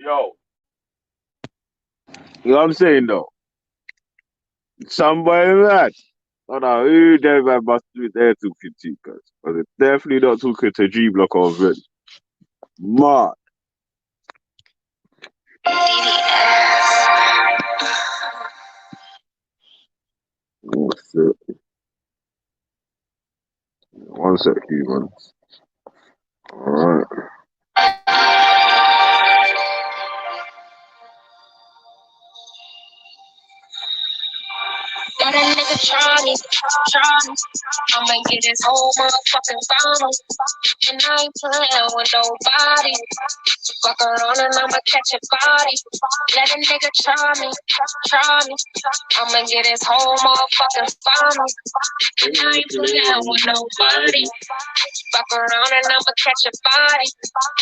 Yo, you know what I'm saying though? Somebody that. I don't know who they must be there talking to, guys. But they're definitely not talking to G Block already. Man, one sec, man. Alright. Got a nigga trying, I'ma get his whole motherfucking phone. And I ain't playing with nobody. Fuck around and I'ma catch a body. Let a nigga try me. I'ma get his whole motherfucking phone. And I ain't playing with nobody. Fuck around and I'ma catch a body.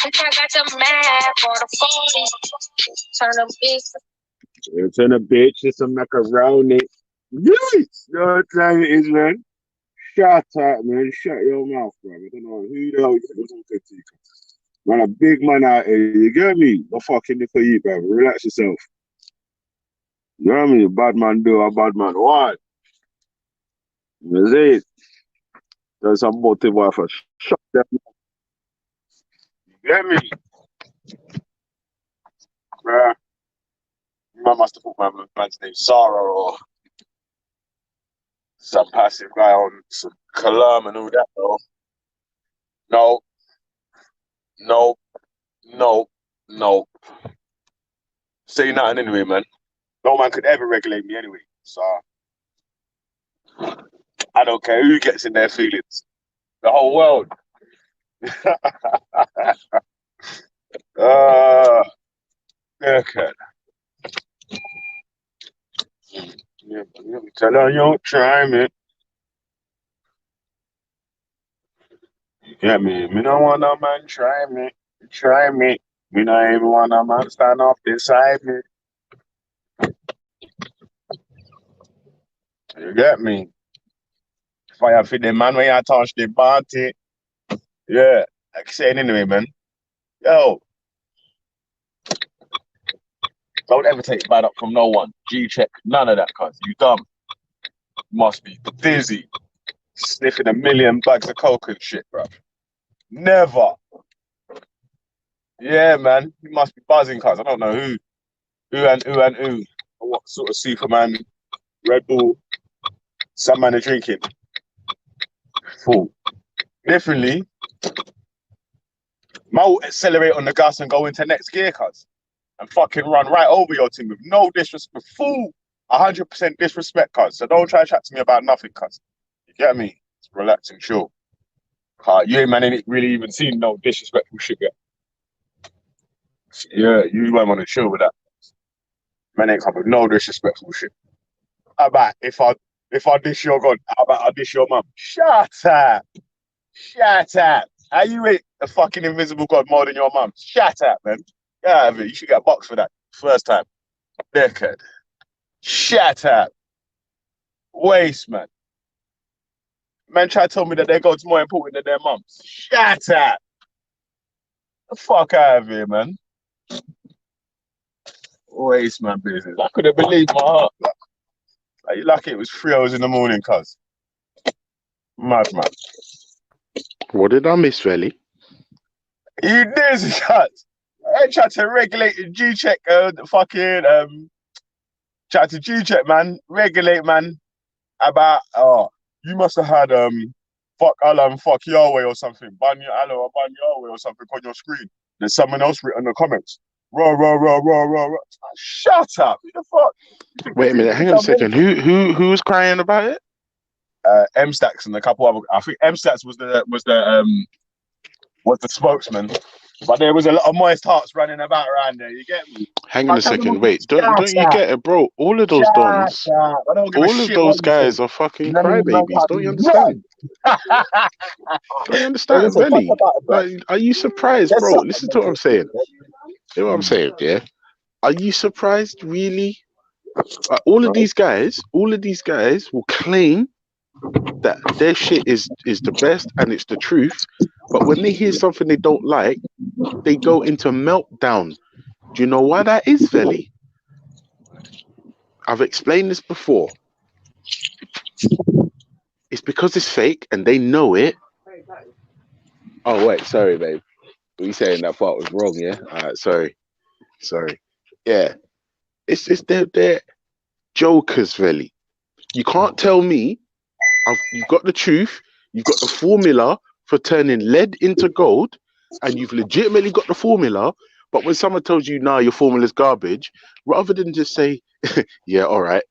Bitch, I got the mad for the 40. Turn a bitch. Turn a bitch to some macaroni. Yes! You know what time it is, man? Shut up, man. Shut your mouth, bro. I don't know who the hell you're talking to. Man, a big man out here. You get me? No fucking for you, bro. Relax yourself. You know what I mean? Bad man do a bad man what? You see it? There's some motive for shut them. You get me? Bruh. Man must have put my man's name Sarah or some passive guy on some Kalam and all that, though. No. Say nothing anyway, man. No man could ever regulate me anyway. So I don't care who gets in their feelings. The whole world. Okay. Tell her you don't try me. You get me? Me don't want no man try me. Try me. Me not even want no man stand up beside me. You get me? Fire for the man when you touch the party. Yeah. Like saying anyway, man. Yo. Don't ever take bad up from no one. G-check. None of that, cuz. You dumb. Must be dizzy. Sniffing a million bags of coke and shit, bro. Never. Yeah, man. You must be buzzing, cuz. I don't know who. Who. What sort of Superman, Red Bull, some man are drinking. Fool. Differently, man will accelerate on the gas and go into next gear, cuz. And fucking run right over your team with no disrespect. Full 100% disrespect, cuz. So don't try to chat to me about nothing, cuz. You get me? It's relaxing, sure. You ain't man ain't really even seen no disrespectful shit yet. Yeah, you might want to chill with that. Man ain't come with no disrespectful shit. How about if I dish your god, how about I dish your mum? Shut up. How you rate a fucking invisible god more than your mum? Shut up, man. Yeah, you should get boxed for that. First time. Dickhead. Shut up. Waste, man. Man try to tell me that their god's more important than their mums. Shut up. The fuck out of here, man. Waste, man, business. I couldn't believe my heart. Like, you lucky it was 3 hours in the morning, cuz. Mad, man. What did I miss, really? You did, cuz. I tried to regulate the G-check, tried to G-check, man. Regulate, man. About, you must have had, fuck Allah and fuck Yahweh or something. Ban Allah or ban Yahweh or something on your screen. There's someone else written in the comments. Raw. Shut up. Who the fuck? Wait a minute, hang on a second. Who was crying about it? M-Stacks and a couple other. I think M-Stacks was the spokesman. But there was a lot of moist hearts running about around there. You get me? Hang on a second. Wait, don't you get it, bro? All of those dons, all of those guys are fucking crybabies. Don't you understand? Don't you understand, really? Like, are you surprised, bro? Listen to what I'm saying. Hear what I'm saying, yeah? Are you surprised, really? All of these guys will claim that their shit is the best and it's the truth, but when they hear something they don't like, they go into meltdown. Do you know why that is, Veli? I've explained this before. It's because it's fake and they know it. Oh, wait, sorry, babe. Were you saying that part was wrong, yeah? Sorry. Yeah. It's they're jokers, Veli. You can't tell me you've got the truth, you've got the formula for turning lead into gold, and you've legitimately got the formula, but when someone tells you, nah, your formula's garbage, rather than just say, yeah, all right,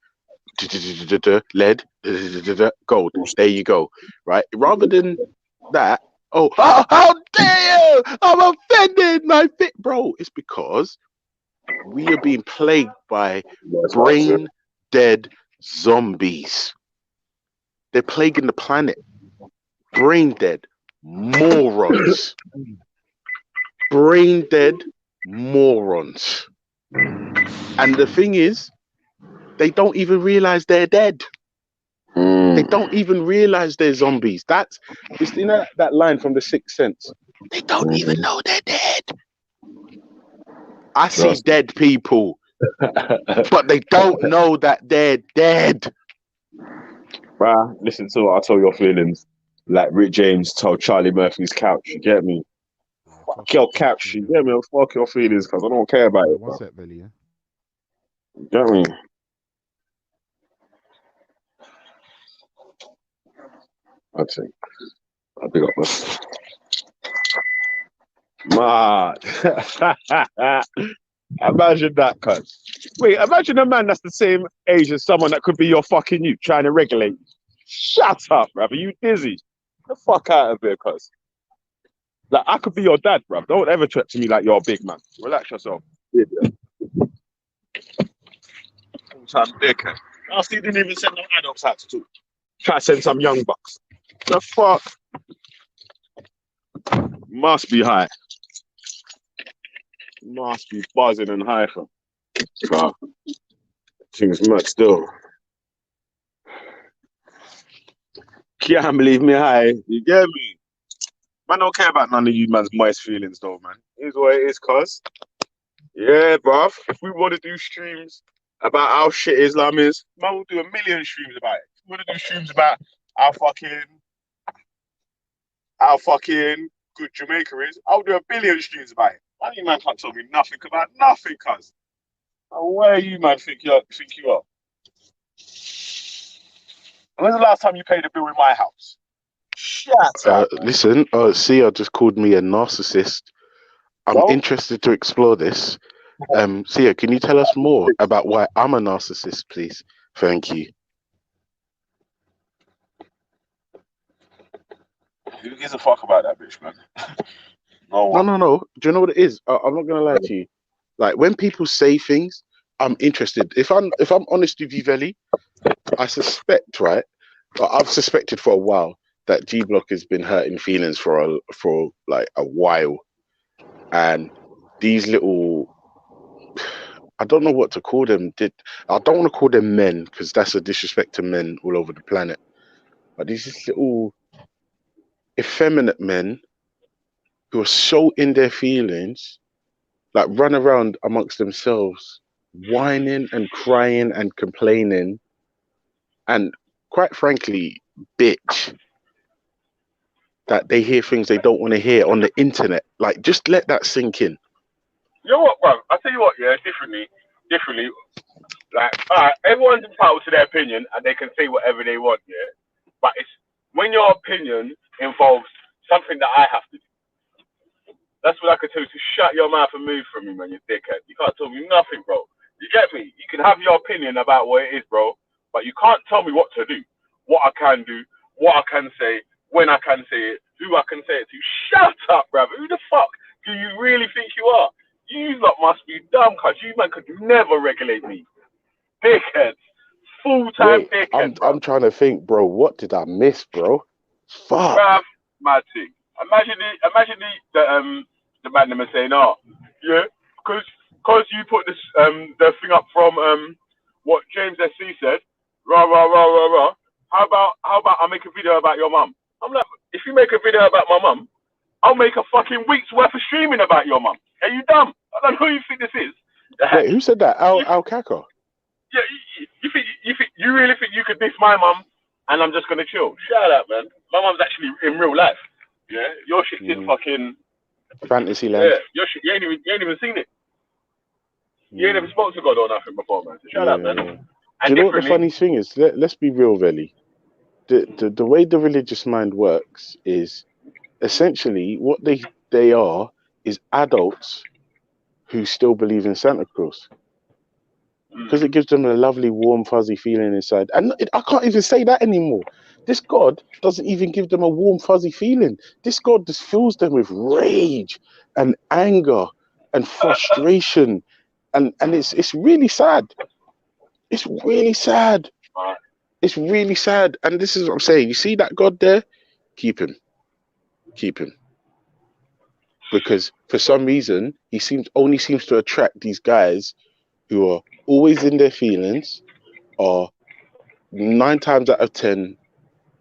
lead, gold, there you go, right? Rather than that, how dare you! I'm offended, my fit, bro. It's because we are being plagued by brain dead zombies. They're plaguing the planet. Brain dead morons. Brain dead morons. And the thing is, they don't even realize they're dead. They don't even realize they're zombies. It's, you know, that line from The Sixth Sense. They don't even know they're dead. I see dead people, but they don't know that they're dead. Bruh, listen to what I told your feelings. Like Rick James told Charlie Murphy's couch, you get me? Fuck your couch, you get me? Fuck your feelings, because I don't care about it. One sec, Billy, yeah? You get me? I think I'll big up this. Mad. Imagine that, cuz. Wait, imagine a man that's the same age as someone that could be your fucking you trying to regulate you. Shut up, bruv. Are you dizzy? Get the fuck out of here, cuz. Like, I could be your dad, bruv. Don't ever talk to me like you're a big man. Relax yourself. Full-time dickhead. Last he didn't even send no adults out to talk. Try to send some young bucks. The fuck? Must be high. Must be buzzing and high from. But things mad still. Can't believe me high. You get me? Man, don't care about none of you man's moist feelings though, man. It is what it is, cuz. Yeah, bruv. If we want to do streams about how shit Islam is, man, we'll do a million streams about it. If we want to do streams about how fucking good Jamaica is, I'll do a billion streams about it. None of you man can't tell me nothing about nothing, cuz. Where you man think you are? When's the last time you paid a bill in my house? Shut up. Listen, Sia just called me a narcissist. I'm interested to explore this. Sia, can you tell us more about why I'm a narcissist, please? Thank you. Who gives a fuck about that bitch, man? No. Do you know what it is? I'm not gonna lie to you. Like, when people say things, I'm interested. If I'm honest with you, Veli, I suspect, right? I've suspected for a while that G Block has been hurting feelings for like a while, and these little, I don't know what to call them. I don't want to call them men because that's a disrespect to men all over the planet. But these little effeminate men who are so in their feelings, like, run around amongst themselves, whining and crying and complaining, and quite frankly, bitch, that they hear things they don't want to hear on the internet. Like, just let that sink in. You know what, bro? I'll tell you what, yeah, differently. Like, alright, everyone's entitled to their opinion and they can say whatever they want, yeah? But it's when your opinion involves something that I have to do. That's what I can tell you, to shut your mouth and move from me, man, you dickhead. You can't tell me nothing, bro. You get me? You can have your opinion about what it is, bro, but you can't tell me what to do, what I can do, what I can say, when I can say it, who I can say it to. Shut up, brother. Who the fuck do you really think you are? You lot must be dumb, cuz you man could never regulate me. Dickheads. Full-time dickhead, I'm trying to think, bro. What did I miss, bro? Fuck. Bruv, mad thing. Imagine the man them saying, oh, yeah, because you put this the thing up from what James SC said, rah. How about I make a video about your mum? I'm like, if you make a video about my mum, I'll make a fucking week's worth of streaming about your mum. Are you dumb? I don't know who you think this is. Wait, who said that? Al Kaka. Yeah, you really think you could diss my mum and I'm just gonna chill? Shut up, man. My mum's actually in real life. Yeah, your shit's in fucking Fantasyland. Yeah, your shit. You ain't even seen it. You ain't even spoke to God or nothing before, man. So shut up, man. Do you know what the funny thing is? Let's be real, Veli. The way the religious mind works is essentially what they are is adults who still believe in Santa Claus. Because it gives them a lovely, warm, fuzzy feeling inside. And I can't even say that anymore. This God doesn't even give them a warm, fuzzy feeling. This God just fills them with rage and anger and frustration. And it's really sad. It's really sad. It's really sad. And this is what I'm saying. You see that God there? Keep him. Keep him. Because for some reason, he only seems to attract these guys who are always in their feelings, are 9 times out of 10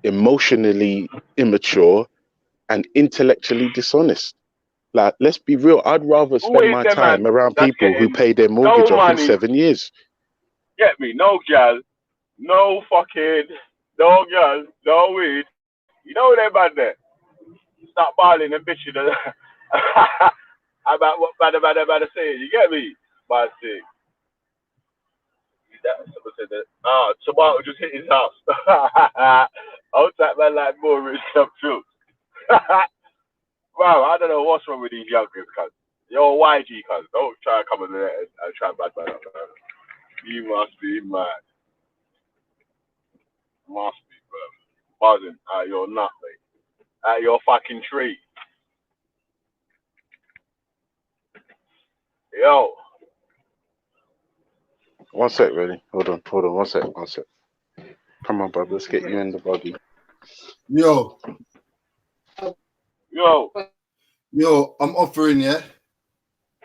emotionally immature and intellectually dishonest. Like, let's be real. I'd rather spend my time around people who pay their mortgage off in 7 years. Get me? No gal, no fucking, no girl, no weed. You know they're bad there. Start balling and bitching about what bad saying. You get me? Bad thing. Someone said that. Tomato just hit his house. I'll that man like more rich stuff too. Wow, I don't know what's wrong with these youngsters, cuz. Yo, YG, cuz. Don't try to come in there and try and bad man up, man. You must be mad. Must be, bro. Buzzing out your nut, mate. Out your fucking tree. Yo. One sec, really. Hold on. One sec. Come on, bro. Let's get you in the buggy. Yo, I'm offering,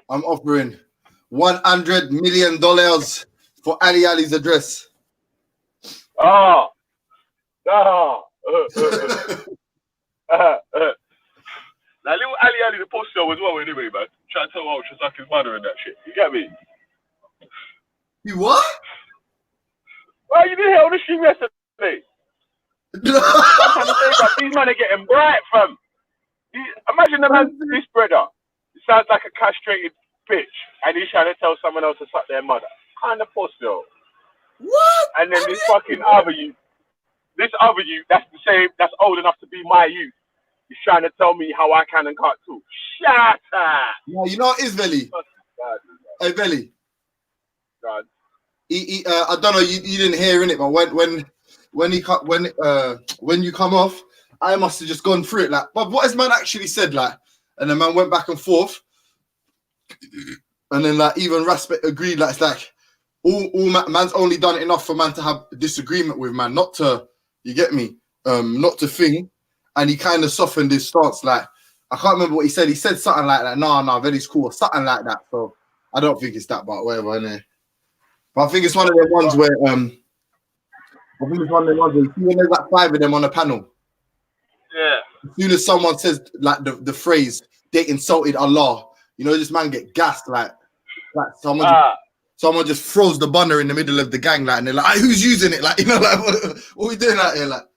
I'm offering $100 million for Ali's address. Now, little Ali the poster as well, anyway, man. Trying to tell Ultra suck his mother and that shit. You get me? You what? Well, you didn't hear on the stream yesterday. These men are getting bright, fam. Imagine the man, this brother. It sounds like a castrated bitch, and he's trying to tell someone else to suck their mother. Kind of pussy, though. What? And then this fucking other you, that's the same, that's old enough to be my youth. He's trying to tell me how I can and can't too. Shut up. No, you know what is Veli? Hey, Veli. God. I don't know. You didn't hear in it, but when you come off, I must have just gone through it. Like, but what has man actually said? Like, and the man went back and forth, and then like even Raspet agreed. Like, it's like all man's only done enough for man to have a disagreement with man, not to, you get me, not to think. And he kind of softened his stance. Like, I can't remember what he said. He said something like that. No, very cool, or something like that. So I don't think it's that, but whatever. Innit? But I think it's one of the ones where you see when there's like 5 of them on a panel. Yeah. As soon as someone says like the phrase they insulted Allah, you know, this man get gassed like someone just throws the bunner in the middle of the gang, like, and they're like, who's using it? Like, you know, like what we doing out here? Like,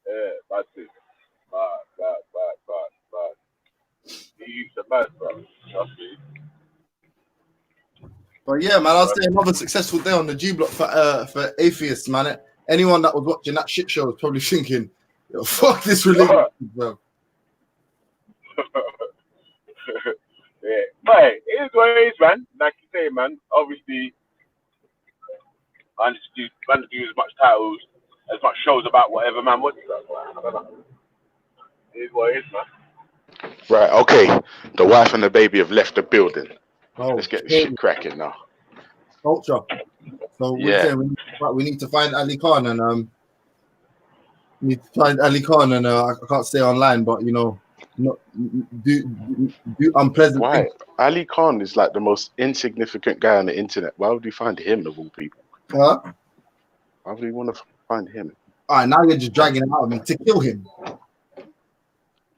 yeah, that's it. Bad. He used to bad, bro. Trust me. But yeah, man, I'll say another successful day on the G Block for atheists, man. Anyone that was watching that shit show was probably thinking, yo, fuck this religion, bro. Yeah, but it is what it is, man. Like you say, man. Obviously, man, do as much titles, as much shows about whatever man wants. I don't know. It is what it is, man. Right, okay. The wife and the baby have left the building. Oh, let's get this shit cracking now. Culture. So yeah, we need to find Ali Khan and I can't stay online, but you know, do unpleasant. Why? Things. Ali Khan is like the most insignificant guy on the internet. Why would we find him of all people? Huh? Why would we want to find him? All right, now you're just dragging it out of me to kill him.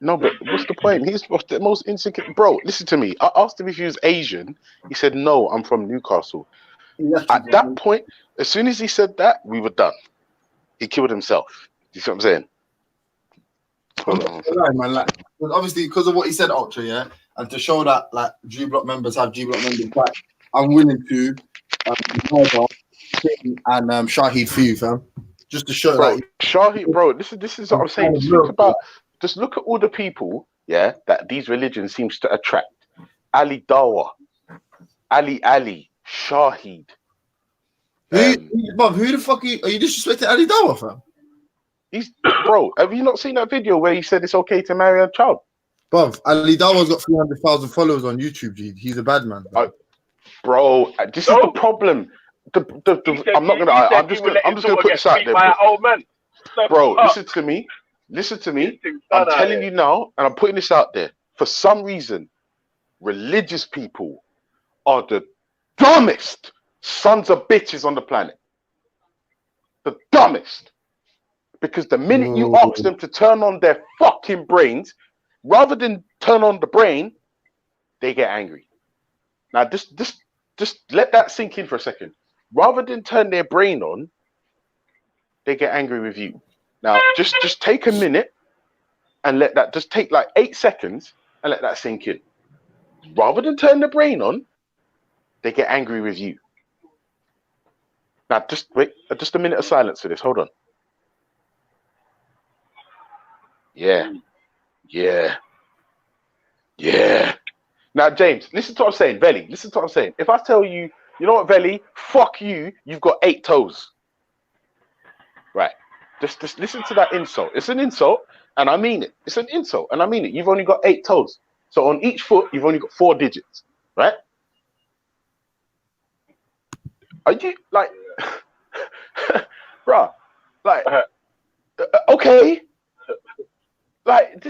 No, but what's the point? He's the most insecure. Bro, listen to me. I asked him if he was Asian. He said, no, I'm from Newcastle. At that point, as soon as he said that, we were done. He killed himself. You see what I'm saying? Man, like, obviously, because of what he said, Ultra, yeah, and to show that like G Block members have G Block members back, I'm willing to and Shahid for you, fam. Just to show, bro, like, Shahid, bro. This is what I'm saying. Just look at all the people, yeah, that these religions seems to attract. Ali Dawa, Ali, Shahid. Who the fuck are you disrespecting Ali Dawa, fam? Bro, have you not seen that video where he said it's okay to marry a child? Bruv, Ali Dawa's got 300,000 followers on YouTube, G. He's a bad man. Bro, this is the problem. I'm not gonna. I'm just gonna put this out there. Bro, listen to me. I'm telling you now, and I'm putting this out there. For some reason, religious people are the dumbest sons of bitches on the planet. The dumbest. Because the minute you ask them to turn on their fucking brains, rather than turn on the brain, they get angry. Now, just let that sink in for a second. Rather than turn their brain on, they get angry with you. Now, just take a minute and let that, just take like 8 seconds and let that sink in. Rather than turn the brain on, they get angry with you. Now, just wait, just a minute of silence for this. Hold on. Yeah. Now, James, listen to what I'm saying. Veli, listen to what I'm saying. If I tell you, you know what, Veli, fuck you, you've got 8 toes. Right. Just listen to that insult. It's an insult, and I mean it. It's an insult, and I mean it. You've only got 8 toes. So on each foot, you've only got 4 digits. Right? Are you, like, bruh, like, okay. Like,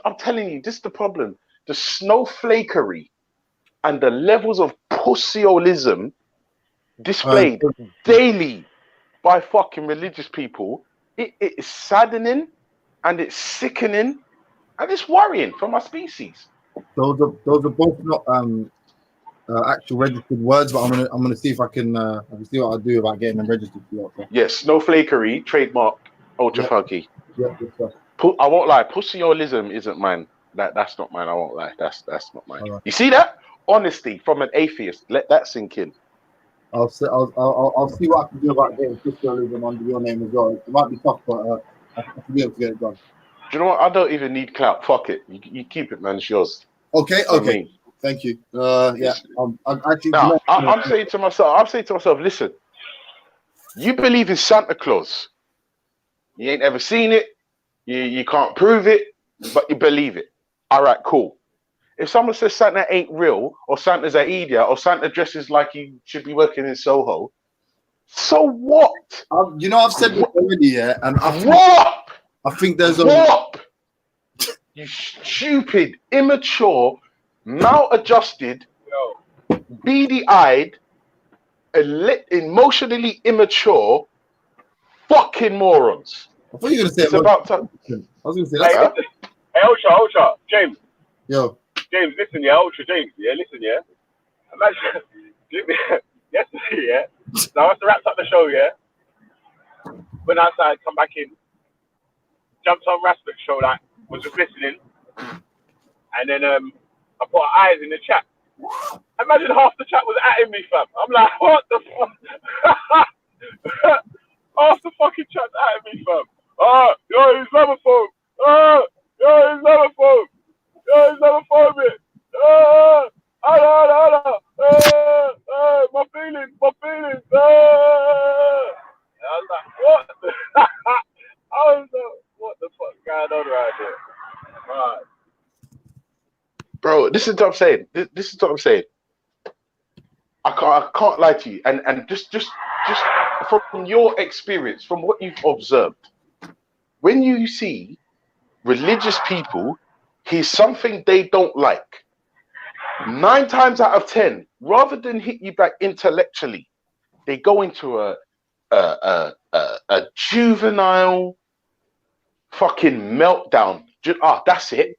I'm telling you, this is the problem. The snowflakery and the levels of pussyolism displayed daily by fucking religious people, it is saddening and it's sickening and it's worrying for my species. Those are both not actual registered words, but I'm gonna see if I can see what I do about getting them registered for you. Okay? Yes, snowflakery, trademark, ultra funky. Yeah, good stuff. I won't lie, pussyolism isn't mine. That's not mine. I won't lie. That's not mine. Right. You see that? Honesty from an atheist. Let that sink in. I'll see what I can do about getting pussyolism under your name as well. It might be tough, but I can be able to get it done. Do you know what? I don't even need clout. Fuck it. You keep it, man. It's yours. Okay. Thank you. Yeah. I'm actually. Now, I'm saying to myself, listen. You believe in Santa Claus. You ain't ever seen it. You can't prove it, but you believe it. All right, cool. If someone says Santa ain't real, or Santa's an idiot, or Santa dresses like he should be working in Soho, so what? I've said this already, yeah, and I think there's you stupid, immature, maladjusted, beady-eyed, emotionally immature, fucking morons. I thought you were going to say it's about time. I was going to say that. Hey, Ultra, James. Yo. James, listen, yeah, Ultra, James, yeah, listen, yeah. Imagine, yesterday, yeah. So I must have wrapped up the show, yeah. Went outside, come back in, jumped on Raspberry show, like, was just listening. And then I put eyes in the chat. Imagine half the chat was atting me, fam. I'm like, what the fuck? Half the fucking chat's atting me, fam. Yo, Islamophobe. Yo, Islamophobe. Yo, Islamophobic. My feelings. I was like, what? I was like, what the fuck going on right there? Right. Bro, this is what I'm saying. This is what I'm saying. I can't lie to you. And just from your experience, from what you've observed, when you see religious people, here's something they don't like. 9 times out of 10, rather than hit you back intellectually, they go into a juvenile fucking meltdown That's it.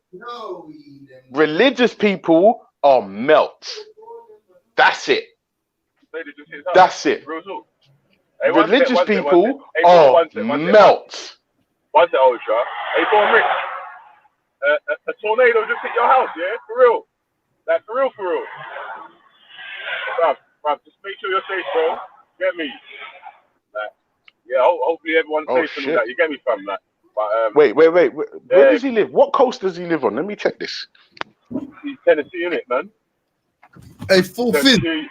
Religious people are melts. That's it. That's it. Religious people are melts. One sec, Ultra. Hey, Born Rich. A tornado just hit your house, yeah? For real. Like, for real. Bruv, just make sure you're safe, bro. Get me? Like, yeah, hopefully everyone's safe and that. You get me, fam? Like, but, wait. Where does he live? What coast does he live on? Let me check this. He's Tennessee, innit, man? Hey, full fizz. Yeah,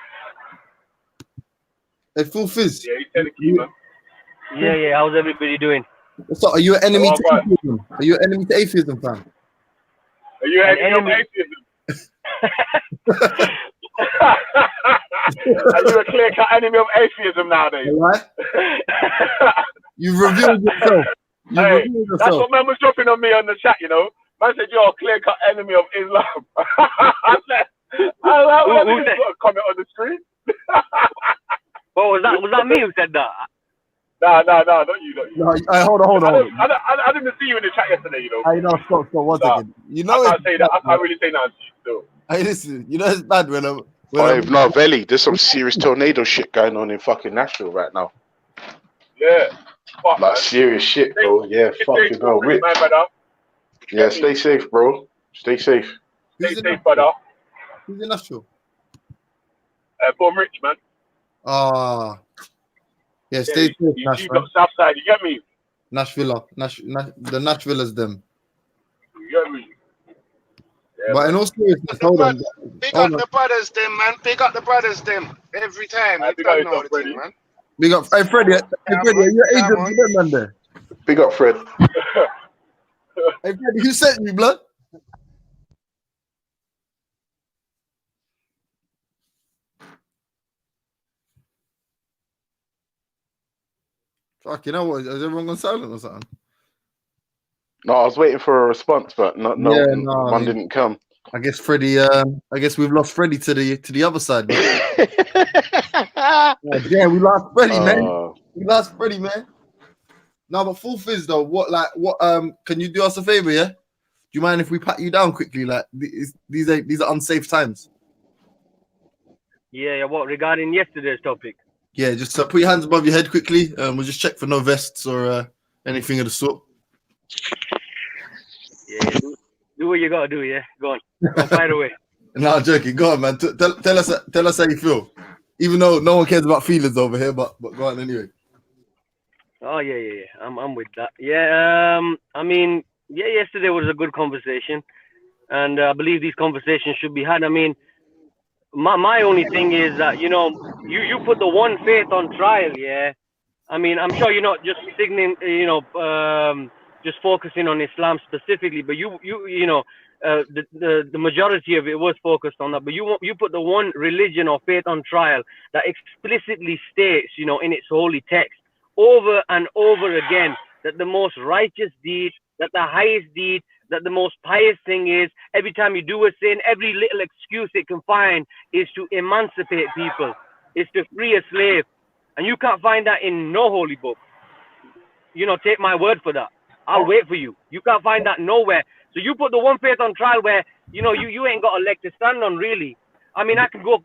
he's Tennessee, man. Yeah. How's everybody doing? What's up? Are you an enemy to atheism? Are you an enemy to atheism, fam? Are you an enemy of atheism? Are you a clear-cut enemy of atheism nowadays? Right? You've revealed yourself. That's what man was dropping on me on the chat, you know. Man said you're a clear-cut enemy of Islam. I said, I got a comment on the screen. Oh, was that me who said that? No, not you. No, hold on. I didn't see you in the chat yesterday, you know. I know, stop, one second. You know, I can't really say nothing to you still. Hey, listen, you know it's bad when I'm... No, Veli, there's some serious tornado shit going on in fucking Nashville right now. Yeah. Fuck, like, man. Serious shit, bro. Yeah, fucking hell. Yeah, stay safe, bro. Stay safe. Stay safe, brother. Who's in Nashville? Born Rich, man. Yeah, stay safe, you got Southside, you get me? Nashville, the Nashville's them. You get me? Yeah, but in all seriousness, hold on. Big up the brothers, them, man. Big up the brothers, them. Every time. Big up yourself, Freddie. Man. Big up. Hey, Freddie, are you agent to them, man, there? Big up, Fred. Hey, Freddie, who sent you, blood? Fuck, you know what? Is everyone gone silent or something? No, I was waiting for a response, but one didn't come. I guess Freddie. I guess we've lost Freddie to the other side. Yeah, we lost Freddie, man. We lost Freddie, man. No, but full fizz though. What? Can you do us a favor? Yeah. Do you mind if we pat you down quickly? Like these are unsafe times. Yeah. What regarding yesterday's topic? Yeah, just put your hands above your head quickly. We'll just check for no vests or anything of the sort. Yeah, do what you gotta do. Yeah, go on, fire away. No, I'm joking. Go on, man. Tell us how you feel. Even though no one cares about feelings over here, but go on anyway. Oh yeah. I'm with that. Yeah. I mean, yeah. Yesterday was a good conversation, and I believe these conversations should be had. I mean, my only thing is that you put the one faith on trial. Yeah. I mean, I'm sure you're not just signaling, just focusing on Islam specifically, but the majority of it was focused on that. But you put the one religion or faith on trial that explicitly states, in its holy text over and over again that the most righteous deed, that the highest deed, that the most pious thing is, every time you do a sin, every little excuse it can find is to emancipate people, is to free a slave. And you can't find that in no holy book. Take my word for that. I'll wait for you. You can't find that nowhere. So you put the one faith on trial where, you ain't got a leg to stand on, really. I mean, I can quote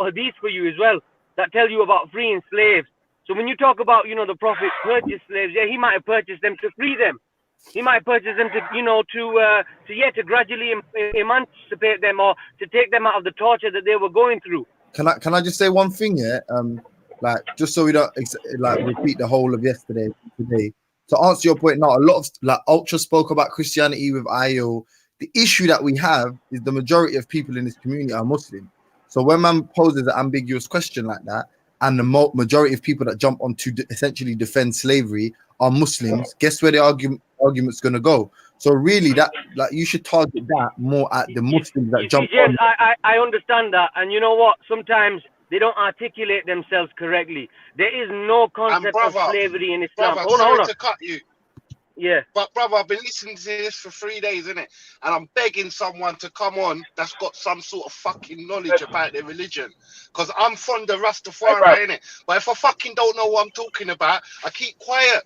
hadith for you as well that tell you about freeing slaves. So when you talk about, the Prophet purchased slaves, yeah, he might have purchased them to free them. He might purchase them to gradually emancipate them or to take them out of the torture that they were going through. Can I just say one thing here? Just so we don't repeat the whole of yesterday today. To answer your point, now a lot of Ultra spoke about Christianity with IO. The issue that we have is the majority of people in this community are Muslim. So when man poses an ambiguous question like that, and the majority of people that jump on to essentially defend slavery are Muslims, guess where the argument's going to go? So really, that you should target that more at the Muslims that jump on. Yes, I understand that, and you know what? Sometimes they don't articulate themselves correctly. There is no concept of slavery in Islam. Hold on. To cut you. Yeah. But brother, I've been listening to this for 3 days, innit? And I'm begging someone to come on that's got some sort of fucking knowledge about their religion. Because I'm fond of Rastafari, innit? But if I fucking don't know what I'm talking about, I keep quiet.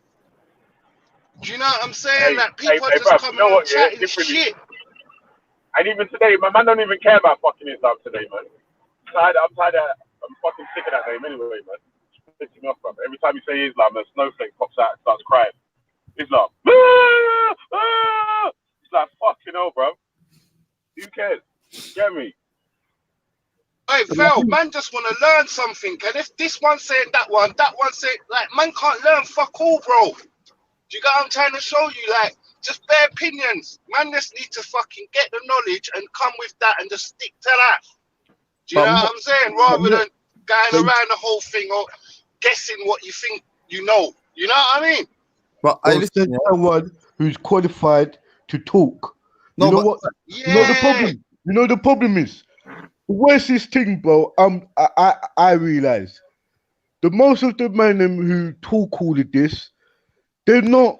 Do you know what I'm saying? Hey, Like people are hey, just bruv, you coming know on what? Yeah, chatting differently. shit. And even today, my man don't even care about fucking Islam today, man. I'm fucking sick of that name anyway, man. It's pissing me off, bruv. Every time you say Islam, a snowflake pops out and starts crying. Islam. It's like, fucking hell, bruv. Who cares? Get me? Hey, Phil, man just want to learn something. And if this one said that one said, like, man can't learn fuck all, bro. Do you get what I'm trying to show you? Like, just bare opinions. Man just need to fucking get the knowledge and come with that and just stick to that. Do you know what I'm saying? Rather than going around the whole thing or guessing what you think you know. You know what I mean? But I listen to someone who's qualified to talk. You know what? Yeah. You know the problem. You know the problem is. Where's this thing, bro? I realize the most of the men who talk all of this, they're not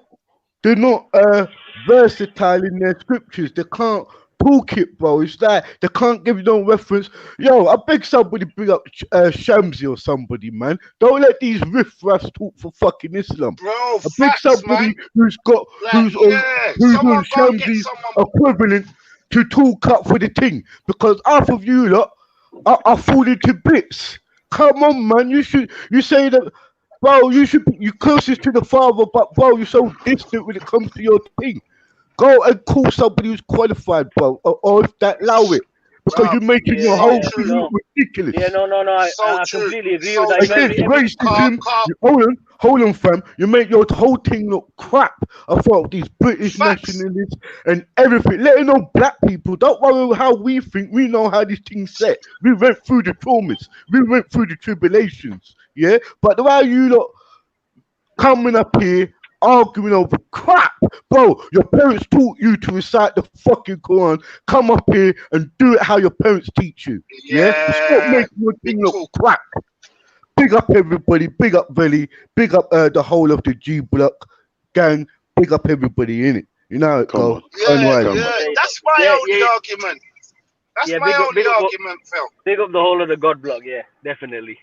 versatile in their scriptures. They can't talk it, bro. It's like they can't give you no reference. Yo, I beg somebody bring up Shamsi or somebody, man. Don't let these riffraffs talk for fucking Islam. Bro, I beg somebody man. who's got who's on Shamsi's equivalent to talk up for the thing, because half of you lot are falling to bits. Come on, man. You say that, bro. You closest to the father, but bro, you're so distant when it comes to your thing. Go and call somebody who's qualified, bro, or if that allow it, because you're making your whole thing look ridiculous. Yeah, no. I completely agree with that. Against racism, hold on, fam. You make your whole thing look crap. I thought these British nationalists and everything. Let alone black people. Don't worry how we think. We know how these things set. We went through the traumas. We went through the tribulations. Yeah, but why you lot coming up here arguing over crap, bro? Your parents taught you to recite the fucking Quran. Come up here and do it how your parents teach you. Yeah, stop making your thing look crap. Big up everybody. Big up Veli. Big up the whole of the G Block gang. Big up everybody in it. You know how it goes. That's my only argument. That's my only argument, Phil. Big up the whole of the God Block. Yeah, definitely.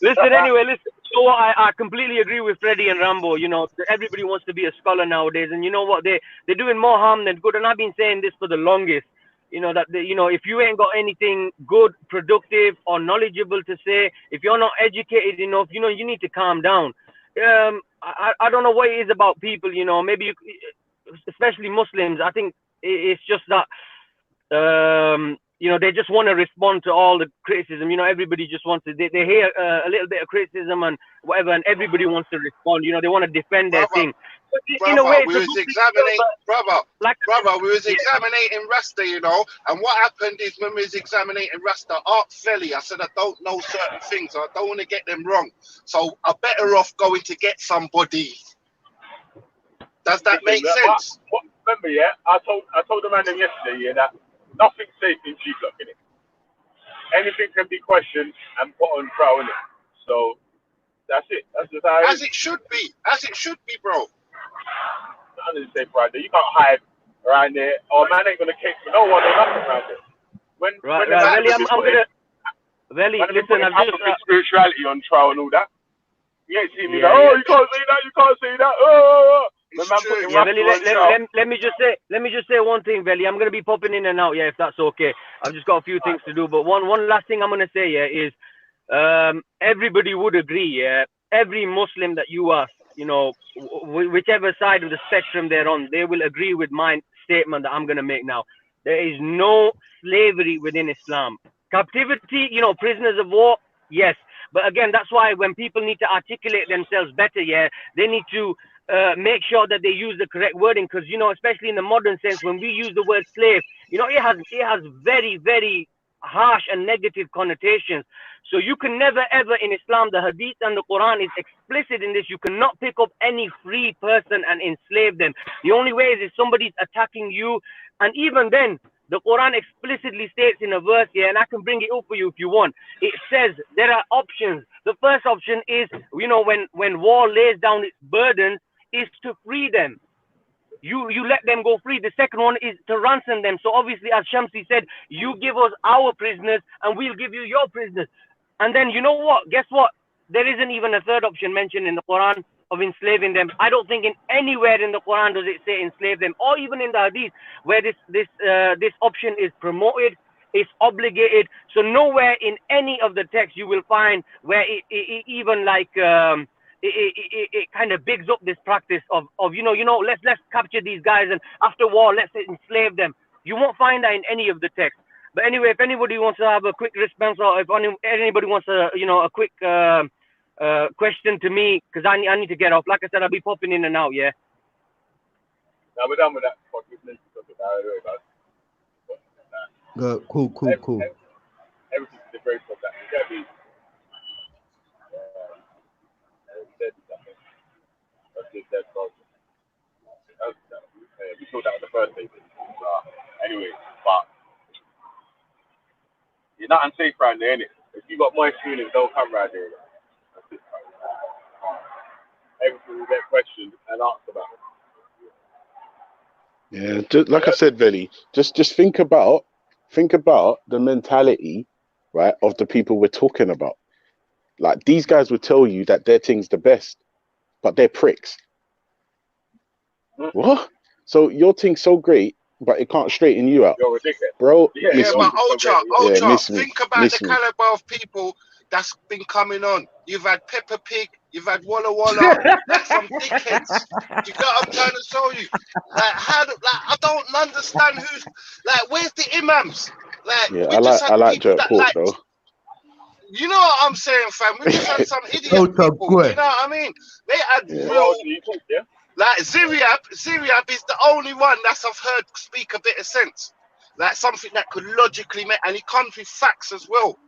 Listen, anyway, listen. So I completely agree with Freddie and Rambo. You know, everybody wants to be a scholar nowadays, and you know what? They're doing more harm than good. And I've been saying this for the longest. You know that if you ain't got anything good, productive, or knowledgeable to say, if you're not educated enough, you need to calm down. I don't know what it is about people. You know, maybe especially Muslims. I think it's just that. They just want to respond to all the criticism. Everybody just wants to, they hear a little bit of criticism and whatever, and everybody wants to respond. They want to defend their thing. In a way, we was examining, we was examining Rasta, and what happened is when we was examining Rasta, Art Felly, I said I don't know certain things, I don't want to get them wrong, so I'm better off going to get somebody. Does that make sense? Remember, I told the man yesterday, that nothing's safe in G-Block, innit? Anything can be questioned and put on trial, innit? So that's it. That's just how it should be. As it should be, bro. Not the same right there. You can't hide around there. Oh, man ain't gonna case for no one or nothing around there. Listen, I've just spirituality on trial and all that. You ain't seen me you can't say that. You can't say that. Let me just say one thing, Veli. I'm gonna be popping in and out, if that's okay. I've just got a few things to do, but one last thing I'm gonna say, is everybody would agree, every Muslim that you ask, whichever side of the spectrum they're on, they will agree with my statement that I'm gonna make now. There is no slavery within Islam. Captivity, prisoners of war, yes. But again, that's why when people need to articulate themselves better, they need to make sure that they use the correct wording, because especially in the modern sense, when we use the word slave, it has very, very harsh and negative connotations. So you can never ever in Islam, the Hadith and the Quran is explicit in this. You cannot pick up any free person and enslave them. The only way is if somebody's attacking you, and even then, the Quran explicitly states in a verse and I can bring it up for you if you want. It says there are options. The first option is, when war lays down its burdens, is to free them. You let them go free. The second one is to ransom them. So obviously, as Shamsi said, you give us our prisoners and we'll give you your prisoners. And then you know what? Guess what? there isn't even a third option mentioned in the Quran of enslaving them. I don't think in anywhere in the Quran does it say enslave them, or even in the Hadith where this option is promoted, it's obligated. So nowhere in any of the texts you will find where it even like it kind of bigs up this practice of let's capture these guys and after war let's enslave them. You won't find that in any of the texts. But anyway, if anybody wants to have a quick response, or if anybody wants a quick question to me, because I need to get off. Like I said, I'll be popping in and out. Yeah. Now we're done with that. Cool. Everything's the great for that. We saw that on the first day. Anyway, but you're not unsafe around there, innit? If you got moist feelings, don't come around there. That's it. Everything will get questioned and asked about. Yeah, just, like I said, Veli, just think about the mentality, right, of the people we're talking about. Like, these guys would tell you that their thing's the best, but they're pricks. What? So your thing's so great, but it can't straighten you out. You're ridiculous. Bro, Yeah, but Ultra, think about the me. caliber of people that's been coming on. You've had Peppa Pig, you've had Walla Walla, like some dickheads. You got what I'm trying to show you? Like, I don't understand who's, like, where's the imams? Like, Yeah, we I like Jerk Court, though. You know what I'm saying, fam? We just had some idiot people. You know what I mean? They had real. Like Ziriab is the only one that I've heard speak a bit of sense. Like something that could logically make, and he comes with facts as well.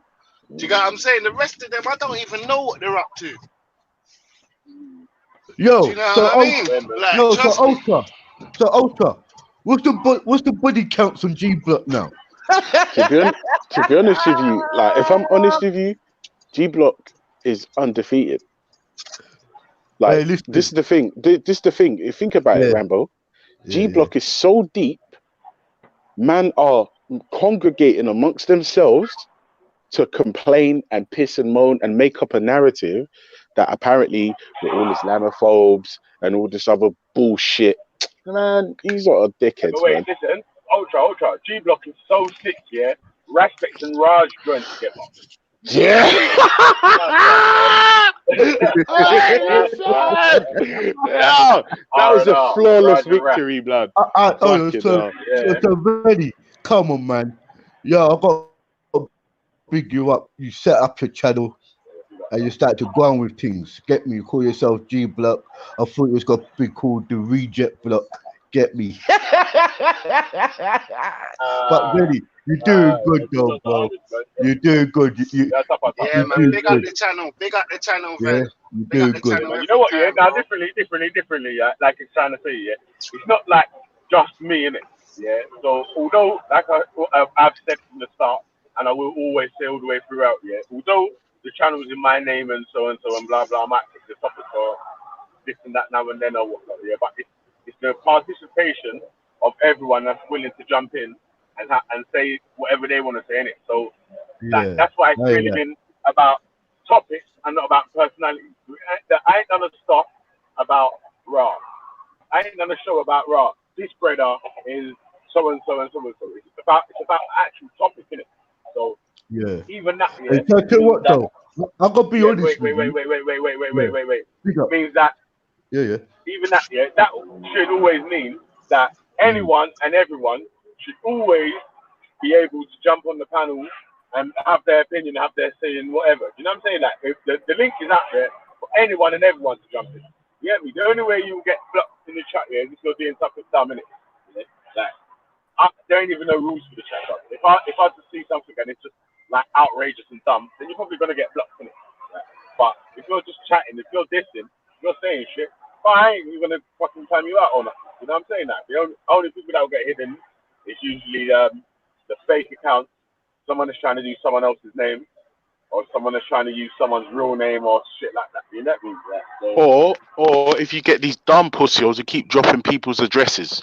Do you get what I'm saying? The rest of them, I don't even know what they're up to. Yo, do you know what I mean? Like, so Ultra, what's the body counts on G Block now? To be honest with you, like, if I'm honest with you, G Block is undefeated. Like, hey, this is the thing. This is the thing. You think about it, Rambo. G Block is so deep. Man are congregating amongst themselves to complain and piss and moan and make up a narrative that apparently we're all Islamophobes and all this other bullshit. Man, these are dickheads, wait, man. Listen, Ultra. G Block is so sick, yeah. Raspix and Raj joined together. Yeah. That was a flawless victory, blood. So ready. Come on, man. Yo, I got to big you up. You set up your channel and you start to go on with things. Get me? You call yourself G Block. I thought it was going to be called the Reject Block. Get me? But really, you're doing good, though, bro. You're doing good. Yeah, man. Big up the channel. Big up the channel, man. You're doing good. You know what? Yeah. Now, differently. Yeah. Like it's trying to say, yeah. It's not like just me, innit? Yeah. So although, like I've said from the start, and I will always say all the way throughout, yeah. Although the channel is in my name and so and blah blah, I might pick the topic for this and that now and then or whatnot. Yeah, but it's the participation of everyone that's willing to jump in and say whatever they want to say in it. So that's why it's really been about topics and not about personality. I ain't done a stuff about Ra. I ain't done a show about Ra. This brother is so and so and so and so. It's about actual topic in it. So even that. Yeah, tell you what though, I'm gonna be honest. Wait. Means that. Yeah. Even that, that should always mean that anyone and everyone should always be able to jump on the panel and have their opinion, have their say in whatever. You know what I'm saying? Like, if the link is out there for anyone and everyone to jump in. You get me? The only way you will get blocked in the chat is if you're doing something dumb, innit? Like, there ain't even no rules for the chat. If I just see something and it's just like outrageous and dumb, then you're probably gonna get blocked in it. Right? But if you're just chatting, if you're dissing, if you're saying shit, I ain't gonna fucking time you out or not. You know what I'm saying? That the only people that will get hidden is usually the fake account. Someone is trying to use someone else's name, or someone is trying to use someone's real name or shit like that. You know what I mean? Or if you get these dumb pussies who keep dropping people's addresses.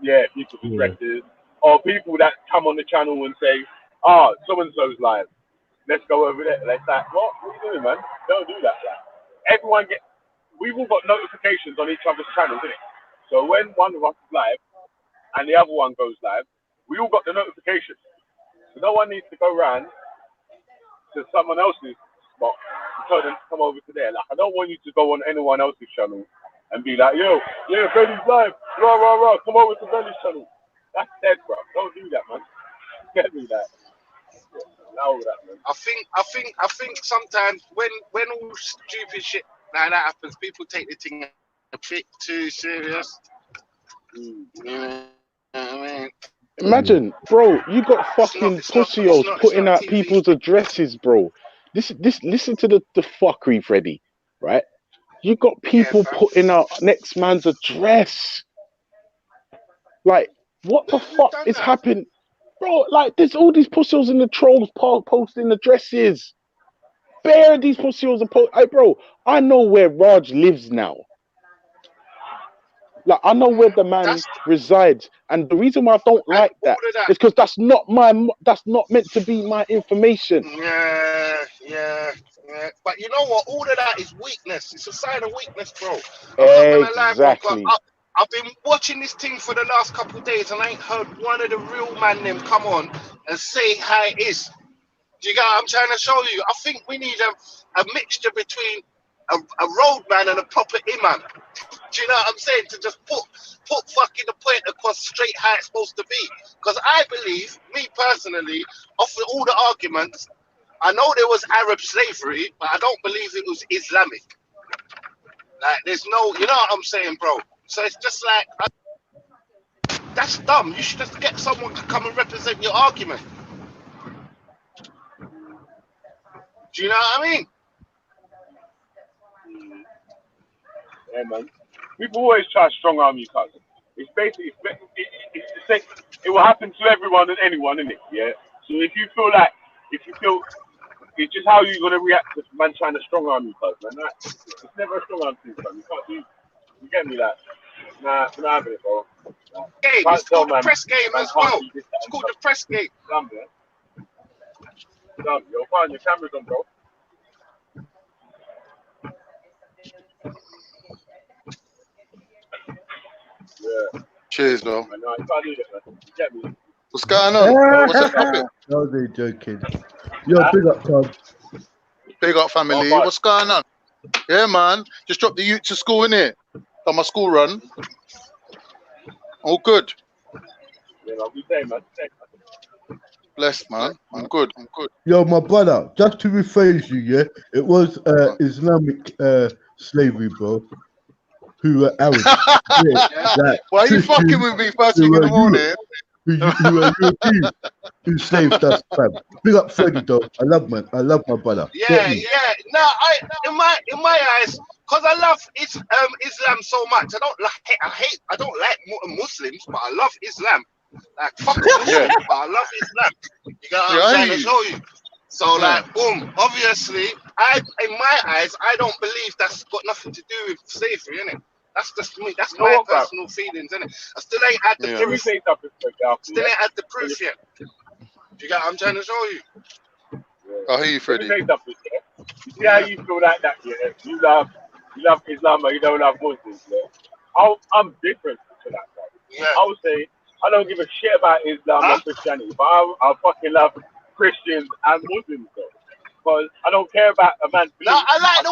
Yeah, people's addresses, or people that come on the channel and say, so and so's live. let's go over there. Let's like, what are you doing, man? Don't do that. Like, everyone we've all got notifications on each other's channels, innit? So when one of us is live and the other one goes live, we all got the notifications. So no one needs to go round to someone else's spot to tell them to come over to there. Like, I don't want you to go on anyone else's channel and be like, yo, yeah, Benny's live, rah, rah, rah, come over to Benny's channel. That's dead, bro. Don't do that, man. Get me that. Allow that, man. I think sometimes when all stupid shit like that happens, people take the thing a bit too serious. You know what I mean? Imagine, bro, you got fucking pussios putting out people's addresses, bro. Listen to the fuckery, Freddie, right? You got people putting out next man's address. Like, what the fuck is happening? Bro, like, there's all these pussios in the trolls posting addresses. Bare these pussios are hey, bro, I know where Raj lives now. Like, I know where the man resides, and the reason why I don't like that is because that's not meant to be my information. Yeah. But you know what? All of that is weakness. It's a sign of weakness, bro. I'm not gonna lie, bro. I've been watching this thing for the last couple of days, and I ain't heard one of the real man them come on and say how it is. Do you get what I'm trying to show you? I think we need a mixture between a road man and a proper imam. Do you know what I'm saying? To just put fucking the point across straight how it's supposed to be. Because I believe, me personally, off of all the arguments, I know there was Arab slavery, but I don't believe it was Islamic. Like, there's no, you know what I'm saying, bro? So it's just like, that's dumb. You should just get someone to come and represent your argument. Do you know what I mean? Yeah, man. People always try to strong arm you, cousin. It's basically, it's the same. It will happen to everyone and anyone, isn't it? Yeah. So if you feel, it's just how you're gonna react to man trying to strong arm you, cousin. Man, it's never a strong arm thing, man. You can't do. You get me, that? Nah, I'm not having it, bro. Game. It's called the press game as well. It's called the press game. Dumb, yeah. Dumb. Yo, fine. Your camera's on, bro. Yeah. Cheers, though. No, you can't do that, man. You get me? What's going on? What's the topic? No, they're joking. Yo, big up, Tom. Big up, family. What's going on? Yeah, man. Just dropped the youth to school, innit? Done my school run. All good. Yeah, man. We say, man. Blessed, man. I'm good. Yo, my brother, just to rephrase you, yeah, it was Islamic slavery, bro. Who were Arabs. Why are you fucking with me first thing in the morning? Who are Europeans who slaved us, fam. Big up Freddie, though. I love my brother. Yeah. No, in my eyes, because I love Islam so much. I don't like Muslims, but I love Islam. Like, fuck Muslims, but I love Islam. You got what I'm trying to show you? So, like, boom. Obviously, in my eyes, I don't believe that's got nothing to do with slavery, innit? That's just me. That's my personal feelings, innit? I still ain't had the proof. Still ain't had the proof yet. You got what I'm trying to show you? I hear you, Freddie. You see how you feel like that, yeah? You love Islam, but you don't love Muslims, yeah? I'm different to that guy. Yeah. I would say I don't give a shit about Islam or Christianity, but I fucking love Christians and Muslims, though. Because I don't care about a man's belief. No, I like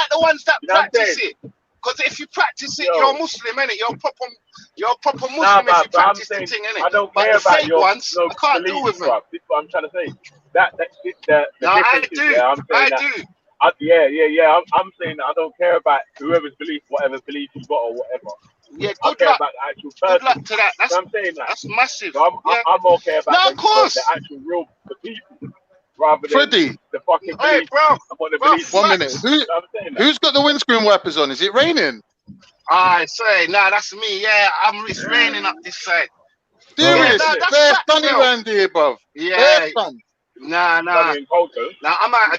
the ones that practice it. Because if you practice it, you're a Muslim, innit? You're a proper Muslim if you practice the thing, innit? I don't care about your ones. I can't deal with them. This is what I'm trying to say. I do. I'm saying that I don't care about whoever's belief, whatever belief you got or whatever. Yeah, I care about the actual person. Good luck to that. I'm saying that. That's massive. So I'm more care about the actual real people. Rather than the fucking belief. Bro, 1 minute. Who's got the windscreen wipers on? Is it raining? I say, that's me. Yeah, it's raining up this side. Serious? There's sunny around here, bruv. Yeah. Nah. I'm out of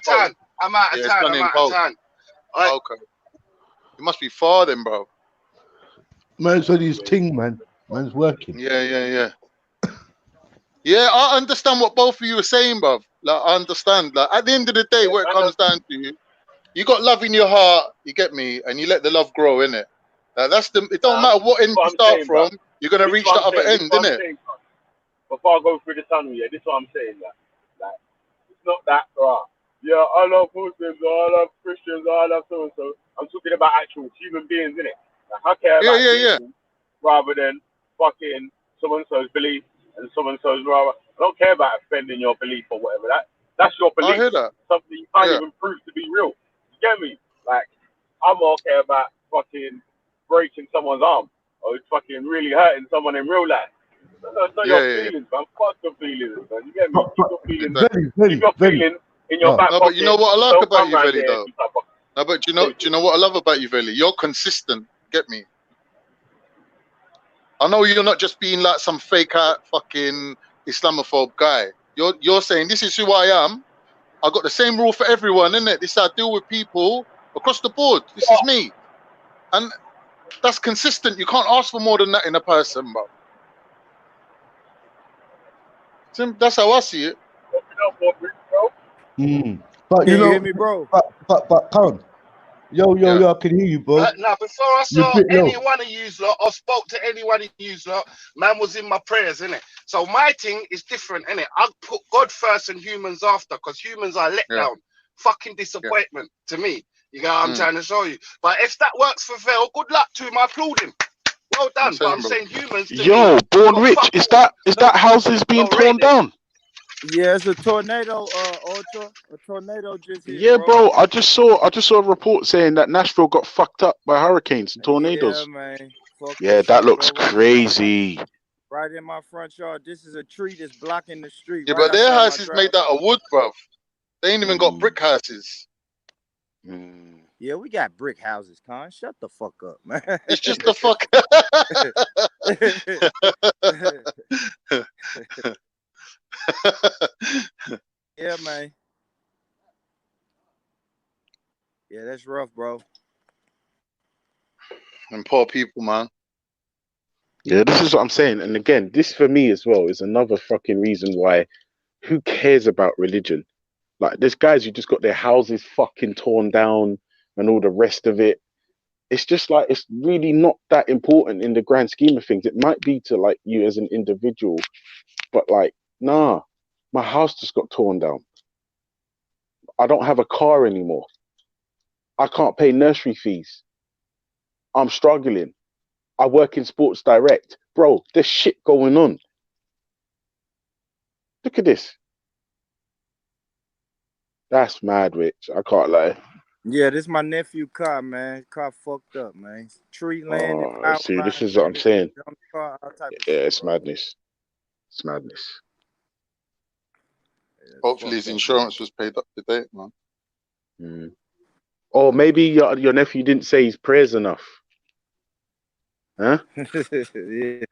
town. I'm out of town. Okay. You must be far then, bro. Man's on his ting, man. Man's working. Yeah. Yeah, I understand what both of you are saying, bruv. Like, I understand. Like, at the end of the day, what it comes down to, you got love in your heart. You get me, and you let the love grow, innit? Like, that's the. It don't matter what end you start from. You're gonna reach the other end, innit? Before I go through the tunnel, yeah, this is what I'm saying. Like, it's not that, right? Yeah, I love Muslims, I love Christians, I love so and so. I'm talking about actual human beings, innit? Like, I care about people rather than fucking so and so's belief and so and so's rather. I don't care about offending your belief or whatever. That's your belief. I hear that. Something you can't even prove to be real. You get me? Like, I more care about fucking breaking someone's arm or fucking really hurting someone in real life. It's not your feelings, man. Fuck your feelings, man. You get me? Keep your feelings. Keep your feelings in your back pocket. No, but you know what I like about you, Veli, though. No, but do you know what I love about you, Veli? You're consistent. Get me? I know you're not just being like some fake out fucking Islamophobe guy. You're saying this is who I am. I got the same rule for everyone, innit? This is how I deal with people across the board. This is me, and that's consistent. You can't ask for more than that in a person, bro. That's how I see it. But you know, hear me, bro? But Karen, yo, I can hear you, bro. Now, before I saw any one of you lot or spoke to any one of you lot, man was in my prayers, innit? So my thing is different, innit? I put God first and humans after, because humans are let down. Fucking disappointment to me. You know what I'm trying to show you. But if that works for Phil, good luck to him. I applaud him. Well done. But I'm saying humans. Yo, Born Rich, is that houses being torn down? Yeah, it's a tornado, Ultra. A tornado just hit. Yeah, bro. I just saw a report saying that Nashville got fucked up by hurricanes and tornadoes. Yeah, man. Yeah, that looks crazy. Right in my front yard. This is a tree that's blocking the street. Yeah, but their house is made out of wood, bro. They ain't even got brick houses. Yeah, we got brick houses, Con. Shut the fuck up, man. It's just the fuck. Yeah, man. Yeah, that's rough, bro. And poor people, man. Yeah, this is what I'm saying. And again, this for me as well is another fucking reason why who cares about religion? Like, there's guys who just got their houses fucking torn down and all the rest of it. It's just like, it's really not that important in the grand scheme of things. It might be to like you as an individual, but like, nah, my house just got torn down. I don't have a car anymore. I can't pay nursery fees. I'm struggling. I work in Sports Direct. Bro, there's shit going on. Look at this. That's mad, Rich. I can't lie. Yeah, this is my nephew car, man. Car fucked up, man. Tree landed. See, this is what I'm saying. It's madness. It's madness. Hopefully his insurance was paid up to date, man. Or maybe your nephew didn't say his prayers enough. Huh? Yeah.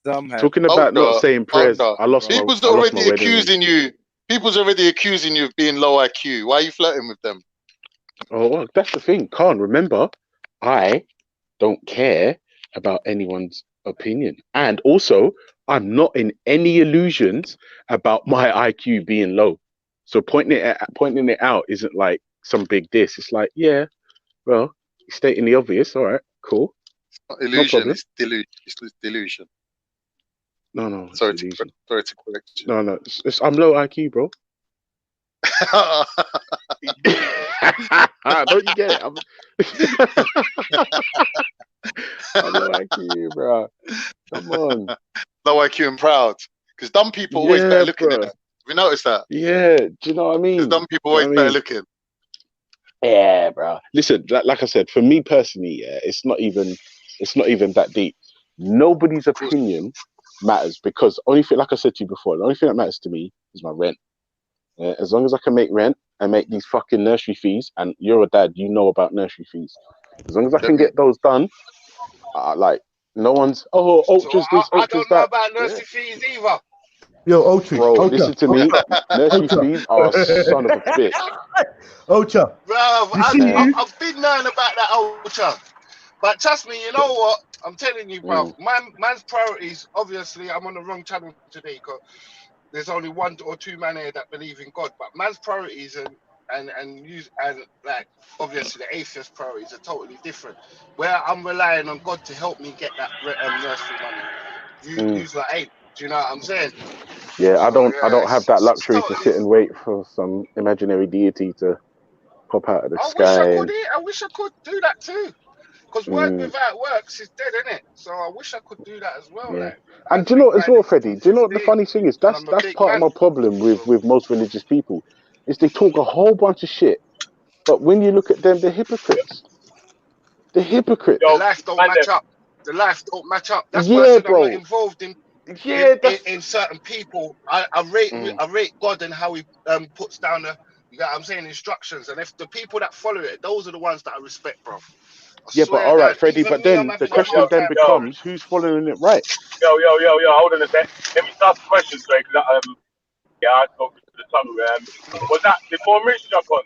Somehow. Talking about not saying prayers. I lost People's my already wedding. accusing you. People's already accusing you of being low IQ. Why are you flirting with them? Oh, well, that's the thing. Can't remember. I don't care about anyone's opinion. And also, I'm not in any illusions about my IQ being low. So pointing it out isn't like some big diss. It's like, yeah, well, stating the obvious. All right, cool. It's not illusion. It's delusion. It's delusion. No. Sorry to correct you. No. I'm low IQ, bro. Don't you get it? I'm low IQ, bro. Come on. Low IQ and proud. Because dumb people always better looking at it. Have you noticed that? Yeah. Do you know what I mean? Because dumb people always better looking. Yeah, bro. Listen, like I said, for me personally, yeah, it's not even that deep. Nobody's opinion matters, because only thing, like I said to you before, the only thing that matters to me is my rent. Yeah, as long as I can make rent and make these fucking nursery fees, and you're a dad, you know about nursery fees. As long as I can get those done, like no one's Ultra's this, I Ultra's don't know that. about nursery fees either. Yo, Ultra. Bro, listen to me. Nursery fees are son of a bitch. Ultra. Bro, I've been knowing about that, Ultra. But trust me, you know what? I'm telling you, bro. Man's priorities, obviously, I'm on the wrong channel today. Cause there's only one or two men here that believe in God, but man's priorities and like obviously the atheist priorities are totally different. Where I'm relying on God to help me get that nursery money, use like ain't. Do you know what I'm saying? Yeah, I So, don't have that it's luxury to totally. sit and wait for some imaginary deity to pop out of the I wish I sky. could. I wish I could do that too. Because work without works is dead, isn't it? So I wish I could do that as well. Yeah. Like, And do you know what as well, Freddie? Do you know what the funny thing is? and That's I'm a big part of man. my problem with most religious people, is they talk a whole bunch of shit, but when you look at them, they're hypocrites. They're hypocrites. The life don't match up. The life don't match up. That's why I Yeah, said bro. I'm not involved in in certain people. I rate God and how he puts down the, you know what I'm saying, instructions. And if the people that follow it, those are the ones that I respect, bro. Yeah, but all right, Freddie. Even But me, I'm then the having a question hard then time. becomes, who's following it right? Yo, hold on a sec. Let me start the question straight, because I spoke to the tunnel. Was that before Rich jump on?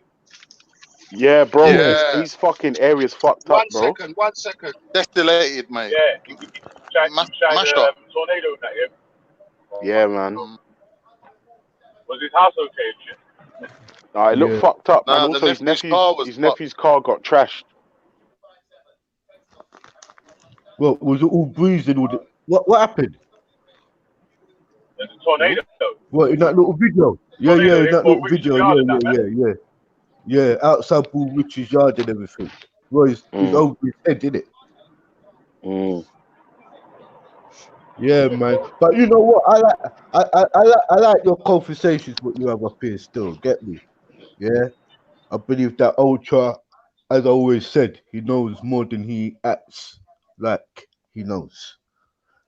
Yeah, bro. Yeah. These fucking areas fucked up, bro. 1 second. Desolated, mate. Yeah, keep Mashed up. tornado in that, yeah? Yeah, man. Was his house okay and shit? Nah, it looked fucked up, man. Nah, Also, the his nephew's car got trashed. Well, was it all bruised and all the... What happened? There's a tornado. What, in that little video? Yeah, in that little video. Yeah, outside Paul Rich's yard and everything. Well, he's over his head, didn't it? Yeah, man. But you know what? I like your conversations what you have up here still. Get me? Yeah. I believe that Ultra, as I always said, he knows more than he acts like he knows.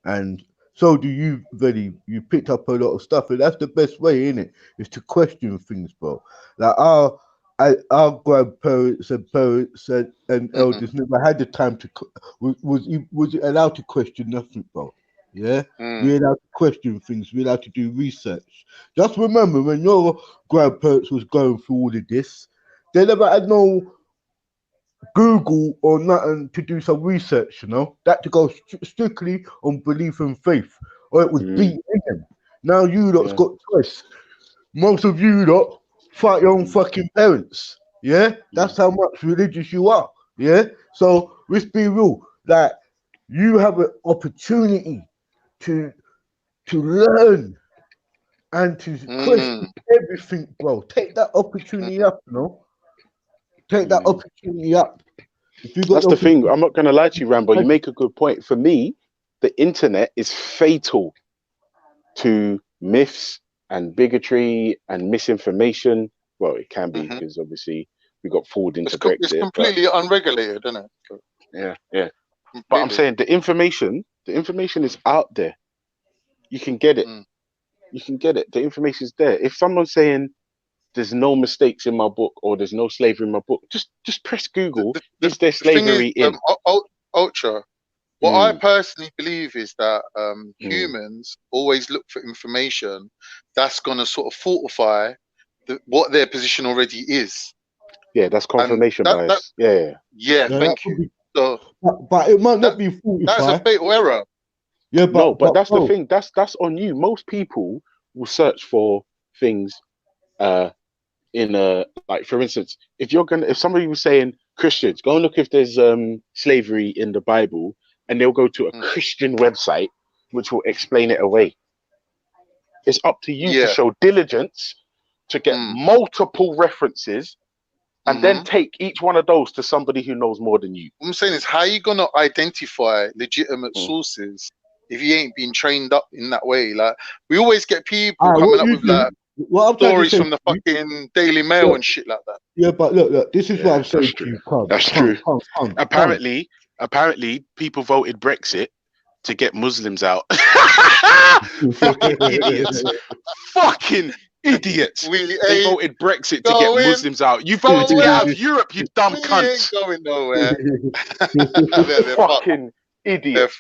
And so do you, Veli. You picked up a lot of stuff, and that's the best way, innit? Is to question things, bro. Like our grandparents and parents and elders never had the time to was allowed to question nothing, bro. Yeah, we're allowed to question things. We're allowed to do research. Just remember, when your grandparents was going through all of this, they never had no Google or nothing to do some research. You know, that to go strictly on belief and faith, or it was beaten in them. Now you lot's got choice. Most of you lot fight your own fucking parents. Yeah, that's how much religious you are. Yeah, so let's be real. Like, you have an opportunity to learn and to question everything, bro. Take that opportunity up, you know. Take that opportunity up. That's the thing. I'm not gonna lie to you, Rambo. You make a good point. For me, the internet is fatal to myths and bigotry and misinformation. Well, it can be because obviously we got fooled into Brexit. It's completely unregulated, isn't it? Yeah. But I'm saying the information is out there. You can get it. You can get it. The information is there. If someone's saying there's no mistakes in my book or there's no slavery in my book, just press Google. Is there slavery in? Ultra. What I personally believe is that humans always look for information that's going to sort of fortify what their position already is. Yeah, that's confirmation bias. Yeah, thank you. So, but it might not be 45. That's a fatal error. Yeah, but that's the thing. That's on you. Most people will search for things in like, for instance, if somebody was saying Christians, go and look if there's slavery in the Bible, and they'll go to a Christian website which will explain it away. It's up to you to show diligence to get multiple references and then take each one of those to somebody who knows more than you. What I'm saying is, how are you going to identify legitimate sources if you ain't been trained up in that way? Like, we always get people coming up with like stories from the fucking Daily Mail and shit like that. Yeah, but look, this is what I'm saying to you. That's true. Apparently, people voted Brexit to get Muslims out. Fucking idiots. Fucking idiots. They voted Brexit to get Muslims out. You voted to get out of Europe, you dumb cunts. We ain't going nowhere. Fucking idiots.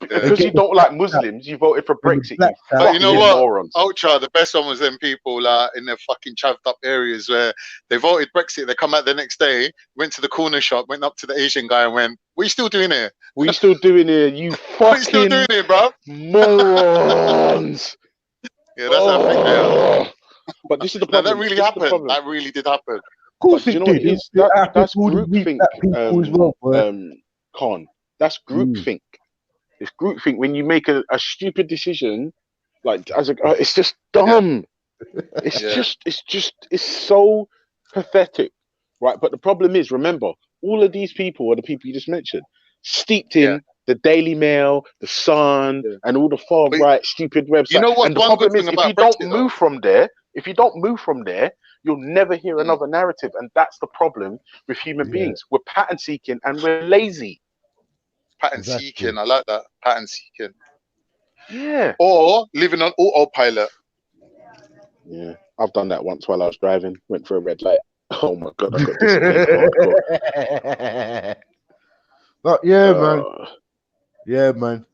Because you don't like Muslims, you voted for Brexit. But you know what? Morons. Ultra, the best one was them people in their fucking chavved up areas where they voted Brexit. They come out the next day, went to the corner shop, went up to the Asian guy and went, "What are you still doing here? What are you still doing here? You fucking what are you still doing here, bro? Morons." Yeah, that's how thick they are. But this is the No, problem. that really This is the happened. problem. That really did happen. Of course Do you it know what did. it is? It happened That's to all the weak groupthink, black people as well, boy. Con. That's groupthink. It's groupthink when you make a stupid decision, like as a, it's just dumb. It's Yeah. it's so pathetic, right? But the problem is, remember, all of these people are the people you just mentioned, steeped in the Daily Mail, the Sun, and all the far But right stupid websites. you know what's And the one good problem is, thing if about you don't Brexit, move from there, you'll never hear another narrative, and that's the problem with human beings. We're pattern seeking and we're lazy. Pattern seeking, I like that. Pattern seeking. Yeah. Or living on autopilot. Yeah, I've done that once while I was driving. Went for a red light. Oh my god, I got disciplined hardcore. But yeah, man. Yeah, man.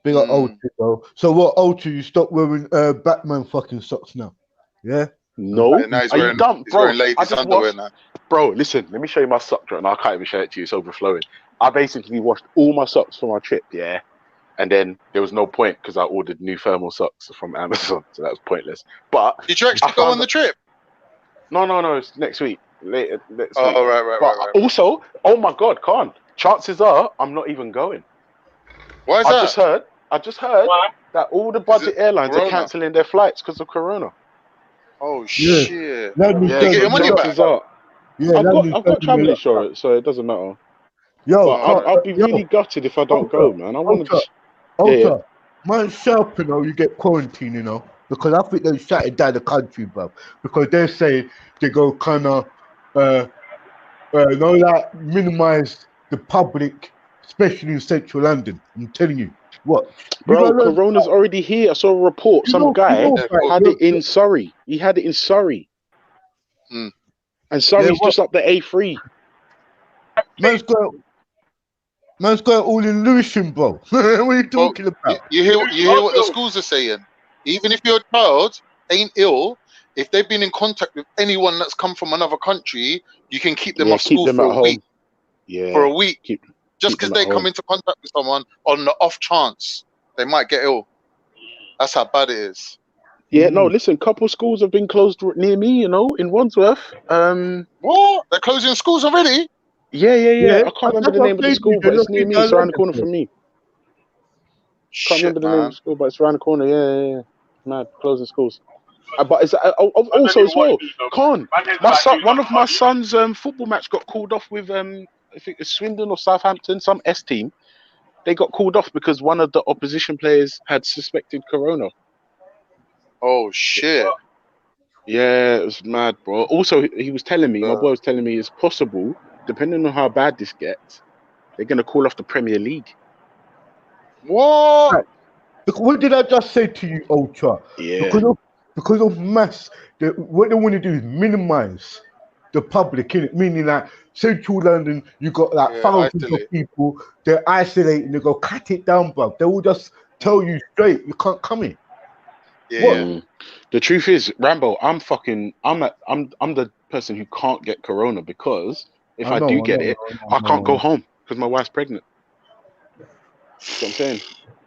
Big up Ultra, though. So what, Ultra? You stop wearing Batman fucking socks now? Yeah. No, now he's are wearing, you dumb, he's bro? wearing ladies' underwear now. Bro, listen, let me show you my socks right now. I can't even show it to you; it's overflowing. I basically washed all my socks for my trip, yeah, and then there was no point because I ordered new thermal socks from Amazon, so that was pointless. But did you actually go on the trip? No, it's next week. Later next week. Oh, right. But also, oh my god, Khan, chances are I'm not even going. Why is that? I just heard that all the budget airlines are cancelling their flights because of Corona. Oh shit! Yeah, you get your money back. I've got travel insurance, so it doesn't matter. Yo, I'll be really gutted if I don't go, man. I want to. Ultra, man, sharp, you know, you get quarantined, you know, because I think they're shutting down the country, bro. Because they're saying they go kind of, minimize the public, especially in central London. I'm telling you, what? Bro, Corona's already here. I saw a report. Some guy had it in Surrey. He had it in Surrey. And Surrey's just up the A3. Man's got all in Lewisham, bro. What are you talking about? You hear what the schools are saying? Even if your child ain't ill, if they've been in contact with anyone that's come from another country, you can keep them off school for a week. Yeah. For a week. Just keep because them they at come home. into contact with someone on the off chance they might get ill. That's how bad it is. Yeah, no, listen, couple schools have been closed near me, you know, in Wandsworth. What? They're closing schools already? Yeah. I can't remember the name of the school, but it's near me. It's around the corner from me. Can't remember the name of the school, but it's around the corner. Yeah. Mad, closing schools. But it's also as well, Con, one of my son's football match got called off with I think it's Swindon or Southampton, some S team. They got called off because one of the opposition players had suspected Corona. Oh shit! Yeah, it was mad, bro. Also, he was telling me, my boy was telling me, it's possible, depending on how bad this gets, they're gonna call off the Premier League. What? What did I just say to you, Ultra? Yeah. Because of mass, what they want to do is minimize the public, innit? Meaning that central London, you got like thousands of people, they're isolating, they go cut it down, bro. They will just tell you straight, you can't come in. Yeah. The truth is, Rambo, I'm the person who can't get Corona because if I do get it, I can't go home because my wife's pregnant. That's what I'm saying.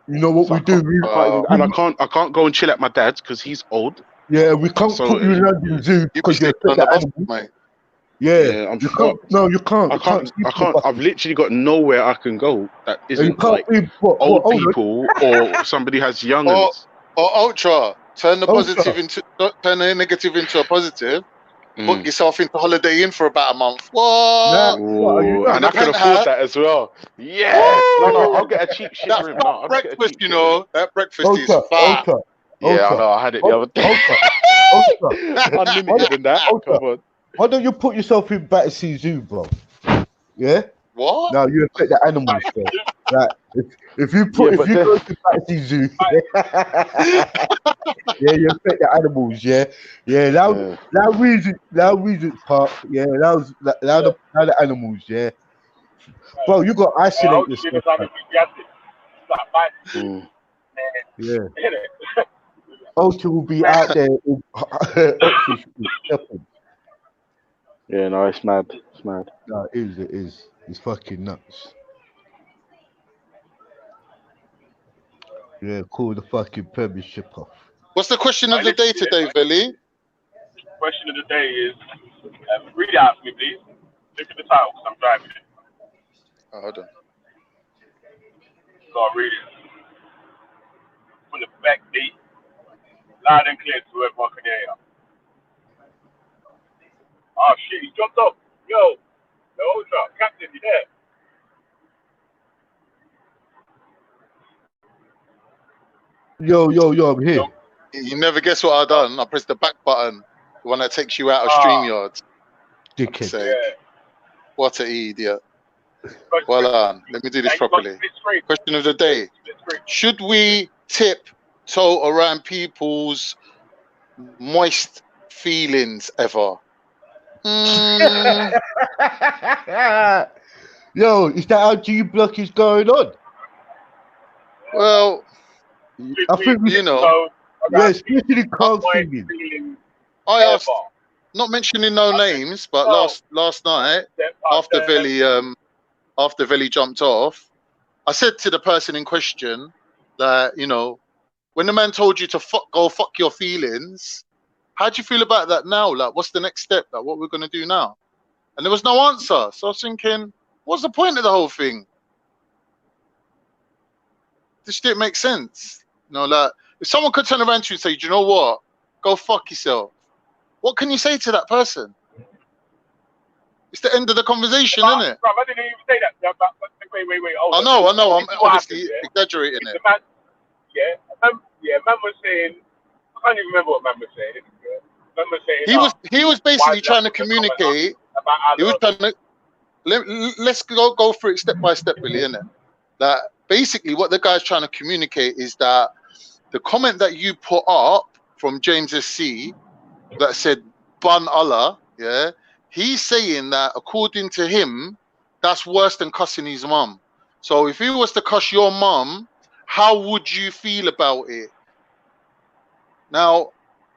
You know what we do? I can't go and chill at my dad's because he's old. Yeah, we can't put you in London Zoo because you're on the bus, mate. Yeah, I'm you can't. No, you can't. I can't. I've literally got nowhere I can go that isn't like old people or somebody has young ones. Or Ultra, turn the negative into a positive. Book yourself into Holiday Inn for about a month. What? And I can afford that as well. Yeah. No, I'll get a cheap shit room. No, breakfast, you know. That breakfast is fat. Yeah, I know. I had it the other day. Unlimited in that. Come on. Why don't you put yourself in Battersea Zoo, bro? Yeah. What? Now you affect the animals, bro. Like, if you go to Battersea Zoo, yeah, you affect the animals, yeah. Now Regent's Park, yeah. Now the animals, yeah. Bro, you got to isolate yourself. Yeah. Ultra will be out there. Yeah, no, it's mad. It's mad. No, it is. It's fucking nuts. Yeah, call the fucking premiership off. What's the question of the day today, Billy? Question of the day is, read it out for me, please. Look at the title, 'cause I'm driving it. Oh, hold on. Gotta read it. From the back beat, loud and clear so everyone can hear you. Oh shit, he jumped up. Yo, the Ultra, Captain, you there? Yo, I'm here. You never guess what I done. I pressed the back button, the one that takes you out of StreamYard. Dickhead. Yeah. What an idiot. Well done. Let me do this properly. Question of the day. Should we tiptoe around people's moist feelings ever? Yo, is that how G-Block is going on? Well, I think we, you know, yeah, especially Carl singing. I asked, not mentioning no names, but last night after Veli jumped off, I said to the person in question that, you know, when the man told you to go fuck your feelings, how do you feel about that now? Like, what's the next step? Like, what we're gonna do now? And there was no answer. So I was thinking, what's the point of the whole thing? This didn't make sense. You know, like, if someone could turn around to you and say, do you know what? Go fuck yourself. What can you say to that person? It's the end of the conversation, isn't it? Bro, I didn't even say that. Wait. I know. I'm obviously exaggerating it. Man was saying, I can't even remember what man was saying. Man was saying, he was basically trying to communicate. He was trying to. Let's go through it step by step, really, innit? That basically what the guy's trying to communicate is that the comment that you put up from James SC that said "Bun Allah," yeah, he's saying that according to him, that's worse than cussing his mum. So if he was to cuss your mum, how would you feel about it? Now,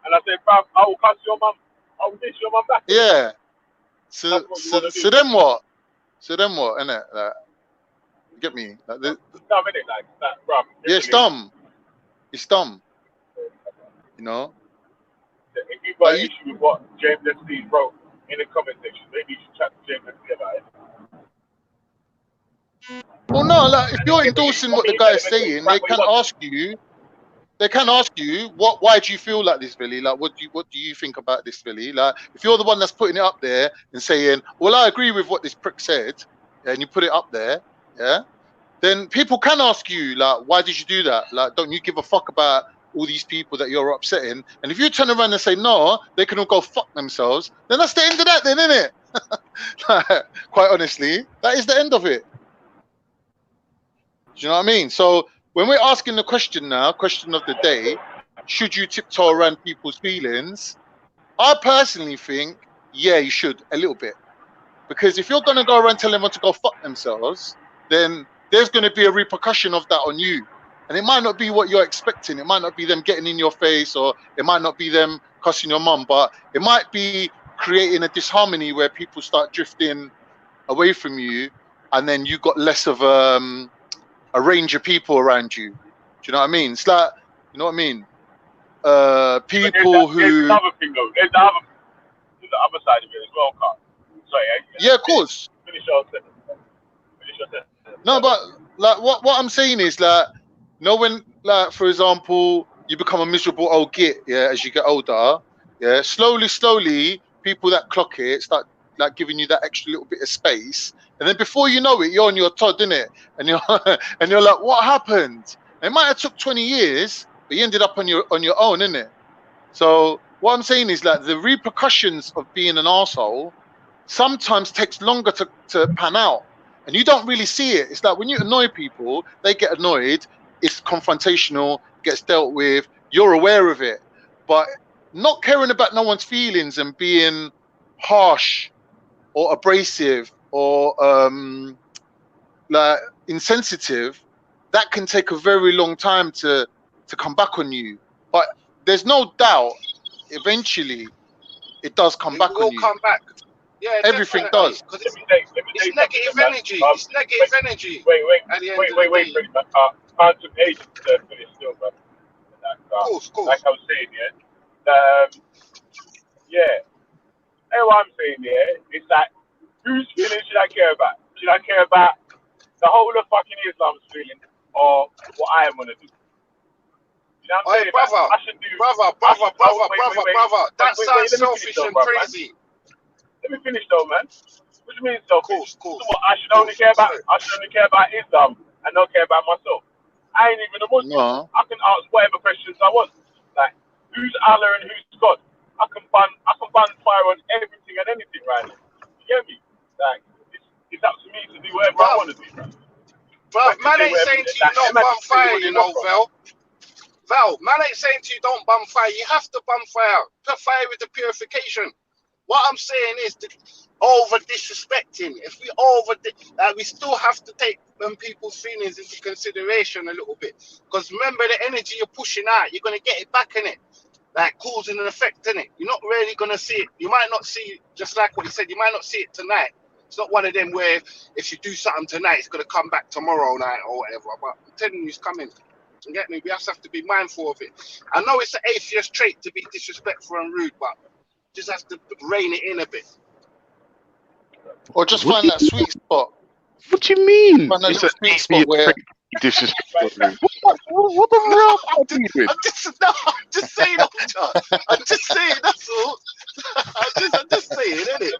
and I said, "Bruv, I will cuss your mum. I will dish your mum back." Yeah. So then what? So then what? Innit? Like, you get me? Like, dumb, innit? Like that, bruv. Yeah, it's dumb. It's dumb. You know. If you've got an issue with what James SC wrote in the comment section, maybe you should chat to James SC about it. Well, no, like if you're endorsing what the guy is saying, they can ask you. They can ask you why do you feel like this, Billy? Like, what do you think about this, Billy? Like, if you're the one that's putting it up there and saying, well, I agree with what this prick said, and you put it up there, yeah, then people can ask you, like, why did you do that? Like, don't you give a fuck about all these people that you're upsetting? And if you turn around and say no, they can all go fuck themselves, then that's the end of that, then, isn't it? Quite honestly, that is the end of it. Do you know what I mean? So when we're asking the question now, question of the day, should you tiptoe around people's feelings? I personally think, yeah, you should a little bit. Because if you're going to go around telling them to go fuck themselves, then there's going to be a repercussion of that on you. And it might not be what you're expecting. It might not be them getting in your face, or it might not be them cussing your mum, but it might be creating a disharmony where people start drifting away from you, and then you got less of a range of people around you. Do you know what I mean? It's like, you know what I mean? People who... There's another thing, though. There's the other side of it as well, Carl. Sorry. Yeah, of course. Finish your sentence. No, but like what I'm saying is, like, you know, when, like, for example, you become a miserable old git, yeah, as you get older, yeah, slowly, people that clock it start, like, giving you that extra little bit of space. And then before you know it, you're on your Todd, innit? And you're like, what happened? It might have took 20 years, but you ended up on your own, innit? So what I'm saying is, like, the repercussions of being an arsehole sometimes takes longer to pan out. And you don't really see it. It's like when you annoy people, they get annoyed, it's confrontational, gets dealt with, you're aware of it. But not caring about no one's feelings and being harsh or abrasive or like insensitive, that can take a very long time to come back on you. But there's no doubt, eventually, it does come back on you. Come back. Yeah, everything does. It's negative energy. It's negative energy. Wait, amount of age for this still, man. Like I was saying, yeah. And what I'm saying, it's like, whose feelings should I care about? Should I care about the whole of fucking Islam's feeling, or what I am gonna do? You know what I'm saying? Brother, I should do. brother. That sounds selfish and crazy. Let me finish though, man. What do you mean selfish? Cool. So what, I should only care about Islam and not care about myself. I ain't even a Muslim. No. I can ask whatever questions I want. Like, who's Allah and who's God? I can ban fire on everything and anything right now. You get me? Like, it's up to me to do whatever I want to do. But man ain't saying to you don't bum fire, you know, Val, man ain't saying to you don't bum fire. You have to bum fire. Put fire with the purification. What I'm saying is that over disrespecting. If we still have to take people's feelings into consideration a little bit. Because remember, the energy you're pushing out, you're gonna get it back in it. Like causing an effect in it. You're not really gonna see it. You might not see, just like what he said, you might not see it tonight. It's not one of them where if you do something tonight, it's gonna come back tomorrow night or whatever. But I'm telling you, it's coming. You get me? We have to be mindful of it. I know it's an atheist trait to be disrespectful and rude, but just have to rein it in a bit. Or just find that sweet spot. What do you mean? Find that sweet spot where disrespectful. what the hell? I'm just saying. I'm just saying. That's all. I'm just saying, innit?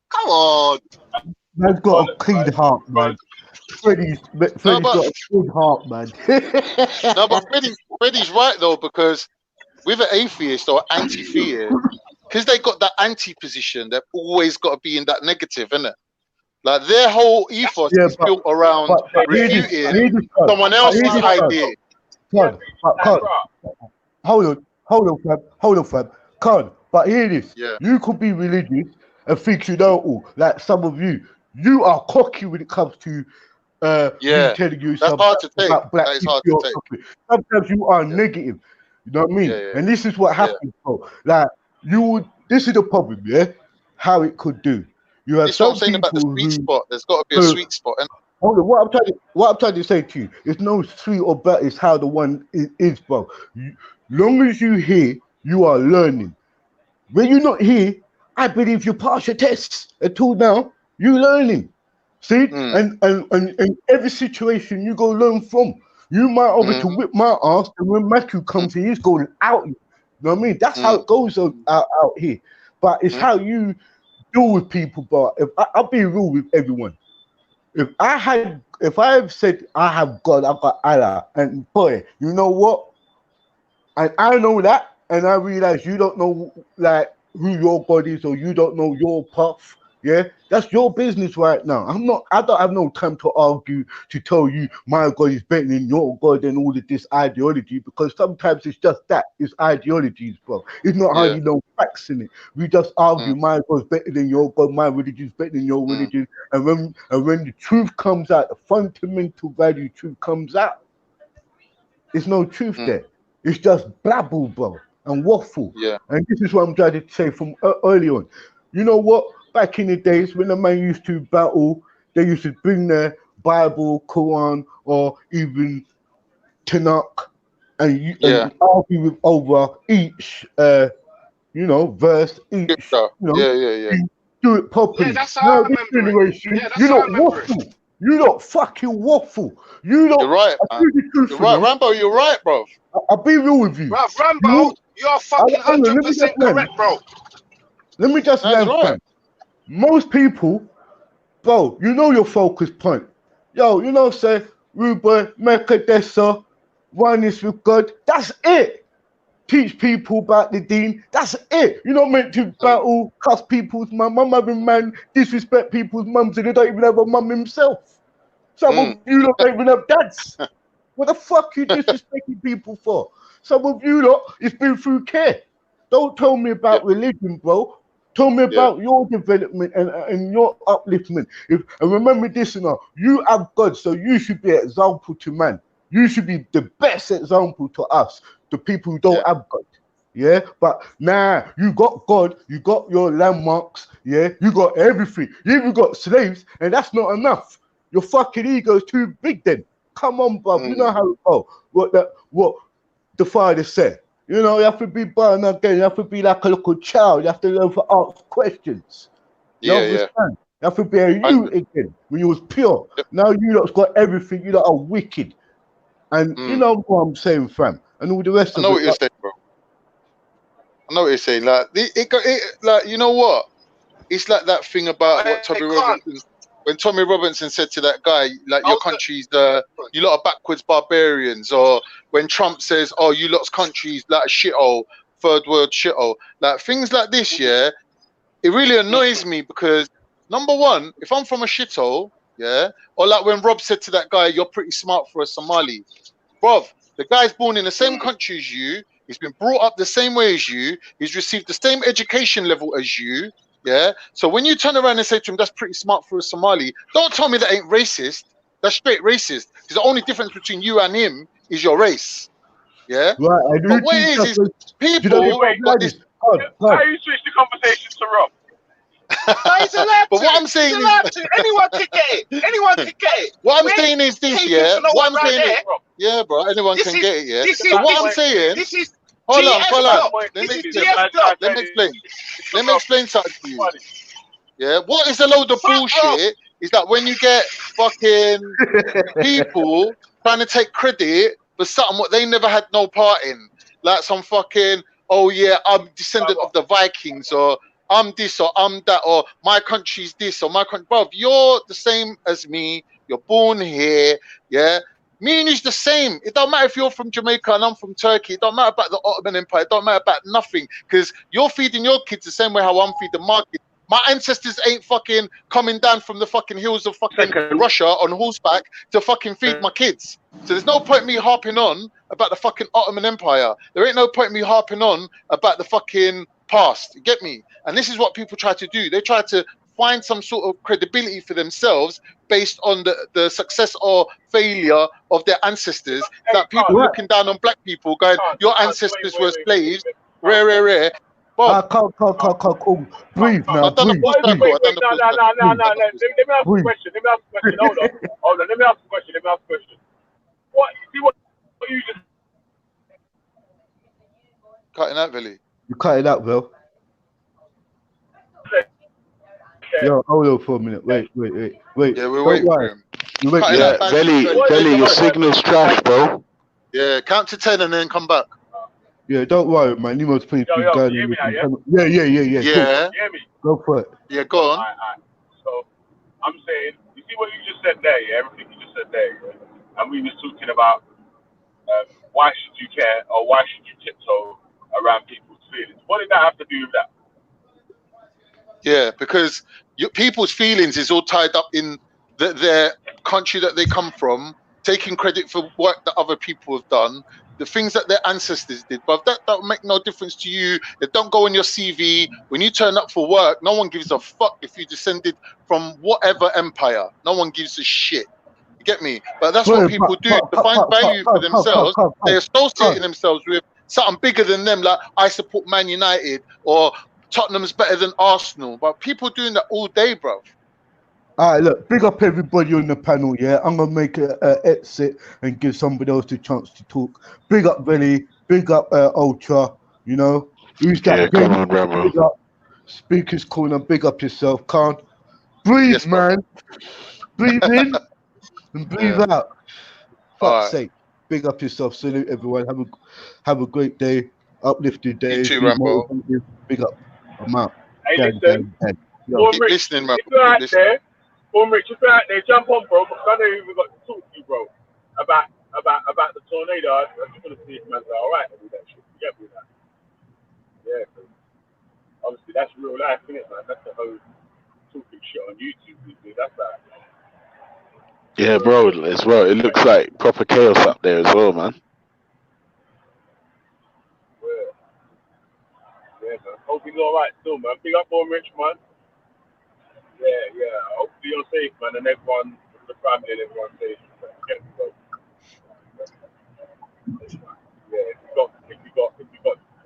Come on. Man's got a clean heart, man. Freddie's got a good heart, man. No, but Freddie's right though, because with an atheist or anti-theist, because they got that anti-position, they've always got to be in that negative, innit? Like their whole ethos is built around refuting someone else's idea. Hold on, fam. But hear this. Yeah. You could be religious and think you know all. Like some of you. You are cocky when it comes to me telling you that's hard to take. about black that is people. hard to take. Sometimes you are negative. You know what I mean? And this is what happens, bro. Like this is the problem, how it could do. You have That's what I'm saying about the sweet spot. There's got to be a sweet spot. Hold on, what I'm trying to say to you, it's no sweet or better, it's how the one is, bro. Long as you here, you are learning. When you're not here, I believe you pass your tests. Until now, you learning. See? And every situation you go learn from. You might over to whip my ass, and when Matthew comes here, he's going out. You know what I mean? That's how it goes out here. But it's how you deal with people. But I'll be real with everyone. If I have said I have God, I've got Allah, and boy, you know what? And I know that, and I realize you don't know like who your God is, or you don't know your path. Yeah, that's your business right now. I don't have no time to argue to tell you my God is better than your God and all of this ideology, because sometimes it's just that. It's ideologies, bro. It's not how you know facts in it. We just argue my God's better than your God, my religion is better than your religion. And when the truth comes out, the fundamental value truth comes out, there's no truth there. It's just blabble, bro, and waffle. Yeah. And this is what I'm trying to say from early on. You know what? Back in the days when the man used to battle, they used to bring their Bible, Quran, or even Tanakh, and argue with over each, verse. Each, do it properly. Yeah, that's how I remember it. You don't waffle. You don't fucking waffle. You don't. You're right, man. You're right, Rambo. You're right, bro. I'll be real with you. Bruv, Rambo, you're fucking 100% correct, bro. Let me just land. Most people, bro, you know your focus point. Yo, say, Ruben, Mekadessa, oneness with God. That's it. Teach people about the deen. That's it. You're not meant to battle, cuss people's mum. I'm having man disrespect people's mums and they don't even have a mum himself. Some of you don't even have dads. What the fuck you disrespecting people for? Some of you lot, it's been through care. Don't tell me about religion, bro. Tell me about your development and your upliftment. And remember this, you have God, so you should be an example to man. You should be the best example to us, the people who don't have God. Yeah, but you got God, you got your landmarks, you got everything. You even got slaves, and that's not enough. Your fucking ego is too big then. Come on, bro. You know how it go. What the father said. You know, you have to be born again. You have to be like a little child. You have to learn to ask questions. You understand? You have to be a you again when you was pure. Now you lot's got everything. You lot are wicked. And you know what I'm saying, fam. And all the rest of it. I know what you're saying, bro. I know what you're saying. Like, like, you know what? It's like that thing about what Tommy Robinson, when Tommy Robinson said to that guy, like, your country's you lot are backwards barbarians, or when Trump says, oh, you lot's country's like a shithole, third world shithole. Like, things like this, yeah, it really annoys me because, number one, if I'm from a shithole, yeah, or like when Rob said to that guy, you're pretty smart for a Somali. Bruv, the guy's born in the same country as you, he's been brought up the same way as you, he's received the same education level as you, yeah? So when you turn around and say to him, that's pretty smart for a Somali, don't tell me that ain't racist. That's straight racist. Because the only difference between you and him is your race, yeah? Right, but what it is people got this... How you switch the conversation to Rob? No, he's allowed But to. what I'm saying He's is... allowed to. Anyone can get it. Anyone can get it. What I'm saying is this, yeah? What I'm saying is... Yeah, bro, anyone can get it, yeah? So what I'm saying... This is... Hold on. Let me GF explain something to you. Yeah, what is a load of bullshit is that when you get fucking people trying to take credit for something what they never had no part in, like some fucking, oh yeah, I'm descendant of the Vikings, or I'm this, or I'm that, or my country's this, or my country. Bro, you're the same as me. You're born here, yeah. Me and you's the same. It don't matter if you're from Jamaica and I'm from Turkey. It don't matter about the Ottoman Empire. It don't matter about nothing. Because you're feeding your kids the same way how I'm feeding my kids. My ancestors ain't fucking coming down from the fucking hills of fucking Russia on horseback to fucking feed my kids. So there's no point me harping on about the fucking Ottoman Empire. There ain't no point me harping on about the fucking past. You get me? And this is what people try to do. They try to find some sort of credibility for themselves based on the success or failure of their ancestors. That people looking down on black people going, your ancestors were slaves, rare. Bob. Cool. Breathe now. Let me ask a question. Hold on. Let me ask a question. What you just cutting out, Billy? You cut it out, Bill. Yo, hold on for a minute. Wait. Yeah, we're waiting for him. Belly, your signal's trash, bro. Yeah, count to 10 and then come back. Yeah, don't worry, man. You must please Yo, can you hear me now, Yeah. Yeah. Cool. Hear me? Go for it. Yeah, go on. All right. So, I'm saying, you see what you just said there, yeah? Everything you just said there, yeah? And we was talking about why should you care or why should you tiptoe around people's feelings? What did that have to do with that? Yeah, because people's feelings is all tied up in their country that they come from, taking credit for work that other people have done, the things that their ancestors did. But that will make no difference to you. It don't go on your CV. When you turn up for work, no one gives a fuck if you descended from whatever empire. No one gives a shit. You get me? But that's what people do to find value for themselves. They associate themselves with something bigger than them, like I support Man United or Tottenham's better than Arsenal. But people doing that all day, bro. All right, look, big up everybody on the panel, yeah? I'm going to make an exit and give somebody else the chance to talk. Big up, Billy. Big up, Ultra, you know? Who's that? Yeah, come on, Rambo. Big up Speaker's Corner. Big up yourself, Khan. Breathe, yes, man. Breathe in and breathe out. Fuck's sake. Big up yourself. Salute everyone. Have a great day. Uplifted day. You too, Rambo. Big up. I'm out. Hey, listen. Keep listening, Rambo. Rich, if you're out there, jump on, bro, because I know we've got to talk to you, bro, about the tornado. I just want to see if man's all right with that shit. You get me that? Yeah, cause obviously that's real life, isn't it, man? That's the whole talking shit on YouTube. That's that. Yeah, bro, as well. It looks like proper chaos up there as well, man. Yeah, man. Hope he's all right still, man. Big up on Rich, man. Yeah. Hopefully you're safe, man, and everyone, the family and everyone's safe. Yeah, if you got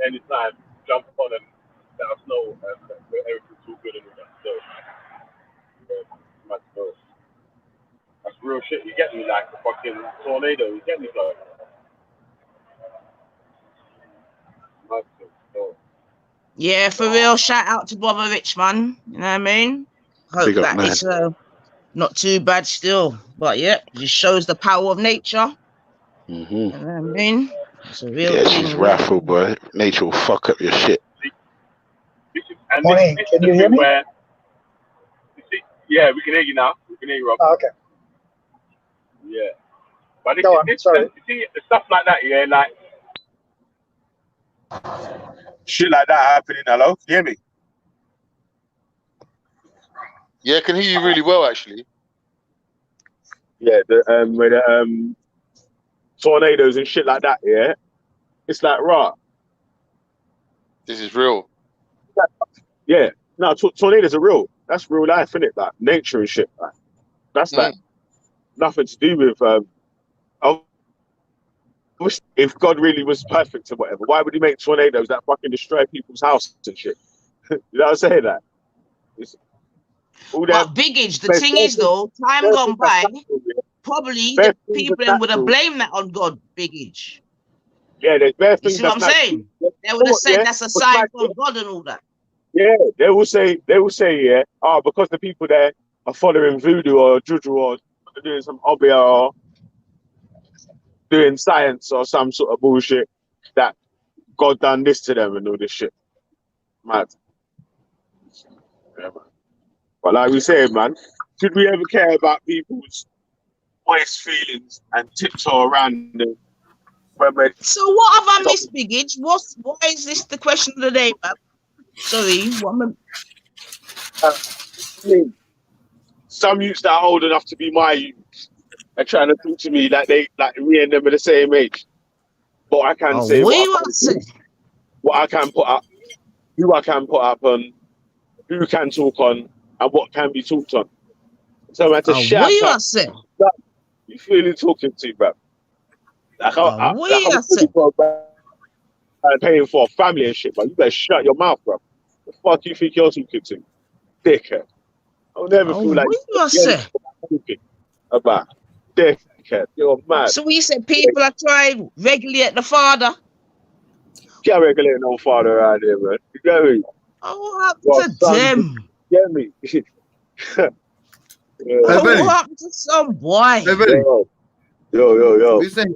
any time, jump on and let us know, and everything's all good and all that. So, yeah, that's real shit. You get me, like the fucking Tornado. You get me, bro? Yeah, for real. Shout out to Brother Rich, man. You know what I mean? Hope Big up, that man. it's not too bad still. But yeah, just shows the power of nature. You know what I mean? It's a real Yeah, thing. she's wrathful, boy. Nature will fuck up your shit. Morning, can you hear me? Yeah, we can hear you now. We can hear you, Rob. Oh, okay. Yeah. But Go on, sorry. You see, stuff like that, yeah, like... Shit like that happening. Hello? Can you hear me? Yeah, I can hear you really well, actually. Yeah, with tornadoes and shit like that, yeah? It's like, right. This is real. Yeah. No, tornadoes are real. That's real life, innit? Like, nature and shit. Like, that's like nothing to do with... if God really was perfect or whatever, why would he make tornadoes that fucking destroy people's houses and shit? You know what I'm saying? That. But Biggage, the thing is though, time gone by, probably the people then would have blamed that on God, Biggage. Yeah, there's bare You things. see what I'm saying? They would have said that's a sign from God and all that. Yeah, they will say, yeah, because the people there are following voodoo or juju or doing some obia or doing science or some sort of bullshit, that God done this to them and all this shit. Mad. Yeah, man. But like we say, man, should we ever care about people's honest feelings and tiptoe around them? So what have I missed, Biggage? Why is this the question of the day, man? Sorry, some youths that are old enough to be my youth are trying to talk to me like me and them are the same age. But I can say what I can put up, who I can put up on, who can talk on, and what can be talked on. So I had to shout out. You feeling talking to, bro? Like I'm paying for a family and shit, but you better shut your mouth, bro. The fuck you think you're talking to? Dickhead. I'll never feel like you're talking about dickhead. You're mad. So we said people are trying to regulate the father. Can't regulate no father around here, man. You get me? Oh, what happened to them? Get me? What happened to some boy? Yo. You saying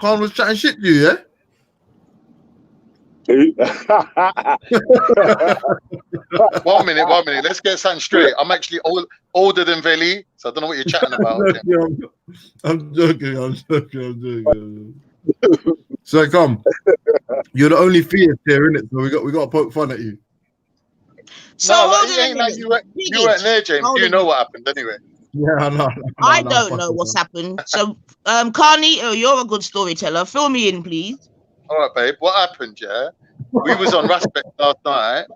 Khan was chatting shit to you, yeah? One minute. Let's get something straight. I'm actually older than Veli, so I don't know what you're chatting about. I'm joking. So come, you're the only theist here, innit? So we got to poke fun at you. So it ain't like you weren't there, James. You know what happened anyway. Yeah, I know. I don't know what's happened. So, Carnito, you're a good storyteller. Fill me in, please. All right, babe. What happened? Yeah, we was on Raspberry last night,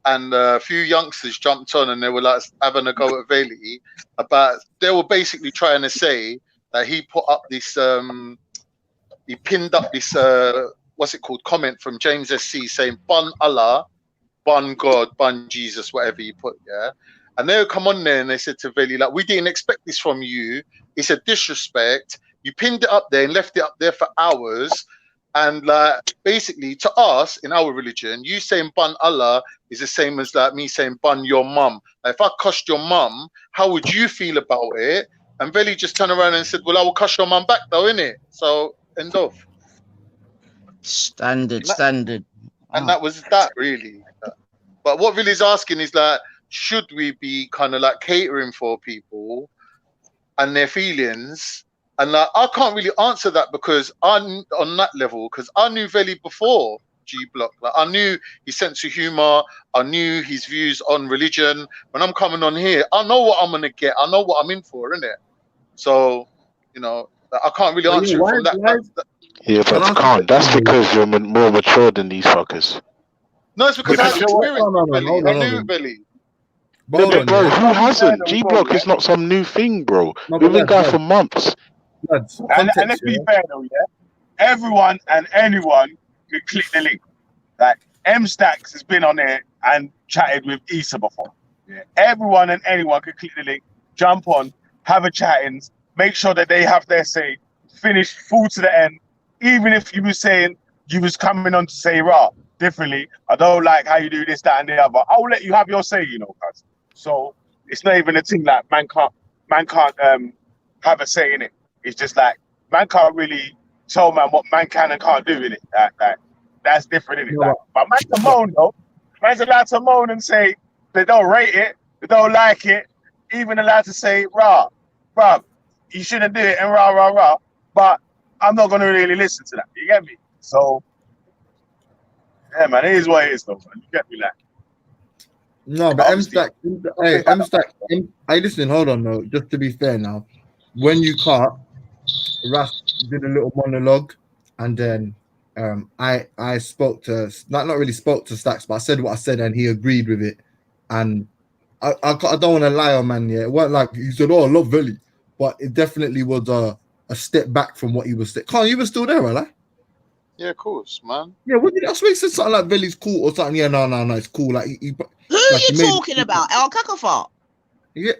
and a few youngsters jumped on, and they were like having a go at Veli about. They were basically trying to say that he put up this. He pinned up this. What's it called? Comment from James SC saying "Bun Allah, bun God, bun Jesus," whatever you put. Yeah. And they would come on there and they said to Veli, like, we didn't expect this from you. It's a disrespect. You pinned it up there and left it up there for hours. And like, basically, to us, in our religion, you saying bun Allah is the same as like me saying bun your mum. Like, if I cussed your mum, how would you feel about it? And Veli just turned around and said, well, I will cuss your mum back though, innit? So, end of. Standard. And that was that, really. But what Veli's asking is like, should we be kind of like catering for people and their feelings? And like, I can't really answer that because I'm on that level, because I knew Veli before G Block. Like, I knew his sense of humor, I knew his views on religion. When I'm coming on here, I know what I'm gonna get. I know what I'm in for, innit? So, you know, I can't really answer it from that. Yeah, but I can't. That's because you're more mature than these fuckers. No, it's because I experienced Veli. I knew Veli. Bro, who hasn't? G Block is not some new thing, bro. We've been going for months. And let's be fair though, yeah. Everyone and anyone could click the link. Like M Stacks has been on there and chatted with Issa before. Yeah. Everyone and anyone could click the link, jump on, have a chattings, make sure that they have their say finish full to the end. Even if you were saying you was coming on to say rah differently, I don't like how you do this, that, and the other. I'll let you have your say, you know, guys. So it's not even a thing like man can't have a say in it. It's just like man can't really tell man what man can and can't do in it. Like that's different in it. Like, but man can moan though. Man's allowed to moan and say they don't rate it, they don't like it. Even allowed to say rah, bruh, you shouldn't do it and rah rah rah. But I'm not gonna really listen to that. You get me? So yeah, man, it is what it is, though, man. You get me, like. No, but M-Stack, hey, M-Stack, hey, listen, hold on, though. Just to be fair now, when you cut, Ras did a little monologue, and then I spoke to, not really spoke to Stacks, but I said what I said, and he agreed with it. And I don't want to lie on man, yeah. It wasn't like he said, oh, I love Veli, but it definitely was a step back from what he was saying. Carl, you were still there, right? Yeah, of course, man. Yeah, what did I swear he said something like Veli's cool or something? Yeah, no, it's cool. Like who are you talking about? El Kakafar? Yeah.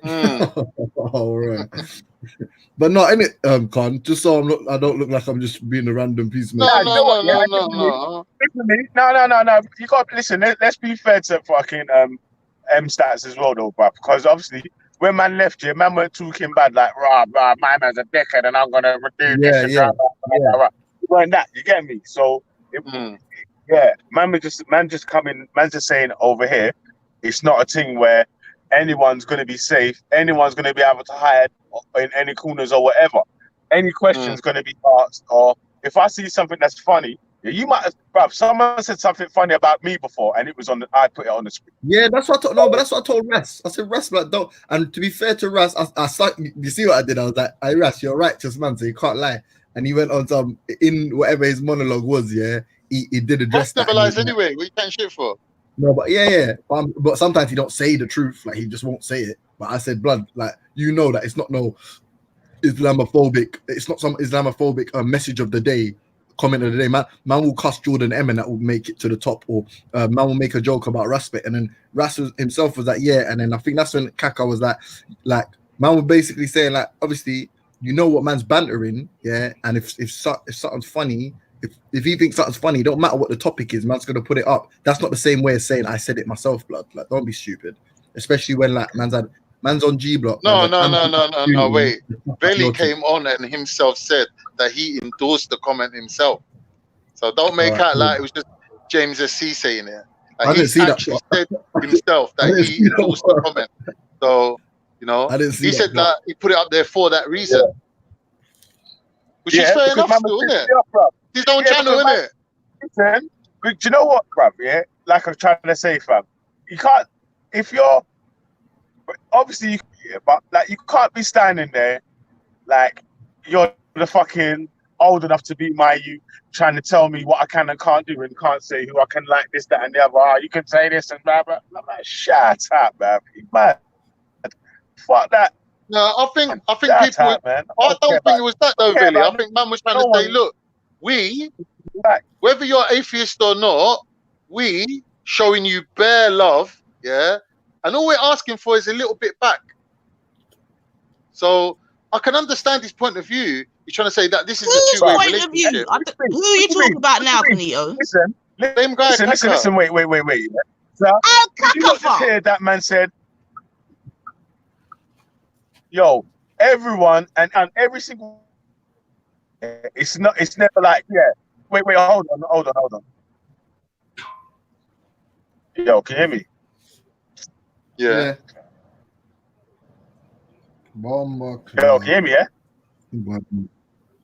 All right. But not in it, Con. Just so I don't look like I'm just being a random piece. No. No. You got listen. Let's be fair to fucking M-Stats as well, though, bro. Because obviously, when man left here, man weren't talking bad like, rah, my man's a dickhead, and I'm gonna do this and rah. Weren't that, you get me? So yeah, man just coming, man's just saying over here, it's not a thing where anyone's gonna be safe, anyone's gonna be able to hide in any corners or whatever. Any questions gonna be asked, or if I see something that's funny, you might, bruv, someone said something funny about me before, and it was I put it on the screen. Yeah, that's what I told. No, but that's what I told Ras. I said, Ras, like, don't. And to be fair to Ras, you see what I did? I was like, hey, Ras, you're a righteous man, so you can't lie. And he went on some in whatever his monologue was. Yeah, he did address that. Never lies anyway. What you can't shit for? No, but yeah. But sometimes he don't say the truth. Like he just won't say it. But I said, blood, like you know that it's not no Islamophobic. It's not some Islamophobic message of the day. Comment of the day, man will cuss Jordan M and that will make it to the top, or man will make a joke about Raspet, and then Ras himself was like, yeah, and then I think that's when Kaka was like man was basically saying like, obviously, you know what man's bantering, yeah, and if something's funny, if he thinks something's funny, it don't matter what the topic is, man's gonna put it up. That's not the same way as saying I said it myself, blood. Like, don't be stupid, especially when like man's on G Block. No, wait. Veli came on and himself said that he endorsed the comment himself. So don't make out like it was just James SC saying it. Like, I didn't see that. Said himself that he endorsed the comment. So, you know, I didn't see he said that he put it up there for that reason. Yeah. Which is fair enough, still, isn't it? His own channel, isn't it? Listen, but do you know what, bruv? Yeah, like I'm trying to say, fam, you can't, if you're, obviously, but like you can't be standing there like you're the fucking old enough to be my youth, trying to tell me what I can and can't do, and can't say who I can like this, that, and the other. Oh, you can say this and blah blah. I'm like, shut up, man. Man. Fuck that. No, I think people. Up, man. I don't think it was that though, really. I think man was trying to say, look, we, whether you're atheist or not, we showing you bare love, yeah. And all we're asking for is a little bit back. So I can understand his point of view. He's trying to say that this is a two-way relationship. Who are you talking about now, Canito? Listen, listen, wait. So, did you not just hear that man said, yo, everyone and every single, it's never like, yeah. Wait, hold on. Yo, can you hear me? Yeah. Yo, can you hear me, yeah?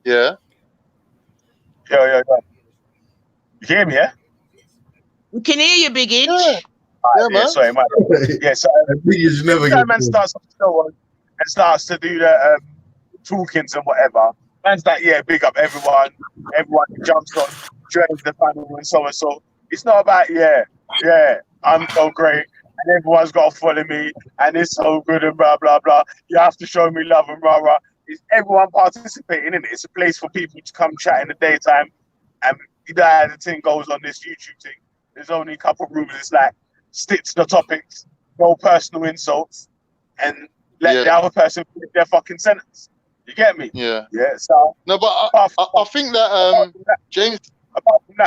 Yeah. Yo. You hear me, yeah? We can hear you, Big Inch. Yeah, man. Sorry, man. Yeah, so that man starts off the show and starts to do the talkings and whatever. Man's like, yeah, big up everyone. Everyone jumps on, joins the panel and so on. So it's not about, yeah, I'm so great. And everyone's got to follow me, and it's so good, and blah, blah, blah. You have to show me love and rah, rah. It's everyone participating in it. It's a place for people to come chat in the daytime. And you know how the thing goes on this YouTube thing. There's only a couple of rooms. It's like, stick to the topics, no personal insults, and let the other person finish their fucking sentence. You get me? Yeah. Yeah. So No, but I think that James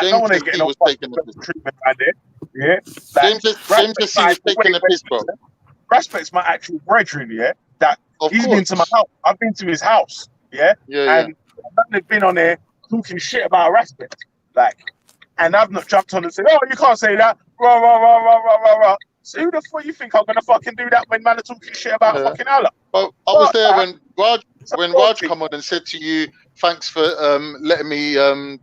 no one ain't SC getting no was fucking taking the piss. treatment around there. Yeah. Like, James SC was taking the piss, bro. Respect's my actual brethren, yeah. That Of he's course. been to my house. I've been to his house, yeah. Yeah, And I've been on there talking shit about Respect, like, and I've not jumped on and said, "Oh, you can't say that." Rah rah rah rah rah rah rah. So who the fuck you think I'm gonna fucking do that when man are talking shit about fucking Allah? I was there Fuck when Raj come on and said to you, "Thanks for letting me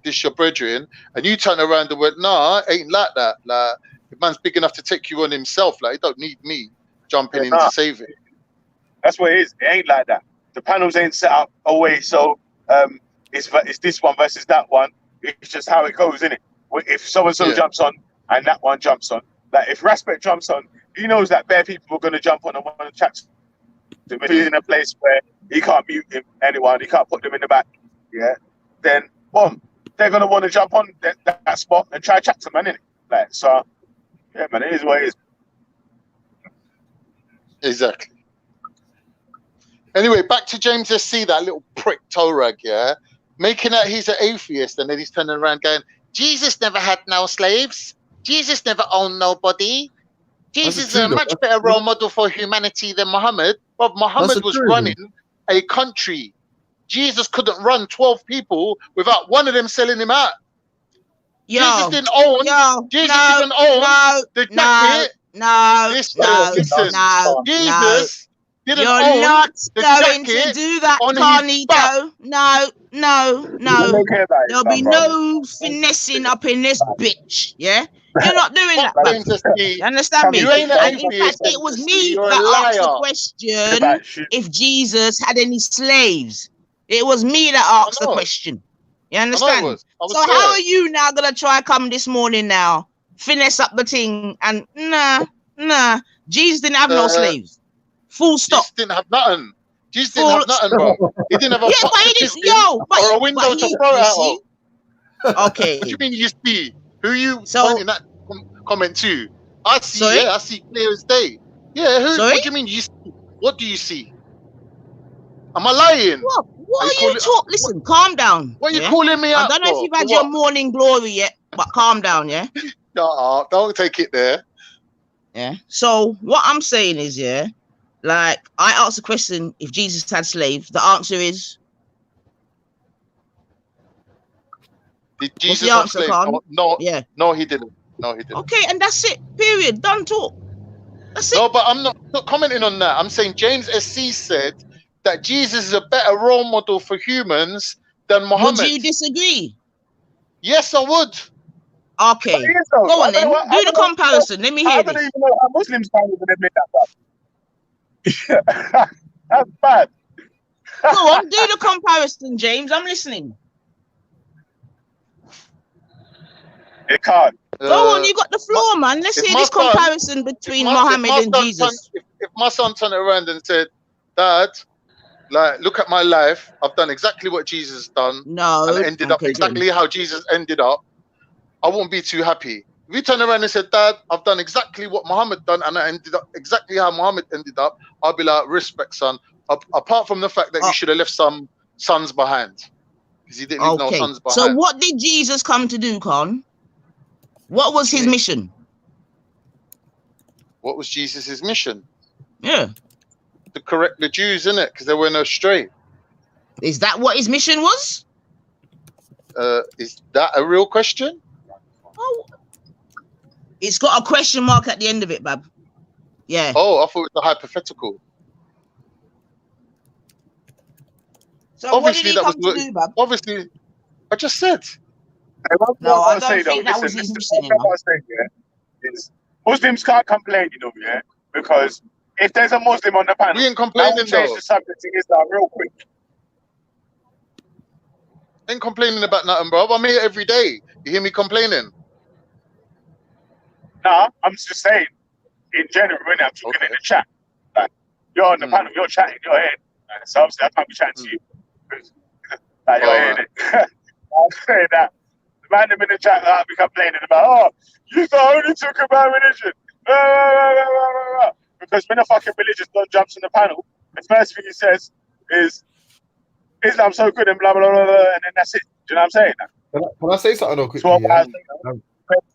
dish your brethren," and you turned around and went, "Nah, ain't like that. Like, the man's big enough to take you on himself. Like, he don't need me jumping in to save it." That's what it is. It ain't like that. The panels ain't set up away, so it's this one versus that one. It's just how it goes, innit? If so and so jumps on and that one jumps on, like if Respect jumps on, he knows that bare people are gonna jump on and want to chat to him. If he's in a place where he can't mute anyone, he can't put them in the back, yeah, then boom, they're gonna want to jump on that spot and try to chat to man, innit? Like, so yeah, man, it is what it is. Exactly. Anyway, back to James SC, that little prick toe rag, yeah? Making out he's an atheist, and then he's turning around going, Jesus never had no slaves. Jesus never owned nobody. Jesus is a much better role model for humanity than Muhammad. But Muhammad was running a country. Jesus couldn't run 12 people without one of them selling him out. Jesus didn't own the jacket. Listen. Jesus didn't own not the going to jacket do that, on his back. Carnito. No. There'll be no finessing up in this bitch. Yeah, you're not doing that, man. You understand me? You ain't an And in atheist, fact, it was me you're a that asked the liar. question if Jesus had any slaves. It was me that asked the question. You understand? I was So how are you now gonna try come this morning now, finesse up the thing and nah. Jesus didn't have no slaves. Full stop. Jesus didn't have nothing. Jesus didn't have nothing, bro. He didn't have a but he didn't. or a window to throw it out of. Okay. What do you mean you see? Who you pointing that comment to? I see. Yeah, I see clear as day. Yeah. Who? What do you mean you see? What do you see? Am I lying? What are you talking? Listen, calm down. What are you calling me out I don't know if you've had your morning glory yet, but calm down, yeah? No, don't take it there. Yeah. So what I'm saying is, yeah, like I asked the question if Jesus had slaves. The answer is did Jesus the have answer, slaves? Khan? No, yeah. No, he didn't. No, he didn't. Okay, and that's it. Period. Done talk. That's it. No, but I'm not commenting on that. I'm saying James SC said that Jesus is a better role model for humans than Muhammad. Would you disagree? Yes, I would. Okay. Go on then. Do the comparison. Let me hear this. I don't even know how Muslims can't even admit that. That's bad. Go on, do the comparison, James. I'm listening. It can't. Go on, you got the floor, man. Let's hear this comparison between Muhammad and Jesus. If my son turned around and said, Dad, like, look at my life. I've done exactly what Jesus done. No. And ended up exactly how Jesus ended up. I wouldn't be too happy. If you turn around and said, Dad, I've done exactly what Muhammad done and I ended up exactly how Muhammad ended up, I'll be like, respect, son. Apart from the fact that you should have left some sons behind. Because he didn't leave no sons behind. So what did Jesus come to do, Khan? What was his mission? What was Jesus' mission? Yeah. To correct the Jews, innit? Because they went astray. Is that what his mission was? Is that a real question? Oh, it's got a question mark at the end of it, Bab. Yeah. Oh, I thought it was a hypothetical. So obviously what did he come to do, Bab? Obviously, I just said. No, I don't think that was his mission. Is Muslims can't complain, you know, yeah? Because if there's a Muslim on the panel, we ain't complaining, change the subject to Islam real quick. Ain't complaining about nothing, bro. I'm here every day. You hear me complaining? Nah, I'm just saying, in general, when I'm talking in the chat, like, you're on the panel, you're chatting, you're here. So obviously I can't be chatting to you. Like, you're hearing it. I'm saying that. The man in the chat I'll be complaining about, oh, you only talk about religion. Because when a fucking religious don jumps on the panel, the first thing he says is, Islam's so good and blah, blah, blah, blah, and then that's it. Do you know what I'm saying? Can I say something though quickly? 12 Yeah? hours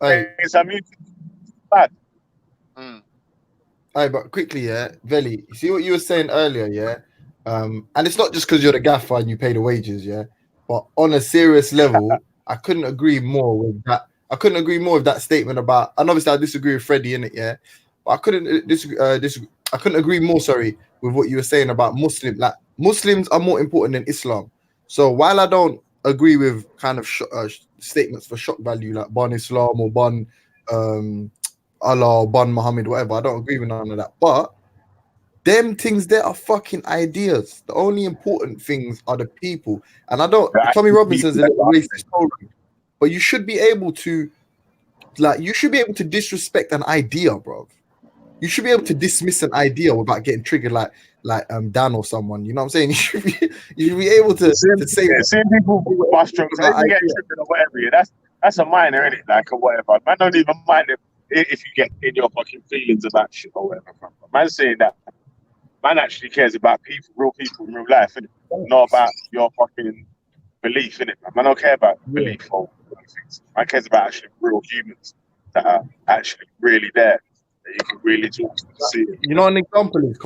Hey, later, some music. Bad. hey, but quickly, yeah, Veli, you see what you were saying earlier, yeah? And it's not just because you're the gaffer and you pay the wages, yeah. But on a serious level, I couldn't agree more with that. I couldn't agree more with that statement about, and obviously I disagree with Freddie in it, yeah. But I couldn't disagree. I couldn't agree more. Sorry, with what you were saying about Muslims are more important than Islam. So while I don't agree with kind of statements for shock value like ban Islam or ban Allah or ban Muhammad, whatever, I don't agree with none of that. But them things there are fucking ideas. The only important things are the people. And I don't. Tommy Robinson's a little racist, but you should be able to, disrespect an idea, bro. You should be able to dismiss an idea without getting triggered like Dan or someone. You know what I'm saying? You should be able to say seeing people bust jokes, get triggered or whatever. Yeah, that's a minor, innit? Like or whatever. Man don't even mind if you get in your fucking feelings about shit or whatever. Man saying that. Man actually cares about people, real people in real life, innit? Not about your fucking belief, innit? Man don't care about belief or things. Man cares about actually real humans that are actually really there. You can really talk to see it. You know, an example is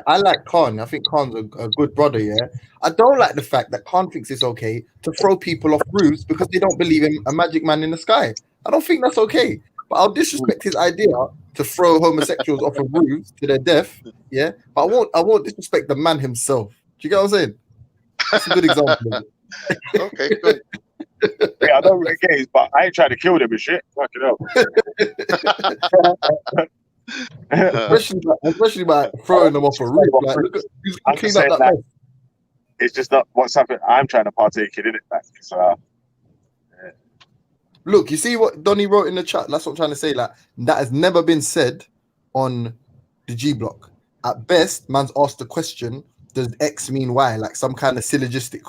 I like Khan. I think Khan's a good brother. Yeah, I don't like the fact that Khan thinks it's okay to throw people off roofs because they don't believe in a magic man in the sky. I don't think that's okay. But I'll disrespect his idea to throw homosexuals off of roofs to their death. Yeah, but I won't disrespect the man himself. Do you get what I'm saying? That's a good example. Okay, good. Yeah, I don't really gays, but I ain't trying to kill them and shit. Fuck it up. especially by throwing them off a roof. Like, look at who's I'm clean just up saying that that mess. it's just not what's happening. I'm trying to partake in it. So, Look, you see what Donnie wrote in the chat? That's what I'm trying to say. Like, that has never been said on the G block. At best, man's asked the question, does X mean Y? Like some kind of syllogistic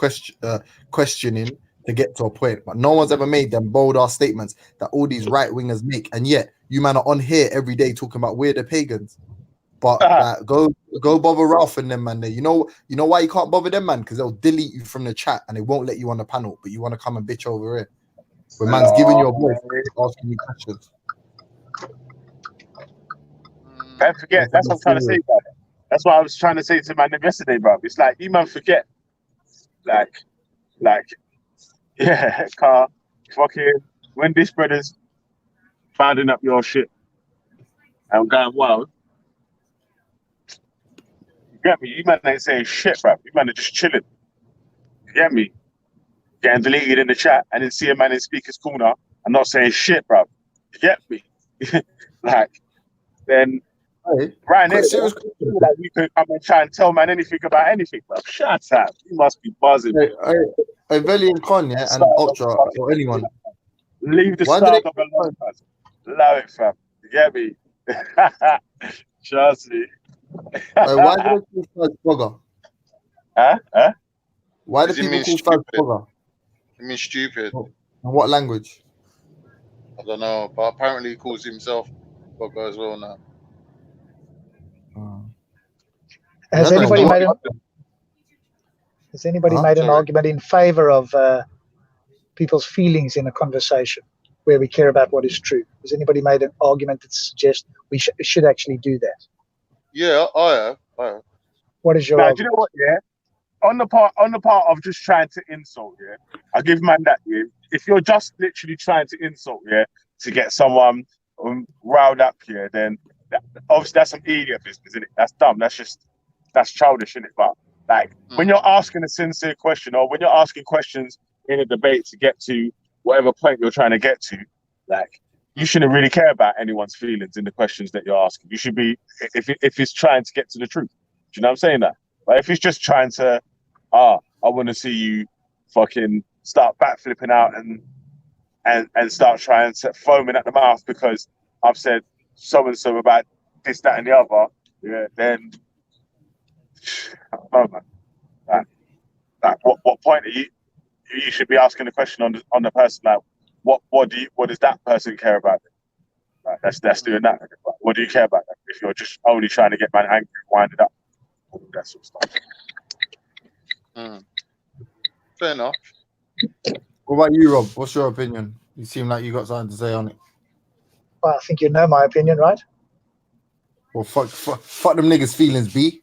questioning to get to a point. But no one's ever made them bold ass statements that all these right wingers make. And yet, you man are on here every day talking about we're the pagans. But go bother Ralph and them, man. There. You know why you can't bother them, man? Because they'll delete you from the chat and they won't let you on the panel. But you want to come and bitch over it. When man's giving you a voice, asking you questions. Don't forget, that's what I'm trying to say, bro. That's what I was trying to say to man yesterday, bro. It's like you man forget, like, yeah, car, fucking when this brother's finding up your shit and going wild. You get me? You man ain't saying shit, bro. You man are just chilling. You get me? Getting deleted in the chat and then see a man in speaker's corner and not saying shit, bro. You get me? Like, then right now, like you can come and try and tell man anything about anything, bro. Shut up. You must be buzzing. Hey, Veli and Con, yeah, and Ultra or anyone. Leave the start of a long time. Love it, fam. You get me? Trust me. Why do they call Faz blogger? Huh? Why do people call Faz blogger? It means stupid. In what language? I don't know, but apparently he calls himself blogger as well now. Has anybody made an argument in favor of people's feelings in a conversation where we care about what is true? Has anybody made an argument that suggests we should actually do that? Yeah, I have. What is your argument? Do you know what, yeah? On the part of just trying to insult, yeah, I give man that, yeah. If you're just literally trying to insult, yeah, to get someone riled up, yeah, then obviously that's some idiot business, isn't it? That's dumb. That's childish, isn't it? But like when you're asking a sincere question or when you're asking questions in a debate to get to whatever point you're trying to get to, like you shouldn't really care about anyone's feelings in the questions that you're asking. You should be if it's trying to get to the truth. Do you know what I'm saying? That? But if it's just trying to, I want to see you fucking start backflipping out and start trying to foaming at the mouth because I've said so and so about this, that, and the other, yeah, then I don't know, man. Like what point are you should be asking the question on the person, like what does that person care about? Like, that's doing that. Like, what do you care about that if you're just only trying to get man angry, winded up, all that sort of stuff. Fair enough. What about you, Rob? What's your opinion? You seem like you got something to say on it. Well, I think you know my opinion, right? Well, fuck them niggas' feelings, B.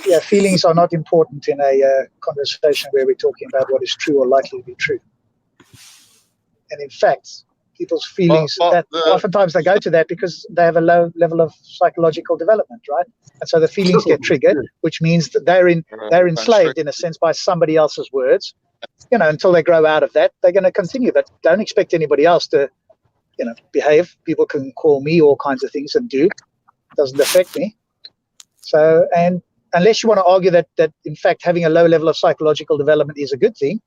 Yeah, feelings are not important in a conversation where we're talking about what is true or likely to be true. And in fact, people's feelings, oftentimes they go to that because they have a low level of psychological development, right? And so the feelings get triggered, which means that they're enslaved in a sense by somebody else's words. You know, until they grow out of that, they're going to continue. But don't expect anybody else to, you know, behave. People can call me all kinds of things and do. It doesn't affect me. So, and unless you want to argue that in fact having a low level of psychological development is a good thing,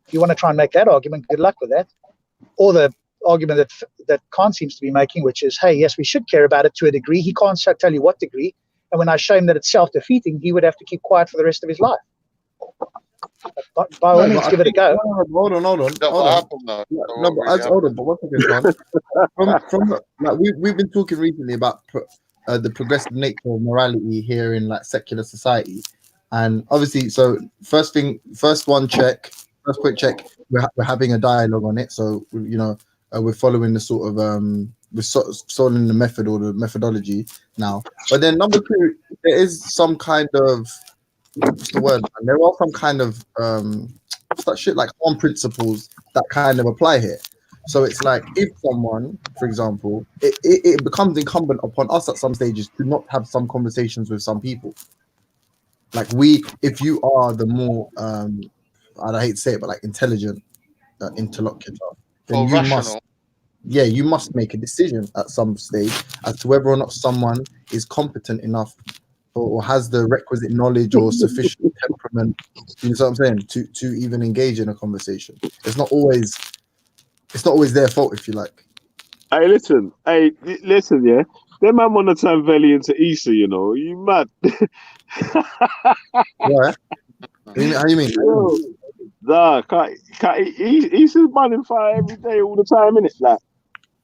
if you want to try and make that argument, good luck with that. Or the argument that Khan seems to be making, which is, hey, yes, we should care about it to a degree. He can't tell you what degree. And when I show him that it's self-defeating, he would have to keep quiet for the rest of his life. But by all means, give it a go. Hold on. Hold on. But one second, John. We've been talking recently about the progressive nature of morality here in like secular society, and obviously, so first point check. We're having a dialogue on it, so you know we're following the sort of we're following the method or the methodology now. But then number two, there is some kind of what's the word? Man? There are some kind of like harm principles that kind of apply here. So it's like if someone, for example, it becomes incumbent upon us at some stages to not have some conversations with some people. Like if you are the more, I hate to say it, but like intelligent interlocutor, then you must make a decision at some stage as to whether or not someone is competent enough or has the requisite knowledge or sufficient temperament, you know what I'm saying, to even engage in a conversation. It's not always their fault, if you like. Hey, listen, yeah. Them man wanna turn Veli into Issa, you know. You mad? Yeah. How you mean? Nah, Issa's banning fire every day, all the time, innit? Like,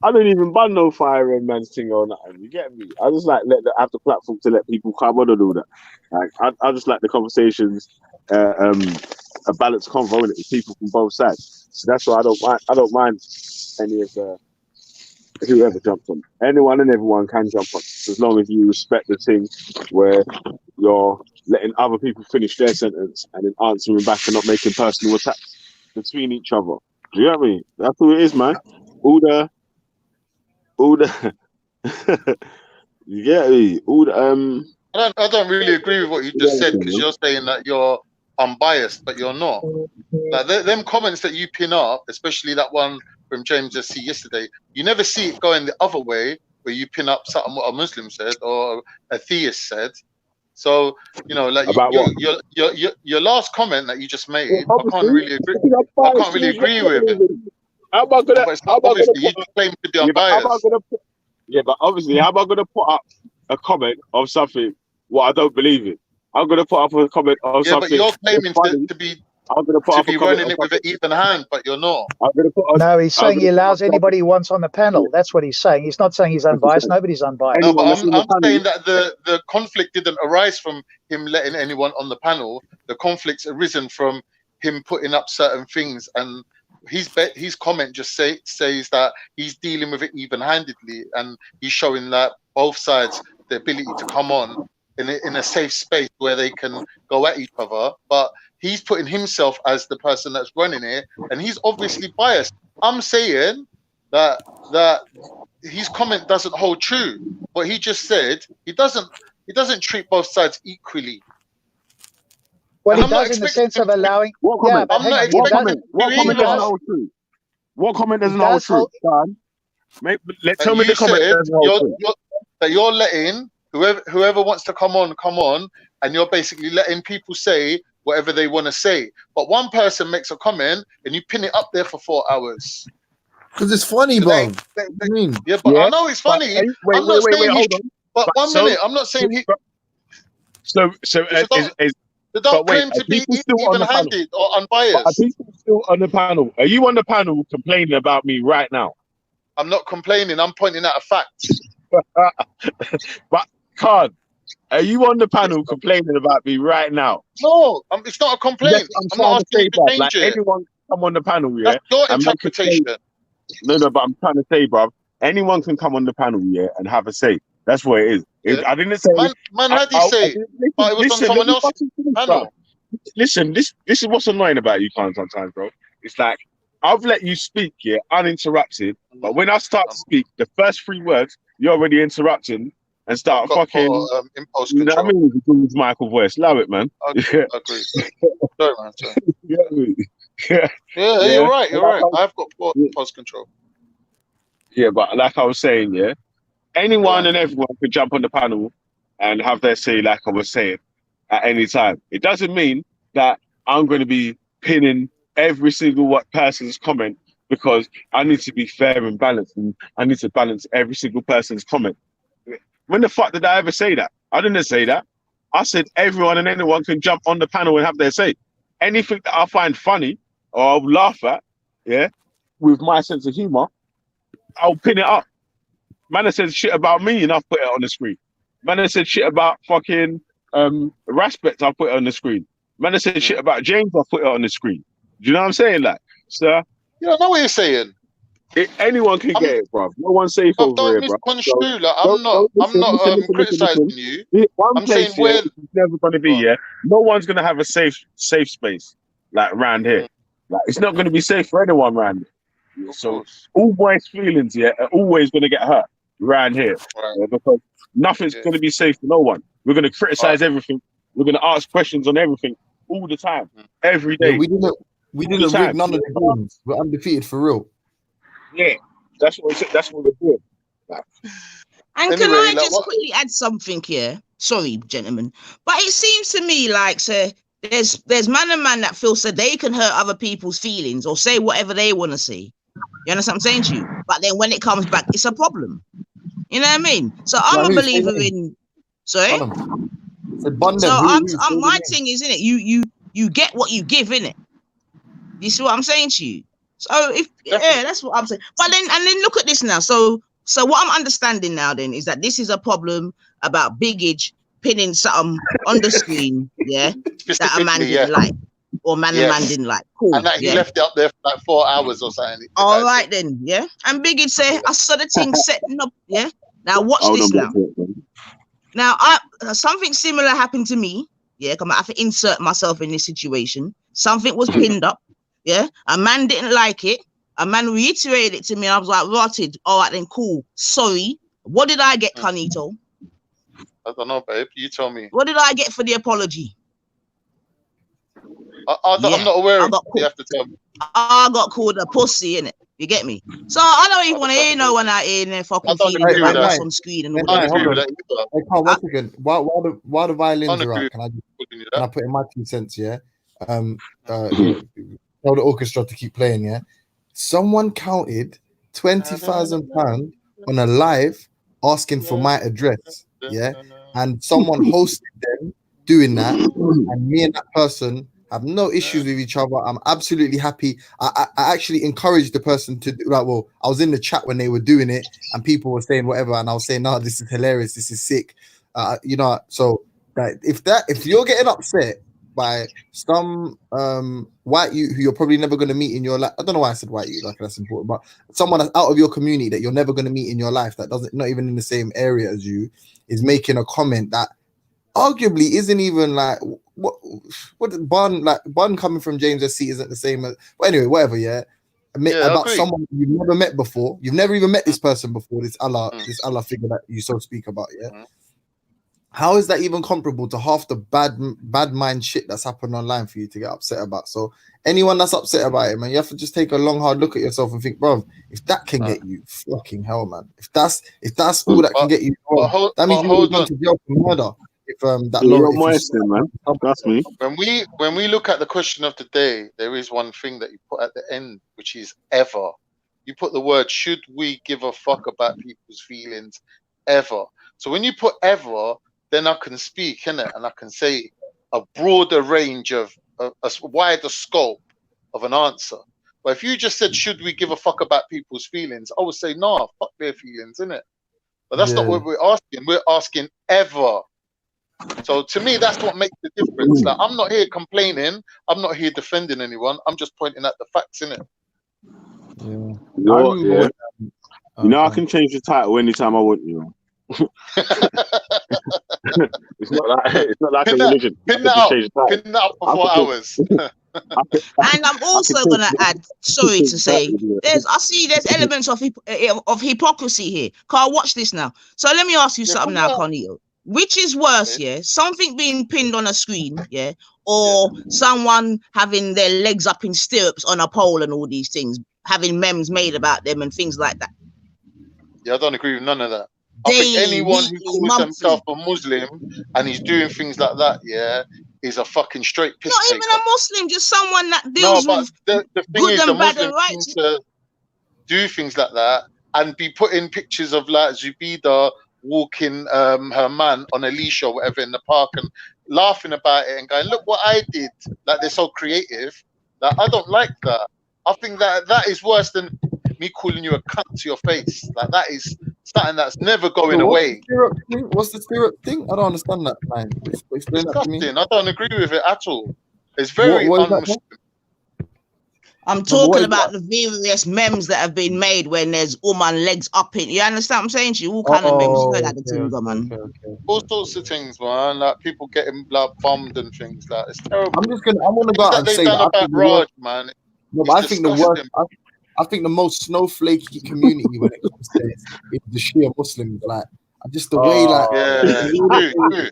I don't even ban no fire and man's thing or nothing. You get me? I just like have the platform to let people come on and all that. Like, I just like the conversations, a balanced convo in it with people from both sides. So that's why I don't mind any of whoever jumps on. Anyone and everyone can jump on, as long as you respect the thing where you're letting other people finish their sentence and then answering back and not making personal attacks between each other. Do you know what I mean? That's all it is, man. All the you get me? I don't really agree with what you just said, because you're saying that you're unbiased, but you're not. Like them comments that you pin up, especially that one from James SC yesterday, you never see it going the other way, where you pin up something what a Muslim said or a theist said. So you know, like your last comment that you just made, I can't really agree with it. How am I gonna you claim to be unbiased? But obviously, how am I gonna put up a comment of something what I don't believe in? I'm gonna put up a comment of something. Yeah, but you're claiming to be running it with an even hand, but you're not. No, he's saying he allows anybody he wants on the panel. That's what he's saying. He's not saying he's unbiased. Nobody's unbiased. No, but I'm saying that the conflict didn't arise from him letting anyone on the panel. The conflict's arisen from him putting up certain things, and his comment just says that he's dealing with it even-handedly, and he's showing that both sides the ability to come on in a safe space where they can go at each other. But he's putting himself as the person that's running it, and he's obviously biased. I'm saying that his comment doesn't hold true. What he just said, he doesn't treat both sides equally. Well, he does in the sense of allowing. What comment? What comment doesn't hold true? What comment doesn't hold true? Tell me the comment. That you're letting whoever wants to come on, and you're basically letting people say whatever they want to say. But one person makes a comment and you pin it up there for 4 hours. Because it's funny, bro. I know it's funny. I'm not saying but 1 minute, I'm not saying he. So don't claim to be even-handed or unbiased. Are people still on the panel? Are you on the panel complaining about me right now? I'm not complaining. I'm pointing out a fact. But Khan, Are you on the panel complaining about me right now? No, it's not a complaint. Yes, I'm not asking you to bruv, change like it. anyone come on the panel, yeah. That's your and man can say- interpretation. No, but I'm trying to say, bruv, anyone can come on the panel, yeah, and have a say. That's what it is. Yeah. I didn't say. Man had his say, but it was on someone else's panel. Listen, this is what's annoying about you, Khan, sometimes, bro. It's like I've let you speak, yeah, uninterrupted. But when I start to speak, the first 3 words, you're already interrupting and start fucking. Impulse you know control. what I mean? With the George Michael voice, allow it, man. I agree. Sorry, man. Sorry. Yeah, You're right. You're right. I've got impulse control. Yeah, but like I was saying, yeah, anyone and everyone could jump on the panel and have their say, like I was saying, at any time. It doesn't mean that I'm going to be pinning every single person's comment, because I need to be fair and balanced, and I need to balance every single person's comment. When the fuck did I ever say that? I didn't say that. I said everyone and anyone can jump on the panel and have their say. Anything that I find funny or I'll laugh at, yeah, with my sense of humor, I'll pin it up. Man has said shit about me and I've put it on the screen. Man has said shit about fucking Raspect, I'll put it on the screen. Man has said shit about James, I'll put it on the screen. Do you know what I'm saying? Like, sir? You don't know what you're saying. Anyone can get it, bro. No one's safe over here, bro. Misconstrue. Like, I'm not criticizing you. I'm saying where it's never going to be. Yeah, no one's going to have a safe space like around here. Like, it's not going to be safe for anyone around here. So all boys' feelings, yeah, are always going to get hurt around here, because nothing's going to be safe for no one. We're going to criticize everything. We're going to ask questions on everything all the time, every day. Yeah, we didn't rig none of the games. We're undefeated for real. Yeah, that's what we're doing. And can I just quickly add something here? Sorry, gentlemen, but it seems to me like, sir, there's man and man that feel so they can hurt other people's feelings or say whatever they want to say. You understand what I'm saying to you? But then when it comes back, it's a problem. You know what I mean? So I'm a believer in. Sorry. So my thing is, innit, you get what you give, innit? You see what I'm saying to you? So that's what I'm saying. But then look at this now. So what I'm understanding now then is that this is a problem about Biggie pinning something on the screen, yeah, that a man didn't like, or man and man didn't like. Cool. And that he left it up there for like 4 hours or something. All right then, yeah. And Biggie say, I saw the thing setting up, yeah. Now watch this now. Now something similar happened to me, yeah. Come on, I have to insert myself in this situation. Something was pinned up. Yeah, a man didn't like it. A man reiterated it to me. I was like, rotted. All right, then cool. Sorry. What did I get, Carnito? I don't know, babe. You tell me. What did I get for the apology? I'm not aware of it. You have to tell me. I got called a pussy, innit? You get me? So I don't even want to hear no one out here in there fucking feeling like this on screen and all that. Hey, Carl, 1 second. While the violins are up, can I put in my 2 cents? Yeah. Tell the orchestra to keep playing, yeah. Someone counted £20,000 on a live asking for my address, yeah, and someone hosted them doing that, and me and that person have no issues with each other. I'm absolutely happy. I actually encouraged the person to do like, well, I was in the chat when they were doing it, and people were saying whatever, and I was saying, no, this is hilarious, this is sick, you know. So that if you're getting upset by some white youth who you're probably never going to meet in your life. I don't know why I said white youth, like that's important, but someone that's out of your community that you're never going to meet in your life, that doesn't, not even in the same area as you, is making a comment that arguably isn't even like what Bun coming from James SC isn't the same as, but anyway, whatever, yeah. About someone you've never met before, you've never even met this person before, this Allah figure that you so speak about, yeah. How is that even comparable to half the bad mind shit that's happened online for you to get upset about? So anyone that's upset about it, man, you have to just take a long, hard look at yourself and think, bro, if that can get you, fucking hell, man. If that's all that can get you, bro, that means you're going to jail for murder. If man, that's me. When we look at the question of the day, there is one thing that you put at the end, which is ever. You put the word, should we give a fuck about people's feelings ever? So when you put ever, then I can speak, innit? And I can say a broader range of a wider scope of an answer. But if you just said, should we give a fuck about people's feelings? I would say, nah, fuck their feelings, innit? But that's not what we're asking. We're asking ever. So to me, that's what makes the difference. Like, I'm not here complaining. I'm not here defending anyone. I'm just pointing out the facts, innit? Yeah. You know, I can change the title anytime I want. You know. It's not like a religion. Pin that up for 4 hours. And I'm also gonna add, sorry to say, there's elements of hypocrisy here. Carl, watch this now. So let me ask you something now, Cornel. Which is worse, yeah? Something being pinned on a screen, yeah, or someone having their legs up in stirrups on a pole and all these things, having memes made about them and things like that. Yeah, I don't agree with none of that. I think anyone who calls himself a Muslim and he's doing things like that, yeah, is a fucking straight piss Not even a Muslim, just someone that deals with the thing good is, and the bad and Muslims seem right. to do things like that and be putting pictures of like Zubida walking her man on a leash or whatever in the park and laughing about it and going, look what I did. Like, they're so creative. Like, I don't like that. I think that is worse than me calling you a cunt to your face. Like, that is something that's never going away. What's the stirrup thing? I don't understand that, man. Explain that to me. I don't agree with it at all. It's very un-Muslim. I'm talking about the various memes that have been made when there's woman legs up in. You understand what I'm saying to you? All kind of memes. You heard that the thing, man. All sorts of things, man. Like people getting like bummed and things. Like, it's terrible. I'm gonna go out and say that. About Raj, man. No, but I think the worst. I think the most snowflakey community when it comes to this is the Shia Muslims. Like, just the way, like, true.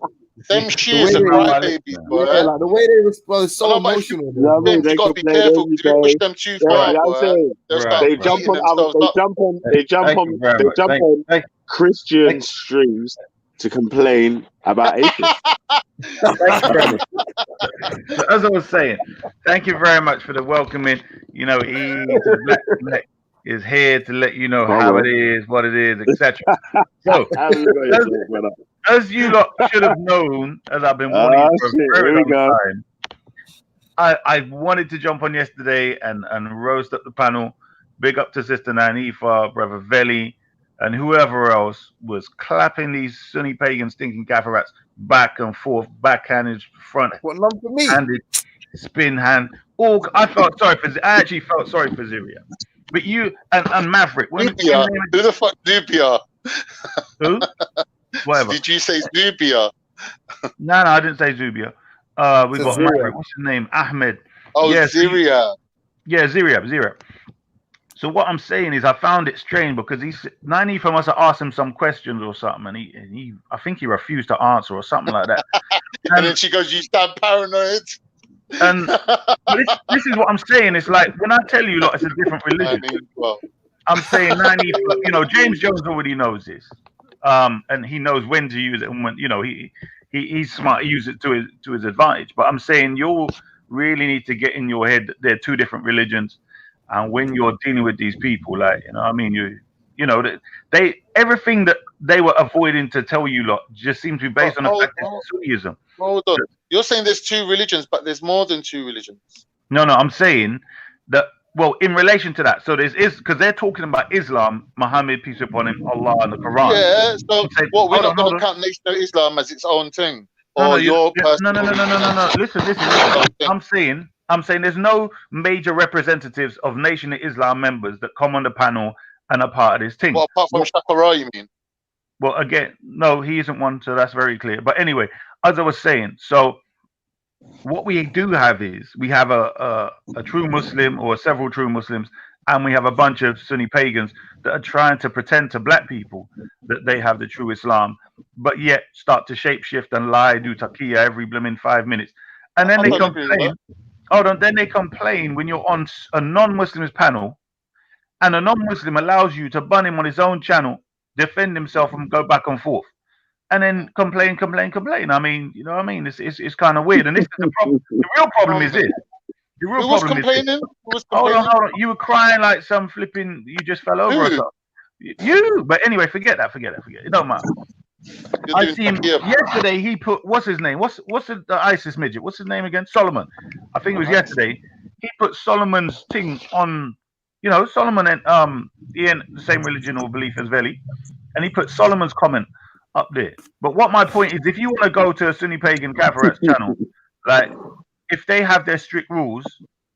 Them Shias are crybabies, boy. Yeah, like the way they respond is so emotional. You gotta be careful because you push them too far. They jump on Christian streams to complain about atheists. Thank you very much. So, as I was saying, thank you very much for the welcoming. You know, is here to let you know how it is, what it is, etc. So, as you lot should have known, as I've been warning you for a very long time, I wanted to jump on yesterday and roast up the panel. Big up to Sister Nanifa, Brother Veli, and whoever else was clapping these Sunni pagan stinking gaffer rats back and forth, backhanded, front handed, spin hand. All I actually felt sorry for Ziria. But you and Maverick. Who the fuck Zubia? Who? Whatever. Did you say Zubia? No, I didn't say Zubia. We got Maverick. What's his name? Ahmed. Oh, yeah, Ziria. Yeah, Ziria. So what I'm saying is, I found it strange because Nanifa must have asked him some questions or something, and he I think he refused to answer or something like that. And then she goes, "You sound paranoid." And this is what I'm saying. It's like when I tell you, look, it's a different religion. I'm saying Nanifa. You know, James Jones already knows this, and he knows when to use it and when. You know, he's smart. He uses it to his advantage. But I'm saying you really need to get in your head that they're two different religions. And when you're dealing with these people, like, you know, I mean, you know, they everything that they were avoiding to tell you lot just seems to be based on the fact that Sunnism. Hold on, you're saying there's two religions, but there's more than two religions. No, I'm saying that. Well, in relation to that, so there's because they're talking about Islam, Muhammad, peace be upon him, Allah, and the Quran. Yeah. So we're not going to count Nation of Islam as its own thing, or your personal. No. Listen. I'm saying there's no major representatives of Nation of Islam members that come on the panel and are part of this thing. Well, apart from Shakara, you mean? Well, again, no, he isn't one, so that's very clear. But anyway, as I was saying, so what we do have is we have a true Muslim or several true Muslims, and we have a bunch of Sunni pagans that are trying to pretend to black people that they have the true Islam, but yet start to shapeshift and lie, do taqiyya every blooming 5 minutes. And then they complain. Hold on, then they complain when you're on a non-Muslim's panel and a non-Muslim allows you to bun him on his own channel, defend himself and go back and forth. And then complain. I mean, you know what I mean? It's kind of weird. And this is the problem. The real problem is this. The real problem is this. Hold on. You were crying like some flipping, you just fell over or something. You, but anyway, forget that. It don't matter. I see him yesterday. He put what's his name? What's the ISIS midget? What's his name again? Solomon. I think it was yesterday. He put Solomon's thing on. You know, Solomon and he ain't the same religion or belief as Veli, and he put Solomon's comment up there. But what my point is, if you want to go to a Sunni Pagan Kafirat's channel, like if they have their strict rules,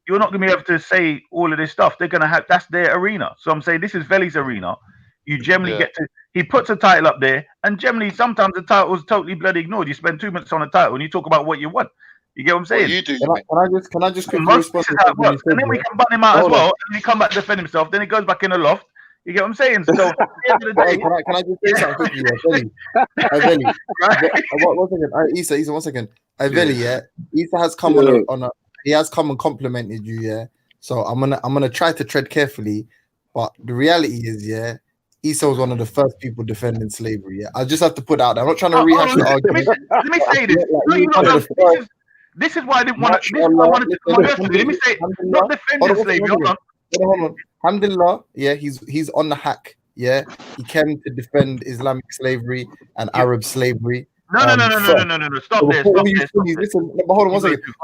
you're not going to be able to say all of this stuff. They're going to have, that's their arena. So I'm saying this is Veli's arena. You generally get to, he puts a title up there, and generally sometimes the title is totally bloody ignored. You spend 2 minutes on a title and you talk about what you want. You get what I'm saying? Well, you do. Can I just quickly respond to how it works. And then we can bun him out as well, and he come back to defend himself. Then he goes back in the loft. You get what I'm saying? So at the end of the day, can I just say something quickly? Veli. One second. Issa, 1 second. Veli, yeah. Issa has come he has come and complimented you, yeah. So I'm gonna try to tread carefully, but the reality is, yeah, Issa was one of the first people defending slavery. Yeah, I just have to put out there. I'm not trying to rehash the argument. Let me say this. This is why I didn't want to. Let me say, not defending slavery. Hold on. Alhamdulillah, yeah, he's on the hack. Yeah, he came to defend Islamic slavery and Arab slavery. No. Stop there. Listen, but hold on 1 second.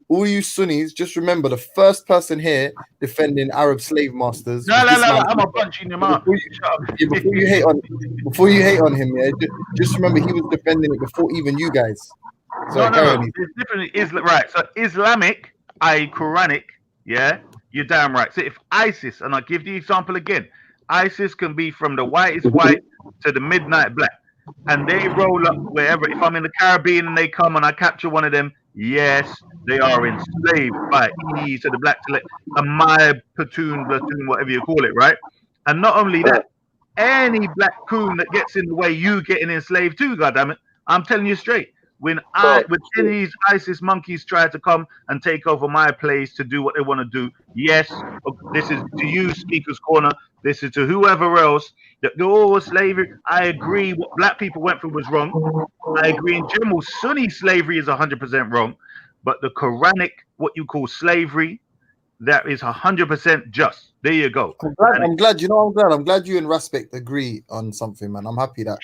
All you Sunnis, just remember the first person here defending Arab slave masters. No, I'm a bunch in your mouth. Before you hate on him, yeah, just remember he was defending it before even you guys. So no. It's different. Right. So Islamic, i.e. Quranic, yeah, you're damn right. So if ISIS, and I'll give the example again, ISIS can be from the whitest white to the midnight black, and they roll up wherever. If I'm in the Caribbean and they come and I capture one of them, yes, they are enslaved by E to the black select, and my platoon, whatever you call it, right? And not only that, any black coon that gets in the way, you getting enslaved too, goddammit. I'm telling you straight. When these ISIS monkeys try to come and take over my place to do what they want to do, yes, this is to you, Speaker's Corner. This is to whoever else. Slavery. I agree. What black people went through was wrong. I agree in general. Sunni slavery is 100% wrong, but the Quranic, what you call slavery, that is 100% just. There you go. I'm glad. You know, I'm glad you and Respect agree on something, man. I'm happy that.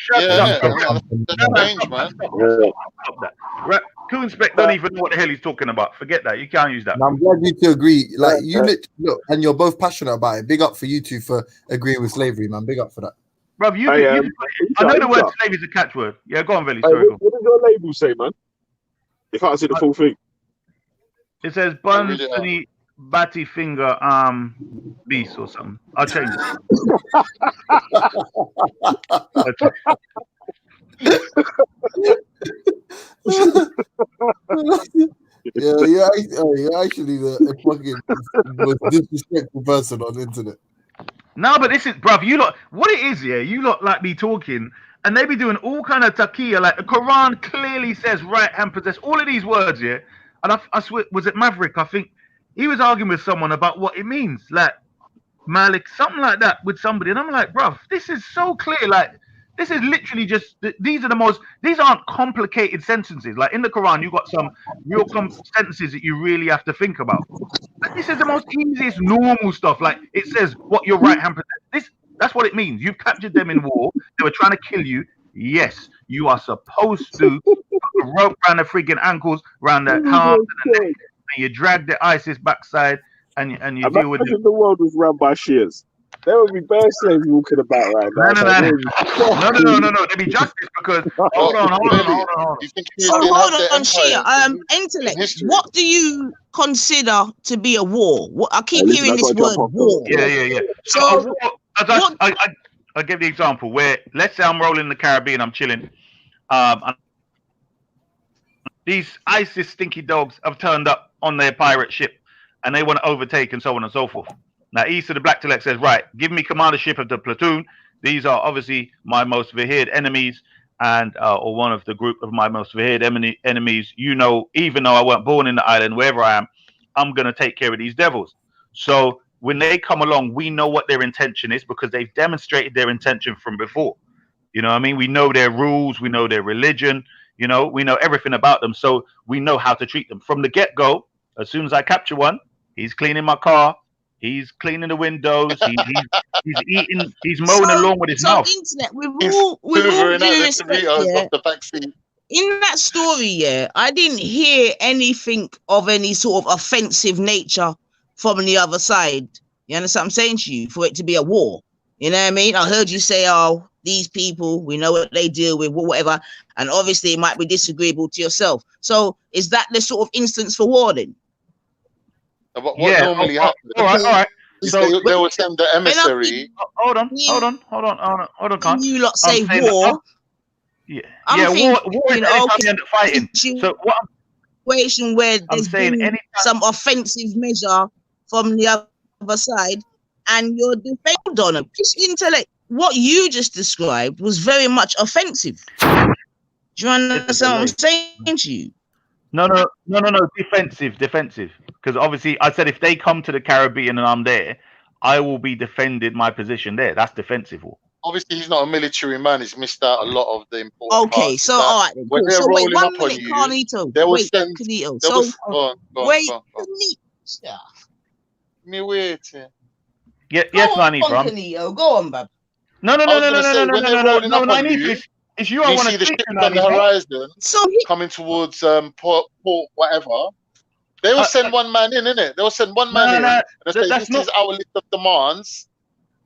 Coonspect don't even know what the hell he's talking about. Forget that. You can't use that. I'm glad you two agree. Like look, and you're both passionate about it. Big up for you two for agreeing with slavery, man. Big up for that. Bro, I know the word slave is a catchword. Yeah, go on, Veli. Sorry. What does your label say, man? You can't see the full thing. It says Bun Sunni Batty Finger Beast or something. I'll change you're actually the fucking most disrespectful person on the internet. No, but this is, bruv, you lot, what it is, yeah, you lot like me talking, and they be doing all kind of taqiyya, like the Quran clearly says right hand possess, all of these words, yeah, and I swear, was it Maverick? I think he was arguing with someone about what it means, like Malik, something like that with somebody, and I'm like, bruv, this is so clear, like, this is literally just, these aren't complicated sentences. Like in the Quran, you got some real sentences that you really have to think about. Like, this is the most easiest, normal stuff. Like it says what your right hand protects. That's what it means. You've captured them in war. They were trying to kill you. Yes, you are supposed to put a rope around the freaking ankles, around the arms and the neck, and you drag the ISIS backside, and you deal with it. The world was run by Shias. There would be bad slaves walking about right now. No. There'd be justice because hold on. Shia, intellect. What do you consider to be a war? I keep hearing this word war. Yeah. So I'll give the example where, let's say I'm rolling in the Caribbean, I'm chilling. These ISIS stinky dogs have turned up on their pirate ship and they want to overtake and so on and so forth. Now, East of the Black Telek says, right, give me commandership of the platoon. These are obviously my most revered enemies and or one of the group of my most revered enemies. You know, even though I weren't born in the island, wherever I am, I'm going to take care of these devils. So when they come along, we know what their intention is because they've demonstrated their intention from before. You know what I mean? We know their rules. We know their religion. You know, we know everything about them. So we know how to treat them. From the get-go, as soon as I capture one, he's cleaning my car. He's cleaning the windows. He's eating. He's mowing along with his mouth. Internet, we're all due respect, yeah. In that story, yeah, I didn't hear anything of any sort of offensive nature from the other side. You understand what I'm saying to you? For it to be a war, you know what I mean? I heard you say, "Oh, these people, we know what they deal with, whatever, and obviously it might be disagreeable to yourself. So is that the sort of instance for war then? What normally happens? All right. So they will send the emissary. Hold on, Khan. You lot say war. War Thinking, is anytime you end up fighting. So what situation where there's saying, been some offensive measure from the other side, and you're defending on them. This intellect, what you just described, was very much offensive. Do you understand what I'm saying to you? No, defensive. Because obviously, I said if they come to the Caribbean and I'm there, I will be defending my position there. That's defensive war. Obviously, he's not a military man. He's missed out a lot of the important Okay, parts. so all right. Then. When they're so rolling wait, 1 up on minute, you, Carlito. they will Wait, send. Carlito. They So will, go on. wait, Me wait. Yes, go on, Nani, from. Carlito. Go on, Bab. No. It's you. I You want see to the speak ships to on the Nani. horizon coming towards port, whatever. They will send one man in, innit? They will send one man in and say, "This is our list of demands.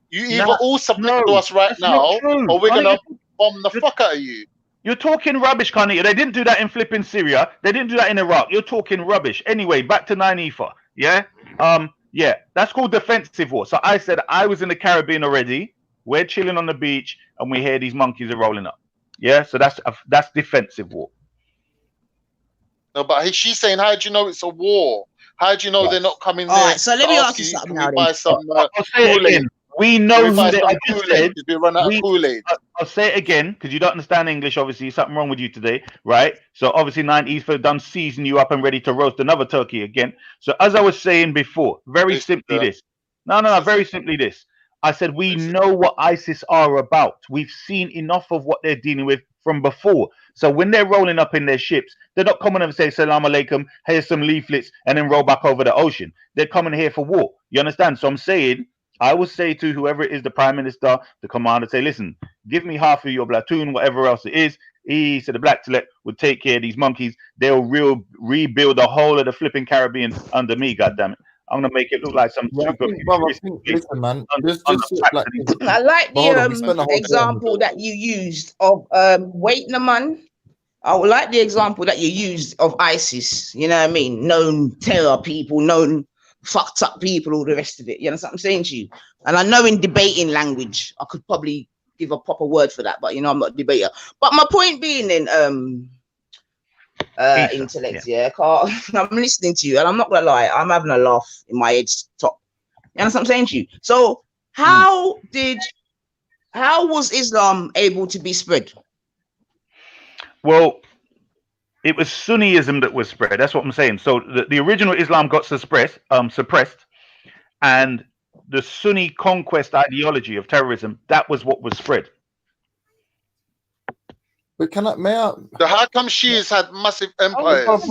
You either all submit to us right now, or we're gonna bomb the fuck out of you." You're talking rubbish, Carnita. They didn't do that in flipping Syria. They didn't do that in Iraq. You're talking rubbish. Anyway, back to 9EFA. Yeah? Yeah, that's called defensive war. So I said I was in the Caribbean already. We're chilling on the beach and we hear these monkeys are rolling up. Yeah, so that's defensive war. No, but she's saying, how do you know it's a war? How do you know they're not coming there? All right, so let me ask you something now. Buy some I'll say it again. We know who they are. I'll say it again because you don't understand English. Obviously, something wrong with you today, right? So obviously, 9EFA done season you up and ready to roast another turkey again. So as I was saying before, very simply this. No, very simply this. I said we know what ISIS are about. We've seen enough of what they're dealing with from before. So when they're rolling up in their ships, they're not coming and say "Salam alaikum," here's some leaflets, and then roll back over the ocean. They're coming here for war. You understand? So I'm saying, I would say to whoever it is, the prime minister, the commander, say, listen, give me half of your platoon, whatever else it is. He said the Black Select would take care of these monkeys. They'll rebuild the whole of the flipping Caribbean under me, goddammit. I'm gonna make it look like some super. Listen, man. I like the example that you used of wait, Naman. I would like the example that you used of ISIS. You know what I mean? Known terror people, known fucked up people, all the rest of it. You know what I'm saying to you? And I know in debating language, I could probably give a proper word for that, but you know, I'm not a debater. But my point being in intellect, Carl, I'm listening to you, and I'm not gonna lie, I'm having a laugh in my head top. You know what I'm saying to you? So how was Islam able to be spread? Well, it was Sunniism that was spread. That's what I'm saying. So the original Islam got suppressed, and the Sunni conquest ideology of terrorism, that was what was spread. But how come Shias had massive empires? Hold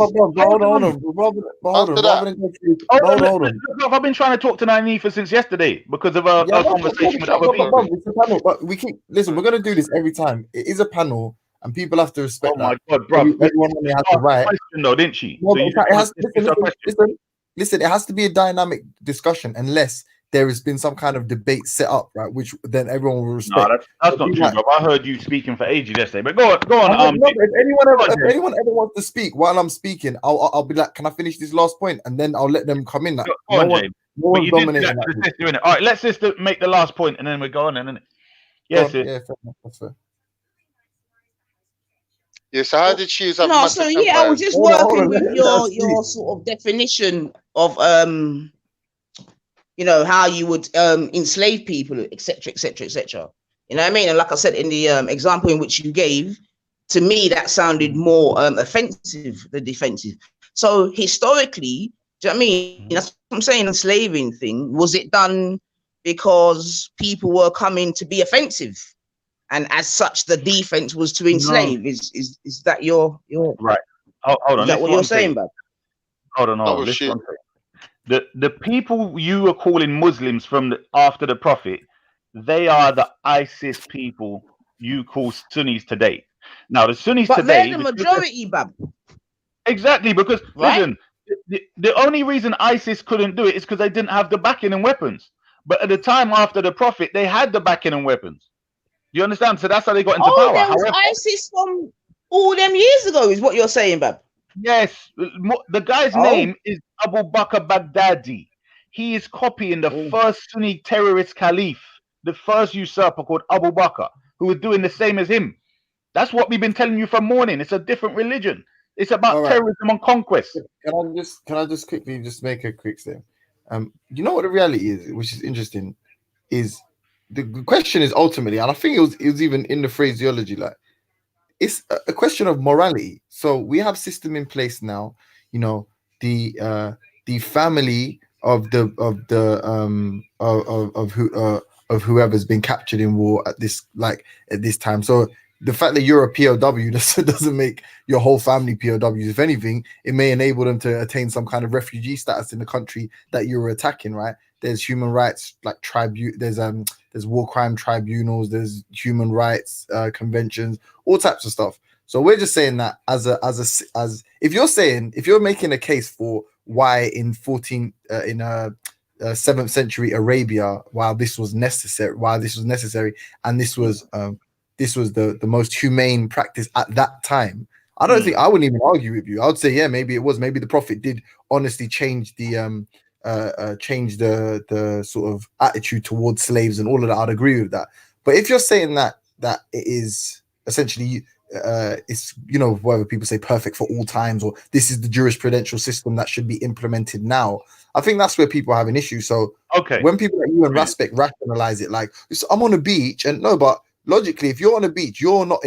on. I've been trying to talk to 9EFA since yesterday because of our conversation with other people. It's a panel, but we're gonna do this every time. It is a panel, and people have to respect. Oh my God, bro! Everyone only has to write. Question though, didn't she? No, listen. It has to be a dynamic discussion, unless there has been some kind of debate set up, right? Which then everyone will respect. No, that's not true, bro. I heard you speaking for ages yesterday, but go on. If anyone ever wants to speak while I'm speaking, I'll be like, can I finish this last point, and then I'll let them come in. Like, no one dominating. All right, let's just make the last point, and then we go on, innit? Yes, yeah, that's fair. Yeah, so how did Shias have No, so I was just working with your sort of definition of you know, how you would enslave people, etc., etc., etc. You know what I mean? And like I said in the example in which you gave, to me that sounded more offensive than defensive. So historically, do you know what I mean? That's what I'm saying. Enslaving thing, was it done because people were coming to be offensive, and as such, the defense was to enslave? No. Is that your right? Hold on. Is that what you're saying, bud? Hold on. The people you are calling Muslims from after the Prophet, they are the ISIS people you call Sunnis today. Now the Sunnis today, they're the majority, Bab. Exactly, because listen, the only reason ISIS couldn't do it is because they didn't have the backing and weapons. But at the time after the Prophet, they had the backing and weapons. You understand? So that's how they got into Oh, power. there was However, ISIS from all them years ago, is what you're saying, Bab. yes, the guy's name is Abu Bakr Baghdadi. He is copying the first Sunni terrorist caliph, the first usurper called Abu Bakr, who was doing the same as him. That's what we've been telling you from morning. It's a different religion. It's about terrorism and conquest. Can I just quickly just make a quick statement? You know what the reality is, which is interesting, is the question is ultimately, and I think it was even in the phraseology, like it's a question of morality. So we have system in place now. You know, the family of whoever's been captured in war at this time. So the fact that you're a POW doesn't make your whole family POWs. If anything, it may enable them to attain some kind of refugee status in the country that you're attacking, right? There's human rights like there's war crime tribunals, there's human rights conventions, all types of stuff. So we're just saying that as if you're making a case for why in 7th century Arabia, while this was necessary, and this was the most humane practice at that time, I don't think I wouldn't even argue with you. I would say, yeah, maybe it was. Maybe the Prophet did honestly change the sort of attitude towards slaves and all of that. I'd agree with that. But if you're saying that it is essentially it's, you know, whatever people say, perfect for all times, or this is the jurisprudential system that should be implemented now, I think that's where people have an issue. So when people like you and Raspek rationalize it like I'm on a beach, and no, but logically, if you're on a beach, you're not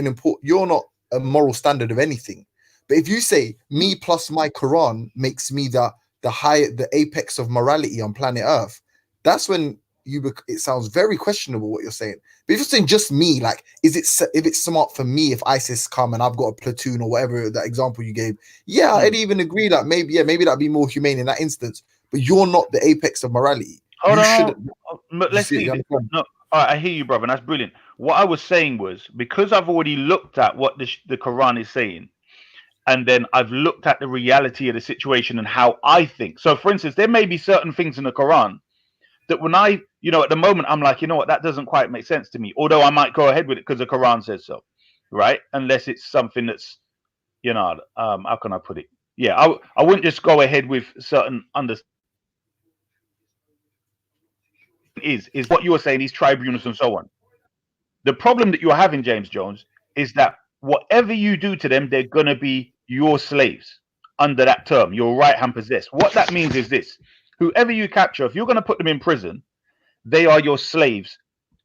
a moral standard of anything. But if you say me plus my Quran makes me the apex of morality on planet Earth, that's when it sounds very questionable what you're saying. But if you're saying just me, like, if it's smart for me if ISIS come and I've got a platoon or whatever that example you gave, yeah, I'd even agree that maybe that'd be more humane in that instance. But you're not the apex of morality. Let's see. No, all right, I hear you, brother, and that's brilliant. What I was saying was, because I've already looked at what the Quran is saying, and then I've looked at the reality of the situation and how I think. So, for instance, there may be certain things in the Quran that when at the moment, I'm like, you know what, that doesn't quite make sense to me. Although I might go ahead with it because the Quran says so, right? Unless it's something that's, how can I put it? Yeah, I wouldn't just go ahead with certain is what you were saying, these tribunals and so on. The problem that you're having, James Jones, is that whatever you do to them, they're going to be your slaves under that term, your right-hand possessed. What that means is this: whoever you capture, if you're going to put them in prison, they are your slaves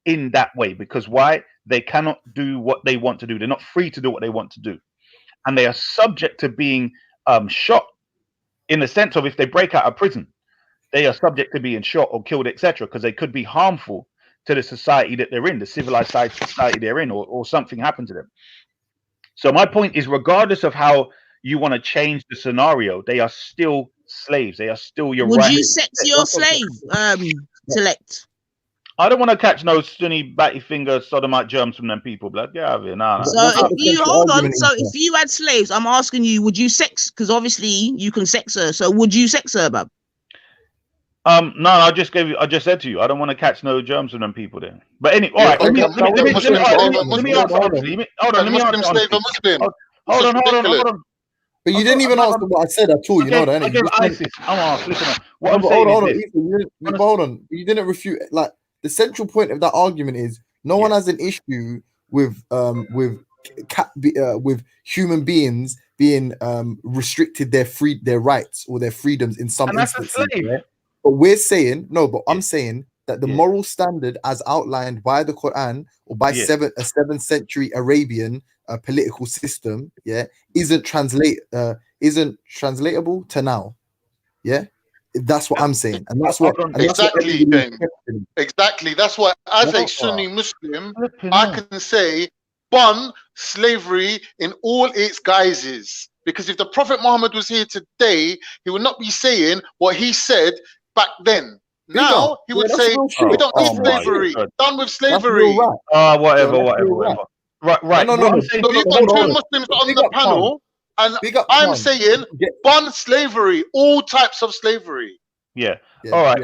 in that way. Because why? They cannot do what they want to do. They're not free to do what they want to do. And they are subject to being shot, in the sense of if they break out of prison, they are subject to being shot or killed, etc., because they could be harmful to the society that they're in, the civilized society they're in, or something happened to them. So my point is, regardless of how you want to change the scenario, they are still slaves. They are still your Would you sex your slave, Select? I don't want to catch no Sunni batty finger sodomite germs from them people, blood. Get out of here. Nah. So if you hold on, so if you had slaves, I'm asking you, would you sex? Because obviously you can sex her. So would you sex her, bub? No, I just said to you, I don't want to catch no germs from them people then. But anyway, all right. Let me answer. Hold on. But you didn't even answer what I said at all. You know that, innit? ISIS. Listen. What I'm saying is hold on. You didn't refute. Like, the central point of that argument is no one has an issue with human beings being restricted their rights or their freedoms in some instances. But we're saying I'm saying that the moral standard as outlined by the Quran or by a 7th century Arabian political system, isn't translatable to now. Yeah, that's what I'm saying, and that's what exactly. That's why, as a Sunni Muslim, I can say, ban slavery in all its guises. Because if the Prophet Muhammad was here today, he would not be saying what he said back then. Now he would say, we don't need slavery. Done with slavery. Whatever. Right. No. So we've got two Muslims on the panel, and I'm saying ban slavery, all types of slavery. Yeah. All right.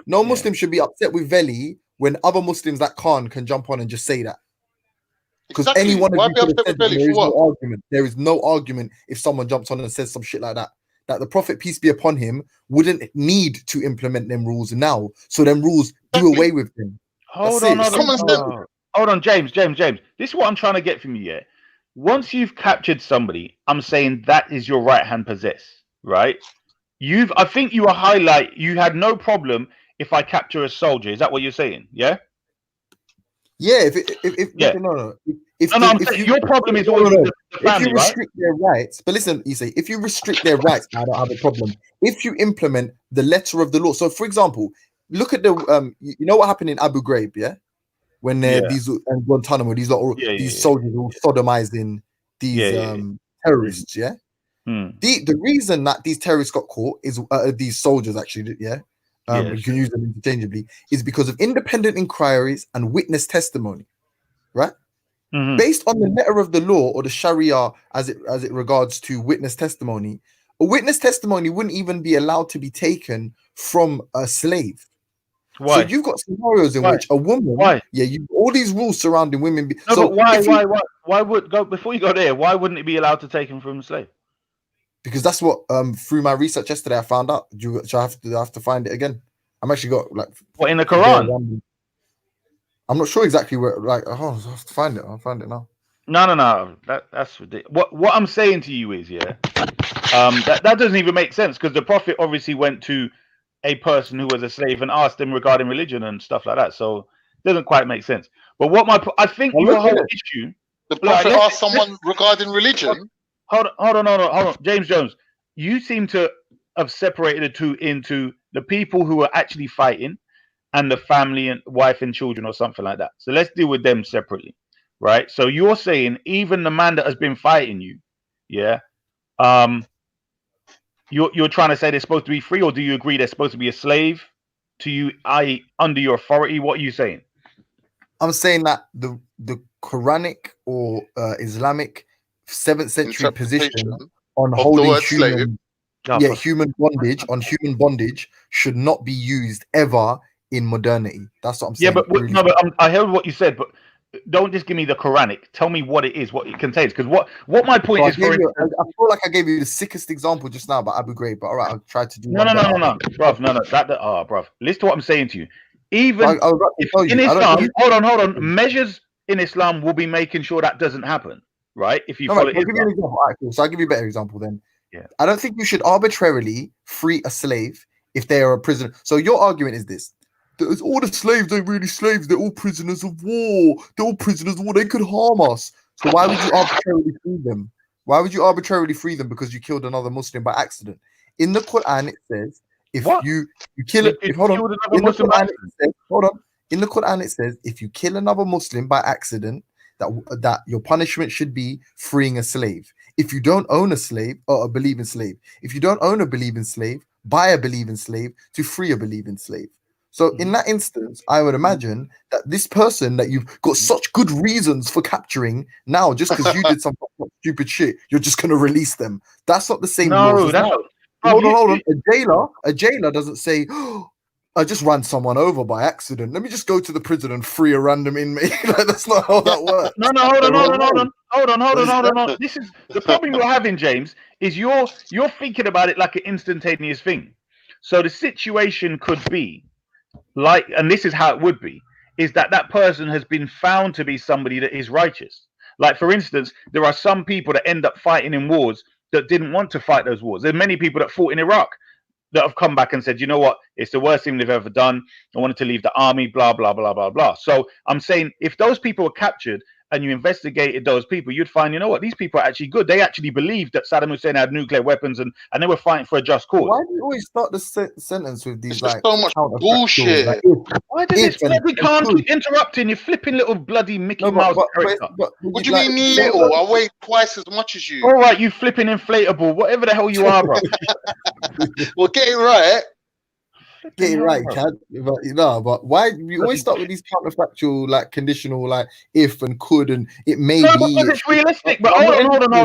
No Muslim should be upset with Veli when other Muslims that can jump on and just say that? Because Exactly. any one of Why you be could have upset said with that. Belly There for is no what? argument. There is no argument if someone jumps on and says some shit like that. That the Prophet, peace be upon him, wouldn't need to implement them rules now. So them rules do away with them. Hold That's on, it. It's hold on, simple. hold on, James. This is what I'm trying to get from you. Yeah, once you've captured somebody, I'm saying that is your right hand possess, right? I think you had no problem if I capture a soldier. Is that what you're saying? Yeah. Yeah. I'm saying your problem is always the family, if you right? restrict their rights, but listen, you say if you restrict their rights, I don't have a problem. If you implement the letter of the law, so for example, look at the you know what happened in Abu Ghraib, yeah, when these and Guantanamo, these soldiers were sodomizing these terrorists, yeah. The reason that these terrorists got caught is these soldiers actually, you can use them interchangeably, is because of independent inquiries and witness testimony, right? Based on the letter of the law or the Sharia as it regards to witness testimony, a witness testimony wouldn't even be allowed to be taken from a slave. Why? So you've got scenarios in which a woman, all these rules surrounding women. But why would go before you go there? Why wouldn't it be allowed to take him from a slave? Because that's what through my research yesterday I found out. I have to find it again. I'm actually got like what in the Quran. I'm not sure exactly where. Like, I have to find it. I'll find it now. No. That's ridiculous. What I'm saying to you is, that doesn't even make sense because the Prophet obviously went to a person who was a slave and asked him regarding religion and stuff like that. So it doesn't quite make sense. But I think your whole issue. The Prophet asked someone regarding religion. Hold on, James Jones. You seem to have separated the two into the people who are actually fighting and the family and wife and children or something like that. So let's deal with them separately, right? So you're saying even the man that has been fighting you, you're trying to say they're supposed to be free, or do you agree they're supposed to be a slave to you, i.e. under your authority? What are you saying? I'm saying that the Quranic or Islamic 7th century position on holding human bondage should not be used ever in modernity. That's what I'm saying. Yeah, but I heard what you said, but don't just give me the Quranic. Tell me what it is, what it contains. Because what my point is, I feel like I gave you the sickest example just now about Abu Ghraib, but all right, I'll try to do no, bruv, bruv. Listen to what I'm saying to you. Even in Islam, hold on, measures in Islam will be making sure that doesn't happen, right? If you follow I'll give you an example. All right, cool. So I'll give you a better example then. Yeah. I don't think you should arbitrarily free a slave if they are a prisoner. So your argument is this: all the slaves ain't really slaves, they're all prisoners of war. They're all prisoners of war, they could harm us. So why would you arbitrarily free them? Why would you arbitrarily free them because you killed another Muslim by accident? In the Quran it says if you kill it, in the Quran it says if you kill another Muslim by accident, that your punishment should be freeing a slave. If you don't own a slave or a believing slave, if you don't own a believing slave, buy a believing slave to free a believing slave. So in that instance, I would imagine that this person that you've got such good reasons for capturing now, just because you did some stupid shit, you're just going to release them. That's not the same. No, that's not. Hold on. A jailer doesn't say, oh, I just ran someone over by accident. Let me just go to the prison and free a random inmate. That's not how that works. No, hold on. This is the problem you're having, James. Is you're thinking about it like an instantaneous thing. So the situation could be like, and this is how it would be, is that person has been found to be somebody that is righteous. Like, for instance, there are some people that end up fighting in wars that didn't want to fight those wars. There are many people that fought in Iraq that have come back and said, you know what, it's the worst thing they've ever done. I wanted to leave the army, blah, blah, blah, blah, blah. So I'm saying if those people were captured and you investigated those people, you'd find, you know what, these people are actually good. They actually believed that Saddam Hussein had nuclear weapons and they were fighting for a just cause. Why do you always start the sentence with these like so much bullshit? Like, why does it we can't keep interrupting you flipping little bloody Mickey Mouse character? What do you mean little? I weigh twice as much as you. All right, you flipping inflatable, whatever the hell you are, bro. Well, get it right. Get it right, Chad. But why you always start with these counterfactual, like conditional, like if and could and it may be? Because it's realistic. But hold on.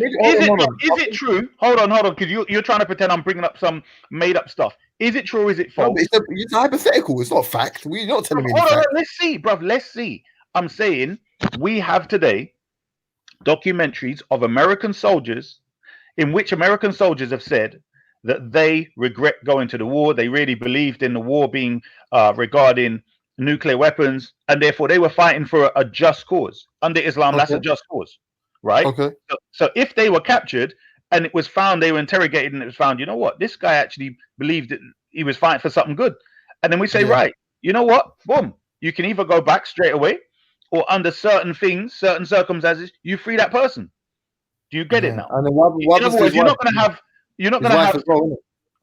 Is it true? Hold on. Because you're trying to pretend I'm bringing up some made up stuff. Is it true or is it No, false? but it's hypothetical. It's not fact. You're not telling me any Hold on, fact. let's see, bruv. Let's see. I'm saying we have today documentaries of American soldiers in which American soldiers have said that they regret going to the war. They really believed in the war being regarding nuclear weapons, and therefore they were fighting for a just cause. Under Islam, that's a just cause, right? Okay. So if they were captured and it was found, they were interrogated and it was found, you know what, this guy actually believed that he was fighting for something good. And then we say, right, you know what, boom, you can either go back straight away or under certain things, certain circumstances, you free that person. Do you get it now? And then what In other words, you're not going to have,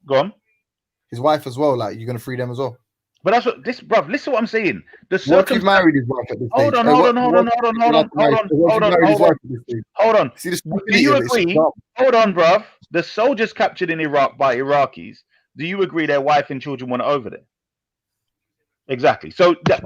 go on. His wife as well, like you're going to free them as well. But that's what this, bruv. Listen, to what I'm saying. The What if you married his wife at this Hold stage? on. See, this Do you agree? Hold on, bruv. The soldiers captured in Iraq by Iraqis. Do you agree their wife and children went over there? Exactly. So the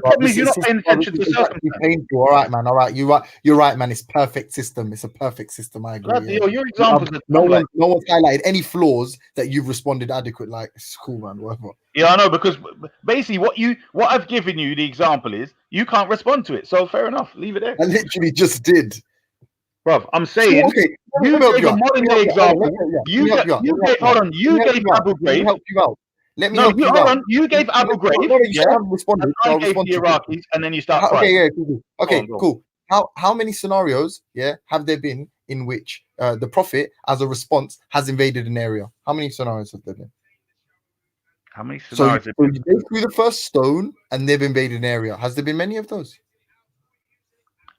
problem is you're not paying attention to circumstances. Painful. All right, man. All right, you're right. You're right, man. It's perfect system. It's a perfect system. I agree. Your examples. No one's highlighted any flaws that you've responded adequate. Like it's cool, man. Whatever. Yeah, I know, because basically what I've given you the example is you can't respond to it. So fair enough, leave it there. I literally just did. Bruv, I'm saying you gave a modern day example. You gave Abu Ghraib. Let me help you out. You gave Abu Ghraib. I gave the Iraqis, and then you start crying. Okay, cool. How many scenarios, have there been in which the Prophet, as a response, has invaded an area? How many scenarios have there been? How many So scenarios? you go through the first stone, and they've invaded an area. Has there been many of those?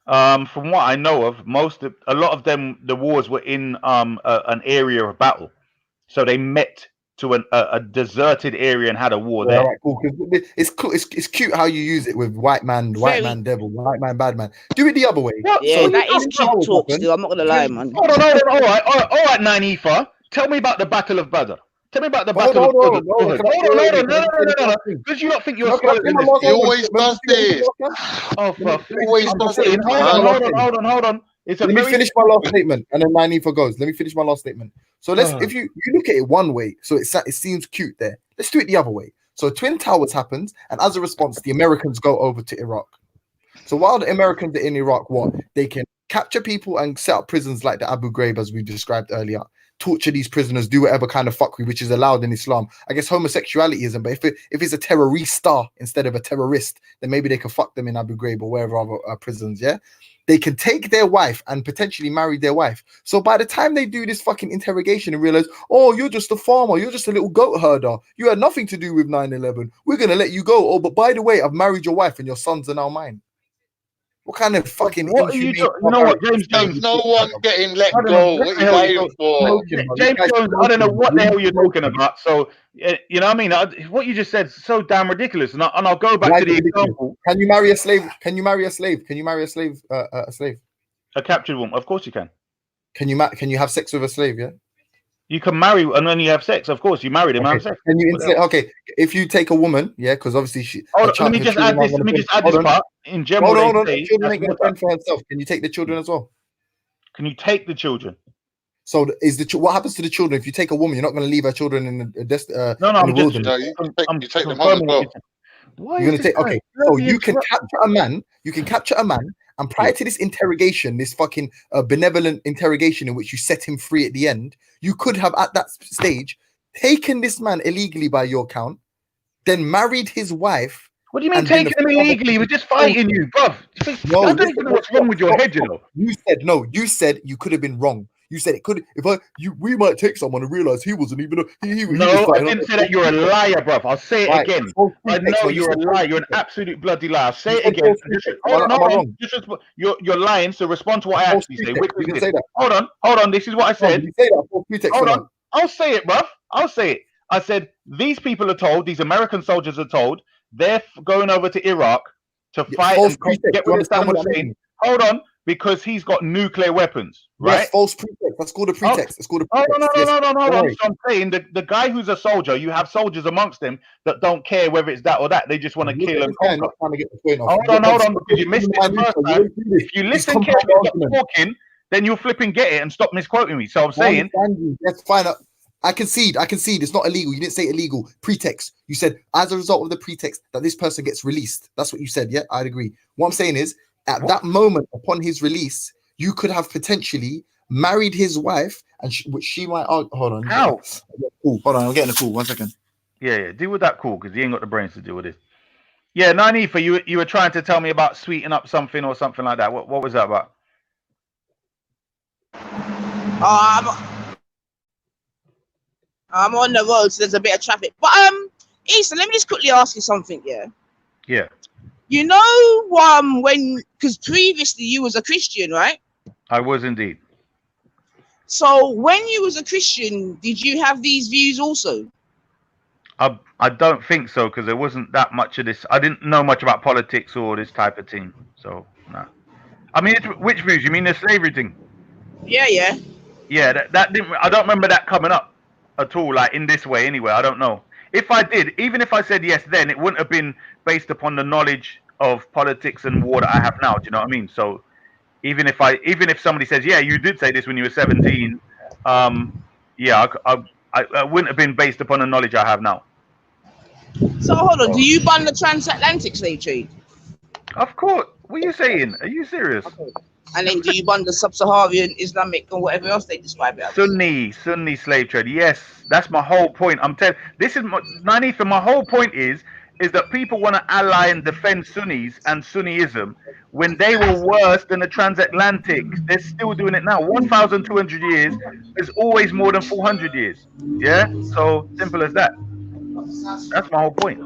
From what I know of, a lot of them, the wars were in an area of battle, so they met to a deserted area and had a war there. Right, cool. It's cool. It's cute how you use it with white man devil, white man bad man. Do it the other way. Yeah, so that is cute talk. Still, I'm not gonna lie, man. Hold on. All right, Nanifa. Tell me about the Battle of Badr. Tell me about the Battle of Badr. Hold on. No. Because you don't think you're scholar in this. He always does this. Oh, fuck. Always does it. Hold on. Let me finish my last statement, and then Nanifa goes. Let me finish my last statement. So if you look at it one way, so it seems cute there. Let's do it the other way. So Twin Towers happens, and as a response, the Americans go over to Iraq. So while the Americans are in Iraq, they can capture people and set up prisons like the Abu Ghraib, as we described earlier. Torture these prisoners, do whatever kind of fuckery which is allowed in Islam. I guess homosexuality isn't, but if it's a terrorista instead of a terrorist, then maybe they can fuck them in Abu Ghraib or wherever other prisons. Yeah, they can take their wife and potentially marry their wife. So by the time they do this fucking interrogation and realize, oh, you're just a farmer, you're just a little goat herder, you had nothing to do with 9/11. We're gonna let you go. Oh, but by the way, I've married your wife and your sons are now mine. What kind of fucking? What are you doing? You know what, James? There's no one getting let go. What are you waiting for? James Jones, I don't know what the hell you're talking about. So, you know what I mean? What you just said is so damn ridiculous. And I'll go back to the example. Can you marry a slave? Can you marry a slave? Can you marry a slave? A slave? A captured woman? Of course you can. Can you have sex with a slave? Yeah. You can marry and then you have sex. Of course, you married him. Have sex. Can you if you take a woman, because obviously she. Let me just add this part. In general, hold on. The children ain't gonna fend for herself. Can you take the children as well? Can you take the children? So what happens to the children if you take a woman? You're not going to leave her children in the I'm wilderness. You take them home as well. You're going to take So you can capture a man. You can capture a man, and prior to this interrogation, this fucking benevolent interrogation in which you set him free at the end, you could have at that stage taken this man illegally by your count, then married his wife. What do you mean taking him illegally? We're just fighting you, bruv. I don't even know what's wrong with your head, you know. You said you could have been wrong. You said it could. We might take someone and realize he wasn't even. I didn't say that. You're a liar, bruv. I'll say it again. I know you're a liar. You're an absolute bloody liar. I'll say it again. You're lying. So respond to what I actually say. Hold on. This is what I said. Hold on. I'll say it, bruv. I'll say it. I said these people are told. These American soldiers are told they're going over to Iraq to fight and get rid of Saddam Hussein. Hold on. Because he's got nuclear weapons, right? Yes, false pretext. That's called a pretext. It's called a pretext. No. So I'm saying the guy who's a soldier, you have soldiers amongst them that don't care whether it's that or that. They just want to kill and conquer. Hold on. Because you missed it the first time. If you listen carefully to talking, then you'll flip and get it and stop misquoting me. So I'm saying. That's fine. I concede. It's not illegal. You didn't say illegal. Pretext. You said as a result of the pretext that this person gets released. That's what you said. Yeah, I'd agree. What I'm saying is, at that moment upon his release, you could have potentially married his wife, and she might. Oh, hold on. How? Cool. Hold on. I'm getting a call. 1 second. Yeah. Deal with that call because he ain't got the brains to deal with it. Yeah, Nanifa, you were trying to tell me about sweeten up something or something like that. What was that about? I'm on the road, so there's a bit of traffic. But Easton, let me just quickly ask you something. Yeah. You know, because previously you was a Christian, right? I was indeed. So when you was a Christian, did you have these views also? I don't think so, because there wasn't that much of this. I didn't know much about politics or this type of thing. So no. I mean, which views? You mean the slavery thing? Yeah. Yeah, that didn't. I don't remember that coming up at all, like in this way. Anyway, I don't know. If I did, even if I said yes, then it wouldn't have been based upon the knowledge of politics and war that I have now. Do you know what I mean? So even if somebody says, yeah, you did say this when you were 17, yeah, I wouldn't have been based upon the knowledge I have now. So hold on, do you ban the transatlantic slave trade? Of course. What are you saying? Are you serious? And then do you ban the sub-Saharan Islamic or whatever else they describe it as? Sunni slave trade. Yes, that's my whole point. I'm telling. This is my whole point is that people want to ally and defend Sunnis and Sunniism when they were worse than the transatlantic. They're still doing it now. 1,200 years is always more than 400 years. Yeah, so simple as that. That's my whole point.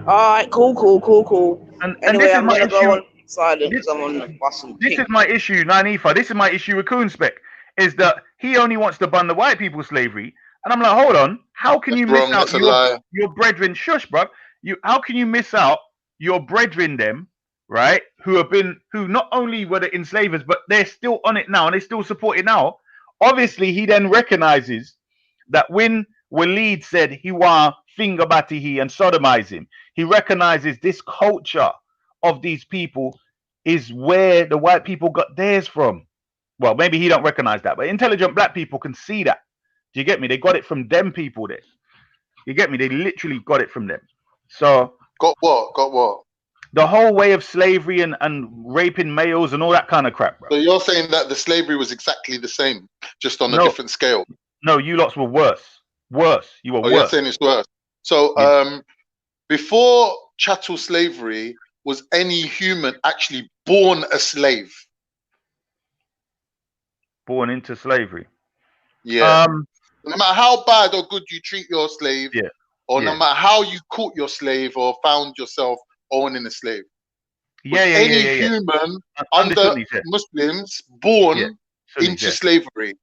All right, cool. And anyway, this is I'm my gonna issue. go on silent because I'm on the bus. This is my issue, Nanifa. This is my issue with Coonspec, is that he only wants to ban the white people's slavery. And I'm like, hold on, how can you miss out your brethren? Shush, bro. How can you miss out your brethren, them, right? Who not only were the enslavers, but they're still on it now and they still support it now. Obviously, he then recognizes that when Walid said he want finger batihi and sodomize him, he recognizes this culture of these people is where the white people got theirs from. Well, maybe he don't recognize that, but intelligent black people can see that. Do you get me? They got it from them people there. You get me? They literally got it from them. So got what? The whole way of slavery and raping males and all that kind of crap, bro. So you're saying that the slavery was exactly the same, just on a different scale? No, you lots were worse. You were worse. You're saying it's worse. So before chattel slavery, was any human actually born a slave? Born into slavery? Yeah. No matter how bad or good you treat your slave, or no matter how you caught your slave or found yourself owning a slave, any human under Muslims born into slavery?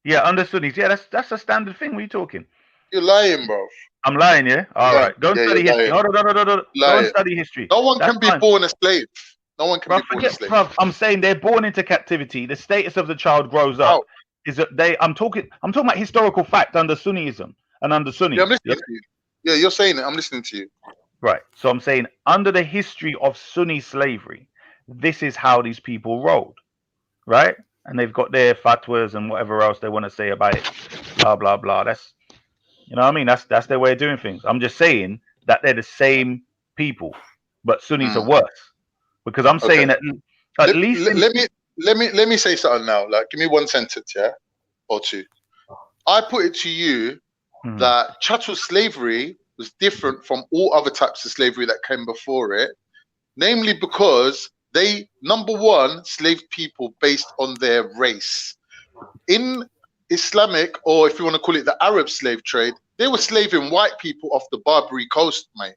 Yeah, under Sunnis. Yeah, that's a standard thing. What are you talking? You're lying, bro. I'm lying, yeah? All right. Go and study history. Hold on. Go and study history. No one can be born a slave. No one can be born a slave. Bruv, I'm saying they're born into captivity. The status of the child grows up. Is that I'm talking about historical fact under Sunnism and under Sunnis. Yeah, I'm listening to you. Yeah, you're saying it. I'm listening to you. Right. So I'm saying under the history of Sunni slavery, this is how these people rolled. Right? And they've got their fatwas and whatever else they want to say about it. Blah, blah, blah. That's, you know what I mean? That's their way of doing things. I'm just saying that they're the same people, but Sunnis are worse. Because I'm saying that at least let me say something now. Like, give me one sentence, or two. I put it to you that chattel slavery was different from all other types of slavery that came before it, namely because they, number one, slaved people based on their race. In Islamic, or if you want to call it the Arab slave trade, they were slaving white people off the Barbary coast, mate.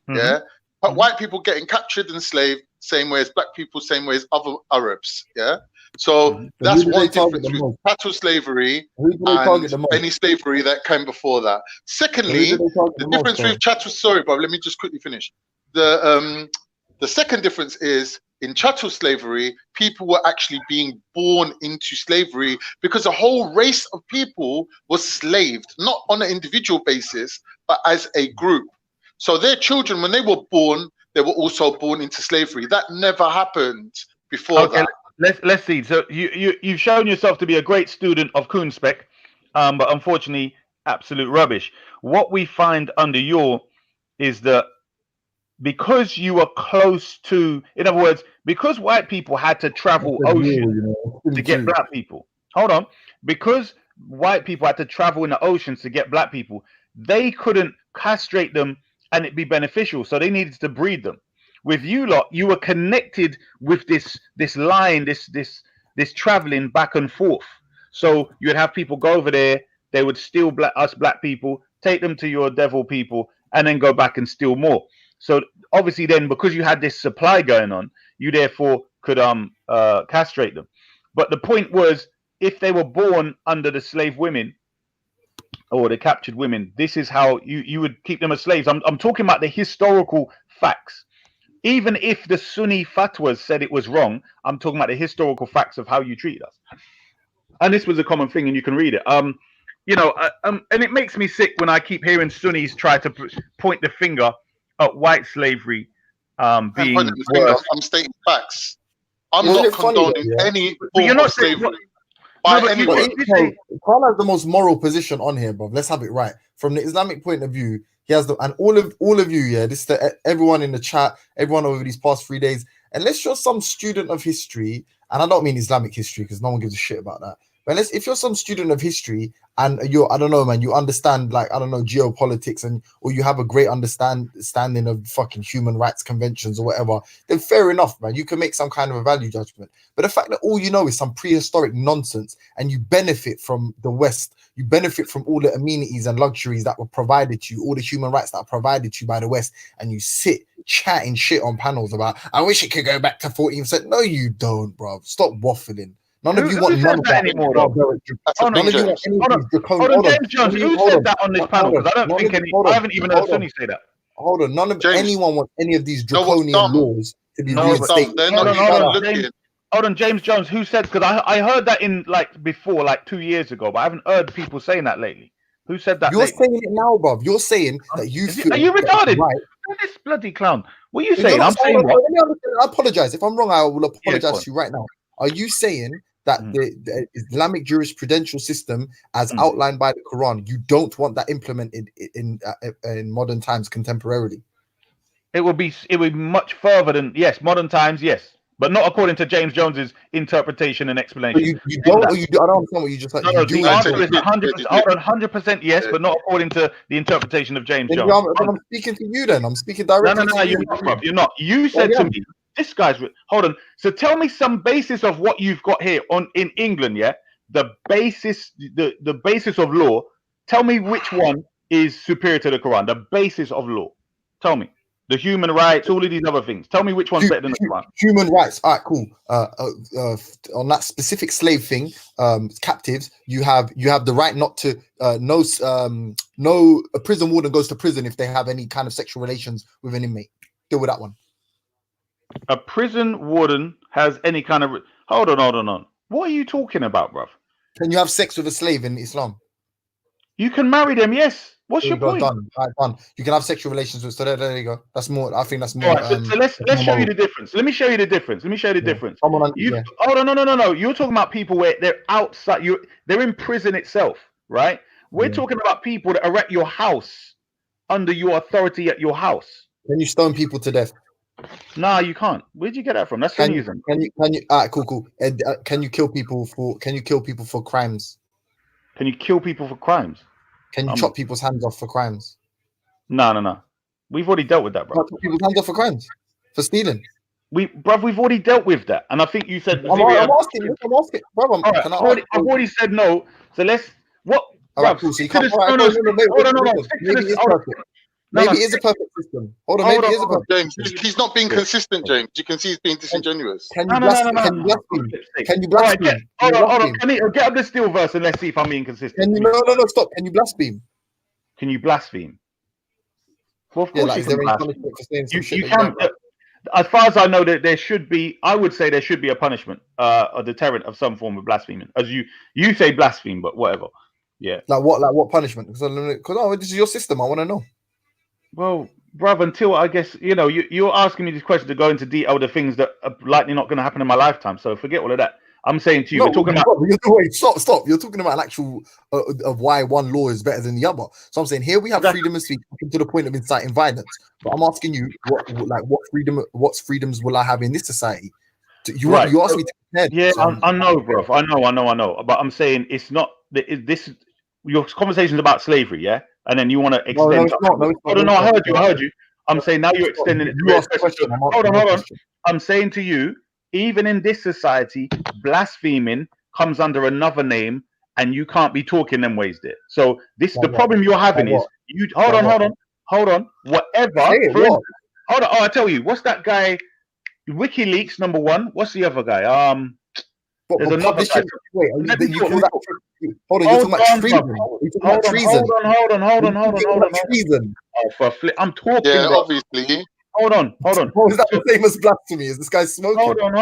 Yeah, but white people getting captured and slaved same way as black people, same way as other Arabs. Yeah, so that's one difference with chattel slavery and any slavery that came before that. Secondly, the difference with chattel. Sorry, but let me just quickly finish. The second difference is, in chattel slavery, people were actually being born into slavery because a whole race of people was slaved, not on an individual basis, but as a group. So their children, when they were born, they were also born into slavery. That never happened before that. Let's see. So you've shown yourself to be a great student of Coonspec, but unfortunately, absolute rubbish. What we find under your is that because you are close to, in other words, because white people had to travel oceans to get black people. Hold on, because white people had to travel in the oceans to get black people, they couldn't castrate them and it be beneficial, so they needed to breed them. With you lot, you were connected with this line, this traveling back and forth. So you'd have people go over there, they would steal us black people, take them to your devil people, and then go back and steal more. So obviously then, because you had this supply going on, you therefore could castrate them. But the point was, if they were born under the slave women or the captured women, this is how you would keep them as slaves. I'm talking about the historical facts. Even if the Sunni fatwas said it was wrong, I'm talking about the historical facts of how you treated us. And this was a common thing, and you can read it. You know, and it makes me sick when I keep hearing Sunnis try to point the finger at white slavery being worse. I'm stating facts. I'm not condoning any form of slavery. Khan has the most moral position on here, bro. Let's have it right. From the Islamic point of view, he has and all of you, yeah. This is everyone in the chat, everyone over these past 3 days. Unless you're some student of history, and I don't mean Islamic history because no one gives a shit about that. But if you're some student of history and you're, I don't know, man, you understand, like, I don't know, geopolitics, or you have a great understanding of fucking human rights conventions or whatever, then fair enough, man. You can make some kind of a value judgment. But the fact that all you know is some prehistoric nonsense and you benefit from the West, you benefit from all the amenities and luxuries that were provided to you, all the human rights that are provided to you by the West, and you sit chatting shit on panels about, I wish it could go back to 14%. No, you don't, bro. Stop waffling. None of you want none of that anymore. James Jones, who said that on this panel? Because I don't think I haven't even heard Sunni say that. Hold on, none of anyone wants any of these draconian laws to be reinstated. Hold on, James Jones, who said? Because I heard that in before, 2 years ago, but I haven't heard people saying that lately. Who said that? You're saying it now, bruv. You're saying that you feel. Are you retarded? Right. This bloody clown. What are you saying? I'm saying what? I apologize. If I'm wrong, I will apologize to you right now. Are you saying that the Islamic jurisprudential system, as outlined by the Quran, you don't want that implemented in modern times, contemporarily? It would be much further than modern times, yes, but not according to James Jones's interpretation and explanation. You don't, or you do? I don't understand what you just said. No, the answer is 100% yes, but not according to the interpretation of James Jones. I'm speaking to you then. I'm speaking directly to you. You're not. You said to me, this guy's hold on. So tell me some basis of what you've got here in England, yeah? The basis, the basis of law. Tell me which one is superior to the Quran. The basis of law. Tell me. The human rights, all of these other things. Tell me which one's better than the Quran. Human rights. All right, cool. On that specific slave thing, captives, you have the right not to a prison warden goes to prison if they have any kind of sexual relations with an inmate. Deal with that one. A prison warden has any kind of hold on. What are you talking about, bruv? Can you have sex with a slave in Islam? You can marry them, yes. What's your point? Done. Right, done. You can have sexual relations with. So there you go. That's more. I think that's more. Right, so let's show you the difference. Let me show you the difference. Hold on, no. You're talking about people where they're outside. They're in prison itself, right? We're talking about people that are at your house, under your authority at your house. Can you stone people to death? Nah, you can't. Where'd you get that from? That's Sunnism. Can you? All right, cool. Can you kill people for? Can you kill people for crimes? Can you kill people for crimes? Can you chop people's hands off for crimes? No. We've already dealt with that, bro. Chop people's hands off for crimes, for stealing. We've already dealt with that, and I think you said. I'm asking, bro. I've already said no. So let's what? All right, cool. So you can't. Maybe it's a perfect system. Hold on, maybe it is a perfect James, he's not being consistent, James. You can see he's being disingenuous. Can you blaspheme? Can you blaspheme? Hold on. Get up the steel verse and let's see if I'm being consistent. No, stop. Can you blaspheme? Can you blaspheme? Well, of course you can. As far as I know, that there should be. I would say there should be a punishment, a deterrent of some form of blaspheming. As you say blaspheme, but whatever. Yeah. Like what punishment? Because this is your system. I want to know. Well, bruv, until I guess, you're asking me this question to go into detail the things that are likely not going to happen in my lifetime. So forget all of that. I'm saying to you, we're talking about. Wait, stop. You're talking about an actual of why one law is better than the other. So I'm saying here we have freedom of speech to the point of inciting violence. But I'm asking you, what freedoms will I have in this society? You asked me to compare. Yeah, I know, bro. I know. But I'm saying it's not. This your conversation's about slavery, yeah, and then you want to extend. No, it's not. I heard you. I'm saying now you're extending it. Hold on. I'm saying to you, even in this society, blaspheming comes under another name, and you can't be talking them ways there. So the problem you're having is you. Hold on. Whatever. Hold on. Oh, I tell you, what's that guy? WikiLeaks number one. What's the other guy? There's another guy. Hold on, you're talking about treason. Hold on. Treason. Oh, for flip. I'm talking. Yeah, bro. obviously. Hold on. Oh, is that the famous blasphemy? Is this guy smoking? Hold on.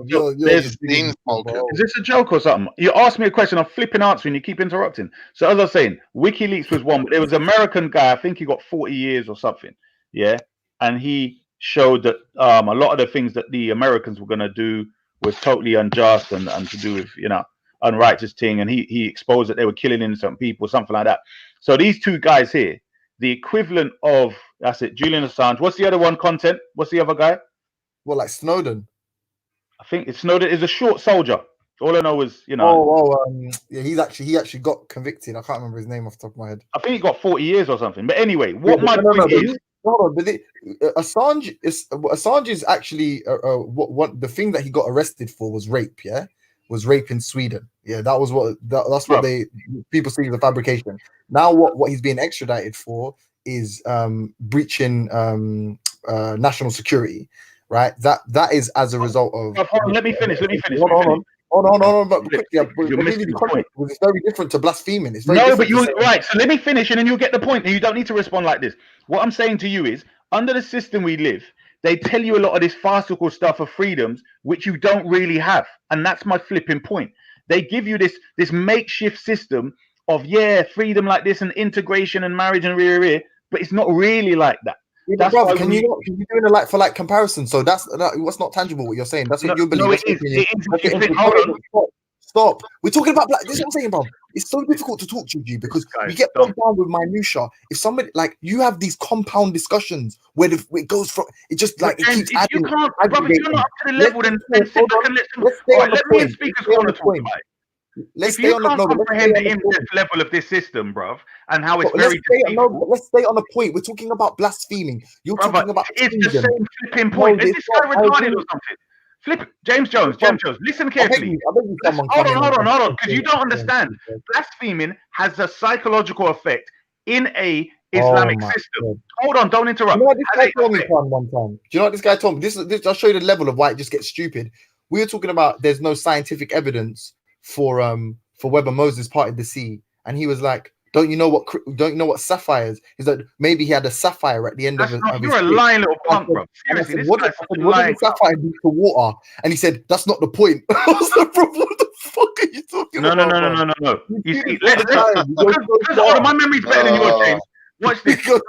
You're just being smoking. Is this a joke or something? You asked me a question, I'm flipping answering, you keep interrupting. So as I was saying, WikiLeaks was one, but there was an American guy, I think he got 40 years or something. Yeah. And he showed that a lot of the things that the Americans were going to do was totally unjust and to do with, unrighteous thing. And he exposed that they were killing innocent people, something like that. So these two guys here, the equivalent of, that's it, Julian Assange. What's the other one, Content? What's the other guy? Well, like Snowden. I think Snowden is a short soldier. All I know is, yeah, he actually got convicted. I can't remember his name off the top of my head. I think he got 40 years or something. But anyway, what my point is... Assange is actually what the thing that he got arrested for was rape. Yeah, was rape in Sweden. Yeah, that was that's what people see as a fabrication. Now what he's being extradited for is breaching national security, right? That is as a result of. Hold on, let me finish. Hold on. But it's very different to blaspheming. It's very but you're right. So let me finish, and then you'll get the point. And you don't need to respond like this. What I'm saying to you is, under the system we live, they tell you a lot of this farcical stuff of freedoms, which you don't really have, and that's my flipping point. They give you this makeshift system of freedom like this and integration and marriage and but it's not really like that. That's brother, can you do a like for like comparison? So that's what's not tangible. What you're saying, that's what you believe. No, it is. Stop. We're talking about this is what I'm saying, bro. It's so difficult to talk to you because we get bogged down with minutia. If somebody you have these compound discussions where it goes from it just like it keeps adding. You can't, brother, you're not up to the level. Then sit back and let me and speakers go on the point. If you can't comprehend the in-depth level of this system, bruv, and how it's let's stay on the point. We're talking about blaspheming. You're talking about it's the same flipping point. Is this guy retarded or something? James Jones, listen carefully. Hold on, because you don't understand. Blaspheming has a psychological effect in a Islamic system. God. Hold on, don't interrupt. You know what this guy told me one time? Do you know what this guy told me? This I'll show you the level of why it just gets stupid. We were talking about there's no scientific evidence for whether Moses parted the sea, and he was like, don't you know what sapphire is? He's like, maybe he had a sapphire at the end of his. You're a lying little punk, bro. Seriously, what does sapphire do to water? And he said, that's not the point. I was like, bro, what the fuck are you talking about? No. You see, my memory's better than yours, James. Watch this. James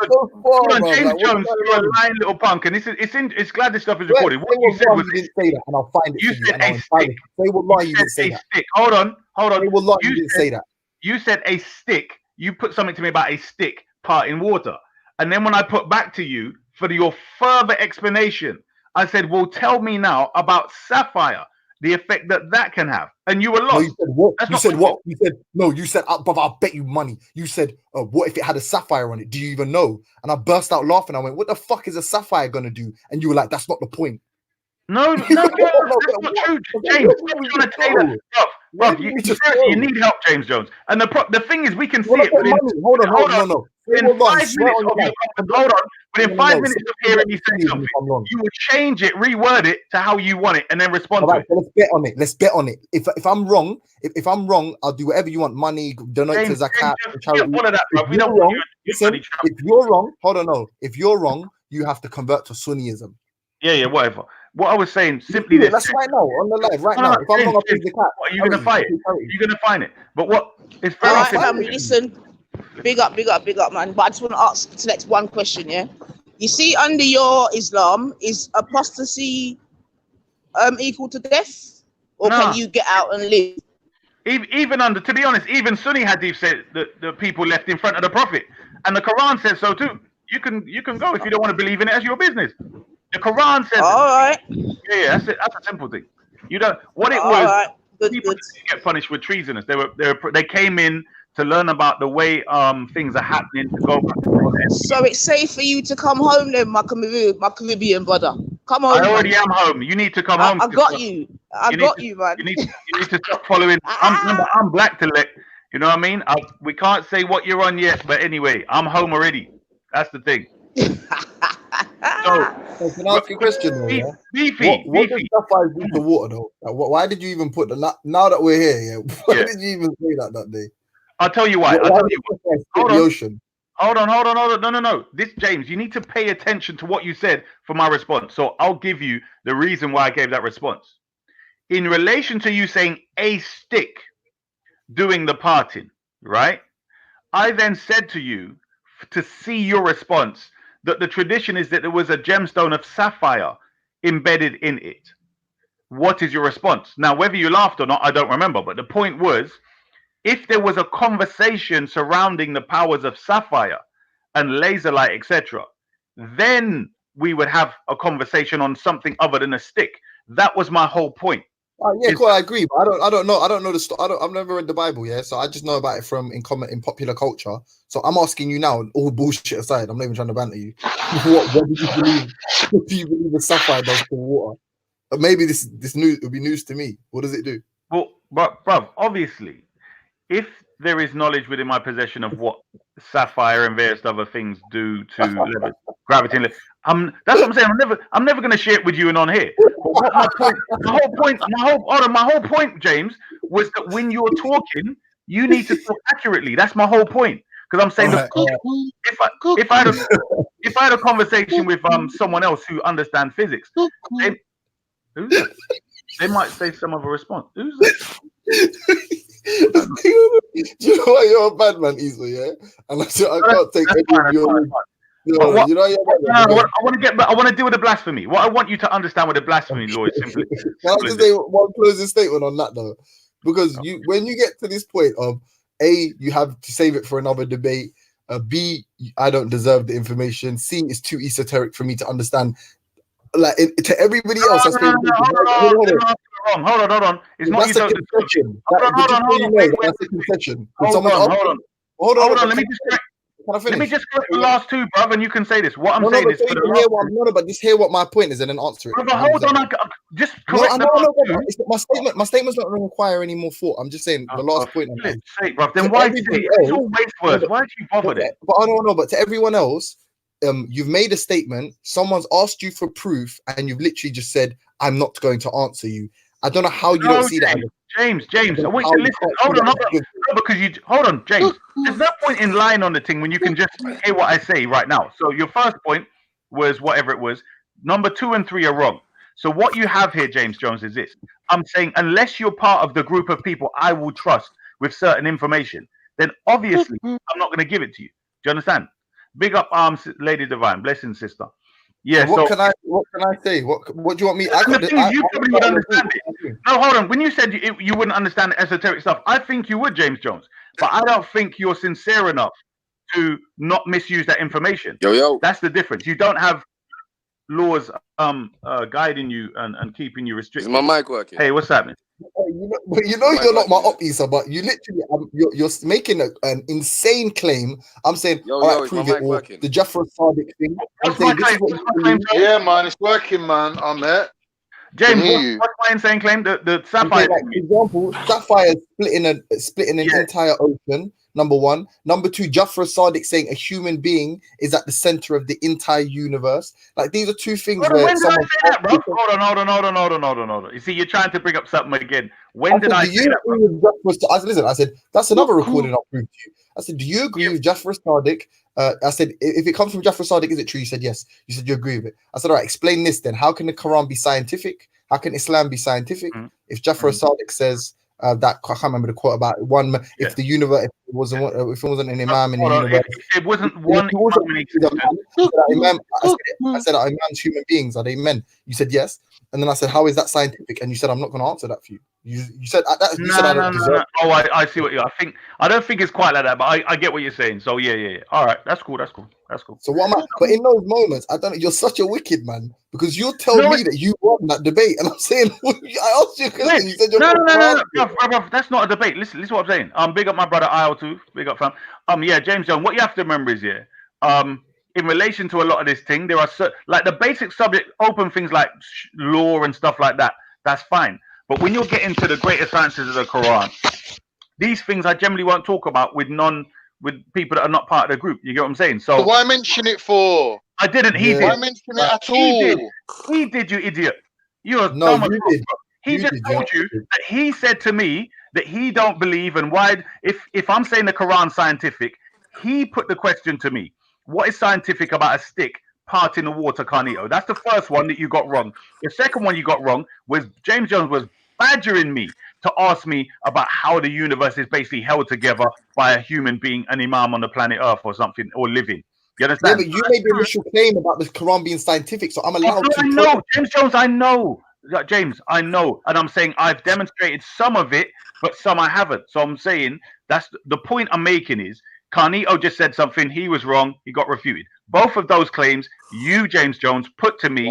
Jones, you're a lying little punk, and it's glad this stuff is recorded. What you said was you didn't say that, and I'll find it. You said a stick. They will lie. You didn't say that. Hold on. They will lie. You didn't say that. You said a stick. You put something to me about a stick parting water, and then when I put back to you for your further explanation, I said, "Well, tell me now about sapphire, the effect that can have." And you were lost. No, you said what? You said what? You said no. You said, "Brother, I'll bet you money." You said, "What if it had a sapphire on it? Do you even know?" And I burst out laughing. I went, "What the fuck is a sapphire gonna do?" And you were like, "That's not the point." No, that's not true, James. I'm trying to tell you that. Bro, you need help, James Jones. And the thing is, we can see it. Hold on. Within 5 minutes of hearing you say something, you will change it, reword it to how you want it, and then respond to it. Let's bet on it. If I'm wrong, I'll do whatever you want. Money, donate to Zakat, charity. If you're wrong, hold on, no. If you're wrong, you have to convert to Sunniism. Yeah, whatever. What I was saying, simply this. That's right now, on the live, right now. If I'm wrong, I'll please the cat. Are you going to fight it? You're going to find it. But what? It's very simple. Listen, big up, man. But I just want to ask the next one question, yeah? You see, under your Islam, is apostasy equal to death, or Nah. can you get out and live? Even under, to be honest, even Sunni hadith said that the people left in front of the Prophet, and the Quran says so too. You can go if you don't want to believe in it. As your business. The Quran says. All right. Yeah, that's it. That's a simple thing. You don't. What it All was. right. People didn't get punished with treasonous. They came in to learn about the way things are happening to go back. So it's safe for you to come home then, my Caribbean brother. Come home. I already am home. You need to come home. I got you. I got you, man. You need to stop following. I'm black to let. You know what I mean? We can't say what you're on yet, but anyway, I'm home already. That's the thing. So, can I ask you a question though? Yeah? What does Sapphire do to water though? Like, why did you even put the? Now that we're here, yeah. Why did you even say that day? I'll tell you why. Hold on. Hold on. No. This, James, you need to pay attention to what you said for my response. So I'll give you the reason why I gave that response. In relation to you saying a stick doing the parting, right? I then said to you to see your response that the tradition is that there was a gemstone of sapphire embedded in it. What is your response? Now, whether you laughed or not, I don't remember. But the point was, if there was a conversation surrounding the powers of sapphire and laser light, etc., then we would have a conversation on something other than a stick. That was my whole point. Yeah, cool. I agree, but I don't know the story. I've never read the Bible, yeah. So I just know about it in popular culture. So I'm asking you now, all bullshit aside, I'm not even trying to banter you. What did you believe? What do you believe the sapphire does to water? Maybe this news will be news to me. What does it do? Well, but bruv, obviously, if there is knowledge within my possession of what sapphire and various other things do to gravity, that's what I'm saying. I'm never going to share it with you and on here. But my whole point, James, was that when you're talking, you need to talk accurately. That's my whole point. Because I'm saying, if I had a conversation with someone else who understands physics, they might say some other response. Who's that? Do you know why you're a bad man, Isa? Yeah, and I can't take any of your. I want to deal with the blasphemy. What I want you to understand with the blasphemy law is simply. Can I just say one closing statement on that though? Because when you get to this point of A, you have to save it for another debate. B, I don't deserve the information. C, it's too esoteric for me to understand. Like to everybody else, hold on. It's not you don't. Hold on. Let me just correct the last two, bruv, and you can say this. What I'm saying is, but just hear what my point is and then answer it. Brother, hold on, just correct my statement's not going to require any more thought. I'm just saying the last point. Then why do it's all waste words? Why do you bother it? But I don't know. But to everyone else, you've made a statement. Someone's asked you for proof, and you've literally just said, "I'm not going to answer you." I don't know how you don't see that. James, I want you to listen. Hold on, James. There's no point in lying on the thing when you can just hear what I say right now. So your first point was whatever it was. Number 2 and 3 are wrong. So what you have here, James Jones, is this. I'm saying unless you're part of the group of people I will trust with certain information, then obviously I'm not going to give it to you. Do you understand? Big up, Lady Divine. Blessing, sister. Yeah. So what can I say? What do you want me? You probably would understand it. No, hold on. When you said you wouldn't understand the esoteric stuff, I think you would, James Jones. But I don't think you're sincere enough to not misuse that information. Yo. That's the difference. You don't have laws guiding you and keeping you restricted. Is my mic working? Hey, what's happening? You know you're not my op, Isa, but you literally you're making an insane claim. I'm saying, all right, prove it. Or the Jafar Sadiq thing. I'm saying this is what yeah, man, it's working, man. I'm there. James, what's my insane claim? The sapphire. Okay, like, example, sapphire splitting an entire ocean. Number 1. Number 2, Jafar Sadiq saying a human being is at the center of the entire universe. Like these are two things where when did I say that, bro? Hold on. You see, you're trying to bring up something again. When did I say that, bro? Listen, I said that's another recording I'll prove to you. I said, do you agree with Jafar Sadiq? I said, if it comes from Jafar Sadiq, is it true? You said yes. You said you agree with it. I said, all right, explain this then. How can the Quran be scientific? How can Islam be scientific? If Jafar Sadiq says that, I can't remember the quote about one. If the universe, if it wasn't an imam in the universe, it wasn't one imam. I said, imams human beings, are they men? You said yes. And then I said, how is that scientific? And you said, I'm not going to answer that for you. You said that. You said I don't deserve. No. Oh, I see what you. I don't think it's quite like that, but I get what you're saying. So yeah. All right, that's cool. So what am I? But in those moments, I don't know. You're such a wicked man because you'll tell me that you won that debate, and I'm saying I asked you a question. You said you're no. Bro, that's not a debate. Listen what I'm saying. Big up my brother IL2. Big up fam. Yeah, James Jones. What you have to remember is in relation to a lot of this thing, there are like the basic subject, open things like law and stuff like that. That's fine. But when you're getting to the greater sciences of the Quran, these things I generally won't talk about with people that are not part of the group. You get what I'm saying? So why mention it for? I didn't. He did. Why mention it at all? He did. You idiot. You're dumb. He just told you that he said to me that he don't believe, and why? If I'm saying the Quran scientific, he put the question to me. What is scientific about a stick parting the water, Carnito? That's the first one that you got wrong. The second one you got wrong was James Jones was badgering me to ask me about how the universe is basically held together by a human being, an imam on the planet Earth or something, or living. You understand? Yeah, but you made the initial claim about the Quran being scientific, so I'm allowed to. I know, James Jones, I know. James, I know. And I'm saying I've demonstrated some of it, but some I haven't. So I'm saying that's the point I'm making is Carnito just said something. He was wrong. He got refuted. Both of those claims, you, James Jones, put to me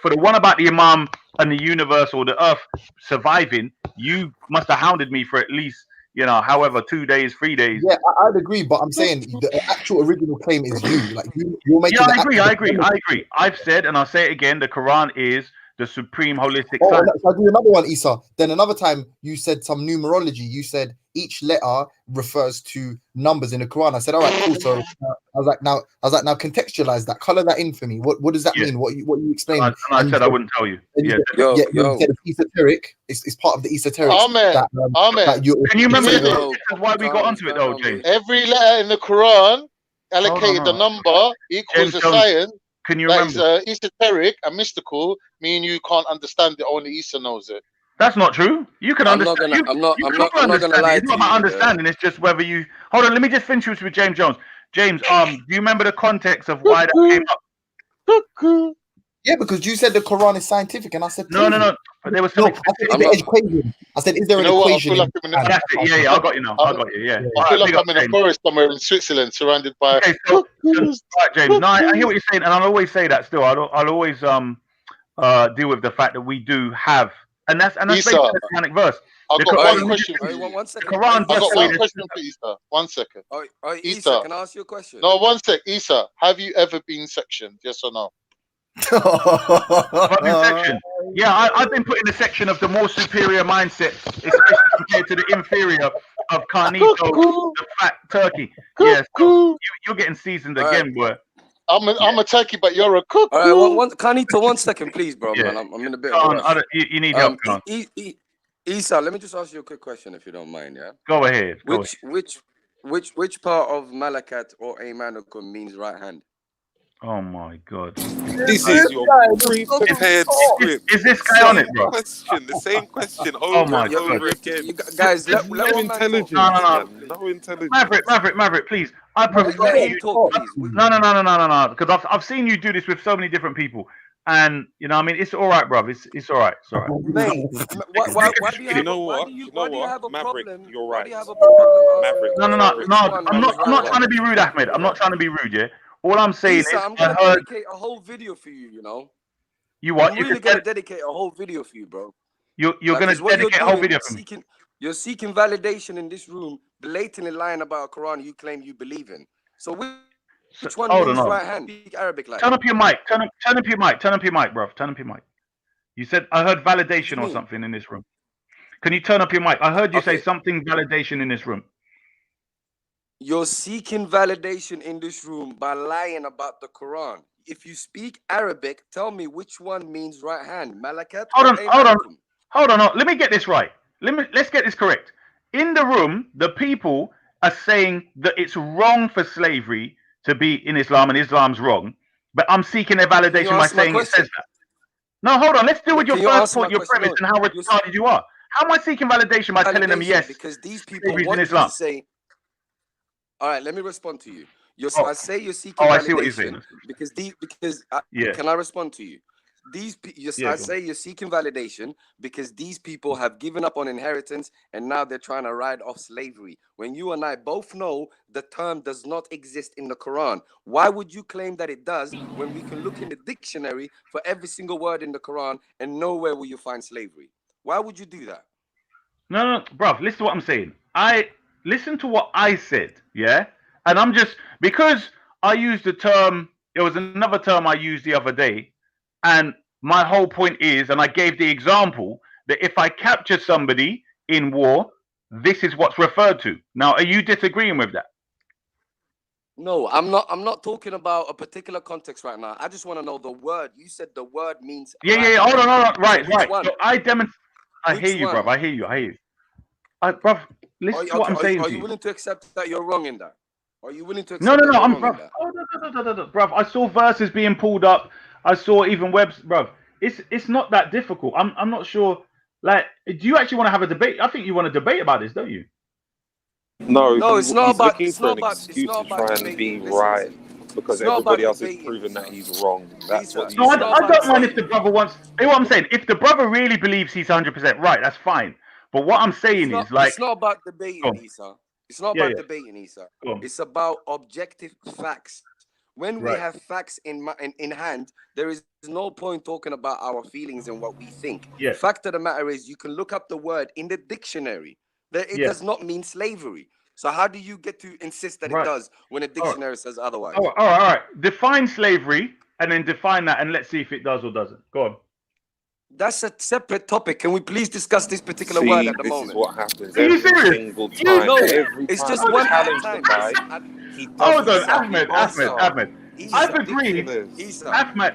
for the one about the Imam and the universe or the earth surviving. You must have hounded me for at least, however, 2 days, 3 days. Yeah, I'd agree, but I'm saying the actual original claim is you. Like you're making. Yeah, I agree. I've said, and I'll say it again: the Quran is the supreme holistic science. I'll do another one, Isa. Then another time you said some numerology. You said each letter refers to numbers in the Quran. I said, all right, cool. So I was like, now contextualize that, color that in for me. What does that mean? What you explain? And I said I wouldn't tell you. Yeah, yo. You said esoteric. It's part of the esoteric. Amen. Can you remember this is why we got onto it though, James? Every letter in the Quran allocated the number equals the science. Can you remember? Is esoteric and mystical, meaning you can't understand it. Only Isa knows it. That's not true. You can understand. I'm not going to lie. It's not about understanding. It's just whether you hold on. Let me just finish this with James Jones. James, do you remember the context of why that came up? Yeah, because you said the Quran is scientific, and I said no. But there was something. I said, is there an equation? That's it. Yeah, I got you now. I got you. Yeah. I feel like I'm in a forest somewhere in Switzerland, surrounded by. Okay, so, right, James. No, I hear what you're saying, and I'll always say that. Still, I'll always deal with the fact that we do have. And that's based on the Quranic verse. I've got one question for you. One second. I've got one question for Isa. 1 second. Isa, can I ask you a question? No, 1 sec. Isa, have you ever been sectioned? Yes or no? Yeah, I've been put in the section of the more superior mindset, especially compared to the inferior of Carnito, the fat turkey. Yes, so you're getting seasoned again, boy. I'm a turkey, but you're a cook. All right, Carnito, 1 second, please, bro. Man, I'm in a bit of a rush. You need help, Con. Isa, let me just ask you a quick question, if you don't mind. Yeah. Go ahead. Which part of Malakat or Aymanukum means right hand? Oh my God! This is your pre-prepared script. Is this guy on it, bro? The same question over and over again. Guys, no intelligence. No intelligence. Maverick, please. I promise you. No. Because I've seen you do this with so many different people, and it's all right, bro. It's all right. It's all right. Mate, why do you have a Maverick, problem? you're right. Maverick. No. I'm not trying to be rude, Ahmed. I'm not trying to be rude, yeah. All I'm saying is, I'm gonna dedicate a whole video for you. You what? I'm really gonna dedicate a whole video for you, bro. You're gonna dedicate a whole video for me. You're seeking validation in this room, blatantly lying about a Quran you claim you believe in. So which one means right hand? Speak Arabic like. Turn up your mic. Turn up your mic. Turn up your mic, bro. Turn up your mic. You said I heard validation or something in this room. Can you turn up your mic? I heard you say something validation in this room. You're seeking validation in this room by lying about the Quran. If you speak Arabic, tell me which one means right hand. Malakat. Hold on. Let me get this right. Let's get this correct. In the room, the people are saying that it's wrong for slavery to be in Islam and Islam's wrong. But I'm seeking their validation by saying it says that. No, hold on. Let's deal with your first point, your premise, and how retarded you are. How am I seeking validation by telling them yes? Because these people want you to say. All right, let me respond to you. I say you're seeking validation. I see what you're saying. Can I respond to you? I say you're seeking validation because these people have given up on inheritance and now they're trying to ride off slavery. When you and I both know the term does not exist in the Quran. Why would you claim that it does when we can look in the dictionary for every single word in the Quran and nowhere will you find slavery? Why would you do that? No, bruv, listen to what I'm saying. Listen to what I said, yeah? And I'm just, because I used the term, there was another term I used the other day, and my whole point is, and I gave the example, that if I capture somebody in war, this is what's referred to. Now, are you disagreeing with that? No, I'm not talking about a particular context right now. I just want to know the word. You said the word means... Yeah, hold on. Right. So I hear you, bruv. I hear you. Bruv, listen to what I'm saying. Are you willing to accept that you're wrong in that? Are you willing to accept No, I'm bruv. I saw verses being pulled up. I saw even webs, bruv. It's not that difficult. I'm not sure. Like, do you actually want to have a debate? I think you want to debate about this, don't you? No, it's not about looking for an excuse to try and be right because everybody else has proven that he's wrong. That's what. No, I don't mind if the brother wants. You know what I'm saying? If the brother really believes he's 100% right, that's fine. But what I'm saying is, like, it's not about debating, Isa. It's not about debating, Isa. It's about objective facts. When we have facts in hand, there is no point talking about our feelings and what we think. Yeah. Fact of the matter is, you can look up the word in the dictionary. That it does not mean slavery. So how do you get to insist that it does when a dictionary says otherwise? All right. Define slavery and then define that, and let's see if it does or doesn't. Go on. That's a separate topic. Can we please discuss this particular word at the moment? This is what happens Are you every serious? single time. No, every it's time just I one challenge time. the guy. Hold on, Ahmed. I've agreed.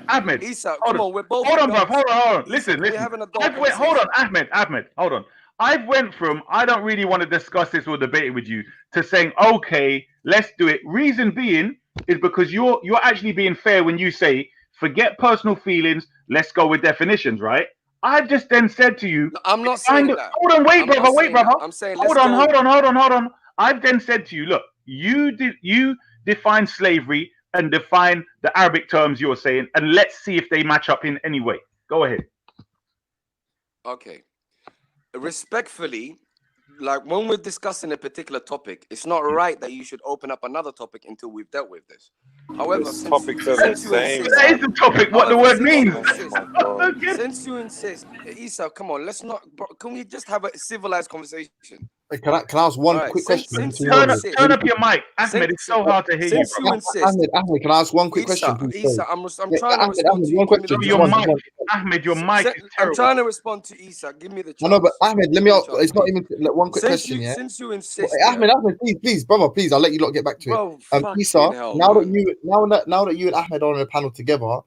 Ahmed. Isa, come on, we're both. Hold on, bruv. Hold on. Listen. Hold on, Ahmed. Hold on. I've went from I don't really want to discuss this or debate it with you to saying okay, let's do it. Reason being is because you're actually being fair when you say forget personal feelings, let's go with definitions, right? I've just then said to you, I'm not saying that. Hold on, wait, brother. I'm saying hold on. I've then said to you, look, you define slavery and define the Arabic terms you're saying, and let's see if they match up in any way. Go ahead. Okay. Respectfully, like when we're discussing a particular topic, it's not right that you should open up another topic until we've dealt with this. However, this topic are the same. That is the topic. What the word means. Since you insist, Isa, come on, let's not. Can we just have a civilized conversation? Can I ask one quick question? Turn up your mic, Ahmed. It's so hard to hear you. Ahmed, can I ask one quick question? Isa, I'm trying to respond to you. One question. Ahmed, your mic is terrible. I'm trying to respond to Isa. Give me the chance. No, but Ahmed, let me ask. It's not even one quick question. Since you insist, Ahmed, please, brother, please. I'll let you lot get back to it. Isa, now that you and Ahmed are on a panel together,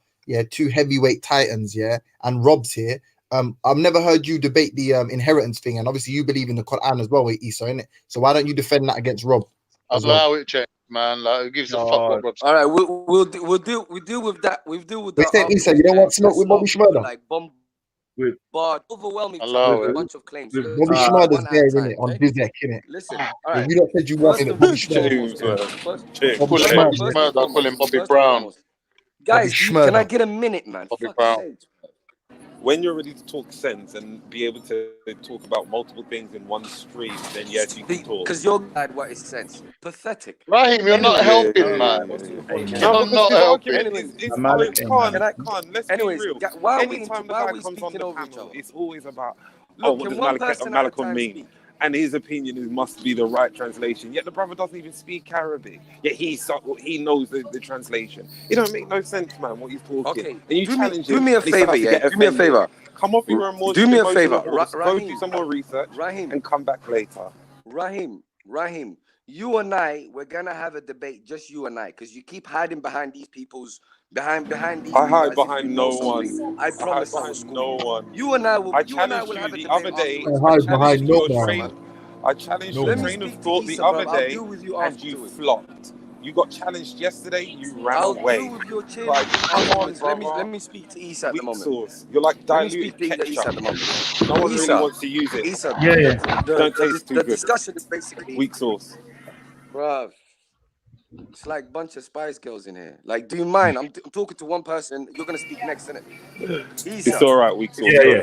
two heavyweight titans, and Rob's here. I've never heard you debate the inheritance thing, and obviously you believe in the Quran as well, Isa, innit? So why don't you defend that against Rob? Allow it, James, man. Like, who gives a fuck what Rob's? All right, we'll deal with that. We'll deal with that. Wait, Isa, you don't want smoke with Bobby Shmurda? Like bombard, overwhelming with a bunch of claims. Bobby Shmurda's there, innit? On Bizek, innit? Listen, all right. You not said you wanted it. Bobby Shmurda. Call him Bobby Brown. Guys, can I get a minute, man? Bobby Brown. When you're ready to talk sense and be able to talk about multiple things in one stream, then yes, you can talk. Because you're glad what is sense. Pathetic. Raheem, you're not helping, man. You're not helping. Let's be real. Anytime the guy comes on the panel, it's always about, what does Malcolm mean? And his opinion must be the right translation. Yet the brother doesn't even speak Arabic. Yet he knows the translation. It don't make no sense, man, what he's talking. Okay, and you challenge him. Do me a favor, Do me a favor. Come off your emotions. Do me a favor. Go do some more research. Raheem. And come back later. Raheem. You and I, we're gonna have a debate, just you and I, because you keep hiding behind these people's behind these. I hide behind no one. I promise no one. You and I will. I challenged you the other day. I hide behind no one. I challenged your train of thought the other day, and you flopped. You got challenged yesterday. You ran away. Let me speak to Isa at the moment. Sauce. You're like diluted ketchup. At the moment. No one really wants to use it. Isa, yeah. Don't taste too good. The discussion is basically weak sauce. Bruv. It's like a bunch of Spice Girls in here. Like, do you mind? I'm talking to one person. You're gonna speak next, innit? It's all right. We talk. Yeah.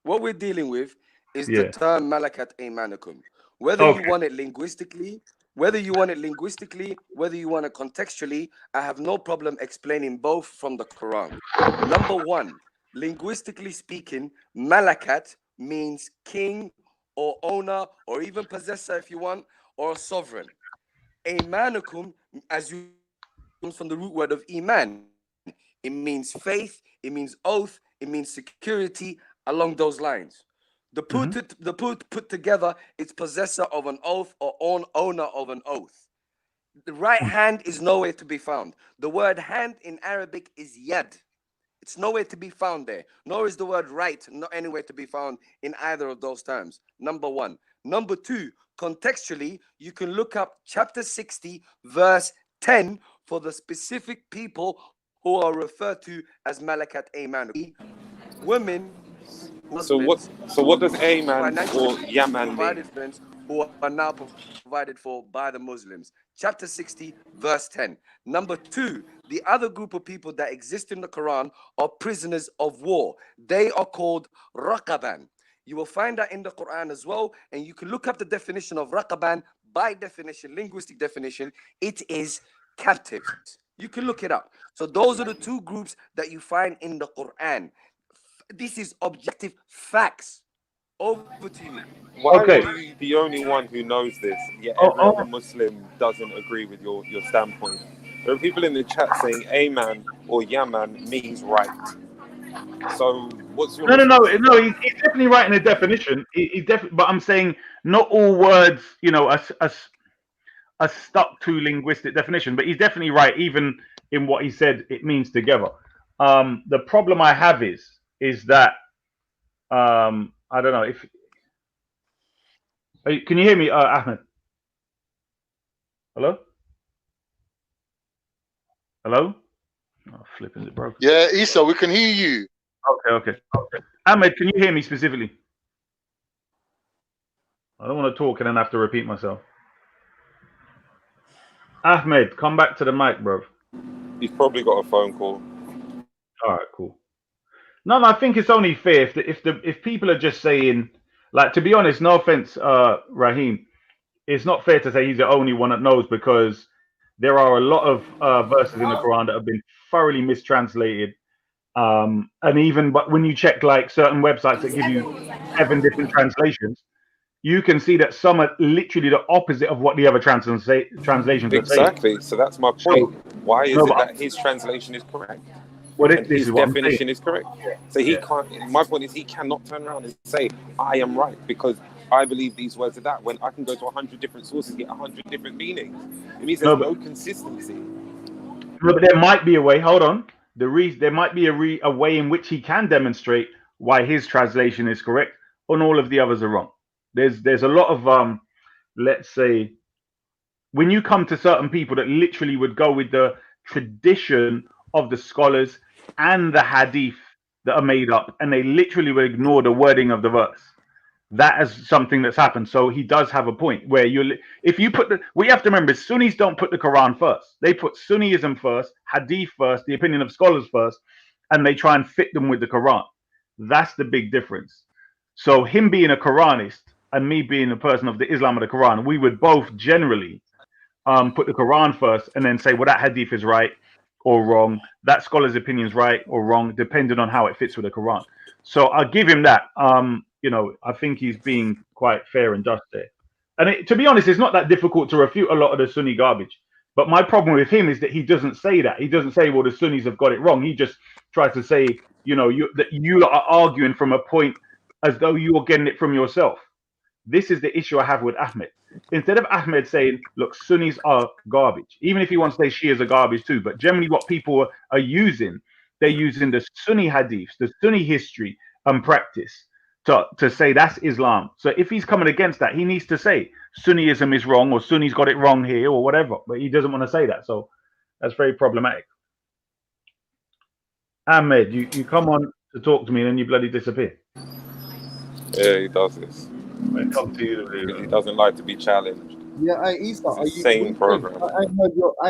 What we're dealing with is Yeah. the term Malakat Aymanukum. Whether you want it linguistically, whether you want it contextually, I have no problem explaining both from the Quran. Number one, linguistically speaking, Malakat means king or owner or even possessor if you want, or sovereign. Aymanukum, as you comes from the root word of Iman. It means faith, it means oath, it means security, along those lines. The put together, it's possessor of an oath or owner of an oath. The right hand is nowhere to be found. The word hand in Arabic is yad. It's nowhere to be found there. Nor is the word right not anywhere to be found in either of those terms. Number one. Number two, contextually, you can look up chapter 60, verse 10 for the specific people who are referred to as Malakat Aymanukum. Women. So what does Ayman or Yaman mean? Who are now provided for by the Muslims. Chapter 60, verse 10. Number two, the other group of people that exist in the Quran are prisoners of war. They are called Raqaban. You will find that in the Quran as well, and you can look up the definition of Raqaban. By definition, linguistic definition, it is captives. You can look it up. So those are the two groups that you find in the Quran. This is objective facts. Over to you. Why are you the only one who knows this? Yet every other Muslim doesn't agree with your standpoint. There are people in the chat saying Ayman or Yaman means right. So what's your No. He's definitely right in the definition. He's definitely, but I'm saying not all words, are stuck to linguistic definition. But he's definitely right, even in what he said. It means together. The problem I have is that I don't know if. Can you hear me, Ahmed? Hello? Hello? Oh, flipping it broken. Yeah, Issa, we can hear you. Okay. Ahmed, can you hear me specifically? I don't want to talk and then have to repeat myself. Ahmed, come back to the mic, bro. He's probably got a phone call. All right, cool. No, I think it's only fair if people are just saying, like, to be honest, no offense, Raheem, it's not fair to say he's the only one that knows, because there are a lot of verses in the Quran that have been thoroughly mistranslated. And but when you check like certain websites that give you 7 different translations, you can see that some are literally the opposite of what the other translations are saying. Exactly. So that's my point. Why is it that his translation is correct? Well, his definition is correct. So he can't. My point is he cannot turn around and say I am right because I believe these words are that. When I can go to 100 different sources, get 100 different meanings. It means there's no consistency. But there might be a way. Hold on. There might be a way in which he can demonstrate why his translation is correct and all of the others are wrong. There's a lot of let's say, when you come to certain people that literally would go with the tradition of the scholars and the hadith that are made up, and they literally will ignore the wording of the verse. That is something that's happened. So he does have a point where we have to remember, Sunnis don't put the Quran first. They put Sunniism first, hadith first, the opinion of scholars first, and they try and fit them with the Quran. That's the big difference. So him being a Quranist and me being a person of the Islam of the Quran, we would both generally put the Quran first and then say, well, that hadith is right or wrong. That scholar's opinion is right or wrong, depending on how it fits with the Quran. So I'll give him that. I think he's being quite fair and just there. And to be honest, it's not that difficult to refute a lot of the Sunni garbage. But my problem with him is that he doesn't say that. He doesn't say, well, the Sunnis have got it wrong. He just tries to say, that you are arguing from a point as though you are getting it from yourself. This is the issue I have with Ahmed. Instead of Ahmed saying, look, Sunnis are garbage, even if he wants to say Shias are garbage too, but generally what people are using, they're using the Sunni hadiths, the Sunni history and practice to say that's Islam. So if he's coming against that, he needs to say Sunniism is wrong or Sunni's got it wrong here or whatever, but he doesn't want to say that. So that's very problematic. Ahmed, you come on to talk to me and then you bloody disappear. Yeah, he does this. Come to you. He doesn't like to be challenged. Yeah, Issa, are you? Same program. I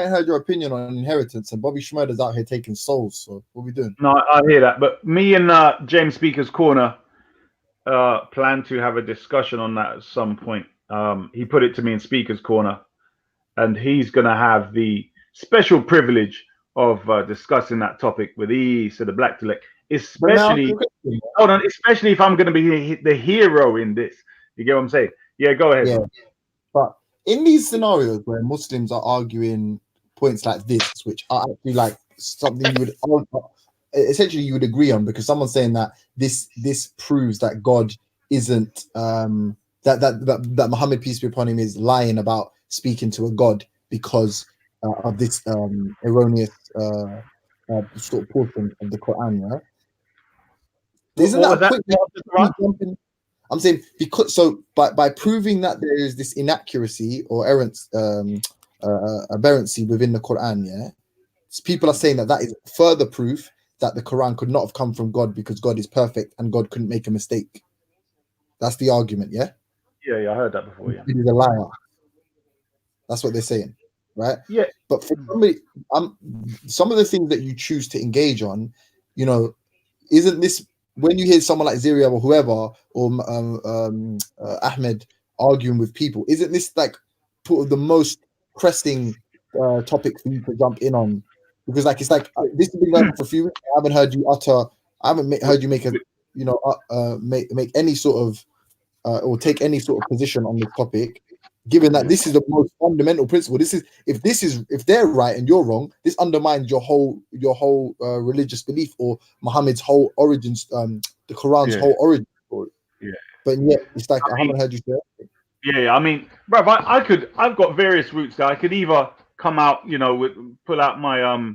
ain't heard your opinion on inheritance, and Bobby Schmurder's out here taking souls. So what are we doing? No, I hear that, but me and James Speaker's Corner plan to have a discussion on that at some point. He put it to me in Speaker's Corner, and he's going to have the special privilege of discussing that topic with Issa, the Black Select, especially especially if I'm going to be the hero in this. You get what I'm saying? Yeah, go ahead. Yeah, but in these scenarios where Muslims are arguing points like this, which are actually like something you would essentially you would agree on, because someone's saying that this proves that God isn't that Muhammad, peace be upon him, is lying about speaking to a God because of this erroneous sort of portion of the Quran. Yeah, isn't that a quick? I'm saying because by proving that there is this inaccuracy or aberrancy within the Quran, yeah, people are saying that is further proof that the Quran could not have come from God because God is perfect and God couldn't make a mistake. That's the argument, yeah? Yeah, I heard that before. Yeah, he's a liar. That's what they're saying, right? Yeah. But for somebody, some of the things that you choose to engage on, you know, isn't this? When you hear someone like Ziria or whoever or Ahmed arguing with people, isn't this like the most pressing topic for you to jump in on? Because like it's like this has been going on for a few weeks. I haven't heard you heard you make a make any sort of or take any sort of position on this topic. Given that this is the most fundamental principle, if they're right and you're wrong, this undermines your whole religious belief or Muhammad's whole origins, the Quran's whole origin story. Yeah. But yet it's like I haven't heard you say it. Yeah, I mean, bruv, I've got various routes there. I could either come out, you know, pull out my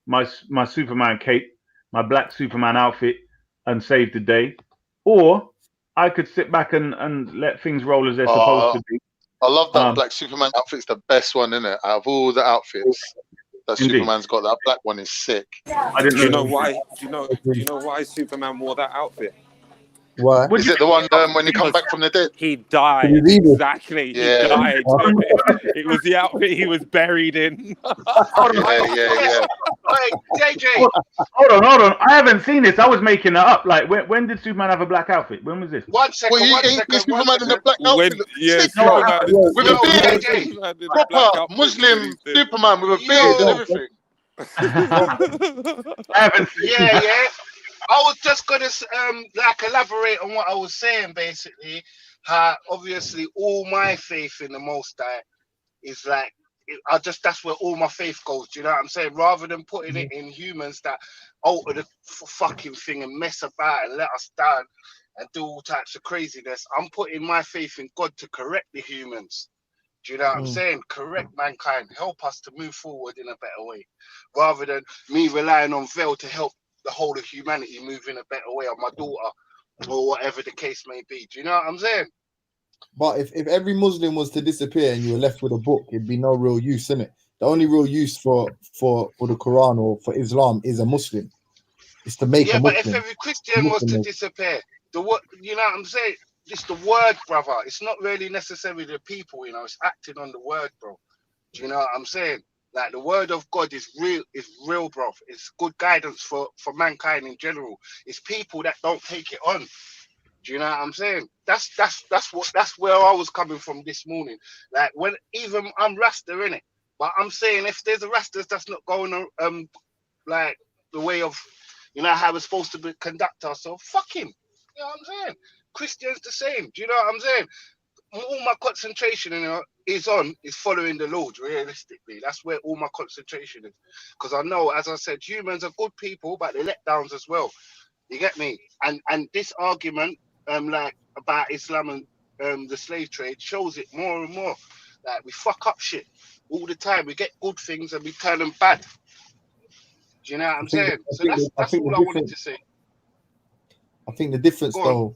my Superman cape, my black Superman outfit, and save the day, or I could sit back and let things roll as they're supposed to be. I love that black Superman outfit's the best one, isn't it? Out of all the outfits that Indeed. Superman's got, that black one is sick. I didn't Do you know why? Do you know why Superman wore that outfit? Why? Is it the one when he comes back from the dead? He died. Exactly. Yeah. He died. It was the outfit he was buried in. Yeah. Hey, JJ. Hold on. I haven't seen this. I was making that up. Like, when did Superman have a black outfit? When was this? One second. Superman in the black outfit. Superman with a beard. Proper Muslim Superman with a beard and everything. I haven't seen Yeah. I was just gonna like elaborate on what I was saying. Basically, how obviously all my faith in the Most High is like that's where all my faith goes. Do you know what I'm saying? Rather than putting it in humans that alter the fucking thing and mess about and let us down and do all types of craziness, I'm putting my faith in God to correct the humans. Do you know what I'm saying? Correct mankind, help us to move forward in a better way, rather than me relying on Vel to help the whole of humanity move in a better way, on my daughter or whatever the case may be. Do you know what I'm saying? But if every Muslim was to disappear and you were left with a book, it'd be no real use, innit? The only real use for the Quran or for Islam is a Muslim. It's to make a Muslim. Yeah, but if every Christian was to disappear, you know what I'm saying? It's the word, brother. It's not really necessarily the people, you know. It's acting on the word, bro. Do you know what I'm saying? Like the word of God is real, bro. It's good guidance for mankind in general. It's people that don't take it on. Do you know what I'm saying? That's where I was coming from this morning. Like when even I'm Rasta innit, but I'm saying if there's a Rastas that's not going like the way of, you know, how we're supposed to conduct ourselves, fuck him. You know what I'm saying? Christians the same. Do you know what I'm saying? All my concentration is following the Lord, realistically. That's where all my concentration is. Because I know, as I said, humans are good people, but they're letdowns as well. You get me? And this argument, like about Islam and the slave trade, shows it more and more. Like we fuck up shit all the time. We get good things and we turn them bad. Do you know what I'm saying? So that's all I wanted to say. I think the difference though,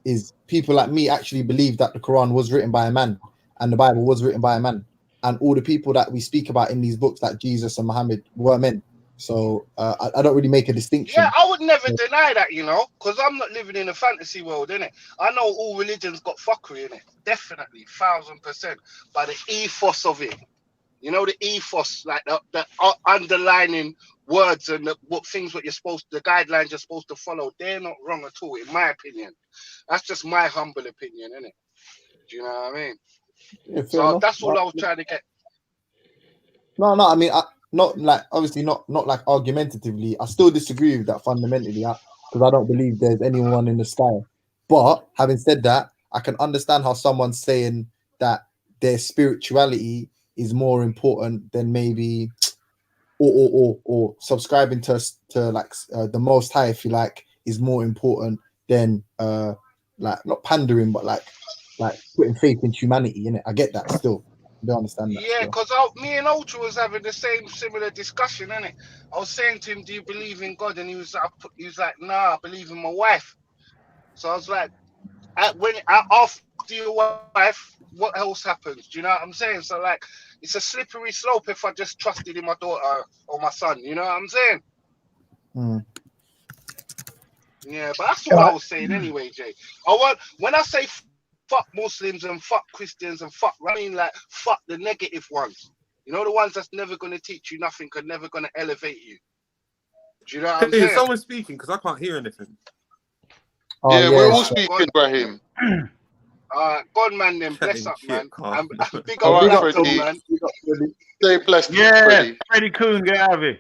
is people like me actually believe that the Quran was written by a man and the Bible was written by a man, and all the people that we speak about in these books, like Jesus and Muhammad, were men. So I don't really make a distinction. Yeah, I would never deny that, you know, because I'm not living in a fantasy world, innit? I know all religions got fuckery in it, definitely, 1000%. But the ethos of it, you know, the ethos, like the underlining words and what you're supposed, the guidelines you're supposed to follow, they're not wrong at all, in my opinion. That's just my humble opinion, innit? Do you know what I mean? Yeah, so that's all I was trying to get. No, I mean, not like obviously not like argumentatively. I still disagree with that fundamentally, because I don't believe there's anyone in the sky. But having said that, I can understand how someone's saying that their spirituality is more important than maybe, or subscribing to like the Most High, if you like, is more important than like not pandering, but like putting faith in humanity. Innit? I get that still. I don't understand that. Yeah, because me and Ultra was having the similar discussion, innit? I was saying to him, "Do you believe in God?" And he was like, "Nah, I believe in my wife." So I was like, after your wife, what else happens? Do you know what I'm saying? So like, it's a slippery slope if I just trusted in my daughter or my son. You know what I'm saying? Yeah, but that's what I was saying anyway, Jay. When I say fuck Muslims and fuck Christians and I mean like fuck the negative ones. You know, the ones that's never going to teach you nothing, and never going to elevate you. Do you know what I'm saying? Is someone speaking? Because I can't hear anything. Yeah, we're all speaking, Brahim. God, man, then bless up, man. Big all up, right, Freddie. man. Stay blessed, yeah, Freddie Coon, get out of here.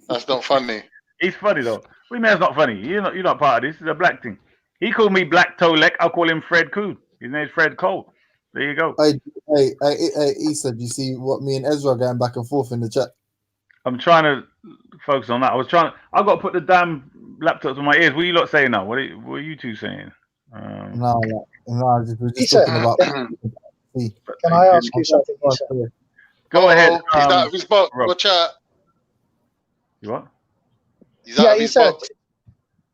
That's not funny. He's funny though. We man's not funny. You're not part of this. It's a black thing. He called me Black Tolek. I'll call him Fred Coon. His name's Fred Cole. There you go. Hey, Issa, do you see what me and Ezra are going back and forth in the chat? I'm trying to focus on that. I've got to put the damn laptops on my ears. What are you lot saying now? What are you two saying? No, we're just talking about. Can I ask you something, Issa? Go ahead. He's out of his box. Watch out. You what? He's out of his box.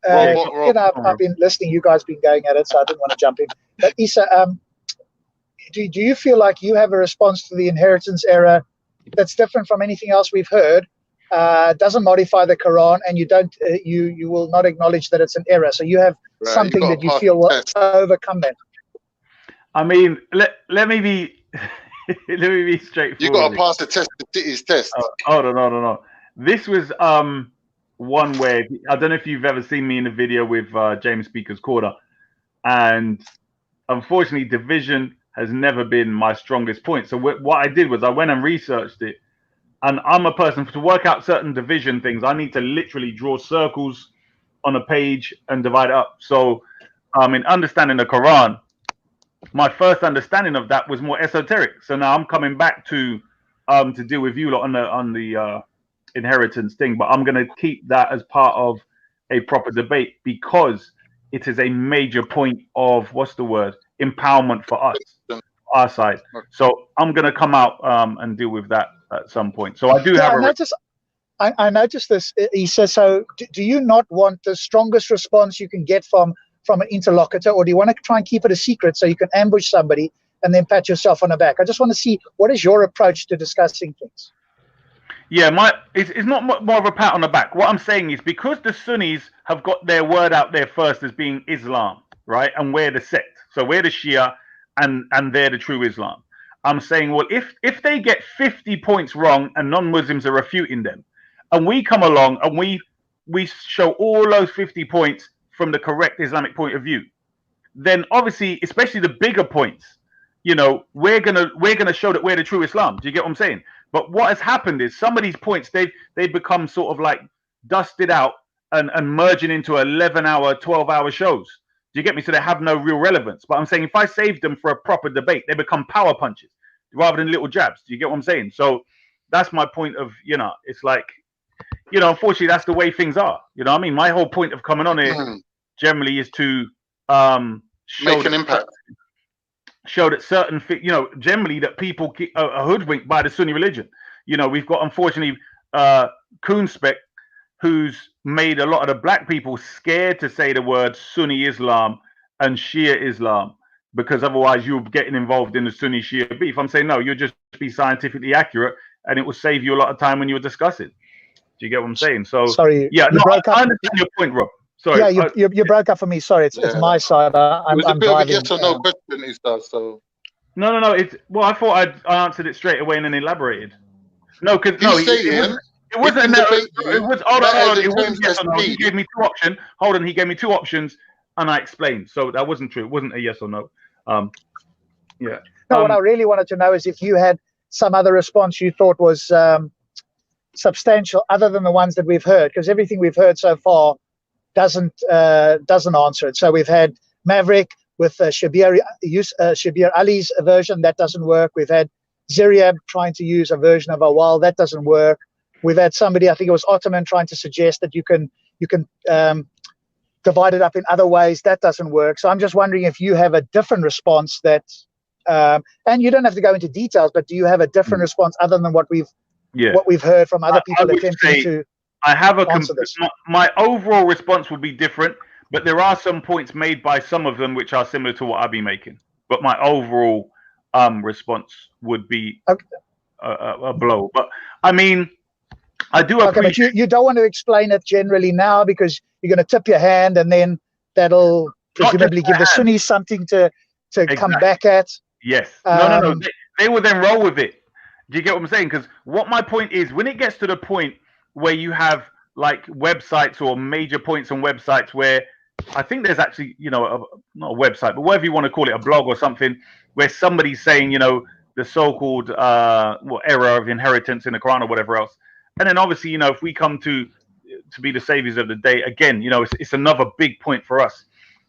You know, I've been listening. You guys been going at it, so I didn't want to jump in. But Issa, do you feel like you have a response to the inheritance error that's different from anything else we've heard? Doesn't modify the Quran, and you don't, you will not acknowledge that it's an error. So you have something that you feel will overcome that. I mean, let me be straightforward. You got to pass the test. His test. Hold on. This was one where I don't know if you've ever seen me in a video with James Speaker's Corner, and unfortunately, division has never been my strongest point. So what I did was I went and researched it, and I'm a person to work out certain division things. I need to literally draw circles on a page and divide it up. So, in understanding the Quran, my first understanding of that was more esoteric. So now I'm coming back to deal with you lot on the inheritance thing, but I'm going to keep that as part of a proper debate because it is a major point of empowerment for us, our side. So I'm going to come out and deal with that at some point. So I do have I noticed this. He says, so do you not want the strongest response you can get from an interlocutor, or do you want to try and keep it a secret so you can ambush somebody and then pat yourself on the back? I just want to see, what is your approach to discussing things? Yeah, it's not more of a pat on the back. What I'm saying is because the Sunnis have got their word out there first as being Islam, right? And we're the sect. So we're the Shia and they're the true Islam. I'm saying, well, if they get 50 points wrong and non-Muslims are refuting them, and we come along and we show all those 50 points from the correct Islamic point of view, then obviously, especially the bigger points, we're gonna show that we're the true Islam. Do you get what I'm saying? But what has happened is some of these points they've become sort of like dusted out and merging into 11-hour, 12-hour shows. Do you get me? So they have no real relevance. But I'm saying if I save them for a proper debate, they become power punches rather than little jabs. Do you get what I'm saying? So that's my point of, it's like, unfortunately that's the way things are. You know what I mean? My whole point of coming on here generally is to make an impact. Show that certain, generally that people are hoodwinked by the Sunni religion. We've got, unfortunately, Coonspec, who's made a lot of the black people scared to say the word Sunni Islam and Shia Islam, because otherwise you're getting involved in the Sunni Shia beef. I'm saying, no, you'll just be scientifically accurate and it will save you a lot of time when you were discussing. Do you get what I'm saying? So sorry, yeah, you no, broke I up. understand your point, Rob. Sorry. Yeah, you broke up for me. Sorry, it's my side. It was a I'm bit of a driving. yes or no question, Issa. So No. It's I thought I answered it straight away and then elaborated. No, because no, it wasn't. No, it was. Hold on. It wasn't yes or no. He gave me two options. Hold on, he gave me two options, and I explained. So that wasn't true. It wasn't a yes or no. Yeah. No, what I really wanted to know is if you had some other response you thought was substantial, other than the ones that we've heard, because everything we've heard so far doesn't answer it. So we've had Maverick with Shabir Ali's version, that doesn't work. We've had Ziriab trying to use a version of Awal, that doesn't work. We've had somebody, I think it was Ottoman, trying to suggest that you can divide it up in other ways, that doesn't work. So I'm just wondering if you have a different response that, and you don't have to go into details, but do you have a different response other than what we've heard from other people attempting to I have answer this? My overall response would be different, but there are some points made by some of them which are similar to what I'll be making. But my overall response would be a blow. But I mean, I do appreciate. But you don't want to explain it generally now because you're going to tip your hand, and then that'll presumably give the Sunnis something to come back at. Yes. No. They will then roll with it. Do you get what I'm saying? Because what my point is, when it gets to the point where you have like websites or major points on websites where I think there's actually, not a website, but whatever you want to call it, a blog or something, where somebody's saying, the so-called error of inheritance in the Quran or whatever else. And then obviously, if we come to be the saviors of the day, again, it's another big point for us.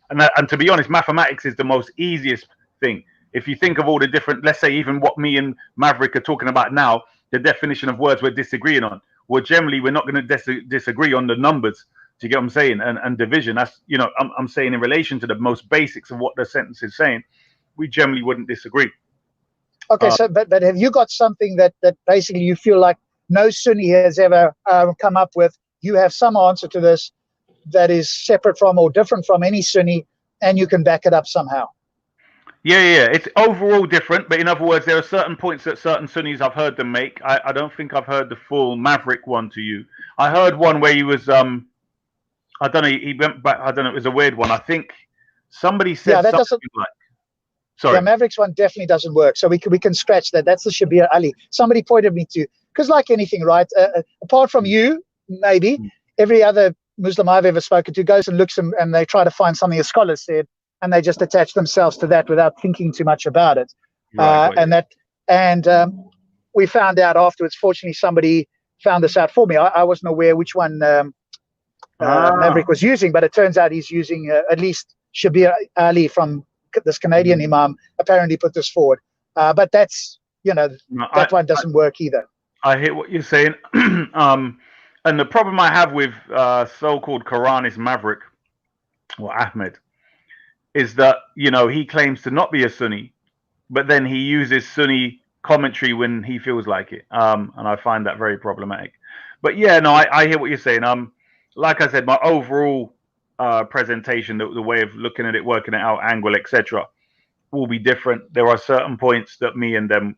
And to be honest, mathematics is the most easiest thing. If you think of all the different, let's say even what me and Maverick are talking about now, the definition of words we're disagreeing on. Well, generally, we're not going to disagree on the numbers. Do you get what I'm saying? And division. That's, I'm saying in relation to the most basics of what the sentence is saying, we generally wouldn't disagree. Okay, so but have you got something that basically you feel like no Sunni has ever come up with? You have some answer to this that is separate from or different from any Sunni, and you can back it up somehow. Yeah. It's overall different, but in other words, there are certain points that certain Sunnis I've heard them make. I don't think I've heard the full Maverick one to you. I heard one where he was, I don't know, he went back, I don't know, it was a weird one. I think somebody said something like, sorry. Yeah, Maverick's one definitely doesn't work, so we can scratch that. That's the Shabir Ali. Somebody pointed me to, because like anything, right, apart from you, maybe, every other Muslim I've ever spoken to goes and looks and they try to find something a scholar said, and they just attach themselves to that without thinking too much about it. We found out afterwards. Fortunately, somebody found this out for me. I wasn't aware which one Maverick was using, but it turns out he's using at least Shabir Ali from this Canadian Imam apparently put this forward. But that's, that one doesn't work either. I hear what you're saying. And the problem I have with so-called Quranist Maverick, or Ahmed, is that, he claims to not be a Sunni, but then he uses Sunni commentary when he feels like it. And I find that very problematic. But yeah, no, I hear what you're saying. Like I said, my overall presentation, the way of looking at it, working it out, angle, etc., will be different. There are certain points that me and them,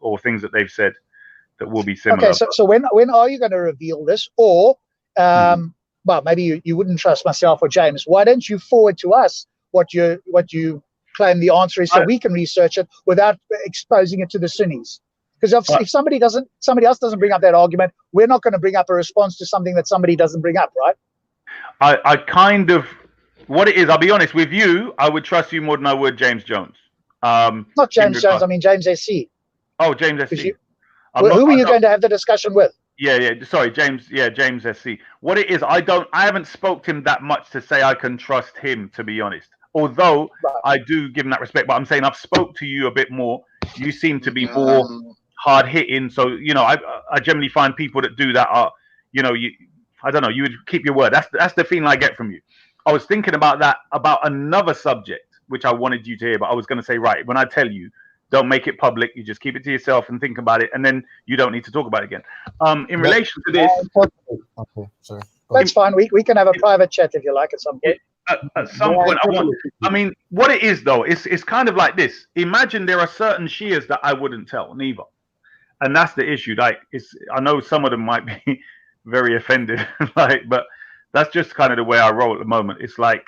or things that they've said, that will be similar. Okay, so when are you going to reveal this? Or, well, maybe you wouldn't trust myself or James. Why don't you forward to us what you claim the answer is, so we can research it without exposing it to the Sunnis? Because if somebody else doesn't bring up that argument, we're not going to bring up a response to something that somebody doesn't bring up, right? I kind of, what it is, I'll be honest with you, I would trust you more than I would James Jones. Not James Jones, I mean James SC. Oh, James SC. Who are you going to have the discussion with? Yeah. Sorry, James. Yeah, James SC. What it is, I haven't spoke to him that much to say I can trust him, to be honest. Although I do give him that respect, but I'm saying I've spoke to you a bit more. You seem to be more hard hitting. So, I generally find people that do that are, I don't know, you would keep your word. That's the feeling I get from you. I was thinking about that, about another subject, which I wanted you to hear, but I was going to say, right, when I tell you, don't make it public. You just keep it to yourself and think about it, and then you don't need to talk about it again. In relation to this, okay, sorry. That's fine. We can have a private chat if you like at some point. At some point, I mean, what it is though, it's kind of like this. Imagine there are certain Shias that I wouldn't tell neither, and that's the issue. Like, I know some of them might be very offended, like, but that's just kind of the way I roll at the moment. It's like,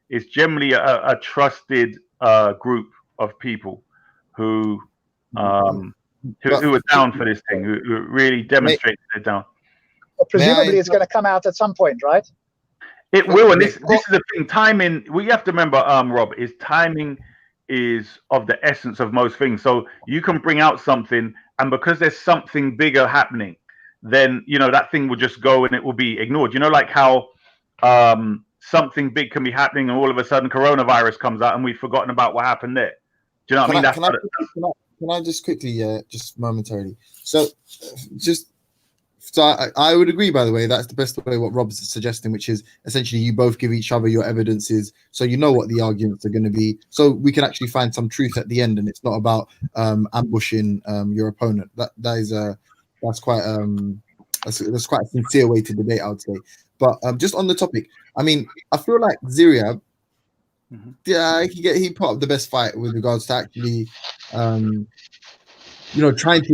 it's generally a trusted group of people who are down for this thing, who really demonstrate they're down. Well, presumably, it's going to come out at some point, right? It will, and this is the thing. Timing. What you have to remember, Rob, is timing is of the essence of most things. So you can bring out something, and because there's something bigger happening, then that thing will just go and it will be ignored. Like how something big can be happening, and all of a sudden coronavirus comes out, and we've forgotten about what happened there. Do you know what I mean? Can I just quickly, just momentarily? So I would agree, by the way, that's the best way what Rob's suggesting, which is essentially you both give each other your evidences, so you know what the arguments are going to be, so we can actually find some truth at the end, and it's not about ambushing your opponent. That's quite a sincere way to debate, I would say. But just on the topic, I mean, I feel like Ziryab, he put up the best fight with regards to actually trying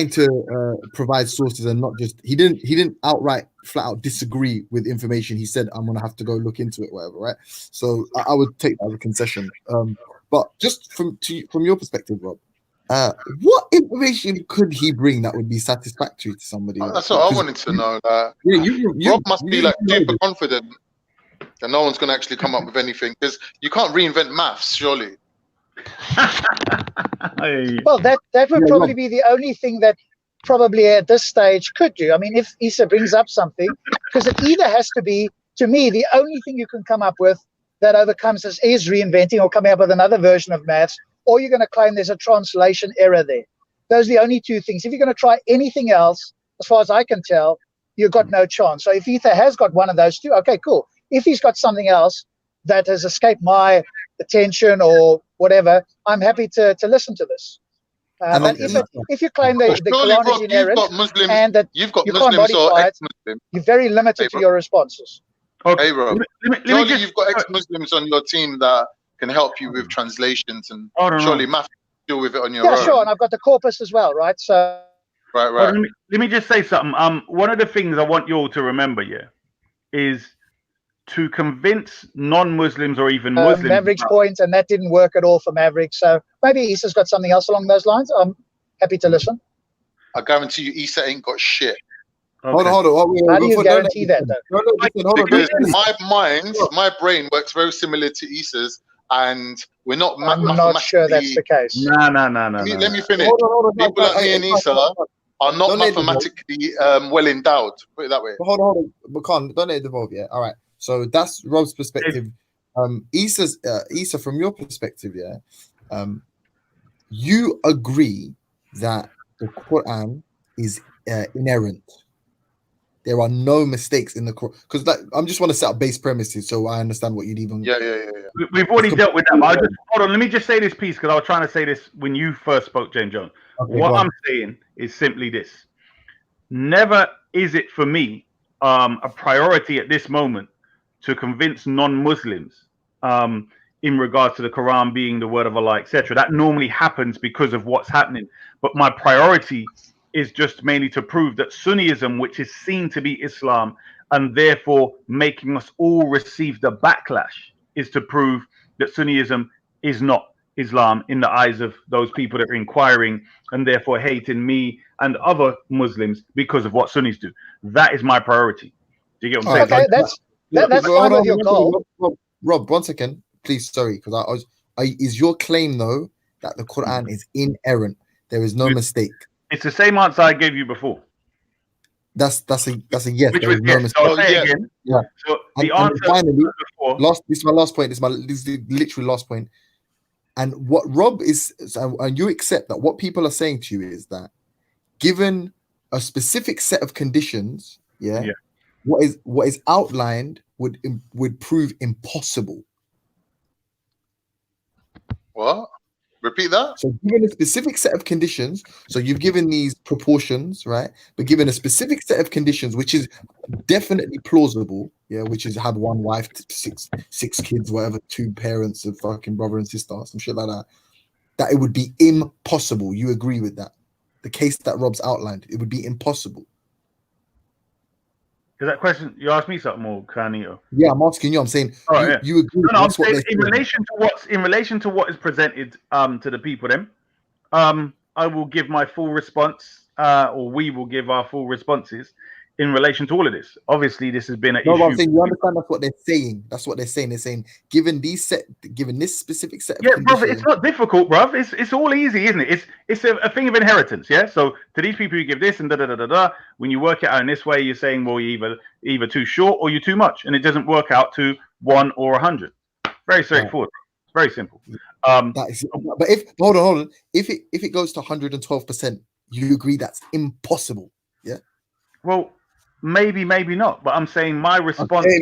to provide sources, and not just he didn't outright flat out disagree with information. He said, I'm gonna have to go look into it, whatever, right? So I would take that as a concession. But just from your perspective, Rob, what information could he bring that would be satisfactory to somebody? That's what I wanted to know. Rob must be like super confident that no one's gonna actually come up with anything, because you can't reinvent maths, surely. Well, that would probably be the only thing that probably at this stage could do. I mean, if Issa brings up something, because it either has to be, to me, the only thing you can come up with that overcomes this is reinventing or coming up with another version of maths, or you're going to claim there's a translation error there. Those are the only two things. If you're going to try anything else, as far as I can tell, you've got no chance. So if Ether has got one of those two, okay, cool. If he's got something else that has escaped my attention or whatever, I'm happy to listen to this. But if you claim the Quran is inerrant and that you can't modify it, you're very limited to your responses. Okay. Hey, Rob. Surely you've got ex-Muslims on your team that can help you with translations, and surely math deal with it on your own. Yeah, sure. And I've got the corpus as well, right? So. Right. Let me just say something. One of the things I want you all to remember, is to convince non-Muslims or even Muslims. Maverick's point, and that didn't work at all for Maverick. So maybe Issa's got something else along those lines. I'm happy to listen. I guarantee you, Issa ain't got shit. Okay. Hold on. How do you guarantee that, though? Because my brain works very similar to Issa's, and we're not. I'm not sure that's the case. No. Let me finish. People like me and Issa are not mathematically well endowed. Put it that way. Hold on. Bakan, don't let it devolve yet. All right. So that's Rob's perspective. Issa, from your perspective, you agree that the Quran is inerrant. There are no mistakes in the Quran, because I just want to set up base premises so I understand what you'd even. Yeah. We've already dealt with that. But hold on. Let me just say this piece, because I was trying to say this when you first spoke, James Jones. Okay, what I'm saying is simply this: never is it for me a priority at this moment to convince non-Muslims in regards to the Quran being the word of Allah, etc. That normally happens because of what's happening. But my priority is just mainly to prove that Sunnism, which is seen to be Islam, and therefore making us all receive the backlash, is to prove that Sunnism is not Islam in the eyes of those people that are inquiring and therefore hating me and other Muslims because of what Sunnis do. That is my priority. Do you get what I'm saying? Okay, that's fine with your goal. Rob, 1 second, please. Sorry, because is your claim though that the Quran is inerrant? There is no mistake. It's the same answer I gave you before. That's a yes. Which was yes. So I'll say it again. Yeah. So the and answer finally, before. This is my last point. This is the literal last point. And what Rob is, and you accept that what people are saying to you is that, given a specific set of conditions, what is outlined would prove impossible. What? Repeat that. So given a specific set of conditions, so you've given these proportions, right? But given a specific set of conditions, which is definitely plausible, which is have one wife, six kids, whatever, 2 parents, a fucking brother and sister, some shit like that. that it would be impossible. You agree with that? The case that Rob's outlined, it would be impossible. Is that question you asked me something more, Carnito? Yeah, I'm asking you. I'm saying you agree. No, I'm saying in relation to what is presented to the people. Then, I will give my full response, or we will give our full responses in relation to all of this. Obviously, this has been an issue. I'm saying you understand that's what they're saying. That's what they're saying. They're saying given this specific set. Yeah, brother, it's not difficult, bruv. It's all easy, isn't it? It's a thing of inheritance, yeah. So to these people, you give this and da da da da da. When you work it out in this way, you're saying, well, you're either too short or you're too much, and it doesn't work out to 1 or 100. Very straightforward. It's very simple. That is, but if hold on, if it goes to 112%, you agree that's impossible, yeah? Well, maybe not, but I'm saying my response. Okay,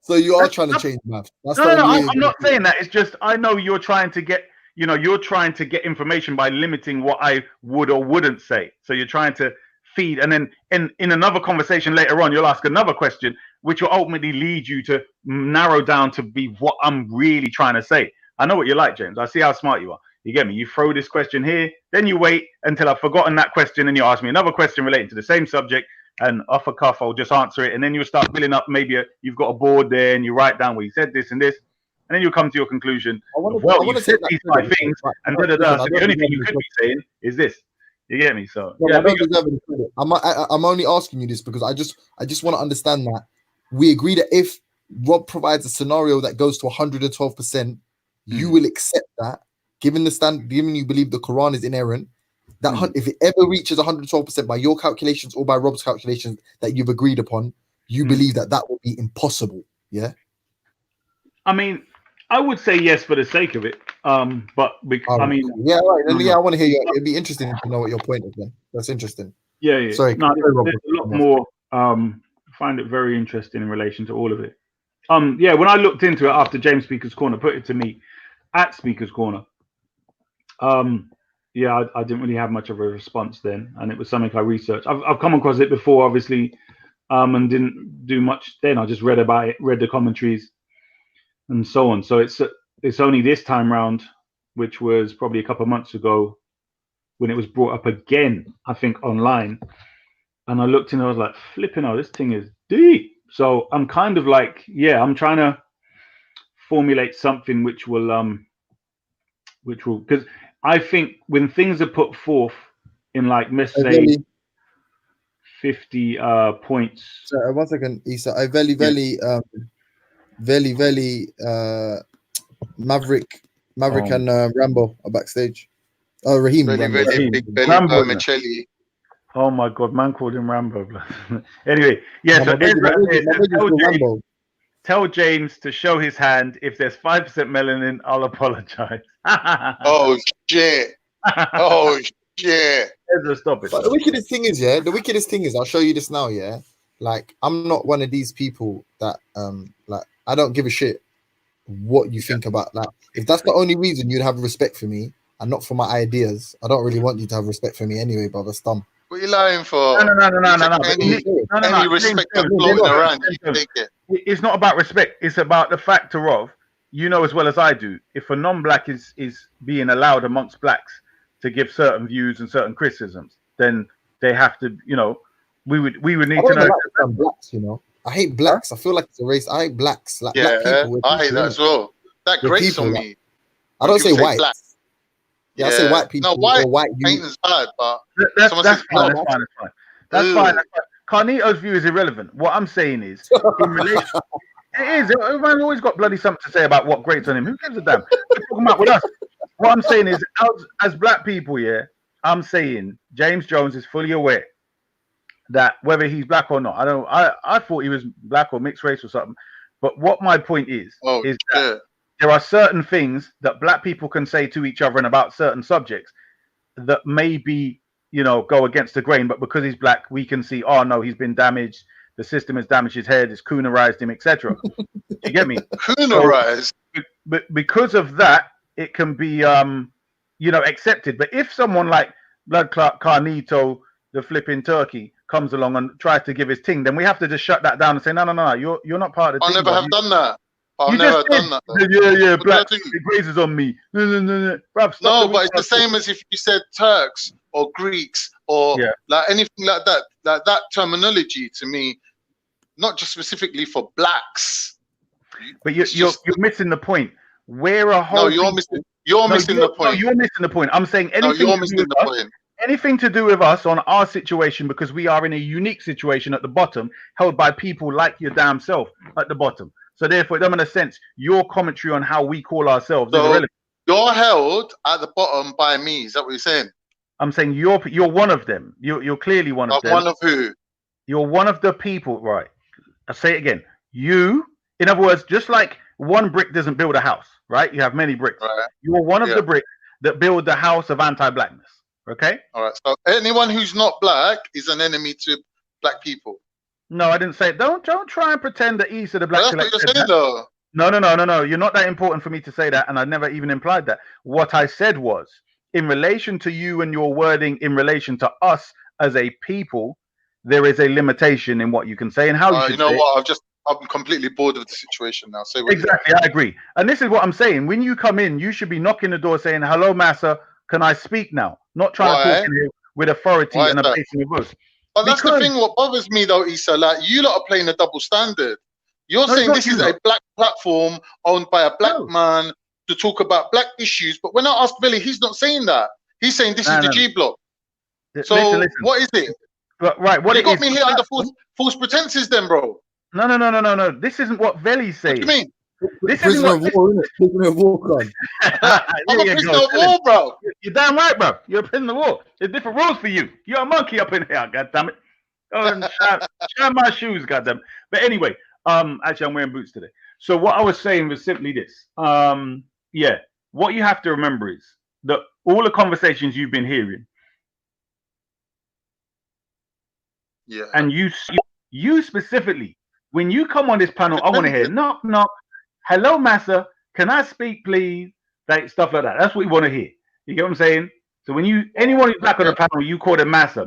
so you are trying to change math. No, I'm not saying that. It's just I know you're trying to get, you're trying to get information by limiting what I would or wouldn't say. So you're trying to feed, and then in another conversation later on, you'll ask another question, which will ultimately lead you to narrow down to be what I'm really trying to say. I know what you're like, James. I see how smart you are. You get me? You throw this question here, then you wait until I've forgotten that question, and you ask me another question relating to the same subject. And off a cuff, I'll just answer it, and then you start filling up. Maybe you've got a board there, and you write down where you said this and this, and then you come to your conclusion. You said these 5 things, and da da da. So the only thing you could be saying is this. You get me? So yeah, I'm only asking you this because I just want to understand that we agree that if Rob provides a scenario that goes to 112%, you will accept that, given you believe the Quran is inerrant. That if it ever reaches 112% by your calculations or by Rob's calculations that you've agreed upon, you believe that will be impossible. Yeah. I mean, I would say yes for the sake of it. But I mean, yeah, right. Yeah, I want to hear you. It'd be interesting to know what your point is. Then that's interesting. Yeah. Sorry. No, there's a lot more. I find it very interesting in relation to all of it. Yeah, when I looked into it after James Speaker's Corner put it to me at Speaker's Corner, yeah, I didn't really have much of a response then, and it was something I researched. I've come across it before, obviously, and didn't do much then. I just read about it, read the commentaries, and so on. So it's only this time round, which was probably a couple of months ago, when it was brought up again, I think online, and I looked and I was like, flipping out, this thing is deep. So I'm kind of like, yeah, I'm trying to formulate something which will because I think when things are put forth in, like, let's say 50 points. So 1 second, Isa. I very Maverick and Rambo are backstage. Oh, Raheem. Big Belly Michelli. Oh my God, man called him Rambo. Anyway, yeah. So Ezra, tell James to show his hand. If there's 5% melanin, I'll apologize. Oh shit! Oh shit! Ezra, stop it. But the wickedest thing is, I'll show you this now. Yeah, like I'm not one of these people that like I don't give a shit what you think about that. If that's the only reason you'd have respect for me and not for my ideas, I don't really want you to have respect for me anyway, brother. Stum. What are you lying for? No. Any respect floating around, you take it. It's not about respect. It's about the factor of, you know as well as I do, if a non-black is being allowed amongst blacks to give certain views and certain criticisms, then they have to, we would need to know. Blacks, I hate blacks. I feel like it's a race. I hate blacks. Like yeah, black people. I hate that as well. That grates on me. I don't say white. Yeah, I say white people. No, white or white ain't as bad, but that's fine. That's fine. Carnito's view is irrelevant. What I'm saying is, in relation, it is. Everyone's always got bloody something to say about what grates on him. Who gives a damn? We're talking about with us. What I'm saying is, as black people, yeah, I'm saying James Jones is fully aware that whether he's black or not, I thought he was black or mixed race or something. But what my point is that there are certain things that black people can say to each other and about certain subjects that maybe, go against the grain, but because he's black, we can see, oh no, he's been damaged. The system has damaged his head, it's coonerized him, etc. You get me? Coonerized. But because of that, it can be, accepted. But if someone like Blood Clot Carnito, the flipping turkey, comes along and tries to give his thing, then we have to just shut that down and say, no, you're not part of the thing. I never have done that. I've never done that. Though. Yeah, black grazes on me. No. Bruv, no, but it's the same as if you said Turks or Greeks or like anything like that. Like that terminology to me, not just specifically for blacks. But you're missing the point. We're a whole. No, you're missing. You're missing the point. No, you're missing the point. I'm saying anything. No, you're missing the point. Anything to do with us on our situation, because we are in a unique situation at the bottom, held by people like your damn self at the bottom. So therefore, it doesn't make sense. Your commentary on how we call ourselves is irrelevant. You're held at the bottom by me. Is that what you're saying? I'm saying you're one of them. You're clearly one of them. One of who? You're one of the people, right? I'll say it again. You, in other words, just like one brick doesn't build a house, right? You have many bricks. Right. You're one of the bricks that build the house of anti-blackness. Okay. All right. So anyone who's not black is an enemy to black people. No, I didn't say it. Don't try and pretend that East of the black. That's what you're saying, though. No. You're not that important for me to say that, and I never even implied that. What I said was, in relation to you and your wording, in relation to us as a people, there is a limitation in what you can say and how you should you know say what? I'm completely bored of the situation now. Say what exactly. I agree. And this is what I'm saying. When you come in, you should be knocking the door saying, "Hello, Massa, can I speak now?" Not trying to talk in here with authority and a bass in your voice. But that's the thing. What bothers me though, Issa, like you lot are playing a double standard. You're saying this is a black platform owned by a black man to talk about black issues, but when I ask Billy, he's not saying that. He's saying this is the G block. So listen. what is it? Right, what you it got is, me here under false pretenses, then, bro. No. This isn't what Veli's saying. What do you mean? This prisoner of war, isn't it? Prisoner of war, God. I'm a prisoner of war, bro. You're damn right, bro. You're a prisoner of war. There's different rules for you. You're a monkey up in here, goddammit. Oh, and shine my shoes, goddamn. But anyway, actually, I'm wearing boots today. So what I was saying was simply this. What you have to remember is that all the conversations you've been hearing, and you specifically, when you come on this panel, I want to hear knock knock, hello Massa, can I speak please? Like stuff like that. That's what you want to hear. You get what I'm saying? So when anyone who's back on the panel, you call them Massa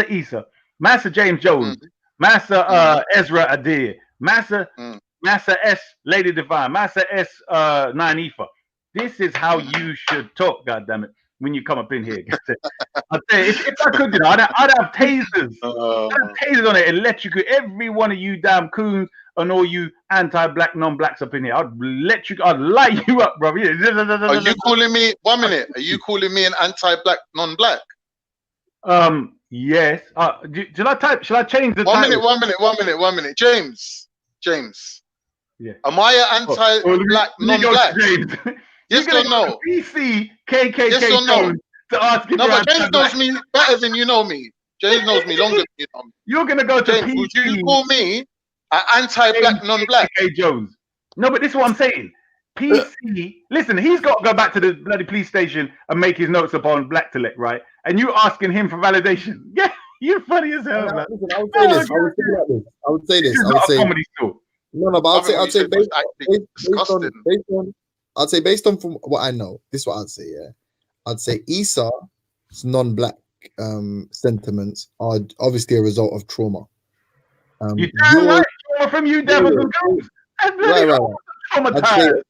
Issa, Massa James Jones, Massa Ezra Adair, Massa S Lady Divine, Massa S Nanifa. This is how you should talk, goddammit, when you come up in here. I'd say if I could, I'd have tasers. I'd have tasers on it and electrocute every one of you damn coons and all you anti-black, non-blacks up in here. I'd light you up, bro. Are you calling me 1 minute? Are you calling me an anti-black, non-black? Yes. Shall I change the title? 1 minute. James. Yeah. Am I an anti-black, non-black? Yes or no? PC KKK. Yes or no? To ask no, but James knows me better than you know me. James knows me longer than you know me. You're gonna go to James, PC. Would you call me an anti-black, non-black? KKK Jones. No, but this is what I'm saying. PC. Listen, he's got to go back to the bloody police station and make his notes upon Black to Let, right? And you asking him for validation. Yeah, you're funny as hell, man. I would say this. Comedy show. No, but I'd say based on from what I know, this is what I'd say, yeah. I'd say Issa's non-black sentiments are obviously a result of trauma. You damn right, trauma from you, devils and goons. Right. Traumatized.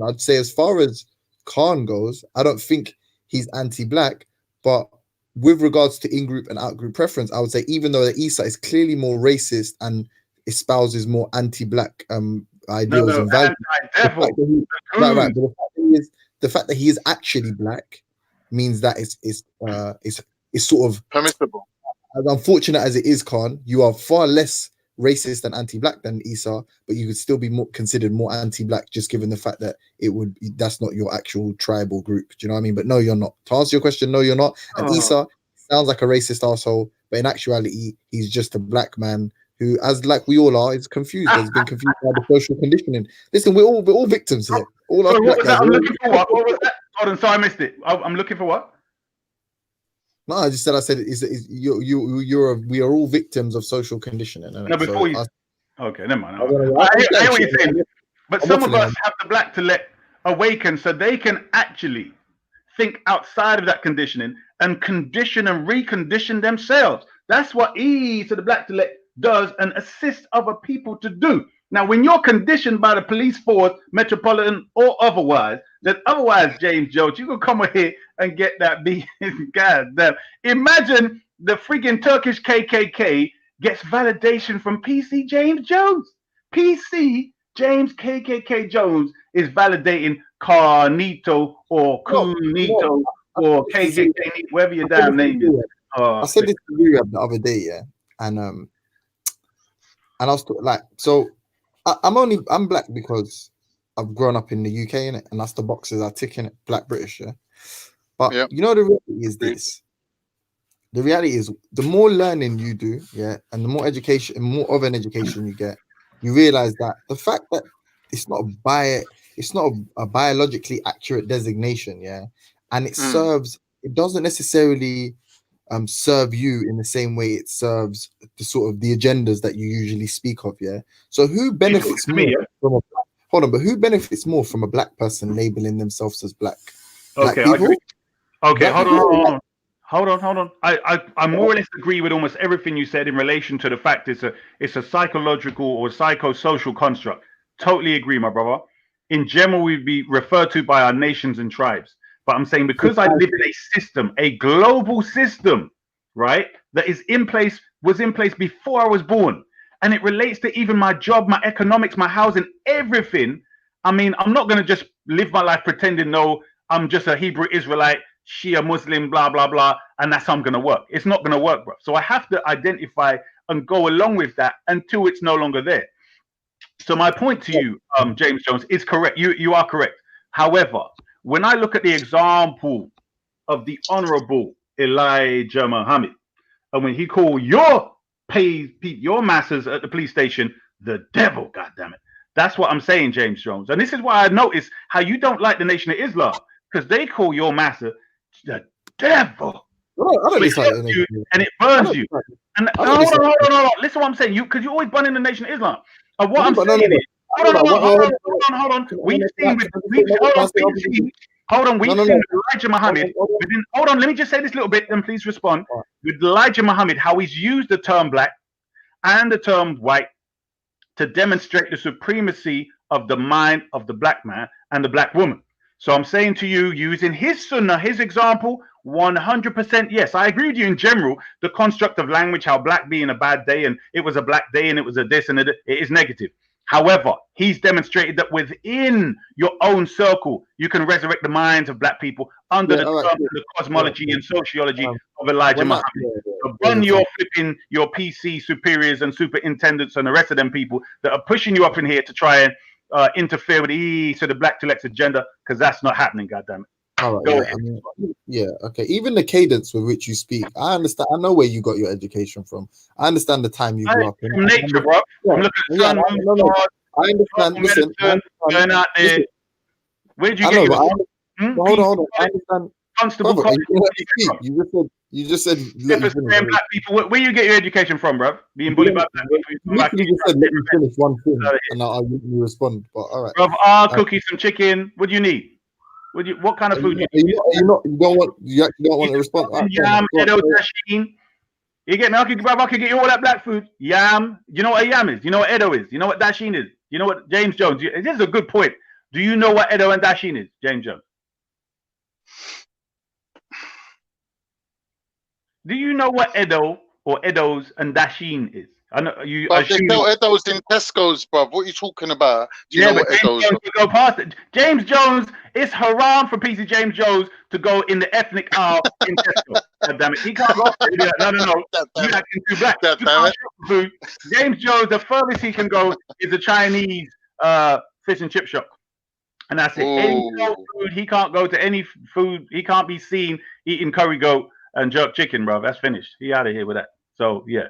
I'd say as far as Khan goes, I don't think he's anti-black, but with regards to in-group and out-group preference, I would say even though Issa is clearly more racist and espouses more anti-black ideals and values, the fact that he is actually black means that it's sort of permissible. As unfortunate as it is, Khan, you are far less racist and anti-black than Issa, but you could still be considered more anti-black just given the fact that that's not your actual tribal group. Do you know what I mean? But no, you're not. To answer your question, no, you're not. And Issa sounds like a racist asshole, but in actuality, he's just a black man who, as like we all are, is confused. Has been confused by the social conditioning. Listen, we're all victims here. All so what was that? I'm looking for what? What was that? Hold on, sorry, I missed it. I'm looking for what? No, I said we are all victims of social conditioning. No, before you. Okay, never mind. I hear what you're saying. But some of us have the Black to Let awaken so they can actually think outside of that conditioning and condition and recondition themselves. That's what the Black to Let does and assists other people to do. Now, when you're conditioned by the police force, metropolitan or otherwise, James Jones, you can come here and get that beat. God damn. Imagine the freaking Turkish KKK gets validation from PC James Jones. PC James KKK Jones is validating Carnito or Kunito or KKK, whatever your damn name is. I said this to you the other day, yeah, and I was like, so I'm black because I've grown up in the UK, innit? And that's the boxes I tick in it, black British, yeah. But you know, the reality is this. The reality is, the more learning you do, yeah, and the more education, more of an education you get, you realize that the fact that it's not a biologically accurate designation, yeah, and it doesn't necessarily serve you in the same way it serves the sort of the agendas that you usually speak of, yeah. So who benefits more from who benefits more from a black person labeling themselves as black? Okay, I agree. Okay, hold on. I more or less agree with almost everything you said in relation to the fact it's a psychological or psychosocial construct. Totally agree, my brother. In general, we'd be referred to by our nations and tribes. But I'm saying because I live in a system, a global system, right, that was in place before I was born, and it relates to even my job, my economics, my housing, everything. I mean, I'm not going to just live my life pretending, no, I'm just a Hebrew Israelite, Shia Muslim, blah, blah, blah, and that's how I'm going to work. It's not going to work, bro. So I have to identify and go along with that until it's no longer there. So my point to you, James Jones, is correct. You are correct. However, when I look at the example of the Honorable Elijah Muhammad, and when he called your masses at the police station the devil, goddammit, that's what I'm saying, James Jones. And this is why I notice how you don't like the Nation of Islam, because they call your massa the devil. And it burns you. And hold on. Listen to what I'm saying. Because you always burn in the Nation of Islam. And what I'm saying is, hold on. We've seen Elijah Muhammad. Hold on, let me just say this little bit, and please respond. With Elijah Muhammad, how he's used the term black and the term white to demonstrate the supremacy of the mind of the black man and the black woman. So I'm saying to you, using his sunnah, his example, 100% yes, I agree with you in general. The construct of language, how black being a bad day, and it was a black day, and it was a this and it is negative. However, he's demonstrated that within your own circle, you can resurrect the minds of black people under the cosmology and sociology of Elijah Muhammad. So run your PC superiors and superintendents and the rest of them people that are pushing you up in here to try and interfere with the black to Lex agenda, because that's not happening, goddammit. All right, okay. Even the cadence with which you speak, I understand. I know where you got your education from. I understand the time you grew up in. From nature, bro. I'm looking at the sun. I understand. Listen, going out there. Where'd you get your? Hold on. I understand. Constable. Brother, you just said. Black people. Where you get your education from, bro? Being bullied by black people. You just said let me finish one thing, and I'll respond. But all right. Bro, cookies, some chicken. What do you need? What kind of food? You don't want to respond. Yam, Edo, Tashin. You get me? I can get you all that black food. Yam. You know what a yam is? You know what Edo is? You know what Dashin is? You know what James Jones? This is a good point. Do you know what Edo and Dashin is, James Jones? Do you know what Edo or Edos and Dashin is? I know you. But they sell Edos in Tesco's, bruv. What are you talking about? Do you know what Edos are? Go past it. James Jones, it's haram for PC James Jones to go in the ethnic aisle in Tesco. God damn it. He can't go. No. You're acting too black. Food. James Jones, the furthest he can go is a Chinese fish and chip shop. And that's it. Any food, he can't go to any food. He can't be seen eating curry goat and jerk chicken, bro. That's finished. He out of here with that. So, yeah.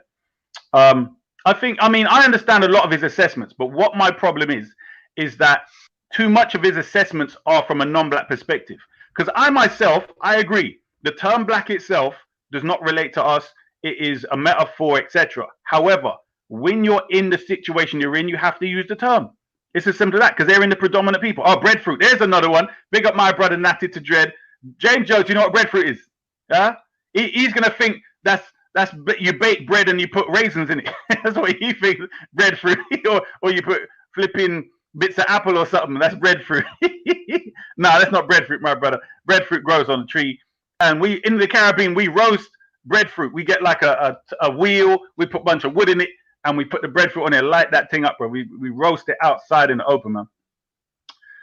I understand a lot of his assessments, but what my problem is that too much of his assessments are from a non-black perspective. Because I agree. The term black itself does not relate to us. It is a metaphor, etc. However, when you're in the situation you're in, you have to use the term. It's as simple as that, because they're in the predominant people. Oh, breadfruit. There's another one. Big up my brother Natty to Dread. James Jones, you know what breadfruit is? Yeah? He's going to think that's you bake bread and you put raisins in it. That's what he thinks breadfruit, or you put flipping bits of apple or something. That's breadfruit. No, that's not breadfruit, my brother. Breadfruit grows on the tree, and we in the Caribbean we roast breadfruit. We get like a wheel. We put a bunch of wood in it, and we put the breadfruit on there. Light that thing up, bro. We roast it outside in the open, man.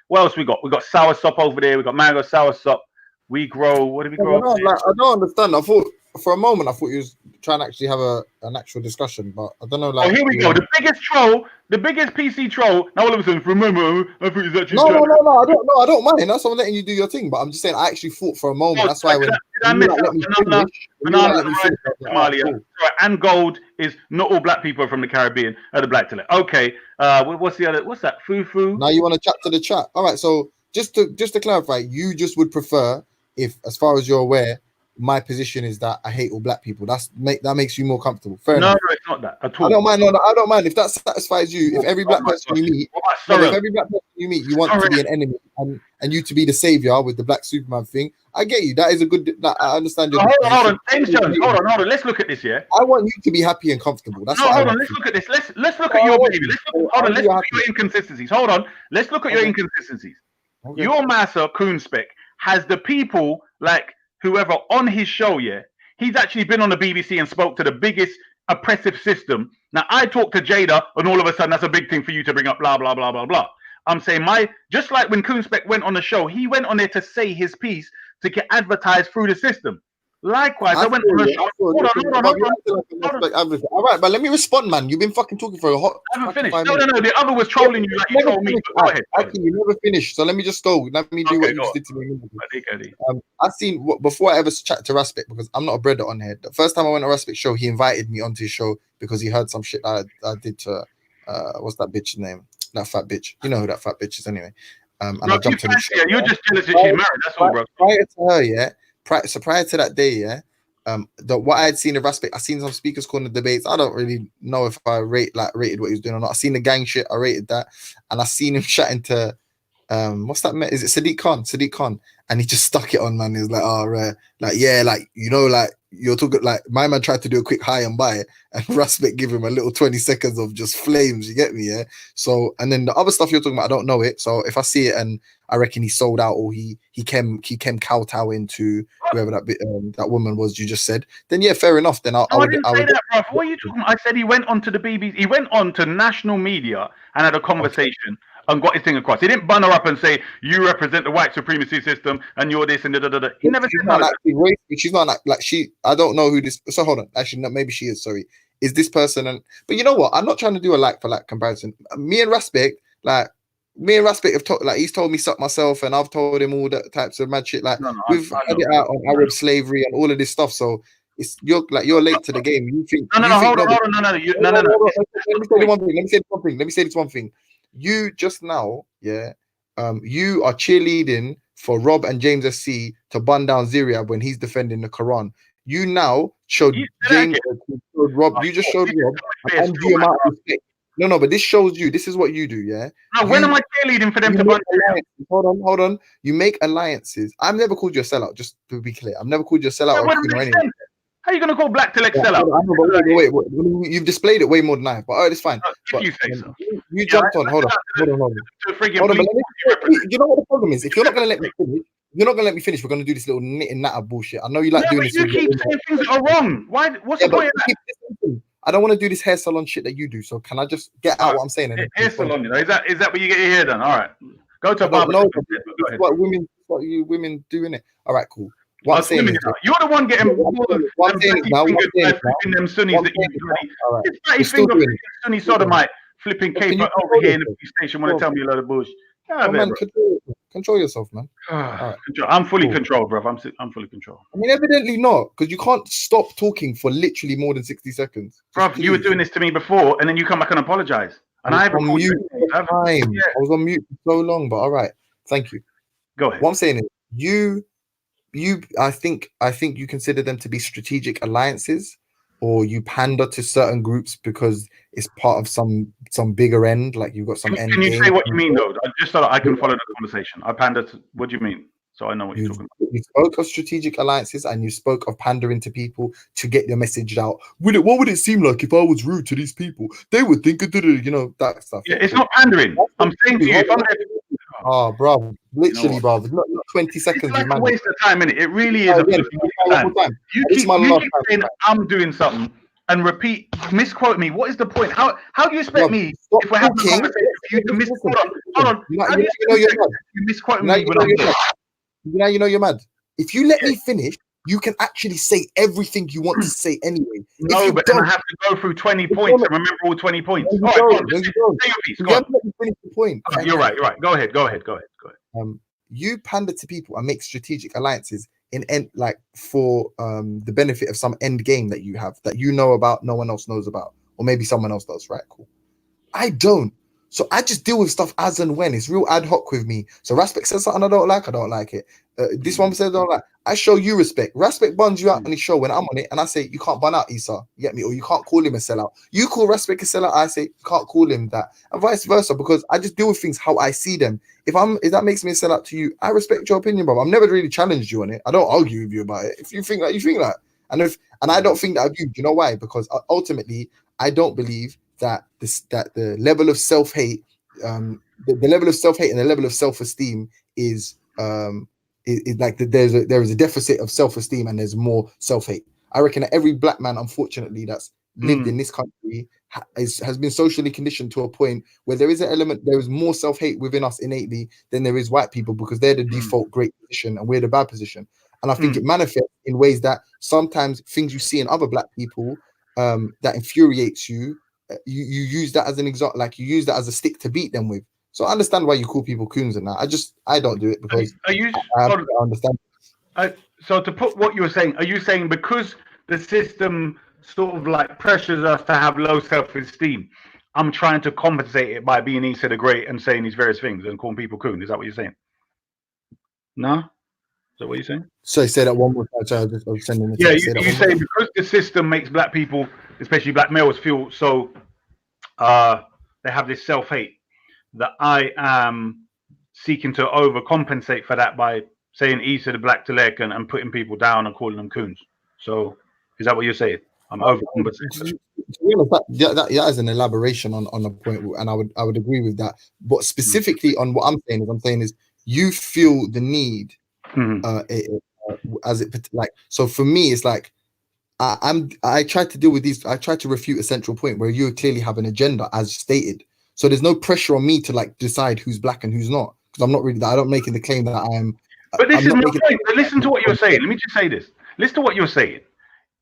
What else we got? We got sour sop over there. We got mango sour sop. We grow. What do we grow? I don't understand. I thought for a moment you was trying to actually have an actual discussion, but I don't know. Like, here we go. The biggest troll, the biggest PC troll. Now all of a sudden, remember, I thought it was actually. No. I don't mind. That's why I'm letting you do your thing. But I'm just saying, I actually thought for a moment. That's why when Somalia. And gold is not all black people are from the Caribbean. The black to okay. What's the other? What's that? Fufu. Now you want to chat to the chat. All right. So just to clarify, you just would prefer, if as far as you're aware, my position is that I hate all black people. That makes you more comfortable. Fair enough. No, it's not that at all. I don't mind. No, I don't mind if that satisfies you. If every black person you meet, you want to be an enemy and you to be the savior with the black Superman thing. I get you. That is a good. I understand your. Hold on. Hold on. Let's look at this. Yeah. I want you to be happy and comfortable. That's what I want. Let's look at this. Let's look at your baby. Let's look at your inconsistencies. Hold on. Let's look at your inconsistencies. Okay. Your master Coonspec has the people like whoever on his show, yeah, he's actually been on the BBC and spoke to the biggest oppressive system. Now, I talk to Jada, and all of a sudden, that's a big thing for you to bring up, blah, blah, blah, blah, blah. I'm saying just like when Coonspec went on the show, he went on there to say his piece to get advertised through the system. Likewise, I went on the show. Hold on. All right, but let me respond, man. You've been fucking talking for a hot. I haven't finished. No. The other was trolling you like you told me. Go ahead. Actually, you never finished. So let me just go. Let me do what you did to me. I've seen before I ever chat to Raspik, because I'm not a breader on here. The first time I went to Raspik's show, he invited me onto his show because he heard some shit that I did to what's that bitch's name? That fat bitch. You know who that fat bitch is anyway. And I jumped on the show. Yeah, you're just jealous that she's married. That's all, bro. Prior to her, yeah. Prior to that day, yeah, what I had seen of Raspik, I seen some speakers calling the debates. I don't really know if I rated what he was doing or not. I seen the gang shit, I rated that, and I seen him chatting to what's that? Is it Sadiq Khan? And he just stuck it on, man. He's like, oh, like yeah, like you know, like you're talking like my man tried to do a quick high and buy, and Raspik give him a little 20 seconds of just flames. You get me, yeah? So and then the other stuff you're talking about, I don't know it. So if I see it and I reckon he sold out or he came kowtowing to whoever that woman was you just said, then yeah, fair enough. Then I would say that, bro. What are you talking about? I said he went on to the BBC, he went on to national media and had a conversation and got his thing across. He didn't bun her up and say, you represent the white supremacy system and you're this and da. He never said that. She's not like she, I don't know who this, so hold on. Actually, no, maybe she is, sorry. Is this person, but you know what? I'm not trying to do a like for like comparison. Me and Raspik have talked, like he's told me suck myself and I've told him all that types of mad shit. Like we've had it out on Arab slavery and all of this stuff. So you're late to the game. You think hold on. Let me say this one thing. You just now, yeah, you are cheerleading for Rob and James SC to bun down Ziryab when he's defending the Quran. You now showed James, Rob. You just showed Rob an undue amount of respect. No, but this shows you. This is what you do, yeah. Now, when am I cheerleading for them to bun? Hold on. You make alliances. I've never called you a sellout. Just to be clear, I've never called you a sellout or anything. How are you going to call Black Tilek sellout? Wait, you've displayed it way more than I have, but it's fine. If you say so. You jumped on. Hold on. You know what the problem is? If you're not going to let me finish, we're going to do this little knitting natter bullshit. I know you like doing this. You keep saying things that are wrong. Why? What's the point of that? I don't want to do this hair salon shit that you do. So can I just get out what I'm saying? Hair salon, you know? Is that where you get your hair done? All right. Go to a barber. No, what you women do in it. All right, cool. What I'm saying is, you're the one getting them Sunnis that you it's finger Sunni sodomite flipping cape over here in the police station. Want to tell me a lot of bullshit? Control yourself, man. Right. I'm fully controlled, bro. I'm fully controlled. I mean, evidently not, because you can't stop talking for literally more than 60 seconds. Bro, you were doing this to me before, and then you come back and apologize. And I was on mute I was on mute for so long, but all right. Thank you. Go ahead. What I'm saying is, I think you consider them to be strategic alliances, or you pander to certain groups because it's part of some bigger end, like you've got some end. Can you say what you mean though? Just so that I can follow the conversation. I pander to, what do you mean? so I know what you're talking about. You spoke of strategic alliances and you spoke of pandering to people to get your message out. What would it seem like if I was rude to these people? They would think, you know, that stuff. Yeah, it's not pandering. I'm saying to you, if I'm oh, bro, literally, bro, not 20 seconds. It's like a waste of time, innit? It really is a waste of time. You keep saying I'm doing something and misquote me. What is the point? How do you expect me, if we're having a conversation, for you to misquote? Hold on. How do you misquote me when I'm here? Now you know you're mad. If you let me finish, you can actually say everything you want to say anyway. No, but then I have to go through 20 points and remember all 20 points. All right, go on. Say your piece. Go on. Finish the point. You're right. Go ahead. You pander to people and make strategic alliances for the benefit of some end game that you have that you know about, no one else knows about, or maybe someone else does. Right? Cool. I don't. So I just deal with stuff as and when. It's real ad hoc with me. So Raspek says something I don't like it. This one says I don't like. I show you respect. Raspek buns you out on his show when I'm on it, and I say you can't bun out Issa. You get me? Or you can't call him a sellout. You call Raspek a sellout, I say you can't call him that, and vice versa. Because I just deal with things how I see them. If that makes me a sellout to you, I respect your opinion, bro. I've never really challenged you on it. I don't argue with you about it. If you think that, you think that. And I don't think that of you. Do you know why? Because ultimately, I don't believe that the level of self-hate, the level of self-hate and the level of self-esteem is like there is a deficit of self-esteem and there's more self-hate. I reckon that every black man, unfortunately, that's lived in this country has been socially conditioned to a point where there is more self-hate within us innately than there is white people, because they're the default great position and we're the bad position. And I think it manifests in ways that sometimes things you see in other black people that infuriates you, you use that as an example, like you use that as a stick to beat them with. So I understand why you call people coons and that. I don't do it because I understand. So to put what you were saying, are you saying because the system sort of like pressures us to have low self-esteem, I'm trying to compensate it by being Issa the Great and saying these various things and calling people coon? Is that what you're saying? No? Is that what you're saying? So say that one more time. So I was sending it. Yeah, you say because the system makes black people, especially black males, feel so they have this self-hate, that I am seeking to overcompensate for that by saying Issa the Black Talek and putting people down and calling them coons. So is that what you're saying? I'm overcompensating. That is an elaboration on the point, and I would agree with that. But specifically on what I'm saying is you feel the need as it like. So for me, it's like I try to deal with these. I try to refute a central point where you clearly have an agenda as stated. So there's no pressure on me to like decide who's black and who's not, because I'm not really. I don't making the claim that I am. But this is my point. Listen to what you're saying. Let me just say this. Listen to what you're saying.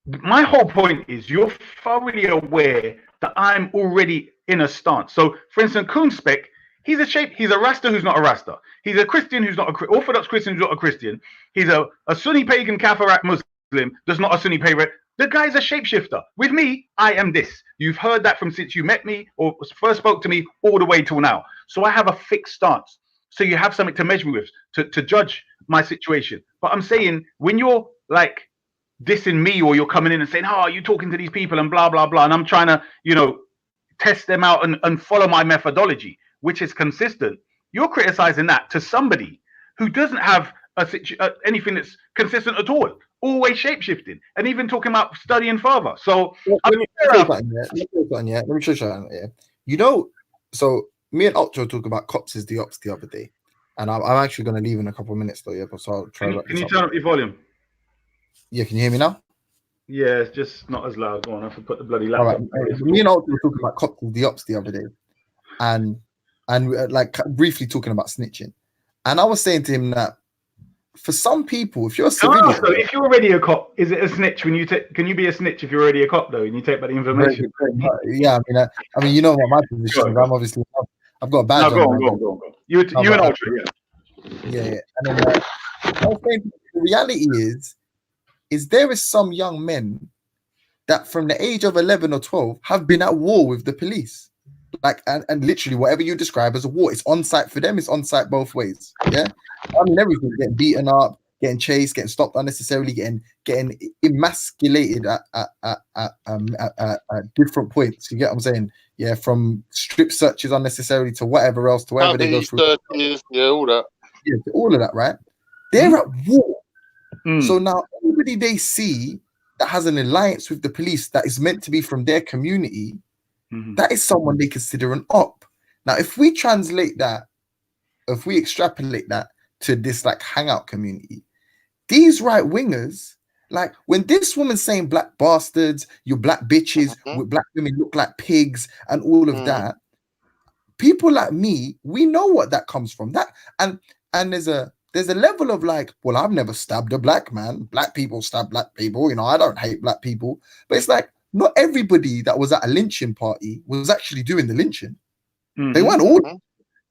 My whole point is you're thoroughly aware that I'm already in a stance. So, for instance, Coonspec, he's a Rasta who's not a Rasta. He's a Christian who's not a Orthodox Christian who's not a Christian. He's a Sunni pagan Kafirat Muslim that's not a Sunni pagan. The guy's a shapeshifter. With me, I am this. You've heard that from since you met me or first spoke to me all the way till now. So I have a fixed stance. So you have something to measure with to judge my situation. But I'm saying when you're like dissing me or you're coming in and saying, oh, you're talking to these people and blah, blah, blah. And I'm trying to, test them out and follow my methodology, which is consistent. You're criticizing that to somebody who doesn't have anything that's consistent at all. Always shape-shifting and even talking about studying further. So let me show you something. So me and Ultra talk about cops is the ops the other day, and I'm actually going to leave in a couple of minutes though. Yeah, so I'll try. Can you turn up your volume? Yeah, can you hear me now? Yeah, it's just not as loud. Go on, I have to put the bloody laptop. Right. Me and Ultra were talking about cops is the ops the other day, and like briefly talking about snitching, and I was saying to him that. For some people, if you're a civilian, so if you're already a cop, is it a snitch when you take? Can you be a snitch if you're already a cop though, and you take back the information? Yeah, I mean, you know what my position is. I'm obviously, I've got a badge. No, go on. You and Ultra, yeah. And then I was saying, the reality is there is some young men that from the age of 11 or 12 have been at war with the police. Like and literally whatever you describe as a war, it's on site for them. It's on site both ways. Yeah, I mean everything, getting beaten up, getting chased, getting stopped unnecessarily, getting emasculated at different points. You get what I'm saying? Yeah, from strip searches unnecessarily to whatever else, to wherever they go through. Yeah, all that. Yeah, all of that, right? They're at war. So now anybody they see that has an alliance with the police that is meant to be from their community, that is someone they consider an op. Now, if we translate that, if we extrapolate that to this like hangout community, these right wingers, like when this woman's saying black bastards, you black bitches, with black women look like pigs, and all of that, people like me, we know what that comes from. That and there's a level of like, well, I've never stabbed a black man. Black people stab black people. You know, I don't hate black people. But it's like not everybody that was at a lynching party was actually doing the lynching. They weren't all.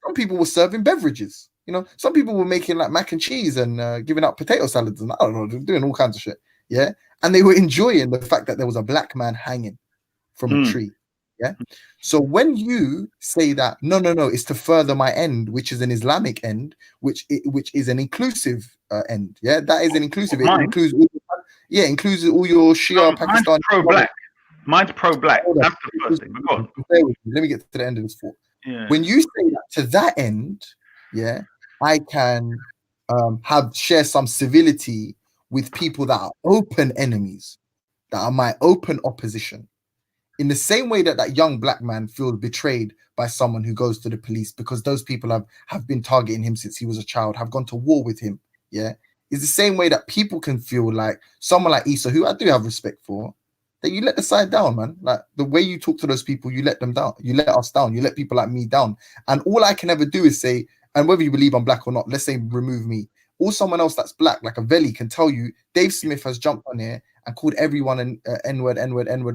Some people were serving beverages. You know, some people were making like mac and cheese and giving out potato salads and I don't know, doing all kinds of shit. Yeah, and they were enjoying the fact that there was a black man hanging from a tree. Yeah. So when you say that no, it's to further my end, which is an Islamic end, which is an inclusive end. Yeah, that is an inclusive. It includes includes all your Shia Pakistan. Pro-black. Mine's pro-black. That's the first thing. Go on. Let me get to the end of this thought. Yeah. When you say that to that end, yeah, I can share some civility with people that are open enemies, that are my open opposition. In the same way that that young black man feels betrayed by someone who goes to the police because those people have been targeting him since he was a child, have gone to war with him. Yeah. It's the same way that people can feel like someone like Issa, who I do have respect for, that you let the side down, man. Like the way you talk to those people, you let them down. You let us down. You let people like me down. And all I can ever do is say, and whether you believe I'm black or not, let's say remove me. Or someone else that's black, like a Veli, can tell you Dave Smith has jumped on here and called everyone an N-word,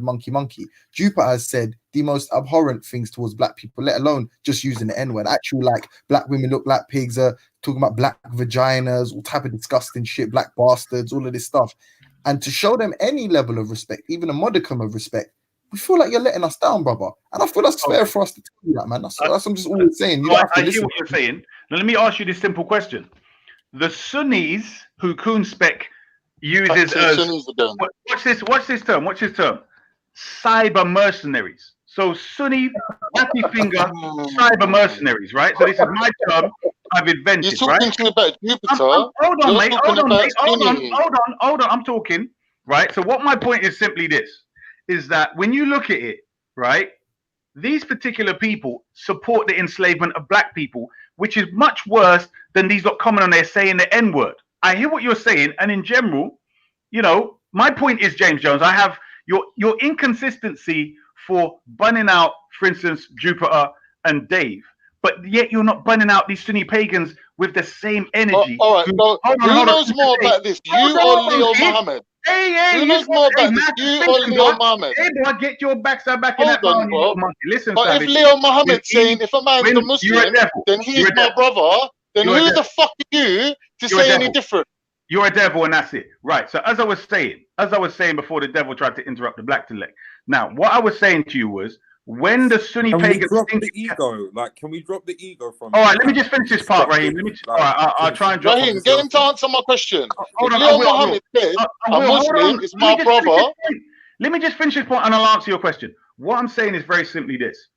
monkey. Jupiter has said the most abhorrent things towards black people, let alone just using the N-word. Actual, like, black women look like pigs, talking about black vaginas, all type of disgusting shit, black bastards, all of this stuff. And to show them any level of respect, even a modicum of respect, we feel like you're letting us down, brother. And I feel that's fair for us to tell you that, man. That's I'm just always saying. You don't have to listen. I hear what you're saying. Now, let me ask you this simple question. The Sunnis who Kuhn Spec uses as watch this term. Cyber mercenaries. So Sunni happy finger cyber mercenaries, right? So this is my term I've invented. You're talking to me about Jupiter. Hold on, mate. Hold on. I'm talking, right? So what my point is simply this, is that when you look at it, right, these particular people support the enslavement of black people, which is much worse than these lot coming on there saying the N-word. I hear what you're saying, and in general, you know, my point is, James Jones, I have your inconsistency for bunning out, for instance, Jupiter and Dave, but yet you're not bunning out these Sunni pagans with the same energy. All right, so who knows more about this? You or Leo Muhammad? Who knows more about this? You or Leo Muhammad? Hey, boy, get your backside back in that on, bro. Listen, but if Leo Muhammad's saying if a man's a Muslim, then he's my brother, then who the fuck are you to say any different? You're a devil, and that's it. Right. So as I was saying before the devil tried to interrupt the black intellect. Now, what I was saying to you was, when the Sunni pagans drop the ego, like, can we drop the ego from? All right, let me just finish this part, Raheem. All right, I'll try and drop. Raheem, get him to answer my question. If Leo Muhammad says a Muslim is my brother. Let me just finish this point, and I'll answer your question. What I'm saying is very simply this: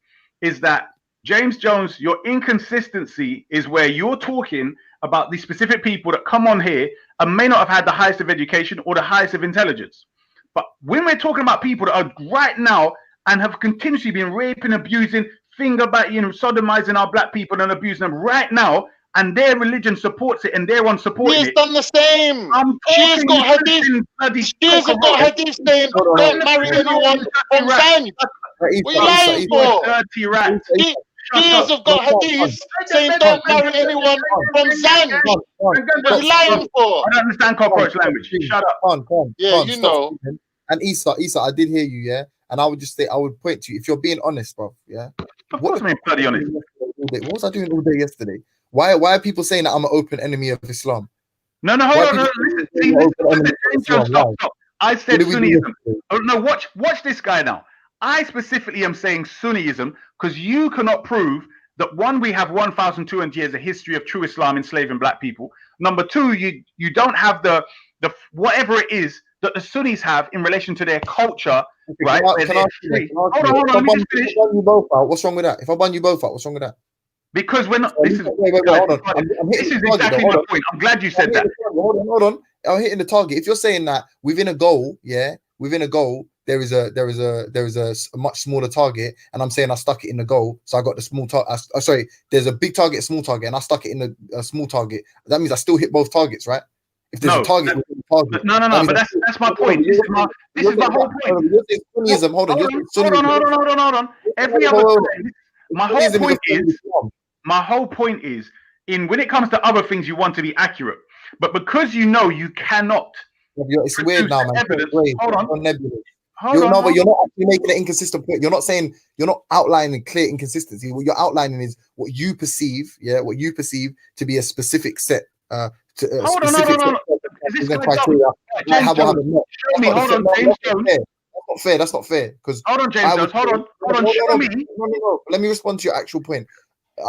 is that James Jones, your inconsistency is where you're talking about the specific people that come on here and may not have had the highest of education or the highest of intelligence. But when we're talking about people that are right now and have continuously been raping, abusing, finger biting, sodomizing our black people and abusing them right now, and their religion supports it and they're unsupporting it. He's done the same. She's got hadith. She's got hadith saying don't marry anyone from Zan. What are you lying for? Dirty rat. Years have got hadith saying don't marry anyone from Zan. What are you lying for? I don't understand cockroach language. Shut up. You know. And Issa, I did hear you, yeah? And I would just say, I would point to you, if you're being honest, bro, yeah? Of course I'm bloody honest. What was I doing all day yesterday? Why are people saying that I'm an open enemy of Islam? No, hold on. Listen. Stop. I said Sunniism. Oh, no, watch this guy now. I specifically am saying Sunniism because you cannot prove that, one, we have 1,200 years of history of true Islam enslaving black people. Number two, you don't have the whatever it is that the Sunnis have in relation to their culture, right? Hold on. Let me just finish. What's wrong with that? If I bun you both out, what's wrong with that? Because we're not. So This is hold on. I'm this hitting is the target. exactly Hold my on. point. I'm glad you said that. Hold on. I'm hitting the target. If you're saying that within a goal, within a goal, there is a much smaller target, and I'm saying I stuck it in the goal, so I got the small target. Sorry, there's a big target, small target, and I stuck it in the small target. That means I still hit both targets, right? If there's a target within the target. No. But that's my point. This is my whole point. Hold on. Every other time, my whole point is in when it comes to other things, you want to be accurate, but because you know you cannot. It's weird now, man. Hold on. But you're not actually making an inconsistent point. You're not outlining clear inconsistency. What you're outlining is what you perceive, what you perceive to be a specific set. Hold on. Is this criteria? James Jones, show me. Hold on, James Jones. That's not fair. Because hold on, James Jones. Hold on. Show me. No. Let me respond to your actual point.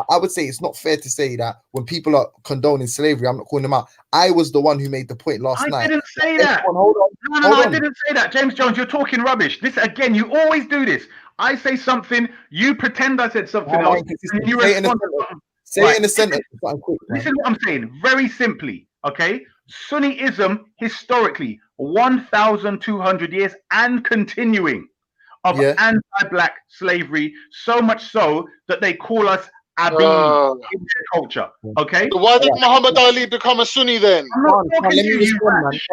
I would say it's not fair to say that when people are condoning slavery, I'm not calling them out. I was the one who made the point last night. I didn't say that. Hold on. I didn't say that. James Jones, you're talking rubbish. This again, you always do this. I say something, you pretend I said something else, and you respond to something. Say it in a sentence. This is what I'm saying. Very simply, okay? Sunniism historically 1,200 years and continuing of anti-black slavery, so much so that they call us Abid in their culture. Okay. So why did Muhammad Ali become a Sunni then? I'm not talking to you. Shut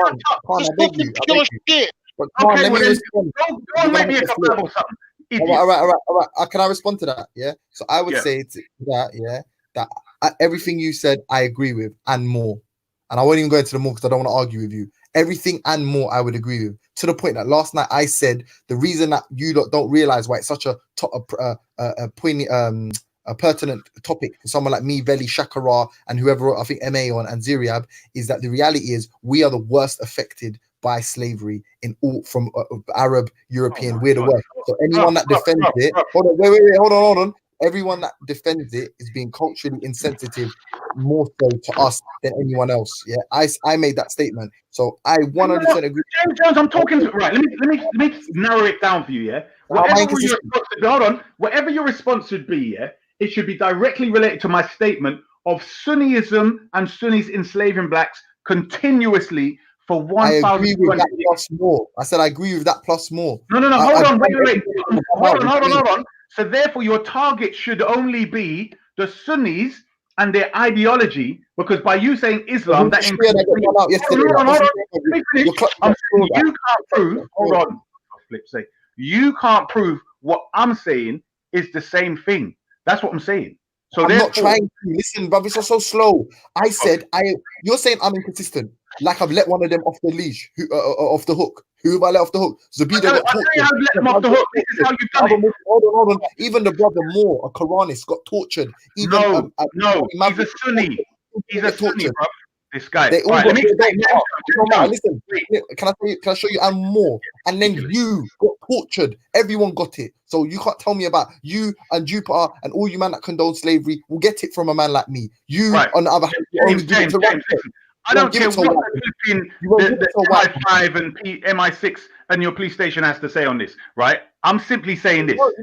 up. Just talking pure shit. Okay, well then, don't make me a couple or something. All right. Can I respond to that? Yeah. So I would say to that, that everything you said, I agree with and more. And I won't even go into the more because I don't want to argue with you. Everything and more I would agree with. To the point that last night I said the reason that you don't realize why it's such a poignant, a pertinent topic for someone like me, Veli, Shakara, and whoever I think MA on and Ziriab is that the reality is we are the worst affected by slavery in all from Arab, European. We're the worst. So anyone that defends it, hold on. Everyone that defends it is being culturally insensitive more so to us than anyone else. Yeah, I made that statement. So I 100% agree. James Jones, I'm talking to right. Let me narrow it down for you. Yeah, whatever your response should be. Yeah, it should be directly related to my statement of Sunniism and Sunnis enslaving blacks continuously for 1,000. I agree with that plus more. I said I agree with that plus more. No. Hold on. Wait. Hold on. So therefore, your target should only be the Sunnis and their ideology, because by you saying Islam, that includes. Hold on. I'm saying you can't prove. Hold on. Flip say you can't prove what I'm saying is the same thing. That's what I'm saying. So I'm not trying to listen, brother. It's so slow. I said you're saying I'm inconsistent. Like I've let one of them off the leash, off the hook. Who have I let off the hook? Zabida got tortured. I've let them off the hook. This is how you've done it. Hold on. Even the brother Moore, a Quranist, got tortured. Even, no, he's a Sunni. He's a Sunni, bro. This guy. They all listen. Can I show you and more? And then you got tortured. Everyone got it. So you can't tell me about you and Jupiter and all you man that condone slavery will get it from a man like me. You on the other hand, James, I don't care what the MI5 and MI6 and your police station has to say on this, right? I'm simply saying this. Hold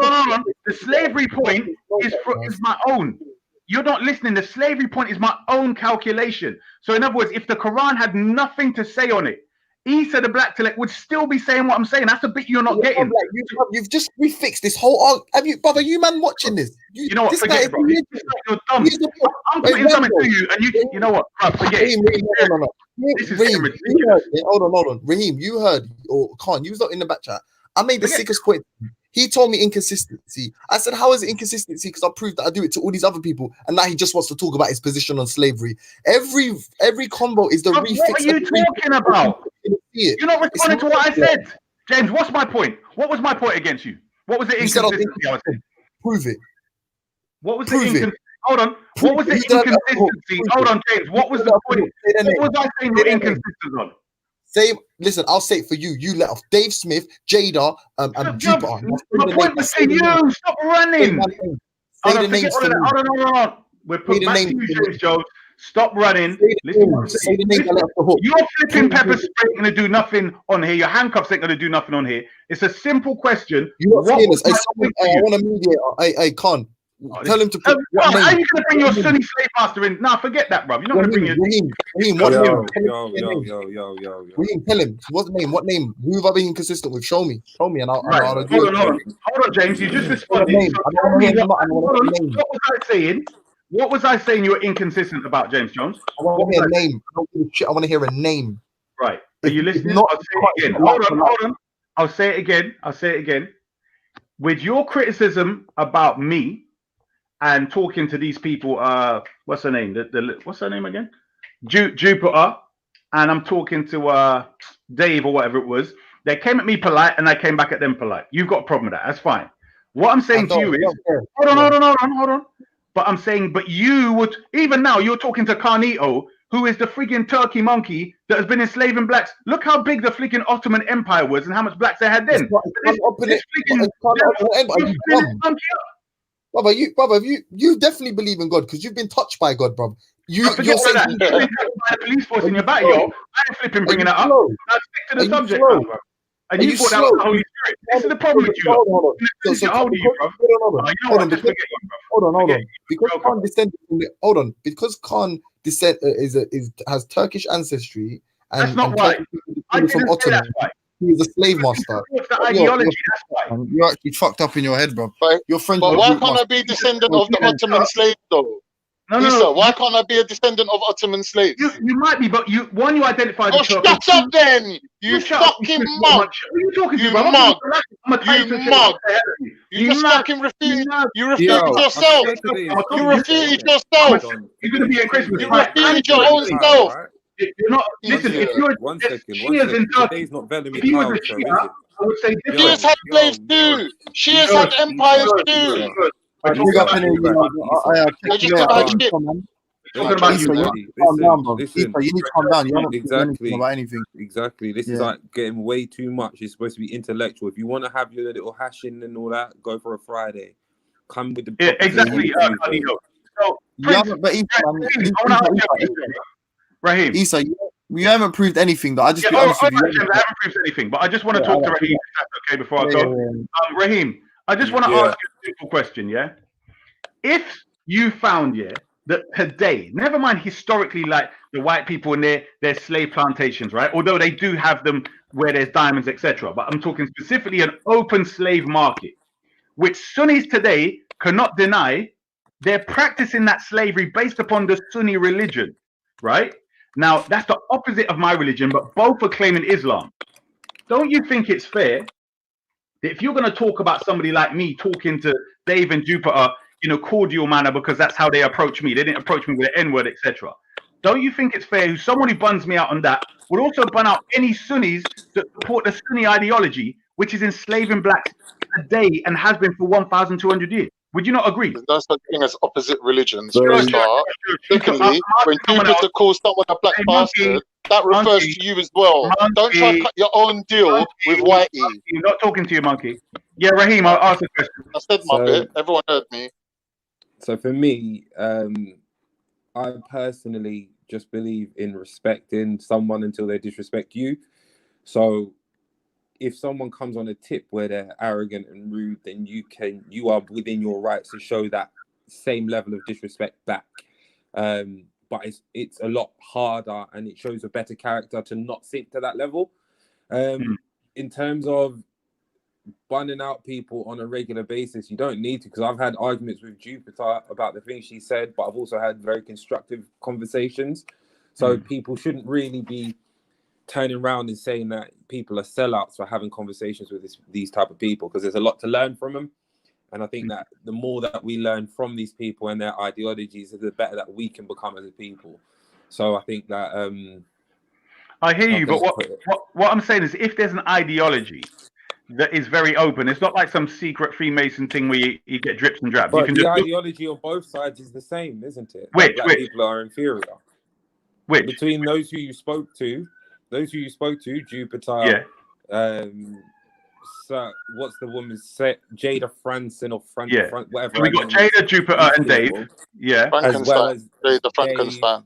on. The slavery point is my own. You're not listening. The slavery point is my own calculation. So in other words, if the Quran had nothing to say on it, Isa the Black Telek would still be saying what I'm saying. That's the bit you're not getting. You've just refixed this whole. Have you, brother? You man watching this? You know what? Forget it, bro. You're dumb. I'm putting something to you, and you know what? Bro, forget it. No. This is ridiculous. Hold on. Raheem, you heard, or Khan, you was not in the back chat. I made the sickest point. He told me inconsistency. I said, how is it inconsistency? Because I proved that I do it to all these other people, and now he just wants to talk about his position on slavery. Every combo is the refix. What are you talking about? You're not responding to what I said. James, what's my point? What was my point against you? What was the inconsistency I was saying? Prove it. What was the inconsistency? Hold on. What was the inconsistency? Hold on, James. What was the point? What was I saying you're inconsistent on? Listen, I'll say it for you. You let off Dave Smith, Jada, and Jupiter. My point was to you. Stop running. Hold on. We're putting back to you, James Jones. Stop running. Listen, your flipping pepper spray ain't going to do nothing on here. Your handcuffs ain't going to do nothing on here. It's a simple question. You're not saying this. I want to mediate. Hey, Khan. Tell him to put what How name. you gonna bring your Sunni slave master in? Nah, forget that, bro. You're not gonna bring your. Raheem, what name? Yo. Raheem, tell him what name. What name? Who have I been inconsistent with? Show me, and I'll. Right. I'll Hold on, James. You just responded. What was I saying? What was I saying? You were inconsistent about, James Jones. I want to hear a name. I don't give a shit. I want to hear a name. Right. Are you listening? I'll say it again. Hold on. I'll say it again. With your criticism about me and talking to these people, what's her name? What's her name again? Jupiter. And I'm talking to Dave or whatever it was. They came at me polite and I came back at them polite. You've got a problem with that. That's fine. What I'm saying to you is, hold on. But I'm saying, but you would, even now, you're talking to Carnito, who is the frigging turkey monkey that has been enslaving blacks. Look how big the freaking Ottoman Empire was and how much blacks they had then. Brother, you definitely believe in God because you've been touched by God, bro. You're saying that. You've been touched by the police force in your back, yo. I ain't flipping bringing that up. Now stick to the subject, bro. And you thought that was the Holy Spirit. This is the problem with you. Hold on. Because Khan descended from the because Khan has Turkish ancestry and that's not right. I didn't from say that's right. He was a slave master. The ideology, that's why. You're actually fucked up in your head, bro. Your friend. But why can't I be a descendant of the Ottoman slave, though? No. Why can't I be a descendant of Ottoman slaves? You might be, but you identify the shut up then! You fucking mug! You talking you to, mug! You mug! You just fucking refuted. You refuted yourself. You refuted yourself. You're gonna be at Christmas. You refuted your own self. You're not. Listen, if you're one second. Today's not Vladimir Power, so is it? I would say she has had slaves too. She has had empires too. They just never had shit. Calm down, bro. You need to calm down. You're not exactly about anything. Exactly. This is like getting way too much. It's supposed to be intellectual. If you want to have your little hashing and all that, go for a Friday. Come with the exactly. So, Raheem. Issa, you haven't proved anything, though. I just I haven't proved anything, but I just want to talk to Raheem. If that's okay, before I go. Raheem, I just want to ask you a simple question. Yeah, if you found that today, never mind historically, like the white people in their slave plantations, right? Although they do have them where there's diamonds, etc. But I'm talking specifically an open slave market, which Sunnis today cannot deny they're practicing that slavery based upon the Sunni religion, right? Now, that's the opposite of my religion, but both are claiming Islam. Don't you think it's fair that if you're going to talk about somebody like me talking to Dave and Jupiter in a cordial manner because that's how they approach me, they didn't approach me with an N-word, etc. Don't you think it's fair someone who buns me out on that would also bun out any Sunnis that support the Sunni ideology, which is enslaving blacks today and has been for 1,200 years? Would you not agree? That's the thing as opposite religions. Secondly, when Jupiter calls someone a black bastard, that refers to you as well. Don't try to cut your own deal with Whitey. You're not talking to you, monkey. Yeah, Raheem, I'll ask a question. I said my bit. Everyone heard me. So for me, I personally just believe in respecting someone until they disrespect you. So if someone comes on a tip where they're arrogant and rude, then you are within your rights to show that same level of disrespect back. But it's a lot harder and it shows a better character to not sink to that level. In terms of bunning out people on a regular basis, you don't need to, because I've had arguments with Jupiter about the things she said, but I've also had very constructive conversations. So people shouldn't really be turning around and saying that people are sellouts for having conversations with these type of people, because there's a lot to learn from them. And I think that the more that we learn from these people and their ideologies, the better that we can become as a people. So I think that I hear you, but what I'm saying is, if there's an ideology that is very open, it's not like some secret Freemason thing where you get drips and drabs. But you can the ideology on both sides is the same, isn't it? Which people are inferior. Which between those who you spoke to, Jupiter. Yeah. So what's the woman's set? Jada Franson or whatever. So we got Jada, Jupiter, and Dave. Yeah. Frankenstein. As well as Jada Frankenstein.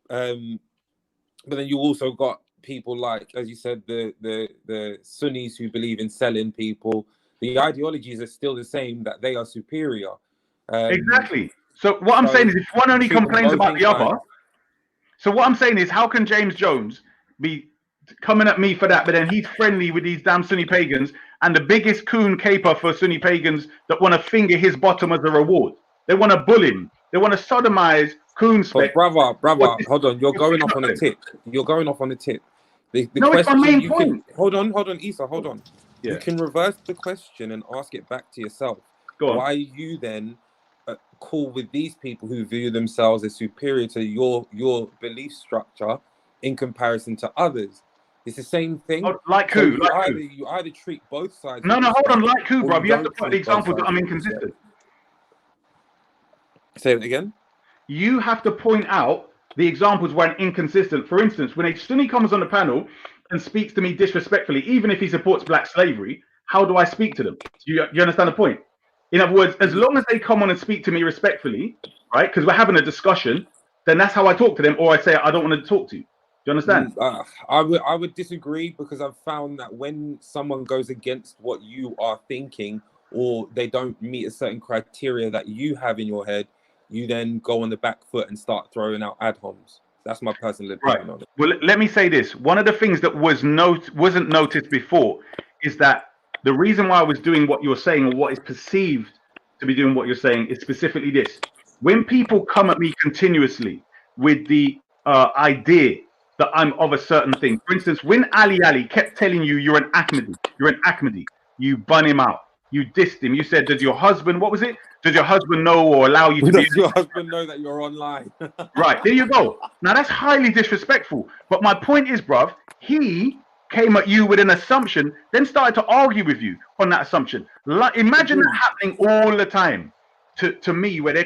But then you also got people like, as you said, the Sunnis who believe in selling people. The ideologies are still the same, that they are superior. Exactly. So what I'm saying is, if one only complains about the other, so what I'm saying is, how can James Jones be coming at me for that, but then he's friendly with these damn Sunni pagans and the biggest coon caper for Sunni pagans that want to finger his bottom as a reward? They want to bull him. They want to sodomize coon spec. Brother, hold on. You're going off on a tip. You're going off on a tip. The no, question it's my main point. Hold on, Issa, hold on. Yeah. You can reverse the question and ask it back to yourself. Go on. Why are you then cool with these people who view themselves as superior to your belief structure in comparison to others? It's the same thing. Oh, like who? So you either treat both sides. No, hold on. Like who, bro? You have to put the examples that I'm inconsistent. Say it again. You have to point out the examples where I'm inconsistent. For instance, when a Sunni comes on the panel and speaks to me disrespectfully, even if he supports black slavery, how do I speak to them? You understand the point? In other words, as long as they come on and speak to me respectfully, right? Because we're having a discussion, then that's how I talk to them, or I say I don't want to talk to you. Do you understand? I would disagree, because I've found that when someone goes against what you are thinking, or they don't meet a certain criteria that you have in your head, you then go on the back foot and start throwing out ad homs. That's my personal opinion on it. Well, let me say this. One of the things that wasn't noticed before is that the reason why I was doing what you're saying, or what is perceived to be doing what you're saying, is specifically this. When people come at me continuously with the idea that I'm of a certain thing, for instance, when Ali kept telling you you're an Ahmadi, you bun him out, you dissed him, you said, does your husband, what was it? Does your husband know or allow you to be? Does your husband know that you're online? Right, there you go. Now that's highly disrespectful. But my point is, bruv, he came at you with an assumption, then started to argue with you on that assumption. Like, imagine that happening all the time to me, where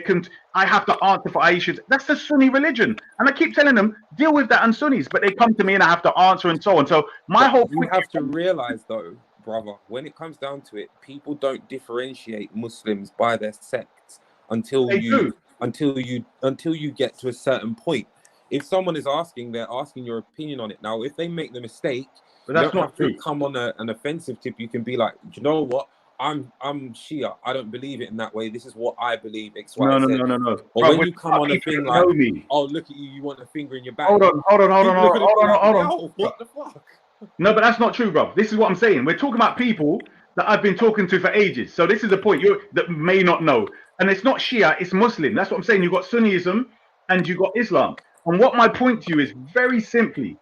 I have to answer for Aisha. That's the Sunni religion. And I keep telling them, deal with that on Sunnis, but they come to me and I have to answer and so on. So my whole point, you have to realize though, brother, when it comes down to it, people don't differentiate Muslims by their sects until you get to a certain point. If someone is asking, they're asking your opinion on it. Now, if they make the mistake, but that's not true. Come on an offensive tip. You can be like, you know what? I'm Shia. I don't believe it in that way. This is what I believe. X, Y, Z. No. Or when you come on a thing like, oh, look at you, you want a finger in your back. Hold on. Hold on. What the fuck? No, but that's not true, bro. This is what I'm saying. We're talking about people that I've been talking to for ages. So this is the point that may not know. And it's not Shia, it's Muslim. That's what I'm saying. You've got Sunnism and you've got Islam. And what my point to you is, very simply,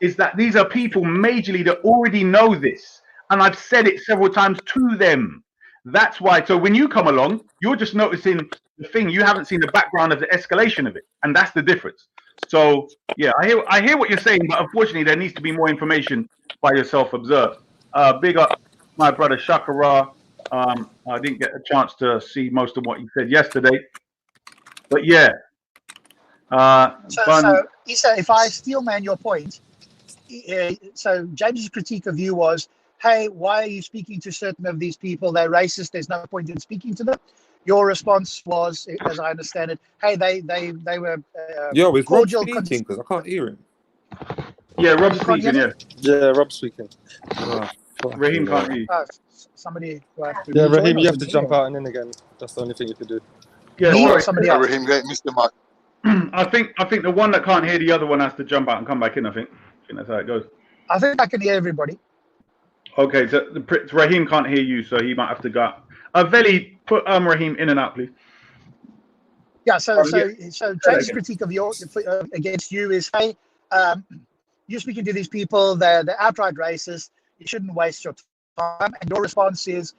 is that these are people majorly that already know this. And I've said it several times to them. That's why. So when you come along, you're just noticing the thing. You haven't seen the background of the escalation of it. And that's the difference. So yeah, I hear what you're saying, but unfortunately there needs to be more information by yourself observed. Big up my brother Shakara. I didn't get a chance to see most of what you said yesterday, but yeah. So Issa, if I steel man your point, so James's critique of you was, hey, why are you speaking to certain of these people? They're racist. There's no point in speaking to them. Your response was, as I understand it, hey, they were yo, is Rob cordial. Speaking? Because I can't hear him. Yeah, Rob's speaking. Yeah, Rob's speaking. Raheem can't hear. Somebody. Yeah, Raheem, you have to jump out and in again. That's the only thing you could do. Yeah, me or somebody else. Raheem, Mr. Mark. I think the one that can't hear the other one has to jump out and come back in. I think that's how it goes. I think I can hear everybody. Okay, so Raheem can't hear you, so he might have to go out. Veli, put Raheem in and out, please. Yeah, so James' critique of yours against you is, hey, you're speaking to these people, they're outright racist, you shouldn't waste your time. And your response is,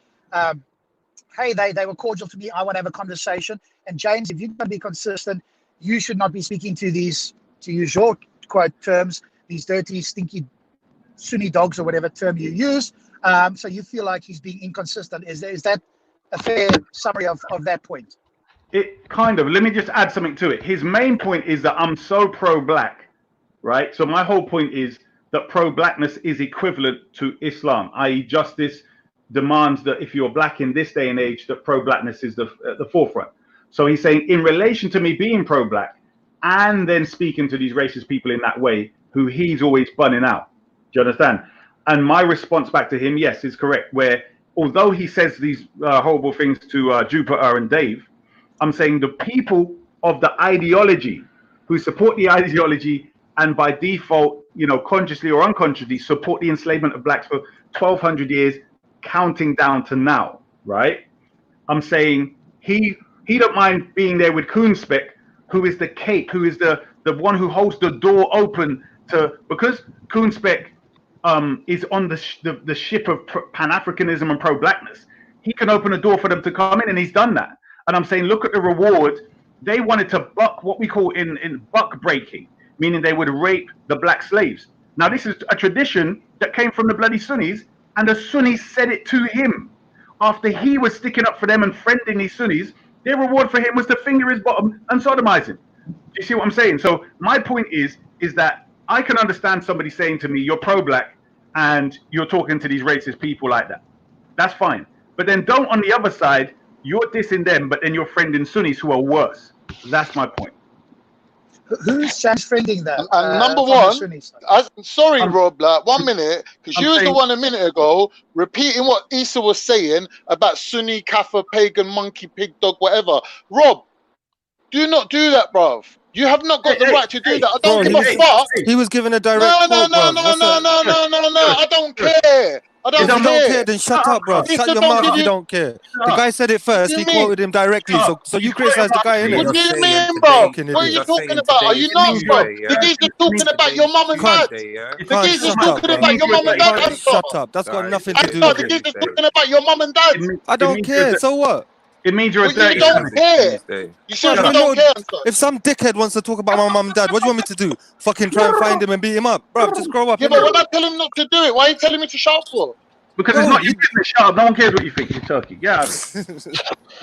hey, they were cordial to me, I want to have a conversation. And James, if you're going to be consistent, you should not be speaking to these, to use your quote terms, these dirty, stinky Sunni dogs or whatever term you use. So you feel like he's being inconsistent. Is that a fair summary of that point? It kind of. Let me just add something to it. His main point is that I'm so pro-black, right? So my whole point is that pro-blackness is equivalent to Islam, i.e. justice demands that if you're black in this day and age, that pro-blackness is at the forefront. So he's saying, in relation to me being pro-black and then speaking to these racist people in that way, who he's always bunning out. Do you understand? And my response back to him, yes, is correct. Where although he says these horrible things to Jupiter and Dave, I'm saying the people of the ideology who support the ideology and by default, you know, consciously or unconsciously support the enslavement of blacks for 1,200 years, counting down to now, right? I'm saying he don't mind being there with Coonspec, who is the cape, who is the one who holds the door open to, because Coonspec is on the ship of Pan-Africanism and pro-blackness. He can open a door for them to come in, and he's done that. And I'm saying, look at the reward. They wanted to buck what we call in buck breaking, meaning they would rape the black slaves. Now, this is a tradition that came from the bloody Sunnis, and the Sunnis said it to him. After he was sticking up for them and friending these Sunnis, their reward for him was to finger his bottom and sodomize him. Do you see what I'm saying? So my point is that I can understand somebody saying to me, you're pro-black and you're talking to these racist people like that. That's fine. But then don't, on the other side, you're dissing them, but then you're friending Sunnis who are worse. That's my point. Who's friending that? And number one, sorry, Rob, like 1 minute, because you was the one a minute ago repeating what Issa was saying about Sunni, Kafir, pagan, monkey, pig, dog, whatever. Rob, do not do that, bruv. You have not got the right to do that. I don't give a fuck. He was given a direct No, quote, I don't care. If you don't care, then shut up, bro. Shut your mouth if you don't care. The guy said it first. He quoted him directly. So you criticize the guy, innit? What do you mean, bro? What are you talking about? Are you nuts, bro? The geezer's talking about your mum and dad. The geezer's talking about your mum and dad. Shut up. That's got nothing to do with The it. geezer's talking about your mum and dad. I don't care. So what? It means you're a You don't care. You said you don't care. If some dickhead wants to talk about my mum and dad, what do you want me to do? Fucking try and find him and beat him up? Bro, just grow up. Yeah, but when I tell him not to do it, why are you telling me to shout for? Because it's not you getting shut up. No one cares what you think. You're turkey. Yeah.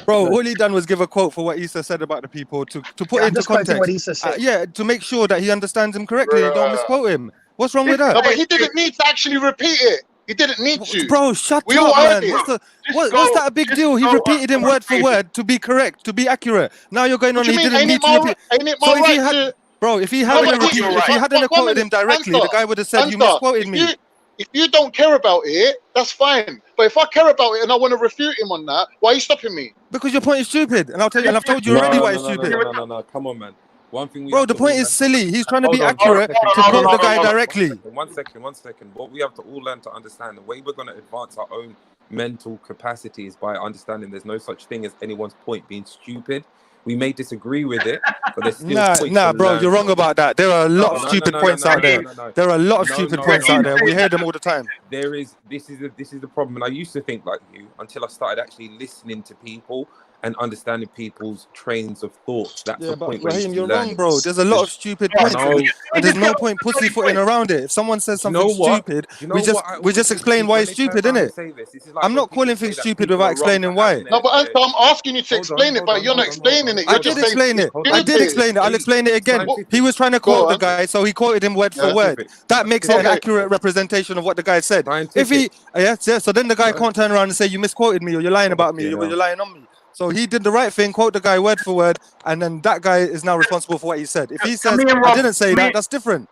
Bro, all he done was give a quote for what Issa said about the people to put into context. What Issa said. Yeah, to make sure that he understands him correctly and don't misquote him. What's wrong with that? No, but he didn't need to actually repeat it. He didn't need to. Bro, shut We all up, heard man. it. What's that a big deal? He repeated him word for word to be correct, to be accurate. Now you're going on. What do He you mean? didn't Ain't need it to my repeat. ain't it So my if he right had, to? bro, if he No, hadn't but if he hadn't quoted him directly, the guy would have said you misquoted me. If you don't care about it, that's fine. But if I care about it and I want to refute him on that, why are you stopping me? Because your point is stupid, and I'll tell you, and I've told you already why it's stupid. No. Come on, man. One thing. Bro, the point is silly. He's trying to be Hold on, accurate to quote the guy directly. One second. What we have to all learn to understand, the way we're going to advance our own mental capacity is by understanding there's no such thing as anyone's point being stupid. We may disagree with it, but there's still points Nah, to bro, learn you're wrong from. about that. There are a lot of stupid points out there. There are a lot of No, stupid no, points no, out no. there. We hear them all the time. This is the problem. And I used to think like you until I started actually listening to people and understanding people's trains of thought. That's Yeah, the but point where Raheem, you you're learn. wrong, bro. There's a lot of stupid points, and there's no point pussyfooting around it. If someone says You know something what? stupid, You know we just what I we just always explain think why when it's they turn stupid, around and innit? say this? This is like I'm when not people calling say things that stupid people are without wrong explaining for why. having No, but Anton, I'm asking you to explain it, but you're not explaining it. I You're did just saying explain it. I did explain it. I'll explain it again. He was trying to Go quote the on. guy, so he quoted him word for Yeah. word. That makes it an Okay. accurate representation of what the guy said. If he, so then the guy can't turn around and say you misquoted me or you're lying about me or you're lying on me. So he did the right thing, quote the guy word for word, and then that guy is now responsible for what he said. If he says I didn't say that, that's different.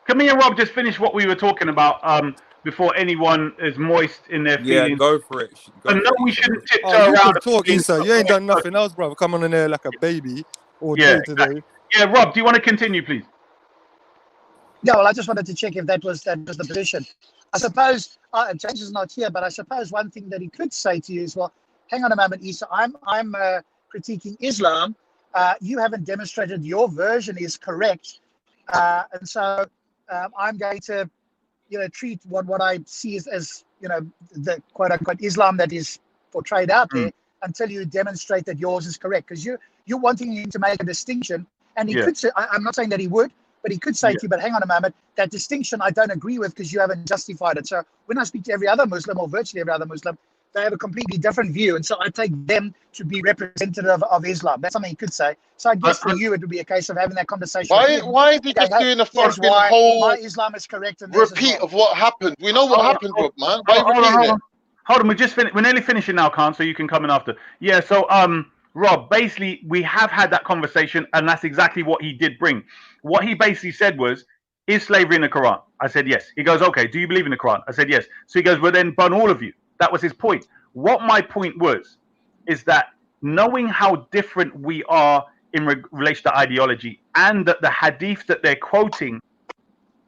Can me and Rob just finish what we were talking about before anyone is moist in their feelings? Yeah, go for it. And no, we shouldn't tiptoe Oh, you around. can talk, Issa. You ain't done nothing else, bro. Come on in there like a baby all Yeah, day today. Yeah, Rob, do you want to continue, please? Yeah, well, I just wanted to check if that was the position. I suppose James is not here, but I suppose one thing that he could say to you is, well, hang on a moment, Issa. I'm critiquing Islam. You haven't demonstrated your version is correct, and so I'm going to, treat what I see as the quote unquote Islam that is portrayed out there until you demonstrate that yours is correct. Because you're wanting him to make a distinction, and he could say, I'm not saying that he would, but he could say to you, but hang on a moment, that distinction I don't agree with because you haven't justified it. So when I speak to every other Muslim or virtually every other Muslim, they have a completely different view. And so I take them to be representative of Islam. That's something he could say. So I guess for you, it would be a case of having that conversation. Why is he just doing a fucking whole my Islam is correct and repeat of what happened? We know what happened, Rob, man. Why are you repeating it? Hold on, we're nearly finishing now, Khan, so you can come in after. Yeah, so Rob, basically we have had that conversation, and that's exactly what he did bring. What he basically said was, is slavery in the Quran? I said yes. He goes, okay, do you believe in the Quran? I said yes. So he goes, well then burn all of you. That was his point. What my point was, is that knowing how different we are in relation to ideology, and that the hadith that they're quoting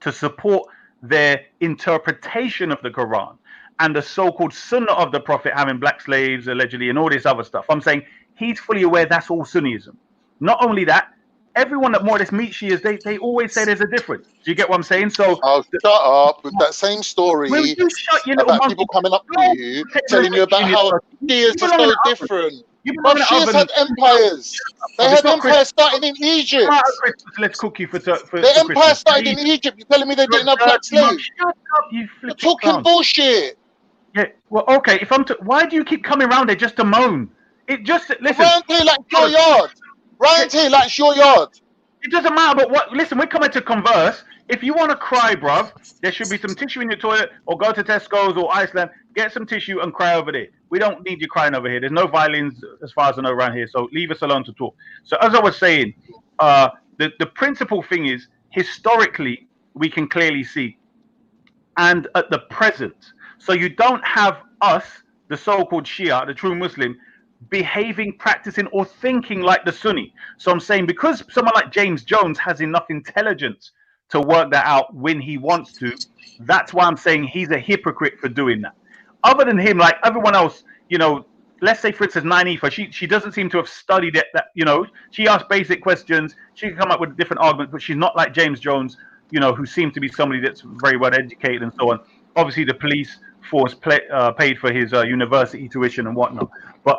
to support their interpretation of the Quran and the so-called Sunnah of the Prophet having black slaves allegedly and all this other stuff, I'm saying he's fully aware that's all Sunnism. Not only that, everyone that more or less meets Shias, they always say there's a difference. Do you get what I'm saying? So shut up with that same story about people coming up to you, telling you about how Shias are so different. But Shias had empires. They had empires starting in Egypt. Let's cook you for the empire started in Egypt. You're telling me they didn't have black slaves? Shut up, you You're talking bullshit. Yeah, well, okay. If I'm, why do you keep coming around there just to moan? It just listen. Round here like your yard. Round here like your yard. It doesn't matter. But what? Listen, we're coming to converse. If you want to cry, bruv, there should be some tissue in your toilet, or go to Tesco's or Iceland, get some tissue and cry over there. We don't need you crying over here. There's no violins as far as I know around here, so leave us alone to talk. So as I was saying, the principal thing is, historically, we can clearly see, and at the present, so you don't have us, the so-called Shia, the true Muslim, behaving, practicing, or thinking like the Sunni. So I'm saying, because someone like James Jones has enough intelligence to work that out when he wants to, that's why I'm saying he's a hypocrite for doing that. Other than him, like everyone else, you know, let's say for instance Nynaeve, she doesn't seem to have studied it. That, you know, she asks basic questions, she can come up with different arguments, but she's not like James Jones, you know, who seems to be somebody that's very well educated and so on. Obviously, the police force paid for his university tuition and whatnot. But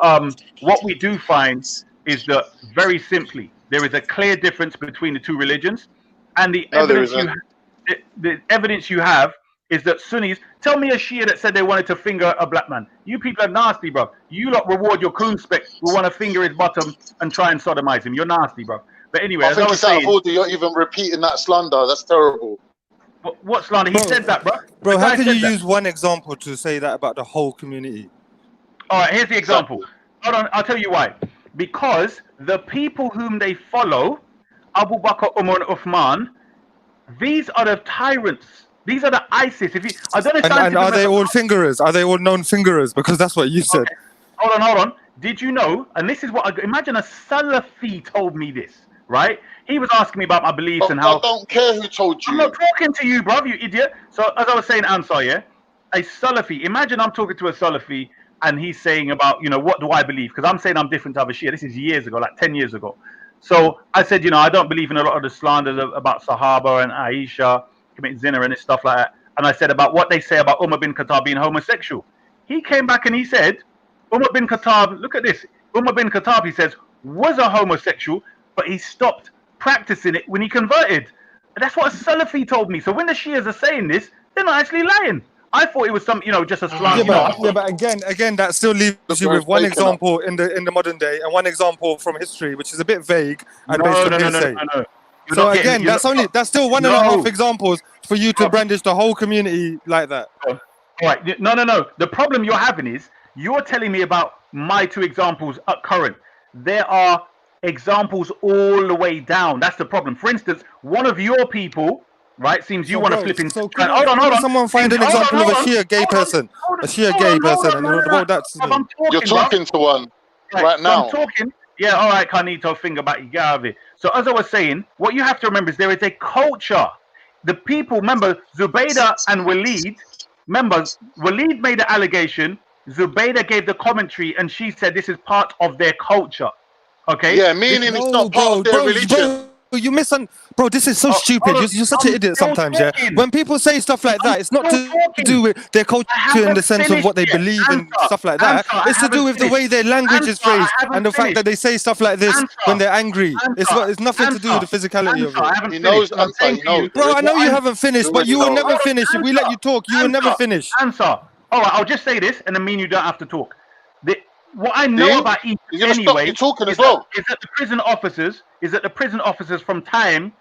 what we do find is that, very simply, there is a clear difference between the two religions, and the evidence you have is that Sunnis, tell me a Shia that said they wanted to finger a black man. You people are nasty, bro. You lot reward your coon spec who want to finger his bottom and try and sodomize him. You're nasty, bro. But anyway, I think it's out of order. You're even repeating that slander. That's terrible. What slander? He said that, bro. Bro, how can you use one example to say that about the whole community? All right, here's the example. Hold on, I'll tell you why. Because the people whom they follow, Abu Bakr, Umar, and Uthman, these are the tyrants. These are the ISIS. If you, I don't know. And are they all fingerers? Are they all known fingerers? Because that's what you said. Okay. Hold on. Did you know? And this is what imagine a Salafi told me this, right? He was asking me about my beliefs and how. I don't care who told you. I'm not talking to you, bruv, you idiot. So as I was saying, Ansar, yeah, a Salafi. Imagine I'm talking to a Salafi and he's saying about, you know, what do I believe? Because I'm saying I'm different to other Shia. This is years ago, like 10 years ago. So I said, you know, I don't believe in a lot of the slanders about Sahaba and Aisha committing zina and stuff like that. And I said about what they say about Umar bin Khattab being homosexual. He came back and he said, Umar bin Khattab, look at this. Umar bin Khattab, he says, was a homosexual, but he stopped practicing it when he converted. That's what a Salafi told me. So when the Shias are saying this, they're not actually lying. I thought it was some, you know, just a slant. But again, that still leaves you with one example in the modern day and one example from history, which is a bit vague and based on hearsay. No. So again, that's still one and a half examples for you to brandish the whole community like that. All right, no. The problem you're having is you're telling me about my two examples at current. There are examples all the way down. That's the problem. For instance, one of your people, right, seems you want to flip in. So hold on. Someone find an example of a Shia gay person, and you're talking to one right now. So I'm talking. Yeah, all right, Carnito, finger back, you get out of it. So as I was saying, what you have to remember is there is a culture. The people, remember, Zubaydah and Walid, remember, Walid made the allegation, Zubaydah gave the commentary, and she said this is part of their culture. Okay? Yeah, meaning it's not part of their religion. Bro, this is so stupid. You're such an idiot sometimes, yeah? When people say stuff like that, it's not to do with their culture in the sense of what they believe and stuff like that. It's to do with the way their language is phrased and the fact that they say stuff like this when they're angry. It's nothing to do with the physicality of it. He knows, Bro, I know you haven't finished, but you will never finish. If we let you talk, you will never finish. Answer. All right, I'll just say this, and then me and you don't have to talk. What I know about Egypt anyway is that the prison officers from time,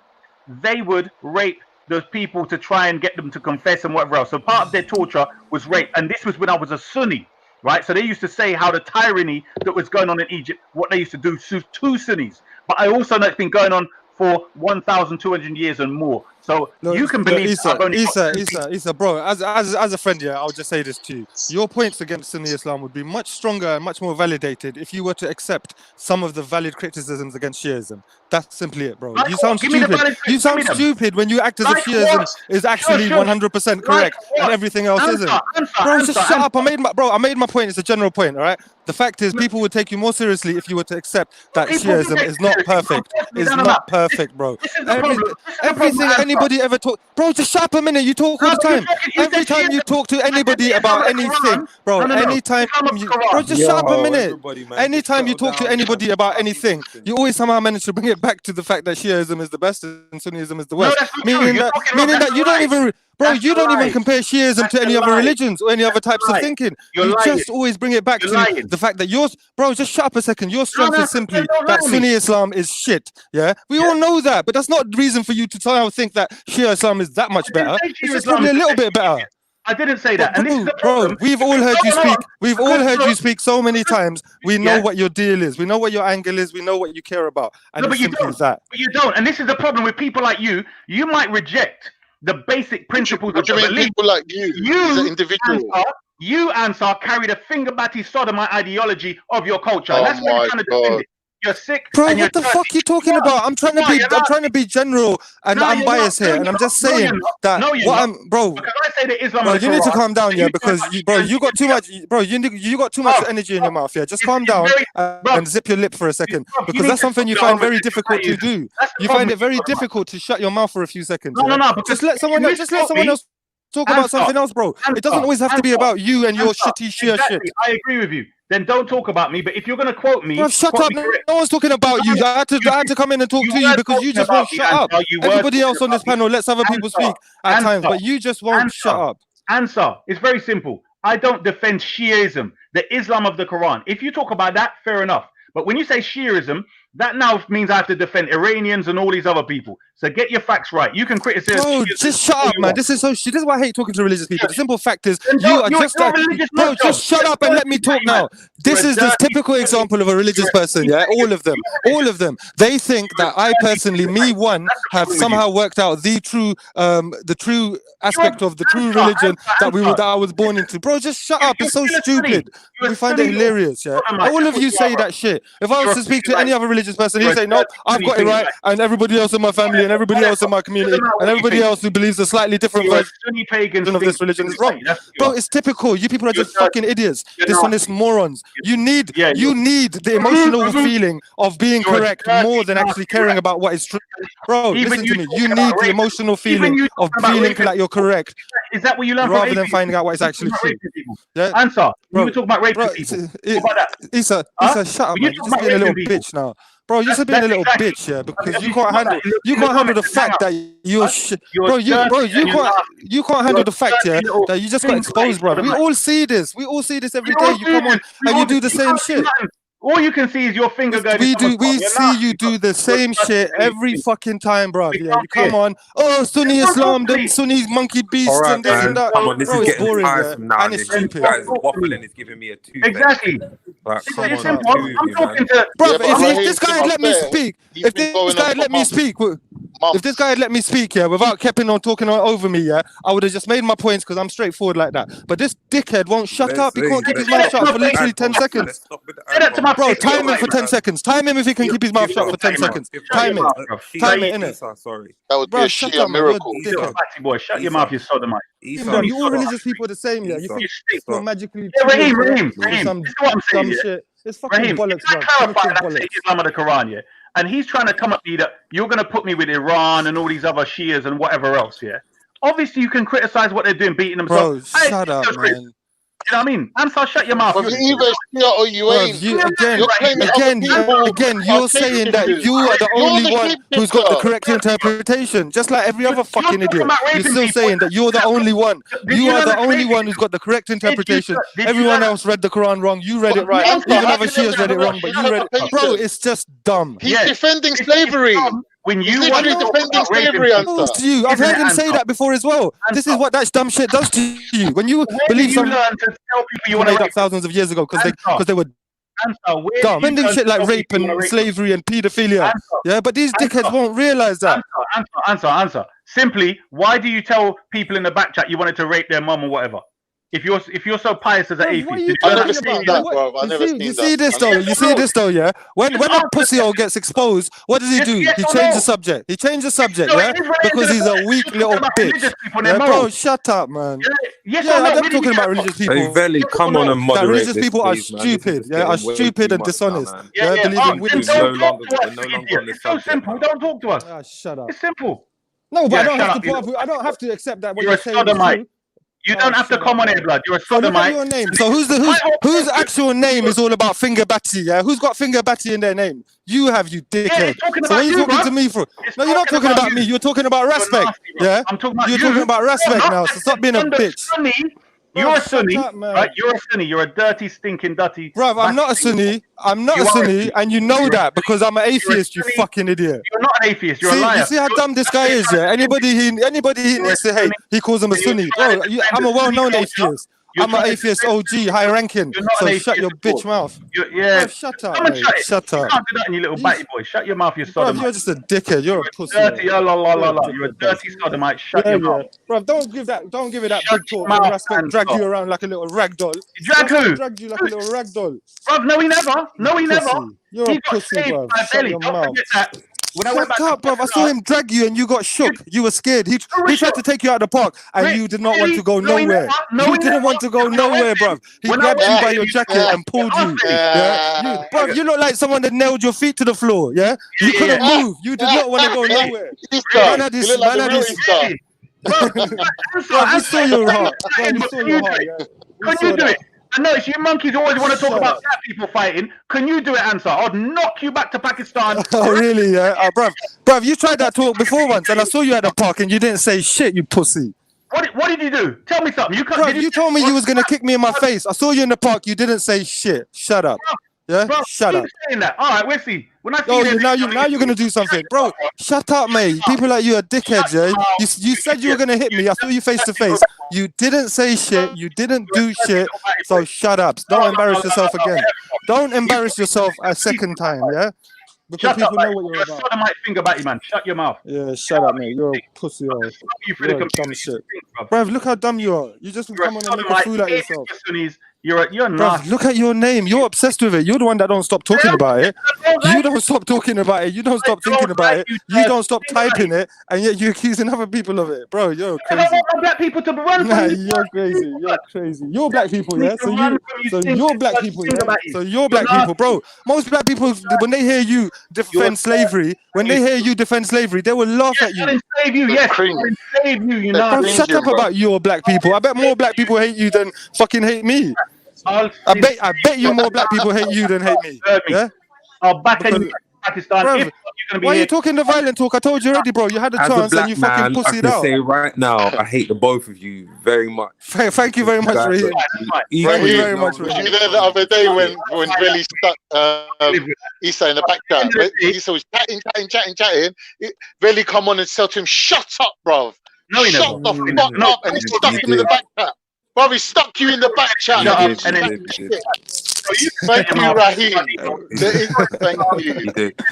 they would rape those people to try and get them to confess and whatever else. So part of their torture was rape. And this was when I was a Sunni, right? So they used to say how the tyranny that was going on in Egypt, what they used to do to Sunnis. But I also know it's been going on for 1,200 years and more. So you can believe Issa, bro. As a friend, yeah, I'll just say this to you. Your points against Sunni Islam would be much stronger and much more validated if you were to accept some of the valid criticisms against Shiism. That's simply it, bro. You sound stupid. You sound stupid when you act as if Shiism is actually 100% correct and everything else isn't. Bro, just shut up. I made my point. It's a general point, all right? The fact is, people would take you more seriously if you were to accept that Shiism is not perfect. It's not perfect, bro. Everything anybody ever talk, bro, just shut up a minute. You talk all the time. Every time you talk to anybody about anything, bro, anytime you, bro, just shut up a minute. Anytime you talk to anybody about anything, you always somehow manage to bring it back to the fact that Shiism is the best and Sunnism is the worst. Meaning that you don't even. Bro, you don't even compare Shiism to any other religions or any other types of thinking. You just always bring it back to the fact that yours, bro, just shut up a second. Your strength is simply that Sunni Islam is shit. Yeah, we all know that, but that's not the reason for you to somehow think that Shia Islam is that much better. It's just probably a little bit better. I didn't say that. Bro, we've all heard you speak. We've all heard you speak so many times. We know what your deal is. We know what your angle is. We know what you care about. And but you don't. But you don't. And this is the problem with people like you. You might reject the basic principles of the belief. People like you as an individual. You, Ansar, carry the finger-batty sodomite ideology of your culture. And that's what you're trying to defend it. You're sick. Bro, what the fuck are you talking about? I'm trying to be general and I'm biased here, and I'm just saying that bro. Because I say that Islam. Bro, you need to calm down, yeah, because you got too much. Bro, you got too much energy in your mouth, yeah. Just calm down and zip your lip for a second, because that's something you find very difficult to do. You find it very difficult to shut your mouth for a few seconds. No. Just let someone else talk about something else, bro. It doesn't always have to be about you and your shitty Shia shit. I agree with you. Then don't talk about me. But if you're gonna quote me, shut up. No one's talking about you. I had to come in and talk to you because you just won't shut up. Everybody else on this panel lets other people speak at times, but you just won't shut up. Answer. It's very simple. I don't defend Shiism, the Islam of the Quran. If you talk about that, fair enough. But when you say Shiism, that now means I have to defend Iranians and all these other people. So get your facts right. You can criticize. Bro, just shut up, man. This is why I hate talking to religious people. The simple fact is, bro, just shut up and let me talk now. This is the typical example of a religious person. Yeah, all of them. They think that I personally, have somehow worked out the true aspect of the true religion that I was born into. Bro, just shut up. It's so stupid. We find it hilarious. Yeah, all of you say that shit. If I was to speak to any other religious person, he'd say, no, I've got it right, and everybody else in my family and everybody else in my community and everybody else who believes a slightly different version of this religion is wrong. Bro, it's typical. You people are just fucking idiots. Dishonest morons. You need the emotional feeling of being correct more than actually caring about what is true. Bro, listen to me. You need the emotional feeling of feeling like you're correct. Is that what you learn rather than finding out what is actually true? Yeah? Answer. You were talking about rape people. Issa, shut up, man. You're just being a little bitch now. Bro, you're just being a little bitch, yeah, because you can't handle the fact that you're you can't handle the fact, yeah, that you just got exposed, bro. We all see this. We all see this every day. You come on and you do the same shit. All you can see is your finger going. We see you do the same shit every fucking time, bro. Yeah, you come on. Oh, Sunni Islam, the Sunni monkey beast, and this and that. Come on, this bro, is it's getting boring, tiresome now. and it's stupid. Guys waffling is giving me a toothache. Exactly. Like, come It's on, simple. I'm talking to. Bro, if this guy had let me speak, if this guy had let me speak, if this guy had let me speak, yeah, without keeping on talking over me, yeah, I would have just made my points because I'm straightforward like that. But this dickhead won't shut up. He can't keep his mouth shut for literally 10 seconds. Bro, time him for 10 seconds. Time him if he can keep his mouth shut for 10 seconds. Time it. Time it, innit? Sorry. That would be a sheer miracle. Boy, shut your mouth, you sodomite. You all religious people are the same, yeah. You think you're magically Raheem. some shit. It's fucking Raheem, bollocks, can I clarify that I say Islam of the Quran, yeah? And he's trying to come up to you that you're going to put me with Iran and all these other Shias and whatever else, yeah? Obviously, you can criticize what they're doing, beating themselves. Bro, shut up, man. You know what I mean? Ansar, shut your mouth. Well, you either Shia or you ain't. Again, you're saying that you are the only one who's got the correct interpretation, just like every other fucking idiot. You're still saying that you're the only one. You are the only one who's got the correct interpretation. Everyone else read the Quran wrong. You read it right. Even other Shias read it wrong, but you read it. Bro, it's just dumb. He's defending slavery. When you want to defending slavery, you, I've heard him say that before as well. This is what that dumb shit does to you. When you believe something you made up thousands of years ago because they were dumb. Defending shit like rape and slavery and pedophilia. Yeah, but these dickheads won't realize that. Answer. Simply, why do you tell people in the back chat you wanted to rape their mum or whatever? If you're so pious as an atheist, I've never seen that, bro. I've never seen that. You see this though. You see this though. Yeah. When a pussy hole gets exposed, what does he do? He changes the subject. He changes the subject. Yeah. Because he's a weak little bitch. Yeah, bro, shut up, man. Yeah, I'm talking about religious people. Hey, Veli, come on and moderate. Religious this, people are please, man. stupid. Yeah, are stupid and dishonest. Yeah, Believe in women. It's so simple. Don't talk to us. Shut up. It's simple. No, but I don't have to accept that. What You're a sodomite. You don't have to come on here, blood. You're a sodomite. Your name. So whose actual name is all about finger batty? Yeah, who's got finger batty in their name? You have, you dickhead. So what are you talking to me for? No, you're not talking about me. You're talking about respect. Yeah, I'm talking about you're talking about respect now. So stop being a bitch. You're a Sunni, right? You're a Sunni. You're a dirty, stinking, dirty. Bruv, I'm not a Sunni. I'm not a Sunni, and you know that because I'm an atheist. You fucking idiot. You're not an atheist. You're a liar. You see how dumb this guy is, yeah? Anybody he needs to hate, he calls him a Sunni. Bro, I'm a well-known atheist. I'm an atheist OG, high ranking. So shut your bitch mouth. Yeah. Shut up, mate. Shut up. You can't do that, you little batty boy. Shut your mouth, you sodomite. You're just a dickhead. You're a pussy. Dirty, You're a dirty sodomite. Shut your mouth. Bro, don't give it that big talk. Respect. Drag you around like a little rag doll. Drag who? Drag you like a little rag doll. Bro, no, he never. No, he never. You're a pussy, bro. Shut your mouth. Shut up, bro. I saw him drag you and you got shook. You were scared. He tried to take you out of the park and you did not want to go nowhere. You didn't want to go nowhere, bro. He grabbed you by your jacket and pulled you. Yeah, bro, you look like someone that nailed your feet to the floor. Yeah, you couldn't move. You did not want to go nowhere. Bro, we saw your heart. Bro, we saw your heart. Can you do it? I notice you monkeys always want to talk about black people fighting. Can you do it, Answer? I'll knock you back to Pakistan. Oh, really? Yeah, bruv, you tried that talk before once, and I saw you at the park, and you didn't say shit, you pussy. What did you do? Tell me something. You told me you was gonna kick me in my face. I saw you in the park. You didn't say shit. Shut up. Yeah, shut up. Saying that. All right, we'll see. When I see now you're gonna do something, bro. Shut up, mate. People like you are dickheads, yeah. You said you were gonna hit me. I saw you face to face. You didn't say shit. You didn't do shit. So shut up. Don't embarrass yourself again. Don't embarrass yourself a second time, yeah. Because people know what you're about. Shut my finger back, you man. Shut your mouth. Yeah, shut up, mate. You're a pussy. You're a dumb shit. Bro, look how dumb you are. You just come on and make a fool out of yourself. You're Bruv, look at your name. You're obsessed with it. You're the one that don't stop talking about it. You don't stop talking about it. You don't stop thinking about it. You don't stop typing it, and yet you're accusing other people of it, bro. You're crazy. I want black people to run. Nah, you're crazy. You're crazy. You're black people, yeah. So you're black people, yeah. So you're black people, bro. Most black people, when they hear you defend slavery, they will laugh at you. Save you, yes. Save you, you know. Shut up about your black people. I bet more black people hate you than fucking hate me. I bet you more black people hate you than hate me. Yeah? I'll back in Pakistan. Bro, why are you talking the violent talk? I told you already, bro. You had a chance and you fucking pussied out. I can say right now, I hate the both of you very much. Thank you very much, Raheem. Thank you very much, Raheem. Was you there the other day when Billy stuck Issa in the back chat? Issa was chatting. Billy come on and tell to him, "Shut up, bruv. No, he never. Shut the fuck up," and he stuck him in the back chat. Bro, he stuck you in the back chat. Thank you, Raheem. Thank you.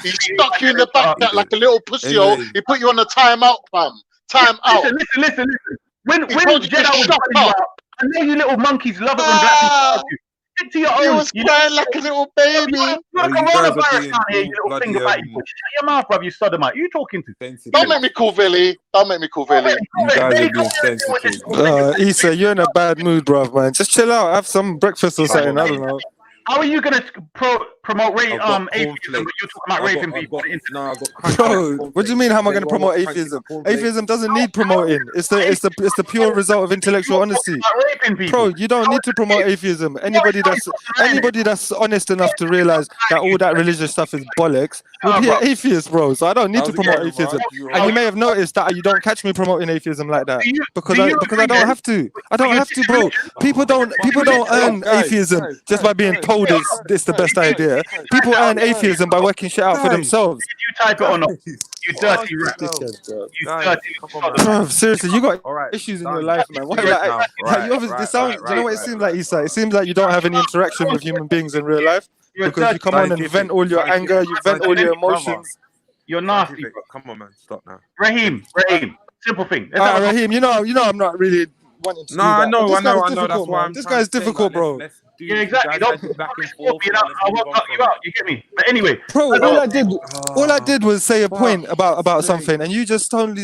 He stuck you in the back chat like a little pussy hole. He put you on the timeout, fam. Time out. Listen. When Jeddah was shut up, I know you little monkeys love it when black people argue. Stick to your own. You was crying like a little baby. You're a coronavirus out here, you little finger batty boy. Shut your mouth, bruv, you sodomite. Who you talking to? Don't make me call Billy. You guys are being sensitive. Issa, you're in a bad mood, bruv, man. Just chill out. Have some breakfast or something. I don't know. How are you gonna promote atheism? But you're talking about raping people on the internet. Bro, what do you mean? How am I gonna promote atheism? Atheism doesn't need promoting. It's the pure result of intellectual honesty. Bro, you don't need to promote atheism. Anybody that's honest enough to realize that all that religious stuff is bollocks would be an atheist, bro. So I don't need to promote atheism. And you may have noticed that you don't catch me promoting atheism like that because I don't have to. I don't have to, bro. People don't earn atheism just by being told it's the best idea. People earn atheism by working shit out for themselves. Did you type it or not? You dirty rat. You dirty. Bro, seriously, you got issues in your life, man. Why, you obviously do you know what it seems like, Issa? It seems like you don't have any interaction with human beings in real life because you come on and vent all your anger, you vent all your emotions. You're nasty. Come on, man. Stop now. Raheem. Simple thing. Raheem, you know, I'm not really wanting to. No, I know. That's why this guy's difficult, bro. Yeah, exactly. Don't I'll cut you out. You get me? But anyway, bro, all I did was say a point about something, and you just turned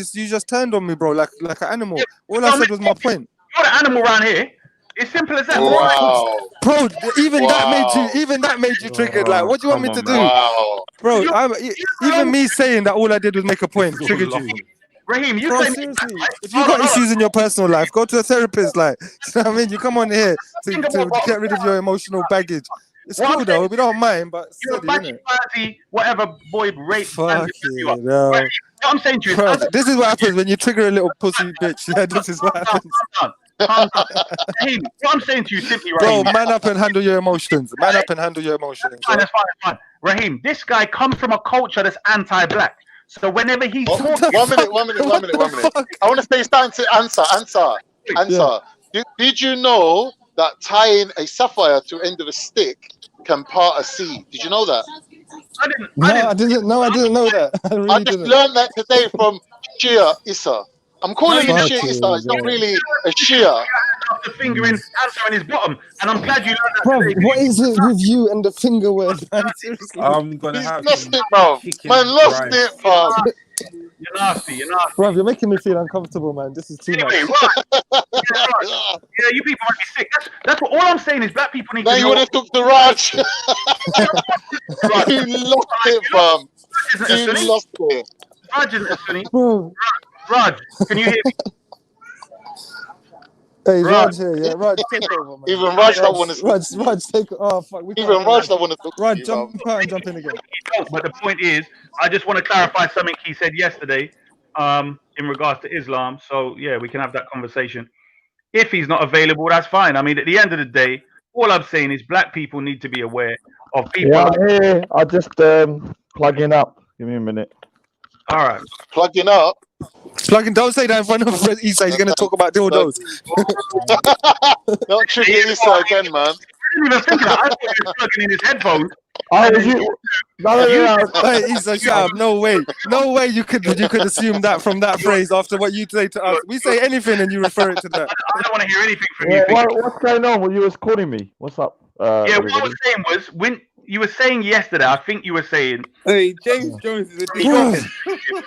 on me, bro, like an animal. All I said was my point. You're the animal around here. It's simple as that. Wow. Bro, even that made you triggered. Like, what do you want me to do? Wow. Bro, even me saying that all I did was make a point triggered you. Raheem, bro, seriously, if you got issues in your personal life, go to a therapist. Like, you know what I mean? You come on here to get rid of your emotional baggage. It's cool though, we don't mind, but you're a party, whatever boy rape. Fuck you up. no. Right? What I'm saying to you, bro, this is what happens when you trigger a little pussy bitch. Yeah, this is what happens. Raheem, what I'm saying to you simply, bro, Raheem, man up and handle your emotions. Man up and handle your emotions. Fine, that's fine. Raheem, this guy comes from a culture that's anti-black. So whenever he's talking, one minute. I want to say something to answer. Did you know that tying a sapphire to the end of a stick can part a sea? Did you know that? I didn't know that. I just learned that today from Shia Issa. I'm calling him Shia Issa. It's not really a Shia. The finger in, answer in his bottom, and I'm glad you learned that. Bro, what is it with you and the finger word, man? Seriously. I'm gonna have lost it, bro. Man, lost it, bro. You're nasty. Bro, you're making me feel uncomfortable, man. This is too much. Yeah, you people might be sick. That's what all I'm saying is black people need to know. Now you would have took the Raj. You lost it, fam. You lost it. Raj isn't Sunny. Raj, can you hear me? Hey, Raj here, yeah. Raj, take over, man. Even Raj don't want to. Raj, take. Oh fuck. Even Raj don't want to. Raj, jump out and jump in again. But the point is, I just want to clarify something he said yesterday, in regards to Islam. So yeah, we can have that conversation. If he's not available, that's fine. I mean, at the end of the day, all I'm saying is black people need to be aware of people. Yeah, I'm here. I'll just plugging up. Give me a minute. All right. Plugging up. Don't say that in front of Issa. He's going to talk about dildos. Don't trigger Issa again, man. I didn't even think of that. I thought he was plugging in his headphones. Hey, Issa, shut up. No way you could assume that from that phrase after what you say to us. We say anything and you refer it to that. I don't want to hear anything from you. What's going on? Well, you was calling me. What's up? What I was saying was, when you were saying yesterday, I think you were saying, hey, James Jones is a dick.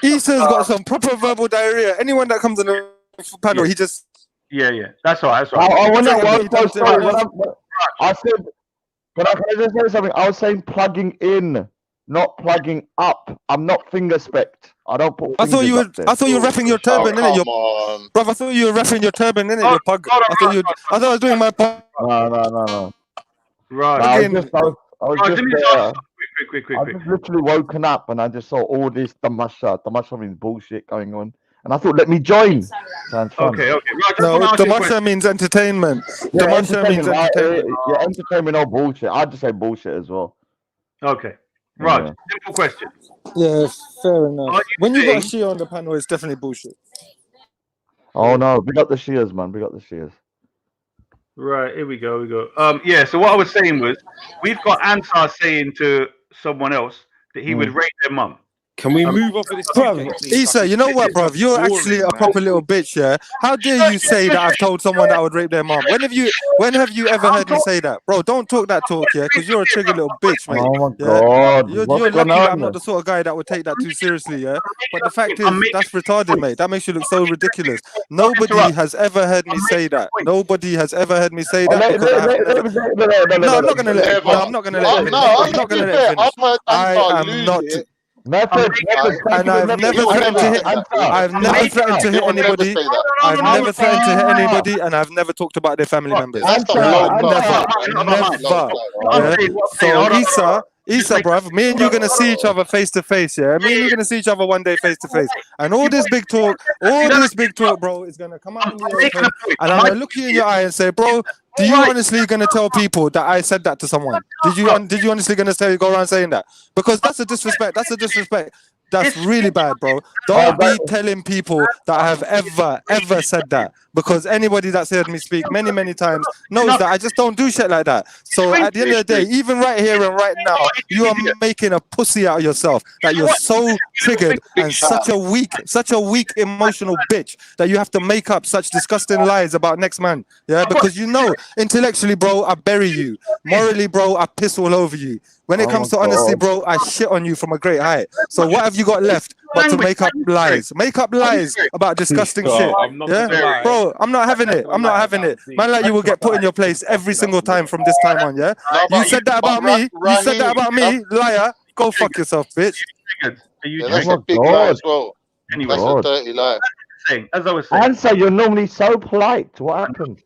Issa's got some proper verbal diarrhea. Anyone that comes on the panel, he just... Yeah. That's all right. I said, can I just say something? I was saying plugging in, not plugging up. I'm not finger specked. I don't put. I thought you were wrapping your turban in it. Bro, I thought you were wrapping your turban in it. Your pug. I thought I was doing my pug. No. Right. I was just literally woken up and I just saw all this tamasha means bullshit going on, and I thought, let me join. Okay. No, tamasha means entertainment. Yeah, Tamasha means entertainment. Yeah, entertainment or bullshit. I'd just say bullshit as well. Okay, Raj, simple question. Yeah, fair enough. When you got a Shia on the panel, it's definitely bullshit. Oh no, we got the Shias, man. We got the Shias. Right, here we go. So what I was saying was, we've got Ansar saying to someone else that he would rape their mum. Can we move off of this? Bro, Issa, you know what, bro? You're actually a proper little bitch, yeah? How dare you say that I've told someone that I would rape their mom? When have you ever heard me say that? Bro, don't talk that talk, yeah? Because you're a trigger little bitch, man. Oh my God. You're lucky that I'm not the sort of guy that would take that too seriously, yeah? But the fact is, that's retarded, mate. That makes you look so ridiculous. Nobody has ever heard me say that. Nobody has ever heard me say that. No, I'm not going to let it. I'm not going to let it. I'm not going to let it finish. I am not... And I've never threatened to hit. I've never threatened to hit anybody. I've never threatened to hit anybody, and I've never talked about their family members. Never. So Issa, bruv, me and you're gonna see each other face to face, yeah. Me and you're gonna see each other one day face to face, and all this big talk, bro, is gonna come out in the open, and I'm gonna look you in your eye and say, bro, do you honestly gonna tell people that I said that to someone? Did you honestly gonna go around saying that? Because that's a disrespect. That's really bad, bro. Don't be telling people that I have ever said that, because anybody that's heard me speak many times knows that I just don't do shit like that. So at the end of the day, even right here and right now, you are making a pussy out of yourself. That you're so triggered and such a weak emotional bitch that you have to make up such disgusting lies about next man. Yeah, because you know intellectually, bro, I bury you. Morally, bro, I piss all over you. When it comes to honesty, bro, I shit on you from a great height. So what have you got left but to make up lies? Make up lies about disgusting shit. Yeah, bro, I'm not having it. I'm not having it. Man like you will get put in your place every single time from this time on, yeah? You said that about me. You said that about me, liar. Go fuck yourself, bitch. Yeah, that's a big lie as well. Anyway, That's a dirty lie. As I was saying, Answer, you're normally so polite. What happened?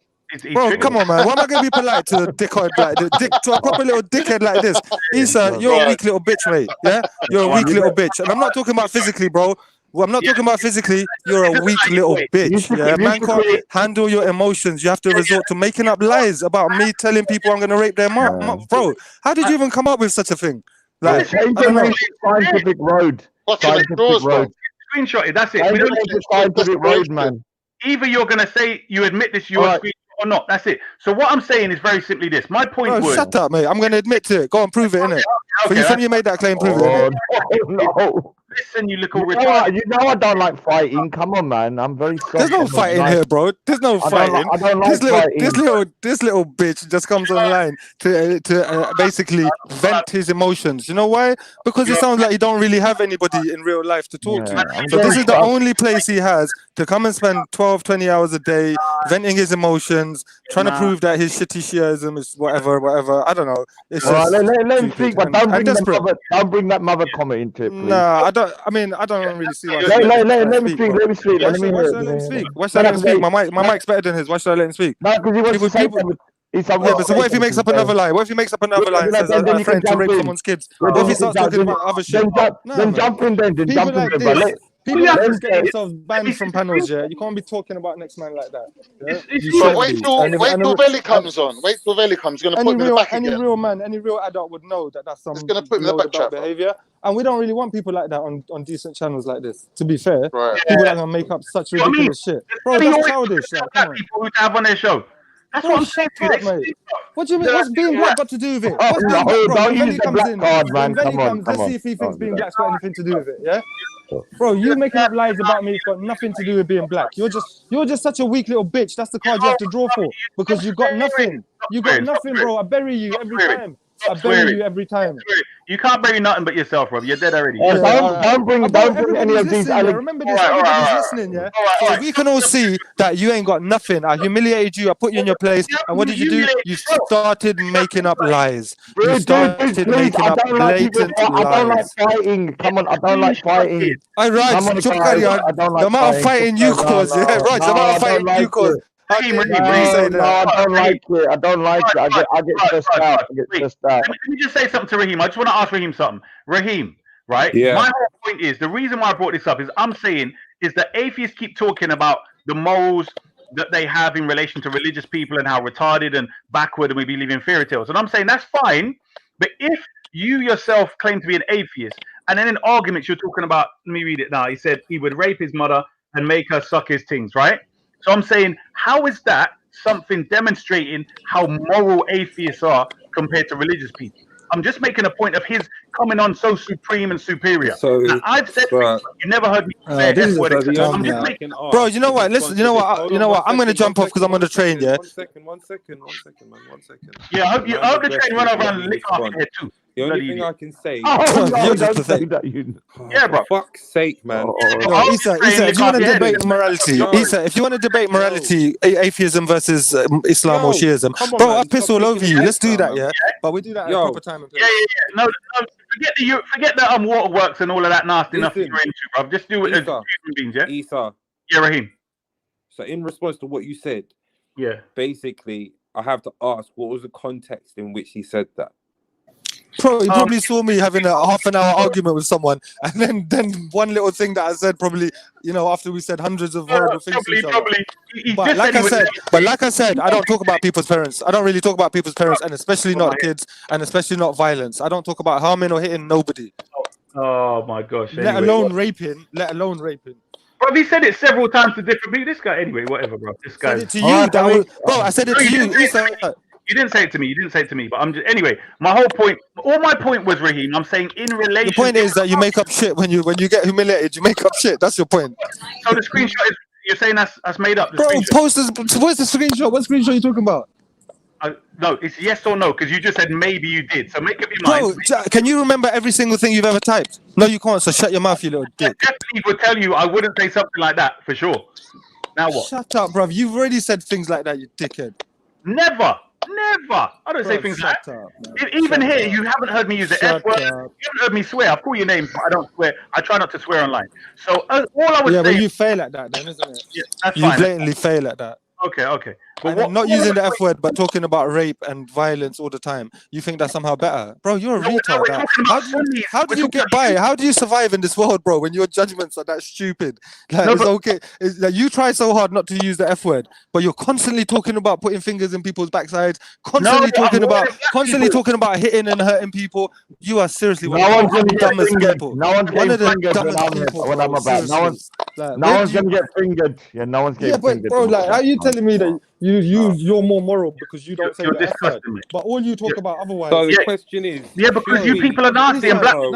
Bro, come on, man. Why am I gonna be polite to a dickhead like this? To a proper little dickhead like this? Issa, you're a weak little bitch, mate. Yeah, you're a weak little bitch, and I'm not talking about physically, bro. Well, I'm not talking about physically. You're a weak little bitch. Yeah, man can't handle your emotions. You have to resort to making up lies about me telling people I'm gonna rape their mom. Bro, how did you even come up with such a thing? Like, I don't know. Scientific road. Scientific road. Screenshot it. That's it. We don't scientific road, man. Either you're gonna say you admit this, you're a screenshot or not. That's it. So what I'm saying is very simply this. My point was. Shut up, mate. I'm gonna admit to it. Go and prove it, innit? From you made that claim, prove it. No. Listen, you little you know I don't like fighting. Come on, man. I'm very soft. There's no fighting here, bro. There's no fighting. I don't like fighting. This little bitch just comes online to basically vent his emotions. You know why? Because it sounds like he don't really have anybody in real life to talk to. So this is the only place he has to come and spend 12, 20 hours a day venting his emotions, trying to prove that his shitty Shiaism is whatever. I don't know. It's just let him speak, but don't bring that mother comment into it, please. Nah, I don't really see why. Let me speak. Let me speak. Why should I let him speak? Why should I let him speak? My mic's better than his. Why should I let him speak? No, because he wants to say something. But so what if he makes up another lie? What if he makes up another lie and says I'm a friend to rape someone's kids? What if he starts talking about other shit? Then jump in then. People like this get themselves banned from panels, yeah? You can't be talking about next man like that. But wait till Veli comes on. Wait till Veli comes. He's going to put him in the back again. Any real man, any real adult would know that that's some He's going to put him in the back chat behavior. And we don't really want people like that on decent channels like this, to be fair. Right. People that are going to make up such ridiculous shit. Bro, that's childish. Like, come on. People who have on their show. That's what I'm saying, mate. What do you mean? What's being black got to do with it? What's being black, bro? When he comes in, let's see if he thinks being black's got anything to do with it, yeah? Bro, you making up lies about me, it's got nothing to do with being black. You're just such a weak little bitch. That's the card you have to draw for, because you got nothing. You got nothing, bro. I bury you every time. I bury you every time. You can't bury nothing but yourself, bro. You're dead already. Don't bring any of these. Remember this. Everybody's listening, yeah. So we can all see that you ain't got nothing. I humiliated you. I put you in your place. And what did you do? You started making up lies. You started making up blatant lies. I don't like fighting. Come on, I don't like fighting. All right, the amount of fighting you cause, yeah, right. The amount of fighting you cause. No, I don't like it. I don't like it. I get stressed out. Let me just say something to Raheem. I just want to ask Raheem something. Raheem, right? Yeah. My whole point is, the reason why I brought this up is I'm saying is that atheists keep talking about the morals that they have in relation to religious people and how retarded and backward and we believe in fairy tales. And I'm saying that's fine. But if you yourself claim to be an atheist and then in arguments you're talking about, let me read it now. He said he would rape his mother and make her suck his things, right? So I'm saying, how is that something demonstrating how moral atheists are compared to religious people? I'm just making a point of his coming on so supreme and superior. So now, I've said you never heard me say this word. I'm just making. Bro, you know what? Listen, you know what? I'm gonna jump off because I'm on the train. Yeah. One second, man. Yeah, I hope the train run over and lick off here too. The only thing I can say. Yeah, bro. Fuck's sake, man. Issa, if you want to debate morality, if you want to debate morality, atheism versus Islam or Shiism, bro, I piss all over you. Let's do that, yeah. But we do that at a proper time and place. Yeah. No. Forget the waterworks and all of that nasty stuff you're into, bro. Just do it as human beings, yeah. Issa. Yeah, Raheem. So in response to what you said, yeah, basically, I have to ask, what was the context in which he said that? Bro, he probably saw me having a half an hour argument with someone, and then one little thing that I said, probably, after we said hundreds of horrible things to each other. But like I said, I don't talk about people's parents. I don't really talk about people's parents, and especially not kids, and especially not violence. I don't talk about harming or hitting nobody. Oh my gosh. Let Anyway, alone raping. Let alone raping. Bro, he said it several times to different people. This guy, anyway, whatever, bro. This guy. Said it to you, bro. I said it No, to you you. didn't say it to Issa. me. You didn't say it to me. You didn't say it to me. But I'm just anyway. My whole point, all my point was, Raheem. I'm saying in relation. The point is that you make up shit when you get humiliated. You make up shit. That's your point. So the screenshot is you're saying that's made up. The Bro, screenshot. post this. Where's the screenshot? What screenshot are you talking about? No, it's yes or no because you just said maybe you did. So make up your mind. Bro, can you remember every single thing you've ever typed? No, you can't. So shut your mouth, you little dick. Definitely would tell you I wouldn't say something like that for sure. Now what? Shut up, bruv. You've already said things like that, you dickhead. Never. I don't say things like that. Even here, you haven't heard me use the F word. You haven't heard me swear. I call your names, but I don't swear. I try not to swear online. So all I was saying. But you fail at that, then, isn't it? Yeah, that's you fine. blatantly fail at that. Okay. But and not using the F word, but talking about rape and violence all the time. You think that's somehow better, bro? You're a retard. How do you get by? How do you survive in this world, bro? When your judgments are that stupid, like, it's okay. It's like you try so hard not to use the F word, but you're constantly talking about putting fingers in people's backsides, constantly talking about hitting and hurting people. You are seriously one of the dumbest people. No one's One of getting the fingered dumbest people. when I'm about. No one's gonna get fingered. Yeah, no one's getting fingered. Bro, like, how you telling me that you're more moral because you don't say the F word, but all you talk about otherwise? So the question is, because you people are nasty and black. You're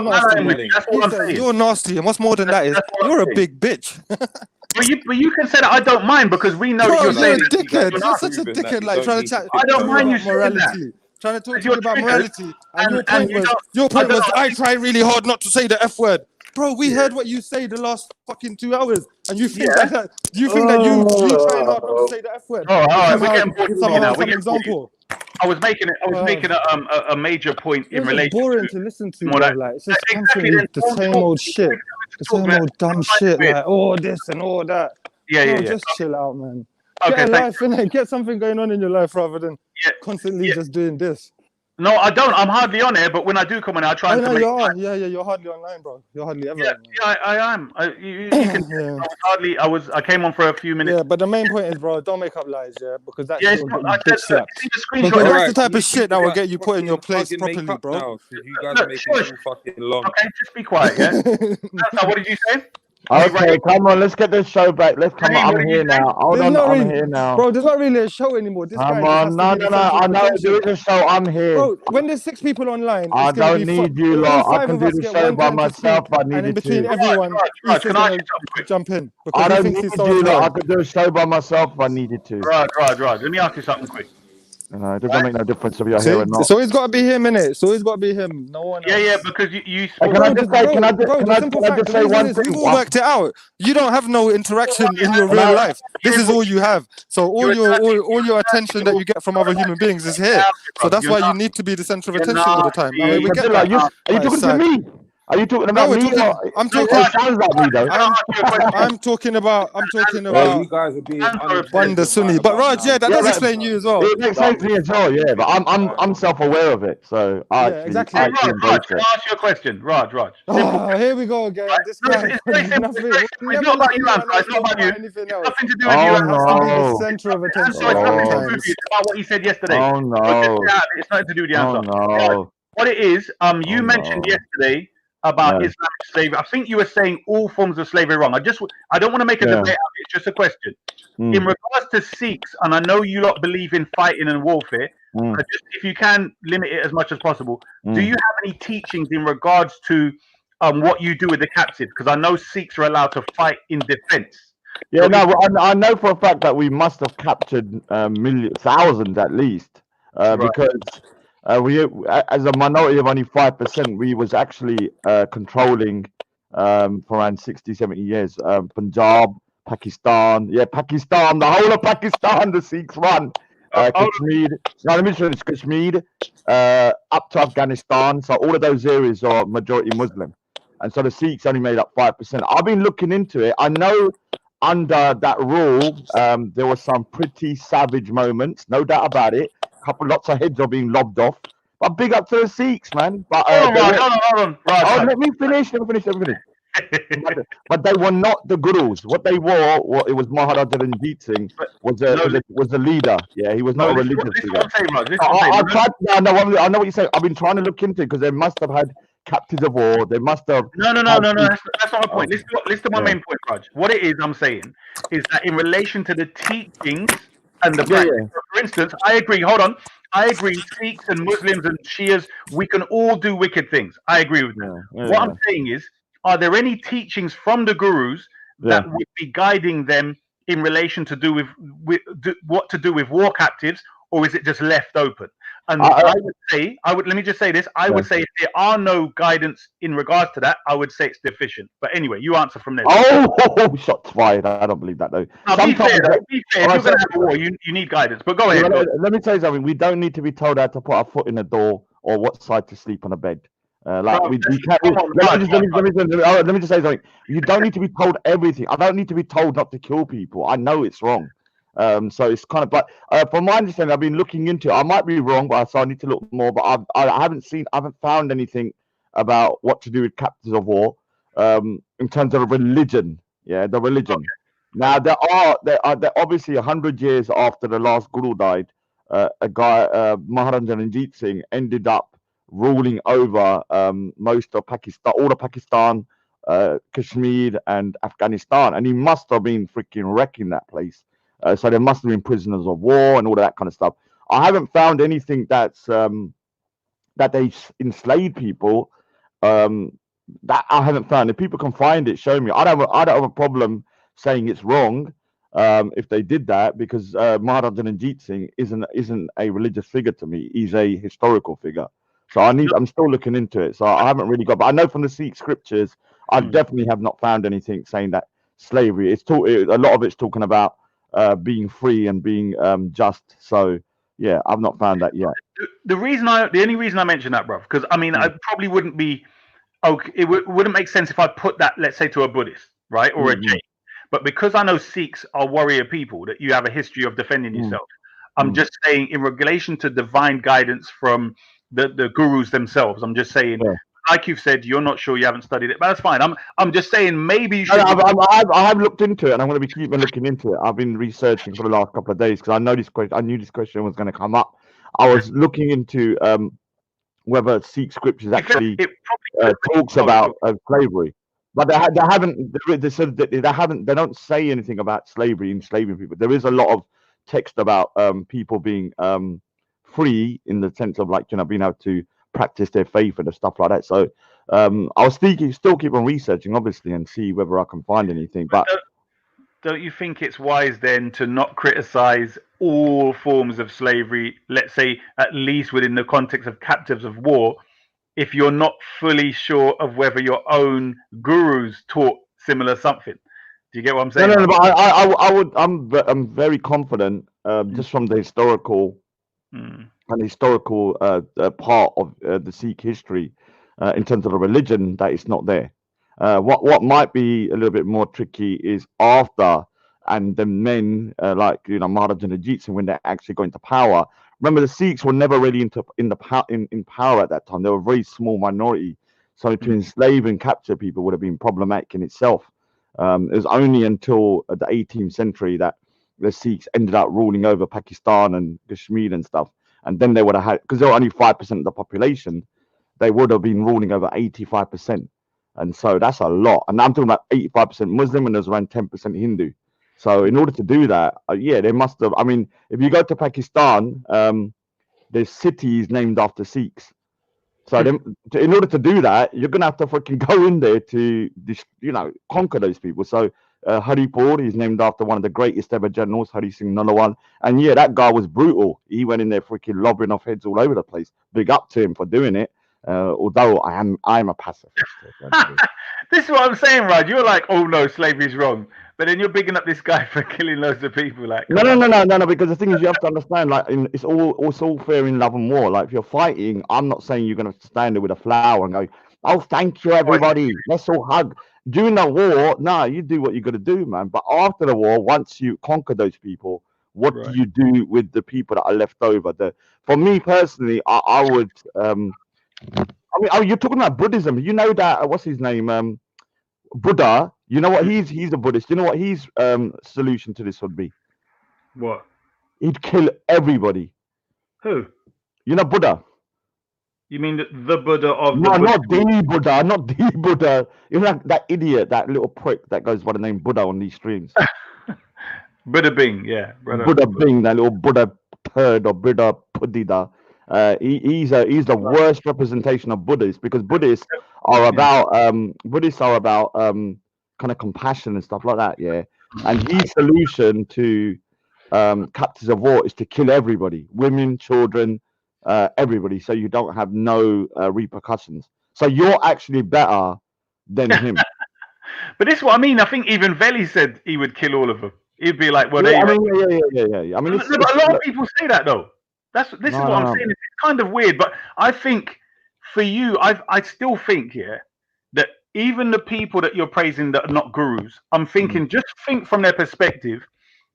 nasty. You're nasty, and what's more than that is you're a big bitch. But you can say that I don't mind because we know Bro, that you're saying a dickhead. You're such a dickhead, like trying to chat. I don't mind you saying morality. Trying to talk to you about morality, and your point was I try really hard not to say the F word. Bro, we heard what you say the last fucking 2 hours, and you think that you try hard not to say the F word. All right, we're getting bored now. Some example. I was making a major point in relation. Boring to listen to. Like it's just constantly the same old shit, the same old dumb shit. Like all this and all that. Yeah. Just chill out, man. Get a life, innit? Get something going on in your life rather than constantly just doing this. No, I don't. I'm hardly on air, but when I do come on, I try to make. You are. Yeah, you're hardly online, bro. You're hardly ever. Yeah, I am. You can. I came on for a few minutes. Yeah, but the main point is, bro, don't make up lies, because that's bitch slap. Because that's the type of shit that will get you put in your place properly, bro. You guys are making it too fucking long. Okay, just be quiet, yeah. So what did you say? Okay, come on, let's get this show back. Let's come on. I'm here now. Hold on, I'm here now. Bro, there's not really a show anymore. This come on, no. I know there is a show. I'm here. Bro, when there's 6 people online, I don't need you lot. I can do the show by myself. I need and in to. between everyone, can I jump in? I don't need you lot. I could do a show by myself if I needed to. Right. Let me ask you something quick. No, it doesn't make no difference if you're here or not. It's always got to be him, innit? It's always got to be him. No one else. Yeah, because you. Can I just say one thing? We've all worked it out. You don't have no interaction in your real life. This is all you have. So all your attention that you get from other human beings is here. So that's why you need to be the center of attention all the time. I mean, we get that. Are you talking to me? Are you talking about me? I'm talking. It sounds like me though. I'm talking about. You guys are being Wonder Sunni, but Raj, that does explain you as well. It explains me as well, yeah. But I'm self-aware of it, so exactly. Raj, can I ask you a question? Raj. Here we go again. This guy. It's not about you, Ansar. It's not about you. Anything else. Nothing to do with you. It has to be the center of attention. It's about what he said yesterday. Oh no. It's nothing to do with the answer. Oh no. What it is, you mentioned yesterday about Islamic slavery. I think you were saying all forms of slavery wrong. I don't want to make a debate out of it. It's just a question. In regards to Sikhs, and I know you lot believe in fighting and warfare, but just if you can limit it as much as possible, do you have any teachings in regards to what you do with the captives? Because I know Sikhs are allowed to fight in defense. Yeah, I know for a fact that we must have captured thousands at least, because we, as a minority of only 5%, we was actually controlling for around 60, 70 years. Punjab, Pakistan, Pakistan, the whole of Pakistan, the Sikhs run. Kashmir, let me finish. Kashmir, up to Afghanistan. So all of those areas are majority Muslim. And so the Sikhs only made up 5%. I've been looking into it. I know under that rule, there were some pretty savage moments, no doubt about it. Lots of heads are being lobbed off. But big up to the Sikhs, man. But hold on. Let me finish. But they were not the gurus. What they were, it was Maharaja Ranjit Singh was the leader. Yeah, he was not a religious figure. I know what you're saying. I've been trying to look into it because they must have had captives of war. They must have. No. That's not my point. Listen to my main point, Raj. What it is, I'm saying, is that in relation to the teachings and the practice. For instance, I agree. Hold on. I agree. Sikhs and Muslims and Shias, we can all do wicked things. I agree with that. What I'm saying is, are there any teachings from the gurus that would be guiding them in relation to do with what to do with war captives, or is it just left open? And I would say, let me just say this. I would say if there are no guidance in regards to that, I would say it's deficient. But anyway, you answer from there. Oh, shots fired. I don't believe that though. No, be fair. If you're going to have a war, you need guidance. But go ahead. Let me tell you something. We don't need to be told how to put our foot in the door or what side to sleep on a bed. Let me just say something. You don't need to be told everything. I don't need to be told not to kill people. I know it's wrong. So it's kind of, but from my understanding, I've been looking into it. I might be wrong, but so I need to look more. But I haven't found anything about what to do with captives of war in terms of religion. Yeah, the religion. Okay. Now there are obviously 100 years after the last guru died, a guy Maharaja Ranjit Singh ended up ruling over most of Pakistan, all of Pakistan, Kashmir, and Afghanistan, and he must have been freaking wrecking that place. So there must have been prisoners of war and all of that kind of stuff. I haven't found anything that's that they enslaved people. That I haven't found. If people can find it, show me. I don't have a problem saying it's wrong if they did that, because Maharaja Ranjit Singh isn't a religious figure to me. He's a historical figure. So I'm still looking into it. So I haven't really got, but I know from the Sikh scriptures, I definitely have not found anything saying that slavery. A lot of it's talking about being free and being just. So yeah, I've not found that yet. The only reason I mention that, bro, because I mean, I probably wouldn't be okay. It wouldn't make sense if I put that, let's say, to a Buddhist, right, or a Jain. But because I know Sikhs are warrior people, that you have a history of defending yourself, I'm just saying in relation to divine guidance from the gurus themselves. I'm just saying, like you've said, you're not sure, you haven't studied it, but that's fine. I'm just saying maybe you should. I have looked into it, and I'm going to be keeping looking into it. I've been researching for the last couple of days because I know this question. I knew this question was going to come up. I was looking into whether Sikh scriptures actually talks about slavery, but they haven't. They said that they haven't. They don't say anything about slavery, enslaving people. There is a lot of text about people being free in the sense of, like, being able to practice their faith and stuff like that. So I'll still keep on researching, obviously, and see whether I can find anything. But don't you think it's wise then to not criticize all forms of slavery, let's say at least within the context of captives of war, if you're not fully sure of whether your own gurus taught similar something? Do you get what I'm saying? No, but I'm very confident just from the historical part of the Sikh history in terms of the religion, that it's not there. What might be a little bit more tricky is after, and the men like Maharaja Ranjit Singh, when they actually got into power. Remember, the Sikhs were never really in power at that time. They were a very small minority. So to enslave and capture people would have been problematic in itself. It was only until the 18th century that the Sikhs ended up ruling over Pakistan and Kashmir and stuff. And then they would have had, because they were only 5% of the population, they would have been ruling over 85%. And so that's a lot. And I'm talking about 85% Muslim, and there's around 10% Hindu. So in order to do that, they must have. I mean, if you go to Pakistan, there's cities named after Sikhs. So in order to do that, you're gonna have to fucking go in there to, conquer those people. So Haripur is named after one of the greatest ever generals, Hari Singh Nalwal. And yeah, that guy was brutal. He went in there freaking lobbing off heads all over the place. Big up to him for doing it. Although I'm a pacifist. This is what I'm saying, Raj. You're like, oh no, slavery's wrong. But then you're bigging up this guy for killing loads of people. Like, no. Because the thing is, you have to understand, like, it's all fair in love and war. Like, if you're fighting, I'm not saying you're gonna stand there with a flower and go, "Oh, thank you, everybody. Let's all hug." During the war, no, you do what you got to do, man. But after the war, once you conquer those people, what do you do with the people that are left over? For me personally, I would. I mean, you're talking about Buddhism. You know that what's his name? Buddha. You know what? He's a Buddhist. You know what his solution to this would be? What? He'd kill everybody. Who? You know Buddha. You mean the Buddha of No, the not the Buddha, not the Buddha. You know that idiot, that little prick that goes by the name Buddha on these streams. Buddha Bing, yeah, Buddha Bing, that little Buddha turd or Buddha Pudida. He's the worst representation of Buddhists, because Buddhists are about kind of compassion and stuff like that, yeah. And his solution to captives of war is to kill everybody, women, children, everybody, so you don't have no repercussions. So you're actually better than him. But this is what I mean. I think even Veli said he would kill all of them. He'd be like, well, Yeah, I they. mean, I mean, But a lot of people say that though. This is No, what no, I'm no. saying. It's kind of weird, but I think for you, I still think that even the people that you're praising that are not gurus, I'm thinking just think from their perspective.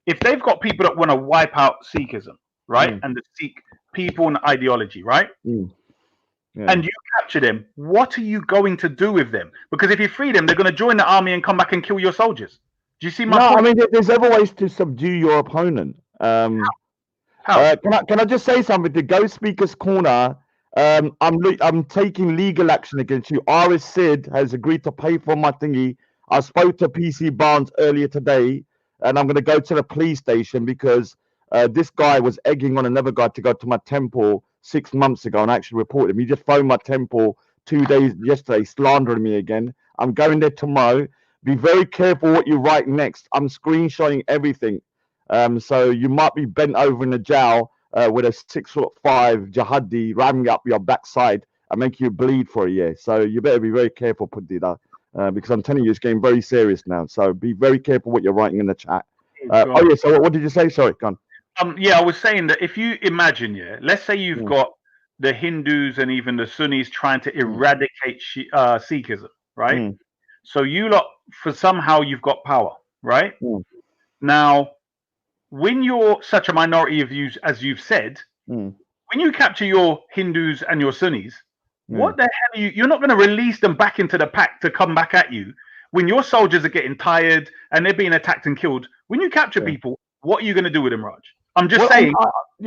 If they've got people that want to wipe out Sikhism, right, and the Sikh people and ideology, right, and you capture them, what are you going to do with them? Because if you free them, they're going to join the army and come back and kill your soldiers. Do you see my No, point? I mean, there's other ways to subdue your opponent. How? Can I just say something to Go Speaker's Corner? I'm taking legal action against you. Aris Sid has agreed to pay for my thingy. I spoke to PC Barnes earlier today, and I'm going to go to the police station because this guy was egging on another guy to go to my temple 6 months ago and actually reported him. He just phoned my temple 2 days yesterday, slandering me again. I'm going there tomorrow. Be very careful what you write next. I'm screenshotting everything. So you might be bent over in a jail with a 6'5" jihadi ramming up your backside and make you bleed for a year. So you better be very careful, Pudida, because I'm telling you, it's getting very serious now. So be very careful what you're writing in the chat. Oh yeah. So what did you say? Sorry, go on. Yeah, I was saying that if you imagine, let's say you've got the Hindus and even the Sunnis trying to eradicate Sikhism, right? So you lot, for somehow you've got power, right? Now, when you're such a minority of views, as you've said, when you capture your Hindus and your Sunnis, what the hell are you? You're not going to release them back into the pack to come back at you when your soldiers are getting tired and they're being attacked and killed. When you capture people, what are you going to do with them, Raj? I'm just saying.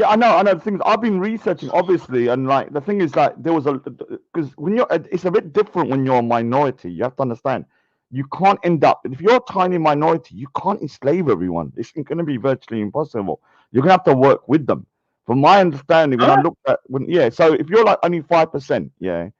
I know. The things I've been researching, obviously, and like the thing is that there was because when it's a bit different when you're a minority. You have to understand. You can't end up if you're a tiny minority. You can't enslave everyone. It's going to be virtually impossible. You're going to have to work with them. From my understanding, when I looked at so if you're like only 5%,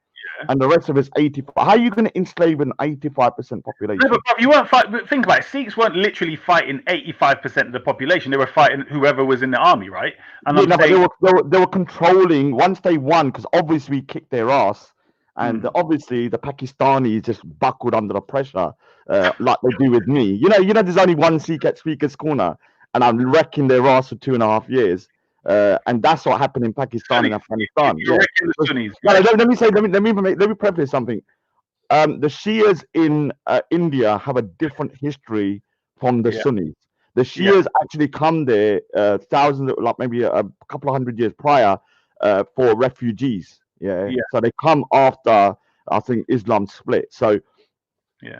and the rest of it's 85%, how are you going to enslave an 85% population? No, but you weren't fighting. Think about it. Sikhs weren't literally fighting 85% of the population. They were fighting whoever was in the army, right? And but they were controlling once they won, because obviously we kicked their ass, and obviously the Pakistanis just buckled under the pressure, like they do with me. You know, there's only one Sikh at Speaker's Corner, and I'm wrecking their ass for 2.5 years. And that's what happened in Pakistan and Afghanistan. Let me preface something. The Shias in India have a different history from the Sunnis. The Shias actually come there thousands, like maybe a couple of hundred years prior, for refugees. So they come after, I think, Islam split. So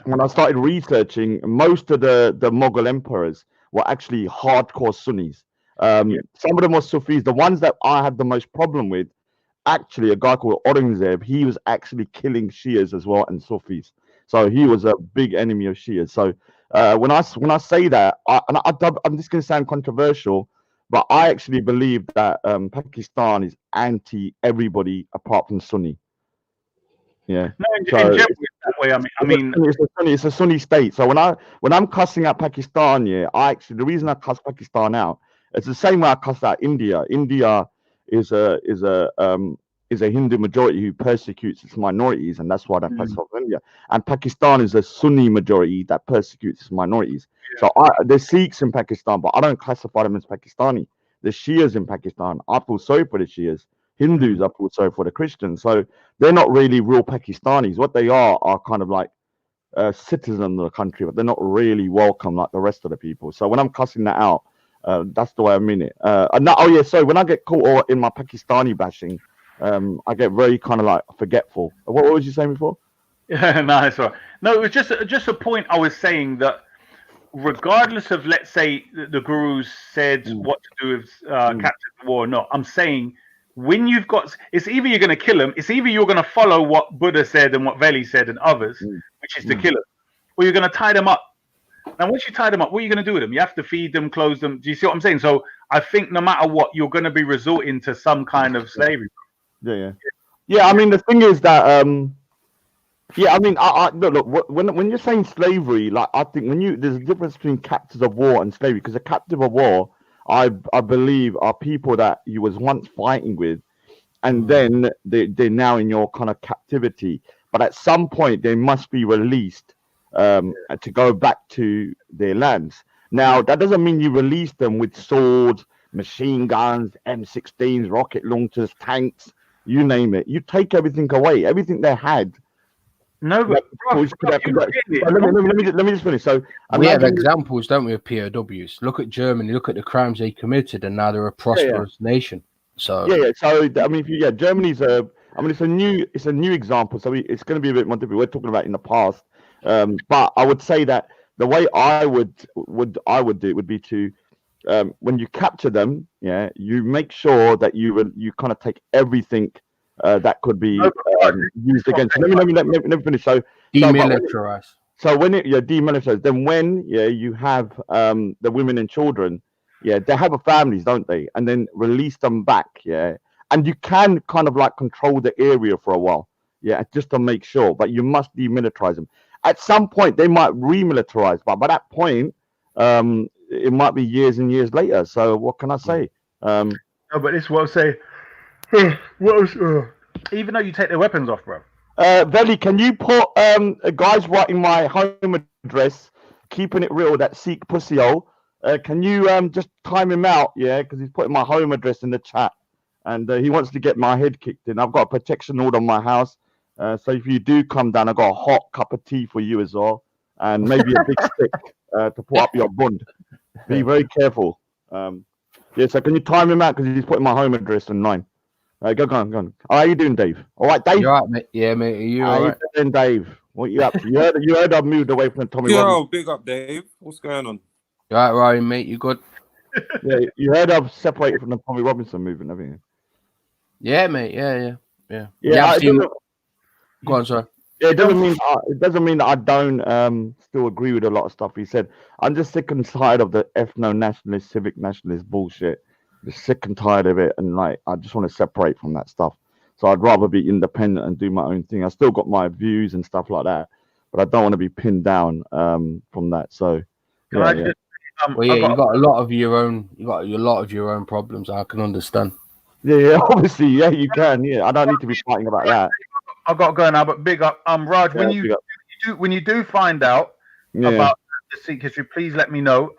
when I started researching, most of the Mughal emperors were actually hardcore Sunnis. Some of them were Sufis. The ones that I had the most problem with, actually, a guy called Aurangzeb, he was actually killing Shias as well and Sufis. So he was a big enemy of Shias. So when I say that, I'm just going to sound controversial, but I actually believe that Pakistan is anti everybody apart from Sunni. Yeah. No, in general, it's that way. I mean, it's a Sunni state. So when I'm cussing out Pakistan, the reason I cuss Pakistan out, it's the same way I cuss out India. India is a Hindu majority who persecutes its minorities, and that's why they cuss off India. And Pakistan is a Sunni majority that persecutes its minorities. So there's Sikhs in Pakistan, but I don't classify them as Pakistani. The Shias in Pakistan, I feel sorry for the Shias. Hindus, I feel sorry for the Christians. So they're not really real Pakistanis. What they are kind of like citizens of the country, but they're not really welcome like the rest of the people. So when I'm cussing that out, that's the way I mean it. So when I get caught in my Pakistani bashing, I get very kind of like forgetful. What was you saying before? No, that's all right. No, it was just a point I was saying that regardless of, let's say, the gurus said what to do with captive war or not, I'm saying when you've got, it's either you're going to kill them, it's either you're going to follow what Buddha said and what Veli said and others, which is to kill them, or you're going to tie them up. Now, once you tie them up, what are you going to do with them? You have to feed them, clothe them. Do you see what I'm saying? So I think no matter what, you're going to be resorting to some kind of slavery. Yeah. I mean, the thing is that, I mean, look, when you're saying slavery, like, I think there's a difference between captives of war and slavery, because a captive of war, I believe, are people that you was once fighting with, and then they're now in your kind of captivity. But at some point, they must be released to go back to their lands. Now, that doesn't mean you release them with swords, machine guns, M16s, rocket launchers, tanks, you name it. You take everything away, everything they had. No, but let me just finish. So we have examples, don't we, of POWs? Look at Germany. Look at the crimes they committed, and now they're a prosperous nation. So So I mean, Germany's it's a new example. So it's going to be a bit more difficult. We're talking about in the past, but I would say that the way I would do it would be to when you capture them, you make sure that you kind of take everything that could be used against. Let me finish. So demilitarize. So when demilitarize, then when you have the women and children, they have families, don't they? And then release them back, and you can kind of like control the area for a while, just to make sure. But you must demilitarize them. At some point, they might remilitarize, but by that point, it might be years and years later. So what can I say? No, but this is what I say. Even though you take their weapons off, bro. Veli, can you put a guy's writing my home address, keeping it real, that Sikh pussy hole? Can you just time him out? Because he's putting my home address in the chat, and he wants to get my head kicked in. I've got a protection order on my house, so if you do come down, I've got a hot cup of tea for you as well, and maybe a big stick to put up your bund. Be very careful. So can you time him out, because he's putting my home address in 9. Go on. How are you doing, Dave? All right, Dave? You all right, mate? Yeah, mate. Are you all right? Doing, Dave? What you up to? You heard I've moved away from Tommy Robinson. Big up, Dave. What's going on? You all right, Ryan, mate? You good? You heard I've separated from the Tommy Robinson movement, haven't you? Yeah, mate. Yeah. Go on, sorry. Yeah, it doesn't mean that I don't still agree with a lot of stuff he said. I'm just sick and tired of the ethno-nationalist, civic nationalist bullshit. Just sick and tired of it, and like I just want to separate from that stuff. So I'd rather be independent and do my own thing. I still got my views and stuff like that, but I don't want to be pinned down from that. So you got a lot of your own. You got a lot of your own problems. I can understand. Yeah, obviously, you can. Yeah, I don't need to be fighting about that. I've got to go now, but big up, Raj. When you do find out about the Sikh history, please let me know.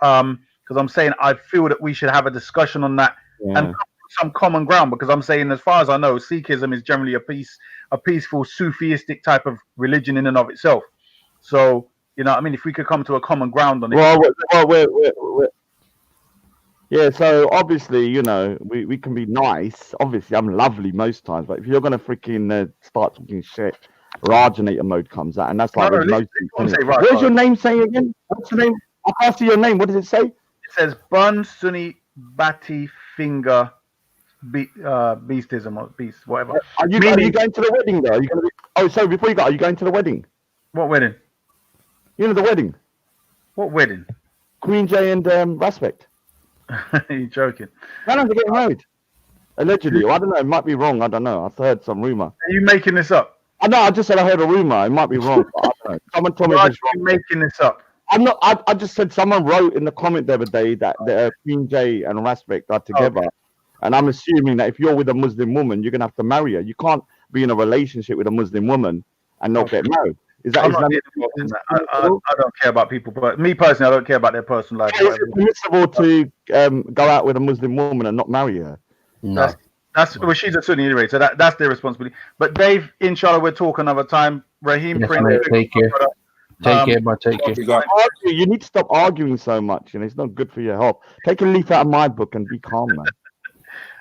Because I'm saying I feel that we should have a discussion on that and some common ground. Because I'm saying, as far as I know, Sikhism is generally a peaceful Sufistic type of religion in and of itself. So if we could come to a common ground on it. So obviously, we can be nice. Obviously, I'm lovely most times, but if you're gonna freaking start talking shit, Rajanator mode comes out, and that's like where's your name saying again? What's your name? I can't see your name. What does it say? It says Bun Sunni Bati Finger Beastism or Beast, whatever. Are you going to the wedding though? Are you going to before you go, are you going to the wedding? What wedding? The wedding. What wedding? Queen J and Respect. Are you joking? No, they're getting married. Allegedly. I don't know. It might be wrong. I don't know. I've heard some rumor. Are you making this up? No, I just said I heard a rumor. It might be wrong. I don't know. Someone told me Raj, you're making this up. I'm not. I just said someone wrote in the comment the other day that Queen J and Respect are together, and I'm assuming that if you're with a Muslim woman, you're gonna have to marry her. You can't be in a relationship with a Muslim woman and not get married. Is that? I don't care about people, but me personally, I don't care about their personal life. Is it permissible to go out with a Muslim woman and not marry her? No. Well, she's a Sunni anyway, so that's their responsibility. But Dave, inshallah, we'll talk another time. Raheem, take care. Take care, man. Take care. You need to stop arguing so much, it's not good for your health. Take a leaf out of my book and be calm, man.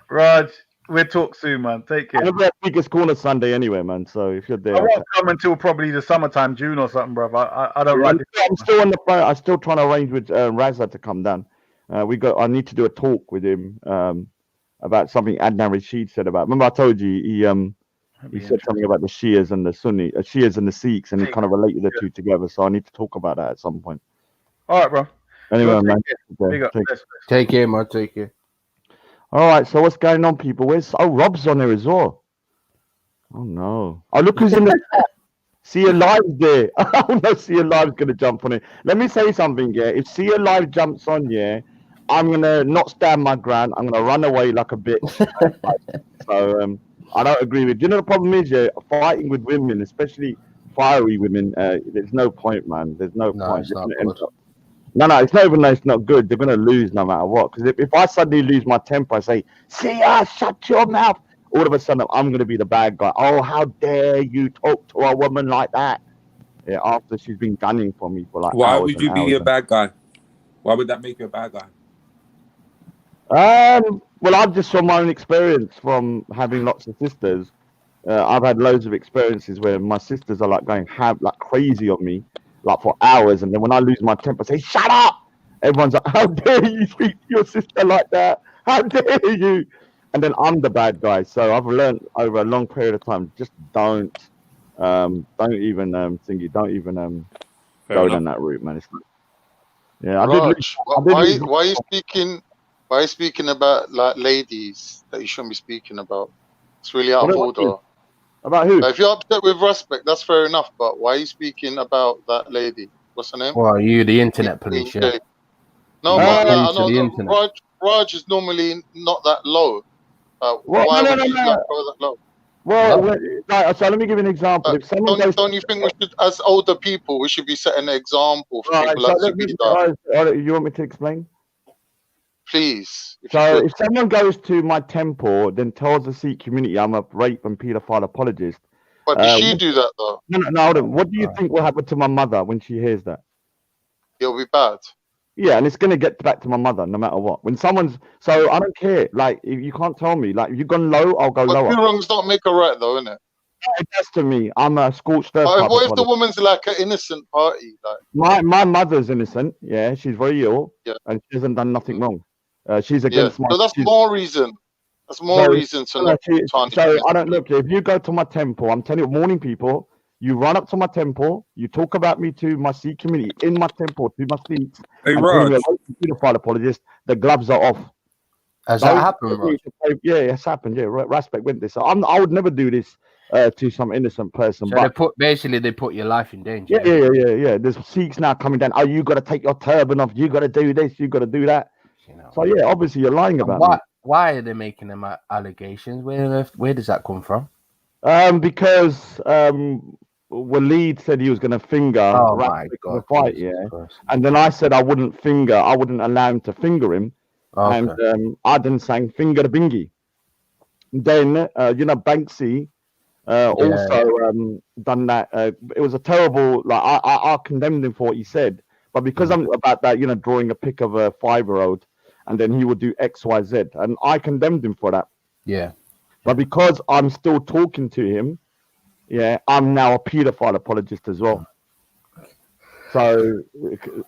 Raj, we'll talk soon, man. Take care. I'm at Biggest Corner Sunday anyway, man. So if you're there, I won't come until probably the summertime, June or something, bro. I don't like. I'm still on the phone. I'm still trying to arrange with Raza to come down. I need to do a talk with him. about something Adnan Rashid said about. Remember I told you he said something about the Shias and the Sunni, Shias and the Sikhs, and he kind of related the two together. So I need to talk about that at some point. All right, bro. Anyway, man. Take care, man. Take care. All right. So what's going on, people? Rob's on there as well. Oh no! Oh, look who's in the chat. See Alive's there. Oh no, See Alive's gonna jump on it. Let me say something, yeah. If See Alive jumps on, yeah, I'm gonna not stand my ground. I'm gonna run away like a bitch. So I don't agree with. You know the problem is, yeah, fighting with women, especially fiery women. There's no point, man. There's no point. It's not No, it's not even that it's not good. They're gonna lose no matter what. Because if I suddenly lose my temper, I say, "See ya, shut your mouth." All of a sudden, I'm going to be the bad guy. Oh, how dare you talk to a woman like that? Yeah, after she's been gunning for me for like Why hours would you be a bad guy? Why would that make you a bad guy? Well, I've just from my own experience from having lots of sisters. I've had loads of experiences where my sisters are like going like crazy on me, like for hours. And then when I lose my temper, I say, "Shut up!" Everyone's like, "How dare you speak to your sister like that? How dare you?" And then I'm the bad guy. So I've learned over a long period of time, just don't even go down that route, man. Raj, why are you speaking about like ladies that you shouldn't be speaking about? It's really out of order. About who? If you're upset with respect, that's fair enough. But why are you speaking about that lady? What's her name? Well, you the internet police, yeah. No, Raj is normally not that low. Why would you not go that low? Well, so let me give you an example. If someone don't you think we should, as older people, we should be setting an example for people like Zubida? You want me to explain? Please. So if someone goes to my temple, then tells the Sikh community I'm a rape and paedophile apologist. But did she do that though? No, hold on. What do you think will happen to my mother when she hears that? It'll be bad. Yeah, and it's gonna get back to my mother no matter what. When someone's I don't care. Like if you can't tell me, like if you've gone low, I'll go lower. Two wrongs don't make a right, though, innit? It does to me. I'm a scorched earth. What if the woman's like an innocent party? Like my mother's innocent. Yeah, she's very ill, and she hasn't done nothing wrong. She's against my. So that's more reason. That's more reason to not. So I don't look. If you go to my temple, I'm telling you, morning people. You run up to my temple, you talk about me to my Sikh community in my temple, to my Sikhs. Hey, Raj. Paedophile apologist, the gloves are off. Has that happened, Raj? Yeah, it's happened. Yeah, Raspect went this. I would never do this to some innocent person. So but they put your life in danger. Yeah. There's Sikhs now coming down. Oh, you got to take your turban off. You got to do this. You got to do that. So yeah, obviously you're lying about me. Why are they making them allegations? Where does that come from? Because Waleed said he was going to finger the fight, and then I said I wouldn't allow him to finger him, and I then sang finger the bingy. Then Banksy also done that. It was a terrible. Like I condemned him for what he said, but because I'm about that, drawing a pic of a 5-year-old, and then he would do X, Y, Z, and I condemned him for that. Yeah, but because I'm still talking to him. Yeah, I'm now a paedophile apologist as well. So,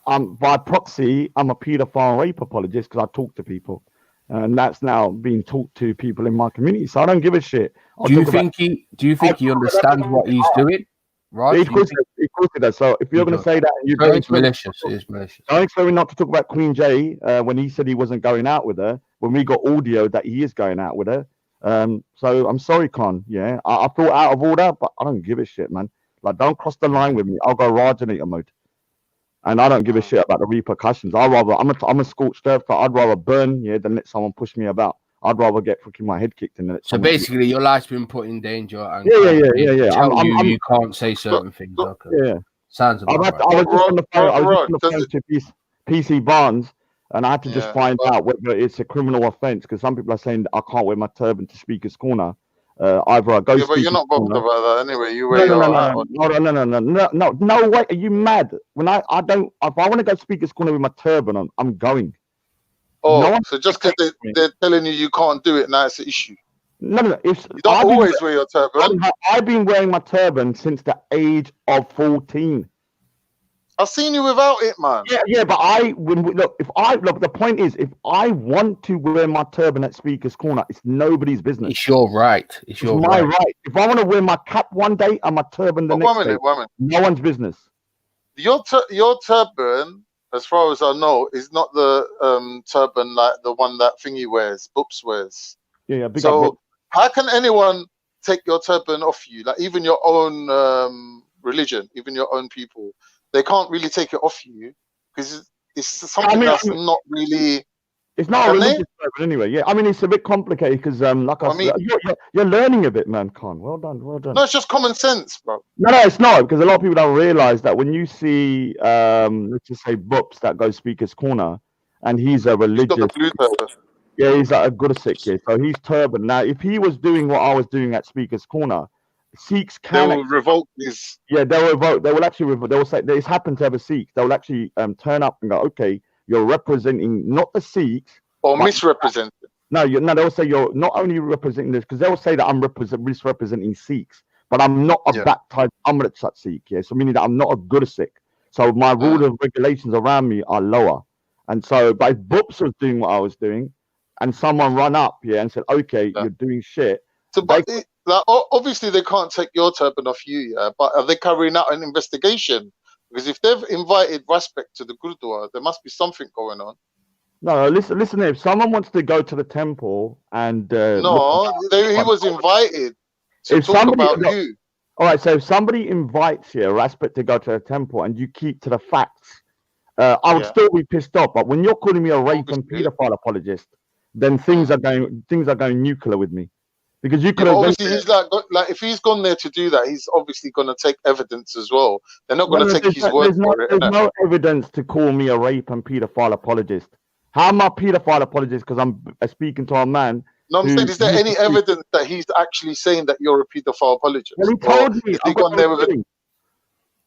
by proxy, I'm a paedophile rape apologist because I talk to people, and that's now being talked to people in my community. So I don't give a shit. Do you think he understands what he's doing? Right? Of course he does. So if you're going to say that, it's malicious. It's malicious. Don't expect me not to talk about Queen J when he said he wasn't going out with her. When we got audio that he is going out with her. So I'm sorry, Khan. Yeah, I feel out of order, but I don't give a shit, man. Like, don't cross the line with me. I'll go Rajanator mode, and I don't give a shit about the repercussions. I'm a scorched earth. I'd rather burn, than let someone push me about. I'd rather get fucking my head kicked in than let so basically, your life's been put in danger. And yeah. You can't say certain things. Okay. Yeah, sounds about right. I was just on the phone to PC Barnes. And I had to just find out whether it's a criminal offence because some people are saying that I can't wear my turban to Speaker's Corner. Either I go. Yeah, but you're not bothered about that anyway. You wear no way. Are you mad? When I don't. If I want to go Speaker's Corner with my turban on, I'm going. Oh, so just because they're telling you can't do it now, it's an issue. No. You don't always wear your turban. I've been wearing my turban since the age of 14. I've seen you without it, man. Yeah, but the point is, if I want to wear my turban at Speaker's Corner, it's nobody's business. It's your right. It's your my right. If I want to wear my cap one day and my turban the next day, no one's business. Your turban, as far as I know, is not the turban like the one that Thingy wears, Boops wears. Yeah. So how can anyone take your turban off you? Like even your own religion, even your own people, they can't really take it off you because it's something that's not really. It's not a religious turban anyway. Yeah, I mean it's a bit complicated because, like I said, you're learning a bit, man. Khan, well done. No, it's just common sense, bro. No, it's not, because a lot of people don't realize that when you see, let's just say, Boops that goes Speaker's Corner, and he's a religious. He's got the blue turban. Yeah, he's like a Gursikh, yeah. So he's turban. Now, if he was doing what I was doing at Speaker's Corner, Sikhs can. They will revoke this. Yeah, they'll revoke. They will actually revoke. They will say this happened to have a Sikh. They will actually turn up and go, okay, you're representing not the Sikhs or misrepresenting. No, they'll say you're not only representing this, because they'll say that I'm misrepresenting Sikhs, but I'm not a baptized Amritsar Sikh. Yeah, so meaning that I'm not a Gursikh. So my rules and regulations around me are lower. And so, but if Boops was doing what I was doing, and someone run up, and said, okay, you're doing shit. So, but obviously they can't take your turban off you, but are they carrying out an investigation? Because if they've invited Respect to the Gurdwara, there must be something going on. No, listen. If someone wants to go to the temple and he was invited to talk about you. All right, so if somebody invites you, Respect, to go to the temple, and you keep to the facts, I would still be pissed off. But when you're calling me a rape and paedophile apologist, then things are going nuclear with me. Because you could obviously he's like if he's gone there to do that, he's obviously going to take evidence as well. They're not going to take his word for it. There's no evidence to call me a rape and paedophile apologist. How am I a paedophile apologist? Because I'm speaking to a man. No, I'm saying, is there any evidence that he's actually saying that you're a paedophile apologist? Well, he told me. He gone there with it?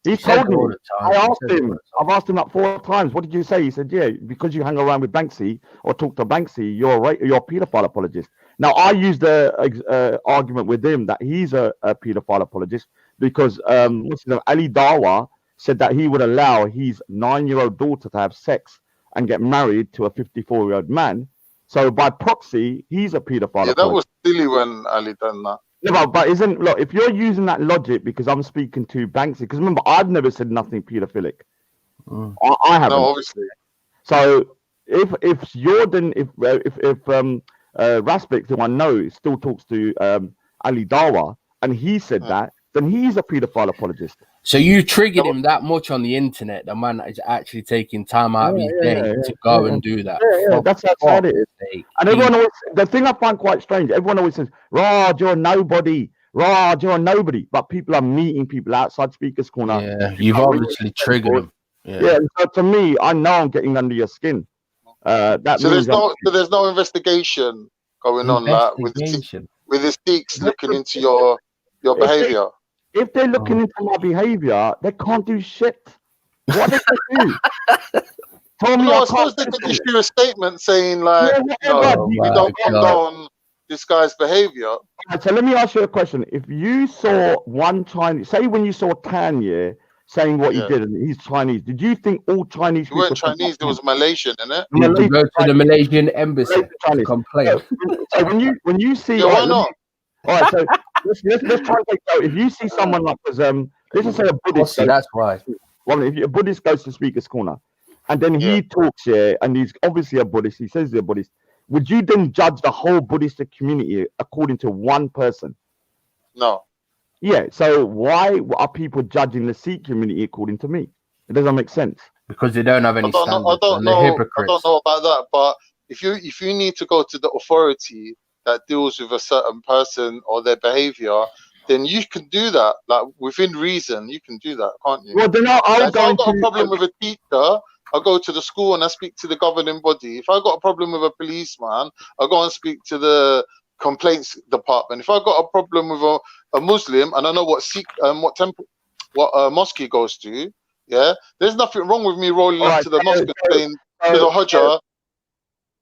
He told me. I asked him. I've asked him like 4 times. What did you say? He said, yeah, because you hang around with Banksy or talk to Banksy, you're a paedophile apologist. Now, I used the argument with him that he's a paedophile apologist because Ali Dawa said that he would allow his 9-year-old daughter to have sex and get married to a 54-year-old man. So by proxy, he's a paedophile. Yeah, that was silly when Ali done that. No, but if you're using that logic because I'm speaking to Banksy, because remember, I've never said nothing pedophilic. I haven't. No, obviously. So if Respect, who I know still talks to Ali Dawa, and he said that, then he's a paedophile apologist. So you triggered him that much on the internet, the man that is actually taking time out of his day to go and do that. Yeah, that's how sad it is. And everyone always, the thing I find quite strange, everyone always says, Raj, you're a nobody. Raj, you're a nobody. But people are meeting people outside Speaker's Corner. Yeah, you've obviously triggered them. Yeah, and so to me, I know I'm getting under your skin. So there's no investigation going on with the Sikhs looking into your behavior. If they're looking into my behavior, they can't do shit. What did they do? Tell me. I suppose they could issue a statement saying like, we don't condone this guy's behavior. Right, so let me ask you a question. If you saw one Chinese, say when you saw Tanya saying what he did, and he's Chinese, did you think all Chinese people? He weren't Chinese, it was Malaysian, innit? You go to the Malaysian embassy to complain. So when you see, why not? All right, so let's try and take out. If you see someone like let's just say a Buddhist. That's right. Well, if a Buddhist goes to Speaker's Corner, and then he talks here, and he's obviously a Buddhist. He says he's a Buddhist. Would you then judge the whole Buddhist community according to one person? No. Yeah. So why are people judging the Sikh community according to me? It doesn't make sense. Because they don't have any standards. I don't know about that. But if you need to go to the authority that deals with a certain person or their behavior, then you can do that. Like within reason, you can do that, can't you? Well, then if I've got a problem with a teacher, I go to the school and I speak to the governing body. If I got a problem with a policeman, I go and speak to the complaints department. If I got a problem with a Muslim and I know what Sikh, what temple, what mosque he goes to, there's nothing wrong with me rolling up to the mosque and saying to the Hajjah.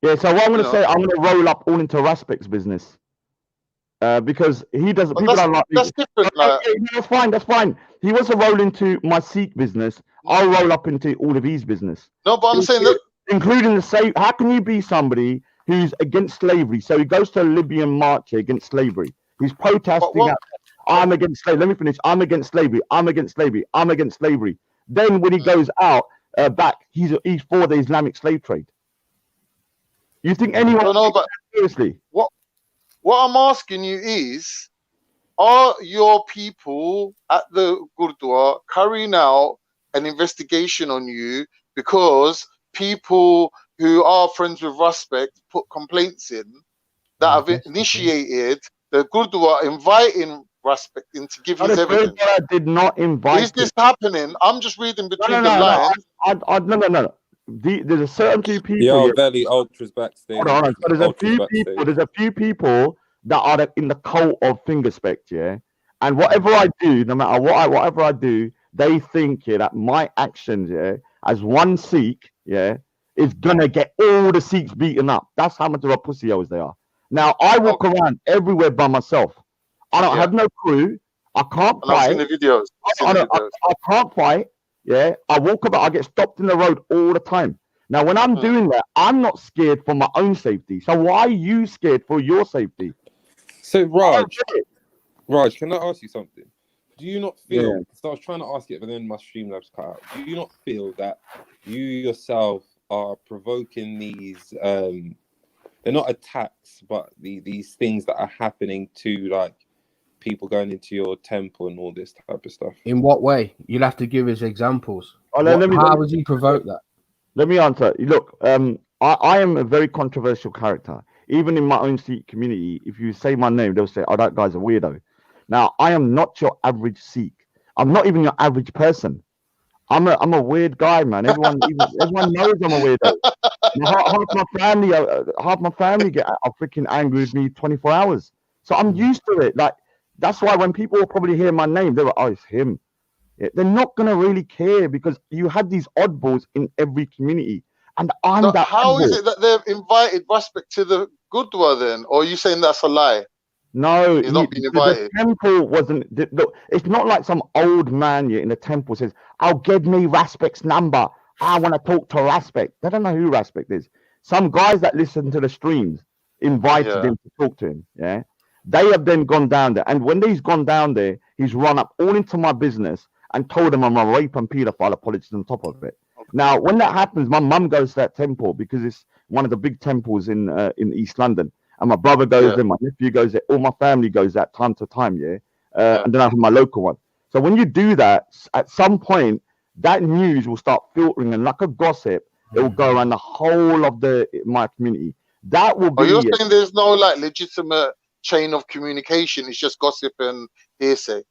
Yeah, so what I'm going to say, I'm going to roll up all into Respect's business. Because he doesn't. People don't like. That's different. That's fine. he wants to roll into my Sikh business, I'll roll up into all of his business. No, but I'm saying that, including the same. How can you be somebody who's against slavery? So he goes to a Libyan march against slavery. He's protesting. I'm against slavery. Let me finish. I'm against slavery. I'm against slavery. I'm against slavery. Then when he goes out back, he's for the Islamic slave trade. You think anyone? No, but seriously, what I'm asking you is, are your people at the Gurdwara carrying out an investigation on you because people who are friends with Respect put complaints in that have initiated the Gurdwara inviting Respect in to give his evidence? I did not invite. Is this happening? I'm just reading between the lines. No. There's a certain few people. Yo, Belly Ultras backstage. Hold on. So there's a few people. There's a few people that are in the cult of Fingerspect, yeah. And whatever I do, no matter whatever I do, they think that my actions, as one Sikh, is gonna get all the Sikhs beaten up. That's how much of a pussy-os they are. Now I walk around everywhere by myself. I don't have no crew. I can't fight. I've seen the videos. I can't fight. Yeah, I walk about. I get stopped in the road all the time. Now, when I'm doing that, I'm not scared for my own safety. So why are you scared for your safety? So Raj, can I ask you something? Do you not feel? Because I was trying to ask it, but then my Streamlabs cut out. Do you not feel that you yourself are provoking these? They're not attacks, but these things that are happening to like people going into your temple and all this type of stuff. In what way? You'll have to give us examples. How does he provoke that? Let me answer. Look, I am a very controversial character. Even in my own Sikh community, if you say my name, they'll say, "Oh, that guy's a weirdo." Now, I am not your average Sikh. I'm not even your average person. I'm a weird guy, man. Everyone knows I'm a weirdo. Half my family get freaking angry with me 24 hours. So I'm used to it. Like, that's why when people will probably hear my name, they're like, "Oh, it's him." They're not gonna really care because you had these oddballs in every community, and I'm that. How is it that they've invited Respect to the Gurdwara then, or are you saying that's a lie? No, he's not been invited. The temple wasn't. Look, it's not like some old man in the temple says, "Oh, give me Respect's number. I want to talk to Respect." They don't know who Respect is. Some guys that listen to the streams invited him to talk to him. Yeah, they have then gone down there, and when he's gone down there, he's run up all into my business and told him I'm a rape and paedophile apologist on top of it. Now, when that happens, my mum goes to that temple because it's one of the big temples in East London. And my brother goes there, my nephew goes there, all my family goes there time to time, and then I have my local one. So when you do that, at some point, that news will start filtering, and like a gossip, it will go around the whole of my community. That will be. Are you saying there's no like legitimate chain of communication? It's just gossip and hearsay.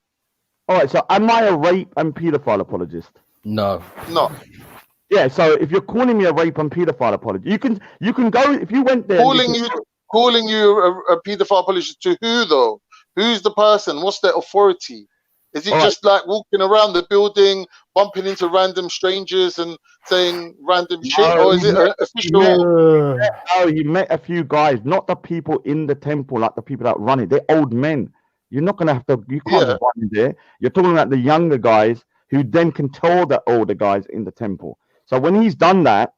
All right, so am I a rape and paedophile apologist? No. Yeah, so if you're calling me a rape and paedophile apologist, you can go if you went there. Calling you a paedophile apologist to who though? Who's the person? What's their authority? Is it just like walking around the building, bumping into random strangers and saying random shit, or is it an official? No, you met a few guys, not the people in the temple, like the people that run it. They're old men. You're not gonna have to. You can't run in there. You're talking about the younger guys who then can tell the older guys in the temple. So when he's done that,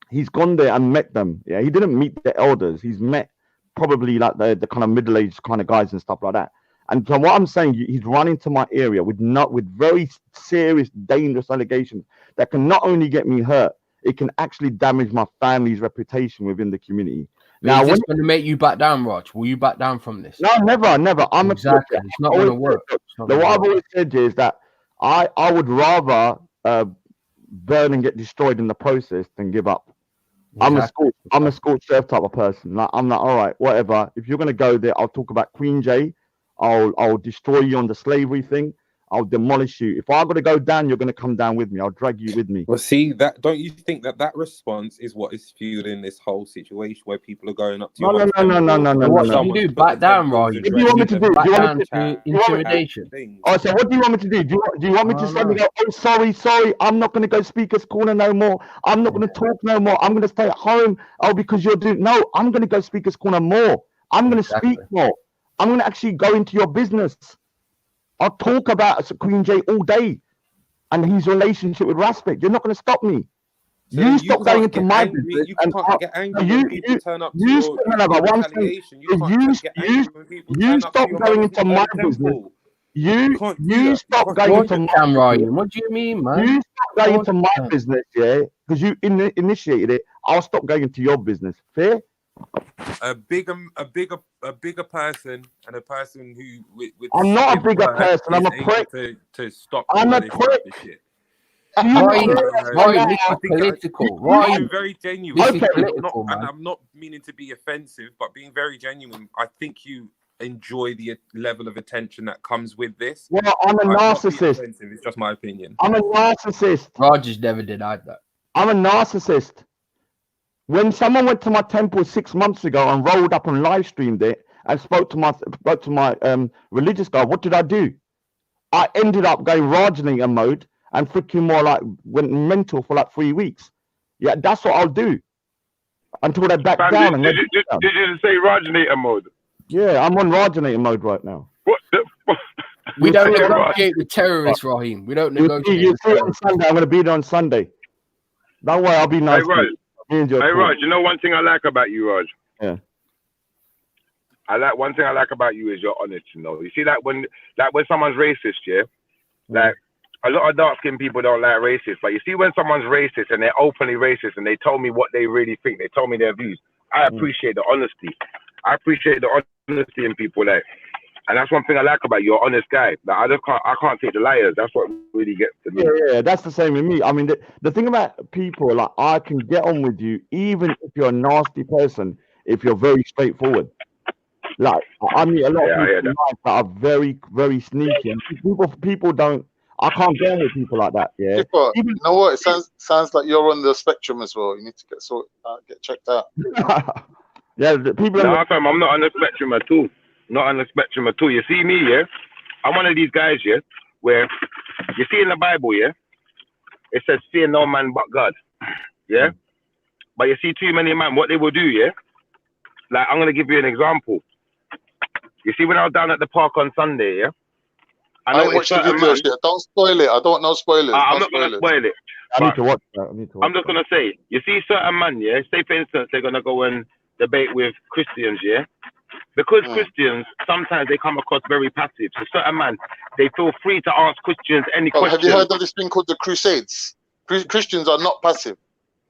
he's gone there and met them. Yeah, he didn't meet the elders. He's met probably like the kind of middle-aged kind of guys and stuff like that. And so what I'm saying, he's run into my area with very serious, dangerous allegations that can not only get me hurt, it can actually damage my family's reputation within the community. Now, is this going to make you back down, Raj? Will you back down from this? No, never. I'm exactly. It's not going to work. What I've always said is that I would rather burn and get destroyed in the process than give up. Exactly. I'm a scorched earth type of person. Like, I'm like, all right, whatever. If you're going to go there, I'll talk about Queen J. I'll destroy you on the slavery thing. I'll demolish you. If I'm going to go down, you're going to come down with me. I'll drag you with me. Well, see, that don't you think that response is what is fueling this whole situation where people are going up to you? No. What do you do? Back down, Raj. What do you want me to do? Back down to intimidation. Oh, so what do you want me to do? Do you want me to say, "Oh, sorry, I'm not going to go speaker's corner no more. I'm not going to talk no more. I'm going to stay at home." Oh, because you're doing. No, I'm going to go speaker's corner more. I'm going to speak more. I'm going to actually go into your business. I'll talk about Queen J all day and his relationship with Raspek. You're not going to stop me. So you you stop going into my angry. business. You and can't get angry when people turn up to your retaliation. You can't get angry when people turn up to your going into my business. You stop going into my camera. What do you mean, man? You stop going into my business, yeah, because you initiated it. I'll stop going into your business. Fair? A bigger person and a person who with I'm not a bigger person. I'm a prick. To stop. I'm a prick. Shit. Right, political. Right, being very genuine. I'm not meaning to be offensive, but being very genuine. I think you enjoy the level of attention that comes with this. Well, I'm a narcissist. It's just my opinion. I'm a narcissist. Rogers never denied that. I'm a narcissist. When someone went to my temple 6 months ago and rolled up and live streamed it and spoke to my religious guy, what did I do? I ended up going Rajneeta mode and freaking more like went mental for like 3 weeks. Yeah, that's what I'll do until they back down. Did you say Rajneeta mode? Yeah, I'm on Rajneeta mode right now. What? We don't negotiate with terrorists, Raheem. We don't negotiate. You see on Sunday. I'm going to be there on Sunday. Don't worry, I'll be nice. Hey, Raj, you know one thing I like about you, Raj? Yeah. One thing I like about you is you're honest, you know. You see, like when someone's racist, yeah? Like, a lot of dark-skinned people don't like racist, but you see when someone's racist and they're openly racist and they tell me what they really think, they tell me their views, I appreciate the honesty. I appreciate the honesty in people, like, and that's one thing I like about you. You're an honest guy. Like, I can't take the liars. That's what really gets to me. Yeah, that's the same with me. I mean, the thing about people, like, I can get on with you even if you're a nasty person, if you're very straightforward. Like, I meet a lot of people in life that are very, very sneaky. And people don't. I can't get on with people like that. Yeah. You know what? It sounds like you're on the spectrum as well. You need to get checked out. Yeah, people. No, fam, I'm not on the spectrum at all. Not on the spectrum at all. You see me, yeah? I'm one of these guys, yeah, where you see in the Bible, yeah, it says fear no man but God, yeah. But you see too many man, what they will do, yeah. Like, I'm gonna give you an example. You see, when I was down at the park on Sunday, yeah. I watched the video. Don't spoil it. I don't know spoilers. I'm not gonna spoil it. I need to watch that. I'm just gonna say, you see certain man, yeah. Say for instance, they're gonna go and debate with Christians, yeah. Because Christians sometimes they come across very passive. So certain man, they feel free to ask Christians any question. Have you heard of this thing called the Crusades? Christians are not passive.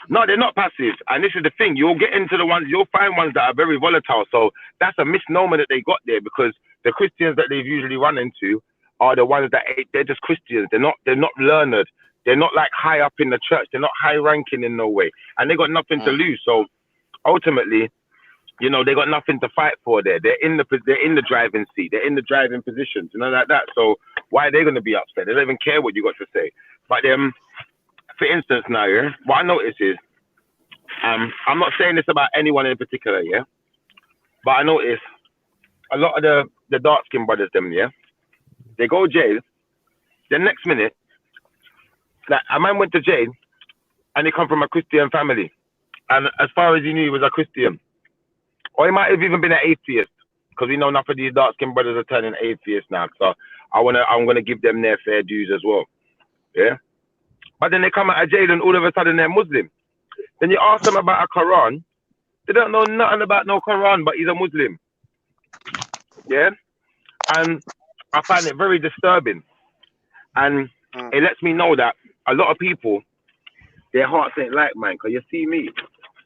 No, they're not passive. And this is the thing. You'll get into the ones. You'll find ones that are very volatile. So that's a misnomer that they got there, because the Christians that they've usually run into are the ones that they're just Christians. They're not learned. They're not like high up in the church. They're not high ranking in no way, and they got nothing to lose. So ultimately, you know, they got nothing to fight for there. They're in the driving seat. They're in the driving positions, you know, like that. So why are they going to be upset? They don't even care what you got to say. But for instance, now, yeah, what I notice is, I'm not saying this about anyone in particular, yeah, but I notice a lot of the dark skinned brothers, them, yeah, they go jail. The next minute, like, a man went to jail, and he come from a Christian family, and as far as he knew, he was a Christian. Or he might have even been an atheist, because we know enough of these dark-skinned brothers are turning atheists now. So I'm gonna give them their fair dues as well. Yeah. But then they come out of jail and all of a sudden they're Muslim. Then you ask them about a Quran, they don't know nothing about no Quran, but he's a Muslim. Yeah. And I find it very disturbing. And it lets me know that a lot of people, their hearts ain't like mine. Because you see me,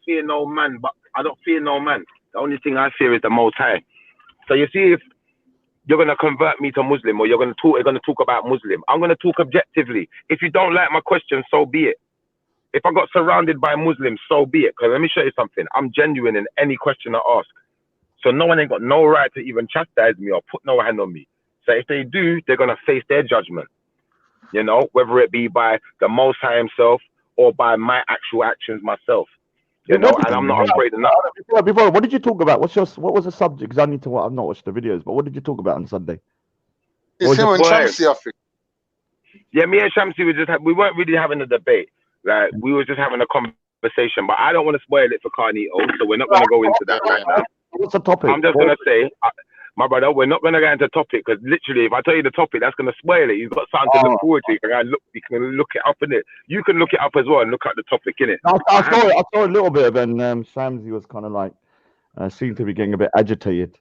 fear no man, but I don't fear no man. The only thing I fear is the Most High. So you see, if you're gonna convert me to Muslim, or you're gonna talk about Muslim, I'm gonna talk objectively. If you don't like my question, so be it. If I got surrounded by Muslims, so be it. Because let me show you something. I'm genuine in any question I ask. So no one ain't got no right to even chastise me or put no hand on me. So if they do, they're gonna face their judgment. You know, whether it be by the Most High himself or by my actual actions myself. You know, and I'm not afraid of that. Before, what did you talk about? What was the subject? Because I need to. I've not watched the videos, but what did you talk about on Sunday? It's him and Shamsi, I think. Yeah, me and Shamsi we weren't really having a debate. Like, we were just having a conversation. But I don't want to spoil it for Carnito, so we're not going to go into that right now. What's the topic? I'm just going to say, my brother, we're not going to get into topic because literally, if I tell you the topic, that's going to spoil it. You've got something to look forward to. You can look it up in it. You can look it up as well and look at the topic in it. I saw a little bit of it, and Shamsi was kind of like seemed to be getting a bit agitated.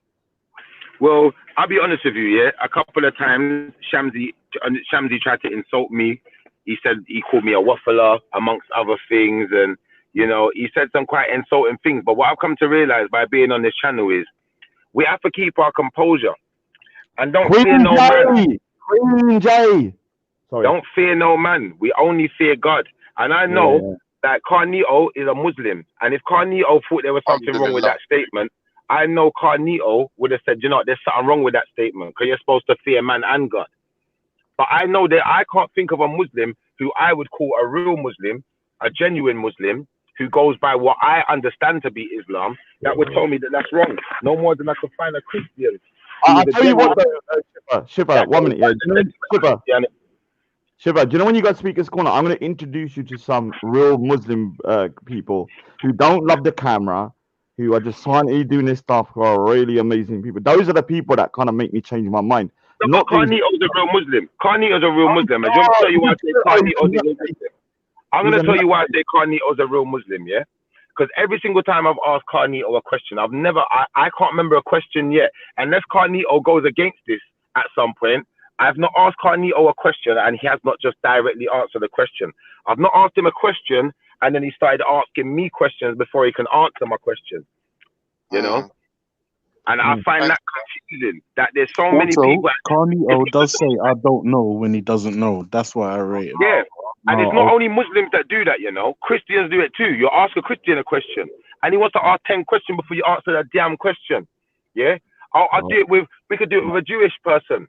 Well, I'll be honest with you, yeah. A couple of times, Shamsi tried to insult me. He said he called me a waffler, amongst other things, and you know, he said some quite insulting things. But what I've come to realize by being on this channel is we have to keep our composure and don't fear no man. Queen J. Sorry. Don't fear no man. We only fear God. And I know that Carnito is a Muslim, and if Carnito thought there was something wrong with that statement, I know Carnito would have said, you know, there's something wrong with that statement because you're supposed to fear man and God. But I know that I can't think of a Muslim who I would call a real Muslim, a genuine Muslim, who goes by what I understand to be Islam, that would tell me that that's wrong. No more than I could find a Christian. I'll tell you what, Shiva, 1 minute. Shiva, do you know when you got Speaker's Corner, I'm going to introduce you to some real Muslim people who don't love the camera, who are just silently doing this stuff, who are really amazing people. Those are the people that kind of make me change my mind. No, Carnito's a real Muslim. Carnito's a real Muslim. And do you want to tell you why I say Carnito's a real Muslim? I'm going to tell you why I say Carnito's a real Muslim, yeah? Because every single time I've asked Carnito a question, I can't remember a question yet. Unless Carnito goes against this at some point, I've not asked Carnito a question and he has not just directly answered the question. I've not asked him a question and then he started asking me questions before he can answer my question. You know? And I find that confusing, that there's so many people. Carnito does say, I don't know when he doesn't know. That's why I rate him. Yeah. And it's not only Muslims that do that, you know. Christians do it too. You ask a Christian a question and he wants to ask 10 questions before you answer that damn question. Yeah? We could do it with a Jewish person.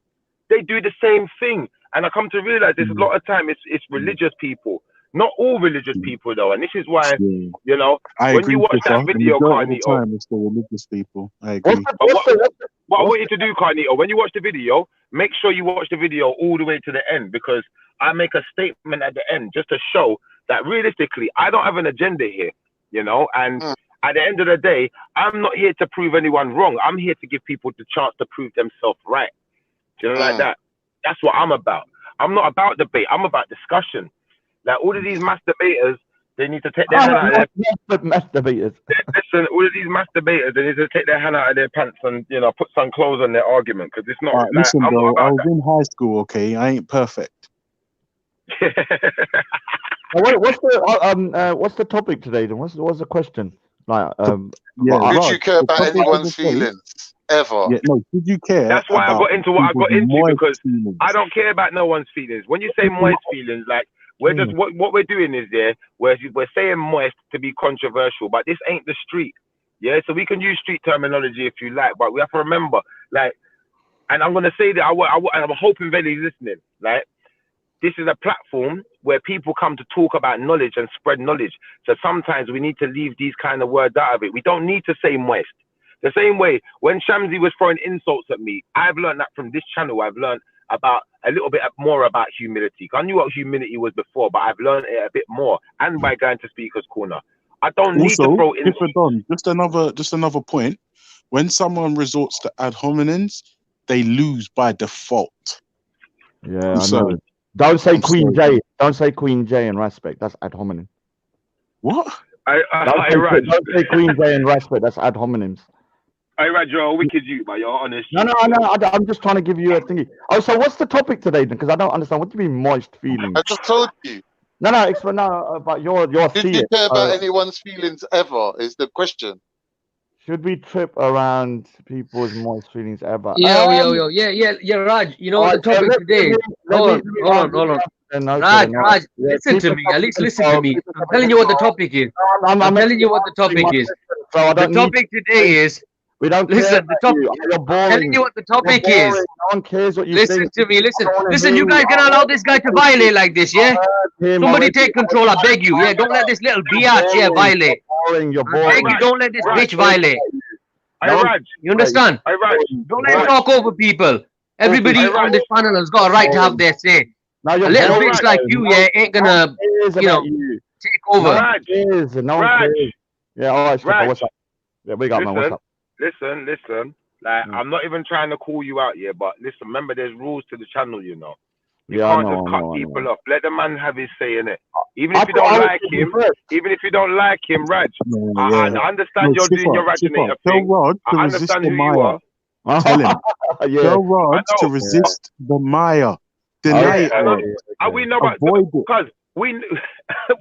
They do the same thing. And I come to realize there's a lot of time it's religious people. Not all religious people though. And this is why, you know, when you watch that video, Carnito, it's the religious people. I agree. What I want you to do, Carnito, when you watch the video, make sure you watch the video all the way to the end, because I make a statement at the end just to show that realistically, I don't have an agenda here, you know, and at the end of the day, I'm not here to prove anyone wrong. I'm here to give people the chance to prove themselves right. Do you know, like that? That's what I'm about. I'm not about debate. I'm about discussion. Like all of these masturbators, they need to take their hand out of their masturbators. Listen, all of these masturbators, they need to take their hand out of their pants and, you know, put some clothes on their argument, because it's not. Right, like, listen, bro, I was in high school, okay? I ain't perfect. What's the topic today then? What's the question? Like, did you care about anyone's feelings ever? Yeah, no, did you care? That's why I got into what I got into, because I don't care about no one's feelings. When you say moist feelings, like we're just what we're doing is we're saying moist to be controversial, but this ain't the street. Yeah, so we can use street terminology if you like, but we have to remember, like, and I'm gonna say that and I'm hoping Veli's listening, like. This is a platform where people come to talk about knowledge and spread knowledge. So sometimes we need to leave these kind of words out of it. We don't need to say moist. The same way when Shamsi was throwing insults at me, I've learned that from this channel. I've learned about a little bit more about humility. I knew what humility was before, but I've learned it a bit more. And by going to Speaker's Corner, I don't need to throw insults. Just another point. When someone resorts to ad hominems, they lose by default. Yeah, I know. Don't say Queen J. Don't say Queen J in respect. That's ad hominem. What? Don't say Queen J in respect. That's ad hominems. You're a wicked you, but you're honest. No. I'm just trying to give you a thingy. Oh, so what's the topic today then? Because I don't understand. What do you mean moist feelings? I just told you. No. Explain about your Did you care about anyone's feelings ever? Is the question. Should we trip around people's moist feelings ever? Yeah, Raj. You know what the topic today? Hold on. Raj, listen to me. At least listen to me. I'm telling you what the topic is. I'm telling you what the topic is. The topic today is. We don't listen. The topic. I'm telling you what the topic is. No one cares what you listen to me. Listen. You guys gonna allow this guy to violate like this? Yeah. Somebody take control. I beg you. Yeah. Don't let this little biatch violate. You're boring. I beg you. Don't let this bitch violate. You understand? Don't let him talk over people. Everybody on this panel has got a right to have their say. A little bitch like you, ain't gonna, take over. No one cares. Yeah. All right. What's up? Yeah, we got man. What's up? Listen. Like, I'm not even trying to call you out here, but listen, remember, there's rules to the channel, you know. You Yeah, I can't just know, cut I people know. off. Let the man have his say in it. Even I if you thought don't I was like thinking him, first. even if you don't like him, Raj, I understand you're doing your Rajinator Tell thing. Rod to I resist understand the who you Maya. are. Tell him. Yeah. Tell Rod I to know. resist the Maya. Deny it, and Rod. we know about Avoid it. because we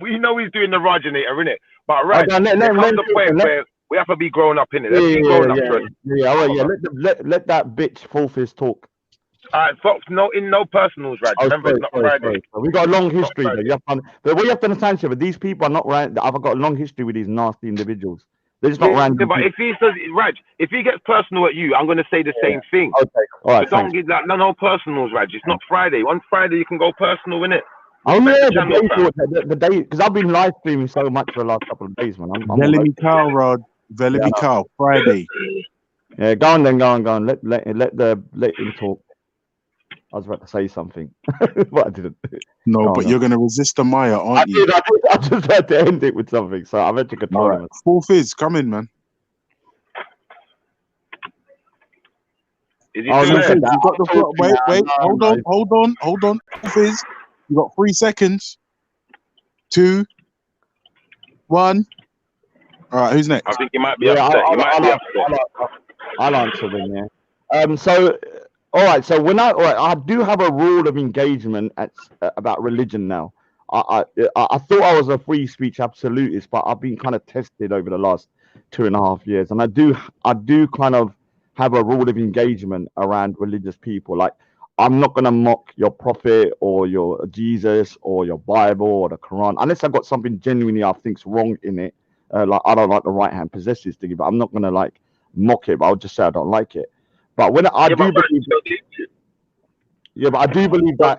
we know he's doing the Rajinator, innit? But Raj, let there comes a point let- where we have to be grown up, innit? Let's Yeah, be grown up, yeah, Trent. yeah. All right, yeah. Let that bitch Fullfist talk. Fox, no personals, Raj. Oh, Remember, it's not Friday. sorry. We got a long It's not history, though. Friday. You have to, but what you have to understand, Shiva, these people are not right. I've got a long history with these nasty individuals. They're just not random. Yeah, but people. if he says, Raj, if he gets personal at you, I'm going to say the same thing. Okay, all right. So don't Thanks. get that. No personals, Raj. It's not Friday. On Friday, you can go personal, innit? Oh yeah, channel, the day, because I've been live streaming so much for the last couple of days, man. I'm Velimi cow, Rod. Velimi cow. Friday. Yeah, go on then, go on. Let him talk. I was about to say something, but I didn't. No, but you're gonna resist the Maya, aren't you? I just had to end it with something, so I bet you could tell him. Full fizz, come in, man. Is you got the floor. Wait, hold on. Full fizz, you got 3 seconds. 2, 1. All right, who's next? I think he might be upset. I'll answer them, yeah. So, all right. So I do have a rule of engagement about religion now. I thought I was a free speech absolutist, but I've been kind of tested over the last 2.5 years, and I do kind of have a rule of engagement around religious people. Like, I'm not gonna mock your prophet or your Jesus or your Bible or the Quran unless I've got something genuinely I think's wrong in it. Like, I don't like the right hand possesses thing, but I'm not gonna like mock it. But I'll just say I don't like it. But when I do believe that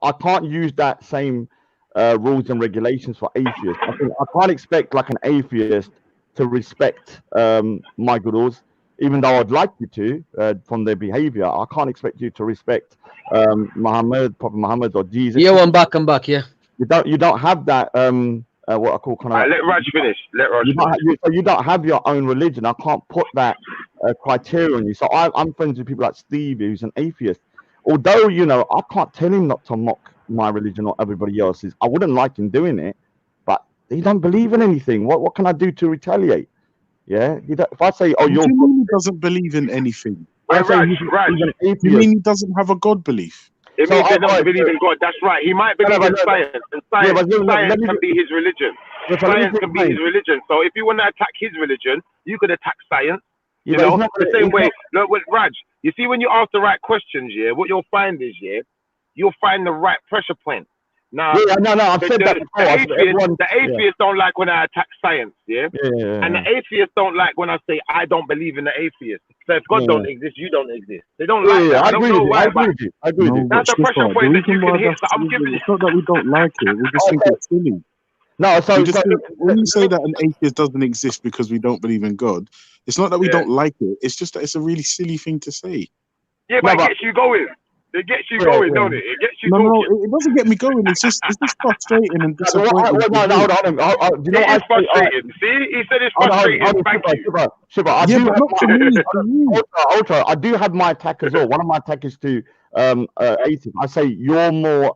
I can't use that same rules and regulations for atheists. I can't expect like an atheist to respect my gurus, even though I'd like you to from their behavior. I can't expect you to respect Prophet Muhammad or Jesus. Yeah, I'm back. Yeah. You don't have that what I call kind of. Let Raj finish. You don't have your own religion. I can't put that criteria on you. So I'm friends with people like Steve, who's an atheist. Although, I can't tell him not to mock my religion or everybody else's. I wouldn't like him doing it, but he don't believe in anything. What can I do to retaliate? Yeah, if I say, "Oh, you mean he doesn't believe in anything?" Raj, you mean he doesn't have a God belief? It means he doesn't believe in God. That's right. He might believe in science, and science can be his religion. Science can be his religion. So if you want to attack his religion, you could attack science. You know, the same way. Look, with Raj, you see, when you ask the right questions, what you'll find is, you'll find the right pressure point. Now, I've said that before. The atheists don't like when I attack science, and the atheists don't like when I say I don't believe in the atheist. So if God don't exist, you don't exist. They don't like that. I don't know why. I agree with you. That's the pressure point that you can hit. So I'm giving It's not that we don't like it. We just think it's silly. No, so when you say that an atheist doesn't exist because we don't believe in God, it's not that we don't like it. It's just that it's a really silly thing to say. Yeah, but it gets you going. It gets you going, don't it? It gets you talking. No, it doesn't get me going. It's just frustrating and disappointing. Hold on. It is frustrating. See, he said it's frustrating. Thank you. Shiva, I do have my attack as well. One of my attack is to atheists. I say you're more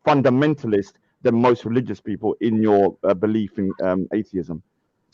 fundamentalist than most religious people in your belief in atheism.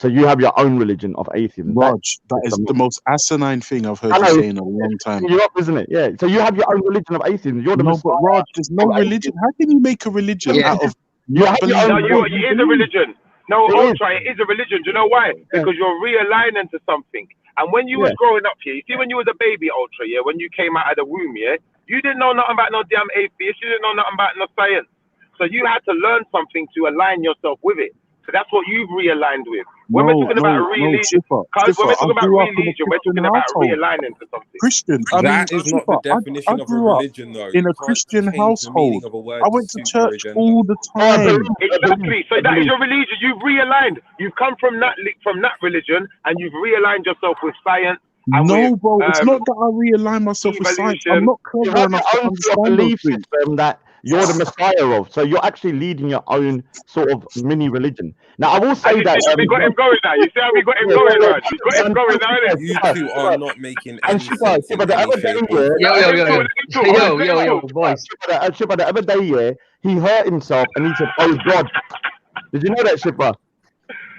So you have your own religion of atheism. Raj, that is the most asinine thing I've heard you say in a long time. You're up, isn't it? Yeah. So you have your own religion of atheism. You're the but Raj, there's no religion. How can you make a religion out of it is a religion. No, Ultra, it is a religion. Do you know why? Because you're realigning to something. And when you was growing up here, you see, when you was a baby, Ultra, when you came out of the womb, you didn't know nothing about no damn atheist. You didn't know nothing about no science. So you had to learn something to align yourself with it. So that's what you've realigned with. When we're talking about religion, when we're talking about religion, we're talking about realigning to something. Christian, that is not the definition of a religion, though. In a Christian household, I went to church all the time. Exactly. So that is your religion. You've realigned. You've come from that religion, and you've realigned yourself with science. No, bro, it's not that I realign myself with science. I'm not clever enough to understand those things. you're the Messiah of. So you're actually leading your own sort of mini religion. Now, I will say that. We got him going now. You see how we got him going, Raj? We got him going now, innit? You two are not making any sense. But the other day, Yo, boys. Shipper, the other day, yeah, he hurt himself and he said, "Oh God." Did you know that, Shipper?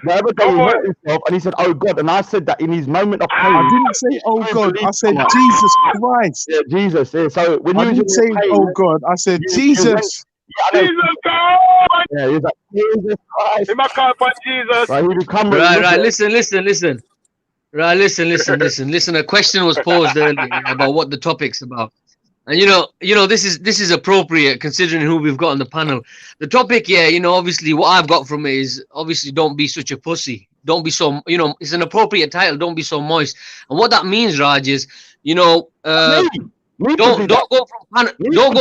The other day he hurt himself and he said, "Oh God," and I said that in his moment of pain. I didn't say, "Oh God," I said, "Jesus Christ." Yeah, Jesus. Yeah. So when I didn't say, "Oh God," I said, "Jesus." Jesus God! Yeah, he's like, Jesus Christ. In my car, but Jesus. Right. Listen. Right, listen. A question was posed earlier about what the topic's about. And you know, this is appropriate considering who we've got on the panel. The topic, obviously what I've got from it is obviously don't be such a pussy. Don't be so, it's an appropriate title. Don't be so moist. And what that means, Raj, is, don't go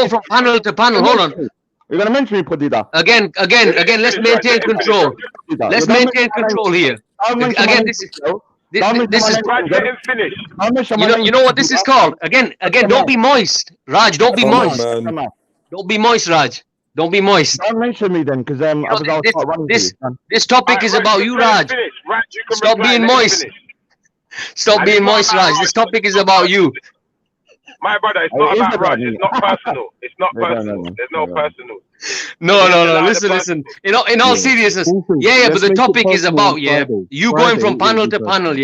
from panel to panel. Hold on. You're gonna mention me, Pudida. Again. Let's maintain control. Let's maintain control here. Again, this is. This is finished. You know what this is called? Again, don't be moist, Raj. Don't be moist. Don't be moist, Raj. Don't be moist. Don't mention me then, because this topic is about you, Raj. Stop being moist. Stop being moist, Raj. This topic is about you. My brother, it's not about Raj. It's not personal. It's not personal. There's no personal. No. Listen. In all seriousness, but the topic is about you going from panel to panel,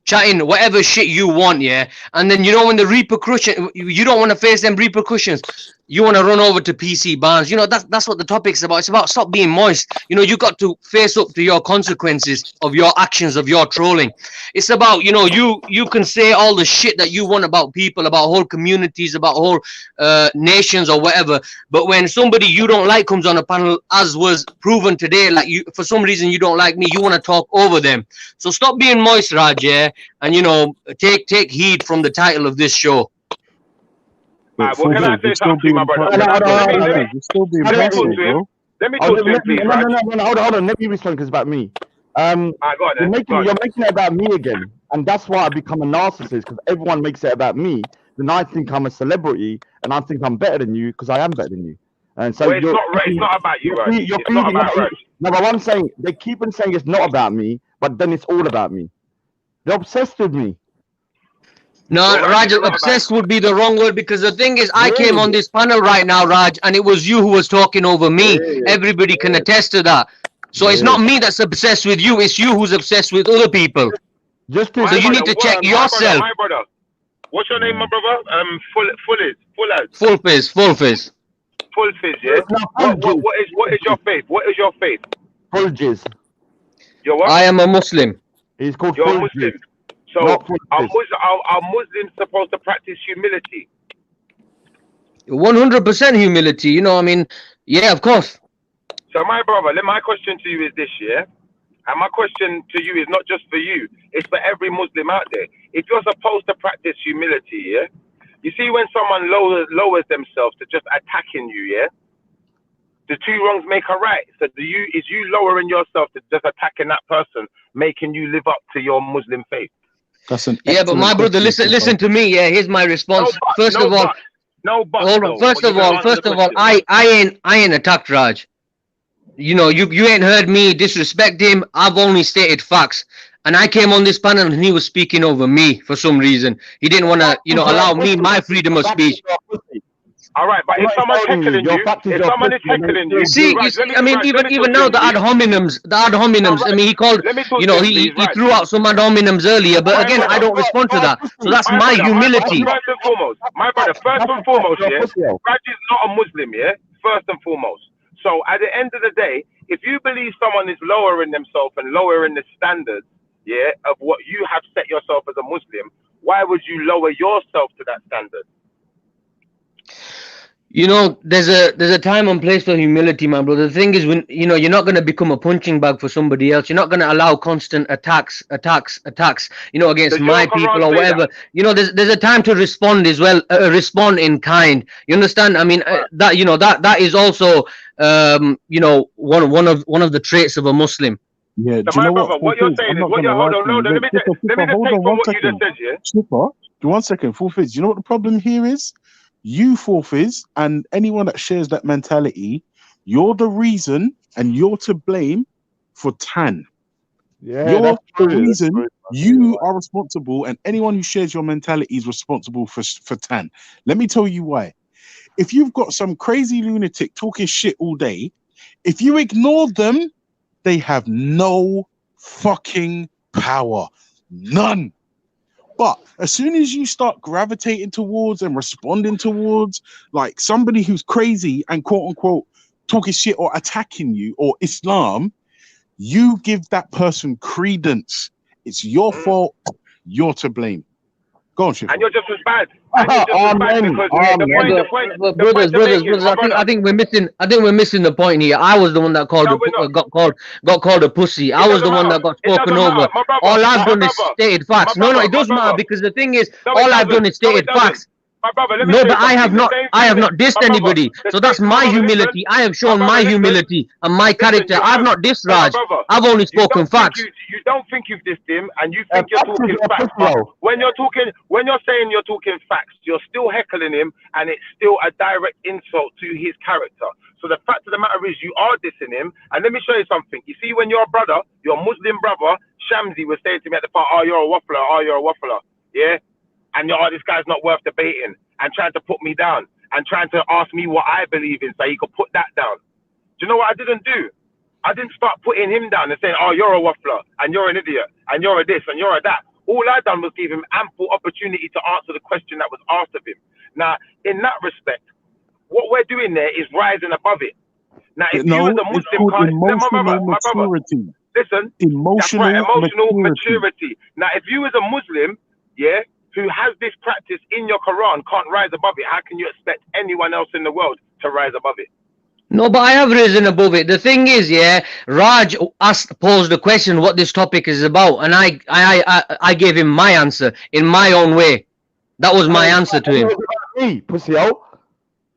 chatting whatever shit you want, and then when the repercussion, you don't want to face them repercussions. You want to run over to PC Barnes. That's what the topic's about. It's about stop being moist. You got to face up to your consequences of your actions, of your trolling. It's about, you can say all the shit that you want about people, about whole communities, about whole nations or whatever. But when somebody you don't like comes on a panel, as was proven today, like for some reason you don't like me, you want to talk over them. So stop being moist, Raj, and take heed from the title of this show. What can I say something, my brother? Let me talk to him, please. No, hold on. Let me respond because it's about me. You're making it about me again, and that's why I become a narcissist, because everyone makes it about me. Then I think I'm a celebrity, and I think I'm better than you because I am better than you. And so it's not about you, right? It's not about Raj. No, but I'm saying they keep on saying it's not about me, but then it's all about me. They're obsessed with me. No, Raj, obsessed would be the wrong word, because the thing is, I came on this panel right now, Raj, and it was you who was talking over me. Everybody can attest to that. So it's not me that's obsessed with you, it's you who's obsessed with other people. So you need to check yourself. My brother. What's your name, my brother? Full Fizz, yeah? What is your faith? What is your faith? Full Jizz. You're what? I am a Muslim. He's called You're Full Muslim. Jizz. So are Muslims supposed to practice humility? 100% humility, yeah, of course. So my brother, my question to you is this, and my question to you is not just for you, it's for every Muslim out there. If you're supposed to practice humility, you see when someone lowers themselves to just attacking you, the two wrongs make a right. So is you lowering yourself to just attacking that person making you live up to your Muslim faith? But my brother, listen to me. Here's my response. First of all, I ain't attacked Raj. You ain't heard me disrespect him. I've only stated facts. And I came on this panel and he was speaking over me for some reason. He didn't want to, allow me my freedom of speech. All right, but if someone's heckling you, see, even now the ad hominems. He called, he threw out some ad hominems earlier, but again, I don't respond to that. So that's my humility. First and foremost, my brother, Raj is not a Muslim, first and foremost. So at the end of the day, if you believe someone is lowering themselves and lowering the standards, of what you have set yourself as a Muslim, why would you lower yourself to that standard? There's a time and place for humility, my brother. The thing is, when you're not going to become a punching bag for somebody else. You're not going to allow constant attacks, against my people or whatever. There's a time to respond as well. Respond in kind. You understand? I mean, that is also one of the traits of a Muslim. Yeah. So my brother, what you're saying is hold on. Let me just take from what you just said, Super, 1 second. Full Fizz. You know what the problem here is? you Forfies and anyone that shares that mentality, you're the reason and you're to blame for Tan. Yeah, You're that's the true. reason you are responsible, and anyone who shares your mentality is responsible for Tan. Let me tell you why. If you've got some crazy lunatic talking shit all day, if you ignore them, they have no fucking power. None. But as soon as you start gravitating towards and responding towards like somebody who's crazy and quote unquote talking shit or attacking you or Islam, you give that person credence. It's your fault. You're to blame. Go on, Shifa. And you're just as bad. And you're just as bad because brothers. I think we're missing the point here. I was the one that got called a pussy. I was the one that got spoken over. All I've done is stated facts. No, it doesn't matter because the thing is, all I've done is stated facts. No, but I have not dissed anybody. So that's my humility. I have shown my humility and my character. I've not dissed Raj. I've only spoken facts. You don't think you've dissed him, and you think you're talking facts. When you're saying you're talking facts, you're still heckling him, and it's still a direct insult to his character. So the fact of the matter is, you are dissing him. And let me show you something. You see, when your brother, your Muslim brother, Shamsi, was saying to me at the part, "Oh, you're a waffler. Oh, you're a waffler." Yeah. And this guy's not worth debating, and trying to put me down and trying to ask me what I believe in so he could put that down. Do you know what I didn't do? I didn't start putting him down and saying, "Oh, you're a waffler and you're an idiot and you're a this and you're a that." All I done was give him ample opportunity to answer the question that was asked of him. Now, in that respect, what we're doing there is rising above it. Now, if you as a Muslim maturity. Listen, emotional maturity. Now, if you as a Muslim, who has this practice in your Quran can't rise above it, how can you expect anyone else in the world to rise above it? No, but I have risen above it. The thing is, Raj posed the question what this topic is about, and I gave him my answer in my own way. That was my answer to him. Me, pussy-o.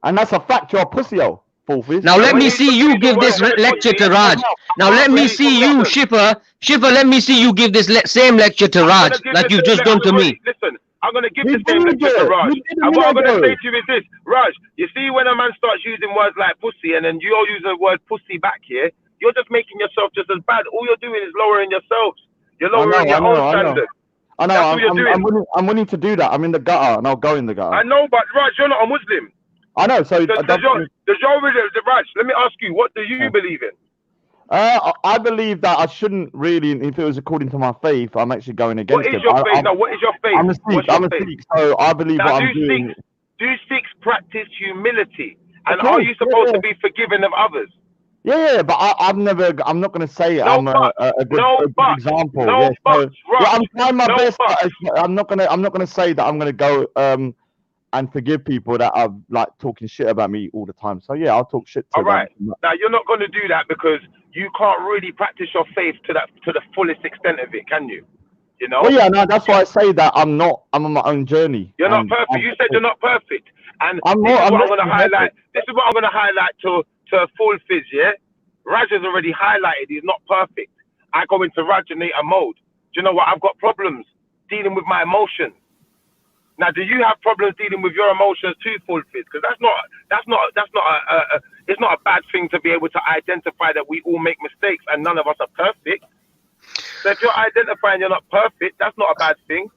And that's a fact, you're a pussy-o. Now let me see you give this lecture to Raj. Now let me see you, Shifa, let me see you give this same lecture to Raj, like you've just done to me. Listen, I'm going to give the same lecture to Raj. And what I'm going to say to you is this, Raj, you see when a man starts using words like pussy and then you're using the word pussy back here, you're just making yourself just as bad. All you're doing is lowering yourselves. You're lowering your own standard. I know, I'm willing to do that. I'm in the gutter and I'll go in the gutter. I know, but Raj, you're not a Muslim. I know, so... Raj, let me ask you, what do you believe in? I believe that I shouldn't really, if it was according to my faith, I'm actually going against it. What is your faith? What is your faith? I'm a Sikh, so I believe what I'm doing... Do Sikhs practice humility? And are you supposed to be forgiving of others? Yeah, but I'm not going to say I'm a good example. I'm trying my best, but I'm not going to say that I'm going to go... and forgive people that are like talking shit about me all the time. So yeah, I'll talk shit to them. All right. Now you're not going to do that because you can't really practice your faith to the fullest extent of it, can you? You know? Well, yeah, no, that's why I say that I'm on my own journey. You're not perfect. You said you're not perfect. And this is what I'm going to highlight. This is what I'm going to highlight to full fizz, yeah? Raj has already highlighted he's not perfect. I go into Rajanator mode. Do you know what? I've got problems dealing with my emotions. Now, do you have problems dealing with your emotions too, full fizz? Because it's not a bad thing to be able to identify that we all make mistakes and none of us are perfect. So if you're identifying you're not perfect, that's not a bad thing.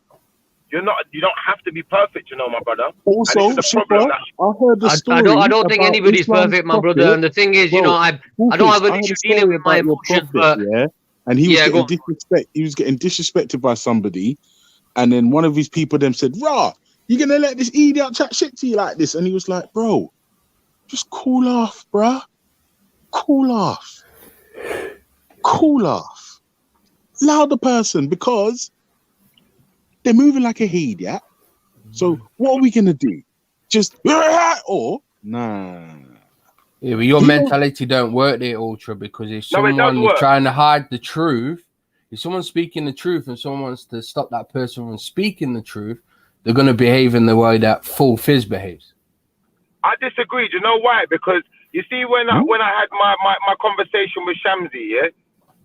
You don't have to be perfect, you know, my brother. Also, Shifa, I heard the story. I don't think anybody's perfect, my brother. And the thing is, you know, I don't have an issue dealing with my emotions, but and he was getting disrespected by somebody. And then one of his people then said, "Rah, you gonna let this idiot chat shit to you like this?" And he was like, "Bro, just cool off, bruh. Cool off. Cool off. Allow the person because they're moving like a idiot. So what are we gonna do? Just or nah." Yeah, but your mentality don't work there, Ultra, because if someone is trying to hide the truth, if someone's speaking the truth and someone wants to stop that person from speaking the truth, they're going to behave in the way that full fizz behaves. I disagree. Do you know why? Because you see, when I had my conversation with Shamsi, yeah,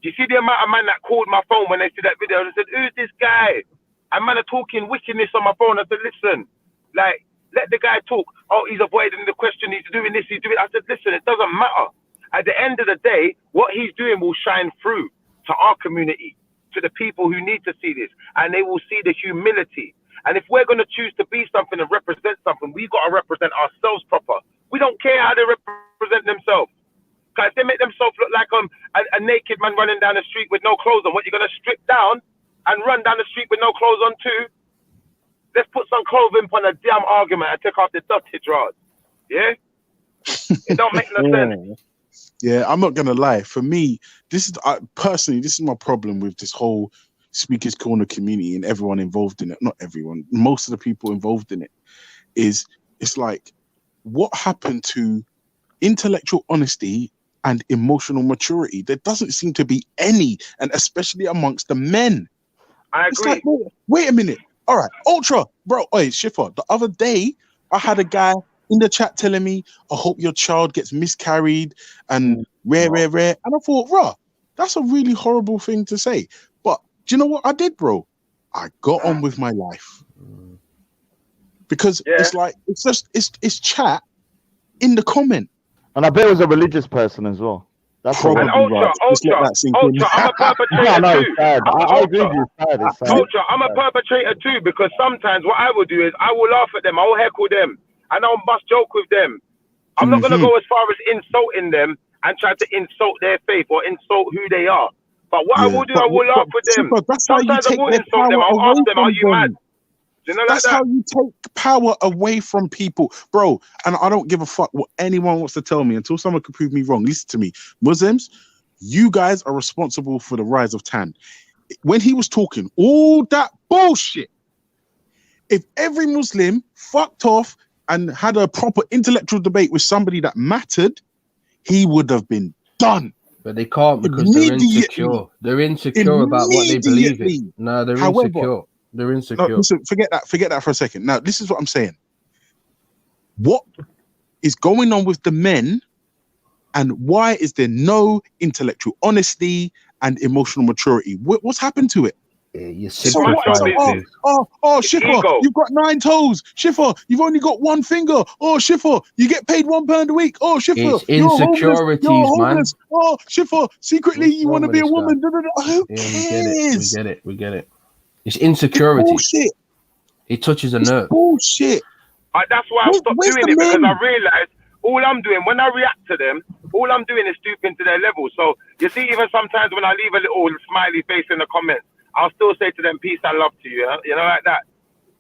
you see the amount of man that called my phone when they see that video and said, "Who's this guy?" And man are talking wickedness on my phone. I said, "Listen, like Let the guy talk. Oh, he's avoiding the question. He's doing this. He's doing. I said, listen, it doesn't matter. At the end of the day, what he's doing will shine through to our community, to the people who need to see this, and they will see the humility. And if we're going to choose to be something and represent something, we've got to represent ourselves proper. We don't care how they represent themselves. Because they make themselves look like a naked man running down the street with no clothes on. What, you're going to strip down and run down the street with no clothes on too? Let's put some clothing on a damn argument and take off the dirty drawers. Yeah? It don't make no sense. Yeah, I'm not gonna lie. For me, this is personally, this is my problem with this whole Speakers Corner community and everyone involved in it. Not everyone, most of the people involved in it. It's like, what happened to intellectual honesty and emotional maturity? There doesn't seem to be any, and especially amongst the men. I agree. It's like, wait a minute. All right, Ultra, bro. Hey, Schiffer, the other day I had a guy in the chat telling me, I hope your child gets miscarried and rare. And I thought, bro, that's a really horrible thing to say. But do you know what I did, bro? I got on with my life. Because it's like, it's chat in the comment. And I bet it was a religious person as well. That's probably right. Ultra, I'm a perpetrator too. I agree with you. It's sad. Ultra, I'm a perpetrator too, because sometimes what I will do is I will laugh at them, I will heckle them, and I'll bust joke with them. I'm not going to go as far as insulting them and try to insult their faith or insult who they are. But what I will do, I will laugh with them. Sometimes I will insult them. I'll ask them, are you mad? You know, that's how you take power away from people, bro. And I don't give a fuck what anyone wants to tell me until someone can prove me wrong. Listen to me, Muslims, you guys are responsible for the rise of Tan. When he was talking all that bullshit, if every Muslim fucked off and had a proper intellectual debate with somebody that mattered, he would have been done. But they can't because they're insecure. They're insecure about what they believe in. No, they're insecure. They're insecure. No, listen, forget that for a second. Now, this is what I'm saying. What is going on with the men, and why is there no intellectual honesty and emotional maturity? What's happened to it? Schiffer, you've got 9 toes. Schiffer, you've only got 1 finger. Oh, Schiffer, you get paid £1 a week. Oh, Schiffer, it's insecurities, man. Oh, Schiffer, secretly you want to be a woman. Who cares? We get it. It's insecurity. It's bullshit. It touches a nerve. Bullshit. That's why I stopped doing it, because I realized all I'm doing when I react to them, all I'm doing is stooping to their level. So you see, even sometimes when I leave a little smiley face in the comments, I'll still say to them, peace and love to you, you know, like that.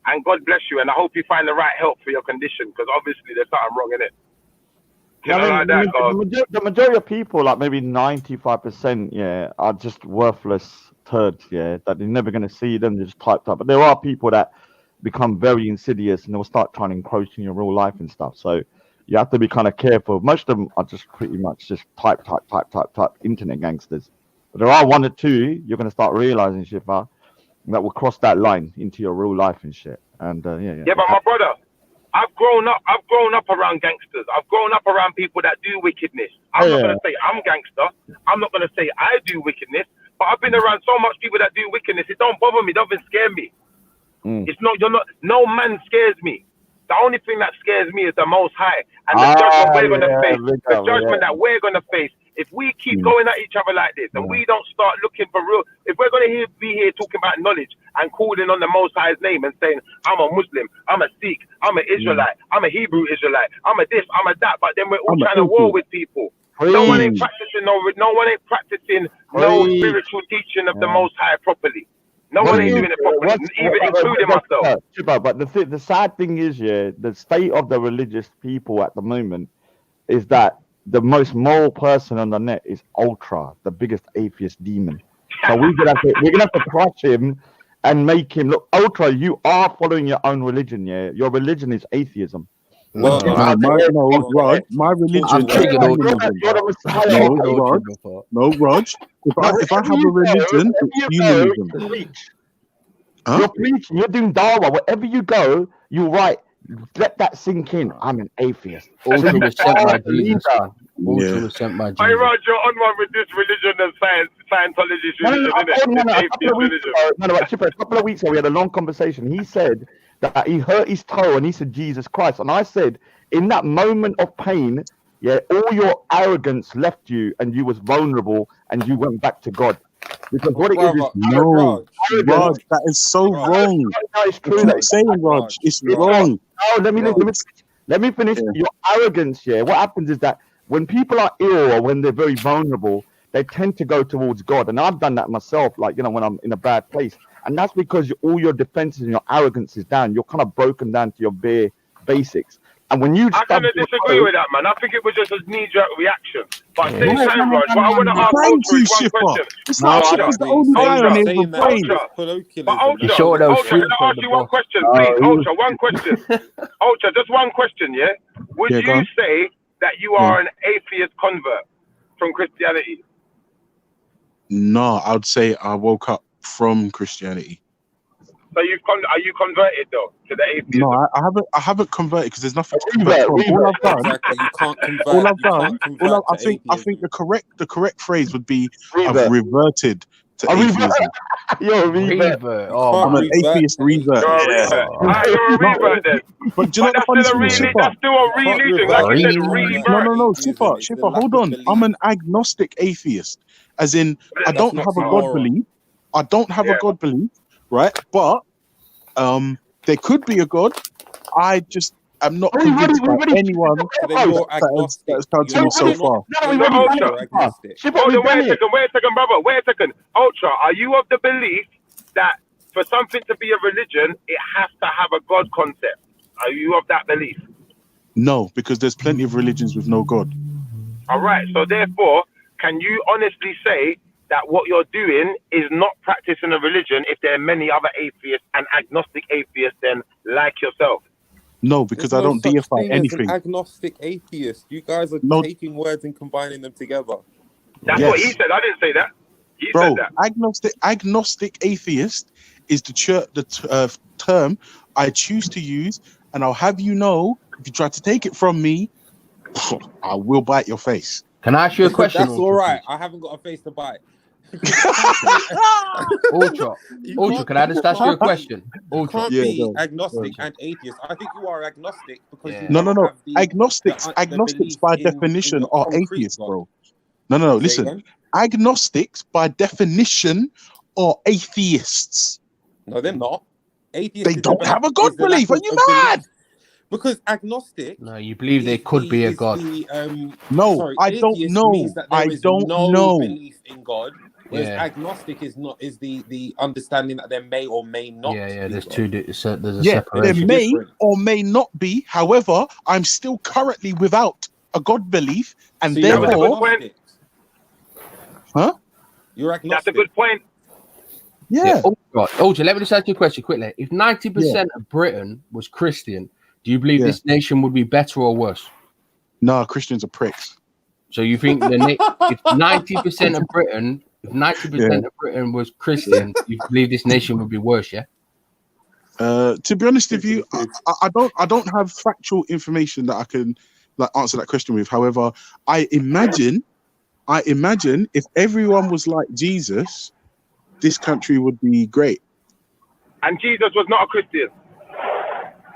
And God bless you, and I hope you find the right help for your condition, because obviously there's something wrong in it. The majority of people, like maybe 95%, are just worthless turds, that they're never going to see them, they're just typed up. But there are people that become very insidious and they'll start trying to encroach in your real life and stuff. So you have to be kind of careful. Most of them are just pretty much just type internet gangsters. But there are 1 or 2 you're going to start realizing, Schiffer, that will cross that line into your real life and shit. And but my brother, I've grown up around gangsters. I've grown up around people that do wickedness. I'm not going to say I'm gangster. I'm not going to say I do wickedness. But I've been around so much people that do wickedness. It don't bother me. It doesn't scare me. It's not. No man scares me. The only thing that scares me is the Most High and the judgment we're gonna face. The judgment that we're gonna face if we keep going at each other like this, and we don't start looking for real. If we're gonna be here talking about knowledge and calling on the Most High's name and saying, "I'm a Muslim, I'm a Sikh, I'm an Israelite, I'm a Hebrew Israelite, I'm a this, I'm a that," but then we're all trying to war with people. No one ain't practicing no spiritual teaching of the Most High properly. No one ain't doing it properly, even including myself. But the sad thing is, the state of the religious people at the moment is that the most moral person on the net is Ultra, the biggest atheist demon. So we're gonna have to crush him and make him look. Ultra, you are following your own religion, Your religion is atheism. My religion. No, Rog. If I have a religion, it's humanism. You're preaching, you're doing dawah. Wherever you go, you write. Let that sink in. I'm an atheist. Ultra was sent by Jesus. Ultra was sent by Jesus. Hey, Rog, you're on one with this religion and Scientology religion, a couple of weeks ago, we had a long conversation. He said that he hurt his toe and he said Jesus Christ. And I said, in that moment of pain, yeah, all your arrogance left you and you was vulnerable and you went back to God. Because what it is no, Raj, that is so wrong. It's true. What you're saying, Raj, it's wrong. Oh, let me finish. Yeah. Your arrogance, yeah. What happens is that when people are ill or when they're very vulnerable, they tend to go towards God. And I've done that myself, like, you know, when I'm in a bad place. And that's because all your defenses and your arrogance is down. You're kind of broken down to your bare basics. And when you I kind of disagree with that, man. I think it was just a knee-jerk reaction. But same time, Raj, what I want to ask Ultra is one question. It's like Shipper's the only guy on here with brain. But Ultra, can I ask you one question, please? Ultra, one question. Ultra, just one question, yeah? Would you say that you are an atheist convert from Christianity? No, I would say I woke up from Christianity. So are you converted though to the atheism? No, I haven't converted because there's nothing to convert from. All I've done, you can't convert. I think the correct phrase would be I've reverted to atheism. You're a revert. I'm an atheist revert. You're a revert then. But do you know the funny thing? That's still a religion. Like you said, revert. No, Shipper, hold on. I'm an agnostic atheist, as in I don't have a God belief. I don't have a God belief. Right, but there could be a God. I'm not convinced by anyone that's come to me so far. Wait a second, brother. Wait a second. Ultra, are you of the belief that for something to be a religion, it has to have a God concept? Are you of that belief? No, because there's plenty of religions with no God. All right. So therefore, can you honestly say that what you're doing is not practicing a religion if there are many other atheists and agnostic atheists then like yourself? No, because I don't deify anything. Agnostic atheist. You guys are taking words and combining them together. That's what he said. I didn't say that. He said that. Agnostic atheist is the term I choose to use, and I'll have you know, if you try to take it from me, I will bite your face. Can I ask you a question? That's all right. I haven't got a face to bite. Ultra, can I just ask you a question? You can't be agnostic and atheist. I think you are agnostic because No. Agnostics by definition are atheists, bro. No. Listen, agnostics by definition are atheists. No, they're not. Atheists. They don't have a God belief. Are you mad? Because agnostic. No, you believe there could be a God. I don't know. I don't know. Belief in God. Whereas agnostic is the understanding that there may or may not. There's a separation. There may or may not be. However, I'm still currently without a God belief, and therefore, you're agnostic. That's a good point. Yeah. Ultra, let me just ask you a question quickly. If 90% of Britain was Christian, do you believe this nation would be better or worse? No, Christians are pricks. So you think if 90% of Britain, of Britain was Christian, you believe this nation would be worse? Yeah. To be honest with you, I don't have factual information that I can answer that question with. However, I imagine if everyone was like Jesus, this country would be great. And Jesus was not a Christian.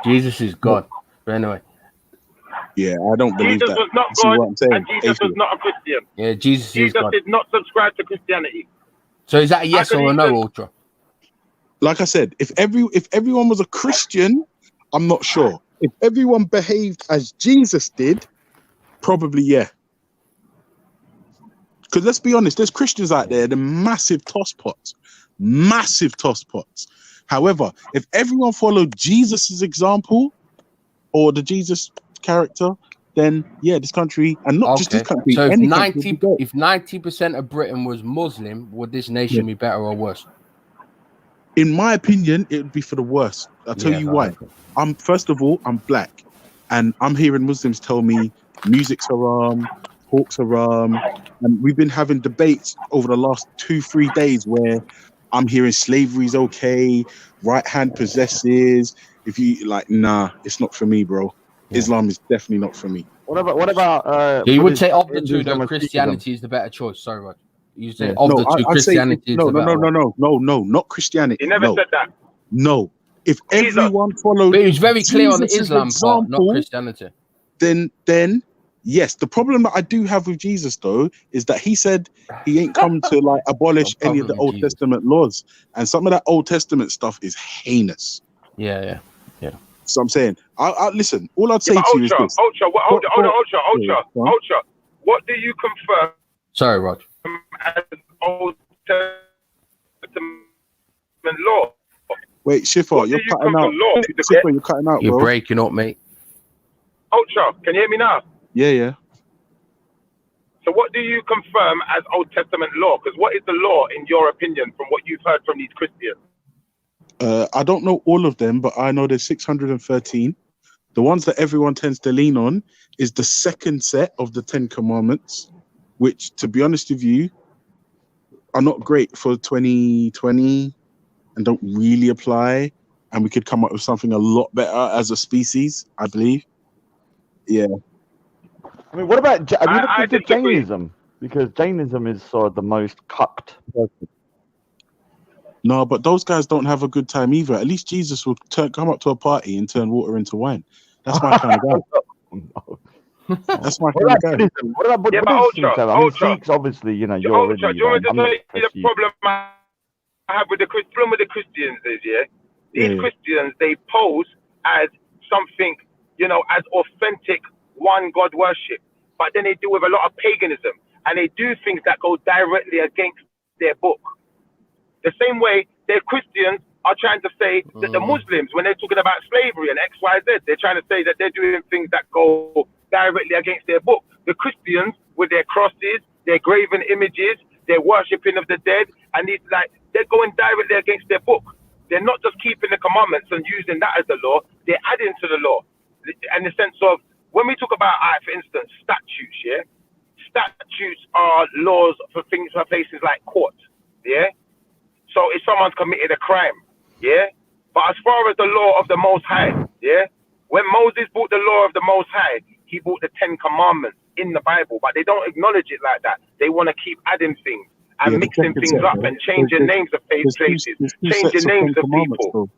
Jesus is God. But anyway. Yeah, I don't believe Jesus that. was not God, and Jesus was not a Christian. Yeah, Jesus did not subscribe to Christianity. So is that a yes or a no, Ultra? Like I said, if everyone was a Christian, I'm not sure. If everyone behaved as Jesus did, probably yeah. Because let's be honest, there's Christians out there, the massive tosspots. However, if everyone followed Jesus's example or the Jesus character, then yeah, this country, and not just this country. So if 90% of Britain was Muslim, would this nation be better or worse? In my opinion, it would be for the worse. I'll tell you why. First of all, I'm black, and I'm hearing Muslims tell me music's haram, pork's haram, and we've been having debates over the last 2-3 days where I'm hearing slavery's okay, right hand possesses. If you nah, it's not for me, bro. Islam is definitely not for me. What about you would say of the two, though, Christianity is the better choice. Sorry, Rod. You say of the two, Christianity is the better. No, not Christianity. He never said that. No. if everyone followed, but he was very clear on the Jesus' Islam part, not example, Christianity. Then yes, the problem that I do have with Jesus though is that he said he ain't come to like abolish any of the Old Testament laws, and some of that Old Testament stuff is heinous. Yeah. So I'm saying, I listen. All I'd say to you is this. Ultra, what do you confirm? Sorry, Rod. As Old Testament law? Wait, Schiffer, you're cutting out. Schiffer, you're cutting out, bro. You're breaking up, mate. Ultra, can you hear me now? Yeah. So what do you confirm as Old Testament law? Because what is the law, in your opinion, from what you've heard from these Christians? I don't know all of them, but I know there's 613. The ones that everyone tends to lean on is the second set of the 10 Commandments, which, to be honest with you, are not great for 2020 and don't really apply. And we could come up with something a lot better as a species, I believe. Yeah. I mean, what about have you looked into Jainism? Because Jainism is sort of the most cucked person. No, but those guys don't have a good time either. At least Jesus would come up to a party and turn water into wine. That's my kind of guy. That's my kind of guy. What about Buddhism? I mean, Sikhs, obviously, you know, you're already. Do you want me to tell you the problem I have with the Christians is, these Christians, they pose as something, you know, as authentic one God worship, but then they deal with a lot of paganism, and they do things that go directly against their book. The same way their Christians are trying to say that the Muslims, when they're talking about slavery and X, Y, Z, they're trying to say that they're doing things that go directly against their book. The Christians, with their crosses, their graven images, their worshipping of the dead, and these, like, they're going directly against their book. They're not just keeping the commandments and using that as the law, they're adding to the law. In the sense of, when we talk about, for instance, statutes, statutes are laws for things, for places like court, So if someone's committed a crime, but as far as the law of the Most High, when Moses brought the law of the Most High, he brought the 10 Commandments in the Bible, but they don't acknowledge it like that. They want to keep adding things and mixing things up and changing names of places, changing names of people.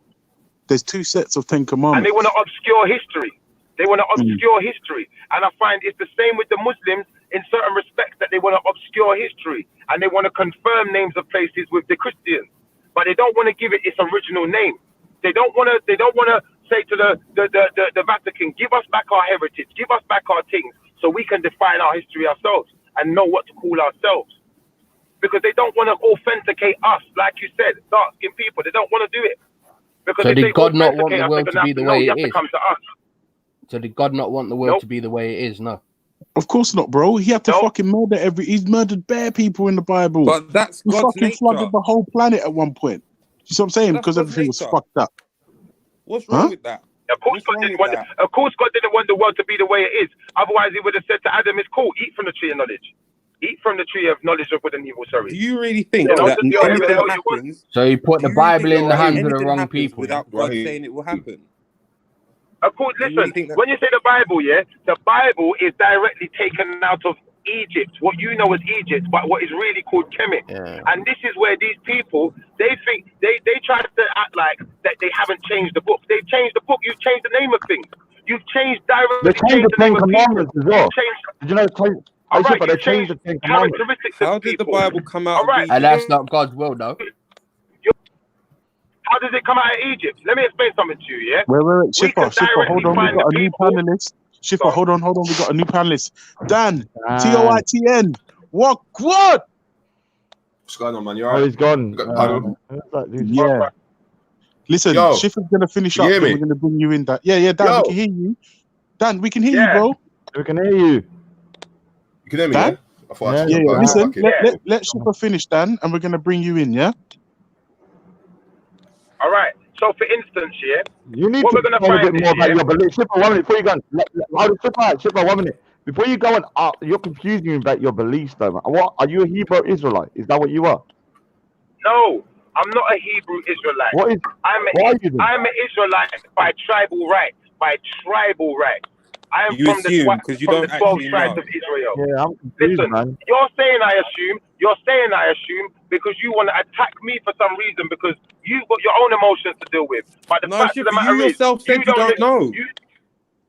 There's 2 sets of 10 Commandments. And they want to obscure history. They want to obscure history. And I find it's the same with the Muslims in certain respects, that they want to obscure history and they want to confirm names of places with the Christians, but they don't want to give it its original name. They don't want to say to the Vatican, give us back our heritage, give us back our things, so we can define our history ourselves and know what to call ourselves. Because they don't want to authenticate us, like you said, dark-skinned people. They don't want to do it. Because so did God not want the world to be the way it is? Come to us. So did God not want the world to be the way it is? No. Of course not, bro. He had to fucking murder he's murdered bare people in the Bible. But that's he God's fucking nature. flooded the whole planet at one point. You see what I'm saying? Because everything was fucked up. What's wrong with that? Of course, God didn't want the world to be the way it is. Otherwise, he would have said to Adam, "It's cool. Eat from the tree of knowledge. Eat from the tree of knowledge of good and evil." Sorry. Do you really think that anything happens? So he put the Bible in the hands of the wrong people without God saying it will happen? Of course, listen, when you say the Bible, the Bible is directly taken out of Egypt, what you know as Egypt, but what is really called Kemet. And this is where these people, they think, they try to act like that they haven't changed the book. They've changed the book, you've changed the name of things. You've changed directly. They changed the 10 Commandments as well. Did you know they changed the 10 Commandments? How did the Bible come out of Egypt? And that's not God's will, though. How does it come out of Egypt? Let me explain something to you, Wait, Schiffer, hold on, we got a new panelist. Schiffer, hold on, we got a new panelist. Dan, TOITN. What? What's going on, man? You alright? Oh, he's gone. Yeah. Listen, Schiffer's gonna finish up, and we're gonna bring you in. Yeah, Dan, we can hear you. Dan, we can hear you, bro. We can hear you. You can hear me, Dan? Yeah? Listen, let Schiffer finish, Dan, and we're gonna bring you in, yeah? All right. So, for instance, you need to tell a bit more about your belief. Schiffer, 1 minute before you go. Schiffer, 1 minute before you go on. You're confusing me about your beliefs, though. What are you, a Hebrew Israelite? Is that what you are? No, I'm not a Hebrew Israelite. I'm an Israelite by tribal right. I am You from assume the because you from don't the 12 actually tribes know. of Israel. Yeah, I'm confused, Listen, man. you're saying I assume. You're saying I assume because you want to attack me for some reason because you've got your own emotions to deal with. But the No, fact of the Shifa, you matter is, yourself said you don't know.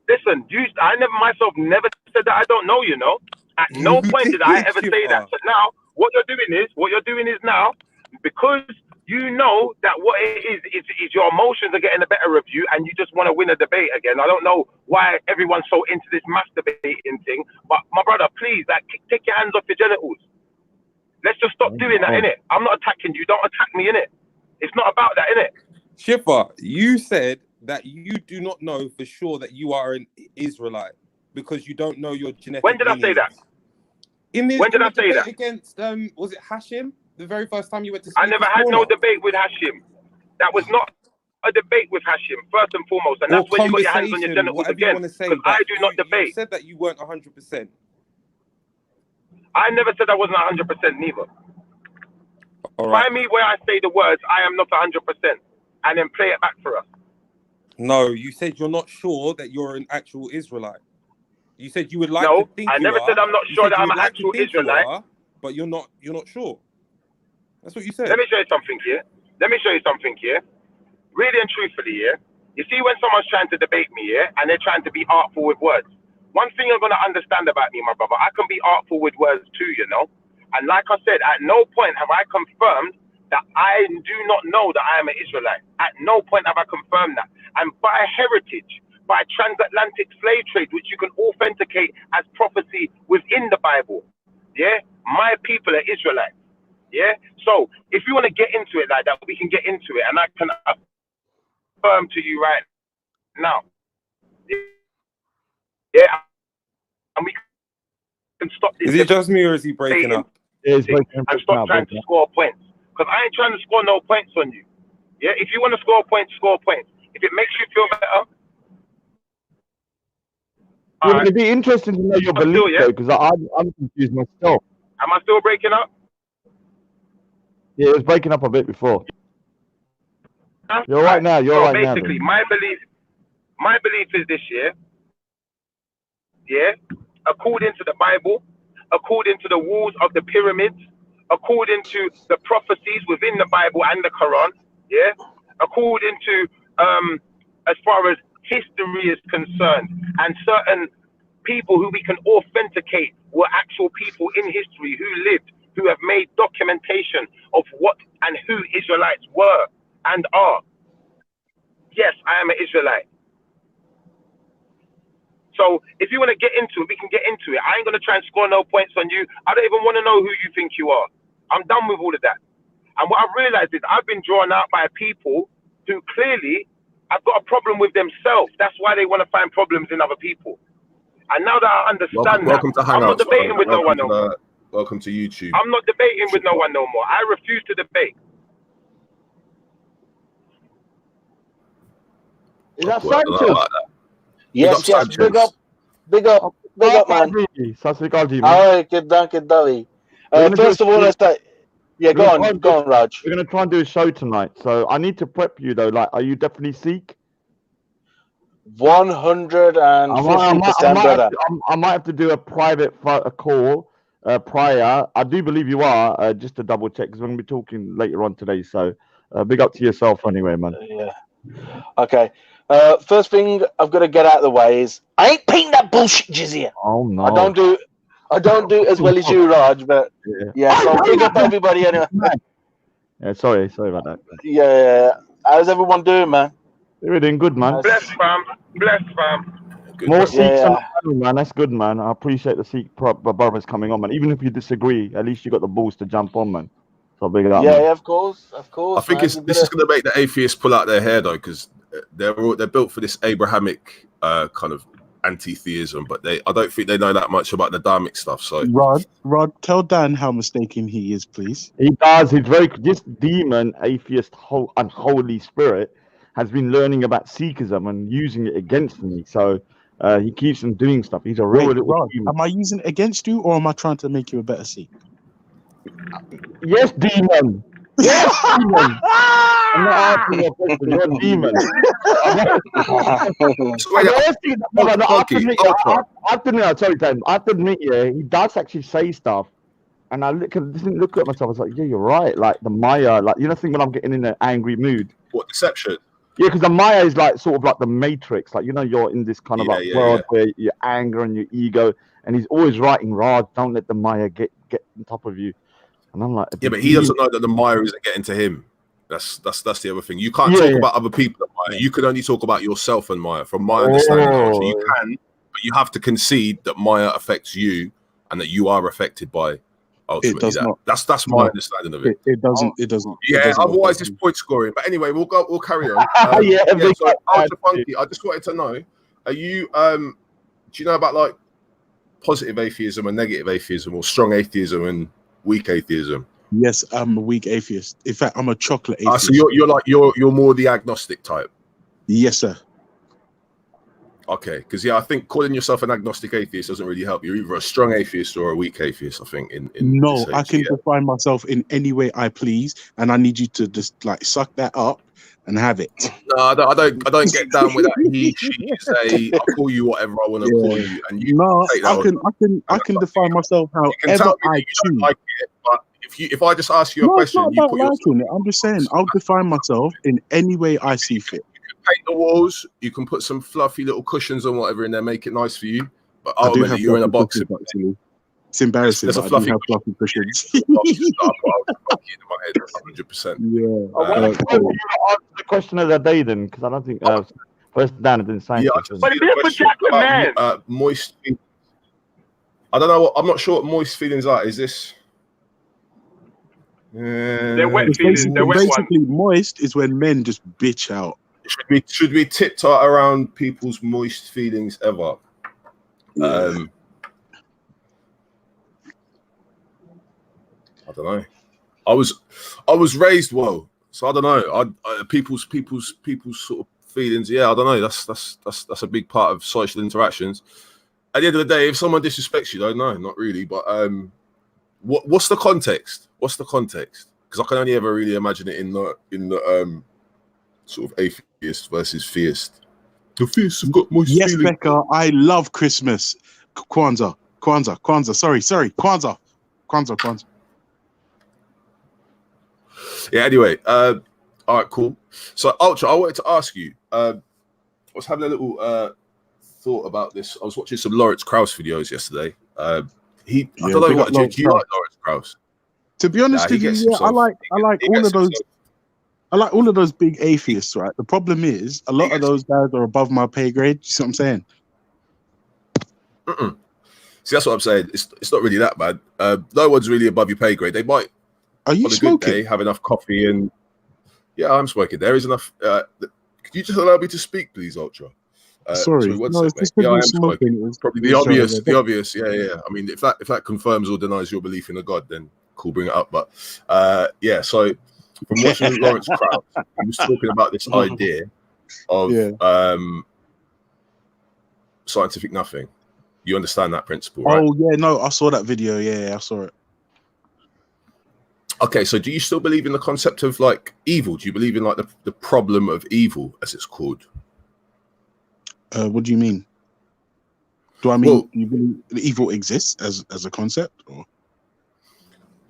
Listen, I never said that I don't know. You know, at no point did I ever say that. So now, what you're doing is now, because you know that what it is your emotions are getting the better of you, and you just want to win a debate again. I don't know why everyone's so into this masturbating thing, but my brother, please, like, take your hands off your genitals. Let's just stop doing that, innit? I'm not attacking you. Don't attack me, innit? It's not about that, innit? Shifa, you said that you do not know for sure that you are an Israelite because you don't know your genetic When did I say that? When did I say that? Against was it Hashim? The very first time you went to I never had no debate with Hashim. That was not a debate with Hashim, first and foremost, and that's when you got your hands on your genitals again. Because I do not debate. You said that you weren't 100%. I never said I wasn't 100% neither. All right. Find me where I say the words, I am not 100%, and then play it back for us. No, you said you're not sure that you're an actual Israelite. You said you would like No, to think I you never are. said I'm not You sure said that you I'm would an like to actual think you Israelite. are, but you're not sure. That's what you said. Let me show you something here. Really and truthfully, yeah. You see, when someone's trying to debate me, yeah, and they're trying to be artful with words, one thing you're gonna understand about me, my brother, I can be artful with words too, you know. And like I said, at no point have I confirmed that I do not know that I am an Israelite. At no point have I confirmed that. And by heritage, by transatlantic slave trade, which you can authenticate as prophecy within the Bible, yeah, my people are Israelites. Yeah. So if you want to get into it like that, we can get into it, and I can affirm to you right now. Yeah. And we can stop this. Is it just me or is he breaking up? And stop trying to score points. Because I ain't trying to score no points on you. Yeah. If you want to score points, score points. If it makes you feel better. Yeah, it'd be interesting to know your belief though, because I'm confused myself. Am I still breaking up? Yeah, it was breaking up a bit before. You're right now. You're right now. Basically, my belief is this year. Yeah, according to the Bible, according to the walls of the pyramids, according to the prophecies within the Bible and the Quran. Yeah, according to as far as history is concerned, and certain people who we can authenticate were actual people in history who lived, who have made documentation of what and who Israelites were and are. Yes, I am an Israelite. So if you want to get into it, we can get into it. I ain't going to try and score no points on you. I don't even want to know who you think you are. I'm done with all of that. And what I've realized is I've been drawn out by people who clearly have got a problem with themselves. That's why they want to find problems in other people. And now that I understand welcome to I'm not Hangouts, debating with no one no more. Welcome to YouTube. I'm not debating with no one no more. I refuse to debate. Is that Sanchez? Yes, yes. Big up, man. Alright, kiddam. First of all, let's start. Yeah, go on, Raj. We're gonna try and do a show tonight, so I need to prep you though. Like, are you definitely Sikh? 150%, brother. I might have to do a private call prior. I do believe you are, just to double check, because we're gonna be talking later on today. So, big up to yourself anyway, man. Yeah. Okay. First thing I've got to get out of the way is I ain't painting that bullshit, Jizzy. Oh no. I don't do as well as you, Raj, but yeah. So big up everybody anyway. Yeah, sorry about that. Yeah. How's everyone doing, man? They're doing good, man. Bless, fam. More Sikhs on the channel, man. That's good, man. I appreciate the Sikh brothers coming on, man. Even if you disagree, at least you got the balls to jump on, man. So big up. Yeah, of course. I think this is going to make the atheists pull out their hair though, because they're built for this Abrahamic kind of anti-theism, but I don't think they know that much about the dharmic stuff. So Rod, tell Dan how mistaken he is, please. He does. He's this demon, atheist, unholy spirit has been learning about Sikhism and using it against me. So he keeps on doing stuff. He's a real little Rod, demon. am I using it against you, or am I trying to make you a better Sikh? Yes, demon. Yes, demon. I'm not asking your question. You're a demon. I have to admit, yeah, he does actually say stuff. And I didn't look at myself. I was like, yeah, you're right. Like the Maya, like, you know, think when I'm getting in an angry mood. What, deception? Yeah, because the Maya is like sort of like the Matrix. Like, you know, you're in this kind of world where your anger and your ego, and he's always writing, Raj, don't let the Maya get on top of you. And I'm like, yeah, but he doesn't know that the Maya isn't getting to him. That's the other thing. You can't talk about other people and Maya. You can only talk about yourself and Maya. From my understanding, you can, but you have to concede that Maya affects you and that you are affected by. Ultimately, that's my understanding of it. It doesn't. Yeah, otherwise it's point scoring. But anyway, we'll carry on. So Ultra Funky, I just wanted to know: are you do you know about like positive atheism and negative atheism, or strong atheism and weak atheism? Yes, I'm a weak atheist. In fact, I'm a chocolate atheist. So you're more the agnostic type. Yes, sir. Okay, because I think calling yourself an agnostic atheist doesn't really help. You're either a strong atheist or a weak atheist. I think. No, I can define myself in any way I please, and I need you to just like suck that up and have it. No, I don't get down with that. He, she, say. I call you whatever I want to call you, and you. No, I can define myself however I choose. Like it, but if I just ask you a question, you put liking it. I'm just saying I'll define myself in any way I see fit. Paint the walls. You can put some fluffy little cushions and whatever in there, make it nice for you. But ultimately, you're in a box. Actually, it's embarrassing. There's a fluffy cushions. 100%. Yeah. The question of the day then, because I don't think first Dan didn't say. Yeah, but a bit of a Jackson man. Moist. I don't know. I'm not sure what moist feelings are. Is this? They're wet feelings. They're wet basically, moist is when men just bitch out. Should we tiptoe around people's moist feelings ever? I don't know. I was raised well, so I don't know. People's sort of feelings. Yeah, I don't know. That's a big part of social interactions. At the end of the day, if someone disrespects you, don't know, not really. But what's the context? What's the context? Because I can only ever really imagine it in the sort of atheist versus theist. The theists have got moist feelings. Yes, Becca, I love Christmas. Kwanzaa. Sorry, Kwanzaa. Yeah, anyway, all right, cool. So, Ultra, I wanted to ask you, I was having a little thought about this. I was watching some Lawrence Krauss videos yesterday. I don't know what, do you like Lawrence Krauss? To be honest with you, I like all of those. I like all of those big atheists, right? The problem is a lot of those guys are above my pay grade. You see what I'm saying? See, that's what I'm saying. It's not really that bad. No one's really above your pay grade. They might, are you on a smoking? Good day, have enough coffee and yeah, I'm smoking. There is enough. Could you just allow me to speak, please, Ultra? Sorry, one no, sec, mate. Yeah, I am smoking. Probably the obvious. Yeah. I mean, if that confirms or denies your belief in a god, then cool, bring it up. But yeah, so from watching Lawrence Krauss, he was talking about this idea of scientific nothing. You understand that principle, right? Oh yeah, no, I saw that video. Yeah, I saw it. Okay, so do you still believe in the concept of like evil? Do you believe in like the problem of evil, as it's called? What do you mean? Do I mean do you believe evil exists as a concept? Or?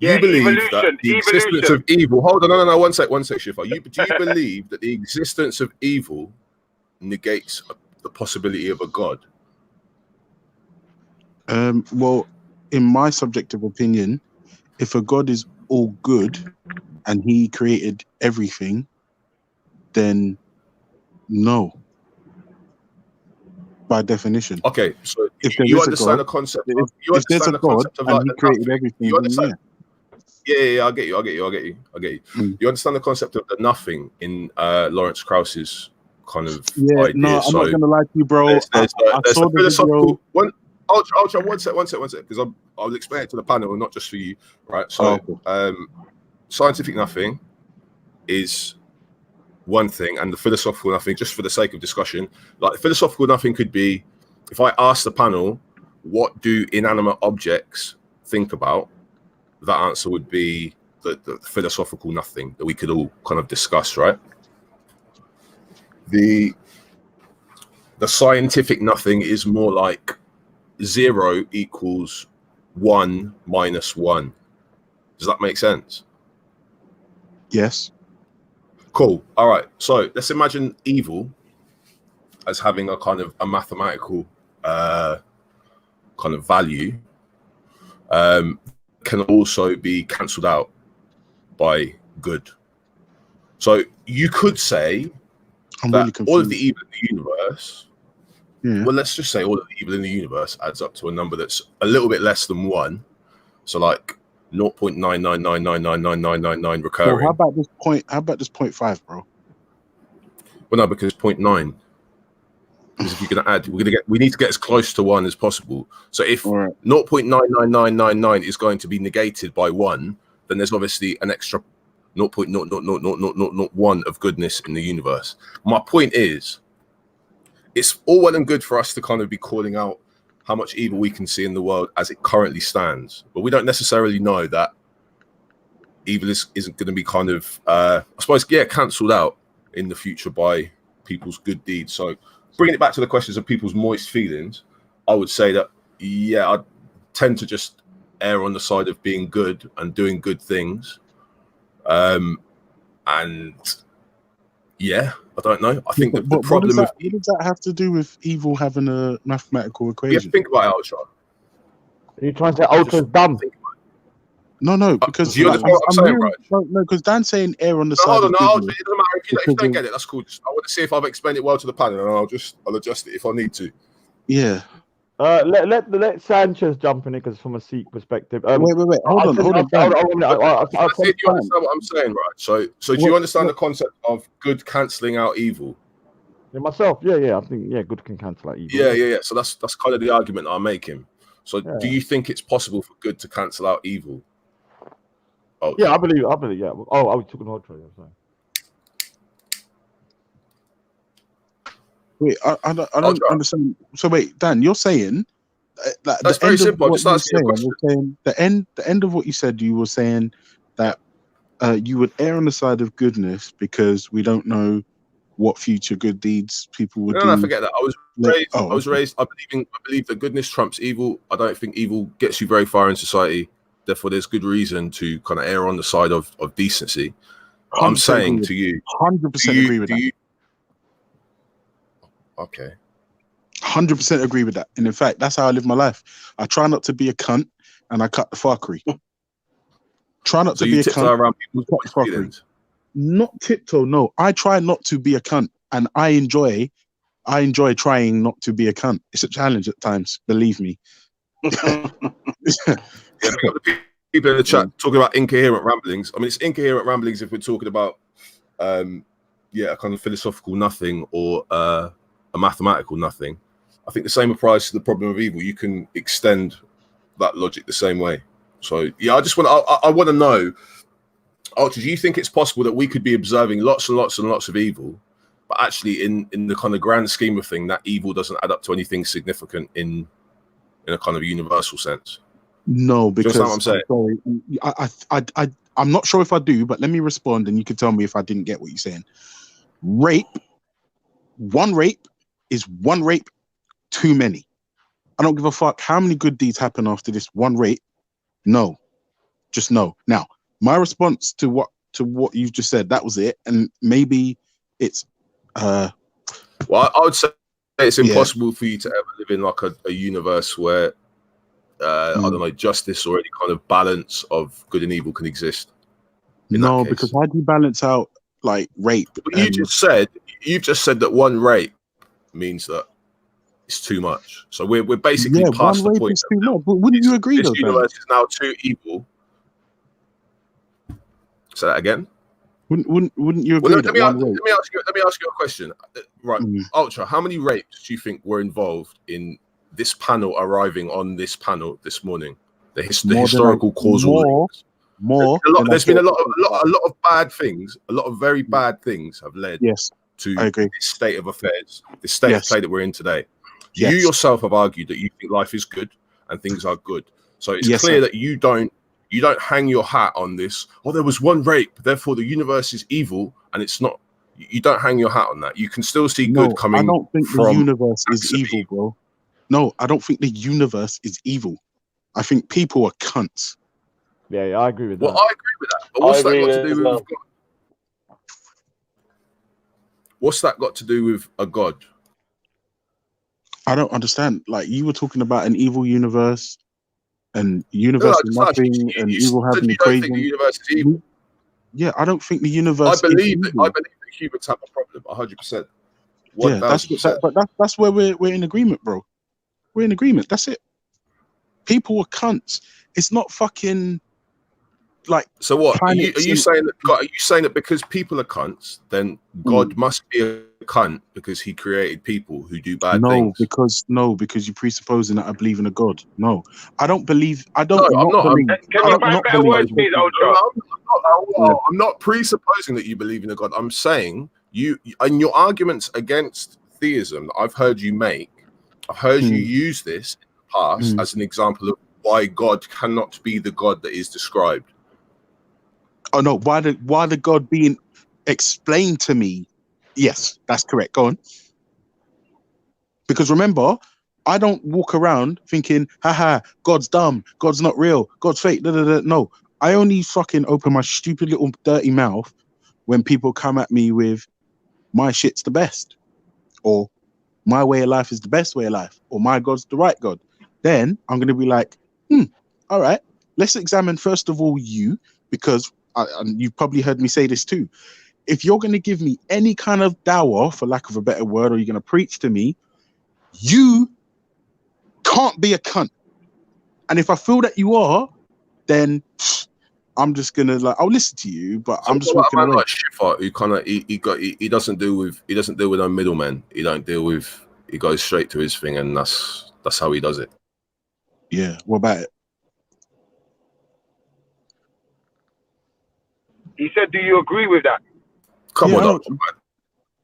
You believe that the existence of evil. Hold on, no, one sec, Shifa. Do you believe that the existence of evil negates the possibility of a god? Well, in my subjective opinion, if a god is all good and he created everything, then no. By definition. Okay, so if you understand the concept. You understand the concept of like he created everything. You understand? Yeah, I get you. You understand the concept of the nothing in Lawrence Krauss's kind of idea. No, I'm not gonna lie to you, bro. There's a philosophical one. Ultra, one sec, because I'll explain it to the panel, not just for you, right? So, scientific nothing is one thing, and the philosophical nothing, just for the sake of discussion, like the philosophical nothing could be, if I ask the panel, what do inanimate objects think about? That answer would be the philosophical nothing that we could all kind of discuss, right? The scientific nothing is more like 0 equals 1 minus 1. Does that make sense? Yes. Cool. All right. So let's imagine evil as having a kind of a mathematical kind of value. Can also be cancelled out by good. So you could say that all of the evil in the universe, well, let's just say all of the evil in the universe adds up to a number that's a little bit less than 1. So like 0.999999999 recurring. Well, how about this 0.5, bro? Well, no, because 0.9. Because if you're going to add, we need to get as close to 1 as possible. So if 0.99999 is going to be negated by 1, then there's obviously an extra 0.00001 of goodness in the universe. My point is, it's all well and good for us to kind of be calling out how much evil we can see in the world as it currently stands, but we don't necessarily know that evil isn't going to be kind of, I suppose, cancelled out in the future by people's good deeds. So bringing it back to the questions of people's moist feelings, I would say that, I tend to just err on the side of being good and doing good things. And I don't know. I think that the problem what does that have to do with evil having a mathematical equation? Think about it, Ultra. Are you trying to say Ultra's dumb? No, because you understand what I'm saying, right? No, because Dan's saying err on the side. Hold on, it doesn't matter. If you don't get it, that's cool. I want to see if I've explained it well to the panel, and I'll adjust it if I need to. Yeah. Let Sanchez jump in it because from a Sikh perspective. Wait. Hold on. You understand what I'm saying, right? So do you understand the concept of good cancelling out evil? Yeah, myself, I think good can cancel out evil. Yeah. So that's kind of the argument I'm making. So do you think it's possible for good to cancel out evil? Oh, yeah, I believe. Yeah. Oh, I was talking about Ultra. Sorry. Wait, I don't understand. So wait, Dan, you're saying that's very simple. Just asking you a question. Saying, the end of what you said, you were saying that you would err on the side of goodness because we don't know what future good deeds people would do. No, forget that. I was raised. I believe that goodness trumps evil. I don't think evil gets you very far in society. Therefore, there's good reason to kind of err on the side of decency. I'm saying to you, 100% agree with that. Okay. 100% agree with that. And in fact, that's how I live my life. I try not to be a cunt and I cut the fuckery. Try not to be a cunt. Around people's feelings. Not tiptoe, no. I try not to be a cunt and I enjoy trying not to be a cunt. It's a challenge at times, believe me. People in the chat talking about incoherent ramblings. I mean, it's incoherent ramblings if we're talking about a kind of philosophical nothing or a mathematical nothing. I think the same applies to the problem of evil. You can extend that logic the same way. So I just want to know, Ultra, do you think it's possible that we could be observing lots and lots and lots of evil, but actually in the kind of grand scheme of thing, that evil doesn't add up to anything significant in a kind of universal sense? No, because what I'm saying? I'm not sure if I do, but let me respond and you can tell me if I didn't get what you're saying. One rape is one rape too many. I don't give a fuck how many good deeds happen after this one rape. No, just no. Now, my response to what you've just said, that was it. And maybe it's well, I would say it's impossible for you to ever live in like a universe where I don't know, justice or any kind of balance of good and evil can exist. No, because how do you balance out like rape? But you've just said that one rape means that it's too much. So we're basically past the point. Is too much. But wouldn't you agree? This universe is now too evil. Say that again. Wouldn't you agree? Well, let me ask you a question. Right, Ultra, how many rapes do you think were involved in this panel arriving on this panel this morning? The historical causal links. There's been a lot of bad things. A lot of very bad things have led to this state of affairs, this state of play that we're in today. You yourself have argued that you think life is good and things are good. So it's clear that you don't You don't hang your hat on this. Oh, there was one rape, therefore the universe is evil, and it's not. You don't hang your hat on that. You can still see good coming. I don't think from the universe is evil, bro. No, I don't think the universe is evil. I think people are cunts. Yeah, I agree with that. Well, I agree with that. But what's that got to do with God? What's that got to do with a God? I don't understand. Like, you were talking about an evil universe and universe is nothing and evil having equation. Think the universe is evil? Yeah, I don't think the universe. I believe that humans have a problem. 100%. Yeah, that's where we're in agreement, bro. We're in agreement. That's it. People are cunts. It's not fucking like. So what? Are you saying that God? Are you saying that because people are cunts, then God must be a cunt because he created people who do bad things? No, because you're presupposing that I believe in a God. No, I don't believe. I don't. No, I'm not. Believe, can you find better words, please, Ultra? I'm not presupposing that you believe in a God. I'm saying you, and your arguments against theism that I've heard you make, I've heard you use this in the past as an example of why God cannot be the God that is described. Oh no, why the God being explained to me? Yes, that's correct. Go on. Because remember, I don't walk around thinking, haha, God's dumb, God's not real, God's fake. No, I only fucking open my stupid little dirty mouth when people come at me with my shit's the best, or my way of life is the best way of life, or my God's the right God. Then I'm going to be like, all right, let's examine first of all you, because you've probably heard me say this too. If you're going to give me any kind of dawah, for lack of a better word, or you're going to preach to me, you can't be a cunt. And if I feel that you are, then I'm just gonna I'll listen to you, but I'm just walking away. Like Schiffer, who kind of he doesn't deal with no middlemen. He goes straight to his thing, and that's how he does it. Yeah. What about it? He said, "Do you agree with that?" Come on.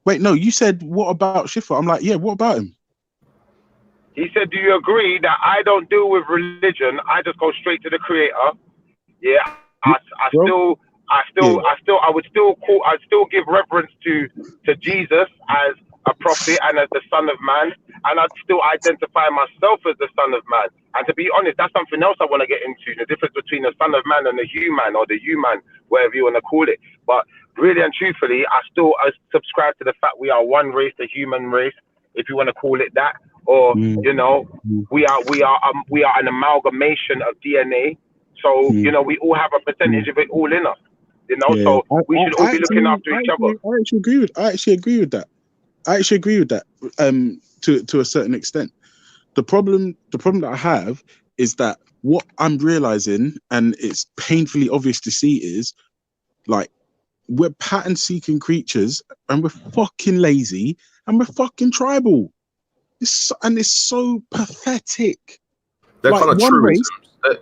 Wait, no. You said, "What about Schiffer?" I'm like, yeah. What about him? He said, "Do you agree that I don't deal with religion? I just go straight to the Creator." Yeah, I'd still give reverence to Jesus as a prophet and as the Son of Man, and I'd still identify myself as the Son of Man. And to be honest, that's something else I want to get into, the difference between the Son of Man and the human, or the human, whatever you want to call it. But really and truthfully, I subscribe to the fact we are one race, the human race, if you want to call it that, or you know, we are an amalgamation of DNA. So you know, we all have a percentage of it all in us. You know, so we should all be looking after each other. I actually agree with that. To a certain extent. The problem that I have is that what I'm realizing, and it's painfully obvious to see, is like we're pattern-seeking creatures, and we're fucking lazy, and we're fucking tribal. It's so pathetic. They're like, kind of truisms.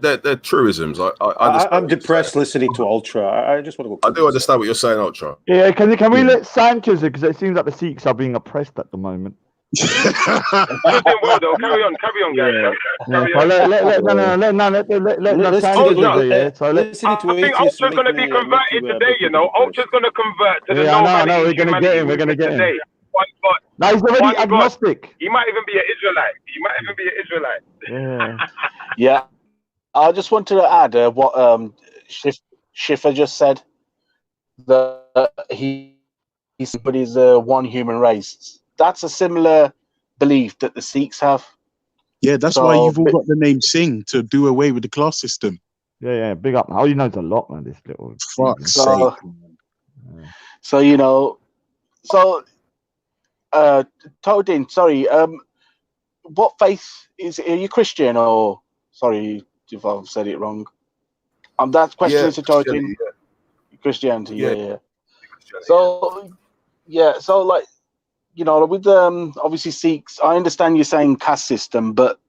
They're truisms. I'm depressed listening to Ultra. I just want to go. I do understand what you're saying, Ultra. Yeah, can we let Sanchez, because it seems like the Sikhs are being oppressed at the moment. You're doing well, though. Carry on, guys. Let Sanchez. I think Ultra's going to be converted today. You know, Ultra's going to convert to the no, we're going to get him. No, he's already agnostic. He might even be an Israelite. Yeah. I just wanted to add what Schiffer just said. That he's one human race. That's a similar belief that the Sikhs have. Yeah, that's why you've all got the name Singh, to do away with the class system. Yeah, big up. Oh, he knows a lot, man. This little fuck's sake. So you know, Todin, sorry. What faith are you Christian or sorry if I've said it wrong? That question is to Todin. Christianity, yeah. So like, you know, with obviously Sikhs, I understand you're saying caste system, but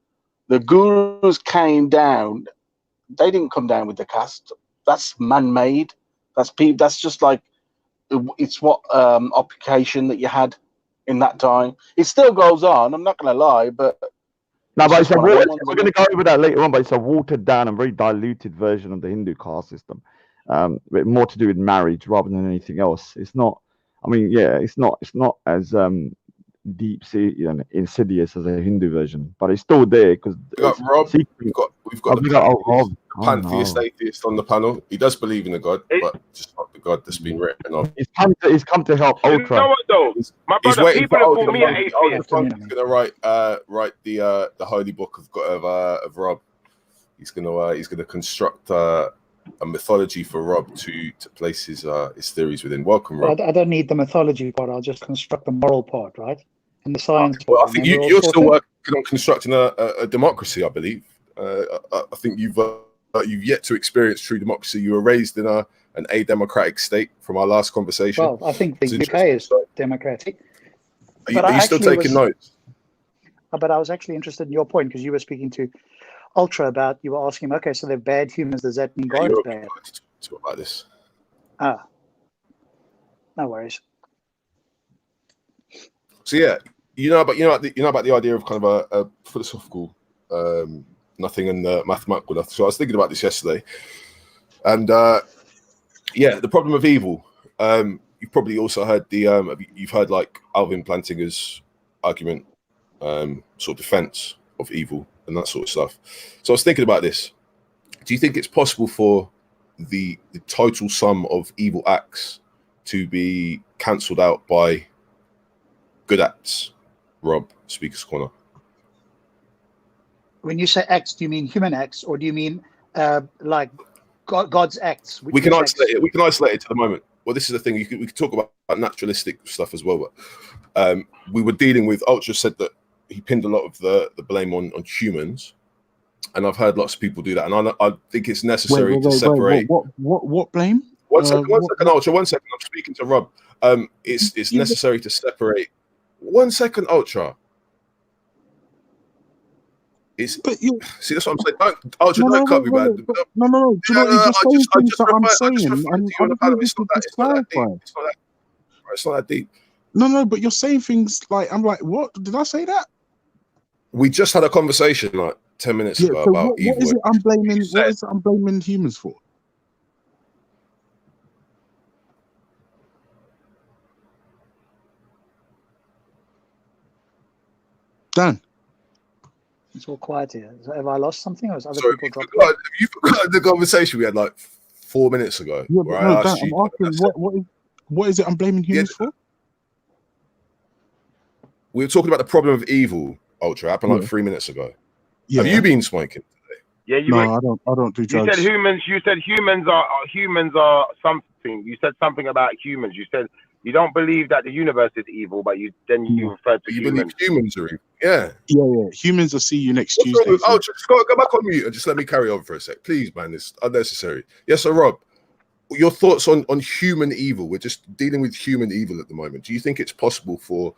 the gurus came down. They didn't come down with the caste. That's man-made. That's just like it's what occupation that you had in that time. It still goes on. I'm not going to lie, but No, but it's we're going to go over that later on. But it's a watered down and very diluted version of the Hindu caste system, with more to do with marriage rather than anything else. It's not. I mean, yeah, it's not as deep, insidious as a Hindu version, but it's still there because Rob. We've got the pantheist atheist on the panel. He does believe in a god, but just not the god that's been written of. He's come to help Ultra. You know what though? My brother, waiting people for have called me an atheist. He's gonna write the holy book of Rob. He's gonna construct a mythology for Rob to place his theories within. Welcome, Rob. I don't need the mythology part. I'll just construct the moral part, right? And the science. Well, I think you're still working on constructing a democracy. I believe. I think you've yet to experience true democracy. You were raised in an a-democratic state from our last conversation. Well, I think the UK is democratic. Are you still taking notes? But I was actually interested in your point because you were speaking to Ultra about, you were asking him, okay, so they're bad humans. Does that mean God is bad? Talk about this. No worries. So yeah, you know about the idea of kind of a philosophical nothing and mathematical nothing. So I was thinking about this yesterday, and the problem of evil. You've probably also heard you've heard like Alvin Plantinga's argument, sort of defense of evil and that sort of stuff. So I was thinking about this. Do you think it's possible for the total sum of evil acts to be cancelled out by good acts? Rob, Speaker's Corner. When you say acts, do you mean human acts, or do you mean like God's acts? We can isolate it. We can isolate it to the moment. Well, this is the thing. We could talk about naturalistic stuff as well. But we were dealing with. Ultra said that he pinned a lot of the blame on humans, and I've heard lots of people do that. And I think it's necessary to separate. What blame? One second, Ultra. 1 second. I'm speaking to Rob. It's necessary to separate. 1 second, Ultra. See, that's what I'm saying. Don't cut me, man. No. Do you know, you're just saying things that I'm saying. It's not that deep. No, but you're saying things like, I'm like, what? Did I say that? We just had a conversation like 10 minutes ago about evil. What is it I'm blaming humans for? Dan. It's all quiet here. Have I lost something, or is other people dropping? You forgot the conversation we had like 4 minutes ago. Yeah, but I'm asking, what is it I'm blaming humans for? We were talking about the problem of evil, Ultra. Happened like 3 minutes ago. Yeah. Have you been smoking today? Yeah, I don't do drugs. You said humans are something. You said something about humans. You said you don't believe that the universe is evil, but you referred to humans. Believe humans are evil. Yeah. Humans will see you next Tuesday. Just go back on mute and just let me carry on for a sec, please, man. It's unnecessary. Yes, so Rob, your thoughts on human evil? We're just dealing with human evil at the moment. Do you think it's possible for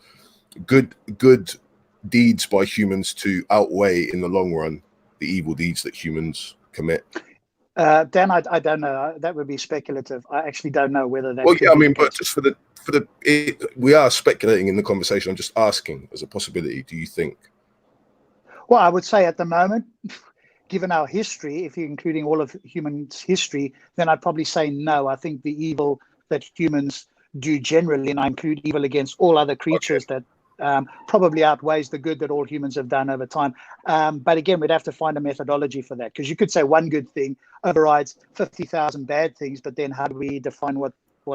good deeds by humans to outweigh in the long run the evil deeds that humans commit? Dan, I don't know. That would be speculative. I actually don't know whether that. Well, yeah, I mean, but just we are speculating in the conversation. I'm just asking as a possibility. Do you think? Well, I would say at the moment, given our history, if you're including all of human history, then I'd probably say no. I think the evil that humans do generally, and I include evil against all other creatures, that probably outweighs the good that all humans have done over time. But again, we'd have to find a methodology for that, because you could say one good thing overrides 50,000 bad things, but then how do we define what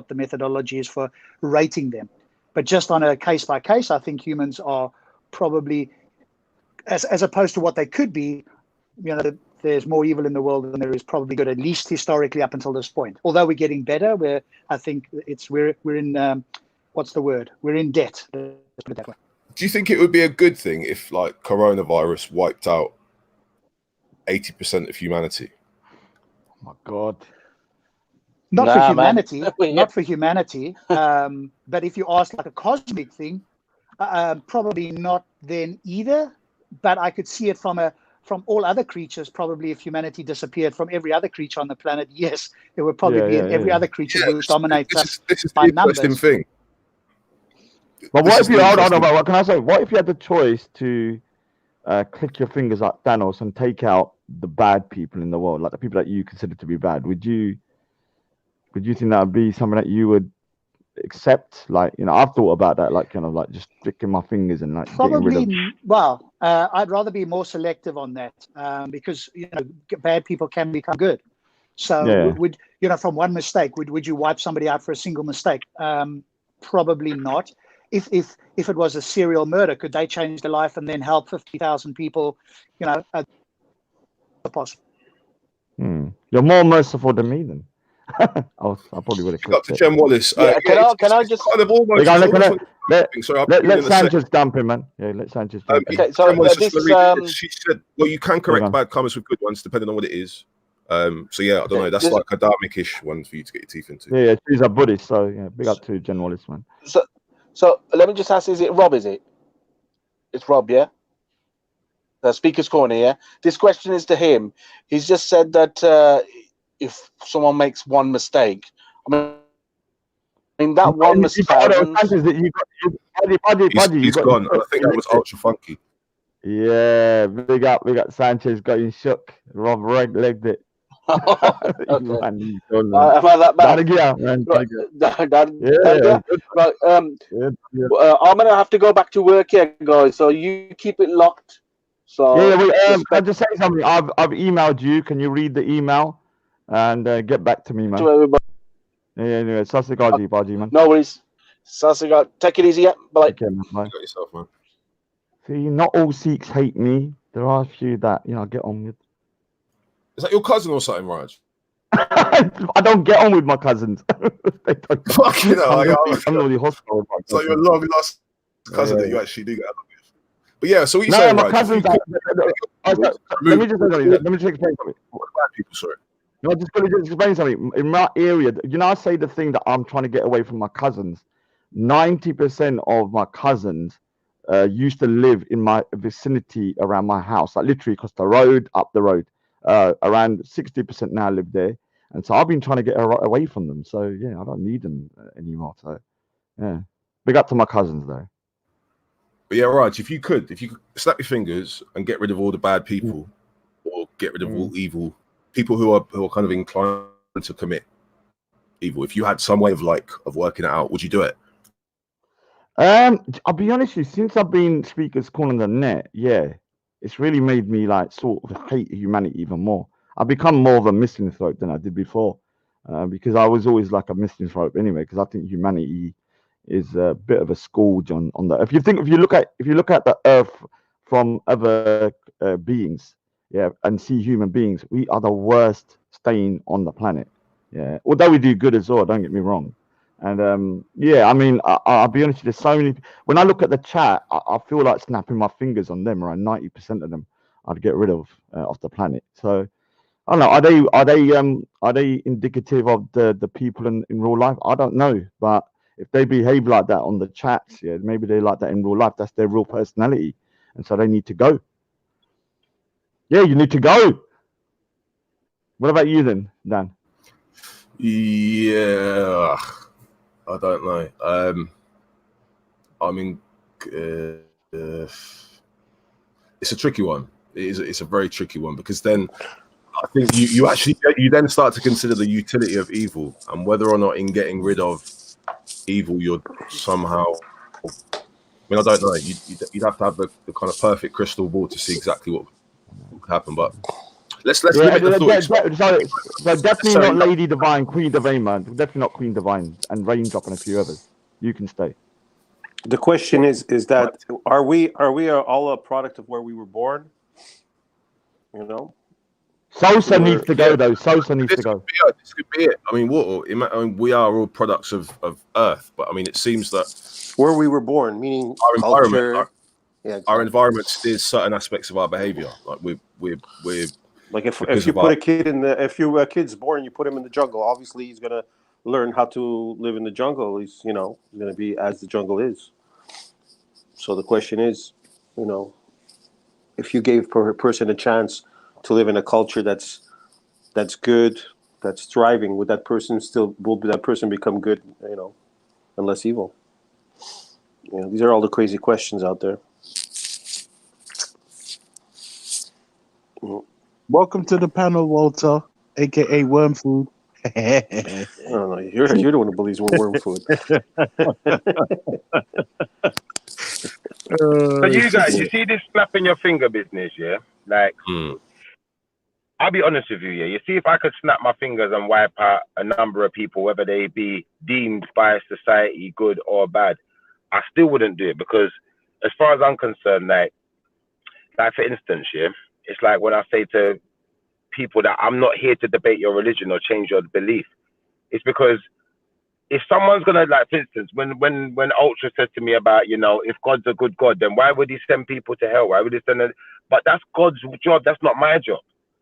the methodology is for rating them? But just on a case by case, I think humans are probably, as opposed to what they could be, there's more evil in the world than there is probably good, at least historically up until this point. Although we're getting better, I think we're in what's the word? We're in debt. Let's put it that way. Do you think it would be a good thing if, like, coronavirus wiped out 80% of humanity? Oh my God. Not for humanity. Not for humanity. But if you ask like a cosmic thing, probably not then either. But I could see it from all other creatures. Probably if humanity disappeared from every other creature on the planet, yes, it would probably be every other creature would dominate us by numbers. Thing. But what if you what can I say? What if you had the choice to click your fingers like Thanos and take out the bad people in the world, like the people that you consider to be bad, would you think that would be something that you would accept? Like, you know, I've thought about that, like kind of like just clicking my fingers and like getting rid of. Well, I'd rather be more selective on that, because, you know, bad people can become good. So would you know, from one mistake, would you wipe somebody out for a single mistake? Probably not. If it was a serial murder, could they change their life and then help 50,000 people? You know, possible. You're more merciful than me then. I probably would have clicked to Jem Wallace. Can I just kind of almost, let Sanchez dump him, man. Yeah, let Sanchez dump him. Okay, so she said, well, you can correct bad comments with good ones depending on what it is. So yeah, I don't know. That's like a dharmic-ish one for you to get your teeth into. Yeah, she's a Buddhist, so yeah, big up to Jen Wallace, man. So let me just ask: is it Rob? Is it? It's Rob, yeah. The Speaker's Corner, yeah. This question is to him. He's just said that if someone makes one mistake, I mean that one mistake. He's gone. I think that was Ultra Funky. Yeah, big up Sanchez got you shook. Rob legged it. Am I that bad? I'm gonna have to go back to work here, guys. So you keep it locked. So can I just say something? I've emailed you. Can you read the email and get back to me, man? To everybody. Yeah, anyway, Sasigaji, Baji, man. No worries. Sasigaji, take it easy, yeah. Bye. Okay, man. Bye. Got yourself, man. See, not all Sikhs hate me. There are a few that, you know, I get on with. Is that your cousin or something, Raj? I don't get on with my cousins. They don't. Fucking hell, I'm really hostile. It's like your long lost cousin that you actually do get along with. But yeah, so what you no, saying, my Raj? cousins. Let me just explain something. What bad people, sorry? No, just going to explain something. In my area, you know, I say the thing that I'm trying to get away from my cousins. 90% of my cousins used to live in my vicinity around my house, like literally across the road, up the road. Around 60% now live there, and so I've been trying to get away from them. So yeah, I don't need them anymore. So yeah, big up to my cousins though. But yeah, Raj, if you could snap your fingers and get rid of all the bad people, or get rid of all evil people who are kind of inclined to commit evil, if you had some way of working it out, would you do it? I'll be honest with you, since I've been Speaker's Corner on the net, yeah, it's really made me like sort of hate humanity even more. I've become more of a misanthrope than I did before, because I was always like a misanthrope anyway. Because I think humanity is a bit of a scourge on that. If you look at the Earth from other beings, yeah, and see human beings, we are the worst stain on the planet. Yeah, although we do good as well. Don't get me wrong. And yeah, I mean, I'll be honest with you, there's so many. When I look at the chat, I feel like snapping my fingers on them. Around 90% of them, I'd get rid of off the planet. So I don't know. Are they indicative of the people in real life? I don't know. But if they behave like that on the chats, yeah, maybe they like that in real life. That's their real personality, and so they need to go. Yeah, you need to go. What about you then, Dan? Yeah. I don't know. I mean, it's a tricky one. It's a very tricky one, because then I think you then start to consider the utility of evil and whether or not in getting rid of evil you're somehow. I mean, I don't know. You'd have to have the kind of perfect crystal ball to see exactly what would happen, but. Let's limit the thoughts. So definitely not Lady Divine, Queen Divine, man. Definitely not Queen Divine, and Raindrop and a few others. You can stay. The question is that are we all a product of where we were born? You know, Sosa needs to go though. Sosa needs to go. This could be it. I mean, we are all products of Earth, but I mean, it seems that where we were born, meaning our environment, exactly. Our environment steers certain aspects of our behavior. Like we're like if you put a kid if your kid's born, you put him in the jungle. Obviously, he's gonna learn how to live in the jungle. He's gonna be as the jungle is. So the question is, if you gave a person a chance to live in a culture that's good, that's thriving, will that person become good? And less evil? These are all the crazy questions out there. Welcome to the panel, Walter, aka Worm Food. No, you're the one who believes we're worm food. So you guys, you see this snapping your finger business, yeah? Like, I'll be honest with you, yeah. You see, if I could snap my fingers and wipe out a number of people, whether they be deemed by society good or bad, I still wouldn't do it, because as far as I'm concerned, like for instance, yeah, it's like when I say to people that I'm not here to debate your religion or change your belief. It's because if someone's gonna, like, for instance, when Ultra said to me about, you know, if God's a good God, then why would he send people to hell? Why would he send but that's God's job, that's not my job.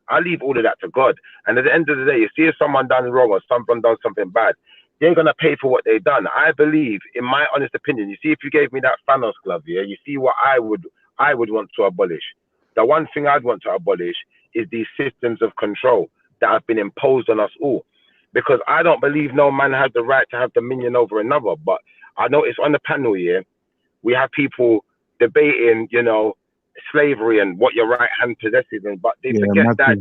I leave all of that to God. And at the end of the day, you see if someone done wrong or someone done something bad, they're gonna pay for what they've done. I believe, in my honest opinion, you see, if you gave me that Thanos glove, yeah, you see what I would want to abolish. The one thing I'd want to abolish is these systems of control that have been imposed on us all. Because I don't believe no man has the right to have dominion over another. But I noticed on the panel here, we have people debating, you know, slavery and what your right hand possesses, but they forget that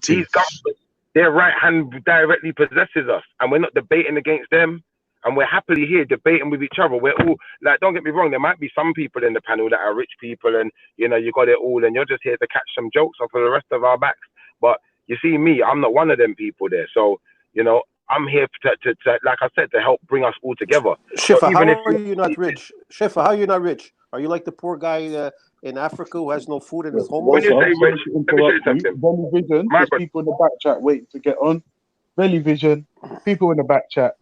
these governments, their right hand directly possesses us, and we're not debating against them, and we're happily here debating with each other. We're all, like, don't get me wrong, there might be some people in the panel that are rich people, and you know, you got it all, and you're just here to catch some jokes off of the rest of our backs. But you see me, I'm not one of them people there. So, you know, I'm here to like I said, to help bring us all together. Shifa, so how are you not rich? Shifa, how are you not rich? Are you like the poor guy in Africa who has no food and is homeless? When you say rich, Belly Vision, there's people in the back chat waiting to get on. Belly Vision, people in the back chat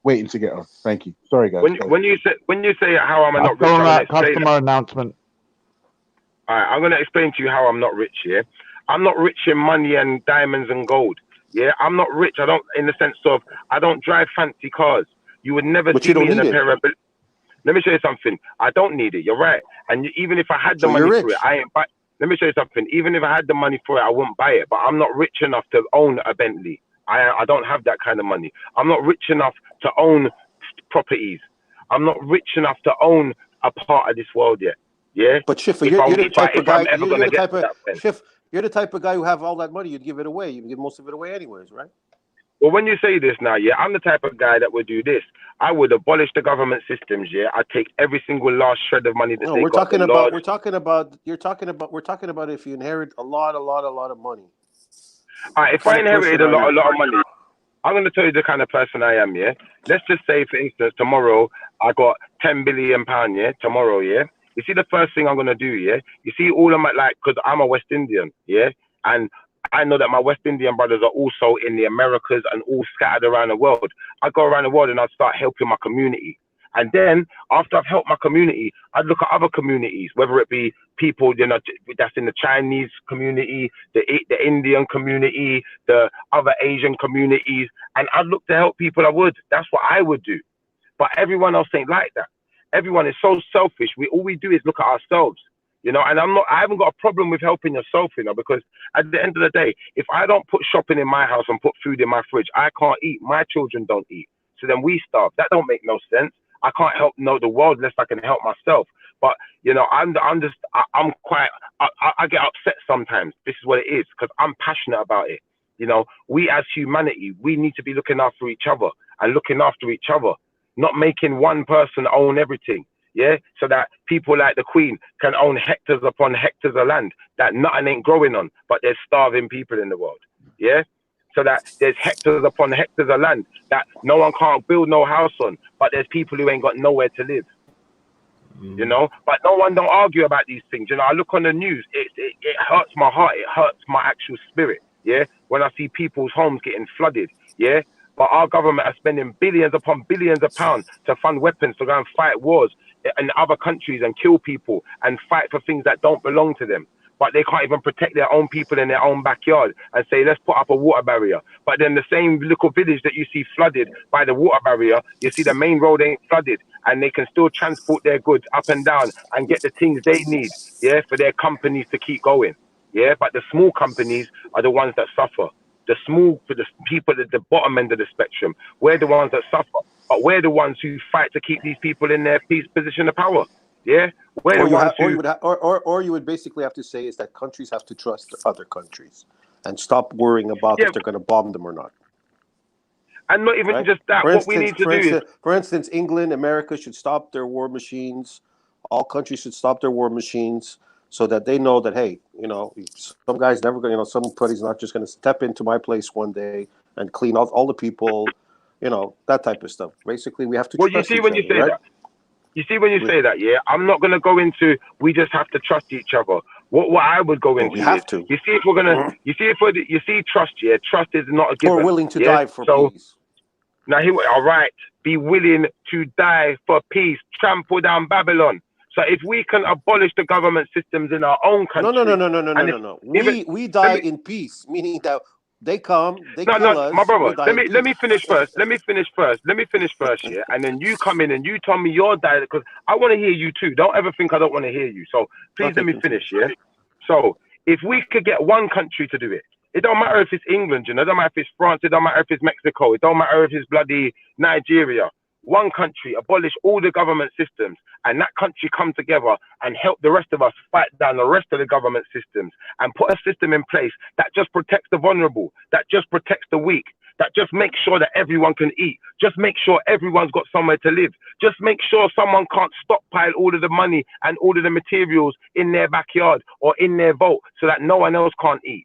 waiting to get on. Thank you. Sorry, guys. When you say how am I not rich? Customer announcement. All right, I'm going to explain to you how I'm not rich. Yeah, I'm not rich in money and diamonds and gold. Yeah, I'm not rich. I don't, in the sense of, I don't drive fancy cars. You would never see me in a pair of. Let me show you something. I don't need it. You're right. And even if I had the money for it, I ain't buy. Let me show you something. Even if I had the money for it, I wouldn't buy it. But I'm not rich enough to own a Bentley. I don't have that kind of money. I'm not rich enough to own properties. I'm not rich enough to own a part of this world yet. Yeah. But Shifa, you're the type of guy. You're the type of guy who have all that money. You'd give it away. You'd give most of it away anyways, right? Well, when you say this now, yeah, I'm the type of guy that would do this. I would abolish the government systems. Yeah, I'd take every single last shred of money that they got. We're talking about if you inherit a lot of money. All right, if I inherited a lot of money, I'm going to tell you the kind of person I am. Yeah, let's just say, for instance, tomorrow I got £10 billion. Yeah, tomorrow. Yeah, you see, the first thing I'm going to do. Yeah, you see, all of my, like, because I'm a West Indian. Yeah, and I know that my West Indian brothers are also in the Americas and all scattered around the world. I go around the world and I start helping my community. And then after I've helped my community, I'd look at other communities, whether it be people, you know, that's in the Chinese community, the Indian community, the other Asian communities, and I'd look to help people. I would. That's what I would do. But everyone else ain't like that. Everyone is so selfish. All we do is look at ourselves. You know, and I haven't got a problem with helping yourself, you know, because at the end of the day, if I don't put shopping in my house and put food in my fridge, I can't eat. My children don't eat. So then we starve. That don't make no sense. I can't help the world unless I can help myself. But, you know, I get upset sometimes. This is what it is, because I'm passionate about it. You know, we as humanity, we need to be looking after each other and looking after each other, not making one person own everything. Yeah, so that people like the Queen can own hectares upon hectares of land that nothing ain't growing on, but there's starving people in the world. Yeah, so that there's hectares upon hectares of land that no one can't build no house on, but there's people who ain't got nowhere to live. You know, but no one don't argue about these things. You know, I look on the news, it hurts my heart, it hurts my actual spirit. Yeah, when I see people's homes getting flooded. Yeah, but our government are spending billions upon billions of pounds to fund weapons to go and fight wars in other countries and kill people and fight for things that don't belong to them. But they can't even protect their own people in their own backyard and say, let's put up a water barrier. But then the same little village that you see flooded by the water barrier, you see the main road ain't flooded, and they can still transport their goods up and down and get the things they need, yeah, for their companies to keep going. Yeah, but the small companies are the ones that suffer. The people at the bottom end of the spectrum, we're the ones that suffer. But we're the ones who fight to keep these people in their position of power. Yeah, or you would basically have to say is that countries have to trust other countries. and stop worrying about if they're going to bomb them or not. And not even just that. What we need to do is, for instance, England, America should stop their war machines. All countries should stop their war machines so that they know that, hey, you know, some guy's never going to, you know, somebody's not just going to step into my place one day and clean out all the people, you know, that type of stuff. Basically, we have to. Well, you see when you say that. You see when you say that, yeah. I'm not going to go into. We just have to trust each other. What I would go into. We have to. You see if we're gonna. You see if we're. You see trust. Yeah, trust is not a given. We're willing to die for peace. Now all right. Be willing to die for peace. Trample down Babylon. So if we can abolish the government systems in our own country. No. We die in peace, meaning that they come, they kill us. My brother, let me finish first. Let me finish first, yeah. And then you come in and you tell me your diet, because I want to hear you too. Don't ever think I don't want to hear you. So please let me finish, yeah. So if we could get one country to do it, it don't matter if it's England, you know, it don't matter if it's France, it don't matter if it's Mexico, it don't matter if it's bloody Nigeria. One country, abolish all the government systems, and that country come together and help the rest of us fight down the rest of the government systems and put a system in place that just protects the vulnerable, that just protects the weak, that just makes sure that everyone can eat, just make sure everyone's got somewhere to live, just make sure someone can't stockpile all of the money and all of the materials in their backyard or in their vault so that no one else can't eat.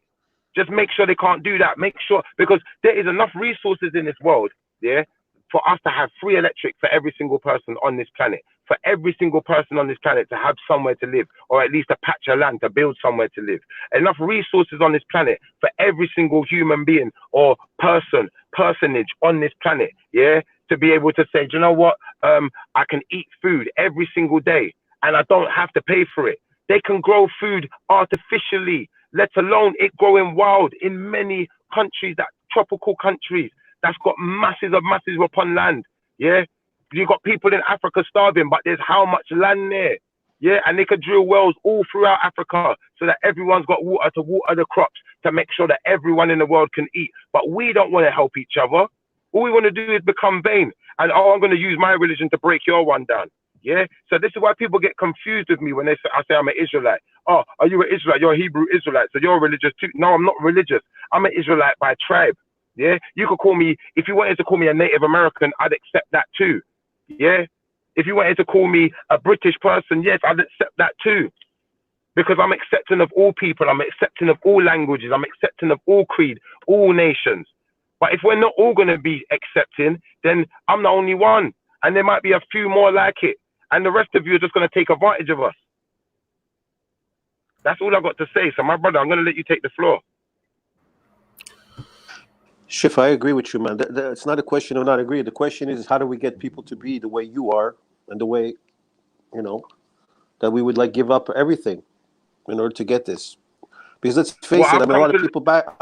Just make sure they can't do that. Make sure, because there is enough resources in this world, yeah, for us to have free electric for every single person on this planet, for every single person on this planet to have somewhere to live, or at least a patch of land to build somewhere to live. Enough resources on this planet for every single human being or personage on this planet, yeah, to be able to say, do you know what? I can eat food every single day and I don't have to pay for it. They can grow food artificially, let alone it growing wild in many countries, that tropical countries. That's got masses upon land, yeah? You got people in Africa starving, but there's how much land there, yeah? And they could drill wells all throughout Africa so that everyone's got water to water the crops to make sure that everyone in the world can eat. But we don't want to help each other. All we want to do is become vain. And I'm going to use my religion to break your one down, yeah? So this is why people get confused with me when I say I'm an Israelite. Oh, are you an Israelite? You're a Hebrew Israelite, so you're religious too. No, I'm not religious. I'm an Israelite by tribe. Yeah, you could call me, if you wanted to call me a Native American, I'd accept that too. Yeah, if you wanted to call me a British person, yes, I'd accept that too. Because I'm accepting of all people, I'm accepting of all languages, I'm accepting of all creed, all nations. But if we're not all going to be accepting, then I'm the only one. And there might be a few more like it. And the rest of you are just going to take advantage of us. That's all I've got to say. So my brother, I'm going to let you take the floor. Schiff, I agree with you, man. It's not a question of not agreeing. The question is, how do we get people to be the way you are and the way, you know, that we would like give up everything in order to get this? Because let's face it, I mean, a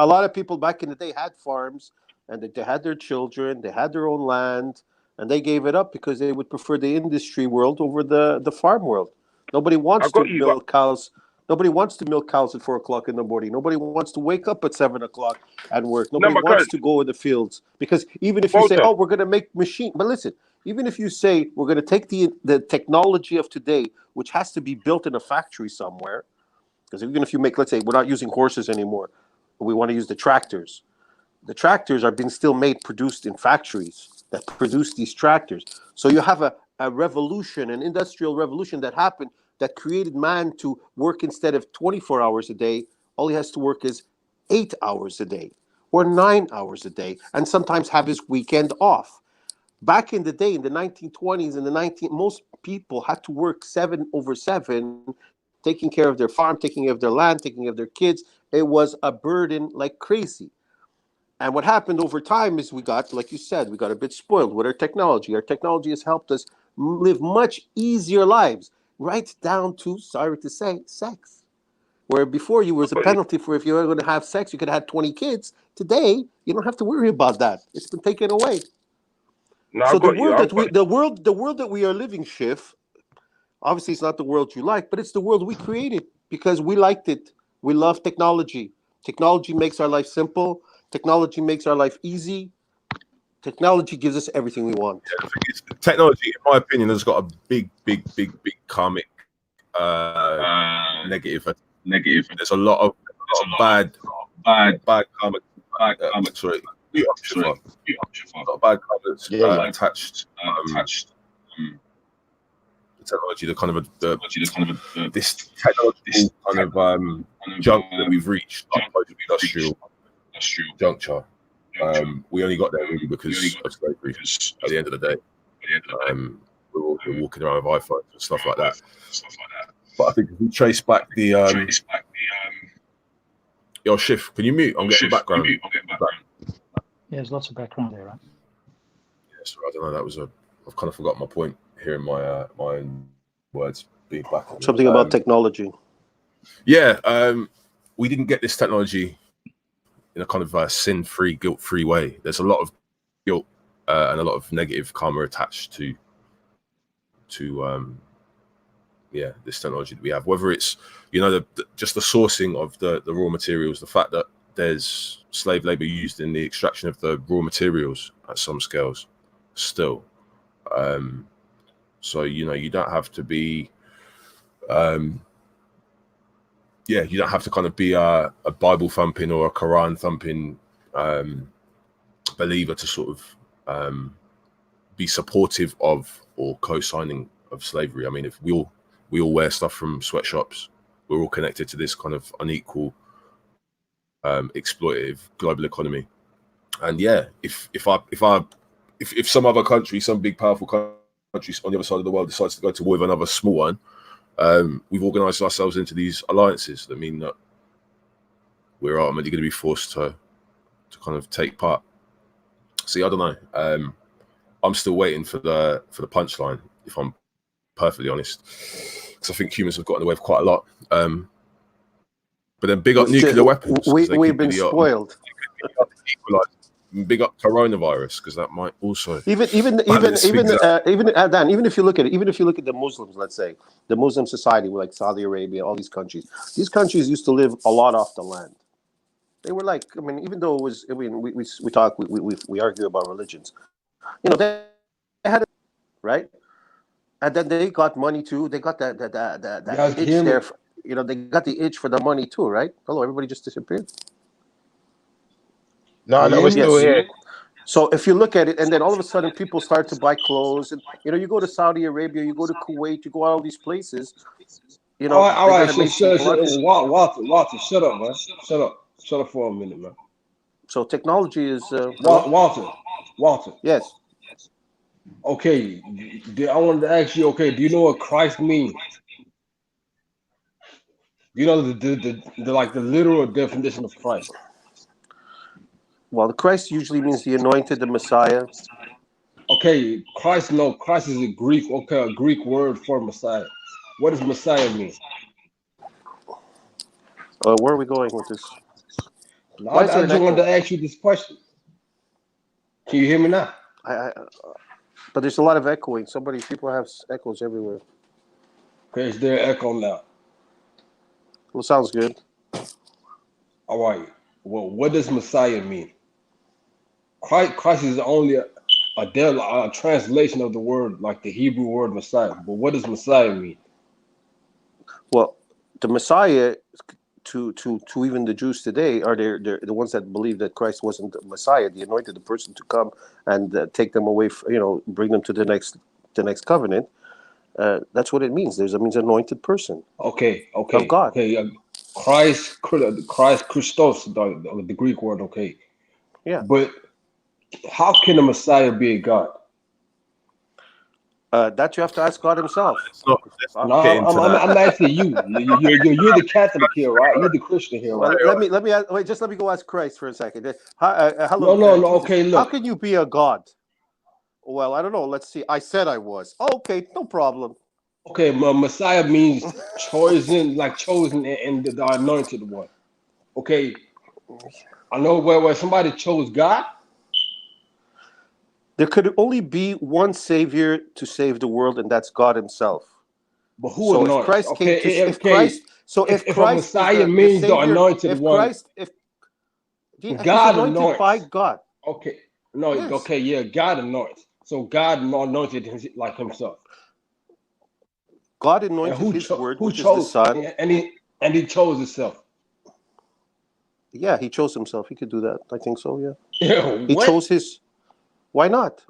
lot of people back in the day had farms and they had their children, they had their own land, and they gave it up because they would prefer the industry world over the farm world. Nobody wants to milk cows. Nobody wants to milk cows at 4 o'clock in the morning. Nobody wants to wake up at 7 o'clock and work. Nobody wants to go in the fields, because even if you say, "Oh, we're going to make machine," but listen, even if you say we're going to take the technology of today, which has to be built in a factory somewhere, because even if you make, let's say, we're not using horses anymore, but we want to use the tractors. The tractors are being still produced in factories that produce these tractors. So you have a revolution, an industrial revolution that happened, that created man to work instead of 24 hours a day. All he has to work is 8 hours a day or 9 hours a day, and sometimes have his weekend off. Back in the day, in the 1920s and most people had to work 7/7, taking care of their farm, taking care of their land, taking care of their kids. It was a burden like crazy. And what happened over time is we got, like you said, we got a bit spoiled with our technology. Our technology has helped us live much easier lives, right down to, sorry to say, sex. Where before you was a penalty for if you were going to have sex, you could have 20 kids. Today, you don't have to worry about that. It's been taken away. No, so the world that we are living, Schiff, obviously it's not the world you like, but it's the world we created because we liked it. We love technology. Technology makes our life simple. Technology makes our life easy. Technology gives us everything we want. Yeah, the thing is, technology, in my opinion, has got a big karmic negative. There's a lot of bad karma. Sorry, not bad karma attached. Technology, the kind of this technological kind of junk that we've reached, industrial juncture. We only got there really because of slavery. At the end of the day, we're walking around with iPhones and stuff like that. But I think if we trace back the yo, Shift, can you mute? I'm getting background. Yeah, there's lots of background there, right? Yes, I don't know. That was I've kind of forgotten my point. Hearing my my own words being back. Something about technology. Yeah, we didn't get this technology in a kind of sin-free, guilt-free way. There's a lot of guilt and a lot of negative karma attached to this technology that we have. Whether it's just the sourcing of the raw materials, the fact that there's slave labor used in the extraction of the raw materials at some scales, still. So you don't have to be, you don't have to kind of be a Bible thumping or a Quran thumping believer to sort of be supportive of or co-signing of slavery. I mean, if we all wear stuff from sweatshops, we're all connected to this kind of unequal, exploitative global economy. And yeah, if some other country, some big powerful countries on the other side of the world decides to go to war with another small one, we've organized ourselves into these alliances that mean that we're ultimately going to be forced to kind of take part. See, I don't know. I'm still waiting for the punchline, if I'm perfectly honest, because I think humans have gotten away with quite a lot. But then big up nuclear weapons. We've been spoiled. Big up coronavirus, because that might also even Dan, even if you look at it, even if you look at the Muslims, let's say the Muslim society, like Saudi Arabia, all these countries used to live a lot off the land. They were like, I mean, even though it was, I mean, we argue about religions, they had it, right, and then they got money too. They got that itch there, they got the itch for the money too, right? Hello, everybody just disappeared. No, we're still here. So if you look at it, and then all of a sudden people start to buy clothes, and you go to Saudi Arabia, you go to Kuwait, you go all these places. All right. Walter, shut up, man. Shut up for a minute, man. So technology is Walter. Yes. Okay, I wanted to ask you. Okay, do you know what Christ means? Do you know the literal definition of Christ? Well, the Christ usually means the anointed, the Messiah. Okay, Christ is a Greek word for Messiah. What does Messiah mean? Where are we going with this? No, I just wanted to ask you this question. Can you hear me now? But there's a lot of echoing. People have echoes everywhere. Okay, is there echo now? Well, sounds good. All right. Well, what does Messiah mean? Christ is only a translation of the word, like the Hebrew word Messiah. But what does Messiah mean? Well, the Messiah, to even the Jews today, are the ones that believe that Christ wasn't the Messiah, the anointed, the person to come and take them away, bring them to the next covenant. That's what it means. It means anointed person. Okay. Of God. Okay. Christ Christos, the Greek word. Okay. Yeah. But how can a Messiah be a God? That you have to ask God Himself. I'm asking you. You're the Catholic here, right? You're the Christian here, right? Well, let me go ask Christ for a second. Hello. No. Okay, look. How can you be a God? Well, I don't know. Let's see. I said I was. Okay, no problem. Okay, Messiah means chosen, and the anointed one. Okay, I know where somebody chose God. There could only be one Savior to save the world, and that's God Himself. But who anointed? If Christ came if a Messiah means the anointed one, God anointed by God. Okay, no, yes. Okay, yeah, God anoints. So God anointed like Himself. God anointed His word, which is the Son, and He chose Himself. Yeah, he chose himself. He could do that. I think so. Yeah. Yeah, He chose his. Why not?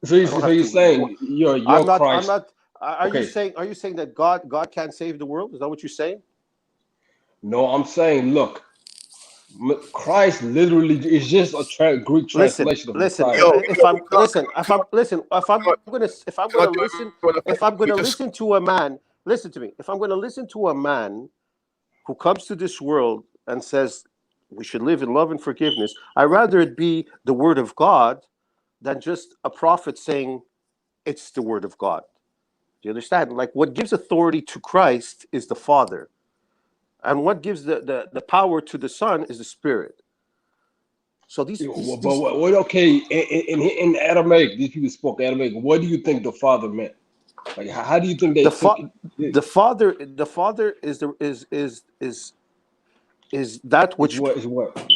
So you're saying you're I'm not. Christ? I'm not. Are you Okay. saying? Are you saying that God can't save the world? Is that what you're saying? No, I'm saying, look, Christ literally is just a Greek translation of Listen. Messiah. If I'm gonna listen to a man, listen to me. If I'm gonna listen to a man who comes to this world and says we should live in love and forgiveness, I'd rather it be the word of God than just a prophet saying it's the word of God. Do you understand? Like, what gives authority to Christ is the Father. And what gives the power to the Son is the Spirit. So okay, in Aramaic, these people spoke Aramaic. What do you think the Father meant? Like, how do you think they? The Father is that which is what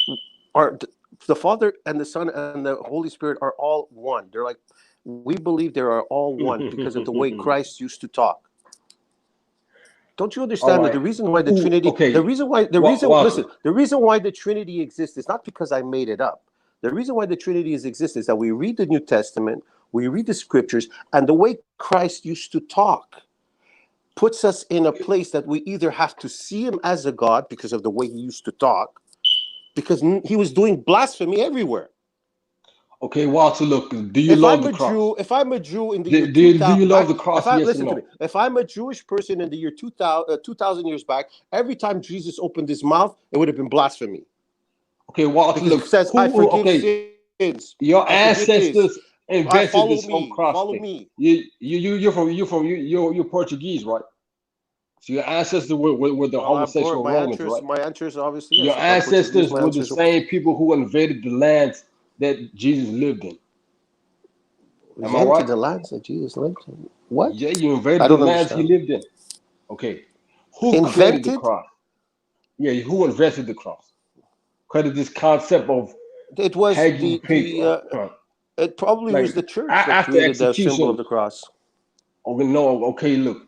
are the Father and the Son and the Holy Spirit are all one. They're like, we believe they are all one because of the way Christ used to talk. Don't you understand that the reason why the Trinity, the reason why the Trinity exists is not because I made it up. The reason why the Trinity exists is that we read the New Testament, we read the scriptures, and the way Christ used to talk puts us in a place that we either have to see him as a God because of the way he used to talk, because he was doing blasphemy everywhere. Okay, Walter, look, do you love the cross? If I'm a Jew in the year 2000, do you love the cross? Yes or no? To me. If I'm a Jewish person in the year 2000 years back, every time Jesus opened his mouth, it would have been blasphemy. Okay, Walter, look, it says, I forgive sins. Your ancestors invented this whole cross follow thing. me. You're Portuguese, right? So your ancestors were the homosexual Romans, right? My answers, obviously. Your ancestors were the same people who invaded the lands that Jesus lived in. Am I right? The lands that Jesus lived in. What? Yeah, you invaded the lands he lived in. Okay. Who created the cross? Yeah, who invented the cross? Created this concept of it was it probably was the church that created the symbol of the cross. Okay, no, okay, look.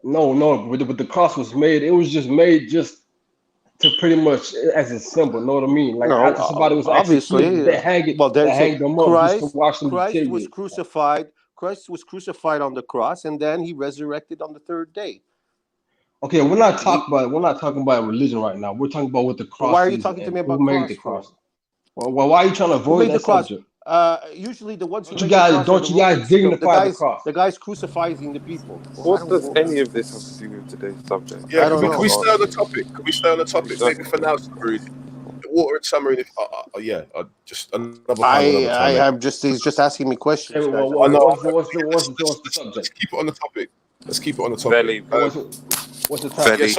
No, but the cross was made, it was just made just to pretty much as a symbol, know what I mean? Like after somebody was obviously they hang them up just to watch them Christ was crucified. Christ was crucified on the cross, and then he resurrected on the third day. Okay, we're not talking about religion right now. We're talking about what the cross is. Why are you talking to me about who made the cross? Well, why are you trying to avoid that subject? Usually the ones who don't you guys dignify the cross? The guys crucifying the people. What does any of this have to do with today's subject? Yeah, can we stay on the topic? Can we stay on the topic? Maybe for now, water and submarine. Just another time. He's just asking me questions. What's the subject? Let's keep it on the topic. What's the topic?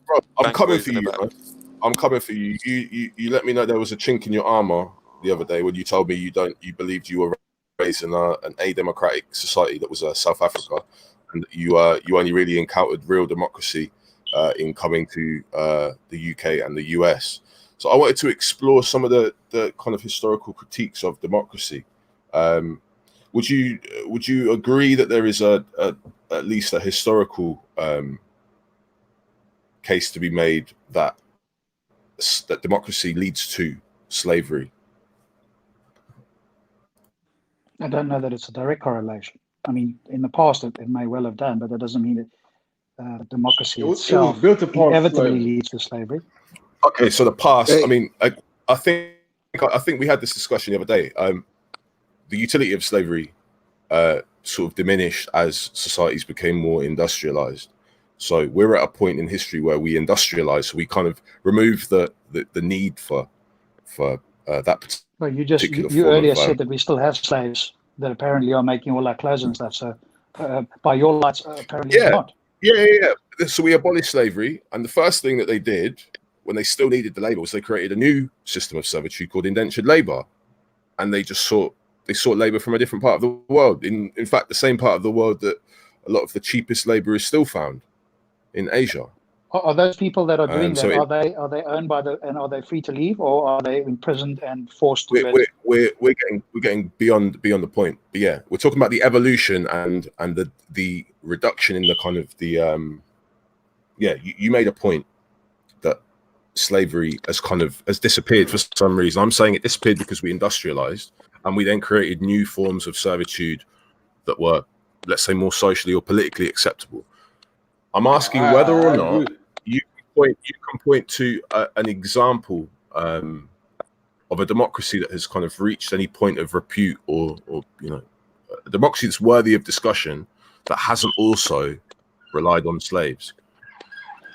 Bro, I'm coming for you, man. I'm coming for you. You let me know there was a chink in your armor the other day when you told me you believed you were raised in an a-democratic society that was South Africa, and you only really encountered real democracy in coming to the UK and the US. So I wanted to explore some of the kind of historical critiques of democracy. Would you agree that there is at least a historical case to be made that democracy leads to slavery? I don't know that it's a direct correlation. I mean, in the past it may well have done, but that doesn't mean that democracy itself inevitably leads to slavery. Okay, so the past. I mean, I think we had this discussion the other day. The utility of slavery sort of diminished as societies became more industrialized. So we're at a point in history where we industrialize. So we kind of remove the need for that particular. Well, you earlier said that we still have slaves that apparently are making all our clothes and stuff. So by your lights, apparently not. Yeah. So we abolished slavery, and the first thing that they did when they still needed the labor was they created a new system of servitude called indentured labor, and they sought labor from a different part of the world. In fact, the same part of the world that a lot of the cheapest labor is still found, in Asia. Are those people that are doing that? Are they owned by and are they free to leave, or are they imprisoned and forced to? We're getting beyond the point. But yeah, we're talking about the evolution and the reduction in the kind of the you made a point that slavery has disappeared for some reason. I'm saying it disappeared because we industrialized and we then created new forms of servitude that were, let's say, more socially or politically acceptable. I'm asking whether or not you can point to an example of a democracy that has kind of reached any point of repute or a democracy that's worthy of discussion that hasn't also relied on slaves.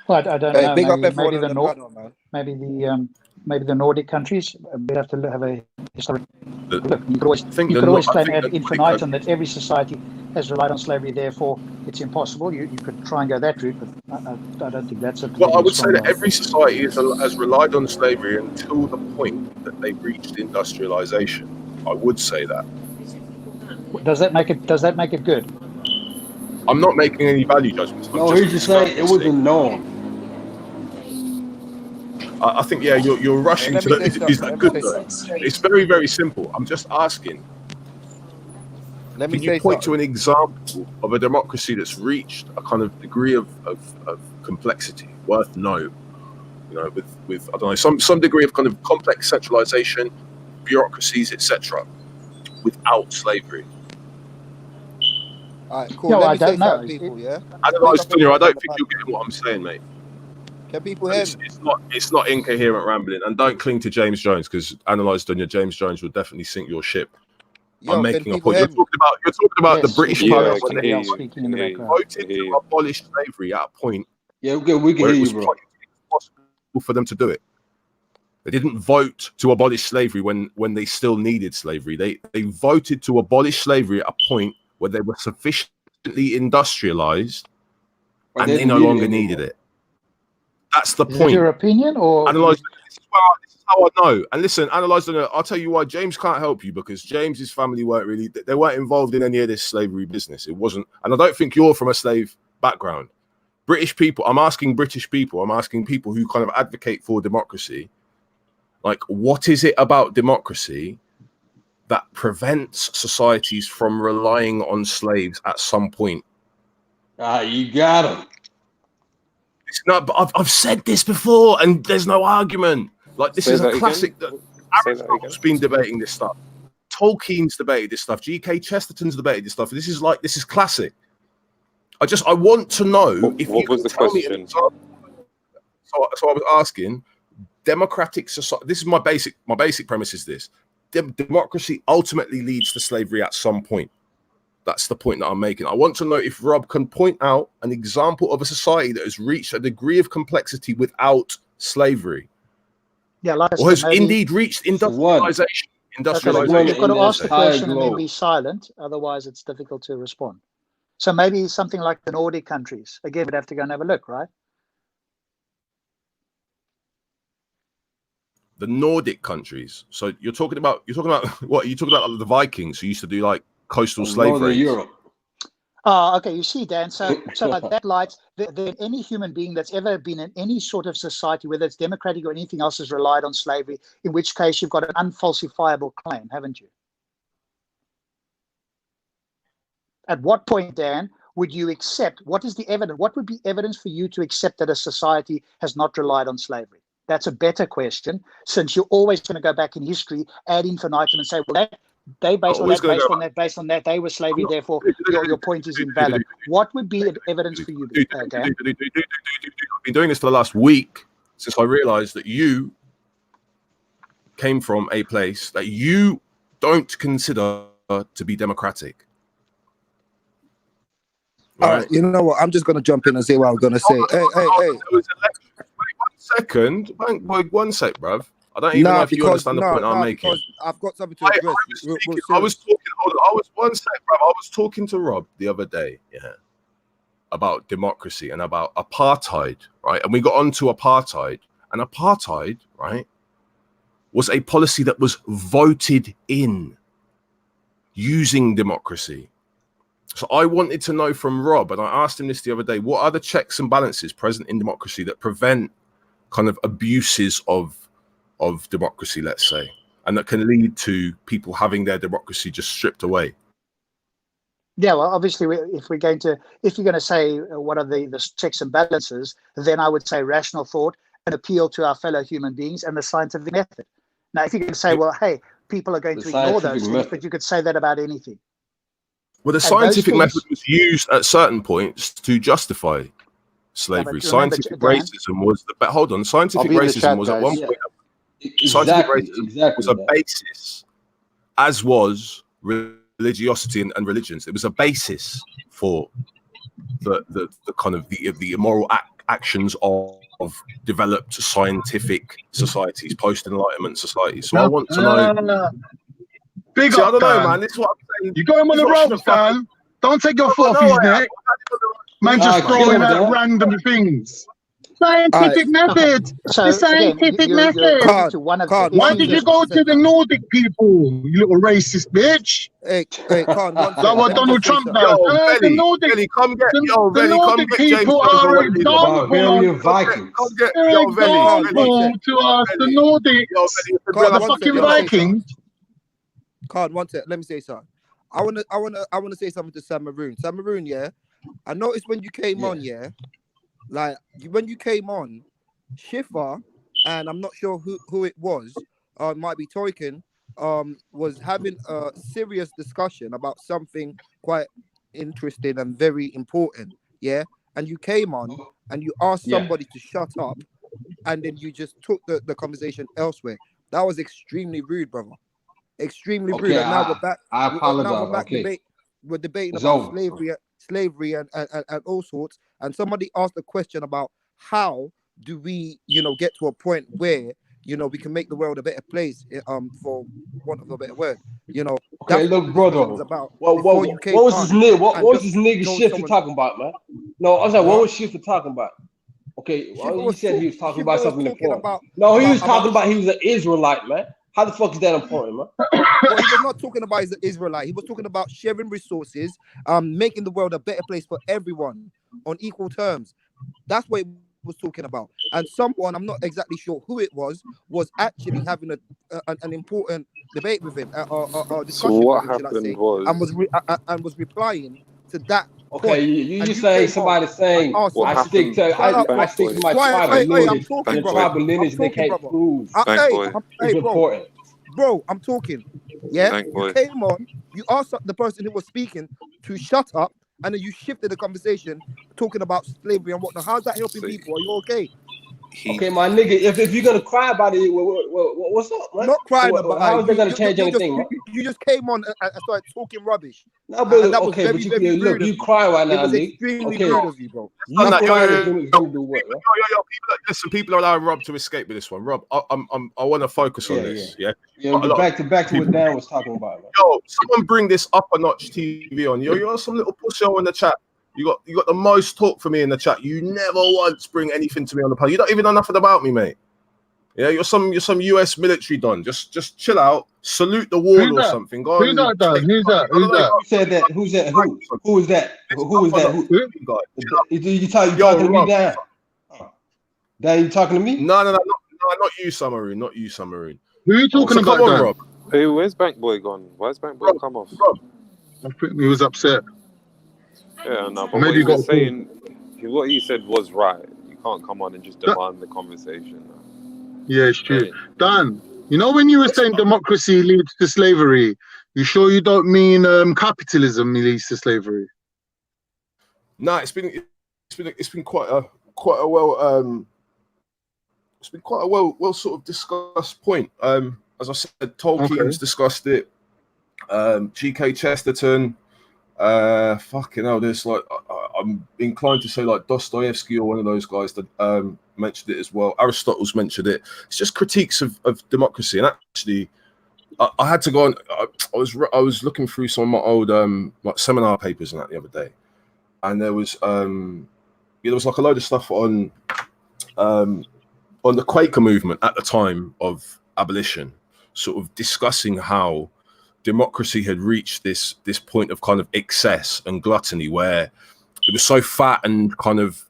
Well, I don't know. Maybe the Nordic countries. We'd have to have a historic look. You could always claim ad infinitum that every society has relied on slavery, therefore it's impossible. You could try and go that route, but I don't think that's a. Well, I would say that every society has relied on slavery until the point that they reached industrialization. I would say that. Does that make it good? I'm not making any value judgments. No, he's just saying it was a norm. I think, yeah, you're rushing to that. Is that good though? It's very, very simple. I'm just asking. Can you point to an example of a democracy that's reached a kind of degree of complexity worth note? With I don't know, some degree of kind of complex centralization, bureaucracies, etc., without slavery. All right, cool. No, Let I me don't say know. something, people, yeah? I don't think you're getting what I'm saying, mate. Can people hear me? It's not incoherent rambling, and don't cling to James Jones, because Analyze Dunya, James Jones will definitely sink your ship. I'm making a point. You're talking about the British Parliament when they voted to abolish slavery at a point. Yeah, we can hear you, bro. Impossible for them to do it. They didn't vote to abolish slavery when they still needed slavery. They voted to abolish slavery at a point where they were sufficiently industrialized and they no longer needed it. That's the point. Is it your opinion, or Analyze? This is how I know. And listen, Analyze. I'll tell you why James can't help you, because James's family weren't involved in any of this slavery business. It wasn't, and I don't think you're from a slave background. British people. I'm asking British people. I'm asking people who kind of advocate for democracy. Like, what is it about democracy that prevents societies from relying on slaves at some point? You got them. It's not, but I've said this before, and there's no argument. Like, this is a classic. Aristotle's been debating this stuff. Tolkien's debated this stuff. G.K. Chesterton's debated this stuff. This is classic. I want to know if you can tell me an example. So I was asking, democratic society. This is my basic premise is this: democracy ultimately leads to slavery at some point. That's the point that I'm making. I want to know if Rob can point out an example of a society that has reached a degree of complexity without slavery. Yeah, like or has indeed reached industrialization. Industrialization. You've got to ask the question and then be silent. Otherwise, it's difficult to respond. So maybe something like the Nordic countries. Again, we'd have to go and have a look, right? The Nordic countries. So you're talking about what? You're talking about like the Vikings who used to do like coastal slavery. Europe. Oh, okay. You see, Dan. So like that lights. Then any human being that's ever been in any sort of society, whether it's democratic or anything else, has relied on slavery. In which case, you've got an unfalsifiable claim, haven't you? At what point, Dan, would you accept? What is the evidence? What would be evidence for you to accept that a society has not relied on slavery? That's a better question, since you're always going to go back in history ad infinitum and say, well, they based on that, they were slavery, therefore your point is invalid. What would be evidence for you, Dan? I've been doing this for the last week since I realized that you came from a place that you don't consider to be democratic. All right, you know what? I'm just going to jump in and say what I'm going to say. Hey. One sec, bruv. I don't even know if you understand the point I'm making. I've got something to address. I was talking to Rob the other day, about democracy and about apartheid, right? And we got onto apartheid, and apartheid, right, was a policy that was voted in using democracy. So I wanted to know from Rob, and I asked him this the other day, what are the checks and balances present in democracy that prevent kind of abuses of democracy, let's say, and that can lead to people having their democracy just stripped away? Yeah, well, obviously, if you're going to say what are the checks and balances, then I would say rational thought and appeal to our fellow human beings and the scientific method. Now, if you can say, well, hey, people are going to ignore those things, but you could say that about anything. Well, the scientific method was used at certain points to justify slavery. Scientific racism was hold on. Scientific racism was at one point. Scientific racism was a basis, as was religiosity and religions. It was a basis for the kind of the immoral actions of developed scientific societies, post-enlightenment societies. So I want to know. Big See, up, I don't know, Dan. man. This is what I'm saying. You got him on the ropes, Dan. Don't take your foot off his neck. Man, just throwing out random things. Scientific method. The scientific method. Why did you go to the Nordic people, you little racist bitch? Hey, Khan, that's what Donald Trump does. The Nordic people are an example to us. The Nordics, the fucking Vikings. Khan, one sec. Let me say something. I wanna say something to Sam Maroon. Sam Maroon, yeah. I noticed when you came on, yeah. Like when you came on, Schiffer, and I'm not sure who it was, might be Toykin, was having a serious discussion about something quite interesting and very important, yeah. And you came on and you asked somebody to shut up, and then you just took the conversation elsewhere. That was extremely rude, brother. Extremely rude. And now we're back. I apologize. We're debating It's about over. slavery and all sorts. And somebody asked a question about how do we, get to a point where, we can make the world a better place, for want of a better word. Okay, look, brother. What was this nigga Schiffer talking about, man? No, I was like, what was Schiffer talking about? Okay, well, he said he was talking about something important. No, he was talking about he was an Israelite, man. How the fuck is that important, man? Well, he was not talking about he's an Israelite. He was talking about sharing resources, making the world a better place for everyone on equal terms. That's what he was talking about. And someone, I'm not exactly sure who it was actually having an important debate with him, or discussion. So what with him, happened was, and was replying to that. Okay, point. you say somebody saying I stick to my tribal lineage, and tribal lineage they can't prove. Hey, bro, I'm talking. Yeah, you came on, you asked the person who was speaking to shut up, and then you shifted the conversation talking about slavery and whatnot. How's that helping people? Are you okay? Okay, my nigga, if you're gonna cry about it, what's up, man? Not crying about it. How is that gonna change anything, man? You just came on and started talking rubbish. No, but that okay, was but look, you cry right now, it was nigga. extremely rude of you, bro. People are allowing Rob to escape with this one. Rob, I want to focus on this. Yeah, back to what Dan was talking about, man. Yo, someone bring this Up a Notch TV on. You're some little pussy in the chat. You got the most talk for me in the chat. You never once bring anything to me on the panel. You don't even know nothing about me, mate. Yeah, you're some US military don. Just chill out. Salute the wall or something. Go Who's that done? Who's that? Who said that? Who's that? Who is that? Who is that? You talking to me now? Dan, you talking to me? No, not you, Summerine. Not you, Summerine. Who are you talking about, come on, Rob. Hey, where's Bank Boy gone? Why's Bank Boy come off? Rob. I think he was upset. Yeah, no, but Maybe what he said was right. You can't come on and just demand the conversation. Yeah, it's true. Dan, you know when you were saying democracy leads to slavery, you sure you don't mean capitalism leads to slavery? No, it's been quite a well sort of discussed point. As I said, Tolkien's discussed it. G.K. Chesterton. Fucking hell, there's like I'm inclined to say like Dostoevsky or one of those guys that mentioned it as well. Aristotle's mentioned it. It's just critiques of democracy. And actually, I had to go on. I was looking through some of my old like seminar papers and that the other day, and there was like a load of stuff on the Quaker movement at the time of abolition, sort of discussing how democracy had reached this point of kind of excess and gluttony, where it was so fat and kind of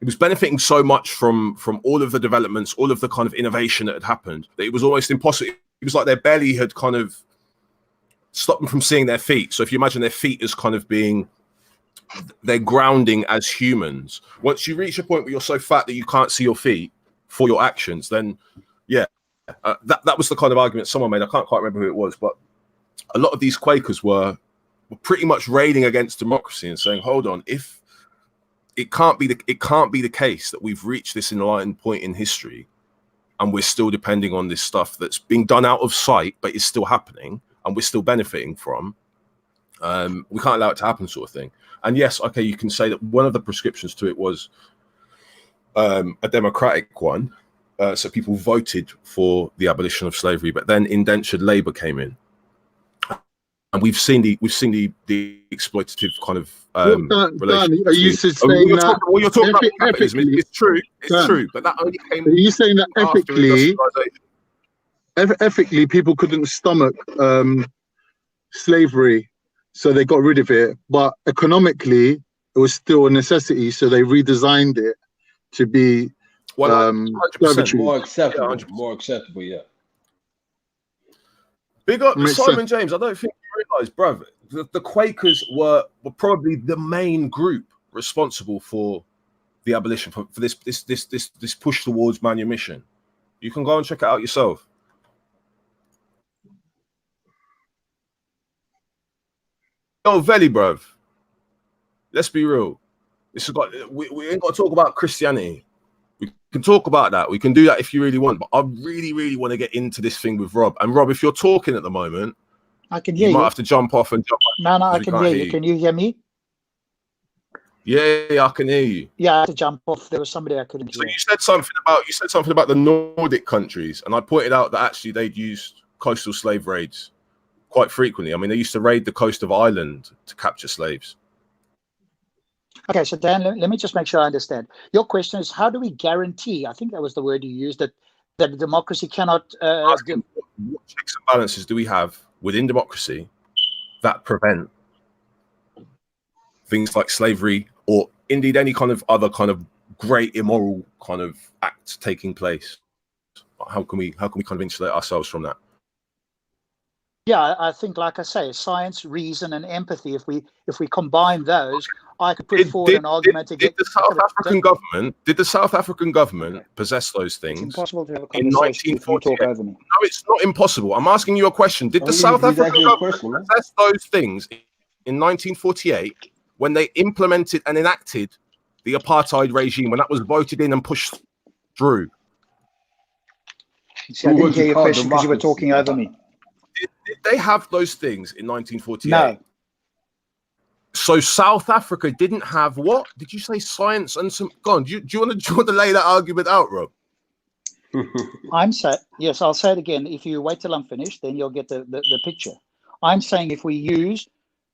it was benefiting so much from all of the developments, all of the kind of innovation that had happened, that it was almost impossible. It was like their belly had kind of stopped them from seeing their feet. So if you imagine their feet as kind of being their grounding as humans, once you reach a point where you're so fat that you can't see your feet for your actions, then yeah, that was the kind of argument someone made. I can't quite remember who it was, but a lot of these Quakers were pretty much railing against democracy and saying, hold on, if it can't be the case that we've reached this enlightened point in history and we're still depending on this stuff that's being done out of sight but is still happening and we're still benefiting from, we can't allow it to happen, sort of thing. And yes, okay, you can say that one of the prescriptions to it was a democratic one, so people voted for the abolition of slavery, but then indentured labor came in. And we've seen the exploitative kind of relationship. Are you saying that what you're talking about capitalism is true? It's true, but that only came. Are you saying that ethically people couldn't stomach slavery, so they got rid of it, but economically it was still a necessity, so they redesigned it to be servitude. More acceptable, yeah. Big up Makes Simon sense. James. I don't think you realise, bruv, the Quakers were probably the main group responsible for the abolition, for this push towards manumission. You can go and check it out yourself. Yo, Veli, bruv. Let's be real. We ain't got to talk about Christianity. We can talk about that. We can do that if you really want. But I really, really want to get into this thing with Rob. And Rob, if you're talking at the moment, I can hear you you. might have to jump off and jump back. No, I can hear you. Can you hear me? Yeah, I can hear you. Yeah, I had to jump off. There was somebody I couldn't hear. So you said something about the Nordic countries, and I pointed out that actually they'd used coastal slave raids quite frequently. I mean, they used to raid the coast of Ireland to capture slaves. Okay, so Dan, let me just make sure I understand. Your question is, how do we guarantee, I think that was the word you used, that democracy cannot... What checks and balances do we have within democracy that prevent things like slavery or indeed any kind of other kind of great immoral kind of act taking place? How can we kind of insulate ourselves from that? Yeah, I think, like I say, science, reason, and empathy. If we combine those, I could put forward an argument to get. Did the South African government possess those things? It's impossible to have a in conversation if you talk 1948? over me. No, it's not impossible. I'm asking you a question. Did the South African government possess those things in 1948 when they implemented and enacted the apartheid regime, when that was voted in and pushed through? See, I didn't hear your question because you were talking over me. Did they have those things in 1948? No. So South Africa didn't have what? Did you say science and some? Go on. Do you want to lay that argument out, Rob? I'm saying, yes, I'll say it again. If you wait till I'm finished, then you'll get the picture. I'm saying if we use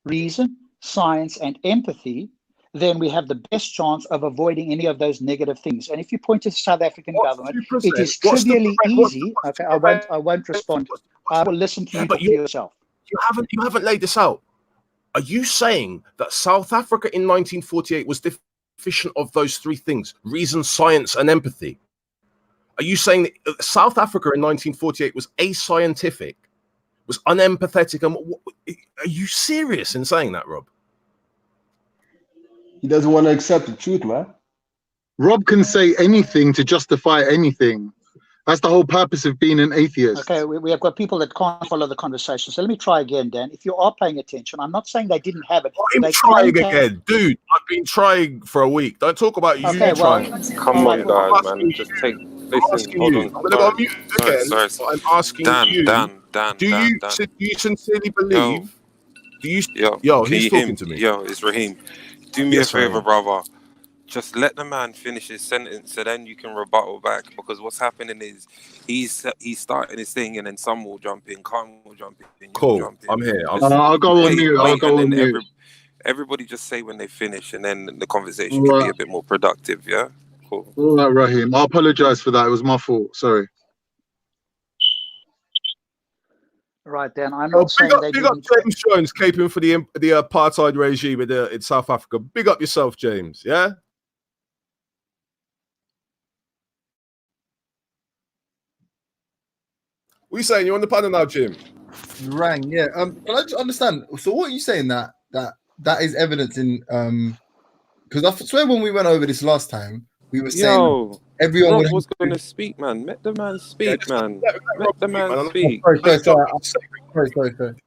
reason, science, and empathy, then we have the best chance of avoiding any of those negative things. And if you point to the South African government, it is trivially easy. Okay, I won't respond. I will listen to you for yourself. You haven't laid this out. Are you saying that South Africa in 1948 was deficient of those three things: reason, science, and empathy? Are you saying that South Africa in 1948 was ascientific, was unempathetic? And are you serious in saying that, Rob? He doesn't want to accept the truth, man. Rob can say anything to justify anything. That's the whole purpose of being an atheist. Okay, we have got people that can't follow the conversation. So let me try again, Dan. If you are paying attention, I'm not saying they didn't have it. I'm trying again, dude. I've been trying for a week. Don't talk about you trying. Come on, guys, man. Just take. Listen, hold on. I'm gonna go on mute again. Sorry. But I'm asking you. Dan. Do you sincerely believe? He's Can you talking hear to me. Yo, it's Raheem. Do me a favor, brother. Just let the man finish his sentence, so then you can rebuttal back. Because what's happening is he's starting his thing, and then some will jump in, Khan will jump in. Cool. I'm here. I'll go on mute. I'll go on mute. Everybody just say when they finish, and then the conversation can be a bit more productive. Yeah. Cool. All right, Raheem. I apologize for that. It was my fault. Sorry. Right, Dan. I'm not saying they big up didn't. James Jones, caping for the apartheid regime in South Africa. Big up yourself, James. Yeah. What are you saying? You're on the panel now, Jim. Rang, yeah. Can I just understand? So, what are you saying that is evidence in? Because I swear when we went over this last time, we were saying everyone Rob would was going to speak, man. Let the man speak, man. Let the man speak. Sorry.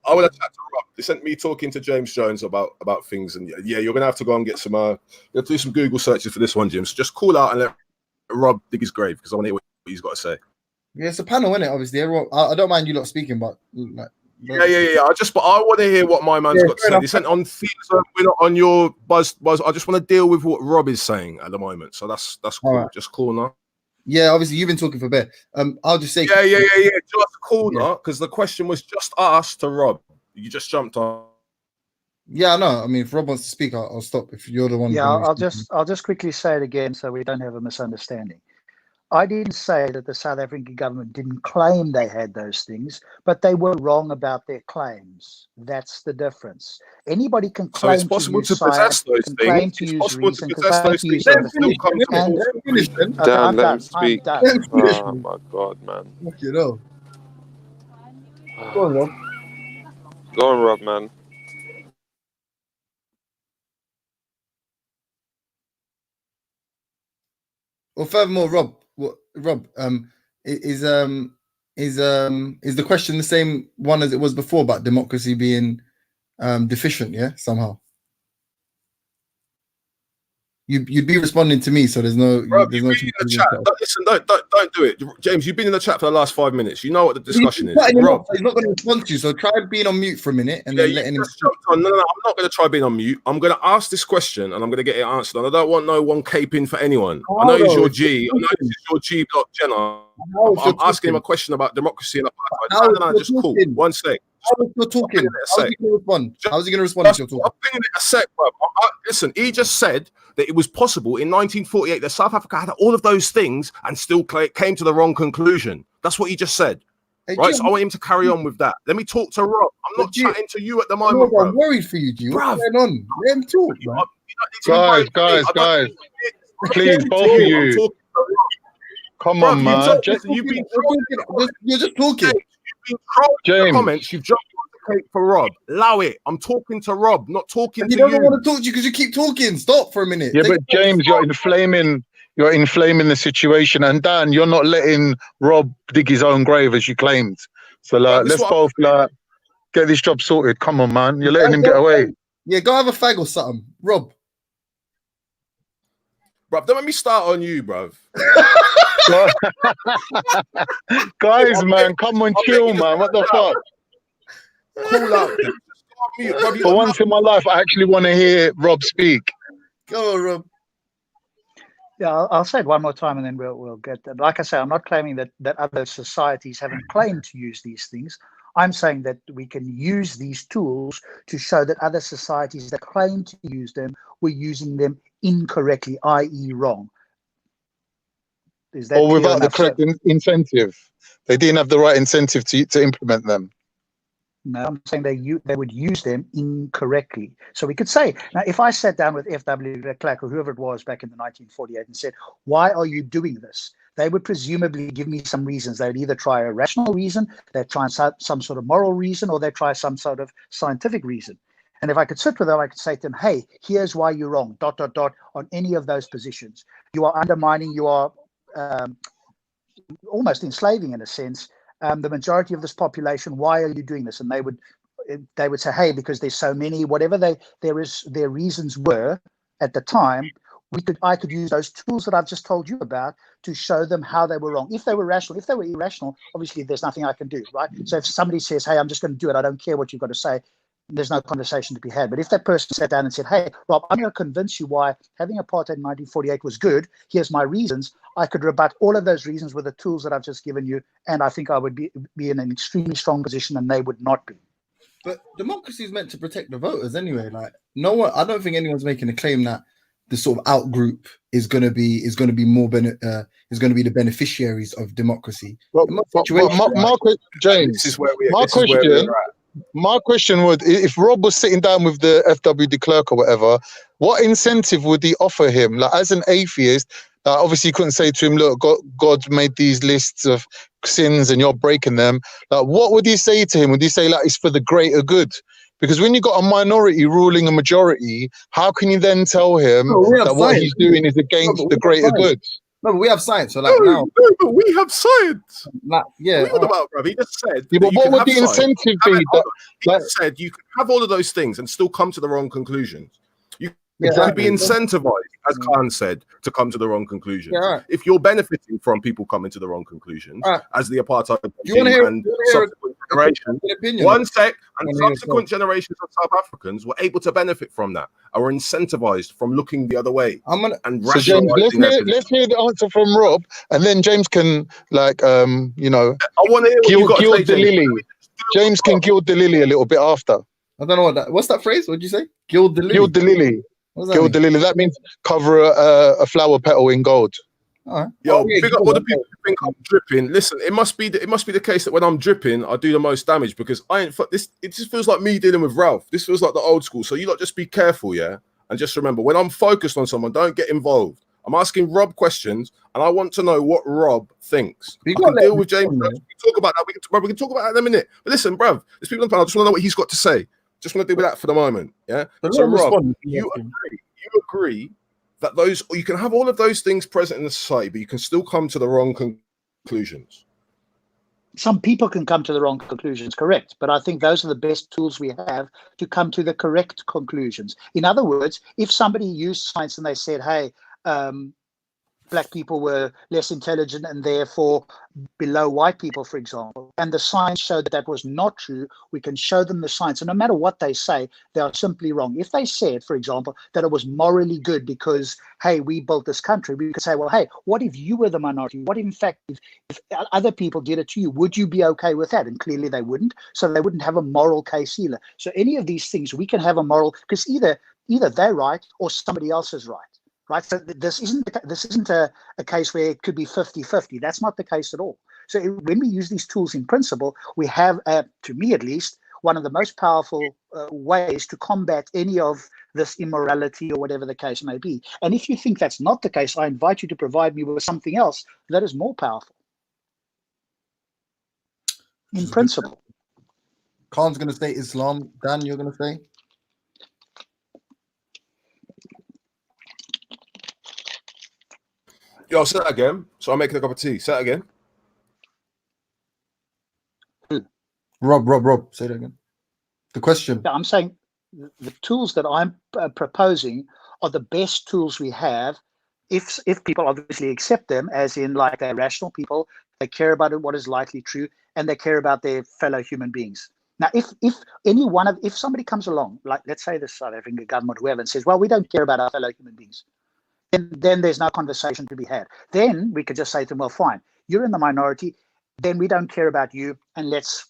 I would have chat to Rob. They sent me talking to James Jones about things, and yeah, you're gonna have to go and get some. You have to do some Google searches for this one, Jim. So just call out and let Rob dig his grave because I want to hear what he's got to say. Yeah, it's a panel, isn't it? Obviously, everyone. I don't mind you lot speaking, but like, Yeah. I want to hear what my man's got to say. They sent on theatre. We're not on your buzz. I just want to deal with what Rob is saying at the moment. So that's cool. Right. Just cool now. Yeah, obviously you've been talking for a bit. I'll just say. Yeah. Just cool now, because the question was just asked to Rob. You just jumped on. Yeah, I know. I mean, if Rob wants to speak, I'll stop. If you're the one. Yeah, I'll just quickly say it again so we don't have a misunderstanding. I didn't say that the South African government didn't claim they had those things, but they were wrong about their claims. That's the difference. Anybody can claim it's possible to use to possess those can things. claim to It's use possible reason, to can possess claim those to things use and still come to and Dan, let him speak. Oh my God, man. You know. Go on, Rob. Go on, Rob, man. Well, furthermore, Rob, is the question the same one as it was before about democracy being deficient? Yeah, somehow. You'd be responding to me, so there's no. Bro, you've been in the chat. Listen, don't do it, James. You've been in the chat for the last 5 minutes. You know what the discussion is. Rob, he's not going to respond to you, so try being on mute for a minute and then letting him. No, I'm not going to try being on mute. I'm going to ask this question and I'm going to get it answered. And I don't want no one caping for anyone. I know he's your G. I know this is your G. Jenner. I'm asking him a question about democracy and apartheid. No, just cool. 1 sec. How is he talking? How's he going to respond? How's he going to respond if you're talking? I've been in it a sec, bro. Listen, he just said that it was possible in 1948 that South Africa had all of those things and still came to the wrong conclusion. That's what he just said. Hey, right? Jim, So I want him to carry on with that. Let me talk to Rob. I'm not chatting to you at the moment, bro. I'm worried for you, G. What's going on? Let him talk, man. Guys. Please, both of you. Come on, man. You're just talking. You've been James. Comments. You've jumped on the cake for Rob. Allow it. I'm talking to Rob, not talking to you. He doesn't want to talk to you because you keep talking. Stop for a minute. Yeah, but James, you're inflaming the situation, and Dan, you're not letting Rob dig his own grave as you claimed. So let's both get this job sorted. Come on, man. You're letting him get away. Yeah, go have a fag or something. Rob. Bruv, don't let me start on you, bruv. Guys, man, come on, chill, man. What the fuck? Cool out. For once in my life, I actually want to hear Rob speak. Go on, Rob. Yeah, I'll say it one more time and then we'll get there. Like I say, I'm not claiming that other societies haven't claimed to use these things. I'm saying that we can use these tools to show that other societies that claim to use them were using them incorrectly, i.e. wrong. Is that or without the correct so? incentive? They didn't have the right incentive to implement them. No, I'm saying they would use them incorrectly. So we could say, now, if I sat down with F.W. de Klerk or whoever it was back in the 1948 and said, why are you doing this? They would presumably give me some reasons. They would either try a rational reason, they'd try some sort of moral reason, or they'd try some sort of scientific reason. And if I could sit with them, I could say to them, hey, here's why you're wrong, ... on any of those positions. You are undermining, you are almost enslaving, in a sense, the majority of this population. Why are you doing this? And they would say, hey, because there's so many, whatever their reasons were at the time, I could use those tools that I've just told you about to show them how they were wrong. If they were rational, if they were irrational, obviously there's nothing I can do, right? So if somebody says, hey, I'm just going to do it, I don't care what you've got to say, there's no conversation to be had. But if that person sat down and said, hey, Rob, I'm going to convince you why having apartheid in 1948 was good, here's my reasons, I could rebut all of those reasons with the tools that I've just given you, and I think I would be in an extremely strong position, and they would not be. But democracy is meant to protect the voters anyway. Like, no one, I don't think anyone's making a claim that the sort of out group is going to be more is going to be the beneficiaries of democracy. James, my question would, if Rob was sitting down with the FW de Klerk or whatever, what incentive would he offer him? Like, as an atheist, obviously you couldn't say to him, look, God made these lists of sins and you're breaking them. Like, what would he say to him? Would he say, like, it's for the greater good? Because when you've got a minority ruling a majority, how can you then tell him that what he's doing is against the greater good? No, but we have science. So no, but we have science. Like, yeah. What about, bruv? He just said. Yeah, but what would the incentive be? He just said you can have all of those things and still come to the wrong conclusions. You could be incentivized, as Khan said, to come to the wrong conclusions. Yeah, right. If you're benefiting from people coming to the wrong conclusions, as the apartheid and subsequent generations, one sec, and subsequent generations of South Africans were able to benefit from that, and were incentivized from looking the other way. So James, let's hear the answer from Rob, and then James can I want to hear gild the lily. James can gild the lily a little bit after. I don't know what's that phrase? What'd you say? Gild the lily. Gild the lily. Gild the lily. That means cover a flower petal in gold. Yo, big up all the people who think I'm dripping. Listen, it must be the case that when I'm dripping, I do the most damage because I ain't. This it just feels like me dealing with Ralph. This feels like the old school. So you lot just be careful, yeah, and just remember when I'm focused on someone, don't get involved. I'm asking Rob questions, and I want to know what Rob thinks. I can deal with James. We can talk about that. We can talk about that in a minute. But listen, bruv, there's people on the panel. I just want to know what he's got to say. Just want to deal with that for the moment. Yeah. So Rob, you agree that you can have all of those things present in the society, but you can still come to the wrong conclusions. Some people can come to the wrong conclusions, correct. But I think those are the best tools we have to come to the correct conclusions. In other words, if somebody used science and they said, hey, black people were less intelligent and therefore below white people, for example, and the science showed that that was not true, we can show them the science. And no matter what they say, they are simply wrong. If they said, for example, that it was morally good because, hey, we built this country, we could say, well, hey, what if you were the minority? What if, in fact, if other people did it to you, would you be okay with that? And clearly they wouldn't. So they wouldn't have a moral case either. So any of these things, we can have a moral, because either they're right or somebody else is right. Right, so this isn't a case where it could be 50-50. That's not the case at all. So when we use these tools in principle, we have, to me at least, one of the most powerful ways to combat any of this immorality or whatever the case may be. And if you think that's not the case, I invite you to provide me with something else that is more powerful. In principle. Khan's going to say Islam. Dan, you're going to say? Yo, say that again. So I'm making a cup of tea. Say that again. Rob, say that again. The question. I'm saying the tools that I'm proposing are the best tools we have if people obviously accept them, as in like they're rational people, they care about what is likely true, and they care about their fellow human beings. Now, if somebody comes along, like let's say the South African government, whoever, and says, well, we don't care about our fellow human beings, then there's no conversation to be had. Then we could just say to them, well, fine, you're in the minority, then we don't care about you, and let's,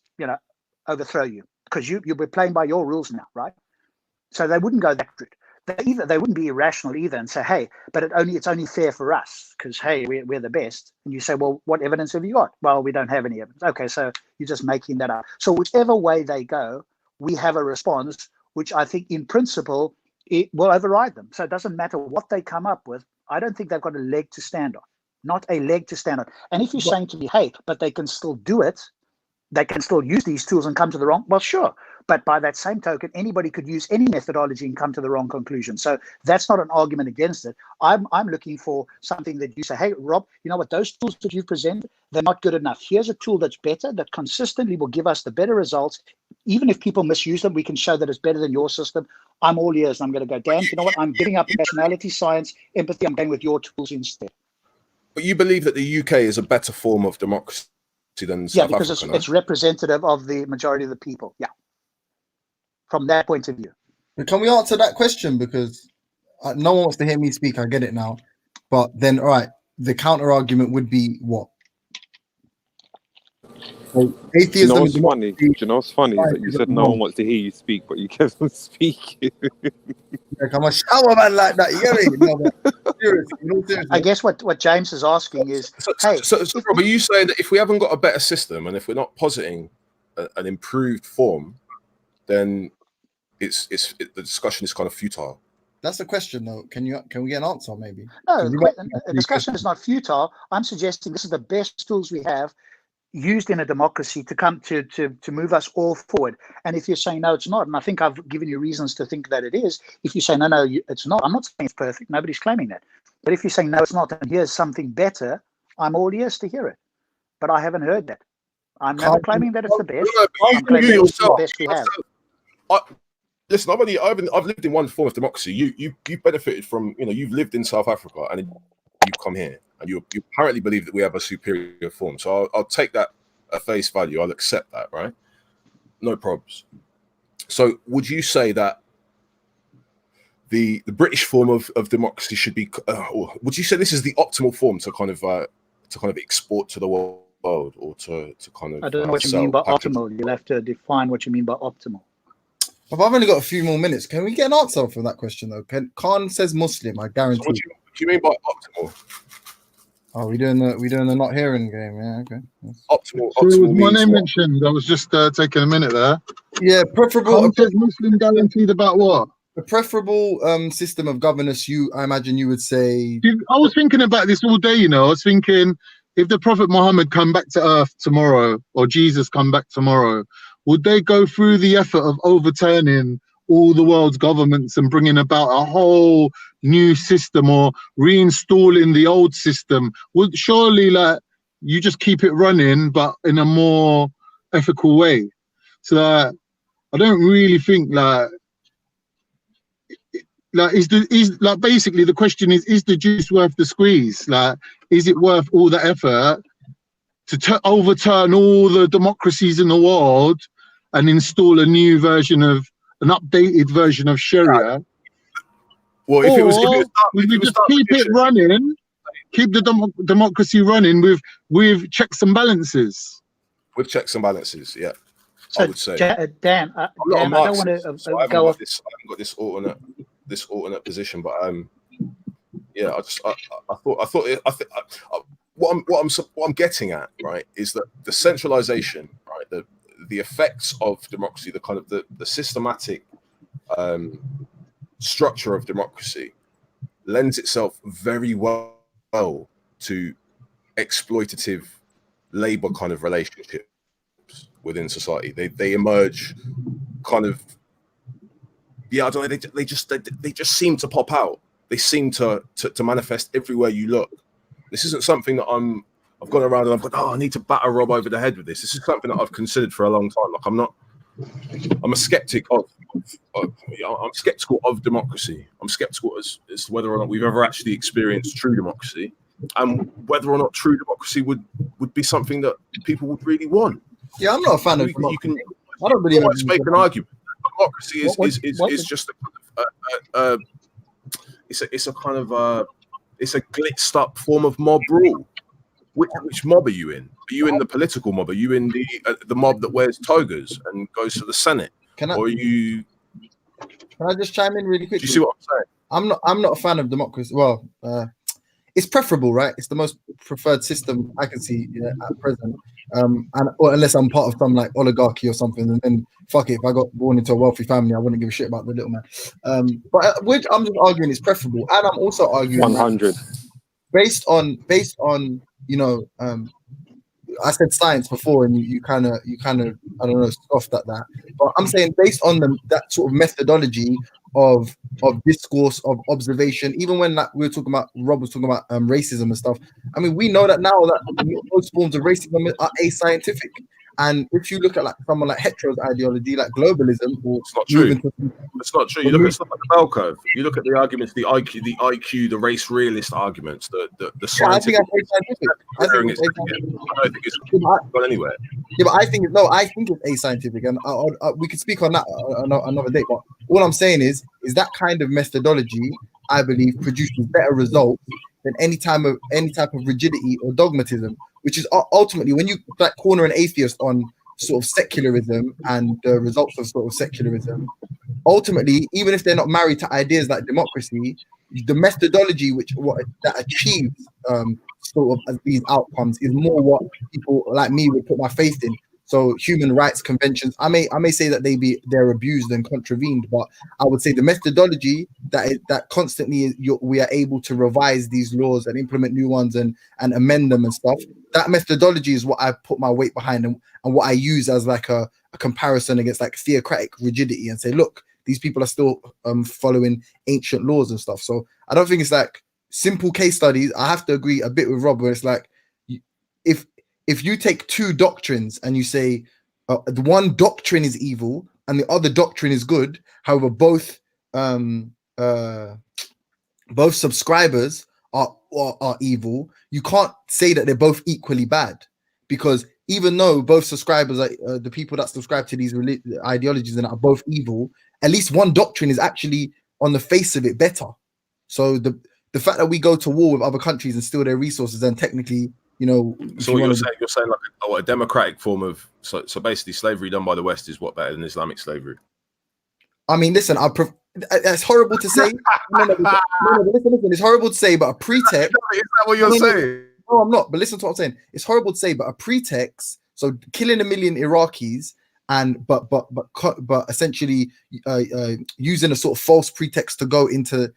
overthrow you, because you'll be playing by your rules now, right? So they wouldn't go that route. They wouldn't be irrational either and say, hey, but it's only fair for us, because, hey, we're the best. And you say, well, what evidence have you got? Well, we don't have any evidence. Okay, so you're just making that up. So whichever way they go, we have a response, which I think in principle, it will override them. So it doesn't matter what they come up with. I don't think they've got a leg to stand on, not a leg to stand on. And if you're saying to me, hey, but they can still do it, they can still use these tools and come to the wrong, well, sure. But by that same token, anybody could use any methodology and come to the wrong conclusion. So that's not an argument against it. I'm looking for something that you say, hey, Rob, you know what, those tools that you've presented, they're not good enough. Here's a tool that's better, that consistently will give us the better results. Even if people misuse them, we can show that it's better than your system. I'm all ears. I'm going to go, Dan, you know what, I'm giving up nationality, science, empathy. I'm going with your tools instead. But you believe that the UK is a better form of democracy than South because Africa, it's representative of the majority of the people. Yeah. From that point of view. But can we answer that question? Because no one wants to hear me speak. I get it now. But then, all right, the counter argument would be what? So atheism. Do you know what's funny? Do you know what's funny? That you said no one wants to hear you speak, but you kept on speaking. Like I'm a shower man like that. You get me? No, seriously. I guess what James is asking is, so Rob, are you saying that if we haven't got a better system and if we're not positing an improved form, then the discussion is kind of futile? That's the question, though. Can we get an answer, maybe? No, the discussion is not futile. I'm suggesting this is the best tools we have. used in a democracy to come to move us all forward. And if you're saying no, it's not, and I think I've given you reasons to think that it is. If you say no, it's not. I'm not saying it's perfect. Nobody's claiming that. But if you're saying no, it's not, and here's something better, I'm all ears to hear it. But I haven't heard that. I'm never claiming that it's the best. I'm claiming it's the best we have. Listen, I've lived in one form of democracy. You benefited from, you've lived in South Africa and you've come here and you apparently believe that we have a superior form. So I'll take that at face value. I'll accept that, right? No problems. So would you say that the British form of democracy should be, or would you say this is the optimal form to kind of export to the world, or to kind of? I don't know what you mean by optimal. You'll have to define what you mean by optimal. I've only got a few more minutes. Can we get an answer from that question though? Khan says Muslim. I guarantee. So what do you mean by optimal? Oh, we doing the not hearing game? Yeah, okay. Optimal. So was my name mentioned? I was just taking a minute there. Yeah, preferable. Khan says Muslim guaranteed about what? The preferable system of governance. I imagine you would say. I was thinking about this all day. I was thinking, if the Prophet Muhammad come back to earth tomorrow, or Jesus come back tomorrow, would they go through the effort of overturning all the world's governments and bringing about a whole new system, or reinstalling the old system? Would surely, you just keep it running, but in a more ethical way. So I don't really think basically the question is the juice worth the squeeze? Is it worth all the effort to overturn all the democracies in the world and install an updated version of Sharia? Well, if it was we just keep it running, keep the democracy running with checks and balances. With checks and balances, yeah. So, I would say. Dan, I don't want to so I go off. I haven't got this alternate position, but yeah, I thought what I'm getting at, right, is that the centralization, right, the effects of democracy, the kind of the systematic structure of democracy lends itself very well to exploitative labor kind of relationships within society. They emerge kind of, I don't know, they just seem to pop out. They seem to manifest everywhere you look. This isn't something that I've gone around and I've gone, I need to batter Rob over the head with this. This is something that I've considered for a long time. I'm a skeptic I'm skeptical of democracy. I'm skeptical as to whether or not we've ever actually experienced true democracy, and whether or not true democracy would be something that people would really want. Yeah, I'm not a fan of democracy. I don't believe let's make an argument. Democracy is just it's a kind of it's a glitzed up form of mob rule. Which mob are you in? Are you in the political mob? Are you in the mob that wears togas and goes to the Senate? Can I just chime in really quickly? Do you see what I'm saying? I'm not a fan of democracy. Well, it's preferable, right? It's the most preferred system I can see at present. Or unless I'm part of some oligarchy or something, and then fuck it, if I got born into a wealthy family, I wouldn't give a shit about the little man. But I'm just arguing it's preferable, and I'm also arguing 100 based on I said science before, and you kind of I don't know, scoffed at that. But I'm saying based on that sort of methodology of discourse, of observation, even when we were talking about, Rob was talking about racism and stuff. I mean, we know that now that most forms of racism are ascientific. And if you look at someone like Hetero's ideology, like globalism, or it's not true. It's not true. You look at stuff like the bell curve. You look at the arguments, the IQ, the race realist arguments, the scientific. I don't think it's gone anywhere. Yeah, but I think it's ascientific, and we could speak on that another day. But all I'm saying is that kind of methodology, I believe, produces better results than any type of rigidity or dogmatism, which is ultimately when you corner an atheist on sort of secularism and the results of sort of secularism. Ultimately, even if they're not married to ideas like democracy, the methodology that achieves sort of these outcomes is more what people like me would put my faith in. So human rights conventions, I may say that they're abused and contravened, but I would say the methodology that constantly we are able to revise these laws and implement new ones and amend them and stuff. That methodology is what I put my weight behind and what I use as like a comparison against like theocratic rigidity and say, look, these people are still following ancient laws and stuff. So I don't think it's like simple case studies. I have to agree a bit with Rob, where it's like, if you take two doctrines and you say the one doctrine is evil and the other doctrine is good, however, both subscribers are evil, you can't say that they're both equally bad, because even though both subscribers are the people that subscribe to these ideologies and are both evil, at least one doctrine is actually on the face of it better. So the fact that we go to war with other countries and steal their resources, and technically, you know, so what you're saying like a democratic form of so basically slavery done by the West is what better than Islamic slavery? I mean, listen, it's horrible to say. No, listen, it's horrible to say, but a pretext. Is that what you're saying? No, I'm not. But listen to what I'm saying. It's horrible to say, but a pretext. So killing 1 million Iraqis but essentially using a sort of false pretext to go into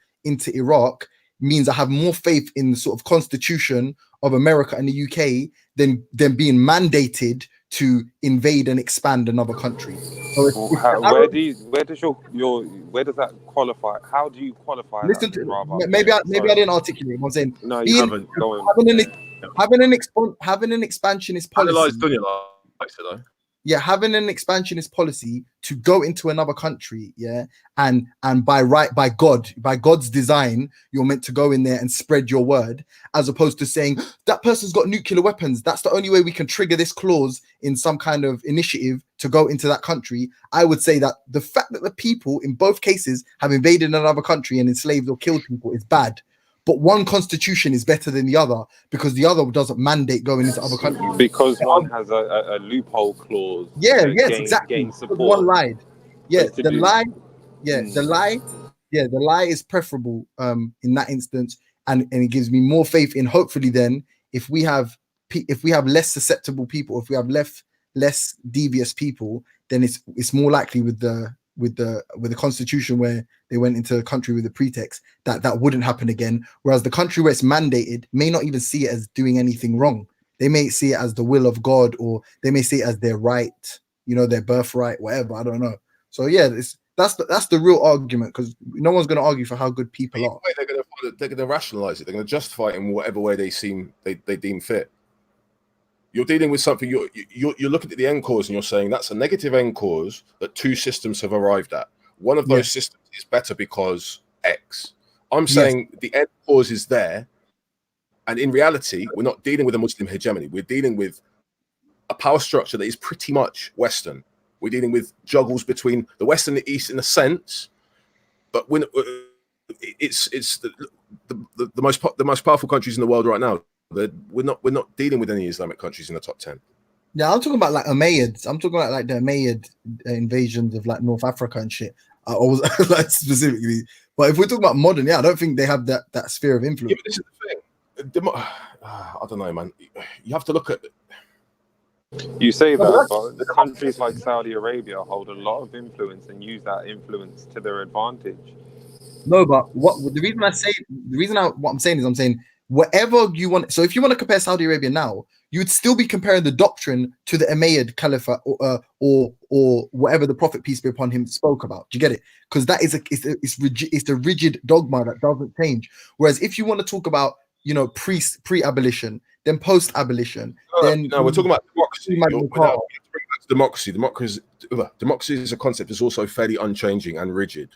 Iraq means I have more faith in the sort of constitution of America and the UK than being mandated to invade and expand another country. So where does that qualify? How do you qualify? Listen to maybe I didn't articulate. I'm saying no, you haven't. Go on. Having an expansionist policy. Yeah, having an expansionist policy to go into another country, yeah, and by God's design, you're meant to go in there and spread your word, as opposed to saying that person's got nuclear weapons. That's the only way we can trigger this clause in some kind of initiative to go into that country. I would say that the fact that the people in both cases have invaded another country and enslaved or killed people is bad. But one constitution is better than the other because the other doesn't mandate going into other countries. Because one has a loophole clause. Yeah, yes, exactly. One lied. Yeah, the lie is preferable in that instance, and it gives me more faith in hopefully then if we have less susceptible people, if we have less devious people, then it's more likely with the constitution where they went into the country with a pretext that wouldn't happen again. Whereas the country where it's mandated may not even see it as doing anything wrong. They may see it as the will of God, or they may see it as their right, you know, their birthright, whatever. I don't know. So yeah, that's the real argument, because no one's going to argue for how good people are. They're going to rationalize it. They're going to justify it in whatever way they deem fit. You're dealing with something. You're looking at the end cause and you're saying that's a negative end cause that two systems have arrived at. One of those systems is better because X. I'm saying the end cause is there, and in reality, we're not dealing with a Muslim hegemony. We're dealing with a power structure that is pretty much Western. We're dealing with juggles between the West and the East in a sense, but when it's the most powerful countries in the world right now. We're not dealing with any Islamic countries in the top 10. Yeah, I'm talking about like Umayyads. I'm talking about like the Umayyad invasions of like North Africa and shit. I was like specifically, but if we're talking about modern, I don't think they have that sphere of influence. Yeah, but this is the thing. I don't know, man. You have to look at. You say that, but the countries like Saudi Arabia hold a lot of influence and use that influence to their advantage. No, but what I'm saying is whatever you want. So if you want to compare Saudi Arabia now, you would still be comparing the doctrine to the Umayyad Caliphate or whatever the Prophet, peace be upon him, spoke about. Do you get it? Because that is it's a rigid dogma that doesn't change. Whereas if you want to talk about, you know, pre-abolition, then post-abolition, then we're talking about democracy. Democracy as a concept is also fairly unchanging and rigid.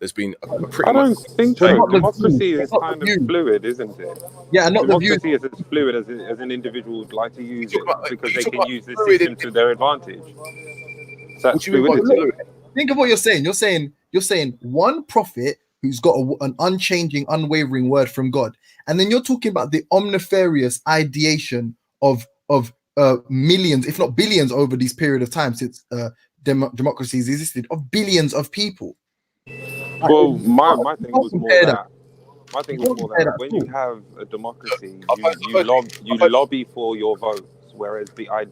There's been I don't think so. Democracy is kind of fluid, isn't it? Yeah, not democracy is as fluid as an individual would like to use it because they can use the system to their advantage. So that's fluidity. Think of what you're saying. You're saying one prophet who's got an unchanging, unwavering word from God, and then you're talking about the omnifarious ideation of millions, if not billions, over this period of time since democracy has existed, of billions of people. Well, my thing was more that. When you have a democracy, you lobby for your votes whereas the I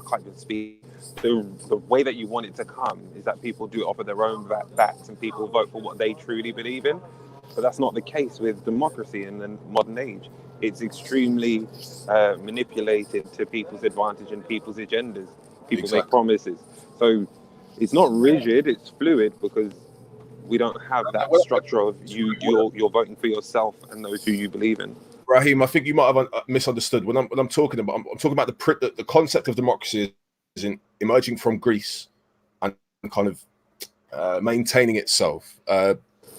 can't even speak. The way that you want it to come is that people do it off of their own backs and people vote for what they truly believe in. But that's not the case with democracy in the modern age. It's extremely manipulated to people's advantage and people's agendas. People make promises. So it's not rigid, it's fluid, because we don't have that structure of you're voting for yourself and those who you believe in. Raheem, I think you might have misunderstood. When I'm talking about, I'm talking about the concept of democracy is emerging from Greece and kind of maintaining itself,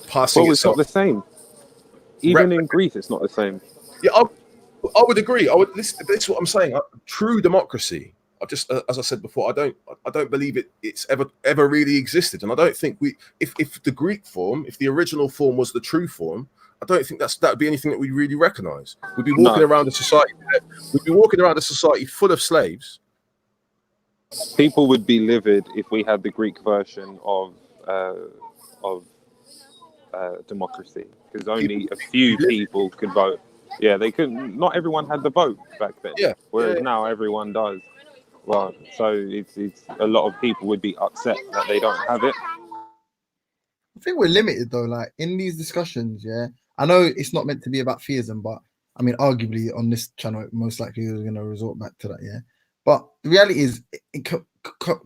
passing. Well, it's not the same. Even in Greece, it's not the same. Yeah, I would agree. This is what I'm saying. True democracy. As I said before, I don't believe it's ever really existed, and I don't think if the Greek form, if the original form was the true form, I don't think that would be anything that we really recognise. We'd be walking around a society. We'd be walking around a society full of slaves. People would be livid if we had the Greek version of democracy, because only a few people could vote. Yeah, they couldn't. Not everyone had the vote back then. Yeah. Whereas now everyone does. Well, so it's a lot of people would be upset that they don't have it. I think we're limited though. Like in these discussions, yeah. I know it's not meant to be about theism, but I mean, arguably on this channel, most likely we're going to resort back to that, yeah. But the reality is,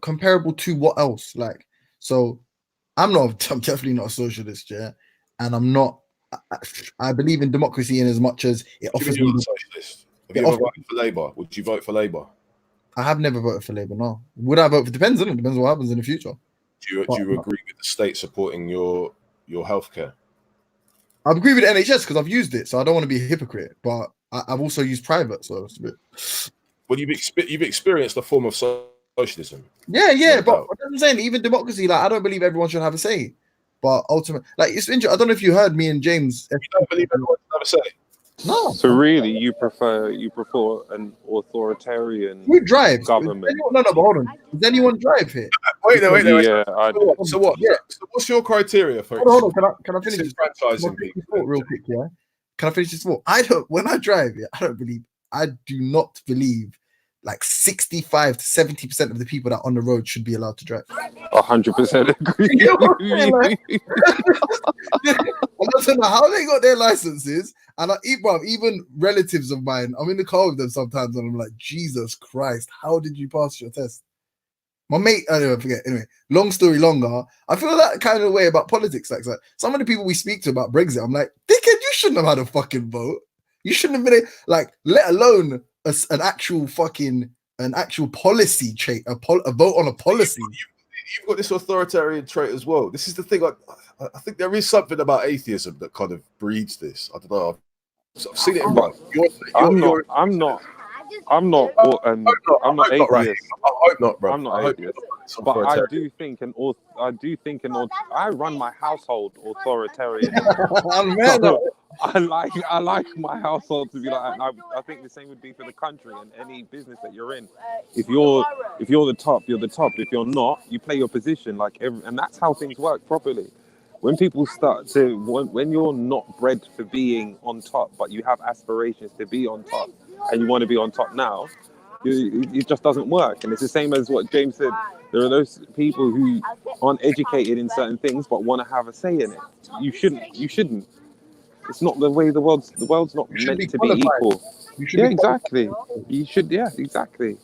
comparable to what else? Like, so I'm definitely not a socialist, yeah, and I'm not. I believe in democracy in as much as it offers. You're a socialist. Have you ever voted for Labour? Would you vote for Labour? I have never voted for Labour. No. Would I vote for? Depends on it. Depends on what happens in the future. Do you agree with the state supporting your healthcare? I agree with NHS because I've used it, so I don't want to be a hypocrite. But I've also used private, so it's a bit. Well, you've experienced a form of socialism. Yeah, but what I'm saying, even democracy, like I don't believe everyone should have a say. But ultimately, like it's interesting. I don't know if you heard me and James. You don't believe everyone should have a say. No. So really, you prefer an authoritarian government? No, but hold on. Does anyone drive here? Wait. Yeah, I do. So what? Yeah. So what's your criteria for? Hold on. Can I finish this franchising real quick? Yeah. Can I finish this thought? When I drive, yeah, I do not believe like 65 to 70% of the people that are on the road should be allowed to drive. 100% agree. I don't know how they got their licenses, and even relatives of mine, I'm in the car with them sometimes, and I'm like, Jesus Christ, how did you pass your test? My mate, I forget. Anyway, long story longer. I feel that kind of way about politics. Like some of the people we speak to about Brexit, I'm like, dickhead, you shouldn't have had a fucking vote. You shouldn't have been like, let alone an actual policy trait, a vote on a policy. You've got this authoritarian trait as well. This is the thing. I think there is something about atheism that kind of breeds this. I don't know. I've seen it in life. I'm not atheist. I hope not, bro. I'm not atheist. But I do think I run my household authoritarian. I like my household to be like, I think the same would be for the country and any business that you're in. If you're the top, you're the top. If you're not, you play your position and that's how things work properly. When people when you're not bred for being on top, but you have aspirations to be on top, and you want to be on top now, it just doesn't work. And it's the same as what James said. There are those people who aren't educated in certain things but want to have a say in it. You shouldn't. It's not the way the world's not meant to be equal. Yeah, exactly. You should. Yeah, exactly.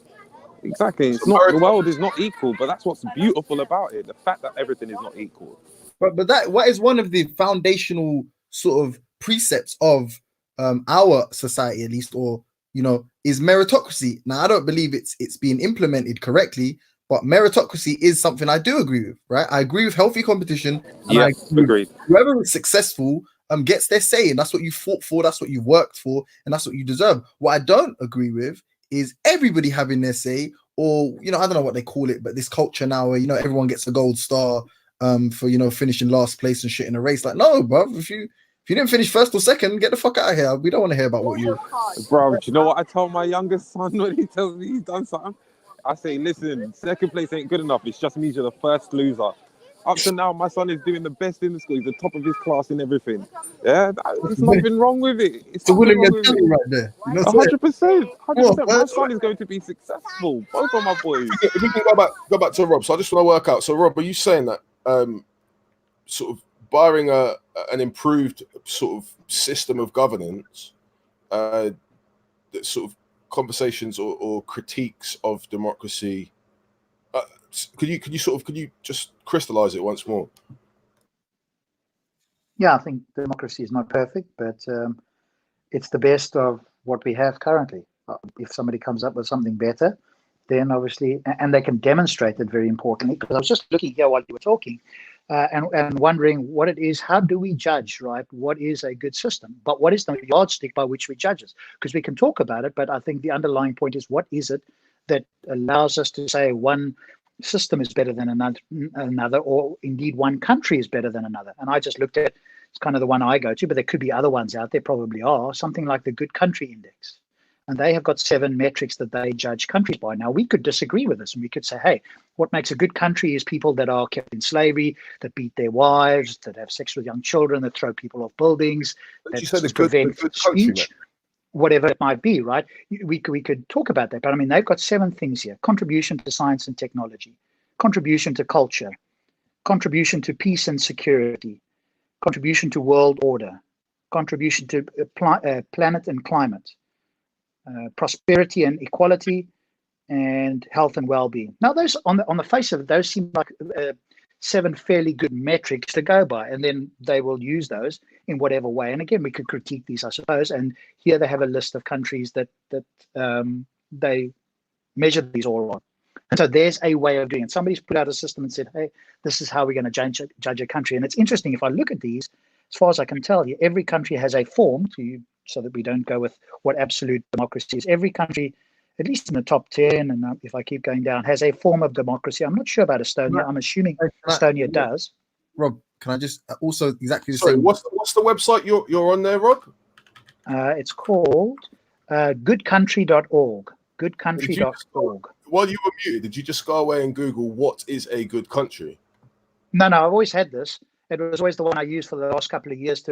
It's not, the world is not equal, but that's what's beautiful about it. The fact that everything is not equal. But that what is one of the foundational sort of precepts of our society, at least, or is meritocracy. Now, I don't believe it's being implemented correctly, but meritocracy is something I do agree with. Right? I agree with healthy competition. Yeah, agreed. Whoever is successful gets their say, and that's what you fought for. That's what you worked for, and that's what you deserve. What I don't agree with is everybody having their say, or I don't know what they call it, but this culture now where everyone gets a gold star for finishing last place and shit in a race. Like, no, bro, if you didn't finish first or second, get the fuck out of here. We don't want to hear about what you. Bro, do you know what I told my youngest son when he tells me he's done something? I say, listen, second place ain't good enough. It just means you're the first loser. Up to now, my son is doing the best in the school. He's the top of his class in everything. Yeah, there's nothing wrong with it. It's the nothing William wrong with Kelly it. right there. You know, 100%. 100%. My What? son is going to be successful. Both of my boys. If we can go back to Rob, so I just want to work out. So, Rob, are you saying that sort of barring an improved sort of system of governance, that sort of conversations or critiques of democracy, could you just crystallize it once more? Yeah, I think democracy is not perfect, but it's the best of what we have currently. If somebody comes up with something better, then obviously, and they can demonstrate it very importantly, because I was just looking here while you were talking and wondering what it is, how do we judge, right? What is a good system? But what is the yardstick by which we judge it? Because we can talk about it, but I think the underlying point is, what is it that allows us to say one system is better than another, or indeed one country is better than another? And I just looked at, it's kind of the one I go to, but there could be other ones out there, probably are, something like the Good Country Index. And they have got 7 metrics that they judge countries by. Now, we could disagree with this, and we could say, hey, what makes a good country is people that are kept in slavery, that beat their wives, that have sex with young children, that throw people off buildings, that prevent speech, whatever it might be, right? We could talk about that. But I mean, they've got 7 things here: contribution to science and technology, contribution to culture, contribution to peace and security, contribution to world order, contribution to planet and climate, prosperity and equality, and health and well-being. Now, those on the face of it, those seem like 7 fairly good metrics to go by, and then they will use those in whatever way. And again, we could critique these, I suppose. And here they have a list of countries that they measure these all on. And so there's a way of doing it. Somebody's put out a system and said, hey, this is how we're going to judge a country. And it's interesting, if I look at these, as far as I can tell, every country has a form so that we don't go with what absolute democracy is. Every country, at least in the top 10, and if I keep going down, has a form of democracy. I'm not sure about Estonia. I'm assuming Estonia does. Rob, can I just also exactly the Sorry, same? what's the website you're on there, Rob? It's called goodcountry.org. Goodcountry.org. While you were muted, did you just go away and Google what is a good country? No, I've always had this. It was always the one I used for the last couple of years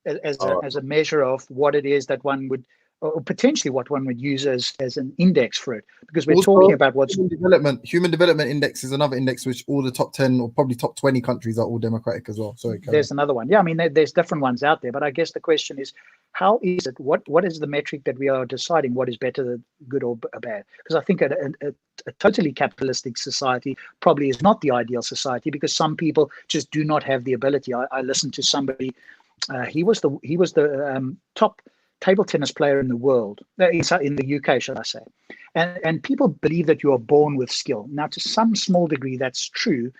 as a measure of what it is that one would, or potentially what one would use as an index for it, because we're talking about what's Human Development Index is another index which all the top 10 or probably top 20 countries are all democratic as well. Sorry, there's another one. Yeah, I mean, there's different ones out there, but I guess the question is, how is it? What is the metric that we are deciding what is better, good or bad? Because I think a totally capitalistic society probably is not the ideal society, because some people just do not have the ability. I listened to somebody. He was the top table tennis player in the world, in the UK, should I say. And people believe that you are born with skill. Now, to some small degree, that's true,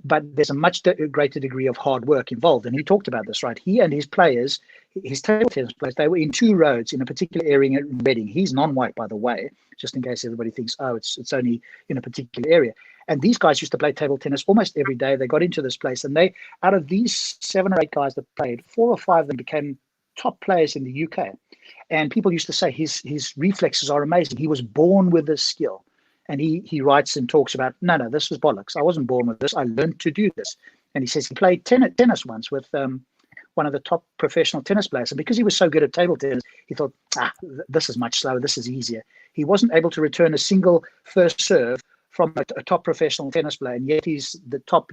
but there's a much greater degree of hard work involved. And he talked about this, right? He and his players, his table tennis players, they were in 2 roads in a particular area in Reading. He's non-white, by the way, just in case everybody thinks, oh, it's only in a particular area. And these guys used to play table tennis almost every day. They got into this place, and they, out of these 7 or 8 guys that played, 4 or 5 of them became top players in the UK. And people used to say his reflexes are amazing. He was born with this skill. And he writes and talks about, no, this was bollocks. I wasn't born with this. I learned to do this. And he says he played tennis once with one of the top professional tennis players. And because he was so good at table tennis, he thought, this is much slower. This is easier. He wasn't able to return a single first serve from a top professional tennis player, and yet he's the top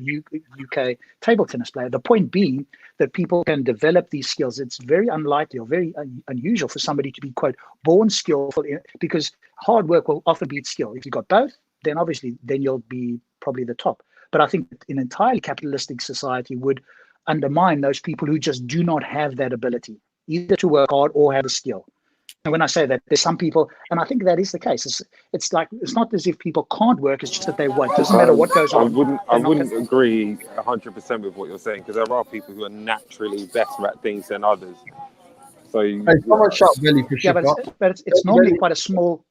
UK table tennis player. The point being that people can develop these skills. It's very unlikely or very unusual for somebody to be, quote, born skillful, because hard work will often beat skill. If you've got both, then obviously you'll be probably the top. But I think an entirely capitalistic society would undermine those people who just do not have that ability, either to work hard or have a skill. And when I say that, there's some people, and I think that is the case. It's like, it's not as if people can't work. It's just that they won't. It doesn't matter what goes on. I wouldn't agree 100% with what you're saying, because there are people who are naturally better at things than others. So but it's normally quite a small.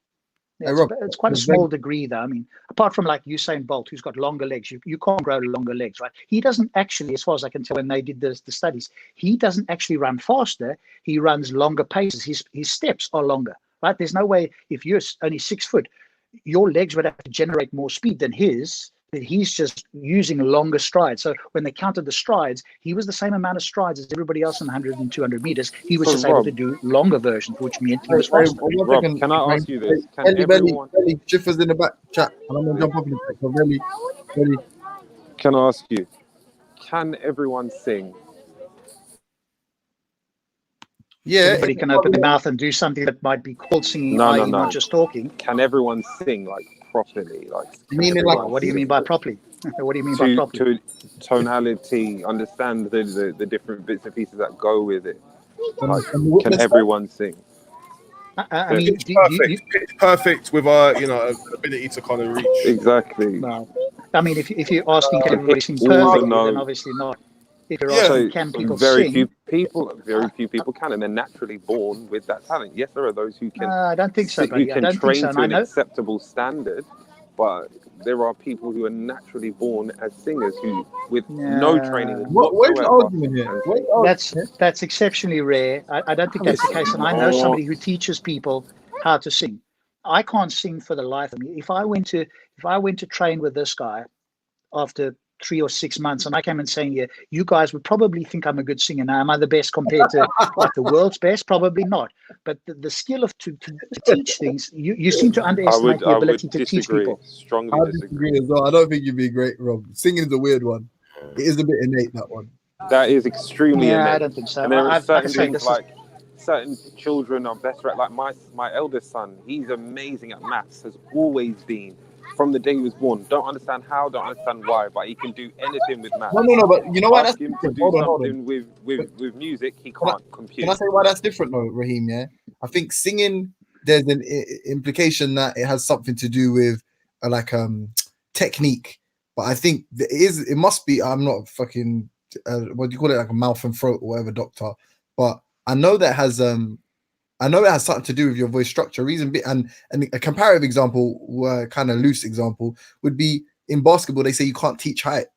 It's quite a small degree, though. I mean, apart from like Usain Bolt, who's got longer legs, you can't grow longer legs, right? He doesn't actually, as far as I can tell, when they did the studies, he doesn't actually run faster. He runs longer paces. His steps are longer, right? There's no way, if you're only 6 foot, your legs would have to generate more speed than his He's just using longer strides. So when they counted the strides, he was the same amount of strides as everybody else in 100 and 200 meters. He was just able to do longer versions, which meant he was faster. Rob, can I ask you this? Can everyone... Schiffer's in the back chat, and I'm going to jump up in the back. So really. Can I ask you, can everyone sing? Yeah, everybody can open their mouth and do something that might be called singing, no. Not just talking. Can everyone sing like properly? Like, what do you mean by properly? What do you mean by properly? To tonality, understand the different bits and pieces that go with it. Like, can everyone sing? I mean, pitch perfect with our, ability to kind of reach. Exactly. No. I mean, if you're asking can everybody sing perfectly, then obviously not. If you're asking can people very sing, few people can, and they're naturally born with that talent. Yes, there are those who can. I don't think so. Who can train to an acceptable standard, but there are people who are naturally born as singers who, with no training whatsoever. That's exceptionally rare. I don't think that's the case, and I know somebody who teaches people how to sing. I can't sing for the life of me. If I went to train with this guy after 3 or 6 months, and I came and saying, "Yeah, you guys would probably think I'm a good singer. Now, am I the best compared to like the world's best? Probably not. But the skill of to teach things, you seem to underestimate the ability to teach people." I disagree as well. I don't think you'd be great, Rob. Singing is a weird one. It is a bit innate, that one. That is extremely innate. I don't think so. And there are certain things certain children are better at. Like my eldest son, he's amazing at maths. Has always been. From the day he was born, don't understand how, don't understand why, but he can do anything with math. No, but you know what? Ask him to do something with music, he can't compute. Can I say why that's different though, Raheem? Yeah, I think singing, there's an implication that it has something to do with technique, but I think it must be. I'm not fucking what do you call it, like a mouth and throat or whatever, doctor, but I know that has it has something to do with your voice structure. And a comparative example, kind of loose example, would be in basketball. They say you can't teach height.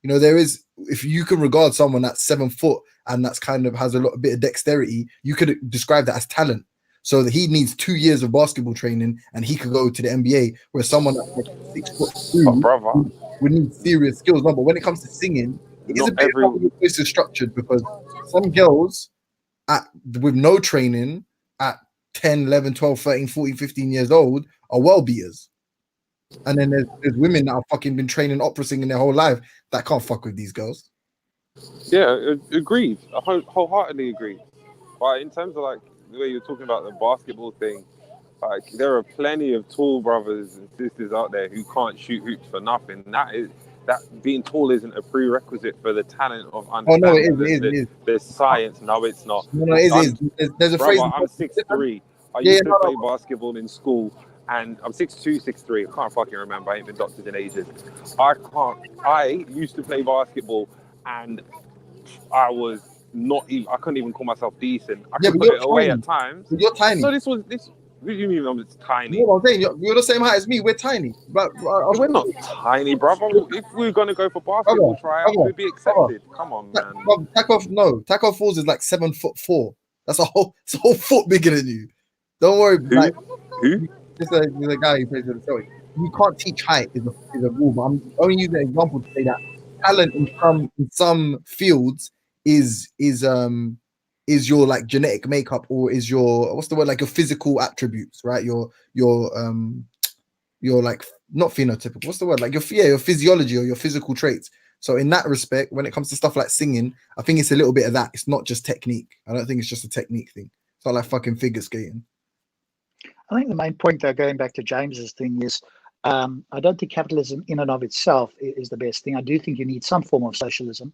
There is, if you can regard someone that's 7 foot and that's kind of has a bit of dexterity, you could describe that as talent. So that he needs 2 years of basketball training and he could go to the NBA, where someone that's like 6'2" would need serious skills. No, but when it comes to singing, it is a bit how your voice is structured, because some girls with no training at 10, 11, 12, 13, 14, 15 years old are well beaters. And then there's women that have fucking been training opera singing their whole life that can't fuck with these girls. Yeah, agreed. I wholeheartedly agree. But in terms of like the way you're talking about the basketball thing, like there are plenty of tall brothers and sisters out there who can't shoot hoops for nothing. That being tall isn't a prerequisite for the talent of understanding. It is. There's science. No, it's not. No, it is. There's a phrase. I'm 6'3". I used to play basketball in school, and I'm 6'2", 6'3". I can't fucking remember. I ain't been doctored in ages. I used to play basketball, and I was not even. I couldn't even call myself decent. I could put it away at times. You're tiny. So this. What do you mean I'm tiny? No, I'm saying you're the same height as me. We're tiny, but we're not tiny, brother. If we're gonna go for basketball tryouts, we'd be accepted. Come on, man. Taco Falls is like 7'4". That's a whole foot bigger than you. Don't worry. Who? There's a guy who plays with the Celtics. You can't teach height is a rule. But I'm only using an example to say that talent in some fields is your like genetic makeup, or is your like your physical attributes, right? Your like not phenotypical. What's the word? Like your physiology or your physical traits. So in that respect, when it comes to stuff like singing, I think it's a little bit of that. It's not just technique. I don't think it's just a technique thing. It's not like fucking figure skating. I think the main point, though, going back to James's thing, is I don't think capitalism in and of itself is the best thing. I do think you need some form of socialism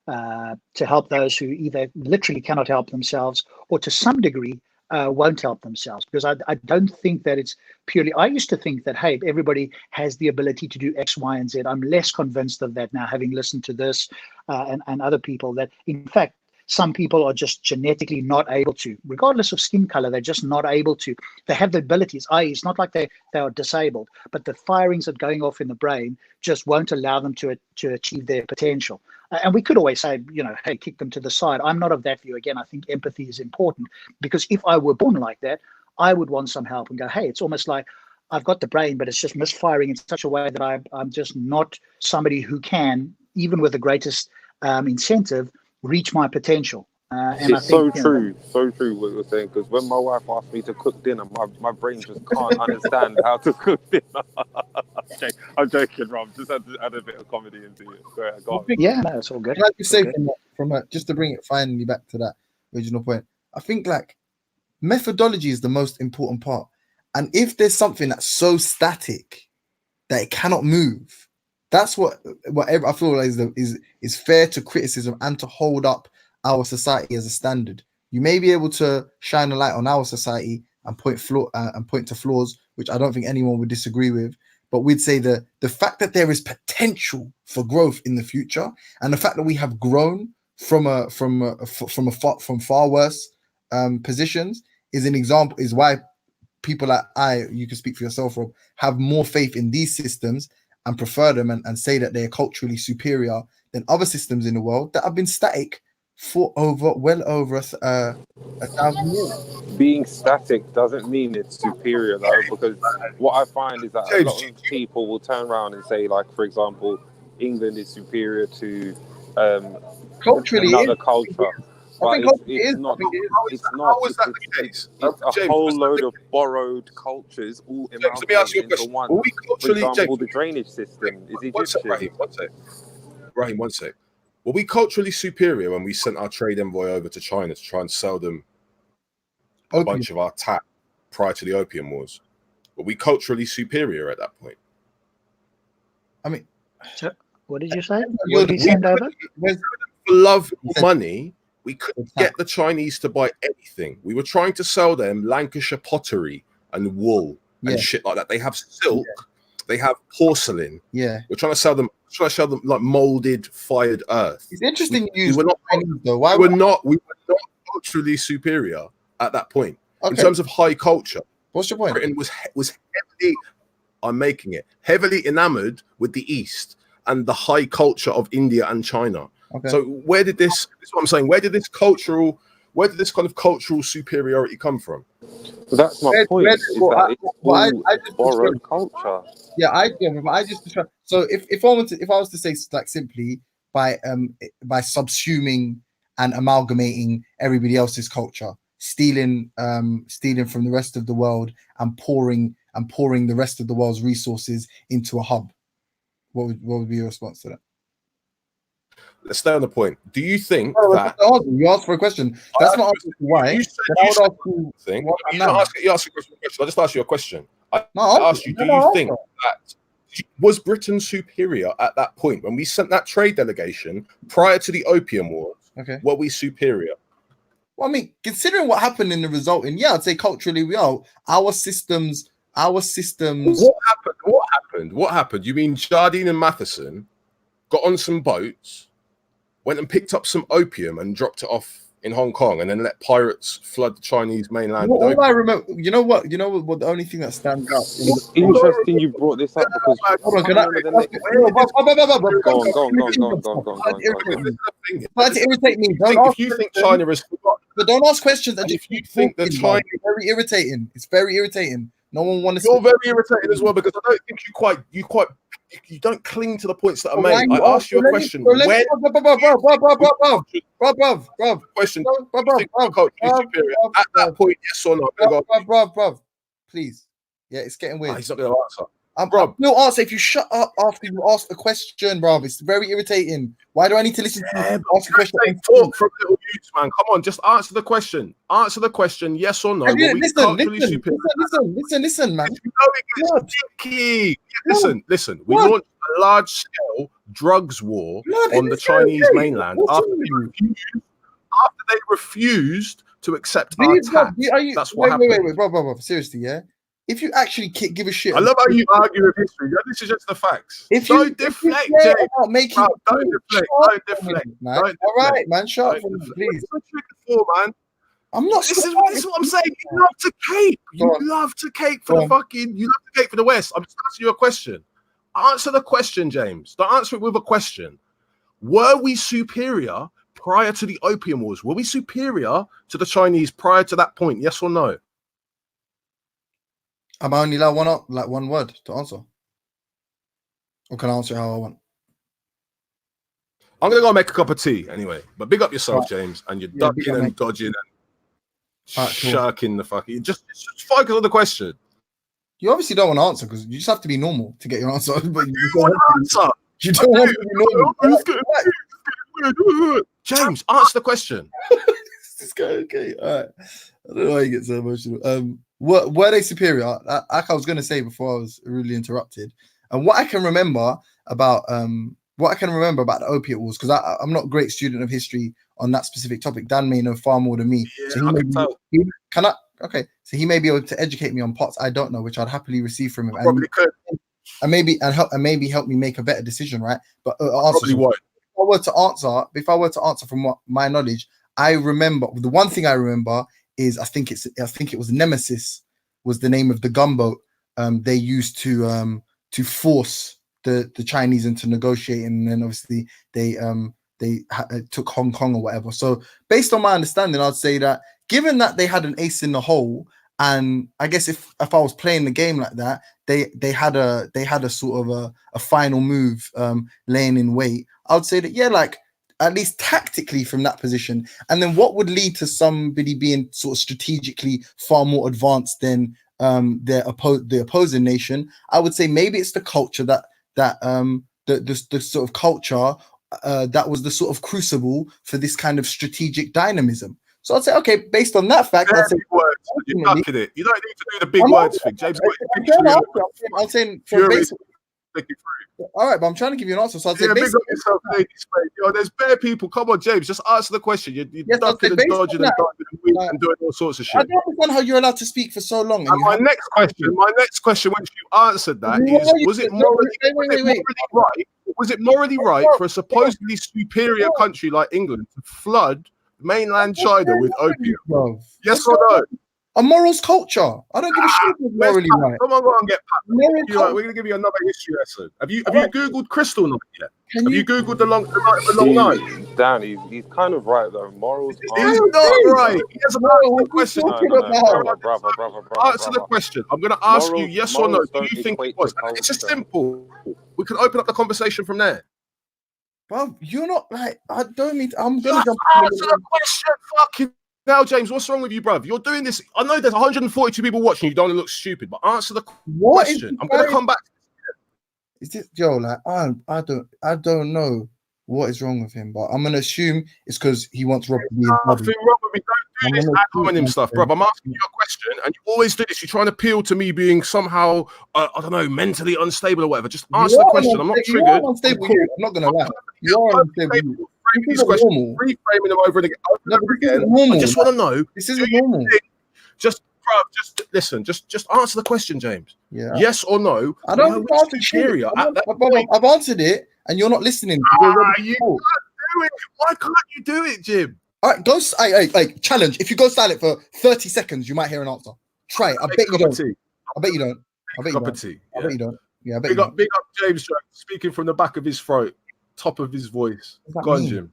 to help those who either literally cannot help themselves or to some degree won't help themselves. Because I don't think that it's purely, I used to think that, hey, everybody has the ability to do X, Y, and Z. I'm less convinced of that now, having listened to this and other people, that in fact, some people are just genetically not able to, regardless of skin color, they're just not able to. They have the abilities, i.e. it's not like they are disabled, but the firings that are going off in the brain just won't allow them to achieve their potential. And we could always say, hey, kick them to the side. I'm not of that view. Again, I think empathy is important, because if I were born like that, I would want some help and go, hey, it's almost like I've got the brain, but it's just misfiring in such a way that I'm just not somebody who can, even with the greatest incentive, reach my potential. And It's so true what you're saying, because when my wife asked me to cook dinner, my brain just can't understand how to cook dinner. I'm joking, Rob. Just had to add a bit of comedy into it. Go on. Yeah, no, it's all good. Like you say, just to bring it finally back to that original point, I think like methodology is the most important part. And if there's something that's so static that it cannot move, that's what I feel like is fair to criticism and to hold up our society as a standard. You may be able to shine a light on our society and point to flaws, which I don't think anyone would disagree with. But we'd say the fact that there is potential for growth in the future, and the fact that we have grown from far worse positions is an example. Is why people like you can speak for yourself, Rob, have more faith in these systems and prefer them and say that they're culturally superior than other systems in the world that have been static for well over 1,000 years. Being static doesn't mean it's superior, though, because what I find is that a lot of people will turn around and say, like, for example, England is superior to culturally another culture. But it's not. It's a whole load of borrowed cultures all amalgamated into one. For example, the drainage system is Egyptian. Raheem, one sec. Were we culturally superior when we sent our trade envoy over to China to try and sell them a bunch of our tap prior to the Opium Wars? Were we culturally superior at that point? I mean, what did you say? What did you send over? For love or money, we couldn't get the Chinese to buy anything. We were trying to sell them Lancashire pottery and wool and shit like that. They have silk, they have porcelain. Yeah, we're trying to sell them. Trying to sell them like molded, fired earth. It's interesting. We were not culturally superior at that point in terms of high culture. What's your point? Britain was heavily, I'm making it heavily enamored with the East and the high culture of India and China. Okay. So where did this is what I'm saying. Where did this kind of cultural superiority come from? So that's my point. I just borrowed culture. Yeah, I just so if I was to say like simply by subsuming and amalgamating everybody else's culture, stealing from the rest of the world and pouring the rest of the world's resources into a hub, what would be your response to that? Let's stay on the point. Do you think that you asked for a question? That's not asking why. You asked a question. I just asked you a question. I asked you, do you think that was Britain superior at that point when we sent that trade delegation prior to the Opium Wars? Okay, were we superior? Well, I mean, considering what happened in the resulting, I'd say culturally we are. Our systems. What happened? You mean Jardine and Matheson got on some boats, went and picked up some opium and dropped it off in Hong Kong, and then let pirates flood the Chinese mainland? All I remember, you know what? The only thing that stands out. Interesting, you brought this up because. Hold on, Don't irritate me. If you think China is, but don't ask questions. And if you think that China, very irritating. It's very irritating. No one wants. You're very irritated as well because I don't think you don't cling to the points that are made. I asked you a question. Question. At that point, yes or no? Bruv. Please. Yeah, it's getting weird. He's not going to answer. Bro, no answer if you shut up after you ask the question, bro. It's very irritating. Why do I need to listen to you ask a question? Talk from little youths, man. Come on, just answer the question. Answer the question, yes or no. Listen, man. Listen. We launched a large-scale drugs war on the Chinese mainland after they refused to accept our tax. That's what happened. Wait, bro. Seriously, yeah. If you actually give a shit, I love how you argue with history. This is just the facts. Don't deflect, Jay. Don't deflect. Man. All right, man. Shut up, please. Man. I'm not. This is what I'm saying. You love to cape. You love to cape for the West. I'm just asking you a question. Answer the question, James. Don't answer it with a question. Were we superior prior to the Opium Wars? Were we superior to the Chinese prior to that point? Yes or no? Am I only allowed one word to answer? Or can I answer it how I want? I'm gonna go make a cup of tea anyway. But big up yourself, Right. James, and you're Yeah, big ducking up, and mate. dodging and Alright, cool. shirking the fucking. Just focus on the question. You obviously don't want to answer because you just have to be normal to get your answer. But you don't want want to answer. You don't want to be normal. James, answer the question. This guy, okay, all right. I don't know why you get so emotional. Were they superior? Like I was going to say before I was really interrupted, and what I can remember about the opiate wars, because I'm not a great student of history on that specific topic. Dan may know far more than me. Yeah, So I can tell. So he may be able to educate me on parts I don't know, which I'd happily receive from him. I probably could. And maybe help me make a better decision, right? But Probably won't. If I were to answer from what my knowledge, I remember the one thing I remember is I think it was Nemesis was the name of the gunboat they used to force the Chinese into negotiating, and then obviously they took Hong Kong or whatever. So based on my understanding, I'd say that given that they had an ace in the hole, and I guess if I was playing the game like that, they had a sort of a final move laying in wait. I would say that, yeah, like at least tactically from that position. And then what would lead to somebody being sort of strategically far more advanced than the opposing nation? I would say maybe it's the culture the sort of culture that was the sort of crucible for this kind of strategic dynamism. So I'd say, okay, based on that fact, I'd say, you're ducking it. You don't need to do the big words thing, James. I'm saying, all right, but I'm trying to give you an answer. So I'd say, big up yourself, ladies, mate. Yo, there's bare people. Come on, James, just answer the question. You're ducking and dodging and doing all sorts of shit. I don't understand how you're allowed to speak for so long. And my next question, once you answered that, is: was it morally right for a supposedly superior country like England to flood mainland China with opium? Yes or no? A morals culture. I don't give a shit if it's morally right. Come on, go and get Pat. We're gonna give you another history lesson. Have you googled Crystal Night yet? Have you googled the long night? Dan, he's kind of right though. Morals. He's not right. He hasn't answered the question. Brother. Answer the question. I'm gonna ask you yes or no. Do you think it was? It's just simple. We can open up the conversation from there. Bro, you're not like, I don't mean, I'm gonna jump answer the question. Fucking now, James, what's wrong with you, bruv? You're doing this. I know there's 142 people watching. You don't look stupid, but answer the question. I'm gonna come back. Is this Joe? Like, I don't know what is wrong with him, but I'm gonna assume it's because he wants Rob to be his buddy. Nothing wrong with me. Don't do this ad hominem stuff, bruv. I'm asking you a question, and you always do this. You're trying to appeal to me being somehow, I don't know, mentally unstable or whatever. Just answer the question. I'm not triggered. You are unstable. I'm not gonna lie. You are unstable. These questions, reframing them over and again. I just want to know. This isn't normal. Just listen. Just answer the question, James. Yeah. Yes or no? I don't answer superior. I've answered it, and you're not listening. You can't do it. Why can't you do it, Jim? All right, go. Challenge. If you go silent for 30 seconds, you might hear an answer. Try it. I bet you don't. I bet you don't. I bet you don't. Yeah, I bet big up James speaking from the back of his throat, top of his voice. Go on, Jim.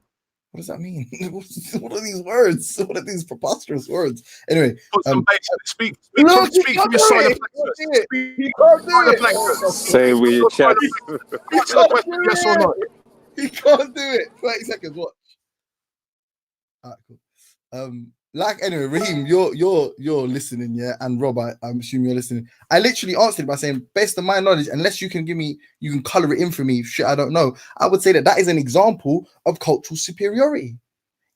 What does that mean? What are these words? What are these preposterous words? Anyway, speak from your solar plexus. Say with your chest. Yes or no? He can't do it. 30 seconds. Watch. All right, cool. Anyway, Raheem, you're listening, yeah, and Rob, I'm assuming you're listening. I literally answered it by saying, based on my knowledge, unless you can color it in for me, shit I don't know, I would say that is an example of cultural superiority.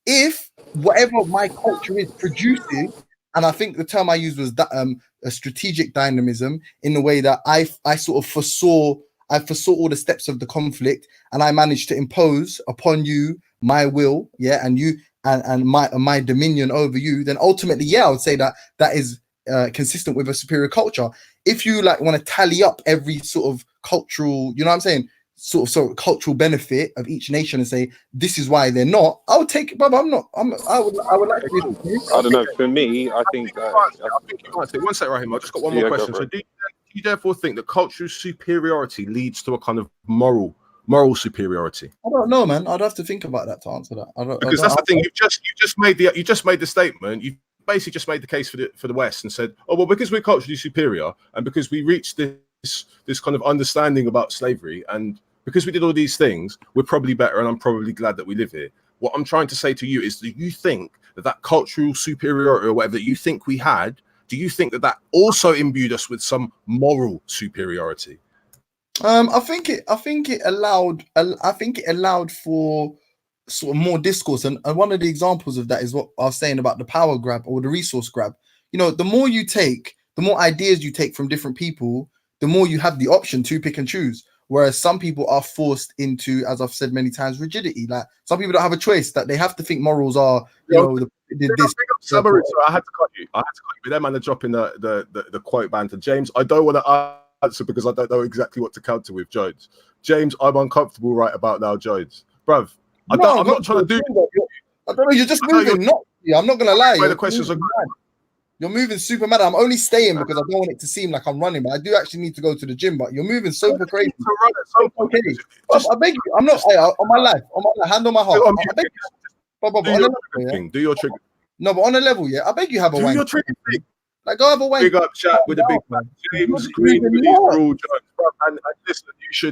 If whatever my culture is produces, and I think the term I used was that a strategic dynamism, in the way that I sort of foresaw all the steps of the conflict, and I managed to impose upon you my will, yeah, and you. And my dominion over you, then ultimately, yeah, I would say that is consistent with a superior culture. If you like want to tally up every sort of cultural, you know what I'm saying, sort of cultural benefit of each nation and say this is why they're not, I would take it, but I would like to. I don't know. For me, I think you might say one second, Raheem. I just got one more question. So, do you therefore think that cultural superiority leads to a kind of moral superiority? I don't know, man. I'd have to think about that to answer that. Because that's the thing. You just made the statement. You've basically just made the case for the West and said, oh well, because we're culturally superior and because we reached this kind of understanding about slavery and because we did all these things, we're probably better, and I'm probably glad that we live here. What I'm trying to say to you is, do you think that cultural superiority or whatever that you think we had, do you think that also imbued us with some moral superiority? I think it allowed for sort of more discourse, and one of the examples of that is what I was saying about the power grab or the resource grab. You know, the more you take, the more ideas you take from different people, the more you have the option to pick and choose. Whereas some people are forced into, as I've said many times, rigidity. Like some people don't have a choice; that they have to think morals are, this. I had to cut you. But then, man, they're dropping the quote banter. James, I don't want to answer because I don't know exactly what to counter with Jones. James, I'm uncomfortable right about now, Jones. Bruv, I'm not trying to do. I don't know. You're just moving. I'm not gonna lie. The questions are. You're moving super mad. I'm only staying because I don't want it to seem like I'm running, but I do actually need to go to the gym. But you're moving super crazy. Okay. I beg you. I'm not on my life. Hand on my heart. I beg you. Do your trigger. No, but on a level, yeah. I beg you have a wank. Do your trigger thing. Like go have a wank. Big up chat with the big man. James Green with his rule judge. And listen,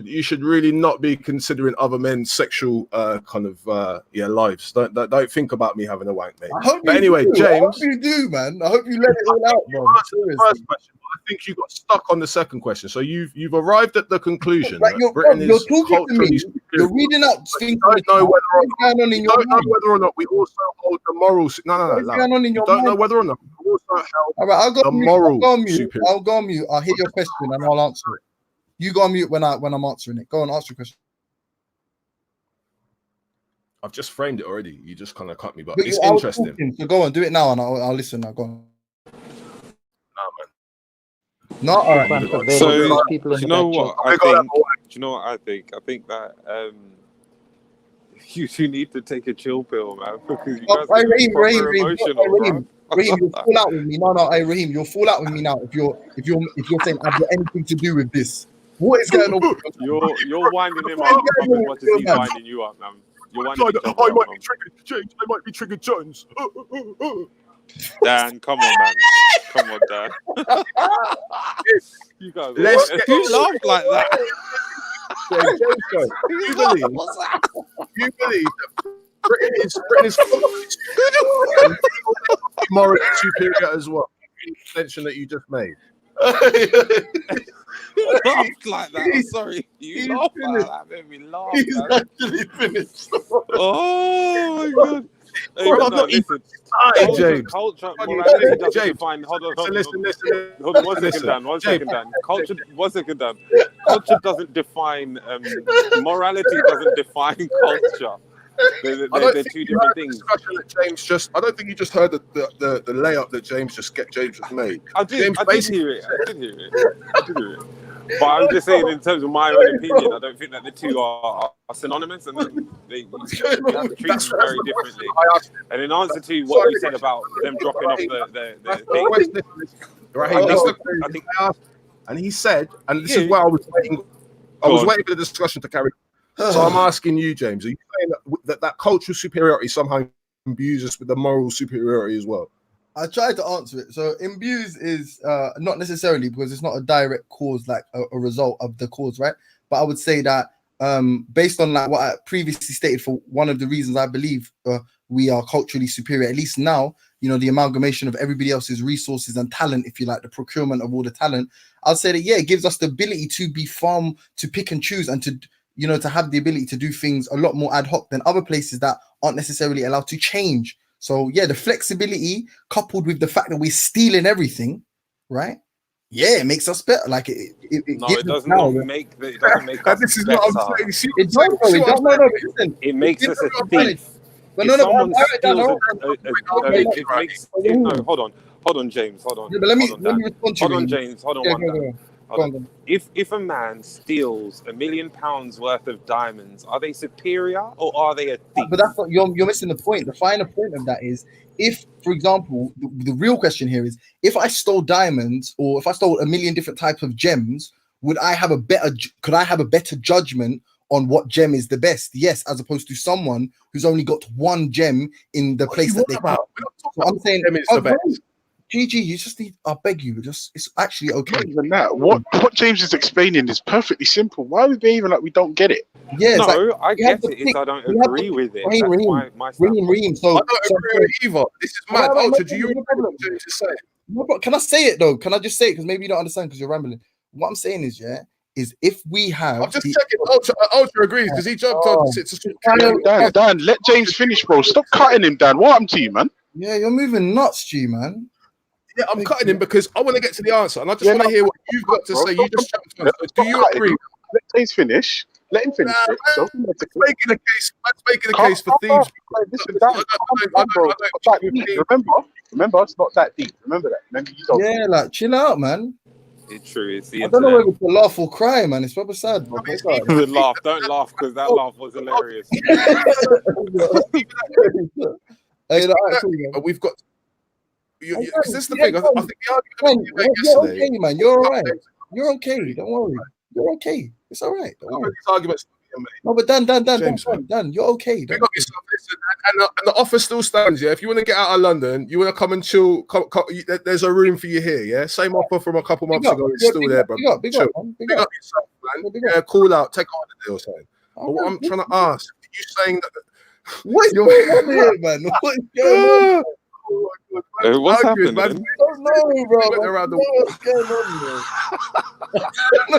you should really not be considering other men's sexual lives. Don't think about me having a wank, mate. But anyway, James. I hope you do, man. I hope you let it all out, bro. The first question, I think you got stuck on the second question. So you've arrived at the conclusion. Like you're talking to me. You're reading out things. You don't know whether or not we also hold the moral. No. What's going on in your don't mind? know whether or not we also hold all right, I'll go the on mute. moral. I'll go on mute. I'll hear your question and I'll answer it. You go on mute when I'm answering it. Go on, ask your question. I've just framed it already. You just kind of cut me, but But it's I was interesting. talking, so go on, do it now, and I'll listen. Now, go on. No, all right. So, do you know what I think? I think that you two need to take a chill pill, man, because you guys are proper emotional, bro. Raheem, you'll fall out with me. No, hey, Raheem, you'll fall out with me now if you're saying I've got anything to do with this. What is going on? You're winding him up as much as he's winding you up, man. You're winding each other I up, might man. be triggered, James. I might be triggered, Jones. Dan, come on, man. Come on, Dan. You guys, who laughed like that? You believe that Britain is moral superior as well? The extension that you just made. You laughed like that. I'm sorry. You laughed like that. Made me laugh. He's man. actually finished. Oh my god. Hey, Bro, no, listen. James. Culture, morality doesn't James. define. Hold on. Listen. Hold on, 1 second, Dan. 1 second, Dan. Culture. 1 second, Dan. Culture doesn't define. Morality doesn't define culture. They're two different things. I don't think you just heard the layup that James just made. I did hear it. But I'm just saying, in terms of my own opinion, I don't think that the two are synonymous, and they have to treat them very differently. And in answer to what you said about them dropping off the thing, I think I asked, and he said, and this is where I was waiting. I was waiting for the discussion to carry. So I'm asking you, James, are you saying that cultural superiority somehow imbues us with the moral superiority as well? I tried to answer it. So imbues is not necessarily, because it's not a direct cause, like a result of the cause, right? But I would say that based on like what I previously stated, for one of the reasons I believe we are culturally superior, at least now, you know, the amalgamation of everybody else's resources and talent, if you like, the procurement of all the talent, I'll say that, it gives us the ability to be farm, to pick and choose, and to, you know, to have the ability to do things a lot more ad hoc than other places that aren't necessarily allowed to change. So the flexibility coupled with the fact that we're stealing everything, right? It makes us better. Like it doesn't make us this is better. what I'm saying. It makes us a thief. But hold on, James. Hold on. Yeah, but let me respond to you. Hold on, James. Hold on. If a man steals £1 million worth of diamonds, are they superior or are they a thief? But that's not, you're missing the point. The finer point of that is, if, for example, the real question here is, if I stole diamonds or if I stole 1 million different types of gems, could I have a better judgment on what gem is the best. Yes, as opposed to someone who's only got one gem in the place that they about? So I'm saying, Gem is the best. GG, you just need, I beg you, it's actually okay. Not even that. What James is explaining is perfectly simple. Why are we behaving like we don't get it? Yeah, No, like, I get it. It's I don't agree with it. That's my Raheem. So I don't agree with it either. This is mad. Ultra, do you agree with what James is saying? No, but can I say it though? Can I just say it? Because maybe you don't understand because you're rambling. What I'm saying is, is if we have... I'm just checking. Ultra agrees because he jumped on. Dan, let James finish, bro. Stop cutting him, Dan. What happened to you, man? Yeah, you're moving nuts, G, man. Yeah, I'm cutting him because I want to get to the answer, and I just want to hear what you've got to say. You just jumped on. Do you agree? Let James finish. Let him finish. That's making a case for thieves. Listen, Dan, remember, it's not that deep. Remember that. Remember, you don't. Yeah, like chill out, man. It's true. It's the I don't know whether to laugh or cry, man. It's probably sad. Bro. Laugh. Don't laugh because that laugh was hilarious. We've got. This is the thing. I think the argument you made you're yesterday. okay, man. You're all right. You're okay. Don't worry. You're okay. It's all right. Don't worry. These arguments. No, but Dan, James, you're okay. Pick up yourself, listen, and the offer still stands. Yeah, if you want to get out of London, you want to come and chill. There's a room for you here. Yeah, same offer from a couple months ago. It's still there, bro. Big up yourself, man. Yeah, call out, take on the deal, saying. But what I'm trying to ask, are you saying that? What's going on here, man? What is going on? What's happening? I don't know, bro. What's going on, bro?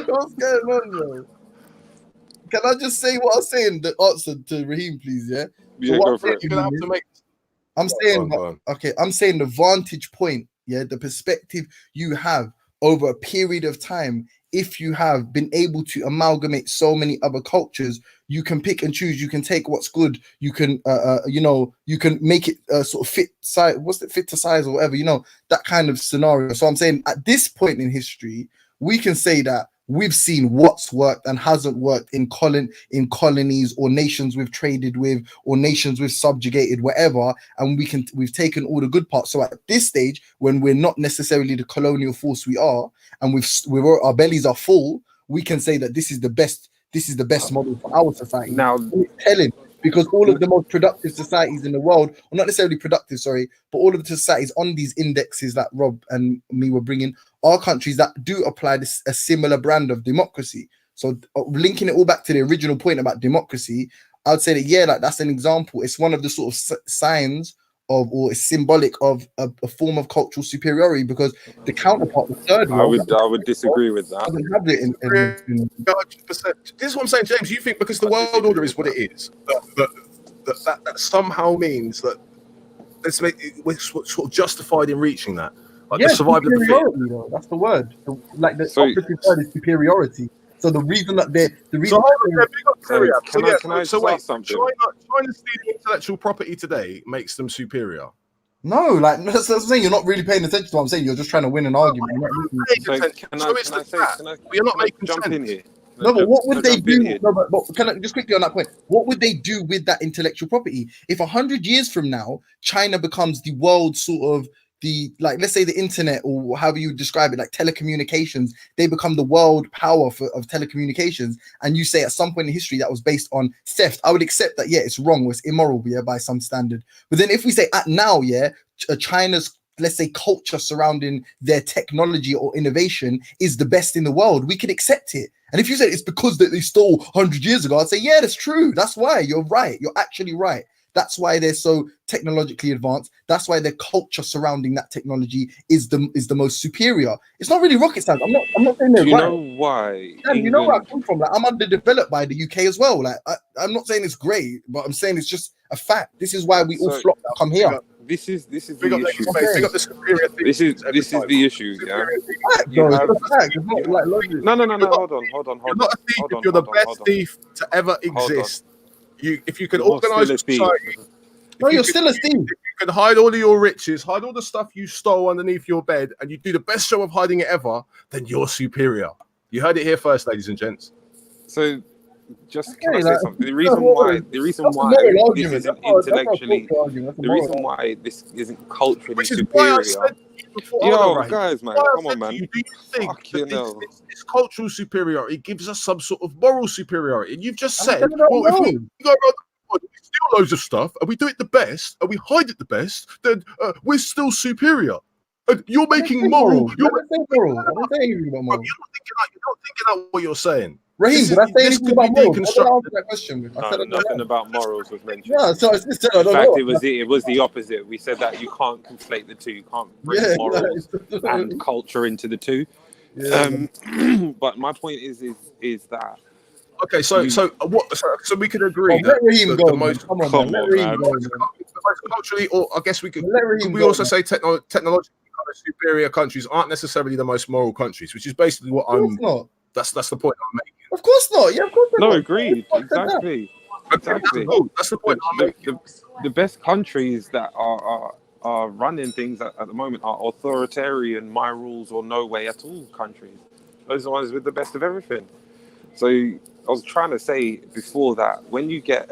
What's going on, bro? Can I just say what I'm saying? The answer to Raheem, please, yeah? Yeah, so go for it. I'm saying the vantage point, yeah, the perspective you have over a period of time. If you have been able to amalgamate so many other cultures, you can pick and choose. You can take what's good. You can, you can make it sort of fit size. What's it, fit to size or whatever? You know, that kind of scenario. So I'm saying at this point in history, we can say that we've seen what's worked and hasn't worked in colonies or nations we've traded with or nations we've subjugated, whatever, and we've taken all the good parts. So at this stage, when we're not necessarily the colonial force we are, and our bellies are full, we can say that this is the best model for our society. Now, it's telling, because all of the most productive societies in the world, or not necessarily productive, sorry, but all of the societies on these indexes that Rob and me were bringing are countries that do apply a similar brand of democracy. So linking it all back to the original point about democracy, I would say that, yeah, like that's an example. It's one of the sort of signs of, or it's symbolic of a form of cultural superiority, because the counterpart, the third world, I would disagree with that. Doesn't have it in 100%. This is what I'm saying, James. You think because the world order is what it is, that somehow means that we're sort of justified in reaching that, like the survival of the fittest. That's the word. Like the operative word is superiority. So the reason that Can I say something? China stealing intellectual property today makes them superior. No, like that's what I'm saying. You're not really paying attention to what I'm saying. You're just trying to win an argument. We are not making jump sense. in here. No, but what would they do? No, but can I just quickly on that point? What would they do with that intellectual property if 100 years from now China becomes the world sort of let's say the internet, or however you describe it, like telecommunications, they become the world power of telecommunications, and you say at some point in history that was based on theft, I would accept that, yeah, it's wrong, it's immoral, yeah, by some standard. But then if we say at now, yeah, China's, let's say, culture surrounding their technology or innovation is the best in the world, we can accept it. And if you say it's because that they stole 100 years ago, I'd say, yeah, that's true. That's why. You're right. You're actually right. That's why they're so technologically advanced. That's why their culture surrounding that technology is the most superior. It's not really rocket science. I'm not saying they're right. You know why? Dan, you know where I come from. Like, I'm underdeveloped by the UK as well. Like I'm not saying it's great, but I'm saying it's just a fact. This is why we all flock to come here. This is the issue. This is the issue. Yeah. No. Hold on. You're not a thief if you're the best thief to ever exist. If you can organize society, you're still a thief. If you can hide all of your riches, hide all the stuff you stole underneath your bed, and you do the best show of hiding it ever, then you're superior. You heard it here first, ladies and gents. So Just can I say something? The reason why this isn't intellectually, the reason why this isn't culturally Which is why I superior. said before, Yo, right? guys, man, Why I come on, said to man. you, do you think Fucking that hell. this cultural superiority gives us some sort of moral superiority? And you've just I'm said, telling you, well, if we no. go around the world and we steal loads of stuff and we do it the best and we hide it the best, then we're still superior. And you're making moral. I didn't say moral. I didn't say anything about moral. You're not thinking out what you're saying. Raheem, did I say This anything could about be morals? I didn't deconstructed. answer that question. I No, said I don't nothing know. about morals was mentioned. Yeah, so I just said I In don't fact, know. it was the opposite. We said that you can't conflate the two. You can't bring Yeah, morals and culture into the two. Yeah. But my point is that Okay, so we could agree Oh, let Raheem that go, the man. most Come on, man. Let Raheem go, man. culturally, or I guess we could. Let Raheem Could we go, also man. say technologically kind of superior countries aren't necessarily the most moral countries, which is basically what Of course not. That's the point I'm making. Of course not. Yeah, of course no, not. agreed. Exactly. Exactly. That's the point I'm making. The best countries that are running things at the moment are authoritarian, my rules or no way at all countries. Those are the ones with the best of everything. So I was trying to say before that when you get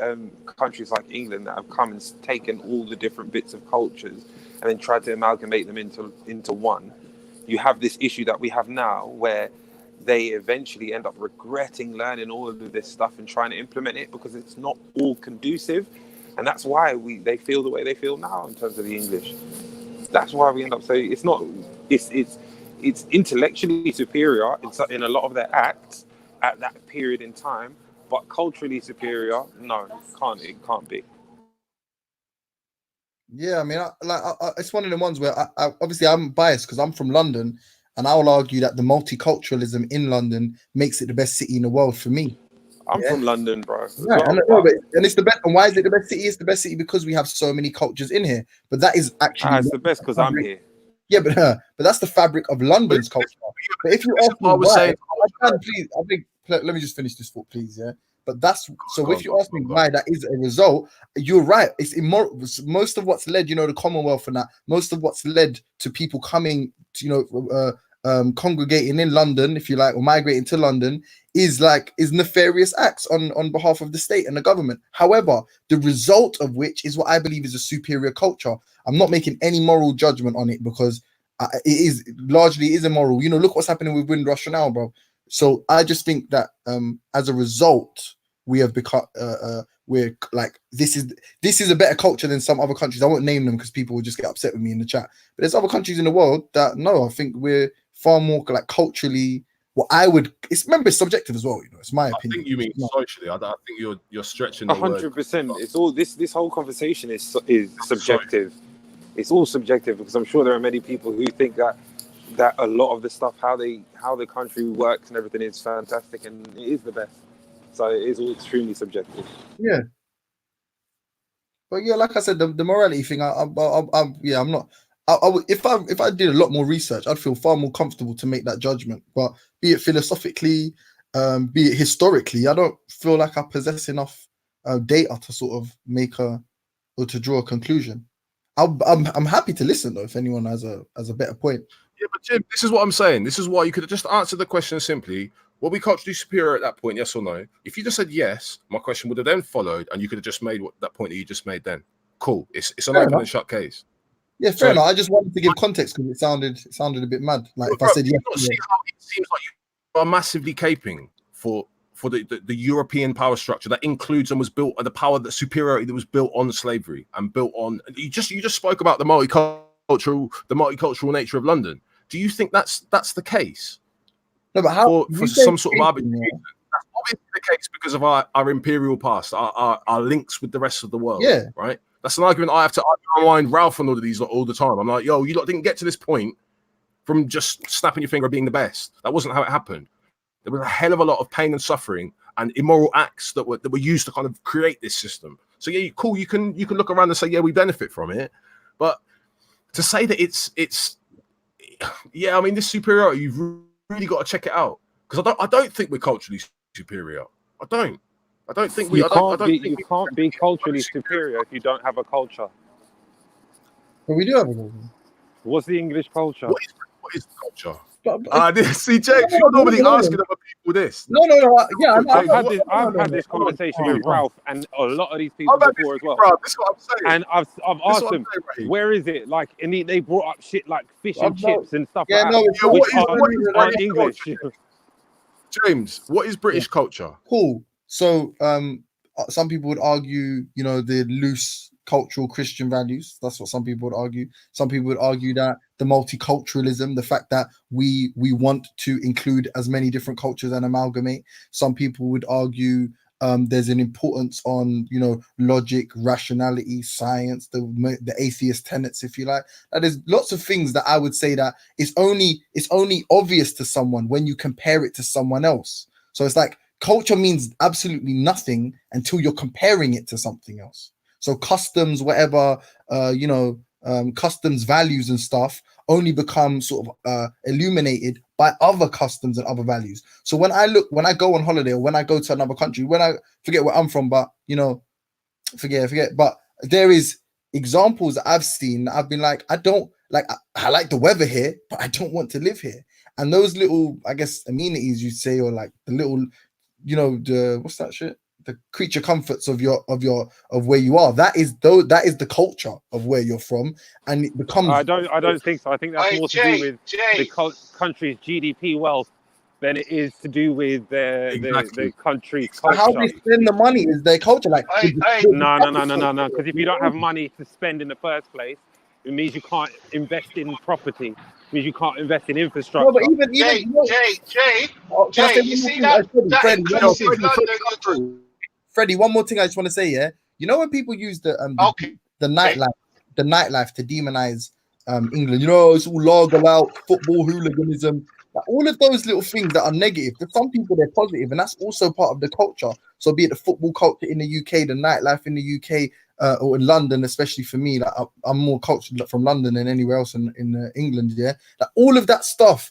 countries like England that have come and taken all the different bits of cultures and then tried to amalgamate them into one, you have this issue that we have now where they eventually end up regretting learning all of this stuff and trying to implement it because it's not all conducive. And that's why they feel the way they feel now in terms of the English. That's why we end up saying it's intellectually superior in a lot of their acts at that period in time, but culturally superior, no, it can't be. Yeah, I mean, it's one of the ones where I obviously I'm biased because I'm from London, and I will argue that the multiculturalism in London makes it the best city in the world for me. I'm from London, bro. Right, and it's the best. And why is it the best city? It's the best city because we have so many cultures in here. But that is actually it's the best because I'm here. Yeah, but that's the fabric of London's culture. But if you ask me why, let me just finish this thought, please. Yeah. But that's so. If you ask me why that is a result, you're right. It's immoral. Most of what's led, the Commonwealth and that. Most of what's led to people coming, to, congregating in London, if you like, or migrating to London, is nefarious acts on behalf of the state and the government. However, the result of which is what I believe is a superior culture. I'm not making any moral judgment on it because it is largely immoral. Look what's happening with Windrush now, bro. So I just think that as a result, we have become we're like this is a better culture than some other countries. I won't name them because people will just get upset with me in the chat. But there's other countries in the world that I think we're far more like culturally. It's subjective as well. It's my opinion. I think you mean socially. I think you're stretching. 100%. It's all this whole conversation is subjective. It's all subjective because I'm sure there are many people who think that a lot of the stuff, how the country works and everything is fantastic and it is the best. So it is all extremely subjective. Yeah. But yeah, like I said, the morality thing, I'm not. If I did a lot more research, I'd feel far more comfortable to make that judgment. But be it philosophically, be it historically, I don't feel like I possess enough data to sort of or to draw a conclusion. I'm happy to listen though if anyone has a better point. Yeah, but Jim, this is what I'm saying. This is why you could have just answered the question simply. Were we culturally superior at that point? Yes or no? If you just said yes, my question would have then followed, and you could have just made that point that you just made. Then cool. It's an open and shut case. Yeah, fair enough. I just wanted to give context because it sounded a bit mad. Like if I said yes, see how it seems like you are massively caping for the European power structure that includes and was built the power, the superiority that was built on slavery and built on. You just spoke about the multicultural nature of London. Do you think that's the case? No, but how for some sort of arbitrary reason? That's obviously the case because of our imperial past, our links with the rest of the world. Yeah, right. That's an argument I have to unwind Ralph on all of these all the time. I'm like, yo, you lot didn't get to this point from just snapping your finger and being the best. That wasn't how it happened. There was a hell of a lot of pain and suffering and immoral acts that were used to kind of create this system. So yeah, cool. You can look around and say, yeah, we benefit from it, but to say that it's yeah, I mean, this superiority, you've really got to check it out because I don't think we're culturally superior. I don't think we. You can't be culturally superior if you don't have a culture. But we do have a culture. What's the English culture? What is the culture? See, James, you're normally asking other people this. No. Yeah, I've had this conversation with Ralph and a lot of these people before as well. This is what I'm saying. And I've asked them, where is it? Like, and they brought up shit like fish and chips and stuff like that, which aren't English. James, what is British culture? Cool. So, some people would argue, you know, the loose cultural Christian values. That's what some people would argue. Some people would argue that the multiculturalism, the fact that we want to include as many different cultures and amalgamate. Some people would argue there's an importance on, you know, logic, rationality, science, the atheist tenets, if you like. And there's lots of things that I would say that it's only obvious to someone when you compare it to someone else. So it's like culture means absolutely nothing until you're comparing it to something else. So customs, whatever, customs values and stuff only become sort of illuminated by other customs and other values. So when I go on holiday or when I go to another country, when I forget where I'm from, but you know, forget. But there is examples that I've seen that I've been like, I like the weather here, but I don't want to live here. And those little, I guess, amenities you'd say, or like the little, you know, the what's that shit? The creature comforts of where you are. That is the culture of where you're from, and it becomes. I don't think so. I think that's more to do with the country's GDP wealth than it is to do with the country's culture. How they spend the money is their culture. Like no. Because if you don't have money to spend in the first place, it means you can't invest in property. It means you can't invest in infrastructure. No, but even Jay, you see that inclusive London. Freddie, one more thing I just want to say, yeah. You know when people use the nightlife to demonize England, you know, it's all lager out, football hooliganism, like all of those little things that are negative. For some people, they're positive, and that's also part of the culture. So be it the football culture in the UK, the nightlife in the UK, or in London, especially for me, like I'm more cultured from London than anywhere else in England, yeah. Like all of that stuff.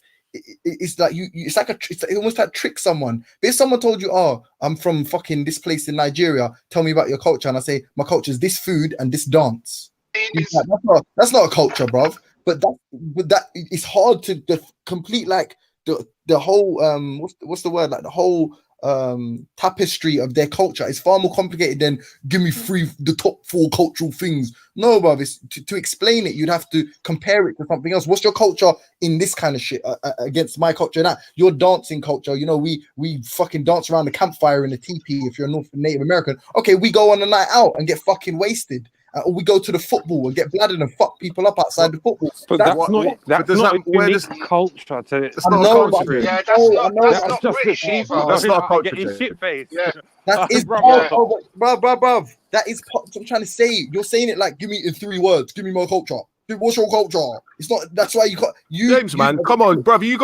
It's like it's almost like trick someone. But if someone told you, "Oh, I'm from fucking this place in Nigeria. Tell me about your culture," and I say, "My culture is this food and this dance." That's not a culture, bruv. But that it's hard to complete like the whole what's the word, like the whole tapestry of their culture. It's far more complicated than give me the top 4 cultural things. No, bruv, it's to explain it, you'd have to compare it to something else. What's your culture in this kind of shit against my culture? That your dancing culture, you know, we fucking dance around the campfire in a teepee. If you're a Native American, okay, we go on a night out and get fucking wasted. Or we go to the football and get blooded and fuck people up outside the football. But that's not a unique culture. That's not culture. Yeah, that's not British. That's not a culture. Get your shit face. Yeah. That is, bro. That is what I'm trying to say. You're saying it like, give me in 3 words. Give me my culture. What's your culture? It's not. That's why James, man. Come on, brother. You're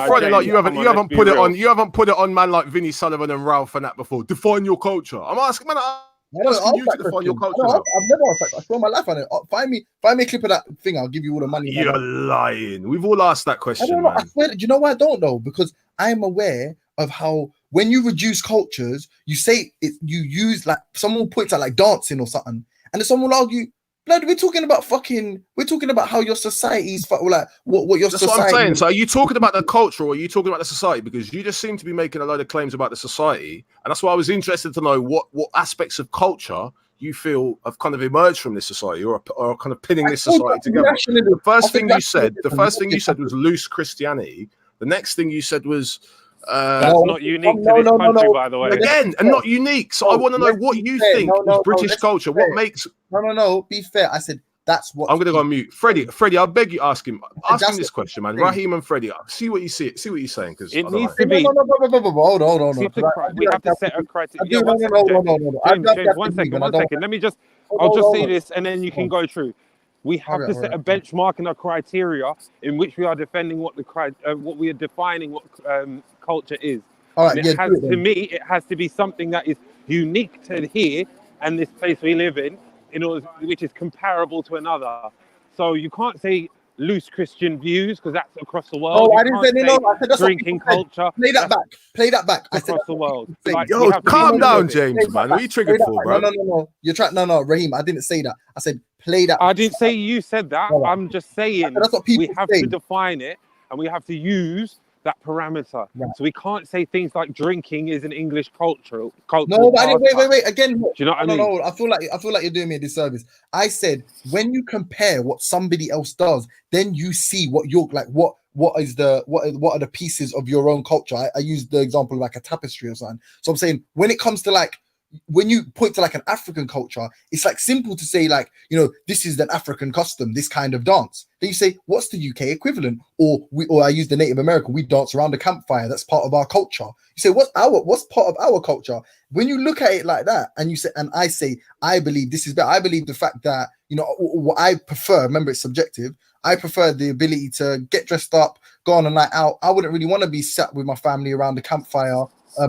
fronting like you haven't put it on. You haven't put it on man like Vinny Sullivan and Ralph and that before. Define your culture. I'm asking, man. I don't ask that question. I've never asked that. I throw my life on it. Find me a clip of that thing. I'll give you all the money. You're lying. We've all asked that question. I don't know. I swear, do you know why I don't know? Because I am aware of how when you reduce cultures, you say it. You use like someone will put it like dancing or something, and then someone will argue, blood, we're talking about how your society's like what your That's society. What I'm saying. So are you talking about the culture or are you talking about the society? Because you just seem to be making a load of claims about the society, and that's why I was interested to know what aspects of culture you feel have kind of emerged from this society or are kind of pinning this society together. The first thing you said was loose Christianity. The next thing you said was that's not unique to this country, by the way. Again, and not unique. So I want to know what you think is British culture. What makes No. Be fair. I said that's what. I'm gonna go on mute. Freddie, I beg you, ask him this question, man. Raheem and Freddie, see what you see. See what you're saying, because it needs to be. Hold on. We have to set a criteria. James, one second. I'll just say this, and then you can go through. We have to set a benchmark and a criteria in which we are defending what we are defining what culture is. All right, to me, it has to be something that is unique to here and this place we live in order, which is comparable to another. So you can't say loose Christian views because that's across the world. Oh, I didn't say no. I said that's drinking culture. Play that back. I said across the world. Like, yo, calm down, James, man. What are you triggered for, bro? No. You're trying. No, Raheem. I didn't say that. I said play that. I didn't say you said that. I'm just saying that's what people we have to define it and we have to use that parameter. Right. So we can't say things like drinking is an English cultural. No, but wait. Again, do you know what I mean? No, I feel like you're doing me a disservice. I said when you compare what somebody else does, then you see what you're like. What are the pieces of your own culture? I used the example of like a tapestry or something. So I'm saying when it comes to like, when you point to like an African culture, it's like simple to say like, you know, this is an African custom, this kind of dance. Then you say, what's the UK equivalent? Or I use the Native American, we dance around the campfire. That's part of our culture. You say, what's part of our culture? When you look at it like that, and you say, and I say, I believe this is better. I believe the fact that, you know, what I prefer, remember it's subjective. I prefer the ability to get dressed up, go on a night out. I wouldn't really want to be sat with my family around the campfire,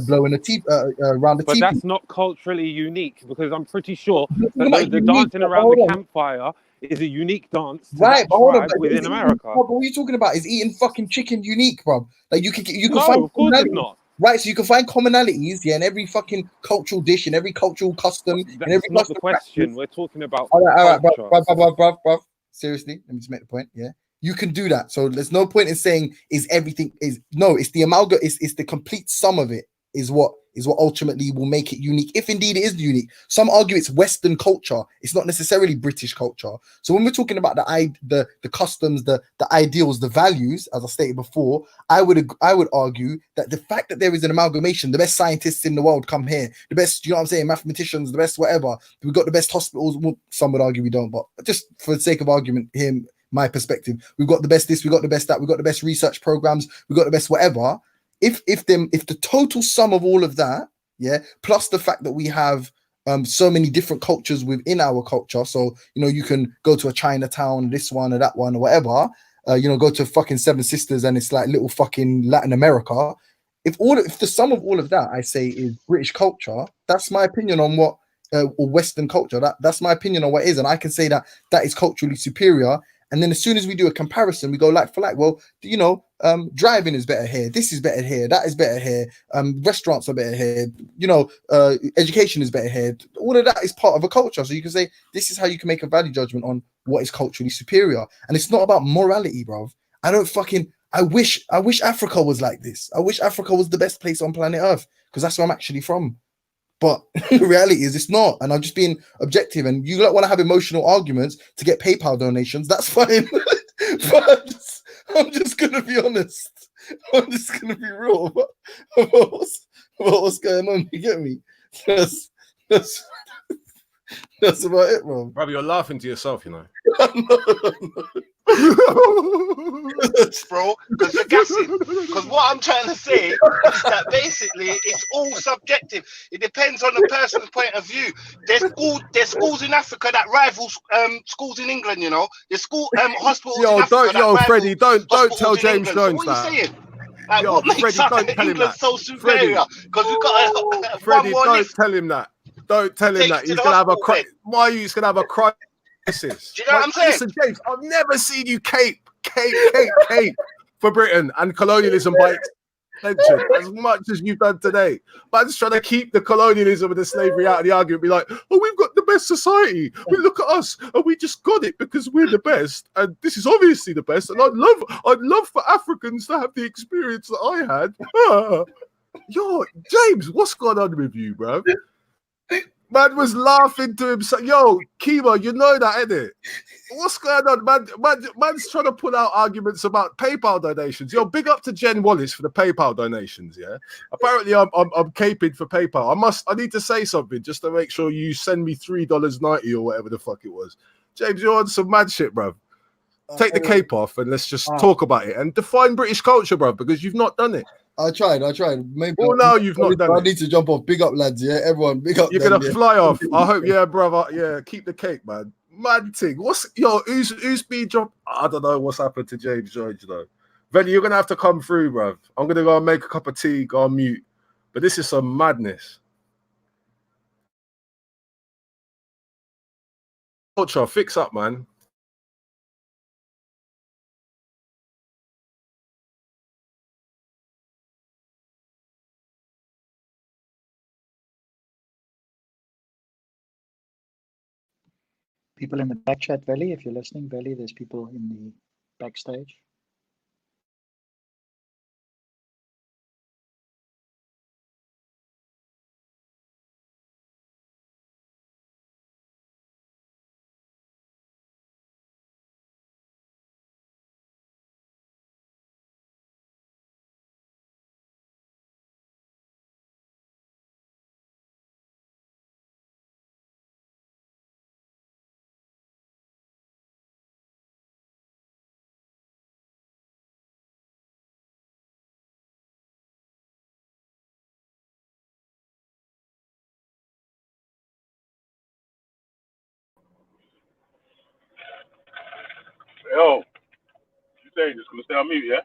blowing around the TV. But that's not culturally unique, because I'm pretty sure that the dancing around the campfire is a unique dance to that tribe within America. What are you talking about? Is eating fucking chicken unique, bro? Like you can no, find of course it's not. Right, so you can find commonalities, yeah, in every fucking cultural dish, in every cultural custom, that's in every not the question. We're talking about all right, bruv. Seriously, let me just make the point. Yeah, you can do that. So there's no point in saying is everything is no. It's the amalgam. It's the complete sum of it. Is what ultimately will make it unique, if indeed it is unique. Some argue it's Western culture, it's not necessarily British culture. So when we're talking about the customs, the ideals, the values, as I stated before, I would argue that the fact that there is an amalgamation, the best scientists in the world come here, the best, you know what I'm saying, mathematicians, the best whatever, we've got the best hospitals. Well, some would argue we don't, but just for the sake of argument here, my perspective, we've got the best this, we've got the best that, we've got the best research programs, we've got the best whatever. If the total sum of all of that, yeah, plus the fact that we have so many different cultures within our culture, so you know you can go to a Chinatown, this one or that one or whatever, you know, go to fucking Seven Sisters and it's like little fucking Latin America. If the sum of all of that, I say, is British culture, that's my opinion on what or Western culture. That's my opinion on what it is, and I can say that is culturally superior. And then as soon as we do a comparison, we go like for like. Well, you know, driving is better here. This is better here. That is better here. Restaurants are better here. You know, education is better here. All of that is part of a culture. So you can say this is how you can make a value judgment on what is culturally superior. And it's not about morality, bro. I wish Africa was like this. I wish Africa was the best place on planet Earth, because that's where I'm actually from. But the reality is it's not, and I'm just being objective. And you don't want to have emotional arguments to get PayPal donations. That's fine. But I'm just gonna be honest. I'm just gonna be real. What's going on? You get me? That's about it, bro. Brother, you're laughing to yourself, you know. Bro, because you're gassing. Because what I'm trying to say is that basically it's all subjective. It depends on the person's point of view. There's schools in Africa that rival schools in England. You know, there's hospitals. in Africa Freddie, don't tell James Jones what that. Are you saying? Like, what makes England so superior? Because we've got Freddie, don't tell him that. Don't tell him that. He's gonna have a crisis. Why are you just gonna have a crisis? Do you know what I'm saying? Listen, James, I've never seen you cape for Britain and colonialism by extension as much as you've done today. But I'm just trying to keep the colonialism and the slavery out of the argument. Be like, oh, we've got the best society. We look at us and we just got it because we're the best. And this is obviously the best. And I'd love for Africans to have the experience that I had. Yo, James, what's going on with you, bro? Man was laughing to himself. Yo, Kima, you know that, innit? What's going on, man? Man's trying to pull out arguments about PayPal donations. Yo, big up to Jen Wallace for the PayPal donations, yeah? Apparently, I'm caping for PayPal. I need to say something just to make sure you send me $3.90 or whatever the fuck it was. James, you're on some mad shit, bruv. Take the cape off and let's just talk about it and define British culture, bruv, because you've not done it. I tried. Maybe. Well, now you've not done it. I need to jump off. Big up, lads. Yeah, everyone. Big up. You're gonna fly off. I hope. Yeah, brother. Yeah, keep the cake, man. Mad thing. Who's been dropped? I don't know what's happened to James George though. Venny, you're gonna have to come through, bruv. I'm gonna go and make a cup of tea, go on mute. But this is some madness. Culture, fix up, man. People in the back chat, Valley, if you're listening, Valley, there's people in the backstage. Yo, you saying just gonna stay on mute, yeah?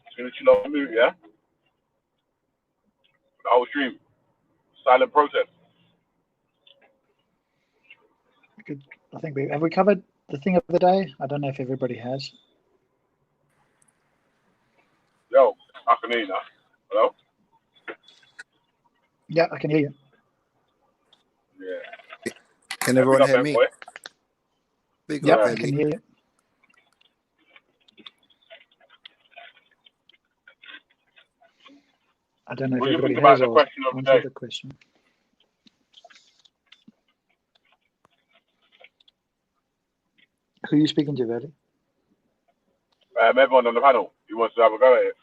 Just gonna chill on mute, yeah? The whole stream. Silent protest. I think have we covered the thing of the day? I don't know if everybody has. Yo, I can hear you now. Hello? Yeah, I can hear you. Yeah. Can everyone Big up, hear me? boy. Big Yeah, up, I Ellie. can hear you. I don't know if What do you everybody think about has the or question of the answered day? the question. Who are you speaking to, Verdi? Everyone on the panel, who wants to have a go at it?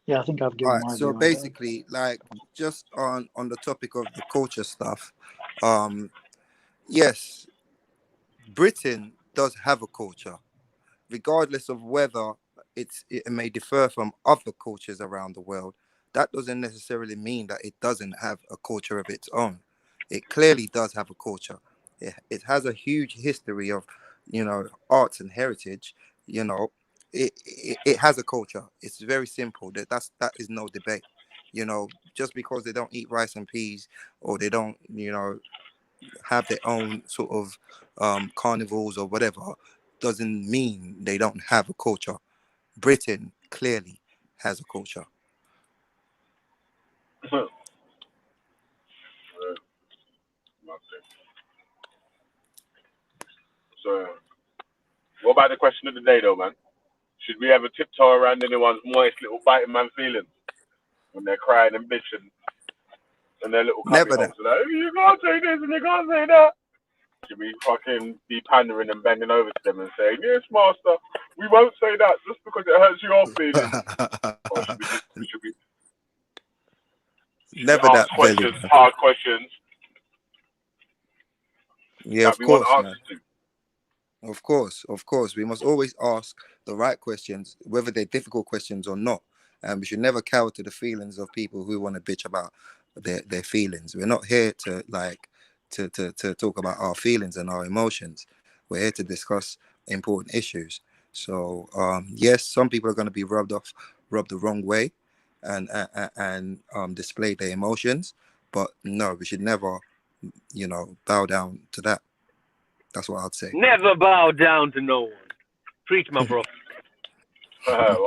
Yeah, I think I've All given right. my So view on that. basically, like, just on the topic of the culture stuff, yes, Britain does have a culture, regardless of whether it may differ from other cultures around the world. That doesn't necessarily mean that it doesn't have a culture of its own. It clearly does have a culture. It has a huge history of, arts and heritage. It has a culture. It's very simple. That is no debate. Just because they don't eat rice and peas, or they don't, have their own sort of carnivals or whatever, doesn't mean they don't have a culture. Britain clearly has a culture. So, what about the question of the day, though, man? Should we ever tiptoe around anyone's moist little biting man feelings when they're crying and bitching and their little cubby Never holes that. are like, you can't say this and you can't say that? Should we fucking be pandering and bending over to them and saying, yes, master, we won't say that just because it hurts your feelings? Or should we Never ask that, Veli. questions, hard questions Yeah, that of we want course, man. answers to? Of course. We must always ask the right questions, whether they're difficult questions or not. And we should never cower to the feelings of people who want to bitch about their feelings. We're not here to to talk about our feelings and our emotions. We're here to discuss important issues. So yes, some people are going to be rubbed the wrong way, and display their emotions. But no, we should never, bow down to that. That's what I'd say. Never bow down to no one. Preach, my bro. Yeah,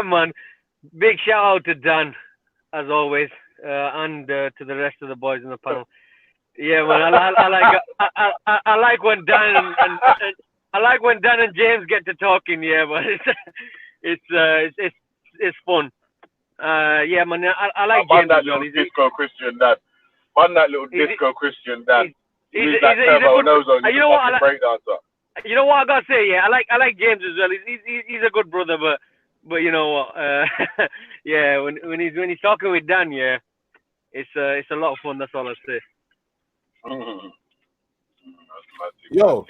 man. Big shout out to Dan, as always, and to the rest of the boys in the panel. Yeah, man. I like when Dan and I like when Dan and James get to talking. Yeah, but it's fun. Yeah, man. I like James that as well. little disco Christian dad. Man, that little disco Christian dad. He's a good, you know what? You know what I gotta say? Yeah, I like James as well. He's a good brother, but you know what? Yeah, when he's talking with Dan, yeah, it's a lot of fun. That's all I say. Yo,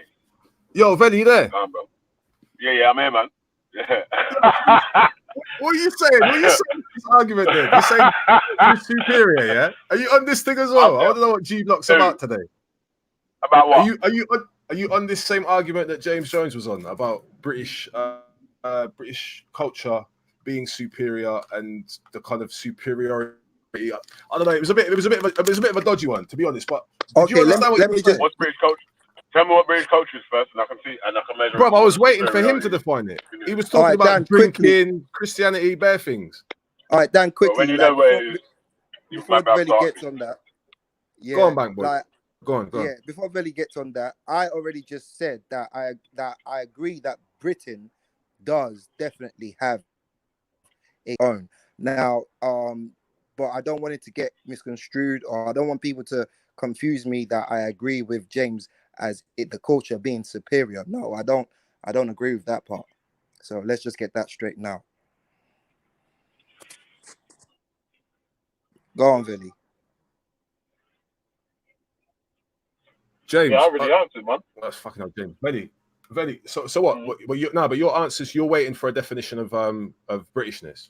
Veli, you there? Yeah, I'm here, man. Yeah. What are you saying? What are you saying in this argument then? You're saying you're superior, yeah? Are you on this thing as well? I want to know what G Block's about today. About what? Are you on this same argument that James Jones was on about British culture being superior and the kind of superiority? I don't know. It was a bit of a dodgy one, to be honest. But okay, let me just. What's British culture? Tell me what British culture is first, and I can see and I can measure. Bro, I was waiting for him to define it. He was talking about Dan, drinking, Christianity, bare things. All right, Dan, quickly. Well, when you know where it is, before Veli gets on that. Yeah, go on, Bank Boy. Go on. Yeah, before Veli gets on that, I already just said that I agree that Britain does definitely have its own. Now, but I don't want it to get misconstrued, or I don't want people to confuse me that I agree with James as the culture being superior. No, I don't agree with that part. So let's just get that straight now. Go on, Veli. James, yeah, I already answered, man. That's fucking up, James. Veli. So what? But your answers, you're waiting for a definition of Britishness.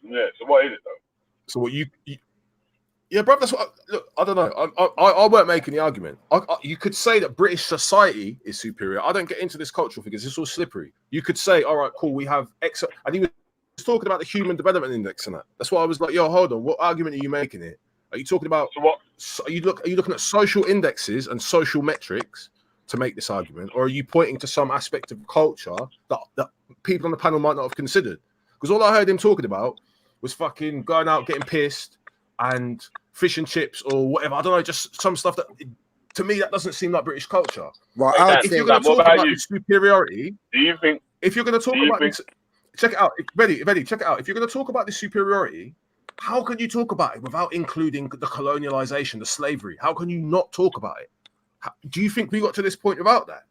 Yeah. So what is it though? So what you yeah, bro. That's what. Look, I don't know. I weren't making the argument. You could say that British society is superior. I don't get into this cultural figures. It's all slippery. You could say, all right, cool. We have X. And he was talking about the Human Development Index and that. That's why I was like, yo, hold on. What argument are you making here? Are you talking about? So what? Are you looking at social indexes and social metrics to make this argument, or are you pointing to some aspect of culture that people on the panel might not have considered? Because all I heard him talking about was fucking going out, getting pissed, and fish and chips or whatever. I don't know, just some stuff that to me that doesn't seem like British culture. Right. If you're going to talk about superiority, do you think? If you're going to talk about this, check it out. Ready, check it out. If you're going to talk about this superiority, how can you talk about it without including the colonialization, the slavery? How can you not talk about it? Do you think we got to this point without that?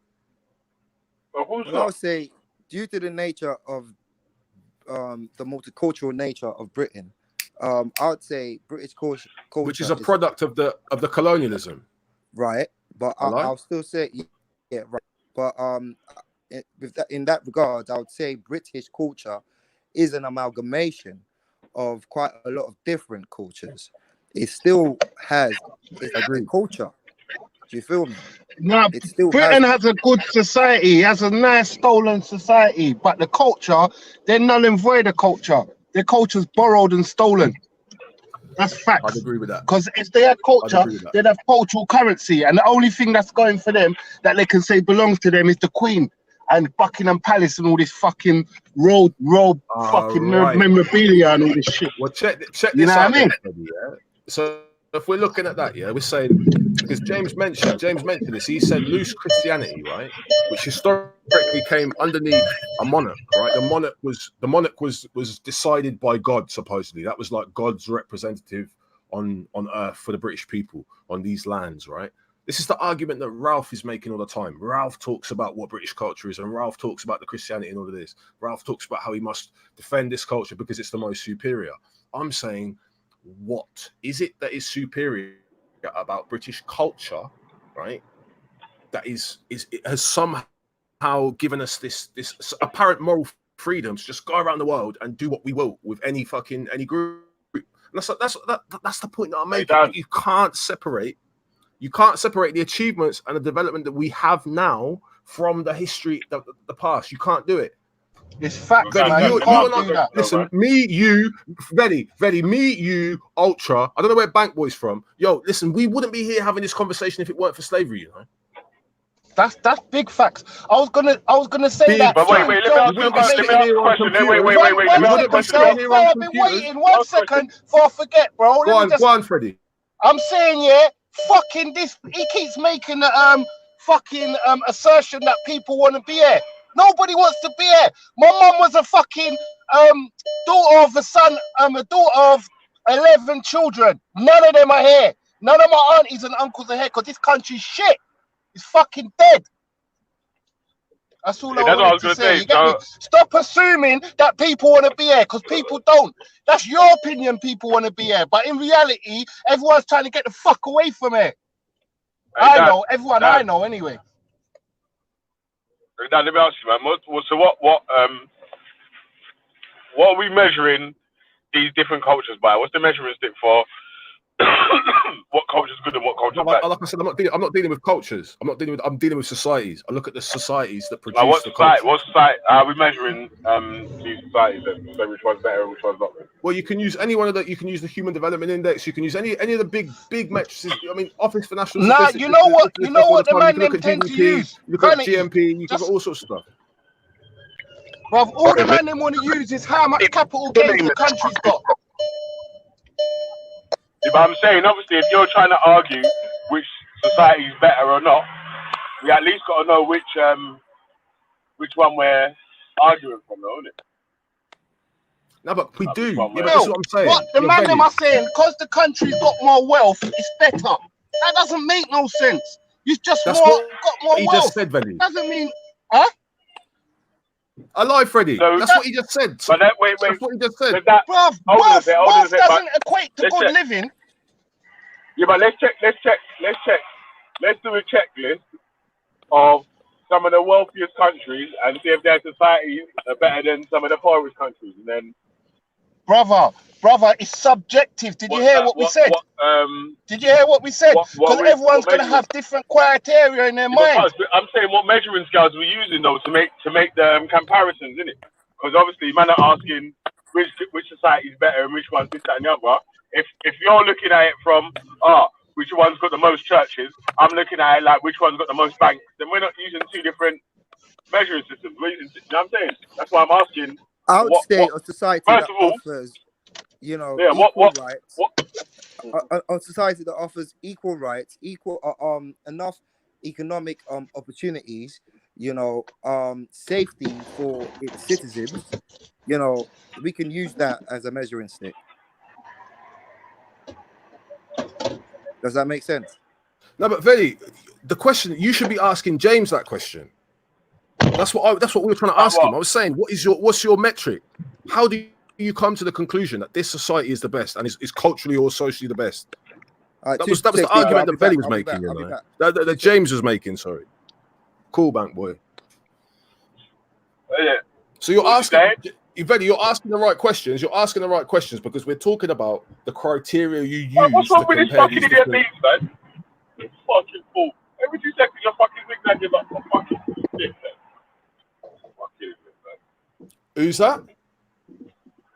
Well, I would say, due to the nature of the multicultural nature of Britain, I would say British culture, which is a product of the colonialism, right? But I'll still say, yeah, right. But in that regard, I would say British culture is an amalgamation of quite a lot of different cultures. It still has its culture. Do you feel me? No, Britain has a good society, has a nice stolen society, but the culture, they're null and void of culture. Their culture's borrowed and stolen. That's fact. I'd agree with that. Because if they had culture, they'd have cultural currency. And the only thing that's going for them that they can say belongs to them is the Queen and Buckingham Palace and all this fucking road fucking memorabilia and all this shit. Well, check this you know out. What I mean? Then, yeah? So if we're looking at that, yeah, we're saying, because James mentioned this, he said loose Christianity, right, which historically came underneath a monarch, right? The monarch was decided by God, supposedly. That was like God's representative on earth for the British people on these lands, right? This is the argument that Ralph is making all the time. Ralph talks about what British culture is, and Ralph talks about the Christianity and all of this. Ralph talks about how he must defend this culture because it's the most superior. I'm saying, what is it that is superior about British culture, right? That it has somehow given us this apparent moral freedom to just go around the world and do what we will with any group. And that's the point that I'm making. You can't separate the achievements and the development that we have now from the history, the past. You can't do it. It's fact. Listen, me, you, Reddy, me, you, Ultra. I don't know where Bank Boy's from. Yo, listen, we wouldn't be here having this conversation if it weren't for slavery, you know. That's big facts. I was gonna say that. But wait, let me ask you a question. I've been waiting 1 second before I forget, bro. Go on, Freddie. I'm saying, yeah, fucking this. He keeps making the assertion that people want to be here. Nobody wants to be here. My mum was a fucking daughter of a daughter of 11 children. None of them are here. None of my aunties and uncles are here because this country's shit. It's fucking dead. That's all I wanted to say. You get me? Stop assuming that people want to be here because people don't. That's your opinion. People want to be here, but in reality, everyone's trying to get the fuck away from it. I know everyone. I know anyway. Let me ask you, man. So what are we measuring these different cultures by? What's the measuring stick for? What culture is good and what culture is bad? Like I said, I'm not dealing with cultures. I'm dealing with societies. I look at the societies that produce the culture. What society are we measuring these societies then? So which one's better and which one's not? Well, you can use any one of the. You can use the Human Development Index. You can use any of the big metrics. I mean, Office for National Statistics. You know what the man them tend to use. You look at GMP. You can got all sorts of stuff. Bruv, all the man them want to use is how much capital gains the country's got. Yeah, but I'm saying, obviously, if you're trying to argue which society is better or not, we at least got to know which one we're arguing from, though, isn't it? No, but we do. Yeah, but that's what I'm saying. What the man them are saying, because the country's got more wealth, it's better. That doesn't make no sense. You've just got more wealth. He just said, Freddie. Doesn't mean, huh? I lie, Freddie. So that's what he just said. But wait. That's what he just said. Bruv, wealth doesn't equate to good living. Yeah, but let's check. Let's do a checklist of some of the wealthiest countries and see if their societies are better than some of the poorest countries. And then, Brother, it's subjective. Did you hear what we said? Did you hear what we said? Because everyone's going to have different criteria in their mind. I'm saying what measuring scales we're using though to make the comparisons, innit? Because obviously, man are asking which society is better and which one's this, that, and the other. If you're looking at it from which one's got the most churches, I'm looking at it like which one's got the most banks. Then we're not using two different measuring systems. We're using, you know what I'm saying? That's why I'm asking. I would say a society that offers, equal rights. A society that offers equal rights, enough economic opportunities, safety for its citizens. We can use that as a measuring stick. Does that make sense? No, but Veli, the question you should be asking James that question. That's what we were trying to ask him. I was saying, what's your metric? How do you come to the conclusion that this society is the best and is culturally or socially the best? That was the argument that Veli was making. That James was making. Sorry. Cool, bank boy. Yeah. So you're asking. Veli, you're asking the right questions. You're asking the right questions because we're talking about the criteria you use. What's wrong to with this compare fucking these idiot different... beats, man? It's fucking fool. Every 2 seconds you're fucking zigzagging about some fucking shit, man. Fucking idiot, man. Who's that?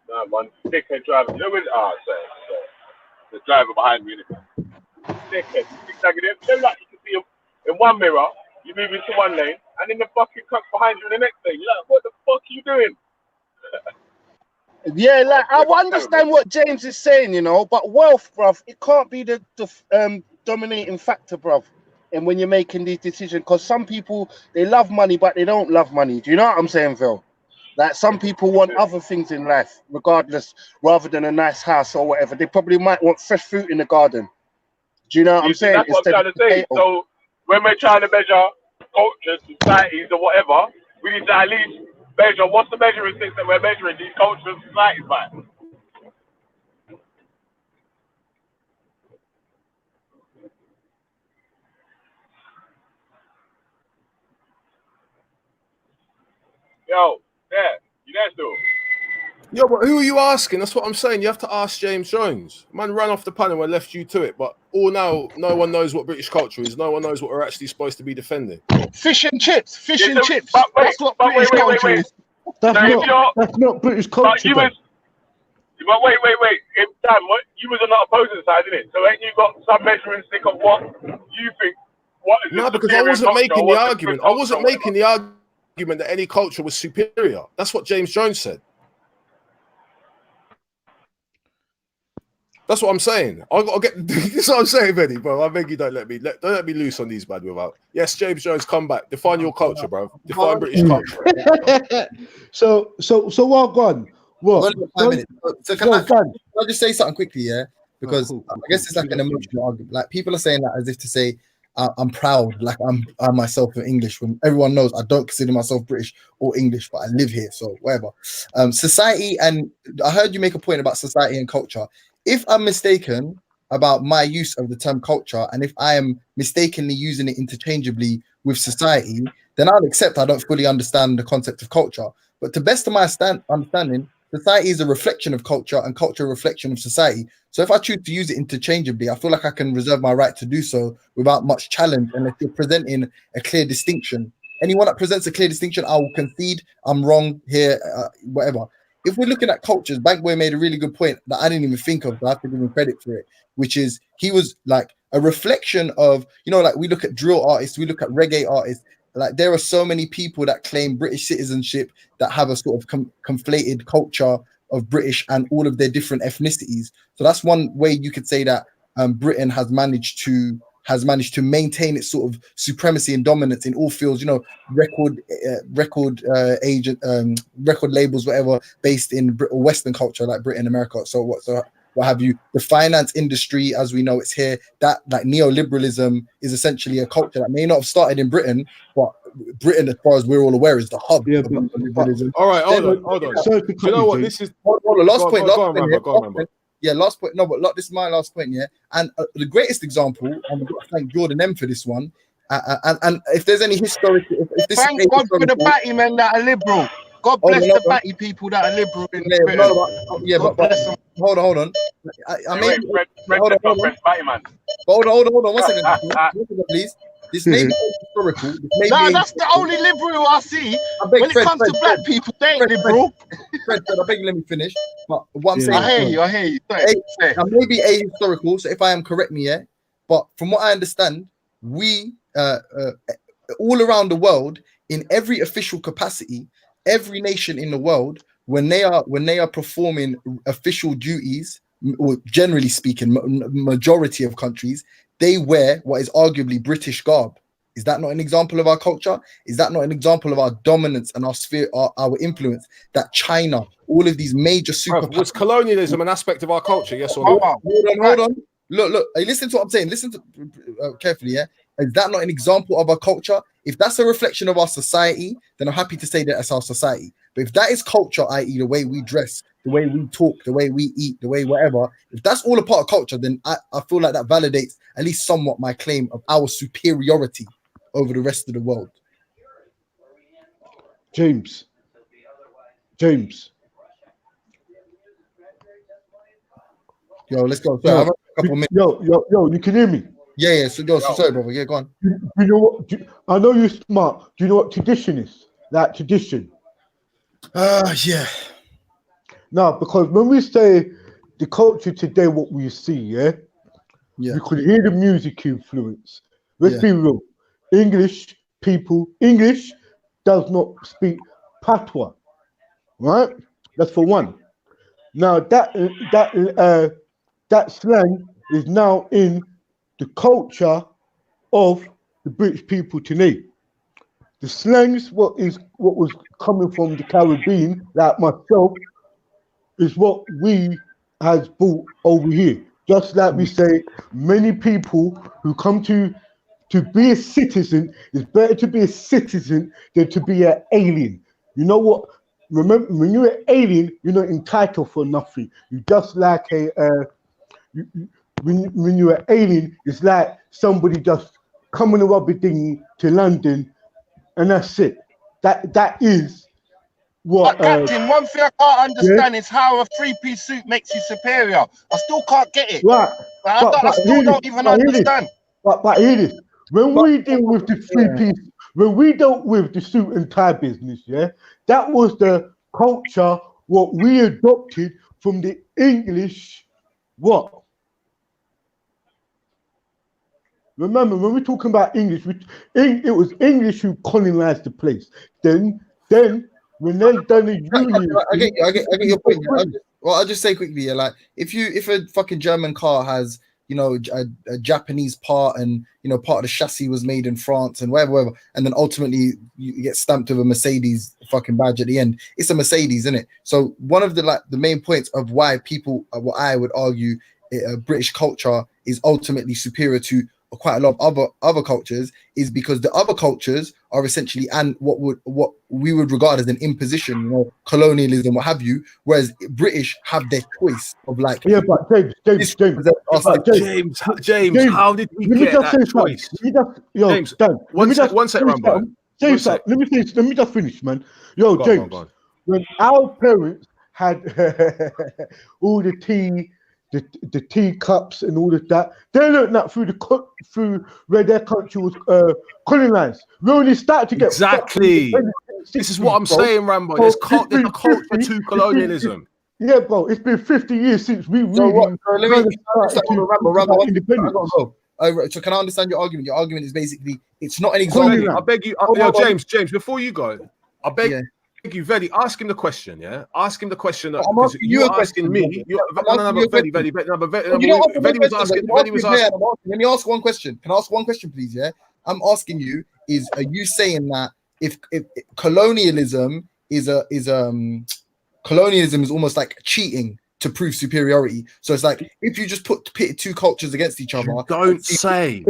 Nah, man. Dickhead driver. You know when? The driver behind me, innit? Dickhead. Zigzagging him. You know, like you can see him in one mirror, you move into one lane, and then the fucking cuck's behind you in the next lane. You're like, what the fuck are you doing? Yeah, like I understand what James is saying, but wealth, bruv, it can't be the dominating factor, bruv. And when you're making these decisions, because some people they love money, but they don't love money. Do you know what I'm saying, Phil? Like some people want other things in life, regardless, rather than a nice house or whatever. They probably might want fresh fruit in the garden. Do you know what I'm saying? That's what I'm trying to say. So when we're trying to measure cultures, societies, or whatever, we need to at least measure what's the measuring stick that we're measuring these cultures and societies by. Yo, you there still? Yo, but who are you asking? That's what I'm saying. You have to ask James Jones. Man ran off the panel and left you to it. But no one knows what British culture is. No one knows what we're actually supposed to be defending. Fish and chips. That's what British culture is. That's not British culture. But wait. Dan, you was on the opposing side, isn't it? So ain't you got some measuring stick of what you think? What is no, because I wasn't making the argument. I wasn't making the argument that any culture was superior. That's what James Jones said. That's what I'm saying. I gotta get. This is what I'm saying, Benny, bro. I beg you, don't let me loose on these, bad without. Yes, James Jones, come back. Define your culture, bro. Define British culture. So well gone. What? So can I just say something quickly, yeah? Because I guess it's like an emotional argument. Like people are saying that as if to say, I'm proud, like I myself am English. When everyone knows I don't consider myself British or English, but I live here, so whatever. Society, and I heard you make a point about society and culture. If I'm mistaken about my use of the term culture, and if I am mistakenly using it interchangeably with society, then I'll accept I don't fully understand the concept of culture. But to best of my understanding, society is a reflection of culture and culture a reflection of society. So if I choose to use it interchangeably, I feel like I can reserve my right to do so without much challenge unless you're presenting a clear distinction. Anyone that presents a clear distinction, I will concede I'm wrong here, whatever. If we're looking at cultures, Bankboy made a really good point that I didn't even think of, but I have to give him credit for it, which is he was like a reflection of, like we look at drill artists, we look at reggae artists, like there are so many people that claim British citizenship that have a sort of conflated culture of British and all of their different ethnicities. So that's one way you could say that Britain has managed to maintain its sort of supremacy and dominance in all fields, record labels, whatever, based in Western culture like Britain, America. So what have you? The finance industry, as we know, it's here. That like neoliberalism is essentially a culture that may not have started in Britain, but Britain, as far as we're all aware, is the hub of neoliberalism. All right, hold on. You know what? This is last point. Yeah, last point. No, but this is my last point. Yeah, and the greatest example, and we've got to thank Jordan M for this one. And if there's any historical, if this thank God for the batty men that are liberal. God bless the batty people that are liberal in the spirit. But bless them. hold on. I may Fred, hold on. man. Hold on. 1 second, please. This may be historical. No, that's the only liberal I see. When it comes to black people, they ain't liberal. Fred, I beg you, let me finish. But what I'm saying, I hear you. I may be ahistorical, so if I am, correct me, yeah. But from what I understand, we all around the world, in every official capacity, every nation in the world, when they are performing official duties, or generally speaking, majority of countries, they wear what is arguably British garb. Is that not an example of our culture? Is that not an example of our dominance and our sphere, our influence? That China, all of these major superpowers. Was colonialism an aspect of our culture? Yes or no? Hold on. Look. Hey, listen to what I'm saying. Listen to carefully. Yeah. Is that not an example of our culture? If that's a reflection of our society, then I'm happy to say that it's our society. But if that is culture, i.e., the way we dress, the way we talk, the way we eat, the way whatever, if that's all a part of culture, then I feel like that validates at least somewhat my claim of our superiority over the rest of the world. James. Yo, let's go. So I have a couple minutes. Yo, you can hear me? Yeah. So sorry, brother. Yeah, go on. You know what? I know you're smart. Do you know what tradition is? That tradition. Yeah. No, because when we say the culture today, what we see, you could hear the music influence. Let's be real. English does not speak patois, right? That's for one. Now that slang is now in the culture of the British people today. The slangs, what was coming from the Caribbean, like myself, is what we has brought over here. Just like we say, many people who come to be a citizen, it's better to be a citizen than to be an alien. You know what? Remember, when you're an alien, you're not entitled for nothing. You just like when you're an alien, it's like somebody just coming a rubber dinghy to London, and that's it. That is what. But Captain, one thing I can't understand is how a three-piece suit makes you superior. I still can't get it. Right. I still don't even understand. But hear this. When we deal with the three-piece, when we dealt with the suit and tie business, that was the culture what we adopted from the English. What? Remember, when we're talking about English, it was English who colonized the place. Then when they done the union, I get your point. I'll just say quickly, like if a fucking German car has a Japanese part, and part of the chassis was made in France and whatever, and then ultimately you get stamped with a Mercedes fucking badge at the end, it's a Mercedes, isn't it? So one of the main points of why people, what I would argue, British culture is ultimately superior to quite a lot of other cultures is because the other cultures are essentially and what we would regard as an imposition, colonialism, what have you, whereas British have their choice of but James, how did we get that choice? James, one sec, Rambo. James, let me just finish, man. James, go on. When our parents had all the teacups and all of that, they learned that through where their country was colonized. We only started to get exactly. This is what I'm saying, Rambo. There's a culture to colonialism. Yeah, bro. It's been 50 years since we really. So can I understand your argument? Your argument is basically it's not an example. I beg you, James. Before you go, I beg you, Veli, ask him the question. Yeah, ask him the question. Because you're asking me. Veli was asking. Let me ask one question. Can I ask one question, please? Yeah, I'm asking you: are you saying that if colonialism is almost like cheating to prove superiority? So it's like if you just pit two cultures against each other. Don't say.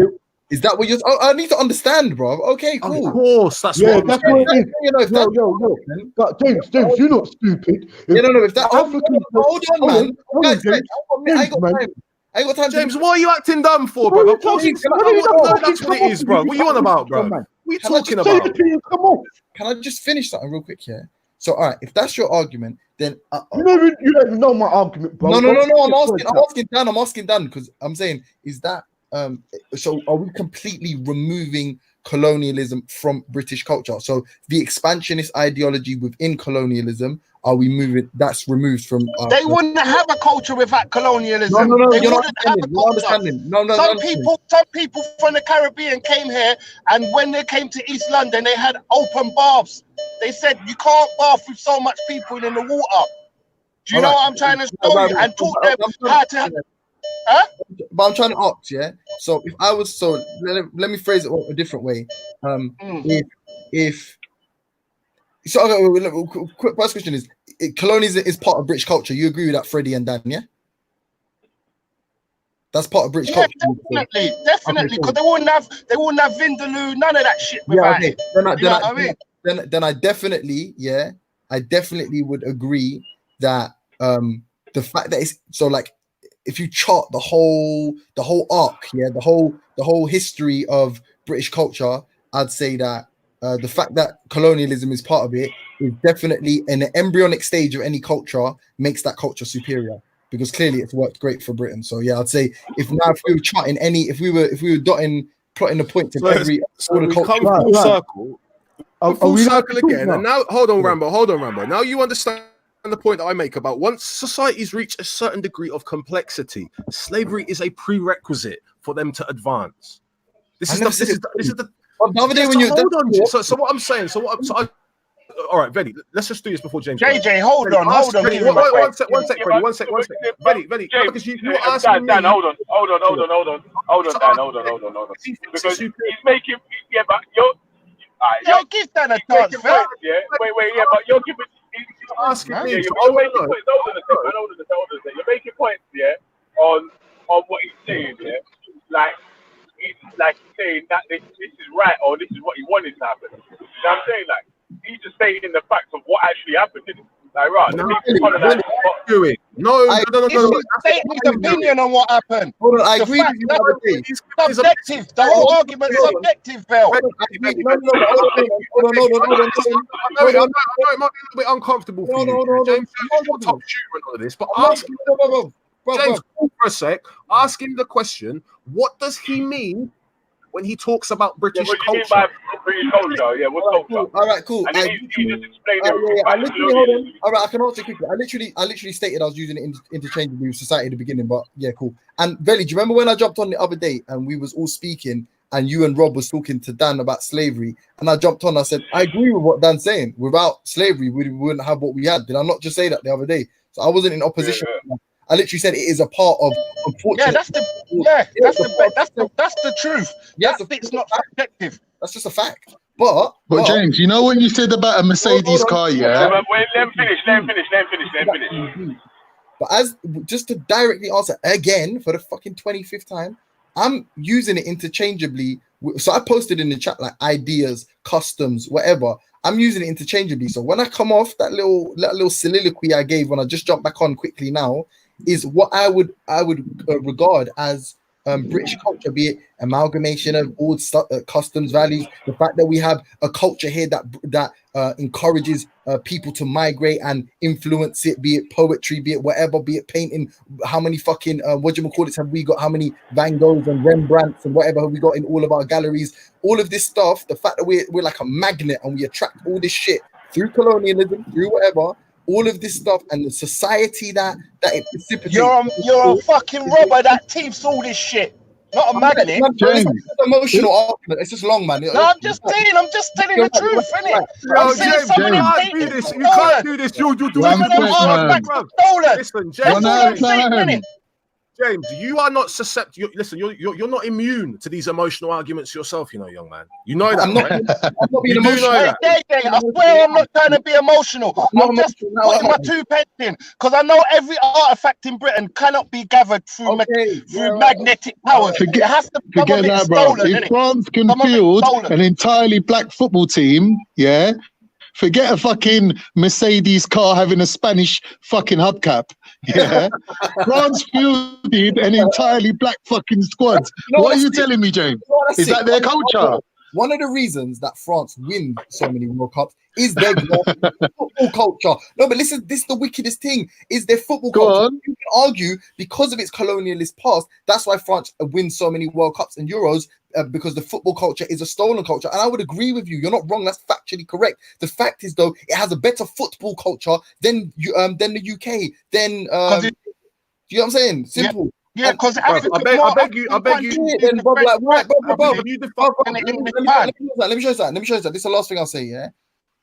Is that what you're? I need to understand, bro. Okay, cool. Of course, that's what it is. But James, you're not stupid. No. If that hold on, man. I ain't got time. James, what are you acting dumb for, bro? Of course, that's what it is, bro. What are you on about, bro? What are you talking about? Come on. Can I just finish something real quick here? So, all right, if that's your argument, then you don't even know my argument, bro. No. I'm asking Dan because I'm saying, is that so? Are we completely removing colonialism from British culture? So the expansionist ideology within colonialism, are we moving? That's removed from. They wouldn't have a culture without colonialism. No. They You're not wouldn't have a understanding. culture. No. Some people from the Caribbean came here, and when they came to East London, they had open baths. They said you can't bath with so much people in the water. Do you know what I'm trying to show you? And taught them how to. Huh? But I'm trying to ask, yeah. So if I was let me phrase it a different way. If quick first question is, colonialism is part of British culture. You agree with that, Freddie and Dan? Yeah. That's part of British culture. Definitely, because they wouldn't have Vindaloo, none of that shit without it. Then I definitely would agree that the fact that it's so like if you chart the whole arc, the whole history of British culture, I'd say that the fact that colonialism is part of it is definitely in the embryonic stage of any culture makes that culture superior. Because clearly it's worked great for Britain. So yeah, I'd say if we were charting if we were plotting the points in every we come full circle. Full circle again. And now hold on, Rambo. Now you understand the point that I make about once societies reach a certain degree of complexity, slavery is a prerequisite for them to advance. This is the other day when you hold on. So what I'm saying, all right, Vedi, let's just do this before James. JJ, hold on. One sec, Vedi. James, because you were asking Dan, me. hold on, Dan. Because he's making, but you're. Give Dan a chance, Wait, but you're giving. Asking me. You're making points. You're making points, on what he's saying, like he's saying that this is right or this is what he wanted to happen. You know what I'm saying? Like he's just stating the facts of what actually happened. Like, right? No. He's stating his opinion on what happened. Hold on, I agree with you. Subjective. The whole argument is subjective, Bell. I know it might be a little bit uncomfortable for you. James, you're top shooter and all of this, but ask him, James, hold for a sec. Ask him the question: what does he mean when he talks about British culture? What do you mean by British culture? Yeah, what culture? All right, cool. And then you just explain it. Hold on. All right, I can answer quickly. I literally stated I was using it interchangeably with society at the beginning, but yeah, cool. And Veli, do you remember when I jumped on the other day and we was all speaking and you and Rob was talking to Dan about slavery, and I jumped on, I said, I agree with what Dan's saying. Without slavery, we wouldn't have what we had. Did I not just say that the other day? So I wasn't in opposition. Yeah. I literally said it is a part of. Yeah, that's the truth. Yeah, it's not subjective. That's just a fact. But James, you know what you said about a Mercedes car, yeah? Let him finish. But just to directly answer again for the fucking 25th time, I'm using it interchangeably. So I posted in the chat like ideas, customs, whatever. I'm using it interchangeably. So when I come off that little soliloquy I gave when I just jumped back on quickly now, is what I would regard as British culture, be it amalgamation of all customs, values, the fact that we have a culture here that encourages people to migrate and influence it, be it poetry, be it whatever, be it painting. How many fucking have we got? How many Van Goghs and Rembrandts and whatever have we got in all of our galleries? All of this stuff, the fact that we're like a magnet and we attract all this shit through colonialism, through whatever. All of this stuff and the society that it precipitates. You're a fucking robber that thiefs all this shit. Not a magnet. It's an emotional argument. It's just long, man. No, I'm just telling the truth, innit? I'm saying someone you can't do this. You'll do it. Listen, James, you are not susceptible. Listen, you're not immune to these emotional arguments yourself, you know, young man. You know that, I'm not, right? I'm not being emotional. I swear I'm not trying to be emotional. I'm just putting my 2 pence in because I know every artifact in Britain cannot be gathered through magnetic powers. Forget that, bro. If France can field an entirely black football team, yeah, forget a fucking Mercedes car having a Spanish fucking hubcap. Yeah, France fielded an entirely black fucking squad. What are you telling me, James? Is that their culture? one of the reasons that France win so many World Cups is their football culture. No, but listen, this is the wickedest thing, is their football culture. You can argue because of its colonialist past, that's why France wins so many World Cups and Euros, because the football culture is a stolen culture. And I would agree with you. You're not wrong. That's factually correct. The fact is, though, it has a better football culture than the UK. Then, you know what I'm saying? Simple. Yeah, because I beg you. Let me show you that. This is the last thing I'll say. Yeah,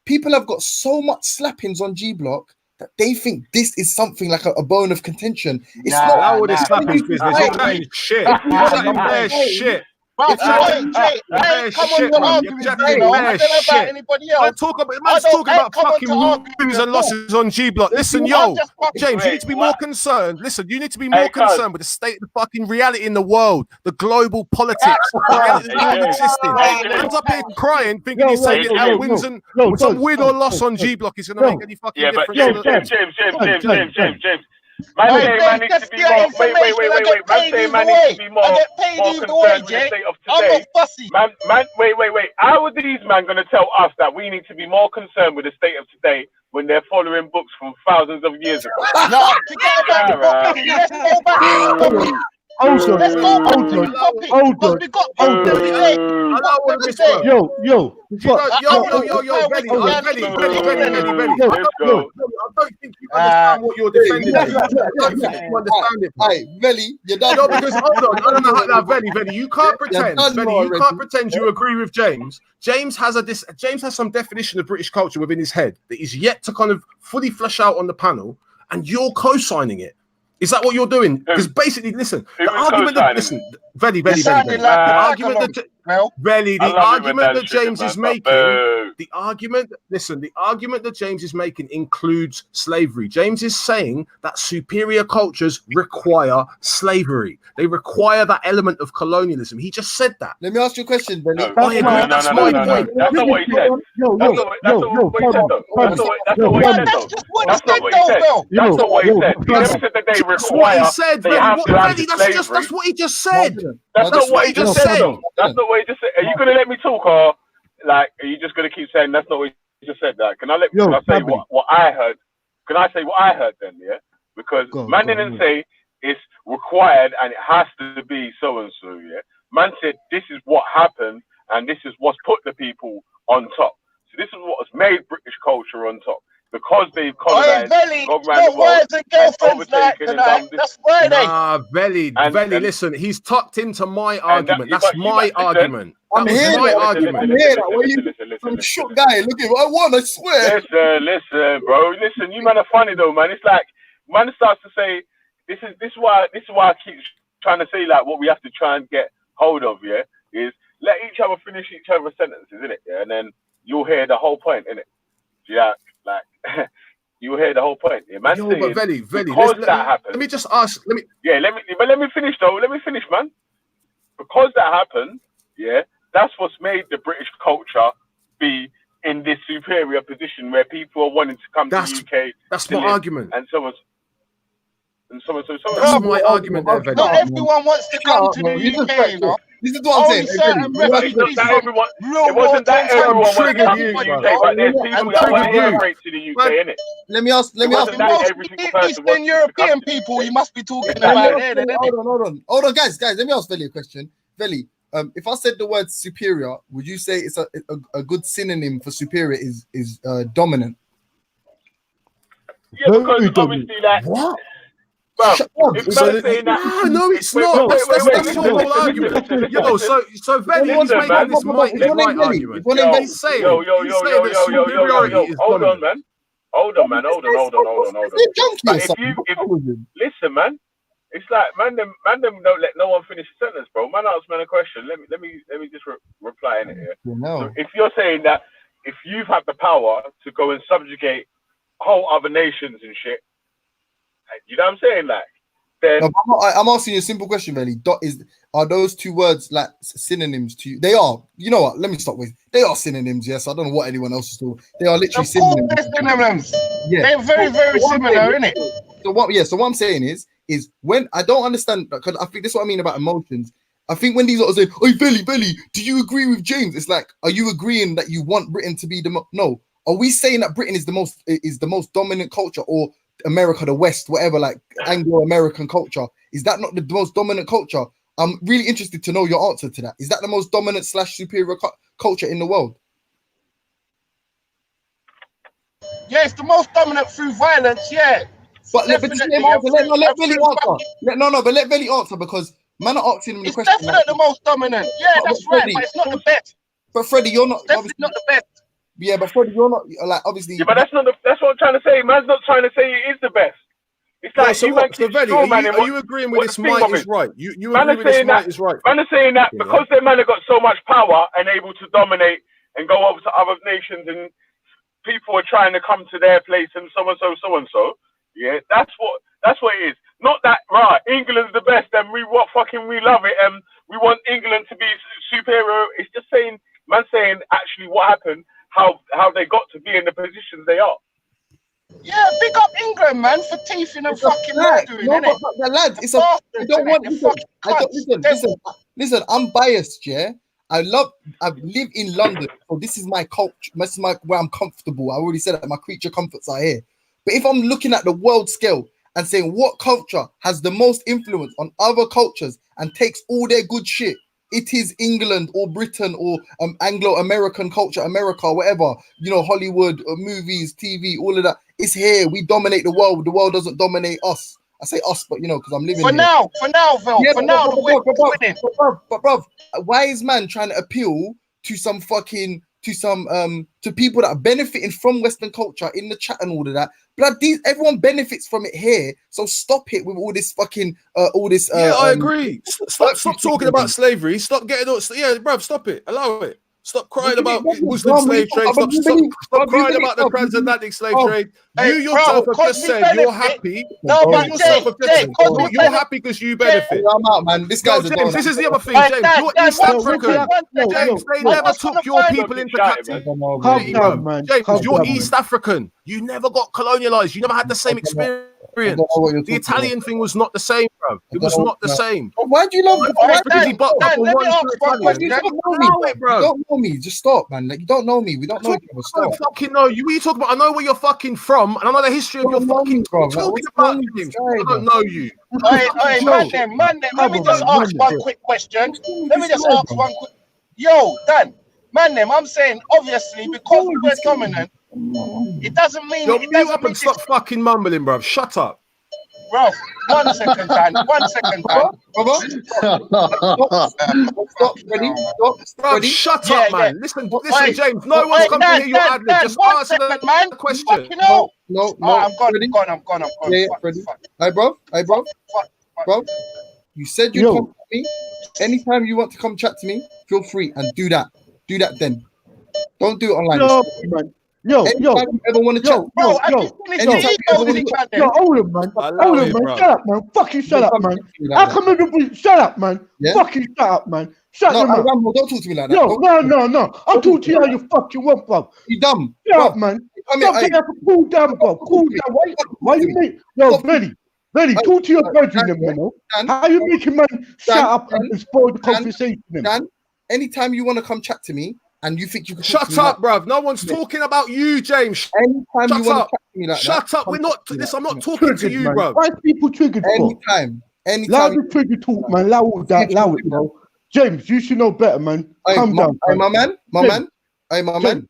people have got so much slappings on G Block that they think this is something like a bone of contention. It's not all this slappings business. That is shit. That is shit. Come on, your arguments, I don't know about anybody else. Let's talk about fucking wins and losses on G Block. Listen, yo, James, you need to be more concerned. Listen, you need to be more concerned with the state of the fucking reality in the world, the global politics, the reality that's existing. Man's up here crying, thinking he's saying wins and some win or loss on G Block is going to make any fucking difference. James. Man needs to be more. Wait. Man saying man needs to be more concerned with the state of today. Man, wait. How are these men going to tell us that we need to be more concerned with the state of today when they're following books from thousands of years ago? No, forget about the book. Let's go back to the book. Let's go back to the topic. Because we got Yo, I don't think you understand what you're defending. I don't think you understand it. Hey, Veli, you're done. No, because hold on, I don't know how that Veli, you can't pretend. Veli, you can't pretend you agree with James. James has some definition of British culture within his head that he's yet to kind of fully flesh out on the panel, and you're co-signing it. Is that what you're doing? Because basically, listen, the argument that Veli, the argument that James is making, the argument that James is making includes slavery. James is saying that superior cultures require slavery. They require that element of colonialism. He just said that. Let me ask you a question, Benny. No. That's my point. That's not what he said. That's not what he said, though. That's not what he said. That's not what he said. He never said that they require. That's what he just said. That's not what he just said. That's not what he just said. Are you gonna let me talk, or like are you just gonna keep saying that's not what he just said? That can I say what I heard? Can I say what I heard then? Yeah, because man didn't say it's required and it has to be so and so. Yeah, man said this is what happened and this is what's put the people on top. So this is what has made British culture on top. Because they've colonized, wives and girlfriends like tonight. That's Friday. Veli, listen, he's tucked into my argument. That's my argument. I'm here. Some shook guy. Look at what I want. I swear. Listen, bro. Listen, you man are funny though, man. It's like man starts to say, this is why I keep trying to say like what we have to try and get hold of. Yeah, is let each other finish each other's sentences, innit? Yeah, and then you'll hear the whole point, innit? Yeah. Like you hear the whole point. Yeah, man. But Veli, let me just ask. Let me finish though. Let me finish, man. Because that happened, yeah, that's what's made the British culture be in this superior position where people are wanting to come to the UK. That's my argument. And so on. That's my argument there, Veli. Not everyone wants to come to the UK, you know. This is what I'm saying. It wasn't that everyone wanted to come to the UK, but there's people that want to immigrate to the UK, innit? Let me ask. Eastern European people, you must be talking about there. Hold on, guys. Let me ask Veli a question. Veli, if I said the word superior, would you say it's a good synonym for superior is dominant? Yeah, because obviously like what? Bro, no, it's not. That's your whole argument. Yo, so Veli, he's making this might argument. He's saying superiority is dominant. Hold on, man. Listen, man. It's like man them don't let no one finish a sentence, bro. Man asked man a question. Let me just reply in it here. So if you're saying that if you've had the power to go and subjugate whole other nations and shit, you know what I'm saying? Like, then I'm asking you a simple question, Veli. Are those two words like synonyms to you? They are. You know what? Let me stop with. They are synonyms. Yes, I don't know what anyone else is doing. They are literally synonyms. Yeah, they're very, very similar, isn't it? So what? Yeah. So what I'm saying is when I don't understand, because I think this is what I mean about emotions. I think when these lot say, "Hey, Belly, do you agree with James?" It's like, are you agreeing that you want Britain to be no? Are we saying that Britain is the most dominant culture, or America, the West, whatever, like Anglo-American culture? Is that not the most dominant culture? I'm really interested to know your answer to that. Is that the most dominant / superior culture in the world? Yeah, it's the most dominant through violence. Yeah, but let Belly answer. But let Belly answer, because man are asking him the question. It's definitely the most dominant. Yeah, that's right, but it's not the best. But Freddie, you're not definitely not the best. Yeah, but Freddie, you're not like obviously. Yeah, but that's what I'm trying to say. Man's not trying to say it is the best. It's like so Belly, are you agreeing with this? Might is right. You agree with this? Might is right. Man are saying that because their man have got so much power and able to dominate and go over to other nations, and people are trying to come to their place, and so and so. Yeah, that's what it is. Not that right. England's the best, and we love it, and we want England to be superior. It's just saying, man, saying actually what happened, how they got to be in the positions they are. Yeah, big up England, man, for teething and fucking murdering. No, but the lads, it's a. I don't want. Listen. I'm biased, yeah. I live in London, so this is my culture. This is where I'm comfortable. I already said that my creature comforts are here. But if I'm looking at the world scale and saying what culture has the most influence on other cultures and takes all their good shit, it is England or Britain or Anglo-American culture, America, whatever, Hollywood, movies, TV, all of that. It's here. We dominate the world. The world doesn't dominate us. I say us, but because I'm living for here. now, Phil. Yeah, for now, winning. But bruv, why is man trying to appeal to some to people that are benefiting from Western culture in the chat and all of that? Blood, everyone benefits from it here. So stop it with all this fucking Yeah, I agree. Stop talking about slavery. Stop getting bruv, stop it. Allow it. Stop crying about Muslim slave trade. Stop crying about the transatlantic slave trade. You yourself have just said you're happy. You're happy because you benefit. I'm out, man. This guy's James, this is the other thing, James. You're East African. James, they never took your people into captivity. James, you're East African. You never got colonialized. You never had the same experience. The Italian thing was not the same, bro. It was not the same. Why do you love it? Let me ask one question. You don't know me. Just stop, man. Like, you don't know me. We don't know each other. Stop. I don't fucking know you. What are you talking about? I know where you're fucking from, and I know the history of your fucking talking about James. I don't know you. Hey, man, let me just ask one quick question. Yo, Dan, man, I'm saying obviously because we're dominant, it doesn't mean. Yo, mute up and stop fucking mumbling, bro. Shut up. Bro, 1 second, Dan. 1 second, Dan. Stop, ready? Bro, shut up, man. Listen, James. No one's come to hear your ad lib. Just answer the question. No. I'm gone. Yeah, ready? Hey, bro. Bro, you said you'd come to me. Anytime you want to come chat to me, feel free and do that. Do that then. Don't do it online. No, man. Yo, you ever want to chat? Hold on, man. Shut up, man. Fucking shut up, man. How come everybody shut up, man? Fucking shut up, man. Shut up, man. Don't talk to me like that. No. I'll talk to you how you fucking want, bro. You dumb. Shut up, man. Stop taking up a cool down, bro. Cool down. Why you make? Yo, Belly, talk to your brethren, man. How you making man shut up and spoil the conversation? Dan, anytime you want to come chat to me, and you think you can shut up, bruv. No one's talking about you, James. Anytime shut up. Shut up. We're not. Listen, I'm not talking to you, bruv. Why are people triggered? Anytime. Allow the trigger talk, man. Allow it, bro. James, you should know better, man. Calm down. Hey, my man. Hey, my man.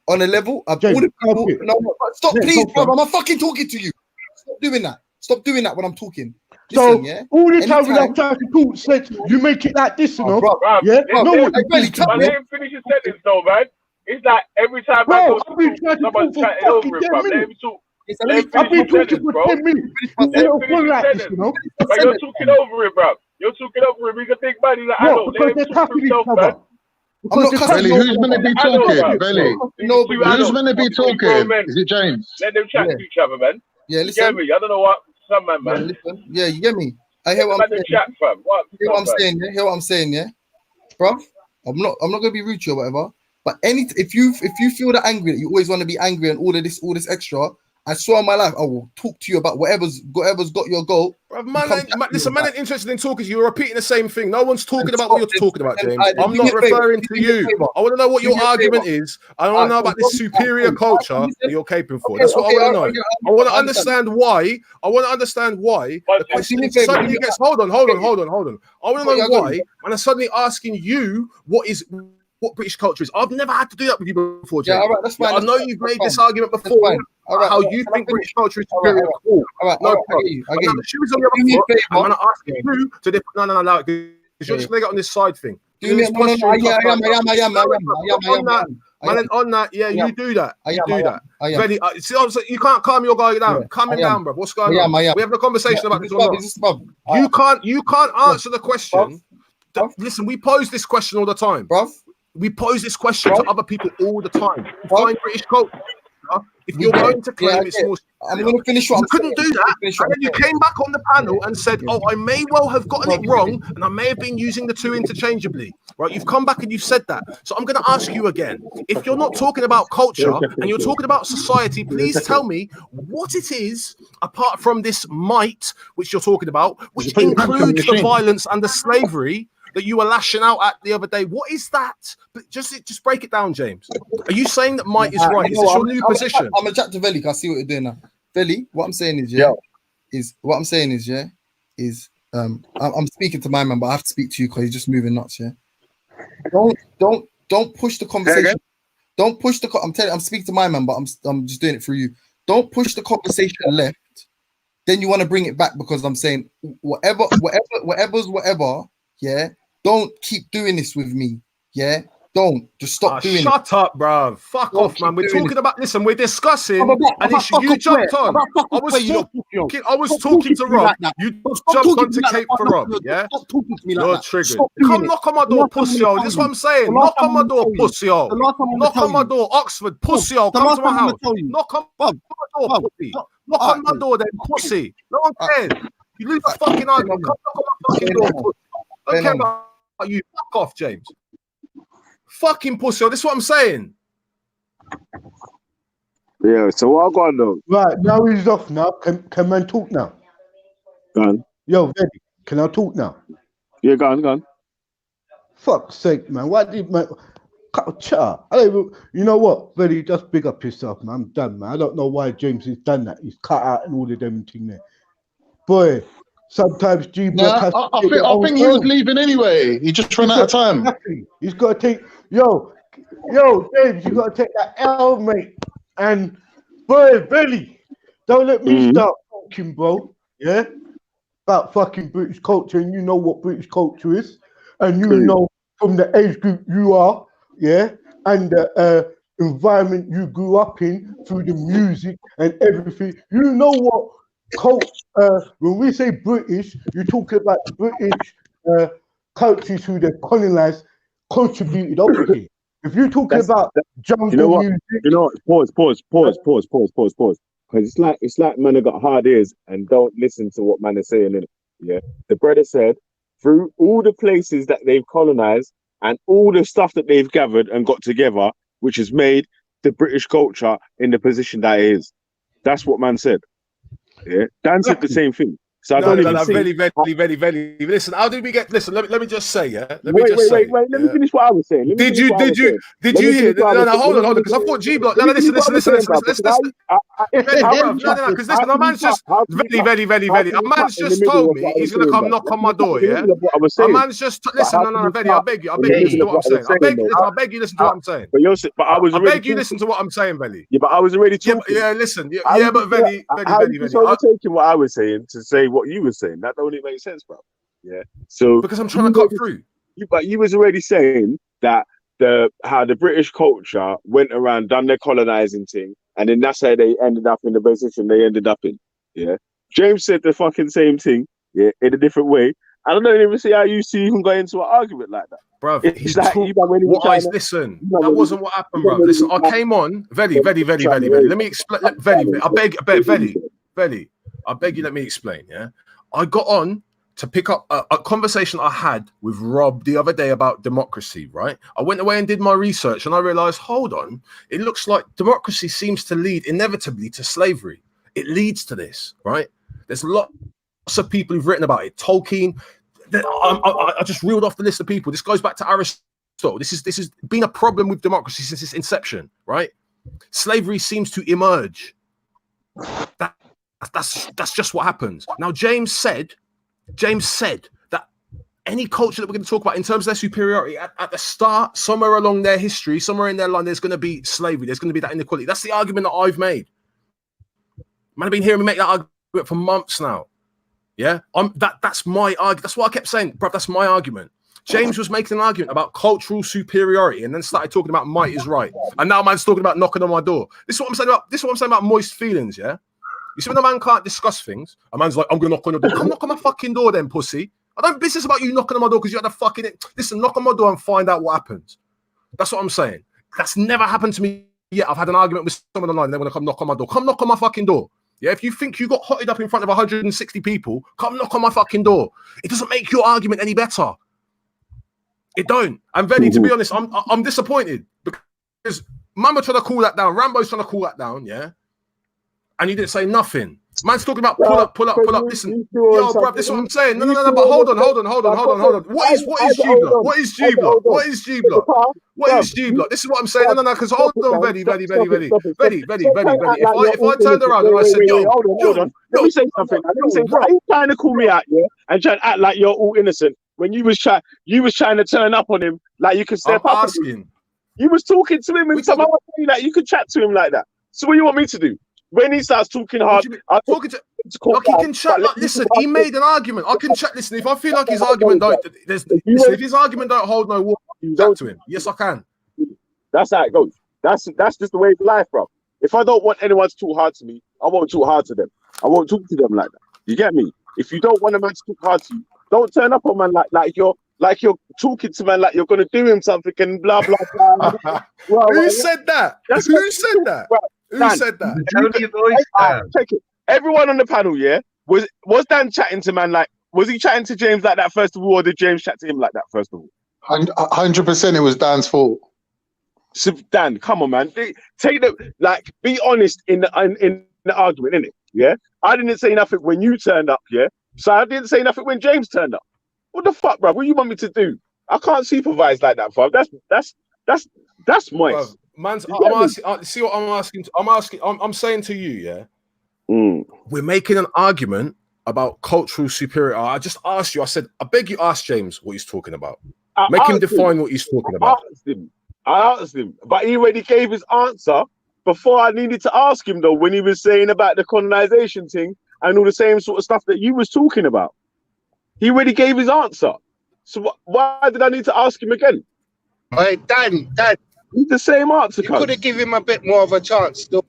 On a level of all the people. No, stop, please, bro. I'm not fucking talking to you. Stop doing that. Stop doing that when I'm talking. Listen, all the time when I'm trying to talk sense, you make it like this, you know? Man, finish your sentence, though, man. It's like every time I go to someone's chatting over it, bro. Let me talk. I've been talking for 10 minutes. But you're talking over it, bro. You're talking over it. He's a big man. He's like, I don't let him talk himself, man. Belly, who's going to be talking? Belly, who's going to be talking? Is it James? Let them chat to each other, man. Yeah, listen. You get me? I don't know what. Some man. Listen. Yeah, you get me. I hear what I'm saying. Hear what I'm saying, yeah, bro. I'm not gonna be rude to you or whatever. But if you feel that angry, that you always want to be angry and all this extra, I swear on my life, I will talk to you about whatever's got your goal. Man, listen, man, ain't interested in talking to you. You're repeating the same thing. No one's talking about what you're talking about, James. I'm not referring to you. I want to know what your argument is. I want to know about this superior culture that you're caping for. That's what I want to know. I want to understand why. I want to understand why the question suddenly gets. Hold on. I want to know why, and I'm suddenly asking you what British culture is. I've never had to do that with you before, James. Yeah, all right, that's fine. I know you've made this argument before. How you think British culture is superior? All right, no I problem. get you. I'm going to ask you to no, because you're just going to get on this side thing. I am. On that, yeah, you do that. You do that. Ready? You can't calm your guy down. Calm him down, bro. What's going on? We having a conversation about this or not? You can't answer the question. Listen, we pose this question all the time, bro. We pose this question to other people all the time. Find British culture. If you're going to claim it's more, I'm going to finish what you couldn't do that, and then you came back on the panel and said, "Oh, I may well have gotten it wrong, and I may have been using the two interchangeably." Right? You've come back and you've said that. So I'm going to ask you again: if you're not talking about culture and you're talking about society, please tell me what it is apart from this might which you're talking about, which includes the violence and the slavery that you were lashing out at the other day. What is that? But just break it down, James. Are you saying that might is right? Is this your new position? I'm a chat to Veli. I see what you're doing now. Veli, what I'm saying is, I'm speaking to my man, but I have to speak to you because he's just moving nuts. Yeah. Don't push the conversation. Don't push the. I'm speaking to my man, but I'm just doing it for you. Don't push the conversation left. Then you want to bring it back because I'm saying whatever's whatever. Yeah. Don't keep doing this with me. Yeah. Don't just stop doing it. Shut up, bro. Fuck off, man. We're talking about. Listen, we're discussing, and it's you jumped on. I was talking to Rob. You jumped on to Cape for Rob. Yeah. You're triggered. Come knock on my door, pussy. This is what I'm saying. Knock on my door, pussy. Knock on my door, Oxford, pussy. Come to my house. Knock on my door, pussy. Knock on my door, then, pussy. No one cares. You lose the fucking argument. Come knock on my fucking door, pussy. I don't care about you. Fuck off, James. Fucking pussy. This is what I'm saying. Yeah, so what I got on though? Right, now he's off now. Can man talk now? Go on. Yo, Vedi, can I talk now? Yeah, go on. Fuck's sake, man. Why did man chat? You know what, Vedi, just big up yourself, man. I'm done, man. I don't know why James has done that. He's cut out and all of them thing there. Boy, sometimes G-Block has I think he was leaving anyway. He just ran out of time. Exactly. He's got to take Yo, James, you got to take that L, mate. And boy, Billy, don't let me start talking, bro. Yeah, about fucking British culture, and you know what British culture is, and you know from the age group you are, yeah, and the environment you grew up in through the music and everything. You know what when we say British, you're talking about British countries who they colonized, contributed over here. If you're talking about jungle music, pause. Because it's like man have got hard ears and don't listen to what man is saying. Innit? Yeah, the brother said through all the places that they've colonized and all the stuff that they've gathered and got together, which has made the British culture in the position that it is. That's what man said. Yeah, Dan said the same thing. So I don't even see. Very. Listen, how did we get? Listen, let me just say, yeah. Let me finish what I was saying. Did you hear? No, hold on, because I thought G-Block. No, listen. Because listen, a man's just very. A man's just told me he's gonna come knock on my door. Yeah. A man's just listen. No, Vedi, I beg you, listen to what I'm saying. I beg you, listen to what I'm saying. I beg you, listen to what I'm saying, Vedi. Yeah, but I was already talking. Yeah, listen. Yeah, but Vedi. You're taking what I was saying to say what you were saying. That don't even make sense, bro. Yeah. So because I'm trying to cut through. But you was already saying that how the British culture went around, done their colonizing thing, and then that's how they ended up in the position they ended up in. Yeah. James said the fucking same thing, yeah, in a different way. I don't even see how you even got into an argument like that. Bro, listen, that wasn't what happened, bro. Listen, I came on, Vedi. Let me explain, Vedi. I beg, Vedi. I beg you, let me explain, yeah? I got on to pick up a conversation I had with Rob the other day about democracy, right? I went away and did my research and I realized, hold on, it looks like democracy seems to lead inevitably to slavery. It leads to this, right? There's lots of people who've written about it. Tolkien, I just reeled off the list of people. This goes back to Aristotle. This has been a problem with democracy since its inception, right? Slavery seems to emerge. That's just what happens. Now, James said that any culture that we're going to talk about in terms of their superiority at the start, somewhere along their history, somewhere in their line, there's going to be slavery. There's going to be that inequality. That's the argument that I've made. Man, I've been hearing me make that argument for months now. Yeah, that's my argument. That's what I kept saying, bro. That's my argument. James was making an argument about cultural superiority, and then started talking about might is right. And now man's talking about knocking on my door. This is what I'm saying about moist feelings. Yeah, you see when a man can't discuss things, a man's like, I'm gonna knock on your door. Come knock on my fucking door, then, pussy. I don't business about you knocking on my door because you had a fucking listen. Knock on my door and find out what happens. That's what I'm saying. That's never happened to me yet. I've had an argument with someone online. They're gonna come knock on my door. Come knock on my fucking door. Yeah, if you think you got hotted up in front of 160 people, come knock on my fucking door. It doesn't make your argument any better. It don't. And Veli, to be honest, I'm disappointed because Mama trying to cool that down. Rambo's trying to cool that down, yeah? And you didn't say nothing. Man's talking about pull up. Listen, yo, bro, this is what I'm saying. No, but hold on. What is G-Block? What is G-Block? What is G-Block? What is G-Block? This is what I'm saying. No, because hold on, Veli. If I turned around and I said, yo, hold on. Let me say something. Why are you trying to call me out, yeah? And trying to act like you're all innocent when you was trying to turn up on him like you could step up. Asking. You was talking to him and somehow like you could chat to him like that. So what do you want me to do? When he starts talking hard, I'm talking to like he can chat. Like, listen, he made an argument. I can chat. Listen, if I feel like his argument if his argument don't hold no water, you chat to him. Yes, I can. That's how it goes. That's just the way of life, bro. If I don't want anyone to talk hard to me, I won't talk hard to them. I won't talk to them like that. You get me? If you don't want a man to talk hard to you, don't turn up on man like you're talking to man like you're gonna do him something and blah blah blah. Who said that? Who said that? Who said that? Check it. Everyone on the panel, yeah, was Dan chatting to man like? Was he chatting to James like that first of all, or did James chat to him like that first of all? 100%, it was Dan's fault. So Dan, come on, man. Be honest in the argument, innit? Yeah, I didn't say nothing when you turned up, yeah. So I didn't say nothing when James turned up. What the fuck, bro? What do you want me to do? I can't supervise like that, bro. That's moist. Man's, I'm asking. See what I'm asking. I'm saying to you, yeah. We're making an argument about cultural superiority. I just asked you. I said, I beg you, ask James what he's talking about. Make him define what he's talking about. I asked him, but he already gave his answer before I needed to ask him, though, when he was saying about the colonization thing and all the same sort of stuff that you was talking about. He already gave his answer. So why did I need to ask him again? Hey, Dan. He's the same answer. You could have given him a bit more of a chance, though.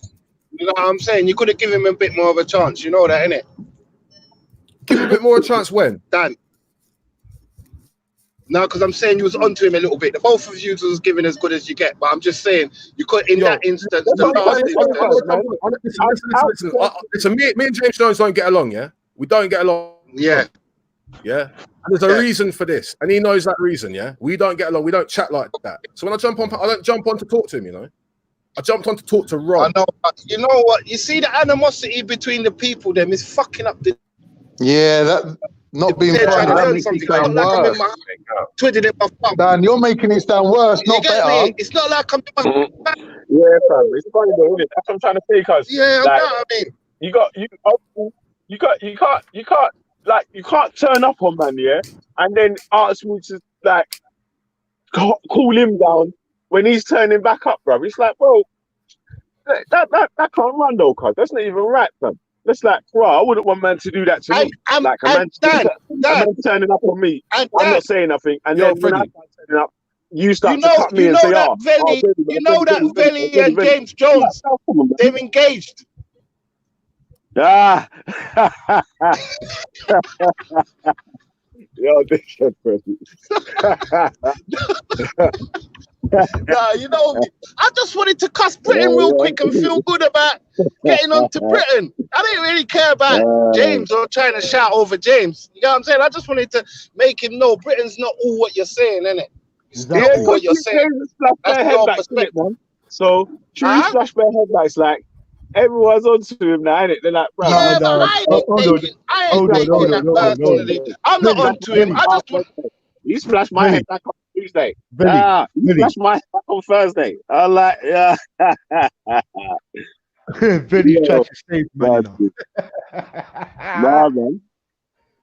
You know what I'm saying? You could have given him a bit more of a chance. You know that, innit? Give him a bit more of a chance when? Dan. No, because I'm saying you was onto him a little bit. The both of you was giving as good as you get, but I'm just saying you could in that instance. Listen, me and James Jones don't get along, yeah? We don't get along. Yeah. Yeah. And there's a reason for this. And he knows that reason, yeah? We don't get along. We don't chat like that. So when I don't jump on to talk to him, you know? I jumped on to talk to Rob. I know. You know what? You see the animosity between the people, them is fucking up the... Yeah, that... Not being proud of that. Dan, you're making it sound worse, not better. Me? It's not like I'm... Yeah, fam. It's funny though, isn't it? That's what I'm trying to say, cuz. Yeah, like, I mean... You can't turn up on man, yeah, and then ask me to like cool him down when he's turning back up, bro. It's like, bro, that can't run though, cuz. That's not even right, fam. That's like, bro, I wouldn't want man to do that to me. A man turning up on me. I'm not saying nothing, and then when I start turning up, you start to cut me and say, "Oh, you know that Veli and James Jones, they're engaged." Ah, yo, this shit, Nah, you know me. I just wanted to cuss Britain real quick and feel good about getting on to Britain. I didn't really care about James or trying to shout over James. You know what I'm saying? I just wanted to make him know Britain's not all what you're saying, innit? It's not all what you're saying. That's your perspective. Man. So, true splash bare headlights, like, everyone's onto him now, innit? They're like, bro. Yeah, but I ain't taking that personally. I'm not onto him. I just want... You splashed my head back on Tuesday. You splashed my head back on Thursday. I'm like, yeah. Benny tried to save me. Nah, man.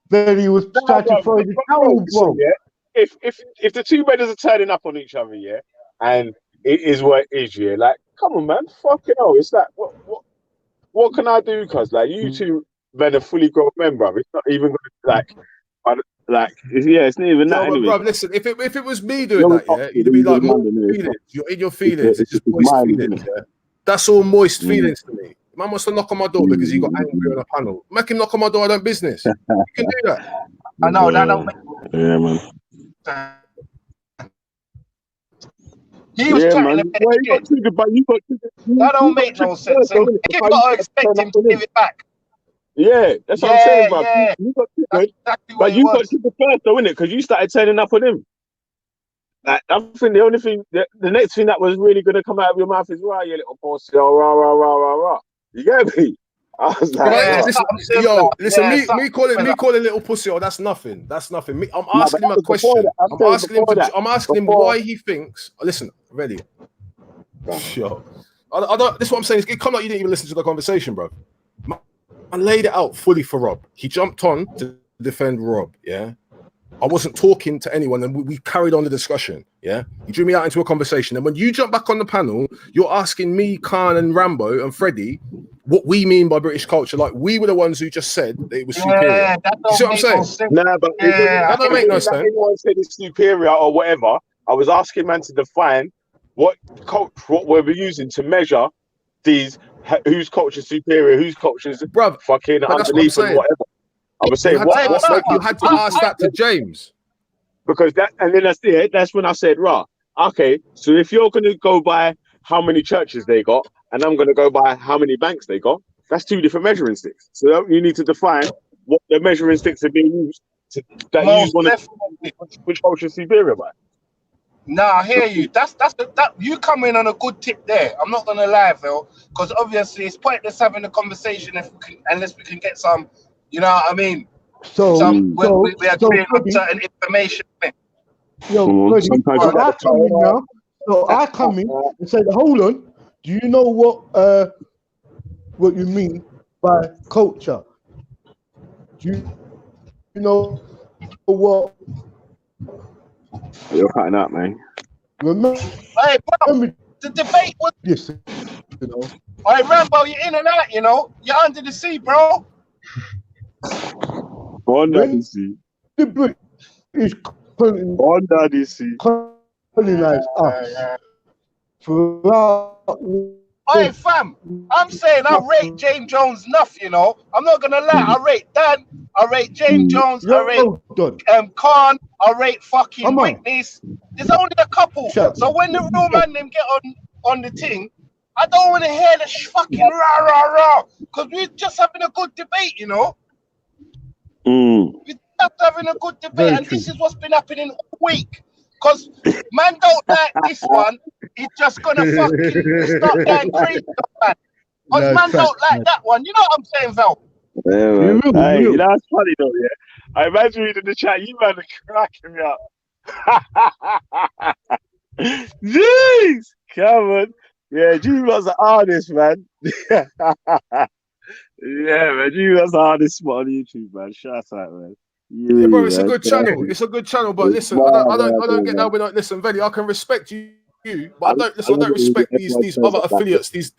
Benny was trying to throw the towel, bro. Yeah? If the two brothers are turning up on each other, yeah, and it is what it is, yeah, like, come on, man, fucking hell. It's like, what can I do? Cause like you two men are fully grown men, bro. It's not even gonna it's not even that. But Anyway. bro, listen, if it was me doing that, yeah, you'd be like, feelings. You're in your feelings. It's just moist feelings. Yeah? That's all moist feelings to me. Man wants to knock on my door because he got angry on a panel. Make him knock on my door. I don't business. You can do that. I know that don't make Yeah, man. He was trying to that don't make no sense. You gotta expect him to give it back. Yeah, that's what I'm saying, bro. Yeah. You got triggered, but you got triggered first, though, innit? Because you started turning up on him. Like, I think the only thing, the next thing that was really going to come out of your mouth is, right, you little pussy, rah, rah, rah, rah, rah. You get me? I was like, me calling little pussy, that's nothing. That's nothing. I'm asking him a question. I'm asking him why he thinks. Listen, ready? Yo, I don't. This is what I'm saying. It come out you didn't even listen to the conversation, bro. I laid it out fully for Rob. He jumped on to defend Rob. Yeah, I wasn't talking to anyone, and we carried on the discussion. Yeah, he drew me out into a conversation, and when you jump back on the panel, you're asking me, Khan, and Rambo and Freddie what we mean by British culture. Like we were the ones who just said that it was superior. Yeah, that You see what I'm saying? Nah, but that don't make no sense. Anyone said it's superior or whatever. I was asking man to define what we're using to measure these. Whose culture is superior? Whose culture is fucking underneath and whatever. I was saying you had to ask that to James because that's when I said, "Rah, okay." So if you're gonna go by how many churches they got, and I'm gonna go by how many banks they got, that's two different measuring sticks. So you need to define what the measuring sticks are being used which culture is superior by. Nah, I hear you. That you come in on a good tip there. I'm not gonna lie, Phil, because obviously it's pointless having a conversation unless we can get some, you know what I mean? We are agreeing on certain information. Yo, I come in and say, hold on, do you know what you mean by culture? Do you know what? You're cutting out, man. Remember, hey, bro, the debate was. Yes, you know. All right, Rambo, you're in and out, you know. You're under the sea, bro. Under the sea. The British under the sea. Colonized us. Throughout. Hey, fam, I'm saying I rate James Jones enough, you know. I'm not gonna lie. I rate Dan. I rate James Jones. I rate Khan. I rate fucking Witness. There's only a couple. So when the real man them get on the thing, I don't want to hear the fucking rah rah rah, because we're just having a good debate, you know. We're just having a good debate, and this is what's been happening all week. Because man don't like this one, he's just gonna fucking start going crazy, man. Because man don't like that one. You know what I'm saying, Val? Yeah, man. Hey, you know, it's funny though, yeah. I imagine reading the chat, you man are cracking me up. Jeez, come on. Yeah, G was an artist, man. Yeah, man, G was an artist spot on YouTube, man. Shout out, man. Yeah, bro, it's a good channel. It's a good channel, but listen, I don't get that. We're not listen, Veli. I can respect you, but I don't respect these other affiliates. This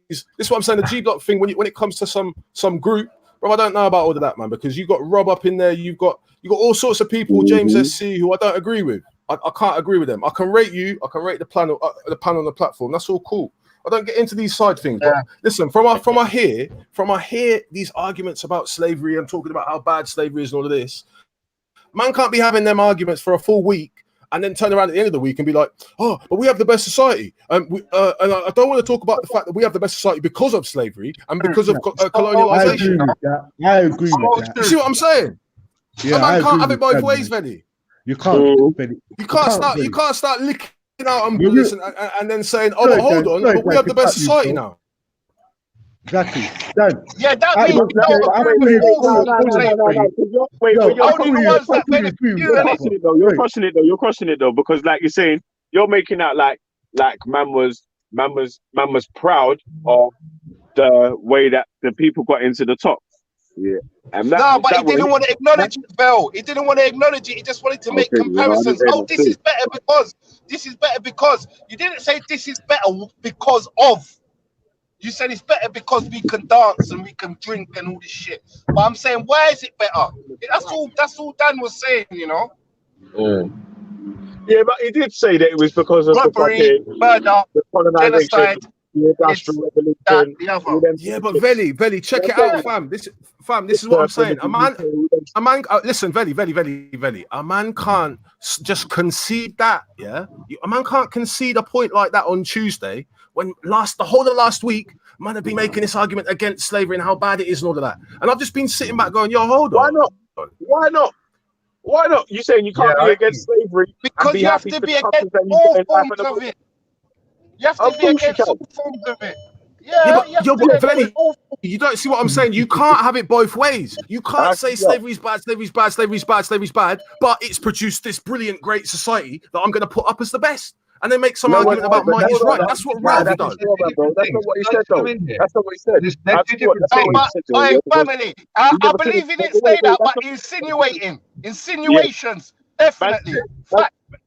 is what I'm saying. The G Block thing when it comes to some group, bro, I don't know about all of that, man, because you got Rob up in there. You got all sorts of people, James SC, who I don't agree with. I can't agree with them. I can rate you. I can rate the panel on the platform. That's all cool. I don't get into these side things. But listen, from I hear these arguments about slavery and talking about how bad slavery is and all of this. Man can't be having them arguments for a full week and then turn around at the end of the week and be like, oh, but we have the best society. And I don't want to talk about the fact that we have the best society because of slavery and because of colonialization. I agree with that. You see what I'm saying? Yeah, a man can't have it both that, ways, Veli. You can't. Benny. You can't start licking out umbrellas and then saying, oh, but hold on, but we have the best society now. Exactly. Dan, yeah, that means you're crossing it though, because like you're saying, you're making out like man was proud of the way that the people got into the top. Yeah. And but he didn't want to acknowledge it, Bell. He didn't want to acknowledge it. He just wanted to make comparisons. This is better because. You didn't say this is better because of. You said it's better because we can dance and we can drink and all this shit. But I'm saying, why is it better? That's all Dan was saying, you know. Yeah, but he did say that it was because of robbery, murder, genocide. Yeah, but Veli, check it out, fam. This is what I'm saying. A man. Listen, Veli. A man can't just concede that. Yeah, a man can't concede a point like that on Tuesday when the whole of last week, man have been making this argument against slavery and how bad it is and all of that. And I've just been sitting back going, yo, hold on. Why not? You saying you can't be against slavery? Because you have to be against all forms of it. You have to be against all forms of it. But Veli, you don't see what I'm saying. You can't have it both ways. You can't say slavery's bad, but it's produced this brilliant, great society that I'm going to put up as the best. And they make some argument about might is right. That's what Ralph does. That's not what he said, though. That's not what he said. Family, I believe he didn't say that, but insinuations, definitely.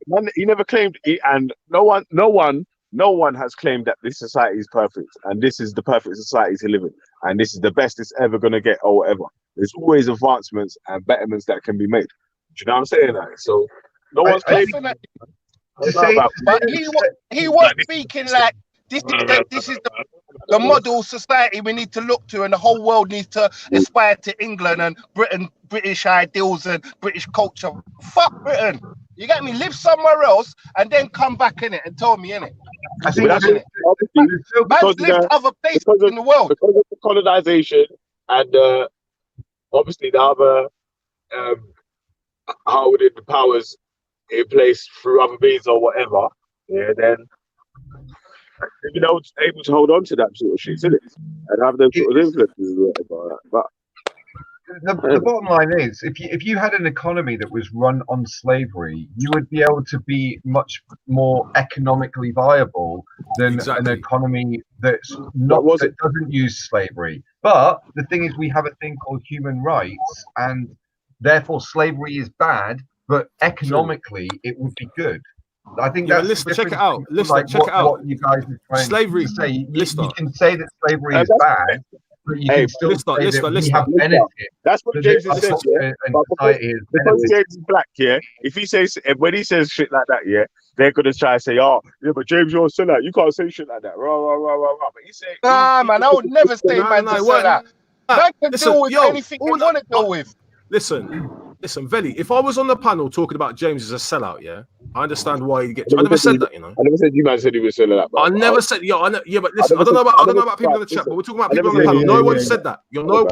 Man, he never claimed it, and no one has claimed that this society is perfect, and this is the perfect society to live in, and this is the best it's ever going to get, or whatever. There's always advancements and betterments that can be made. Do you know what I'm saying? So no one's claiming. But he was speaking like this is the model society we need to look to, and the whole world needs to aspire to England and British ideals and British culture. Fuck Britain. You get me? Live somewhere else and then come back in it and tell me in it. I think that's it. Man's lived other places in the world because of the colonization and obviously the other how did the powers in place through other means or whatever, then able to hold on to that sort of shit, isn't it? And have them sort of influences or whatever. But the bottom line is, if you had an economy that was run on slavery, you would be able to be much more economically viable than an economy that doesn't use slavery. But the thing is, we have a thing called human rights, and therefore slavery is bad. But economically, it would be good. I think that's listen, check it out. Listen, check it out. What you guys are trying slavery. To say. You can say that slavery is bad, but you can still say that we have benefit. That's what James says. Because James is black, if he says, when he says shit like that, they're gonna try to say, oh, yeah, but James, you're a sellout. You can't say shit like that. But he said, nah, man, I would never say man to say that. Man can deal with anything you want to deal with. Listen, Veli, if I was on the panel talking about James as a sellout, I understand why he gets. I never said that, I never said you man said he was selling that. I never said, but listen, I don't know about people in the chat, but we're talking about people on the panel. No one said that. Bro, I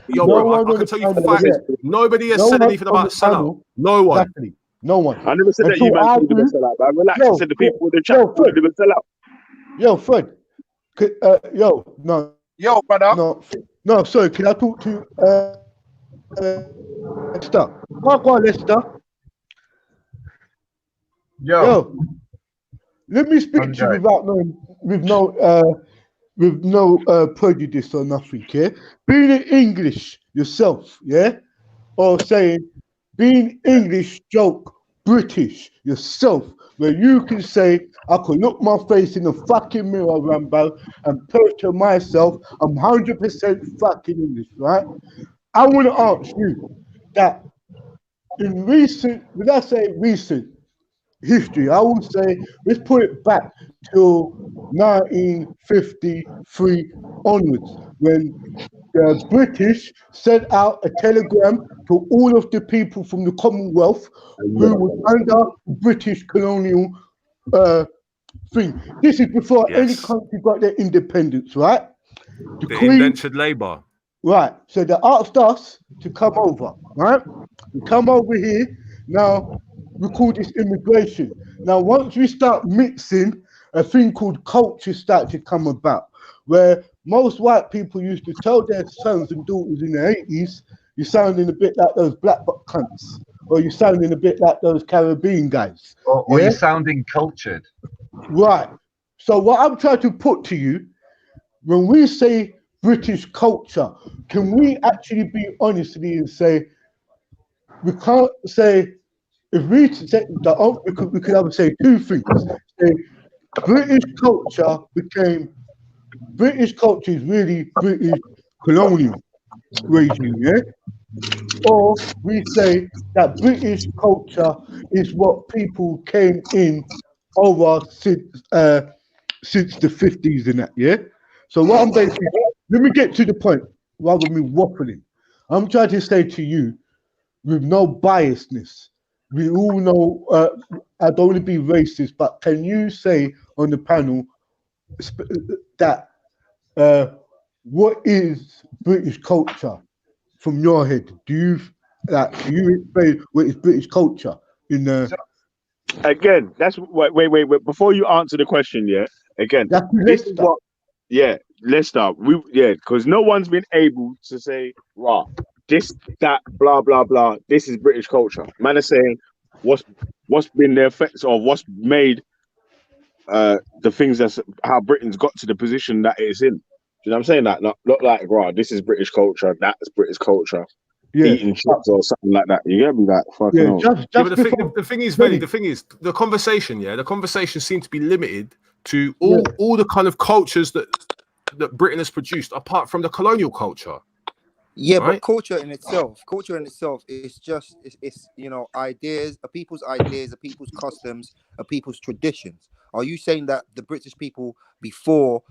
can tell you for fact, nobody has said anything about sellout. No one. Exactly. No one. I never said that you man said he was sellout, but relax. I said the people in the chat would have been sellout. Yo, Fred. Yo, brother. No, sorry. Can I talk to Lester? Go on, Lester. Yo, let me speak to you with no prejudice or nothing. Being in English yourself, or saying being English joke British yourself, where you can say I could look my face in the fucking mirror, Rambo, and picture myself. I'm 100% fucking English, right? I want to ask you that in recent, when I say recent history, I would say let's put it back to 1953 onwards, when the British sent out a telegram to all of the people from the Commonwealth who was under British colonial thing. This is before any country got their independence, right? The indentured labour. Right. So they asked us to come over, right? We come over here. Now, we call this immigration. Now, once we start mixing, a thing called culture started to come about, where most white people used to tell their sons and daughters in the 80s, you're sounding a bit like those black butt cunts, or you're sounding a bit like those Caribbean guys. Or you're sounding cultured. Right. So what I'm trying to put to you, when we say British culture, can we actually be honest and say, we can't say, if we say we could have say two things. Say, British culture is really British colonial regime, yeah? Or we say that British culture is what people came in over since the 50s and that, yeah? So what I'm basically, let me get to the point rather than me waffling. I'm trying to say to you, with no biasness, we all know, I don't want to be racist, but can you say on the panel that what is British culture from your head? Do you explain what is British culture in the? Again, that's wait. Before you answer the question, yeah. Again, this is what. Yeah, let's start. Because no one's been able to say, right, this, that, blah, blah, blah. This is British culture. Man are saying what's been the effects of what's made the things that's how Britain's got to the position that it is in. Do you know what I'm saying? That not like, right, this is British culture, that's British culture. Yeah. Eating chips or something like that. You get me? Like fucking hell. But the thing is, Benny, the conversation, the conversation seems to be limited to all the kind of cultures that Britain has produced, apart from the colonial culture. Yeah, right? but culture in itself is just it's ideas, a people's ideas, a people's customs, a people's traditions. Are you saying that the British people before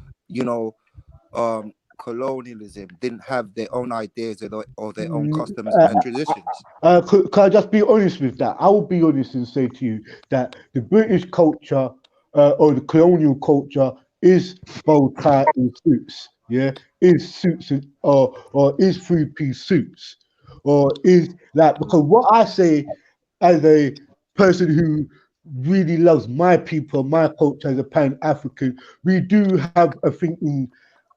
colonialism didn't have their own ideas or their own customs and traditions? Can I just be honest with that? I will be honest and say to you that the British culture or the colonial culture is bow tie and suits, is suits or is 3-piece suits, or is that, because what I say as a person who really loves my people, my culture as a Pan-African, we do have a thing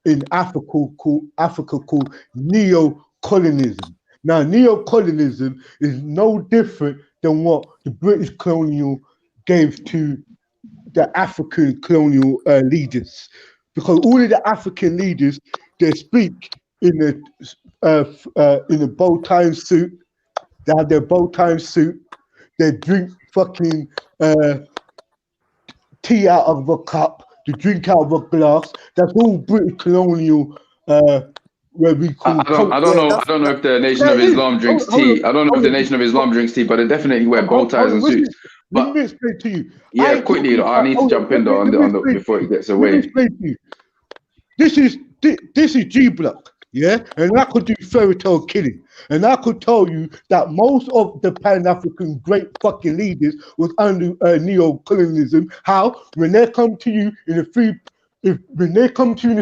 in Africa called neo-colonialism. Now, neo-colonialism is no different than what the British colonial gave to the African colonial leaders, because all of the African leaders, they speak in a bow tie suit. They have their bow tie suit. They drink fucking tea out of a cup. They drink out of a glass. That's all British colonial. Where we call. I don't know if the Nation of Islam drinks tea. I don't know if the Nation of Islam drinks tea, but they definitely wear bow ties and suits. Let me explain to you. Yeah, quickly. I need to jump in though on the before it gets away. Let me explain to you. This is G Block, and I could do fairy tale killing, and I could tell you that most of the Pan-African great fucking leaders was under neo-colonialism. How when they come to you in a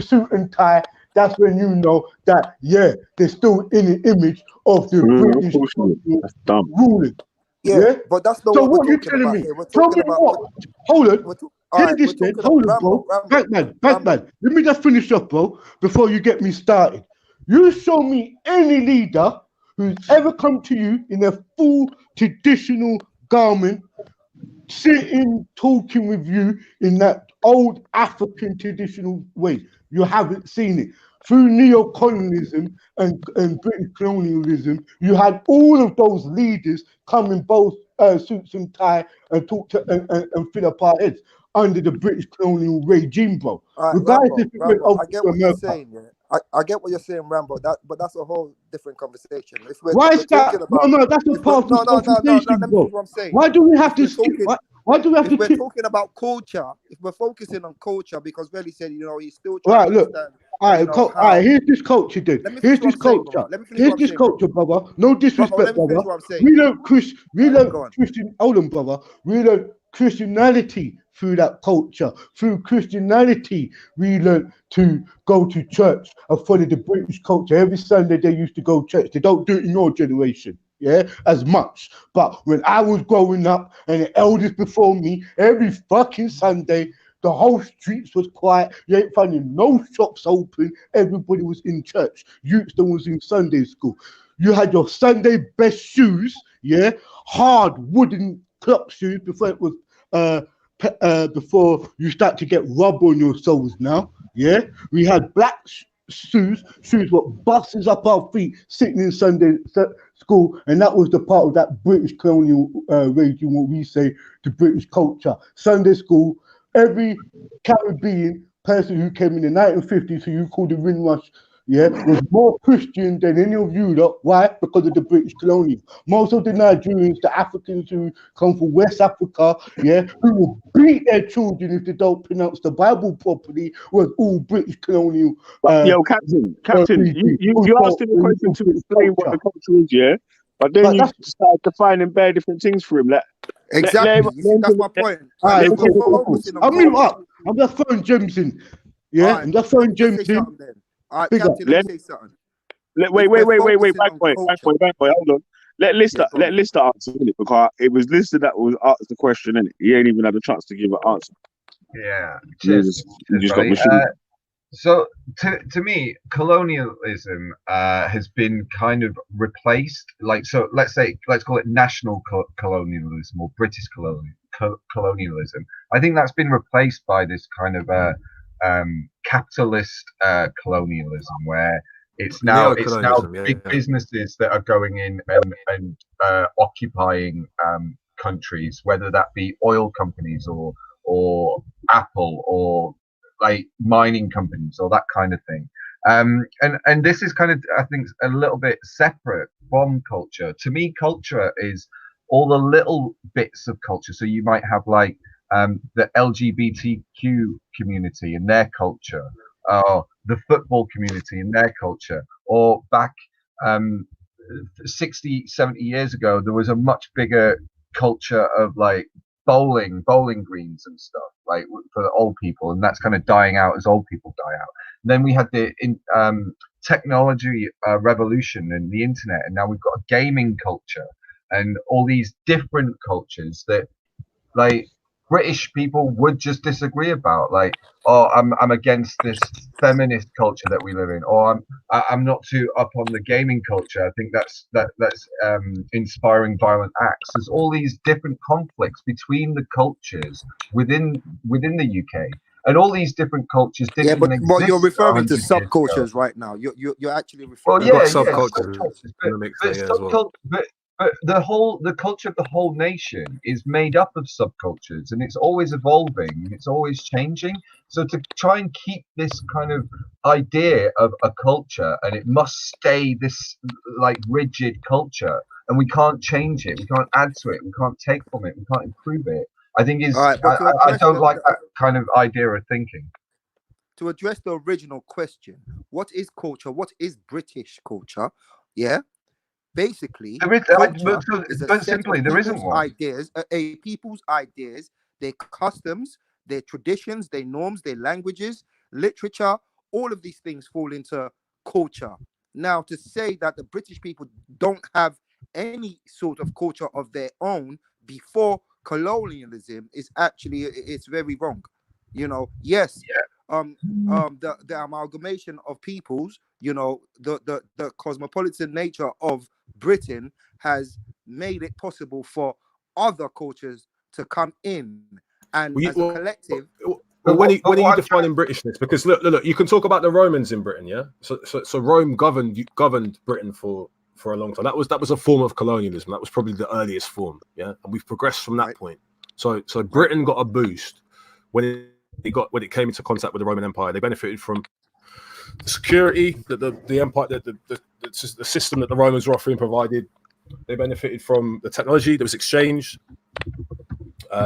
suit and tie, that's when you know that they're still in the image of the British ruling. Yeah, but that's not what we're talking about here. We're talking about hold on, bro. Batman. Let me just finish up, bro, before you get me started. You show me any leader who's ever come to you in a full traditional garment, sitting, talking with you in that old African traditional way. You haven't seen it. Through neo-colonialism and British colonialism, you had all of those leaders come in both suits and tie and talk to and fill up our heads under the British colonial regime, bro. Rambo, I get what you're saying. Yeah. I get what you're saying, Rambo. But that's a whole different conversation. Why is that? No, that's a part of the conversation, bro. What I'm saying. Why do we have to? Why do we have to? We're talking about culture. If we're focusing on culture, because Relly said, he's still right. trying to Look, understand All right, here's this culture, dude. Here's this culture. Here's this culture, brother. No disrespect, brother. We learn Christian. Hold on, brother. We learn Christianity through that culture. Through Christianity, we learn to go to church and follow the British culture. Every Sunday they used to go to church. They don't do it in your generation, as much. But when I was growing up and the elders before me, every fucking Sunday, the whole streets was quiet. You ain't finding no shops open. Everybody was in church. Houston was in Sunday school. You had your Sunday best shoes, hard wooden clock shoes before it was before you start to get rub on your soles now. We had black shoes with buses up our feet, sitting in Sunday school, and that was the part of that British colonial regime, what we say, the British culture. Sunday school. Every Caribbean person who came in the 1950s, who you call the Windrush, was more Christian than any of you lot. Why? Because of the British colonial. Most of the Nigerians, the Africans who come from West Africa, who will beat their children if they don't pronounce the Bible properly, was all British colonial. Captain, you asked him a question to explain what the culture is, but then you started defining bare different things for him. Exactly. That's my point. I'll mute up. I'm just throwing gems in. I'm just throwing gems in. All right, Captain, let me say something. Wait, back boy, hold on. Let Lister answer it, because it was Lister that was asked the question, innit? He ain't even had a chance to give an answer. Yeah. Cheers. You just got machine. So to me, colonialism has been kind of replaced. Let's call it national colonialism or British colonialism. I think that's been replaced by this kind of capitalist colonialism, where it's now big businesses that are going in and occupying countries, whether that be oil companies or Apple or like mining companies or that kind of thing. And this is kind of, I think, a little bit separate from culture. To me, culture is all the little bits of culture. So you might have like the LGBTQ community and their culture, the football community and their culture, or back 60, 70 years ago, there was a much bigger culture of like bowling greens and stuff, like for the old people, and that's kind of dying out as old people die out. And then we had the technology revolution and the internet, and now we've got a gaming culture and all these different cultures that like British people would just disagree about, like, oh, I'm against this feminist culture that we live in, or I'm not too up on the gaming culture. I think that's inspiring violent acts. There's all these different conflicts between the cultures within the UK, and all these different cultures didn't even exist. But you're referring to subcultures right now. You're actually referring to subcultures. But the culture of the whole nation is made up of subcultures, and it's always evolving and it's always changing. So to try and keep this kind of idea of a culture, and it must stay this like rigid culture, and we can't change it, we can't add to it, we can't take from it, we can't improve it, I think is I don't like that kind of idea of thinking. To address the original question, what is culture? What is British culture? Yeah. Basically, there isn't one. Ideas, people's ideas, their customs, their traditions, their norms, their languages, literature, all of these things fall into culture. Now, to say that the British people don't have any sort of culture of their own before colonialism is actually, it's very wrong. You know, yes. Yeah. The amalgamation of peoples, you know, the cosmopolitan nature of Britain has made it possible for other cultures to come in, and as a collective. When are you defining Britishness? Because look, you can talk about the Romans in Britain, yeah. So Rome governed Britain for a long time. That was a form of colonialism. That was probably the earliest form, yeah. And we've progressed from that point. So Britain got a boost when it came into contact with the Roman Empire. They benefited from the security that the empire, the system that the Romans were offering provided. They benefited from the technology that was exchanged.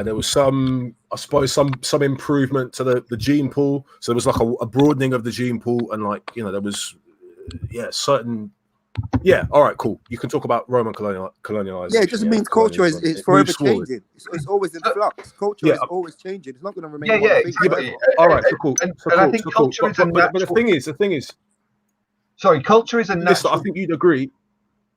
There was some, I suppose, some improvement to the gene pool. So there was like a broadening of the gene pool, and like, you know, there was certain. Yeah, all right, cool. You can talk about Roman colonialization. Yeah, it just means culture is forever changing. It's always in flux. Culture is always changing. It's not going to remain one thing forever. All right, so cool. And I think culture is a natural... But the thing is... Sorry, culture is a natural... I think you'd agree.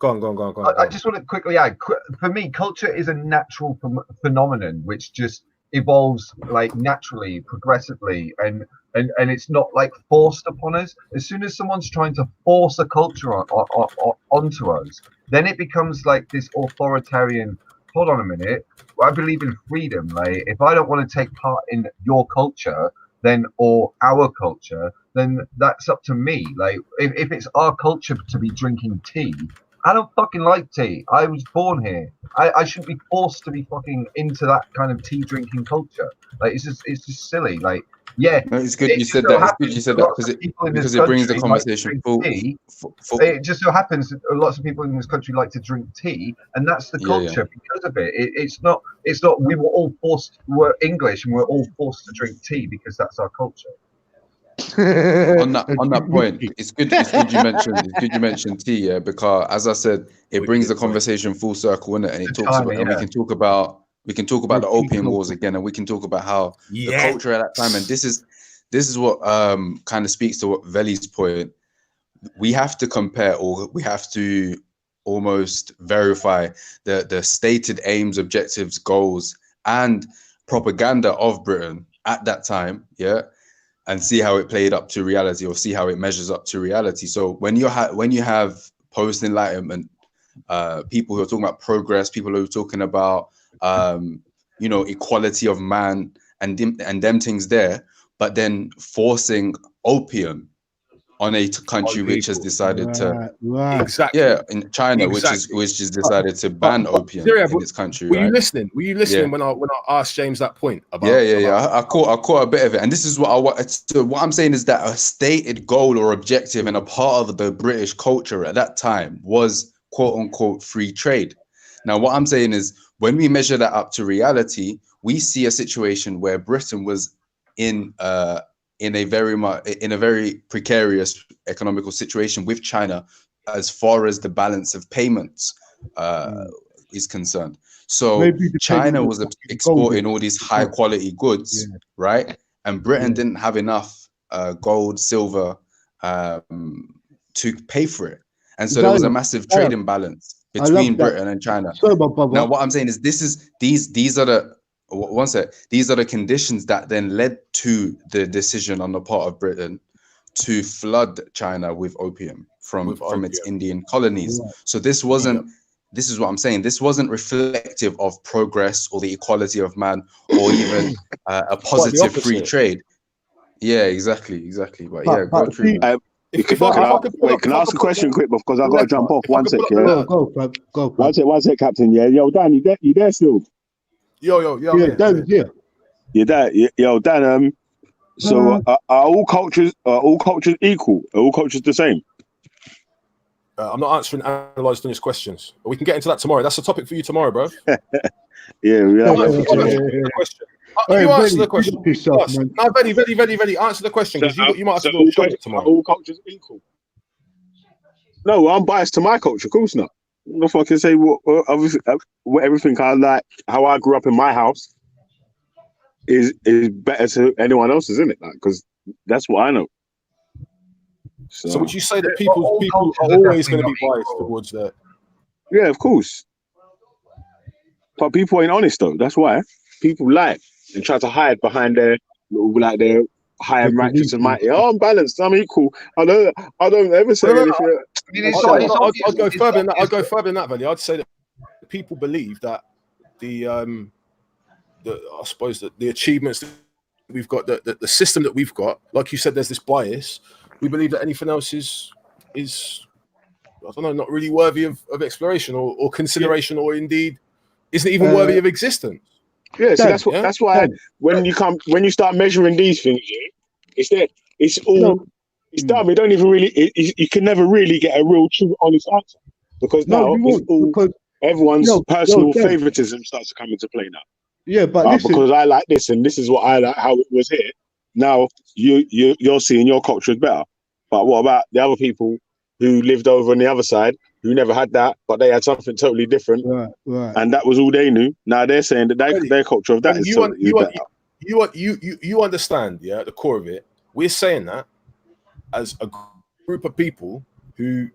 Go on. I just want to quickly add, for me, culture is a natural phenomenon which just evolves like naturally, progressively, and it's not like forced upon us. As soon as someone's trying to force a culture onto us, then it becomes like this authoritarian. Hold on a minute, I believe in freedom. Like, if I don't want to take part in your culture, or our culture, then that's up to me. Like, if it's our culture to be drinking tea, I don't fucking like tea. I was born here. I shouldn't be forced to be fucking into that kind of tea drinking culture. Like, it's just silly. Like, yeah. No, it's good you said that. It's good you said that because it brings the conversation full. It just so happens that lots of people in this country like to drink tea, and that's the culture because of it. It's not. We were all forced. We're English, and we're all forced to drink tea because that's our culture. on that point, it's good you mentioned tea, yeah, because as I said, it brings the conversation full circle, innit? And it talks about, and we can talk about the opium wars again, and we can talk about how the culture at that time, and this is what kind of speaks to what Veli's point. We have to compare, or we have to almost verify the stated aims, objectives, goals, and propaganda of Britain at that time, and see how it played up to reality, or see how it measures up to reality. So when you have post-Enlightenment people who are talking about progress, people who are talking about equality of man and them things there, but then forcing opium on a country which has decided in China, which has decided to ban opium in its country. Were you listening? When I asked James that point about? I caught a bit of it, and this is what I want. So what I'm saying is that a stated goal or objective and a part of the British culture at that time was quote unquote free trade. Now, what I'm saying is, when we measure that up to reality, we see a situation where Britain was in a very precarious economical situation with China as far as the balance of payments is concerned. So China was exporting all these high quality goods, right? And Britain didn't have enough gold, silver to pay for it. And so there was a massive trade imbalance between Britain and China. Now, what I'm saying is these are the conditions that then led to the decision on the part of Britain to flood China with opium from its Indian colonies. So this is what I'm saying. This wasn't reflective of progress or the equality of man or even a positive free trade. Yeah, exactly. But go through. Can I ask a question quick because I've got to jump off? One sec, Go. One sec, Captain. Yeah, yo, Dan, you there still? Yo. Yeah, Dan's here. You're there. Yo, Dan. So are all cultures equal? Are all cultures the same? I'm not analysing his questions. But we can get into that tomorrow. That's a topic for you tomorrow, bro. You answer the question. No, very. Answer the question because you might have to show it tomorrow. Are all cultures equal? No, I'm biased to my culture. Of course not. If I can say what everything I like, how I grew up in my house is better to anyone else's, isn't it? Because that's what I know. So would you say that people are always going to be biased towards that? Yeah, of course. But people ain't honest though. That's why people lie and try to hide behind their high and righteous and mighty. Oh, I'm balanced. I'm equal. I don't ever say anything. I'd go further than that. I'd go further than that, Veli. I'd say that people believe that I suppose that the achievements that we've got, the system that we've got, like you said, there's this bias. We believe that anything else is I don't know, not really worthy of exploration or consideration, or indeed isn't even worthy of existence. Yeah, so that's why when you start measuring these things, it's dumb. You don't even really you can never really get a real true honest answer because now everyone's personal favoritism starts to come into play now. Yeah, but listen, because I like this and this is what I like how it was here. Now you're seeing your culture is better. But what about the other people who lived over on the other side who never had that, but they had something totally different, right. And that was all they knew. Now they're saying that their culture of that is totally better. You understand, yeah, at the core of it. We're saying that as a group of people who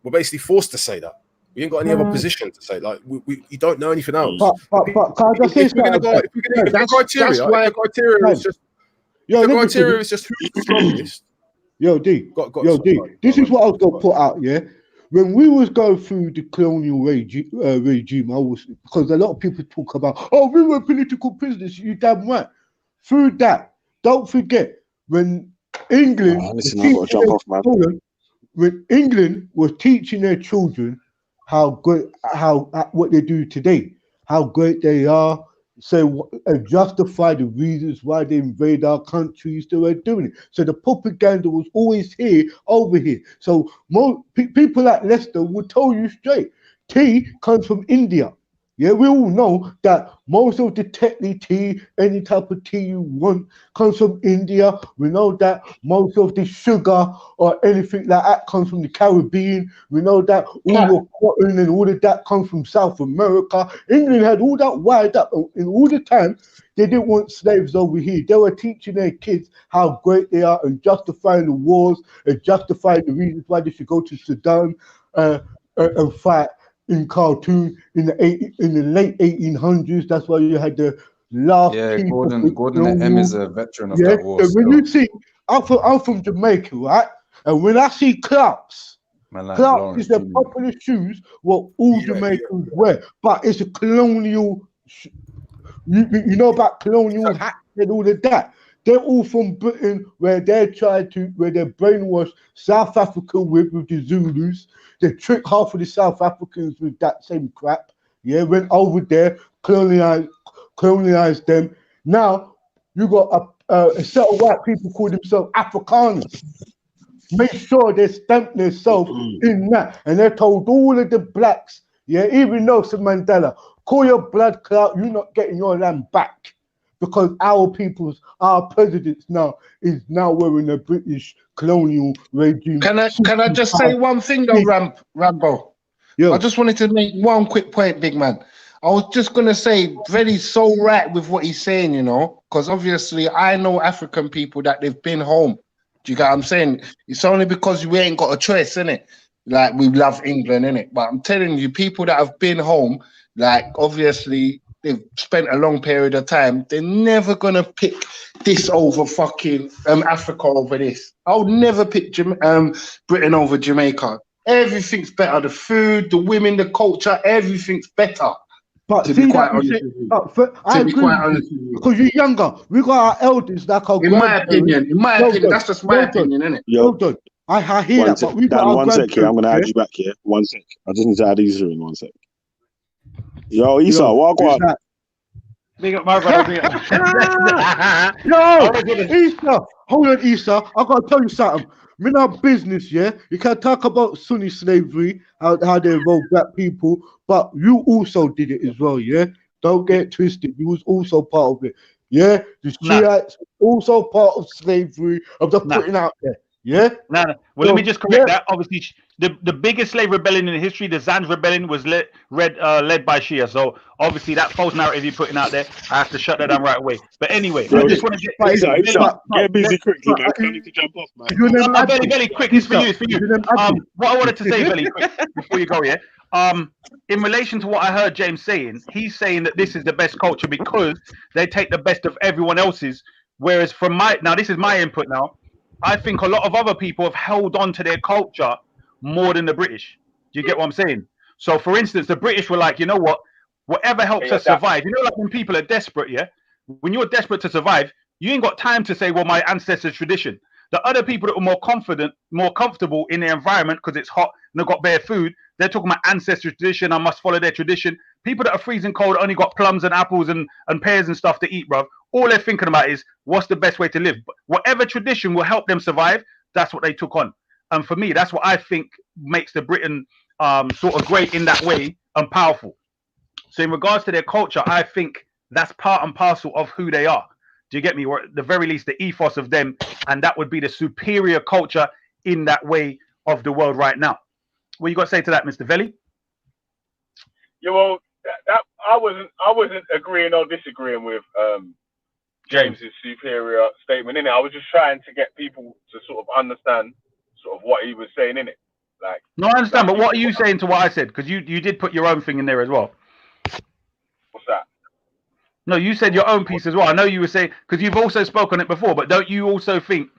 were basically forced to say that. We ain't got any other position to say. Like we don't know anything else. But can I just say something? The criteria is just who's the strongest. Yo, D. This is what I was gonna put out. Yeah, when we was going through the colonial regime, because a lot of people talk about, oh, we were political prisoners. You damn right. Through that, don't forget when England, when England was teaching their children what they do today, how great they are. So justify the reasons why they invade our countries, they were doing it. So the propaganda was always here, over here. So people like Lester will tell you straight, tea comes from India. Yeah, we all know that most of the Tetley tea, any type of tea you want, comes from India. We know that most of the sugar or anything like that comes from the Caribbean. We know that all your cotton and all of that comes from South America. England had all that wired up. And all the time, they didn't want slaves over here. They were teaching their kids how great they are and justifying the wars and justifying the reasons why they should go to Sudan and fight in Khartoum in the late 1800s. That's why you had the last. Yeah, Gordon M is a veteran of that war. So when you see, I'm from Jamaica, right? And when I see Clarks, Clarks is the popular shoes what all Jamaicans wear, but it's a colonial. You know about colonial hats and all of that. They're all from Britain, where they're brainwashed South Africa with the Zulus. They trick half of the South Africans with that same crap. Yeah, went over there, colonized them. Now you got a set of white people call themselves Afrikaners. Make sure they stamp themselves in that, and they're told all of the blacks, yeah, even Nelson Mandela, call your blood clot, you're not getting your land back. Because our presidents now is now wearing a British colonial regime. Can I just say one thing though, Rambo? Yeah. I just wanted to make one quick point, big man. I was just gonna say, Veli's so right with what he's saying, you know, because obviously I know African people that they've been home. Do you get what I'm saying? It's only because we ain't got a choice, innit? Like we love England, innit? But I'm telling you, people that have been home, like obviously they've spent a long period of time, they're never gonna pick this over fucking Africa over this. I'll never pick Britain over Jamaica. Everything's better. The food, the women, the culture, everything's better. But to be quite honest with you. Because you're younger, we got our elders like our. In my opinion, that's just my opinion, isn't it? Yo, I hear that, but we got our one sec here. I'm gonna add you back here. 1 sec. I just need to add Issa in 1 sec. Yo, Issa, what go on? Big up my brother. Issa, hold on, Issa. I gotta tell you something. I'm in our business, yeah. You can talk about Sunni slavery, how they involve black people, but you also did it as well, yeah. Don't get it twisted. You was also part of it, yeah. The Shiites also part of slavery. I'm just putting out there. Yeah. Well, let me just correct that. Obviously, the biggest slave rebellion in history, the Zanj Rebellion, was led by Shia. So obviously, that false narrative you're putting out there, I have to shut that down right away. But anyway, I just want to get busy quickly, man. I need to jump off, man. Belly, quick. It's for you. What I wanted to say, Belly, quick, before you go, yeah. In relation to what I heard James saying, he's saying that this is the best culture because they take the best of everyone else's. Whereas this is my input now. I think a lot of other people have held on to their culture more than the British. Do you get what I'm saying? So, for instance, the British were like, you know what? Whatever helps us survive. You know, like when people are desperate, yeah? When you're desperate to survive, you ain't got time to say, well, my ancestors' tradition. The other people that were more confident, more comfortable in their environment because it's hot and they've got bare food, they're talking about ancestral tradition. I must follow their tradition. People that are freezing cold only got plums and apples and pears and stuff to eat, bruv. All they're thinking about is what's the best way to live. But whatever tradition will help them survive, that's what they took on. And for me, that's what I think makes the Britain sort of great in that way and powerful. So in regards to their culture, I think that's part and parcel of who they are. Do you get me? Or at the very least, the ethos of them, and that would be the superior culture in that way of the world right now. What you got to say to that, Mr. Veli? Yeah, well, that I wasn't agreeing or disagreeing with James's superior statement in it. I was just trying to get people to sort of understand sort of what he was saying in it. Like, no, I understand, but what are you saying to what I said? Because you did put your own thing in there as well. What's that? No, you said your own piece as well. I know you were saying, because you've also spoken it before, but don't you also think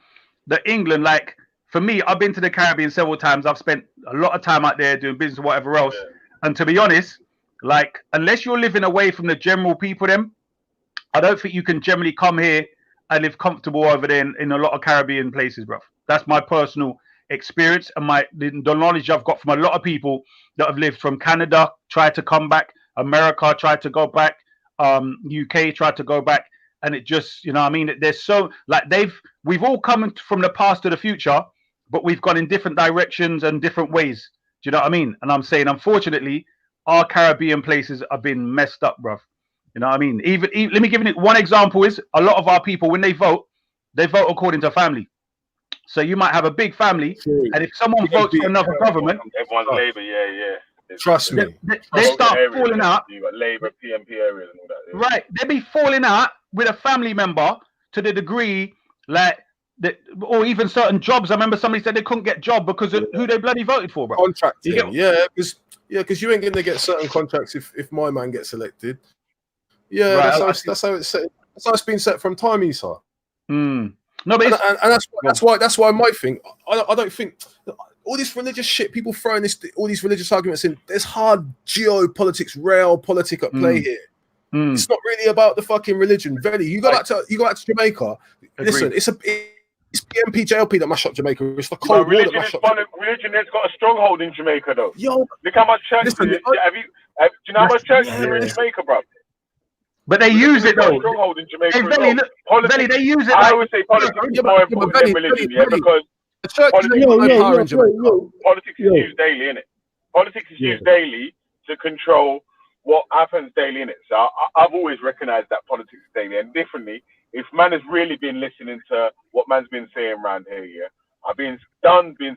that England, like, for me, I've been to the Caribbean several times. I've spent a lot of time out there doing business or whatever else. Yeah. And to be honest, like, unless you're living away from the general people, I don't think you can generally come here and live comfortable over there in a lot of Caribbean places, bro. That's my personal experience and the knowledge I've got from a lot of people that have lived from Canada, tried to come back, America, tried to go back, UK tried to go back, and it just, you know what I mean? There's so, like, we've all come from the past to the future, but we've gone in different directions and different ways. Do you know what I mean? And I'm saying, unfortunately, our Caribbean places have been messed up, bruv. You know what I mean? Even let me give you one example is a lot of our people, when they vote according to family. So you might have a big family, and if someone votes for another government, everyone's Labour, yeah. Trust me. They start falling out. You got Labour, PMP areas and all that. Yeah. Right. They be falling out with a family member to the degree, like, that, or even certain jobs. I remember somebody said they couldn't get a job because of who they bloody voted for, bro. Contracting. Because you ain't going to get certain contracts if my man gets elected. Yeah, right, that's how it's set. That's how it's been set from time, Esau. No, but that's why my thing. I don't think all this religious shit. People throwing all these religious arguments in. There's hard geopolitics, realpolitik at play here. It's not really about the fucking religion. Really, you go back to Jamaica. Listen, it's PMP, JLP that mash up Jamaica. It's the Cold War that mash up. Religion has got a stronghold in Jamaica, though. Yo, look how much churches. Do you know how much churches are in Jamaica, bro? But they use it though. Stronghold in Jamaica. Hey, they use it. I always say politics is more important than religion, because politics is used daily, innit? Politics is used daily to control what happens daily, innit? So I've always recognised that politics is daily, and differently. If man has really been listening to what man's been saying around here, yeah, I've been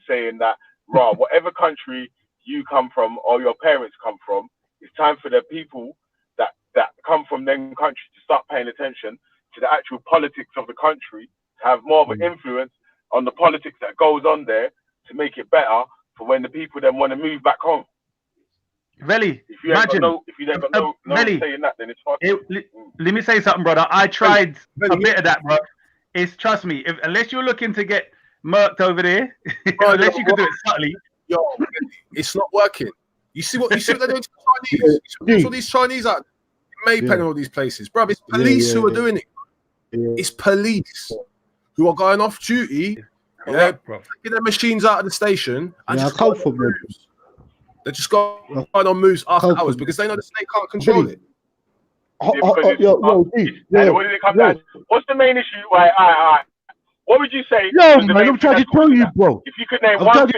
saying that, whatever country you come from or your parents come from, it's time for the people that come from them countries to start paying attention to the actual politics of the country, to have more of an influence on the politics that goes on there to make it better for when the people then want to move back home. Veli, if you never know saying that, then it's fucking. Let me say something, brother. I tried a bit of that, bro. Trust me, unless you're looking to get murked over there, unless you can do it subtly, it's not working. You see what they're doing to the Chinese? You see all these Chinese out Maypen and all these places, bro. It's police who are doing it. It's police who are going off duty, taking their machines out of the station and just going on moves. They just go on moves after hours because they know the state can't control it. What did it come down? What's the main issue? What would you say? Yo, man, I'm trying to tell you, bro. If you could name one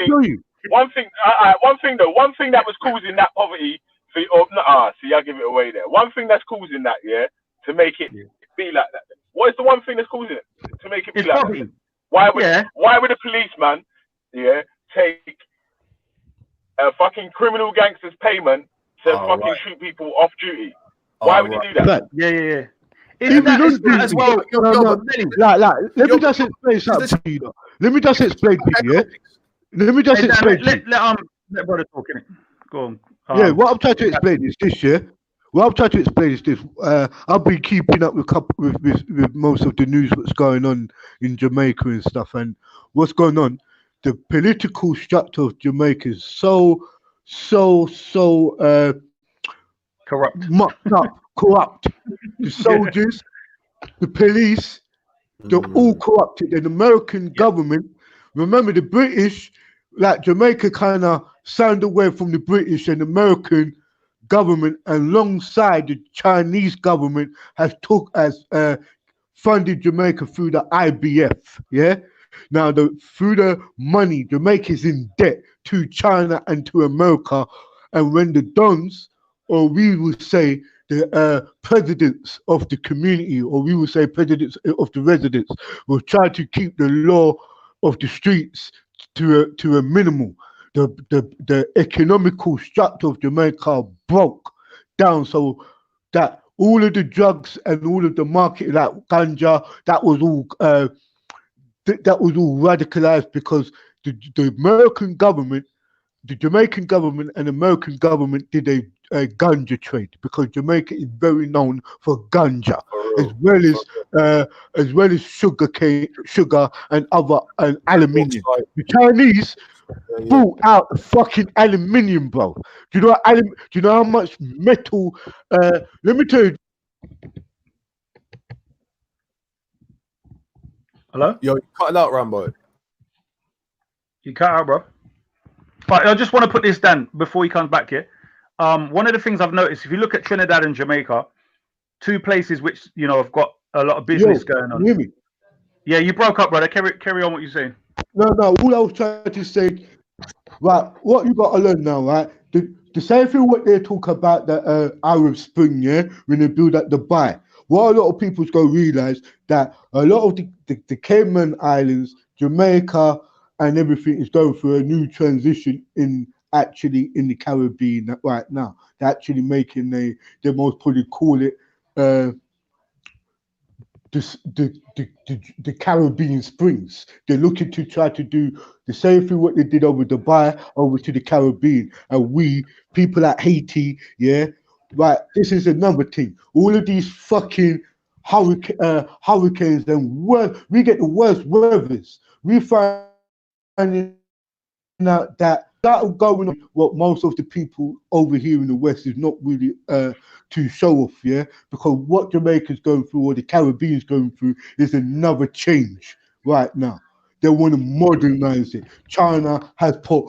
thing that was causing that poverty. See, I'll give it away there. One thing that's causing that, to make it be like that. What is the one thing that's causing it to make it be like that? Why would a policeman, take a fucking criminal gangster's payment to shoot people off duty? Why would he do that? Yeah. Let me just explain something to you. Let me just explain to you. Let me just explain. Let brother talk in it. Go on. What I'm trying to explain is this. I've been keeping up with most of the news, what's going on in Jamaica and stuff, and what's going on. The political structure of Jamaica is so corrupt, mucked up, corrupt. The soldiers, the police, they're all corrupted. And the American government, remember the British, like Jamaica kind of signed away from the British and American government, alongside the Chinese government has funded Jamaica through the IBF. Now through the money, Jamaica's in debt to China and to America, and when the dons, or we would say the presidents of the community, or we would say presidents of the residents, will try to keep the law of the streets to a minimal. The economical structure of Jamaica broke down so that all of the drugs and all of the market, like ganja, that was all radicalized because the American government, the Jamaican government and American government did a ganja trade, because Jamaica is very known for ganja, as well as sugar and aluminium. The Chinese bought out the fucking aluminium, bro. Do you know how much metal? Let me tell you. Hello? Yo, you cut it out, Rambo. You cut out, bro. But I just want to put this down before he comes back here. One of the things I've noticed, if you look at Trinidad and Jamaica, two places which, you know, have got a lot of business going on. Hear me? Yeah, you broke up, brother. Carry on what you're saying. No, all I was trying to say, right, what you got to learn now, right? The same thing what they talk about the Arab Spring, yeah, when they build at Dubai. What a lot of people's going to realize that a lot of the Cayman Islands, Jamaica, and everything is going through a new transition in the Caribbean right now. They're actually making they most probably call it the Caribbean Springs. They're looking to try to do the same thing what they did over Dubai over to the Caribbean, and we people at Haiti, yeah, right. This is another thing. All of these fucking hurricanes and we get the worst weathers. We finding out that going on, what most of the people over here in the West is not really to show off, yeah, because what Jamaica's going through or the Caribbean's going through is another change right now. They want to modernize it. China has put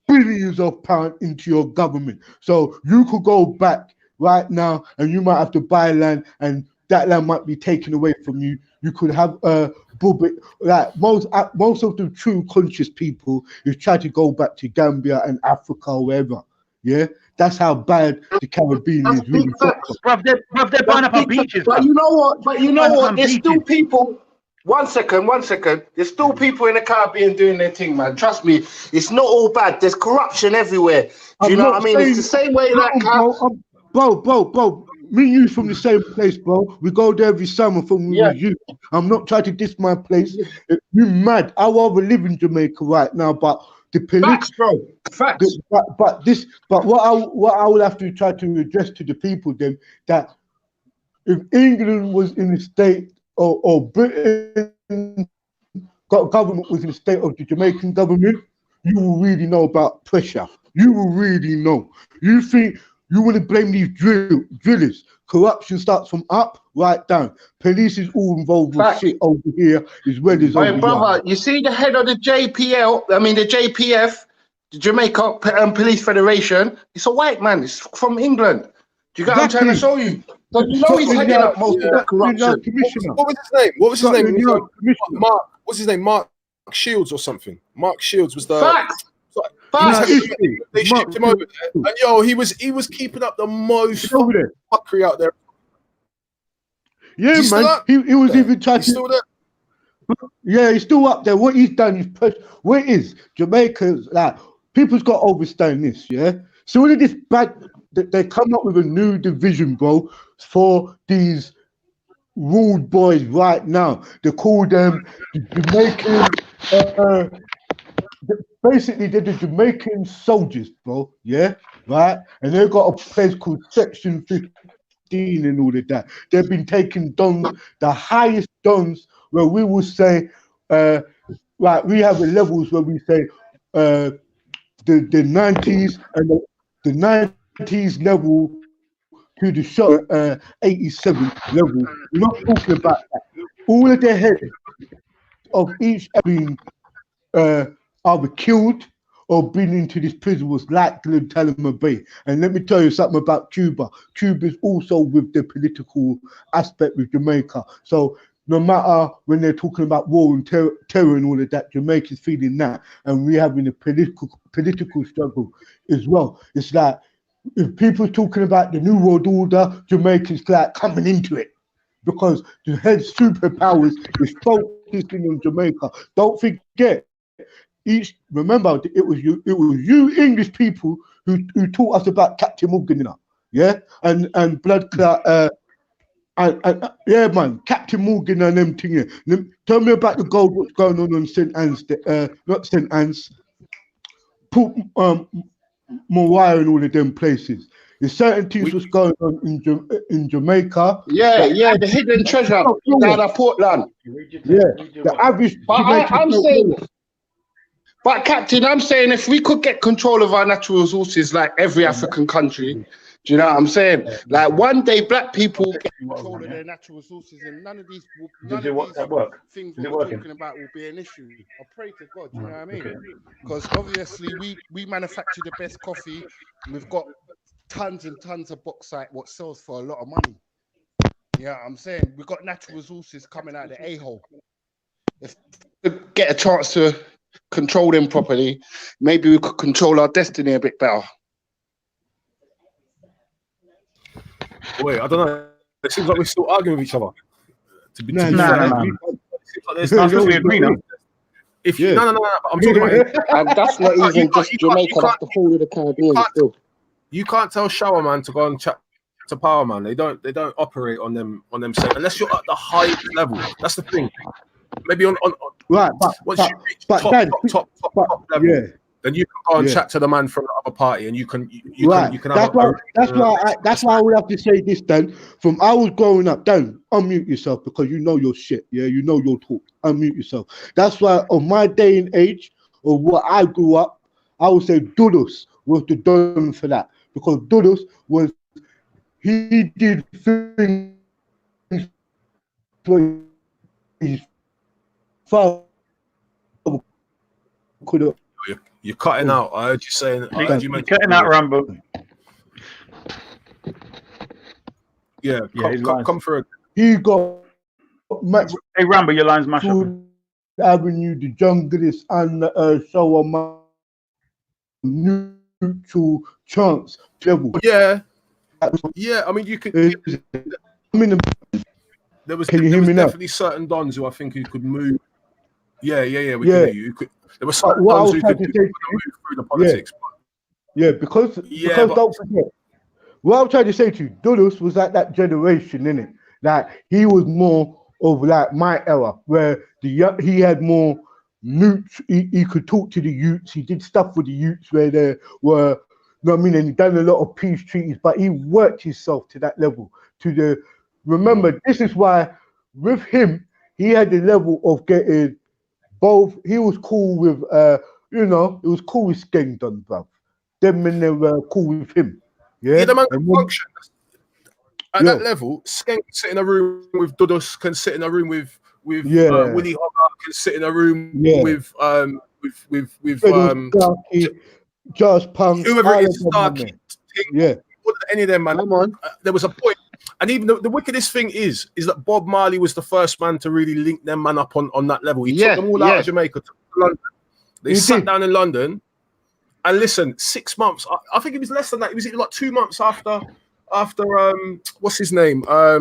billions of pounds into your government, so you could go back right now and you might have to buy land, and that land might be taken away from you. You could have like most of the true conscious people is try to go back to Gambia and Africa or wherever. Yeah, that's how bad the Caribbean is. Really, they're buying up our beaches. But you know what? There's still people. One second. There's still people in the Caribbean doing their thing, man. Trust me, it's not all bad. There's corruption everywhere. Do you know what I mean? It's the same way that. Bro. Me and you from the same place, bro. We go there every summer from with you. I'm not trying to diss my place. You mad? I rather live in Jamaica right now, but the police, facts, bro. Facts. But what I will have to try to address to the people then, that if England was in the state or Britain government was in the state of the Jamaican government, you will really know about pressure. You will really know. You think. You want to blame these drillers. Corruption starts from up, right down. Police is all involved with shit over here as well as over brother, you see the head of the JPF, the Jamaica Police Federation, it's a white man. It's from England. Do you get what I'm trying to show you? So you know he's heading up most of that corruption. What was his name? Mark. What's his name? Mark Shields or something. Mark Shields was the... Facts. They shipped him over there, and yo, he was keeping up the most fuckery out there. Yeah, man. He was even trying to. Still there? Yeah, he's still up there. What he's done is push. What it is Jamaica's like? People's got to understand this, yeah. So all of this bad, they come up with a new division, bro, for these rude boys right now. They call them the Jamaican. Basically, they're the Jamaican soldiers, bro. Yeah, right. And they've got a place called Section 15 and all of that. They've been taking dons, the highest dons, where we will say, like we have the levels where we say the 90s and the 90s level to the shot 87 level. We're not talking about that. All of the heads of each being either killed or been into this prison was like Guantanamo Bay. And let me tell you something about Cuba. Cuba is also with the political aspect with Jamaica. So no matter when they're talking about war and terror and all of that, Jamaica's feeling that. And we're having a political struggle as well. It's like if people talking about the New World Order, Jamaica's like coming into it because the head superpowers is focusing on Jamaica. Don't forget, remember it was you English people who taught us about Captain Morgan, you know, yeah, and blood clot. Yeah, man, Captain Morgan and them thing. Tell me about the gold. What's going on St. Anne's? Not St. Anne's. Mawai and all of them places. There's certain things what's going on in Jamaica. Yeah, the hidden treasure down at Portland. Yeah, the average. I'm saying, but Captain, I'm saying if we could get control of our natural resources like every African country. Do you know what I'm saying? Like one day, black people get control of their natural resources, and none of these things we're talking about will be an issue. I pray to God. You know what I mean? Because obviously, we manufacture the best coffee. We've got tons and tons of bauxite, what sells for a lot of money. You know what I'm saying? We've got natural resources coming out of the a-hole. If we could get a chance to control them properly, maybe we could control our destiny a bit better. Wait, I don't know. It seems like we're still arguing with each other. No. It seems like there's nothing we agree now. If you, no. I'm talking about. That's not even just Jamaica. That's the whole of the Caribbean. You can't tell Shower Man to go and chat to Power Man. They don't operate on them same unless you're at the highest level. That's the thing. Maybe on right, once you reach top level. Yeah. Then you can go and chat to the man from the other party, and you can have that's why I would have to say this, Dan. From I was growing up, Dan, unmute yourself because you know your shit. Yeah, you know your talk. Unmute yourself. That's why on my day and age, or what I grew up, I would say Dudus was the don for that because Dudus he did things for his father could have. You're cutting out. I heard you saying. You're cutting out, Rambo. Yeah, come through. He got much. Hey, Rambo, your line's mashed up. Avenue, the junglist, and show my neutral chance level. Yeah. I mean, you could. There was definitely certain dons who I think you could move. Yeah. We can hear you. There were certain dons who could move through the politics. Because don't forget. What I'm trying to say to you, Dudus was like that generation, innit? Like he was more of like my era, where he had more newts. He could talk to the youths. He did stuff with the youths where there were, you know what I mean? And he done a lot of peace treaties, but he worked himself to that level. Remember, this is why with him, he had the level of getting both. He was cool with, he was cool with Skengdon, bruv. Them men, they were cool with him. Yeah, the man can function. At that level, Skenk can sit in a room with Dudus, can sit in a room with Willie Hogger, can sit in a room with Josh Punk, whoever it is, Starkey. Any of them, man. There was a point, and even the wickedest thing is that Bob Marley was the first man to really link them man up on that level. He took them all out of Jamaica, took them to London. They sat down in London. And listen, 6 months. I think it was less than that. It was like 2 months after what's his name? My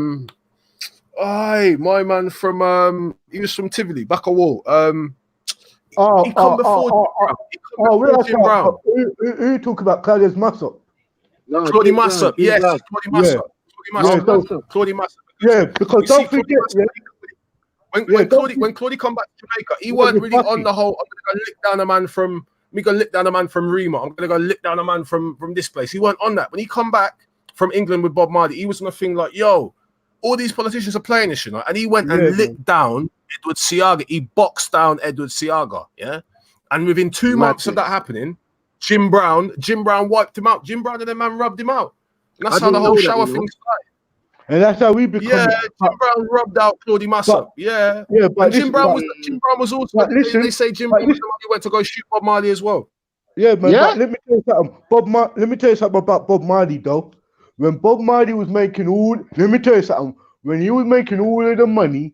man from he was from Tivoli, Bakawal. He come before Jim Brown. Who talk about Claudius Massop? Claudie Massop, yes, Claudie Massop. Yeah, because don't forget. When Claudie come back to Jamaica, he weren't really on the whole. I'm gonna lick down a man from. I'm gonna lick down a man from Rima. I'm gonna go lick down a man from this place. He weren't on that. When he come back from England with Bob Marley, he was on a thing like, yo, all these politicians are playing this, you know. And he went and licked down Edward Seaga. He boxed down Edward Seaga, yeah. And within 2 months of that happening, Jim Brown wiped him out. Jim Brown and the man rubbed him out. And that's how the whole shower thing started. And that's how we become. Yeah, Jim Brown rubbed out Claudie Massop. But Jim Brown was also. They say Jim Brown was the one who went to go shoot Bob Marley as well. Yeah, man. But let me tell you something. Let me tell you something about Bob Marley, though. When Bob Marley was making let me tell you something. When he was making all of the money,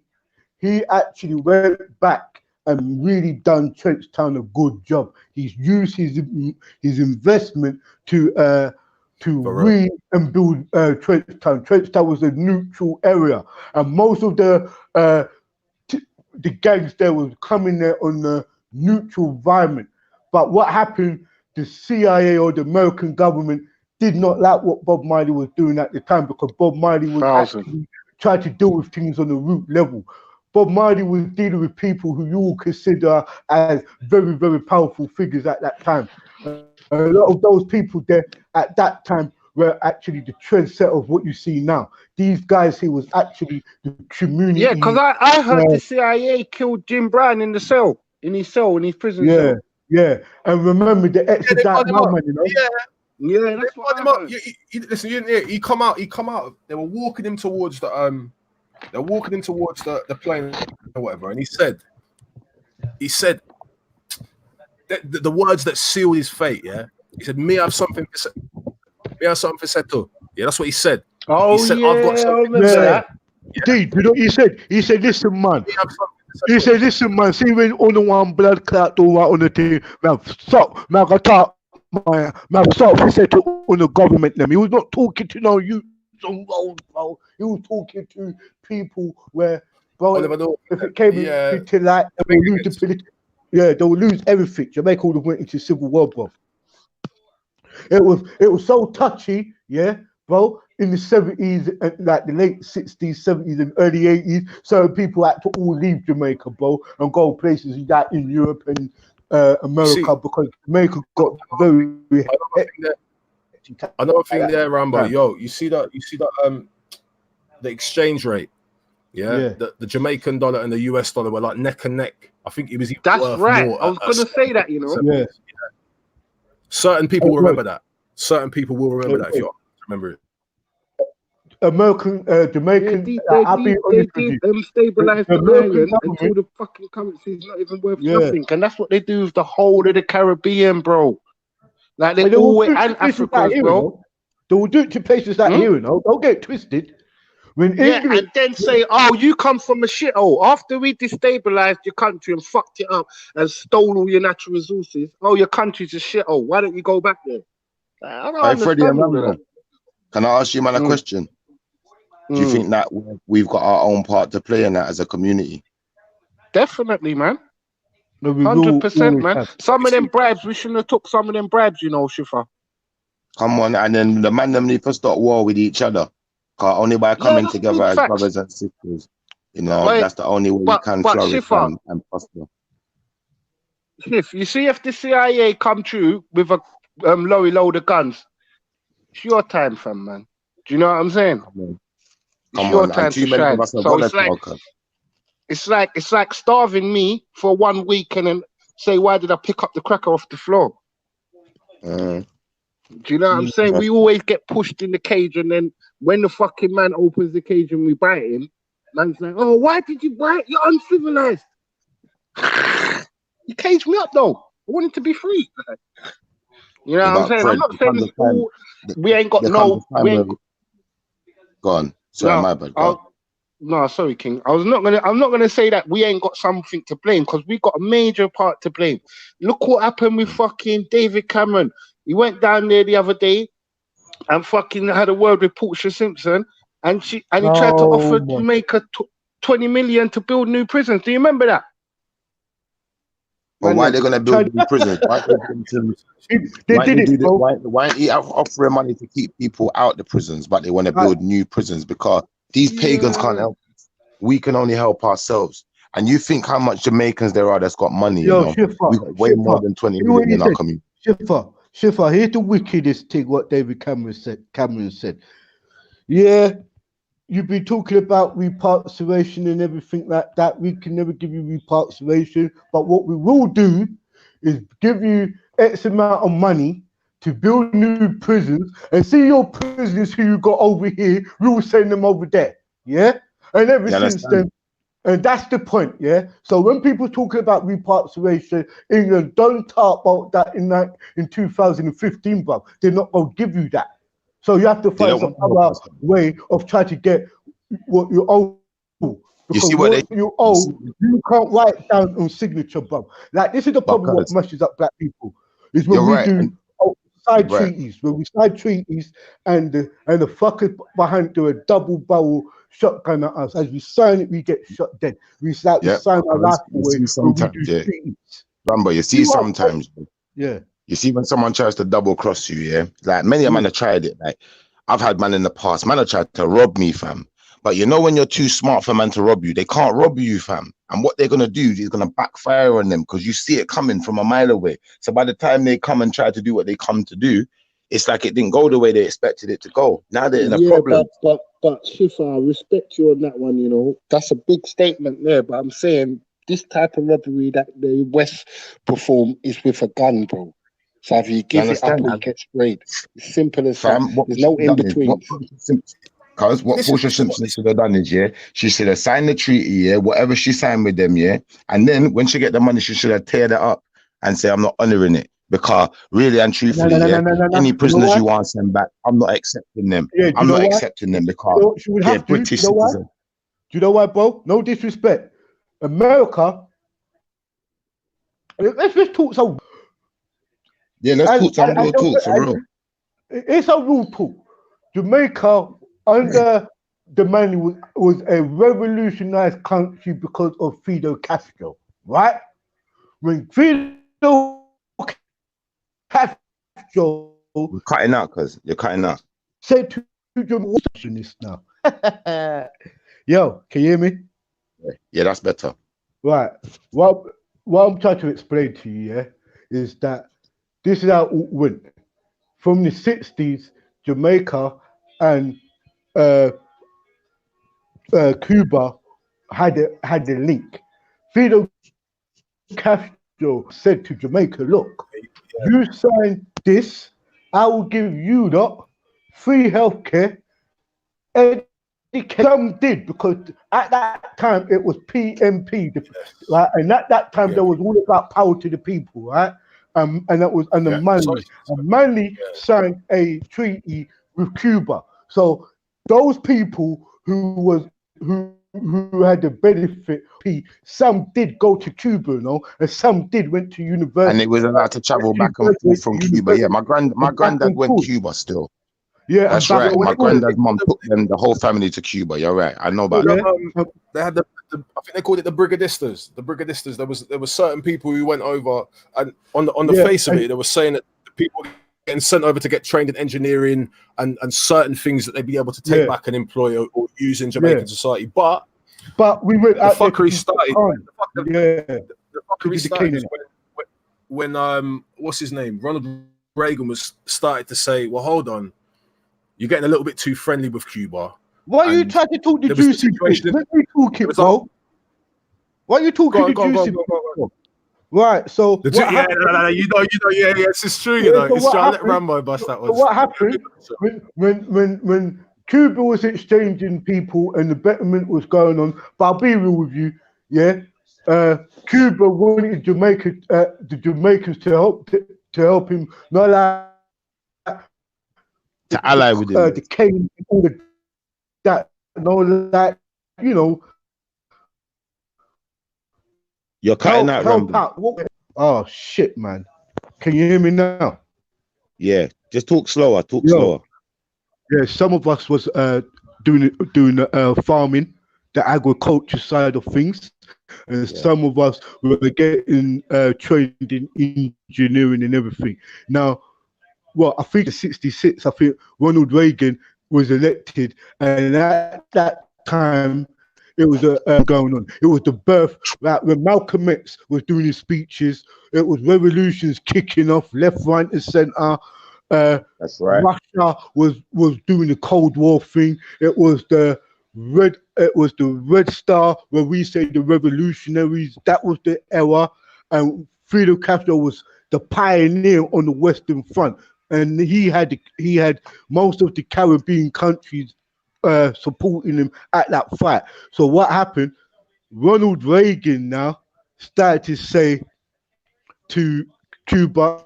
he actually went back and really done Trenchtown a good job. He's used his investment to to and build Trenchtown. Trenchtown was a neutral area, and most of the gangs there was coming there on the neutral environment. But what happened? The CIA or the American government did not like what Bob Marley was doing at the time, because Bob Marley was actually trying to deal with things on the root level. Bob Marley was dealing with people who you all consider as very, very powerful figures at that time. A lot of those people there at that time were actually the trendsetter of what you see now. These guys, he was actually the community. Yeah, because I heard the CIA killed Jim Brown in his cell, in his prison cell. Yeah, and remember the extradite moment, you know? Yeah, that's what I heard. Listen, you didn't hear. He come out. They were walking him towards the plane or whatever, and he said the words that sealed his fate. Yeah, he said, "Me have something for Seto." Yeah, that's what he said. Oh, he said, yeah, I've got something I remember that. Dude, you know what he said? He said, "Listen, man." He said, "Listen, man. See when on the one blood clot all right on the thing, man. Stop, man. I talk, man. Stop." He said to on the government them. He was not talking to no youth on road, bro. He was talking to people where, bro, if it came into like, they will lose the political. Yeah, they will lose everything. Jamaica would have went into civil war, bro. It was so touchy, yeah, bro. In the 70s, and like the late 60s, 70s, and early 80s, certain people had to all leave Jamaica, bro, and go places like in Europe and America, because Jamaica got very. Another thing there, Rambo. Yo, you see that the exchange rate. Yeah. The Jamaican dollar and the US dollar were like neck and neck. I think it was. That's right. I was gonna say that, you know. Yeah. Certain people will remember that. Certain people will remember that if you remember it. American, Jamaican, they stabilize the island until the fucking currency is not even worth nothing, and that's what they do with the whole of the Caribbean, bro. Like they always and Africa, bro. They will do it to places like here, you know. Don't get twisted. When England, and then say, "Oh, you come from a shithole." After we destabilized your country and fucked it up and stole all your natural resources, oh, your country's a shithole. Why don't you go back there? I don't understand Freddie and all Rambo, that. can I ask you, man, a question? Do you think that we've got our own part to play in that as a community? Definitely, man. 100%, man. Some of them bribes, we shouldn't have took some of them bribes, you know, Shifa. Come on, and then the man them need to start war with each other. Only by coming together as brothers and sisters, you know, that's the only way we can flourish Shifa, and prosper. If you see if the CIA come through with a lorry load of guns, it's your time, fam, man. Do you know what I'm saying? It's your time to shine. So it's like starving me for 1 week and then say, why did I pick up the cracker off the floor? Do you know what I'm saying? We always get pushed in the cage, and then when the fucking man opens the cage and we bite him, man's like, "Oh, why did you bite? You're uncivilized." You caged me up though. I wanted to be free. You know what I'm saying? I'm not saying it's all. We ain't got no. Go on. Sorry, my bad. No, sorry, King. I'm not gonna say that we ain't got something to blame, because we got a major part to blame. Look what happened with fucking David Cameron. He went down there the other day and fucking had a word with Portia Simpson, and he tried to offer Jamaica 20 million to build new prisons. Do you remember that? But why are they going to build new prisons? Why aren't he offering money to keep people out the prisons, but they want to build new prisons? Because these pagans can't help us. We can only help ourselves. And you think how much Jamaicans there are that's got money? We got way more than 20 million in our community. Shifa, here's the wickedest thing what David Cameron said. Yeah, you've been talking about repatriation and everything like that. We can never give you repatriation, but what we will do is give you X amount of money to build new prisons, and see your prisoners who you got over here, we will send them over there. Yeah? And ever since then, and that's the point, yeah? So when people talking about repatriation, England don't talk about that in 2015, bro. They're not going to give you that. So you have to find some other way of trying to get what you owe. Because you see what you owe, you can't write down on signature, bro. Like, this is the problem what meshes up black people. Is when we do side treaties, when we side treaties, and the fuckers behind do a double barrel shotgun at us. As we sign it, we get shot dead. We sign our life away when we do treaties. Rambo, you see sometimes. Yeah. You see when someone tries to double cross you, yeah? Like many a man have tried it. Like I've had man in the past, man have tried to rob me, fam. But you know when you're too smart for man to rob you, they can't rob you, fam. And what they're gonna do is gonna backfire on them because you see it coming from a mile away. So by the time they come and try to do what they come to do, it's like it didn't go the way they expected it to go. Now they're in a problem. But Shifa, I respect you on that one, you know. That's a big statement there, but I'm saying this type of robbery that the West perform is with a gun, bro. So if you give it up, you get sprayed. It's simple as that. There's no in between. Because what Portia Simpson should have done is, she should have signed the treaty, whatever she signed with them, and then when she get the money, she should have teared it up and say, I'm not honouring it. Because really and truthfully, any prisoners you want to send back, I'm not accepting them. I'm not accepting them because they're British citizens. Do you know why, bro? No disrespect. America, let's just talk some. Yeah, let's talk some real talk for real. It's a real talk. Jamaica under the man was a revolutionized country because of Fidel Castro, right? When Fidel Castro, you're cutting out, cuz you're cutting out. Said to this now. Yo, can you hear me? Yeah, that's better. Right. What I'm trying to explain to you, is that this is how it went. From the 60s, Jamaica and Cuba had a link. Fidel Castro said to Jamaica, look, you sign this, I will give you free healthcare. Some did, because at that time it was PMP, right? And at that time there was all about power to the people, right? And that was under Manley. And Manley signed a treaty with Cuba. So those people who had the benefit, some did go to Cuba, and some did went to university. And they was allowed to travel back and forth from Cuba. Yeah, my granddad went to Cuba still. Yeah, that's right. My granddad's mum took them, the whole family, to Cuba. You're right. I know about that. They had I think they called it the Brigadistas. The Brigadistas. There was certain people who went over, and on the face of it, they were saying that the people getting sent over to get trained in engineering and certain things that they'd be able to take back and employ or use in Jamaican society. But we went the fuckery started. The fuckery started when what's his name? Ronald Reagan was started to say, well, hold on. You're getting a little bit too friendly with Cuba. Why are you trying to talk the juicy? Let me talk it, bro. Why are you talking the juicy? Right, so you know, yes, it's true. You know, it's trying to let Rambo bust that one. So what happened when Cuba was exchanging people and the betterment was going on? But I'll be real with you, Cuba wanted Jamaica, the Jamaicans to help him, not like to ally with him, the cane, all the that, You're cutting out, Rambo. Oh shit, man! Can you hear me now? Yeah, just talk slower. Slower. Yeah, some of us was doing farming, the agriculture side of things, and some of us were getting trained in engineering and everything. Now, I think in '66, I think Ronald Reagan was elected, and at that time it was going on. It was the birth, like when Malcolm X was doing his speeches. It was revolutions kicking off left, right, and center. That's right. Russia was doing the Cold War thing. It was the Red Star, where we say the revolutionaries. That was the era, and Fidel Castro was the pioneer on the Western Front. And he had most of the Caribbean countries supporting him at that fight. So what happened? Ronald Reagan now started to say to Cuba,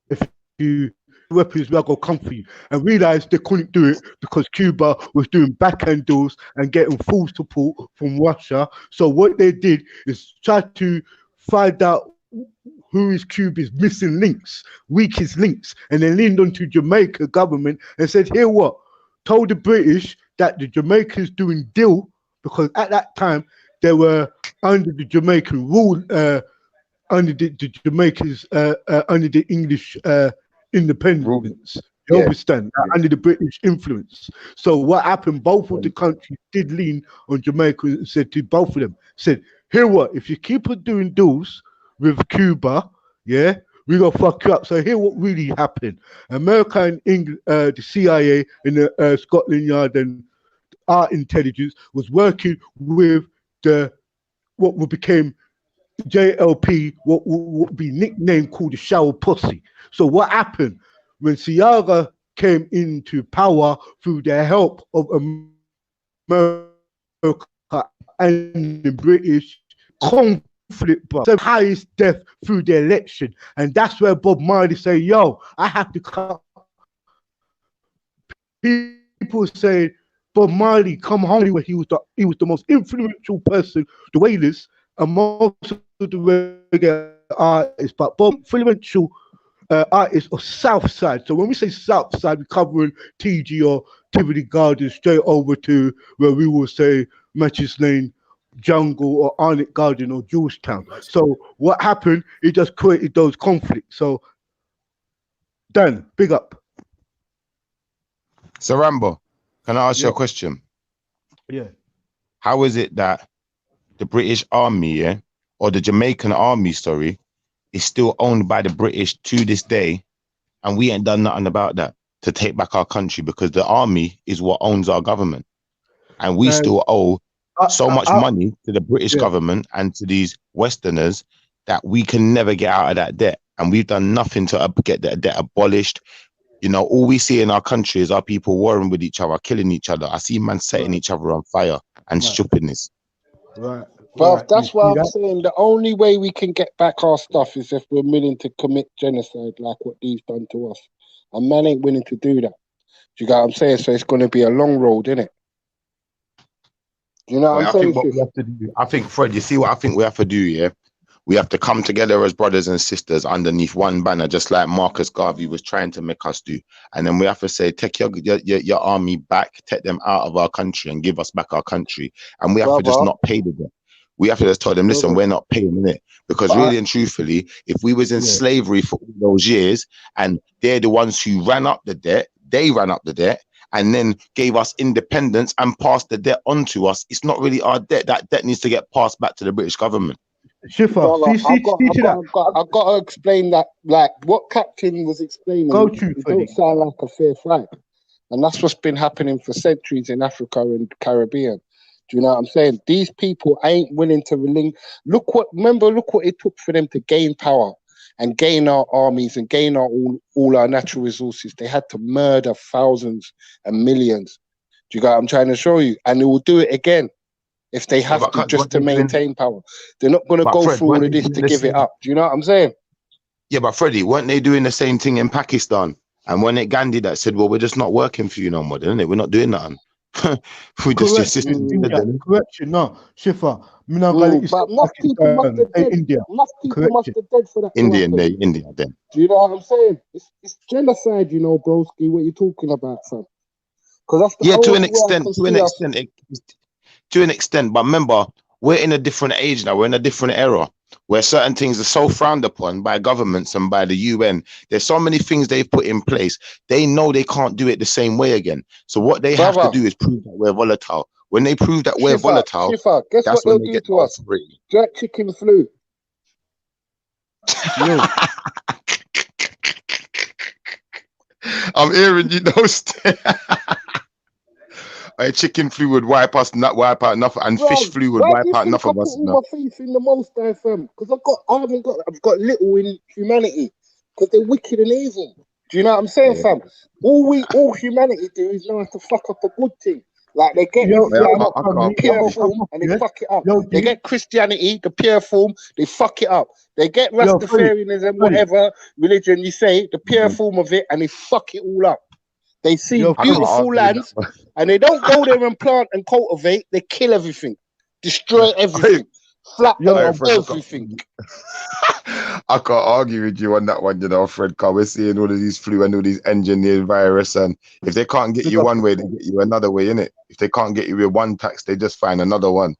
if you weapons, we're gonna come for you, and realized they couldn't do it because Cuba was doing backhand deals and getting full support from Russia. So what they did is try to find out who is Cuba's missing links, weakest links, and then leaned onto Jamaica government and said, here what? Told the British that the Jamaicans doing deal, because at that time they were under the Jamaican rule, under the Jamaicans, under the English independence. You understand? Under the British influence. So what happened? Both of the countries did lean on Jamaica and said to both of them, said, here what? If you keep on doing deals with Cuba, yeah, we gonna fuck you up. So here what really happened. America and England, the CIA and the Scotland Yard and our intelligence was working with what became JLP, what would be nicknamed called the Shower Posse. So what happened when Seaga came into power through the help of America and the British conflict, bro, the highest death through the election, and that's where Bob Marley say, "Yo, I have to cut." People say Bob Marley come home where he was the most influential person, the Wailers, and most of the reggae artists, but Bob influential artists of South Side. So when we say South Side, we're covering TG or Tivoli Gardens straight over to where we will say Matches Lane, Jungle, or Arnett Garden or Georgetown. So what happened? It just created those conflicts. So Dan, big up. So Rambo, can I ask you a question? Yeah. How is it that the British Army, or the Jamaican Army, sorry, is still owned by the British to this day, and we ain't done nothing about that to take back our country, because the army is what owns our government, and we still owe so much money to the British government and to these Westerners that we can never get out of that debt, and we've done nothing to get that debt abolished. You know, all we see in our country is our people warring with each other, killing each other. I see man setting each other on fire and stupidness. Right. But that's why I'm saying the only way we can get back our stuff is if we're willing to commit genocide like what they've done to us. And man ain't willing to do that. Do you get what I'm saying? So it's going to be a long road, innit? Do you know what I'm saying? Think what we have to do, I think, Fred, you see what I think we have to do, yeah? We have to come together as brothers and sisters underneath one banner, just like Marcus Garvey was trying to make us do. And then we have to say, take your army back, take them out of our country and give us back our country. And we have to just not pay the debt. We have to just tell them, listen, we're not paying it. Because really and truthfully, if we was in slavery for all those years and they're the ones who ran up the debt, they ran up the debt and then gave us independence and passed the debt on to us, it's not really our debt. That debt needs to get passed back to the British government. I've got to explain that, like what Captain was explaining. It don't sound like a fair fight. And that's what's been happening for centuries in Africa and the Caribbean. Do you know what I'm saying? These people ain't willing to look what it took for them to gain power and gain our armies and gain all our natural resources. They had to murder thousands and millions. Do you get what I'm trying to show you? And they will do it again if they have to, just to maintain power. They're not going to go through all of this to give it up. Do you know what I'm saying? Yeah, but Freddie, weren't they doing the same thing in Pakistan? And when it Gandhi that said, well, we're just not working for you no more, didn't it? We're not doing nothing. We just insisted. Correction, no, Shifa. But most people must have dead. India. Most people must have dead for that. India then. Do you know what I'm saying? It's genocide, you know, broski. What you talking about, fam? Because that's to an extent. But remember, we're in a different age now. We're in a different era where certain things are so frowned upon by governments and by the UN. There's so many things they've put in place. They know they can't do it the same way again. So what they have to do is prove that we're volatile. When they prove that we're volatile, guess that's what when they'll they do to us? Jerk chicken flu. I'm hearing you those. Chicken flu would wipe out nothing, and fish flu would wipe out nothing of us. I put all my faith in the Most High, fam, because I've got little in humanity, because they're wicked and evil. Do you know what I'm saying, fam? All humanity do is know how to fuck up a good thing. Like they get the pure form and they fuck it up. They get Christianity, the pure form, they fuck it up. They get Rastafarianism, whatever religion you say, the pure form of it, and they fuck it all up. They see beautiful lands, and they don't go there and plant and cultivate. They kill everything, destroy everything. Flat Yo, on Fred, everything. I can't argue with you on that one, you know, Fred, because we're seeing all of these flu and all these engineered virus, and if they can't get you one way, they get you another way, innit? If they can't get you with one tax, they just find another one.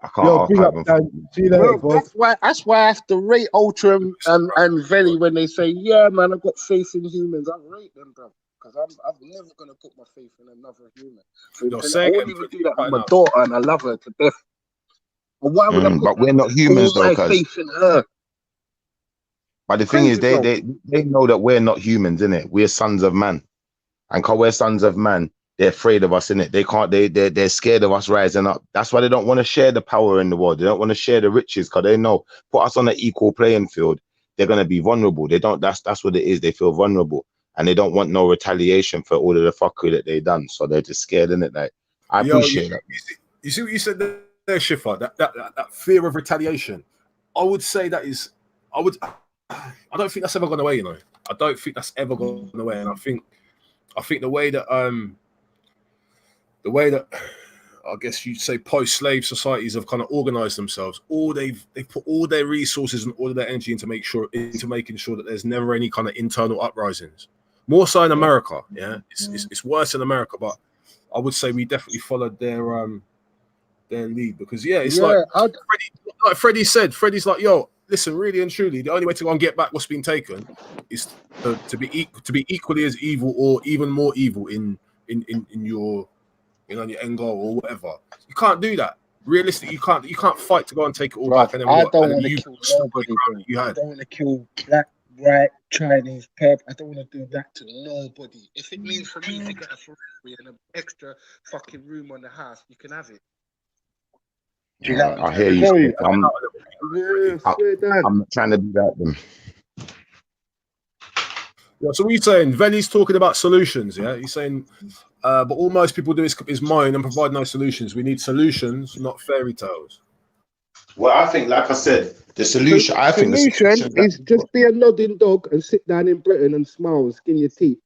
I can't yo, argue big up, with Dan. See you later, Bro, boss. that's why I have to rate Ultra and Veli when they say, yeah, man, I've got faith in humans. I rate them, bro. Because I'm never going to put my faith in another human. No, I say won't again, even do that with right my now. daughter, and I love her to death. But why would I put but we're not humans all though, my cuz. faith in her? But the thing is, Crazy, bro. they know that we're not humans, innit? We're sons of man, and because we're sons of man, they're afraid of us, innit? They can't. They're scared of us rising up. That's why they don't want to share the power in the world. They don't want to share the riches, because they know put us on an equal playing field, they're gonna be vulnerable. They don't. That's what it is. They feel vulnerable, and they don't want no retaliation for all of the fuckery that they done. So they're just scared, innit? Like, I appreciate that. You see what you said there, Schiffer? That fear of retaliation. I would say that is. I don't think that's ever gone away. You know, I don't think that's ever gone away. And I think the way that I guess you'd say post-slave societies have kind of organized themselves. They've put all their resources and all of their energy into making sure that there's never any kind of internal uprisings. More so in America, yeah. It's worse in America, but I would say we definitely followed their lead, because it's like Freddie said. Freddie's like, yo, listen, really and truly, the only way to go and get back what's been taken is to be equally as evil or even more evil in your your end goal or whatever. You can't do that. Realistically, you can't fight to go and take it all back. And then I what? don't And then want to you kill stop nobody, bro. you I had. don't want to kill black, white, Chinese, purple. I don't want to do that to nobody. If it means for me to get a Ferrari and an extra fucking room on the house, you can have it. Do you know what I I'm hear trying you. to Steve. I'm not trying to do that. Then. Yeah, so what are you saying? Veli's talking about solutions, yeah? He's saying, but all most people do is moan and provide no solutions. We need solutions, not fairy tales. Well, I think, like I said, the solution. The I think the solution is just be a nodding dog and sit down in Britain and smile and skin your teeth.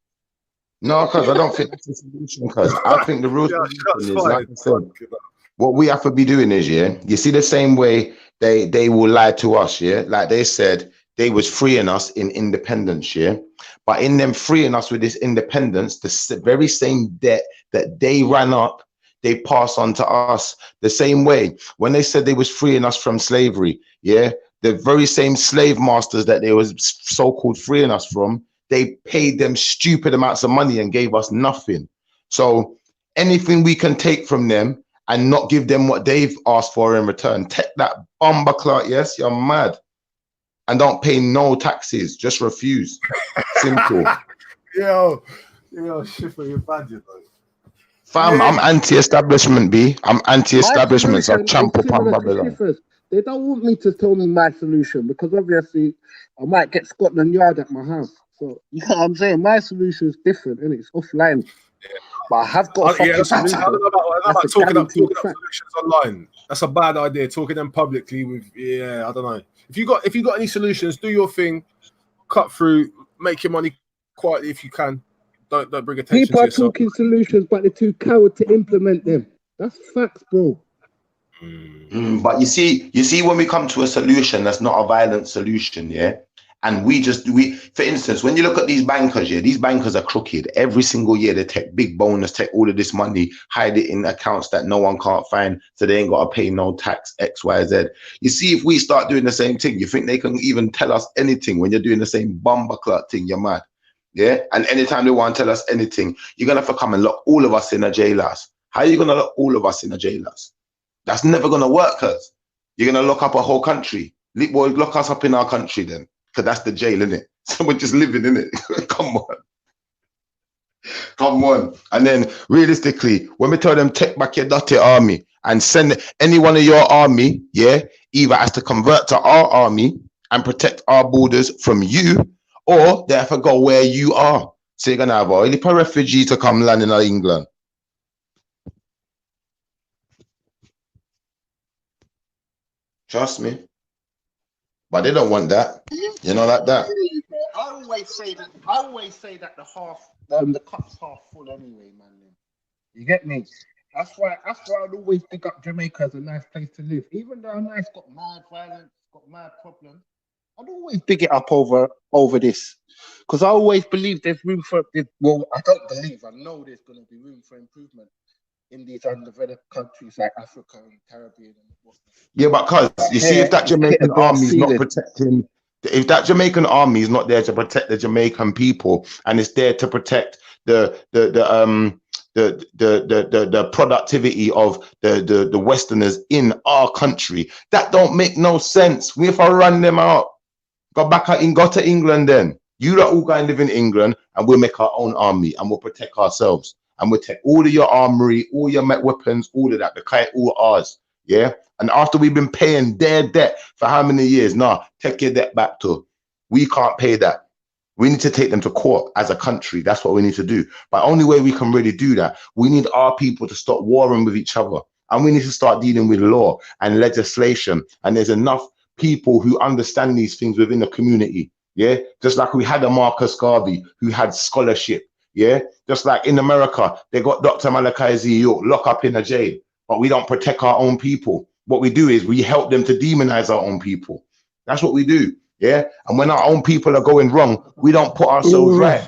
No, because I don't think that's the solution. Because I think the real solution is, like I said, what we have to be doing is, you see the same way they will lie to us, like they said they was freeing us in independence, but in them freeing us with this independence, the very same debt that they ran up, they pass on to us the same way. When they said they was freeing us from slavery, the very same slave masters that they was so-called freeing us from, they paid them stupid amounts of money and gave us nothing. So anything we can take from them and not give them what they've asked for in return, take that bomber clout, yes, you're mad. And don't pay no taxes, just refuse. Simple. Yo, Schiffer, you're bad, you know. Fam, I'm anti-establishment, B. I'm anti-establishment, so champ up on Babylon. They don't want me to tell me my solution because obviously I might get Scotland Yard at my house. So, you know what I'm saying? My solution is different, and it's offline. But I have got a fucking solution. I don't know about talking up solutions online. That's a bad idea. Talking them publicly I don't know. If you got any solutions, do your thing, cut through, make your money quietly if you can. Don't bring attention People to are yourself. talking solutions, but they're too coward to implement them. That's facts, bro. But you see, when we come to a solution that's not a violent solution, and we for instance, when you look at these bankers, these bankers are crooked. Every single year they take big bonus, take all of this money, hide it in accounts that no one can't find, so they ain't got to pay no tax, X, Y, Z. You see, if we start doing the same thing, you think they can even tell us anything when you're doing the same bomber clot thing? You're mad. And anytime they want to tell us anything, you're gonna have to come and lock all of us in a jailhouse. How are you gonna lock all of us in a jailhouse? That's never gonna work, cuz you're gonna lock up a whole country. Well, lock us up in our country then, because that's the jail, innit? So we're just living in it. Come on. And then realistically, when we tell them take back your dirty army and send any one of your army, either has to convert to our army and protect our borders from you, or they have to go where you are. So you're gonna have a heap of refugees to come land in England. Trust me. But they don't want that. You know, like that. I always say that the cup's half full anyway, man. You get me? That's why I'd always pick up Jamaica as a nice place to live. Even though nice got mad violence, got mad problems, I'd always big it up over this. Because I always believe there's room for well, I don't believe, I know there's gonna be room for improvement in these undeveloped countries like Africa and Caribbean and whatnot. Yeah, but cuz you see, if that Jamaican army is not protecting, if that Jamaican army is not there to protect the Jamaican people and it's there to protect the productivity of the Westerners in our country, that don't make no sense. If I run them out, go to England then. You lot all go and live in England and we'll make our own army and we'll protect ourselves. And we'll take all of your armory, all your weapons, all of that, because it's all ours. Yeah. And after we've been paying their debt for how many years? Nah, take your debt back to. We can't pay that. We need to take them to court as a country. That's what we need to do. But only way we can really do that, we need our people to stop warring with each other. And we need to start dealing with law and legislation. And there's enough people who understand these things within the community. Yeah. Just like we had a Marcus Garvey who had scholarship. Yeah, just like in America, they got Dr. Malachi Z. York locked up in a jail, but we don't protect our own people. What we do is we help them to demonize our own people. That's what we do. Yeah, and when our own people are going wrong, we don't put ourselves right.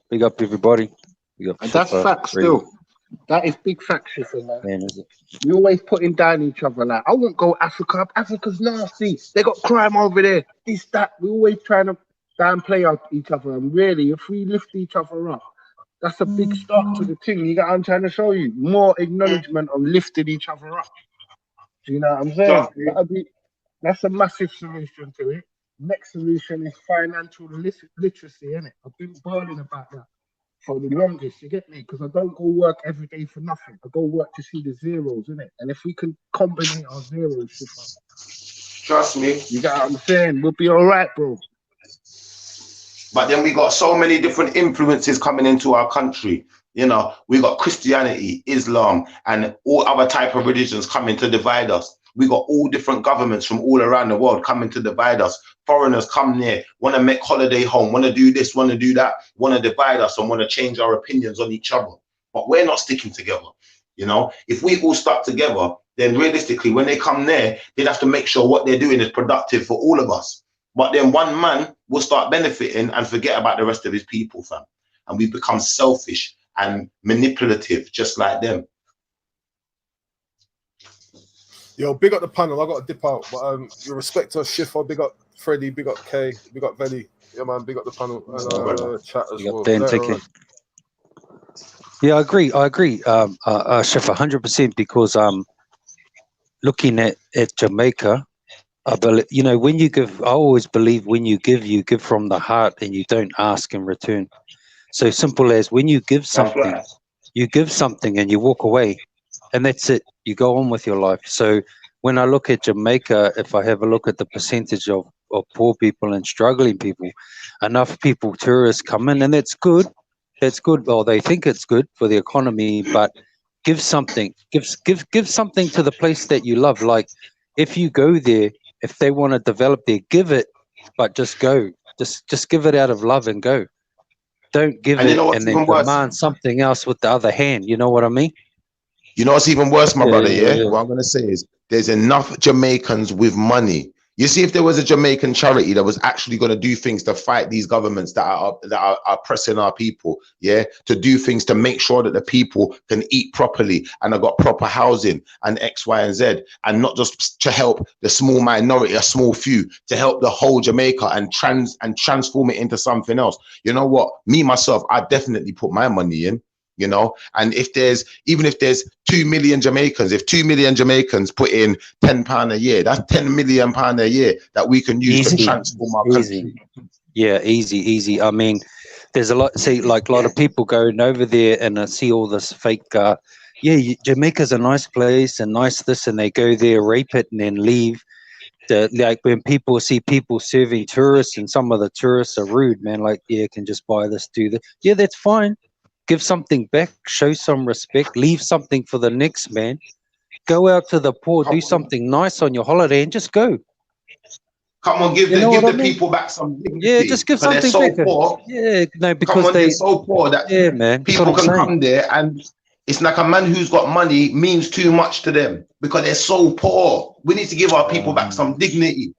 Big up everybody. Big up. And that's fact still. That is big fact, man. We always putting down each other. Like, I won't go Africa. Africa's nasty. They got crime over there. This, that. We always trying to downplay each other, and really, if we lift each other up, that's a big start to the thing. You got what I'm trying to show you? More acknowledgement of lifting each other up. Do you know what I'm saying? That's a massive solution to it. Next solution is financial literacy, innit? I've been burning about that for the longest, you get me? Because I don't go work every day for nothing. I go work to see the zeros, innit? And if we can combine our zeros, trust me, you got what I'm saying? We'll be all right, bro. But then we got so many different influences coming into our country. You know, we got Christianity, Islam, and all other type of religions coming to divide us. We got all different governments from all around the world coming to divide us. Foreigners come there, want to make holiday home, want to do this, want to do that, want to divide us and want to change our opinions on each other. But we're not sticking together. You know, if we all stuck together, then realistically, when they come there, they'd have to make sure what they're doing is productive for all of us. But then one man will start benefiting and forget about the rest of his people, fam. And we become selfish and manipulative, just like them. Yo, big up the panel. I got to dip out, but your respect to Schiffer, big up Freddie, big up Kay, big up Veli. Yeah, man, big up the panel and chat as well. Yeah, I agree. Schiffer, 100%, because looking at Jamaica, you know, when you give, I always believe when you give from the heart and you don't ask in return. So simple as when you give something, you give something and you walk away, and that's it. You go on with your life. So when I look at Jamaica, if I have a look at the percentage of poor people and struggling people, enough people, tourists come in, and that's good. That's good. Well, they think it's good for the economy, but give something. Give something to the place that you love. Like if you go there, if they want to develop there, give it, but just go. Just give it out of love and go. Don't give it and then demand something else with the other hand. You know what I mean? You know what's even worse, my brother? Yeah. What I'm gonna say is there's enough Jamaicans with money. You see, if there was a Jamaican charity that was actually going to do things to fight these governments that are oppressing our people, yeah, to do things to make sure that the people can eat properly and have got proper housing and X, Y, and Z, and not just to help the small minority, a small few, to help the whole Jamaica and transform it into something else. You know what? Me, myself, I definitely put my money in. You know, and even if there's 2 million Jamaicans, if 2 million Jamaicans put in £10 a year, that's £10 million a year that we can use to transform our country. Yeah, easy. I mean, there's a lot. See, like a lot of people going over there and see all this fake. Jamaica's a nice place and nice this, and they go there, rape it, and then leave. Like when people see people serving tourists, and some of the tourists are rude, man. Like, yeah, can just buy this, do that. Yeah, that's fine. Give something back, show some respect, leave something for the next man. Go out to the poor, do something nice on your holiday, and just go. Come on, give the people back some dignity. Yeah, just give something so back. Poor. Yeah, no, because they're so poor that man, people can come there and It's like a man who's got money means too much to them because they're so poor. We need to give our people back some dignity.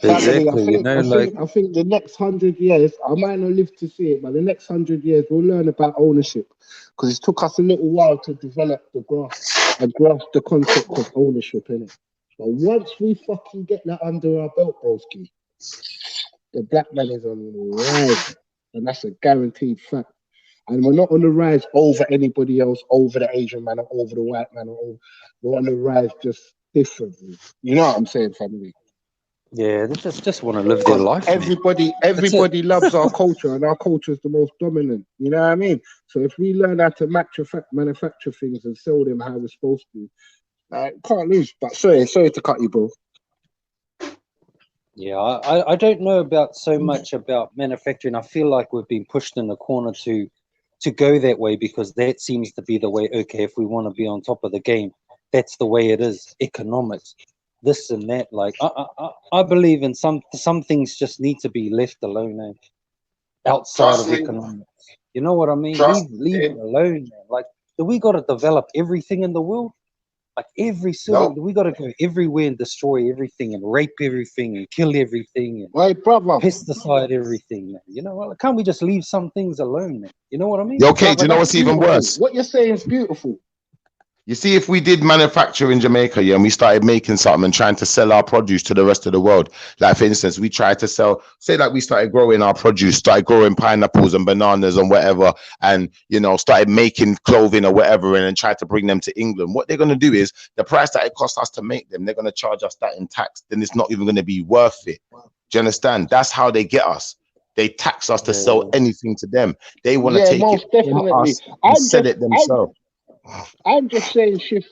Family, I think the next 100 years, I might not live to see it, but the next 100 years we'll learn about ownership, because it took us a little while to develop the grasp the concept of ownership in it. But once we fucking get that under our belt, broski, the black man is on the rise, and that's a guaranteed fact. And we're not on the rise over anybody else, over the Asian man or over the white man, we're on the rise just differently. You know what I'm saying, family? Yeah, they just want to live their life. Everybody loves our culture, and our culture is the most dominant. You know what I mean? So if we learn how to manufacture things and sell them how we're supposed to, can't lose. But sorry to cut you, bro. Yeah, I don't know about so much about manufacturing. I feel like we've been pushed in the corner to go that way, because that seems to be the way. Okay, if we want to be on top of the game, that's the way it is. Economics, this and that. Like I believe in some things just need to be left alone, outside of economics. You know what I mean? Leave it alone, man. Like, do we got to develop everything in the world? Like every single, we got to go everywhere and destroy everything and rape everything and kill everything and pesticide everything, man. You know, well, can't we just leave some things alone, man? You know what I mean? Yo, okay, do you know what's even worse? What you're saying is beautiful. You see, if we did manufacture in Jamaica, and we started making something and trying to sell our produce to the rest of the world, like for instance, we tried to sell, say like we started growing our produce, started growing pineapples and bananas and whatever, and started making clothing or whatever, and then tried to bring them to England. What they're going to do is the price that it cost us to make them, they're going to charge us that in tax. Then it's not even going to be worth it. Do you understand? That's how they get us. They tax us to sell anything to them. They want to take it from us and sell it themselves. I'm just saying, Shift,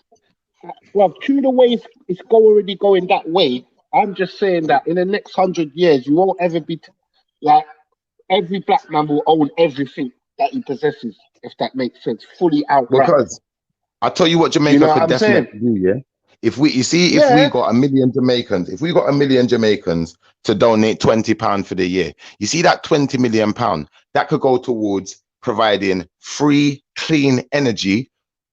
well, through the way it's already going that way, I'm just saying that in the next 100 years, you won't ever be like every black man will own everything that he possesses, if that makes sense, fully outright. Because I'll tell you what Jamaica could definitely do, If we got 1 million Jamaicans, if we got 1 million Jamaicans to donate £20 for the year, you see that £20 million, that could go towards providing free, clean energy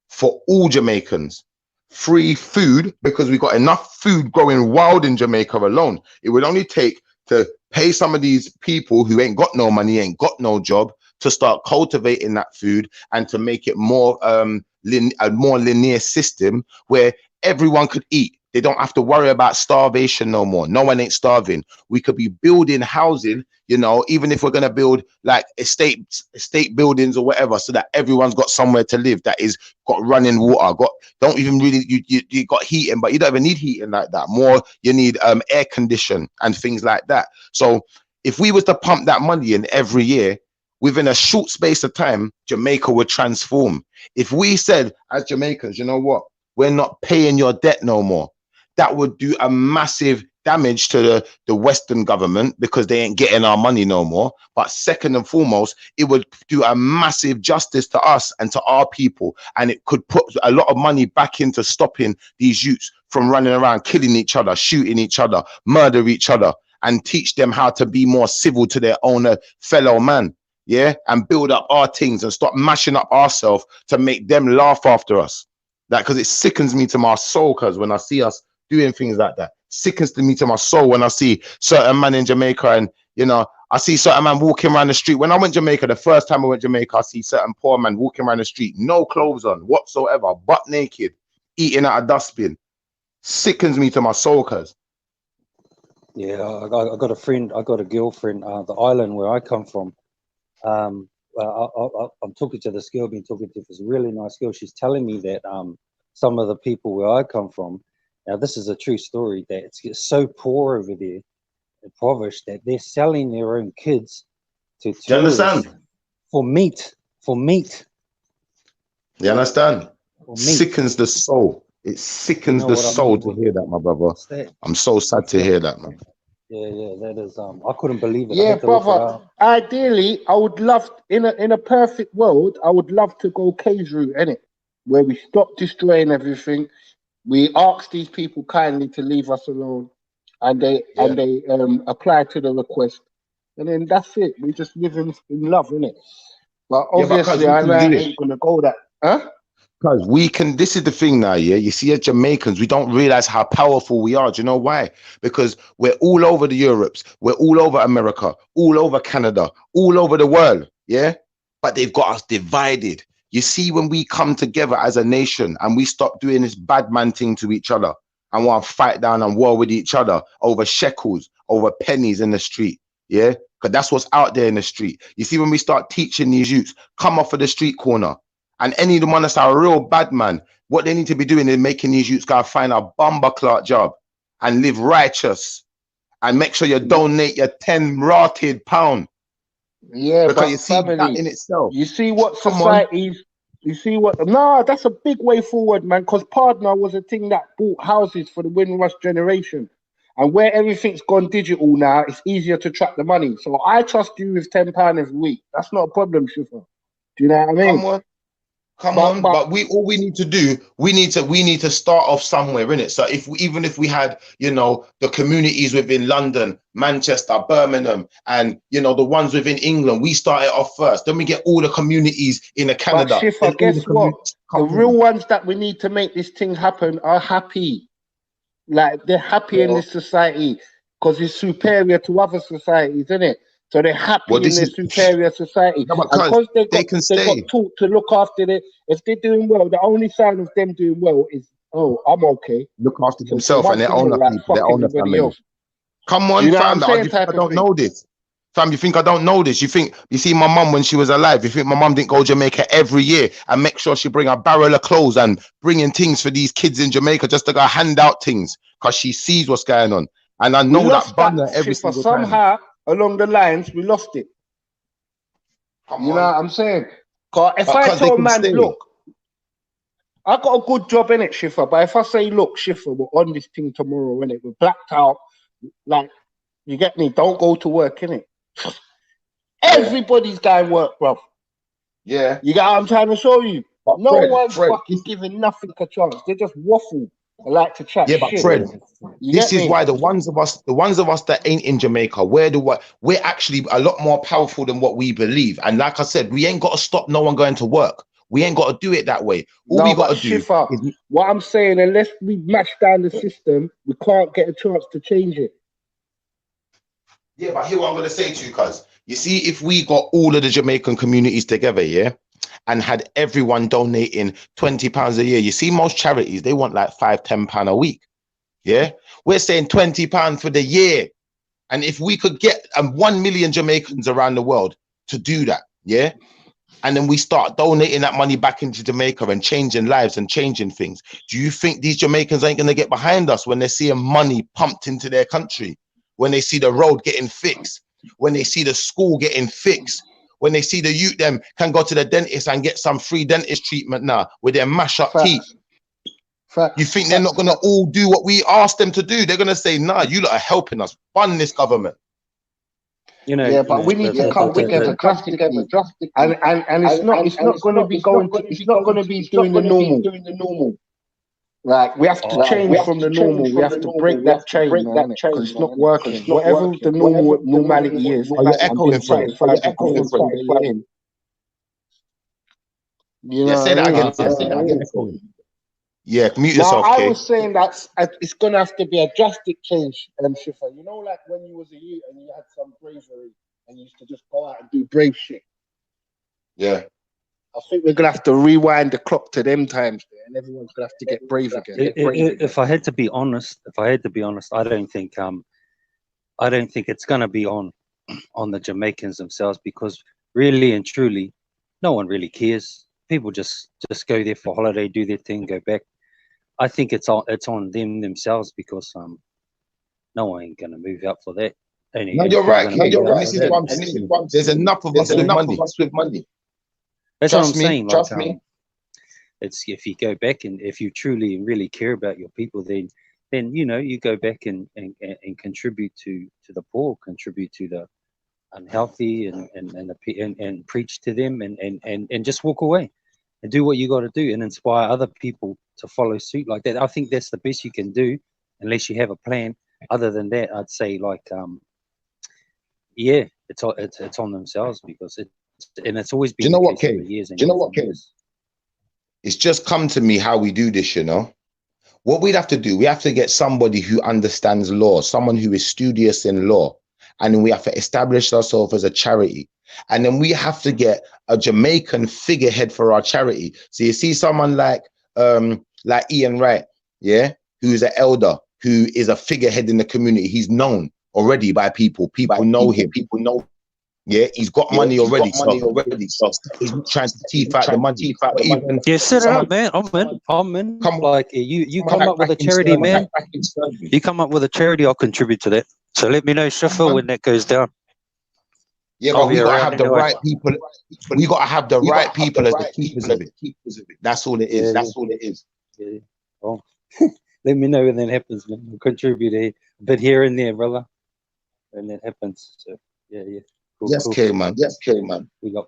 for all Jamaicans, free food, because we got enough food growing wild in Jamaica alone. It would only take to pay some of these people who ain't got no money, ain't got no job, to start cultivating that food and to make it more a more linear system where everyone could eat. They don't have to worry about starvation no more. No one ain't starving. We could be building housing, even if we're going to build like estate buildings or whatever, so that everyone's got somewhere to live, that is got running water, you got heating, but you don't even need heating like that. More, you need air condition and things like that. So if we was to pump that money in every year, within a short space of time, Jamaica would transform. If we said as Jamaicans, you know what, we're not paying your debt no more, that would do a massive damage to the Western government, because they ain't getting our money no more. But second and foremost, it would do a massive justice to us and to our people. And it could put a lot of money back into stopping these youths from running around, killing each other, shooting each other, murder each other, and teach them how to be more civil to their own fellow man. And build up our things and stop mashing up ourselves to make them laugh after us. Because it sickens me to my soul, because when I see us doing things like that, sickens to me to my soul when I see certain man in Jamaica, and I see certain man walking around the street. When I went to Jamaica, the first time I went to Jamaica, I see certain poor man walking around the street, no clothes on whatsoever, butt naked, eating out a dustbin. Sickens me to my soul, cuz. Yeah, I got a friend, I got a girlfriend, the island where I come from. I'm talking to this girl, been talking to this really nice girl. She's telling me that some of the people where I come from, now this is a true story, that it's so poor over there, impoverished, that they're selling their own kids to tourists for meat. You understand? Sickens the soul. It sickens the soul to hear that, my brother. I'm so sad to hear that, man. Yeah, that is. I couldn't believe it. Yeah, brother. Ideally, I would love, in a perfect world, I would love to go cage route, innit? Where we stop destroying everything. We ask these people kindly to leave us alone, and they apply to the request, and then that's it. We just live in love, innit? But obviously, I ain't gonna go that. Huh? Because we can, this is the thing now, yeah. You see, as Jamaicans, we don't realize how powerful we are. Do you know why? Because we're all over the Europes, we're all over America, all over Canada, all over the world, yeah. But they've got us divided. You see, when we come together as a nation and we stop doing this bad man thing to each other and want to fight down and war with each other over shekels, over pennies in the street, yeah. Because that's what's out there in the street. You see, when we start teaching these youths, come off of the street corner. And any of the ones that are a real bad man, what they need to be doing is making these youths go find a bumper clock job and live righteous and make sure you donate your 10 rotted pound. Yeah, because but you see family, that in itself. you see what Come on. societies, you see what, no, that's a big way forward, man, because partner was a thing that bought houses for the Windrush generation. And where everything's gone digital now, it's easier to track the money. So I trust you with £10 every week. That's not a problem, Shifa. Do you know what I mean? Come on. Come on, but we all we need to do, we need to start off somewhere, innit? So even if we had, you know, the communities within London, Manchester, Birmingham, and you know the ones within England, we start it off first. Then we get all the communities in Canada. But Shifa, guess what? The real ones that we need to make this thing happen are happy. Like they're happy in this society because it's superior to other societies, isn't it? So they're happy in their superior society. No, because they got taught to look after it. If they're doing well, the only sign of them doing well is, oh, I'm okay. Look after themselves and their own people, their own family. Come on, You know what fam. I'm saying, I don't know this. Fam, you think I don't know this? You see my mum when she was alive, you think my mum didn't go to Jamaica every year and make sure she bring a barrel of clothes and bringing things for these kids in Jamaica just to go hand out things because she sees what's going on. And I know that bun every single time. Somehow, along the lines, we lost it. You know what I'm saying? Cause if I tell man, look, I got a good job in it, Shifa, but if I say, look, Shifa, we're on this thing tomorrow, innit? We're blacked out, like, you get me? Don't go to work, innit? Everybody's going work, bro. Yeah. You get what I'm trying to show you? But no Fred, one's fucking giving nothing a chance. They just waffle. I like to chat. Yeah, but shit. Fred, You this get is me? why the ones of us that ain't in Jamaica, we're actually a lot more powerful than what we believe. And like I said, we ain't got to stop no one going to work. We ain't got to do it that way. All we got to do Shifa, is what I'm saying, unless we mash down the system, we can't get a chance to change it. Yeah, but here what I'm going to say to you, cuz, you see, if we got all of the Jamaican communities together, yeah, and had everyone donating £20 a year, you see, most charities, they want like £5-10 a week, yeah? We're saying £20 for the year. And if we could get 1 million Jamaicans around the world to do that, yeah? And then we start donating that money back into Jamaica and changing lives and changing things. Do you think these Jamaicans ain't going to get behind us when they're seeing money pumped into their country? When they see the road getting fixed, when they see the school getting fixed, when they see the youth them can go to the dentist and get some free dentist treatment now with their mash up teeth. You think they're not going to all do what we asked them to do? They're going to say, nah, you lot are helping us fund this government. You know, Yeah, but we need to come together drastically. And it's not going to be doing the normal. Like we have to change from the normal. We have to break that chain, man, because it's not working. Whatever the normality is, you're echoing from it. You know, say that again. Yeah, mute yourself, I Kay. was saying that it's gonna have to be a drastic change, Shifa. You know, like when you was a youth and you had some bravery and you used to just go out and do brave shit. Yeah. I think we're gonna have to rewind the clock to them times there, and everyone's gonna have to get brave again. If I had to be honest, I don't think it's gonna be on the Jamaicans themselves, because really and truly, no one really cares. People just go there for holiday, do their thing, go back. I think it's on them themselves, because no one ain't gonna move out for that. No, you're right. This is what I'm saying. There's enough of us with money. That's what I'm saying. Trust me. It's if you go back and if you truly and really care about your people, then you know you go back and contribute to the poor, contribute to the unhealthy, and preach to them, and just walk away and do what you got to do and inspire other people to follow suit like that. I think that's the best you can do, unless you have a plan. Other than that, I'd say yeah, it's on themselves, because it's always been. Do you know what, Kay? It's just come to me how we do this, you know. What we'd have to do, we have to get somebody who understands law, someone who is studious in law, and then we have to establish ourselves as a charity. And then we have to get a Jamaican figurehead for our charity. So you see someone like Ian Wright, yeah, who's an elder, who is a figurehead in the community. He's known already by people. People know him. People know. Yeah, he's got money already. So he's trying to teeth out the money. But even set it up, man. I'm in. Like you come up with a charity, man. You come up with a charity, I'll contribute to that. So let me know, Shiffer, when that goes down. Yeah, but we gotta have the right people. We gotta have the right people as the keepers of it. That's all it is. That's all it is. Yeah. Oh, let me know when that happens, man. We'll contribute a bit here and there, brother. And that happens. So yeah. Cool, yes, cool. K-Man. Yes, K-Man. We got.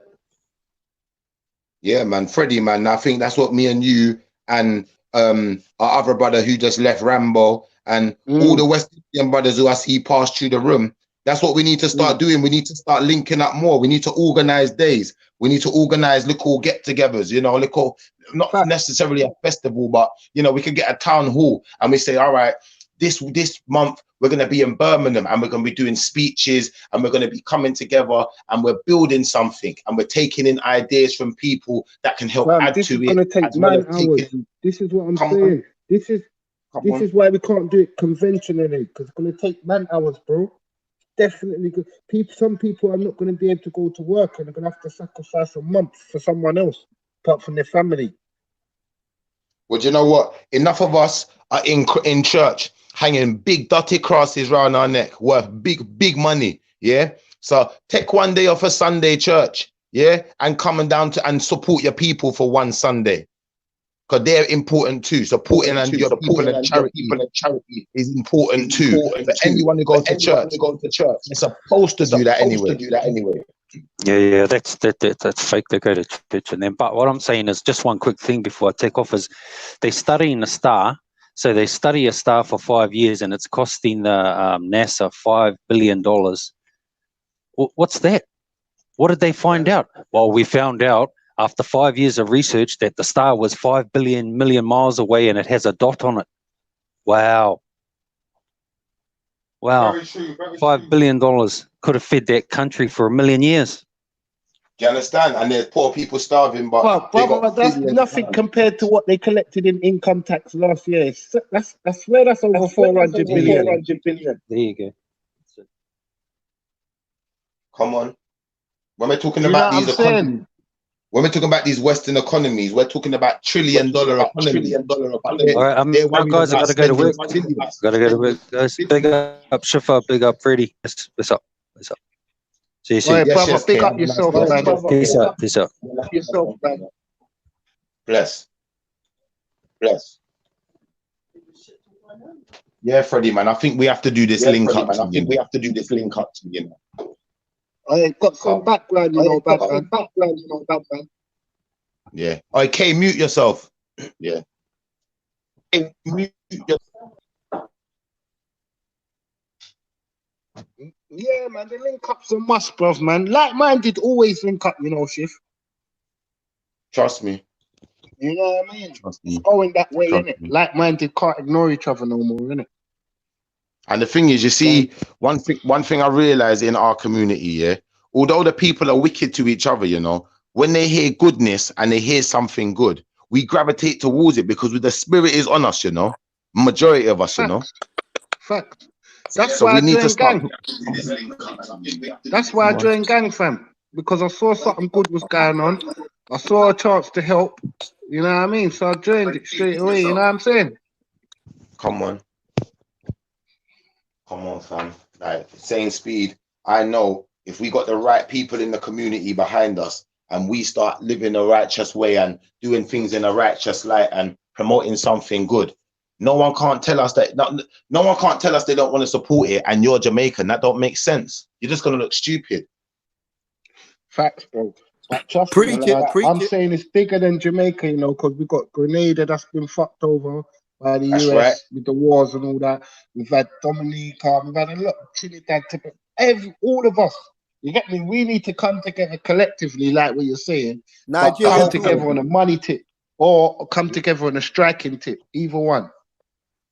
Yeah, man. Freddie, man. I think that's what me and you and our other brother who just left, Rambo, and all the West Indian brothers who I see pass through the room. That's what we need to start doing. We need to start linking up more. We need to organize days. We need to organize little get-togethers, you know, little, not necessarily a festival, but, you know, we could get a town hall and we say, all right, this month we're going to be in Birmingham and we're going to be doing speeches and we're going to be coming together and we're building something and we're taking in ideas from people that can help add to it. This is going to take man hours. This is what I'm saying. This is why we can't do it conventionally, because it's going to take man hours, bro. Definitely good. Some people are not going to be able to go to work and they're going to have to sacrifice a month for someone else apart from their family. Well, do you know what? Enough of us are in church hanging big dirty crosses around our neck worth big money. Yeah. So take one day off a Sunday church. Yeah. And coming down to and support your people for one Sunday. Because they're important too. Supporting and your people and charity is important too. For anyone who goes to church, they're supposed to do that anyway. Yeah, that's fake. They go to church and then. But what I'm saying is, just one quick thing before I take off, is they're studying a star. So they study a star for 5 years, and it's costing the NASA $5 billion. What's that? What did they find out? Well, we found out after 5 years of research that the star was 5 million miles away, and it has a dot on it. Wow. Very true, $5 billion could have fed that country for 1 million years. Do you understand? And there's poor people starving, but that's nothing compared to what they collected in income tax last year. That's over 400 billion. There you go. Come on. When we're talking about these economies, when we're talking about these Western economies, we're talking about $1 trillion economies. All right, guys, I gotta go to work. Gotta go to work, guys. Big up, Shifa. Big up, Freddie. What's up? See you soon. All right, brother, big up yourself, man. Peace out. Yourself, man. Bless. Yeah, Freddie, man. I think we have to do this link up. I got some background, you know, Batman. Yeah. Okay, mute yourself. Yeah. Mute yourself. Yeah, man, the link up's a must, bruv, man. Like-minded always link up, you know, Shiv. Trust me. You know what I mean? It's going that way, innit? Like-minded can't ignore each other no more, innit? And the thing is, you see, one thing I realize in our community, yeah, although the people are wicked to each other, you know, when they hear goodness and they hear something good, we gravitate towards it because the spirit is on us, you know. Majority of us, you know. Fact. That's so why we I need to joined start. gang. That's why I joined gang, fam. Because I saw something good was going on. I saw a chance to help. You know what I mean? So I joined it straight away. You know what I'm saying? Come on, fam. Like saying speed. I know if we got the right people in the community behind us and we start living a righteous way and doing things in a righteous light and promoting something good, no one can't tell us that. No one can't tell us they don't want to support it. And you're Jamaican. That don't make sense. You're just gonna look stupid. Facts, bro. Trust me, I'm saying it's bigger than Jamaica, you know, because we got Grenada that's been fucked over by the US with the wars and all that. We've had Dominica, we've had a lot of Trinidad, all of us. You get me? We need to come together collectively, like what you're saying. Come together on a money tip. or come together on a striking tip. Either one.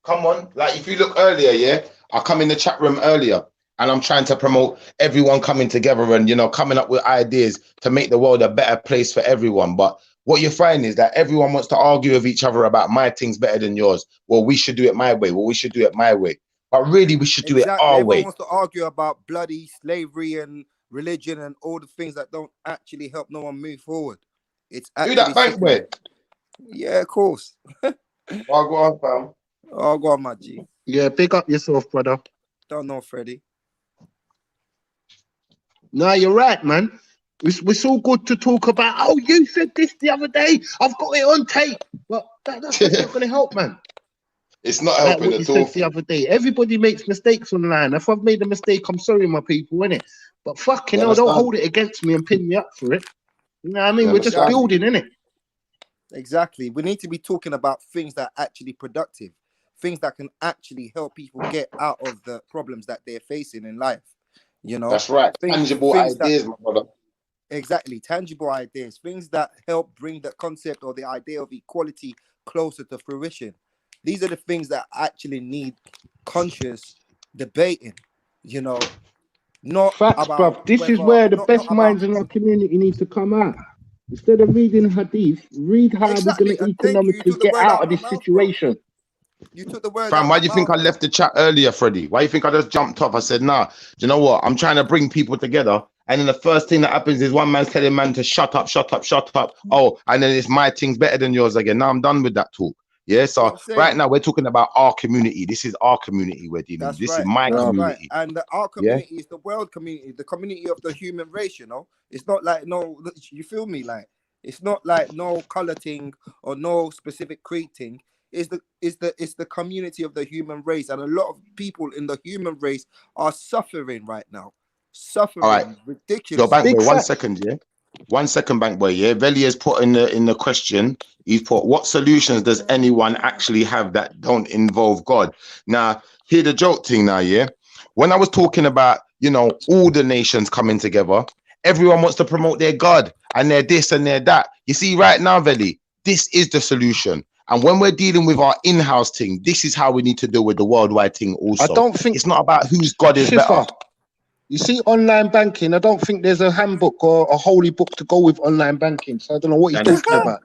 Come on, like if you look earlier, yeah, I come in the chat room earlier and I'm trying to promote everyone coming together and, you know, coming up with ideas to make the world a better place for everyone. But what you find is that everyone wants to argue with each other about my thing's better than yours. Well, we should do it my way. Well, we should do it my way. But really, we should do it our Everyone way. wants to argue about bloody slavery and religion and all the things that don't actually help no one move forward. It's Who that bank with? Yeah, of course. Oh, go on, fam. Oh, go on, my G. Yeah, big up yourself, brother. Don't know, Freddie. No, you're right, man. It's all good to talk about. Oh, you said this the other day. I've got it on tape. But that's not going to help, man. It's not Like helping what you at all. said the other day. Everybody makes mistakes online. If I've made a mistake, I'm sorry, my people, innit? But fucking hell, don't hold it against me and pin me up for it. You know what I mean? We're just building, innit? Exactly. We need to be talking about things that are actually productive, things that can actually help people get out of the problems that they're facing in life. You know, That's right. Tangible ideas, my brother. Exactly, tangible ideas, things that help bring the concept or the idea of equality closer to fruition. These are the things that actually need conscious debating. You know, not Facts, about bruv. This is where the best minds in our community need to come out. Instead of reading hadith, read how we're going to economically get out of this situation. You took the word. Fam, why do you think I left the chat earlier, Freddie? Why do you think I just jumped off? I said, nah, do you know what? I'm trying to bring people together. And then the first thing that happens is one man's telling man to shut up, shut up, shut up. Oh, and then it's my thing's better than yours again. Now I'm done with that talk. Yeah, so right now we're talking about our community. This is our community we're dealing with. This is my community. Right. And our community is the world community, the community of the human race, you know. It's not like you feel me? Like it's not like no color thing or no specific creed thing. It's the community of the human race, and a lot of people in the human race are suffering right now. Suffering. All right. Ridiculous. So Bankboy, 1 second, yeah. 1 second, Bankboy, yeah. Veli has put in the question. He's put, what solutions does anyone actually have that don't involve God? Now, hear the joke thing now, yeah. When I was talking about, you know, all the nations coming together, everyone wants to promote their God and their this and their that. You see, right now, Veli, this is the solution. And when we're dealing with our in-house thing, this is how we need to deal with the worldwide thing also. I don't think it's not about whose God is better. You see, online banking, I don't think there's a handbook or a holy book to go with online banking. So I don't know what you're talking about.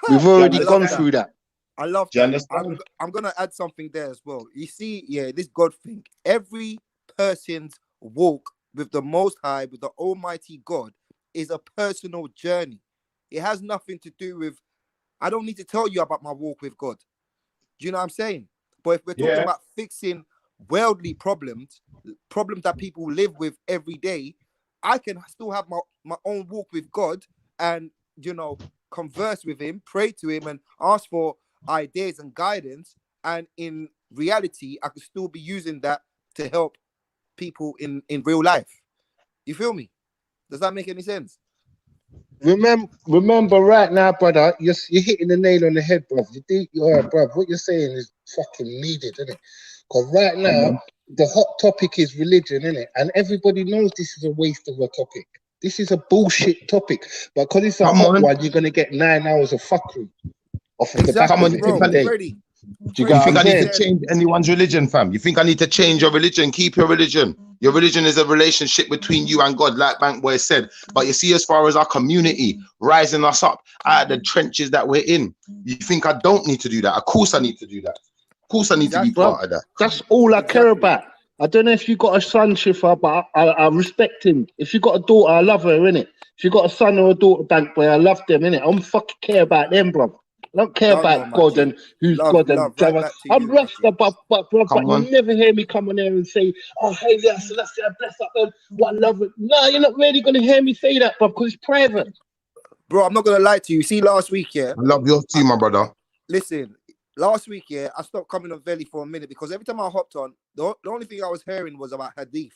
We've already gone through that. I love that. I'm going to add something there as well. You see, yeah, this God thing. Every person's walk with the Most High, with the Almighty God, is a personal journey. It has nothing to do with, I don't need to tell you about my walk with God. Do you know what I'm saying? But if we're talking about fixing worldly problems that people live with every day, I can still have my own walk with God and, you know, converse with him, pray to him and ask for ideas and guidance. And in reality, I could still be using that to help people in real life. You feel me? Does that make any sense? Remember right now, brother, you're hitting the nail on the head, bruv. Bruv, what you're saying is fucking needed, isn't it? Because right now, the hot topic is religion, isn't it? And everybody knows this is a waste of a topic. This is a bullshit topic. But because it's a hot one, you're going to get 9 hours of fuckery off of the back of it every day. Do you think I need to change anyone's religion, fam? You think I need to change your religion? Keep your religion. Your religion is a relationship between you and God, like Bankboy said. But you see, as far as our community rising us up out of the trenches that we're in, you think I don't need to do that? Of course I need to do that. Of course I need to be part of that. That's all I care about. I don't know if you got a son, Shifa, but I respect him. If you got a daughter, I love her, innit? If you got a son or a daughter, Bankboy, I love them, innit? I don't fucking care about them, bro. I don't care about God and who's God and Java. I'm Rasta, but you never hear me come on there and say, oh, hey, yes, let's bless up and what love it. No, you're not really going to hear me say that, bro, because it's private. Bro, I'm not going to lie to you. See, last week, yeah. I love your team, my brother. Listen, last week, yeah, I stopped coming on Veli for a minute because every time I hopped on, the only thing I was hearing was about Hadith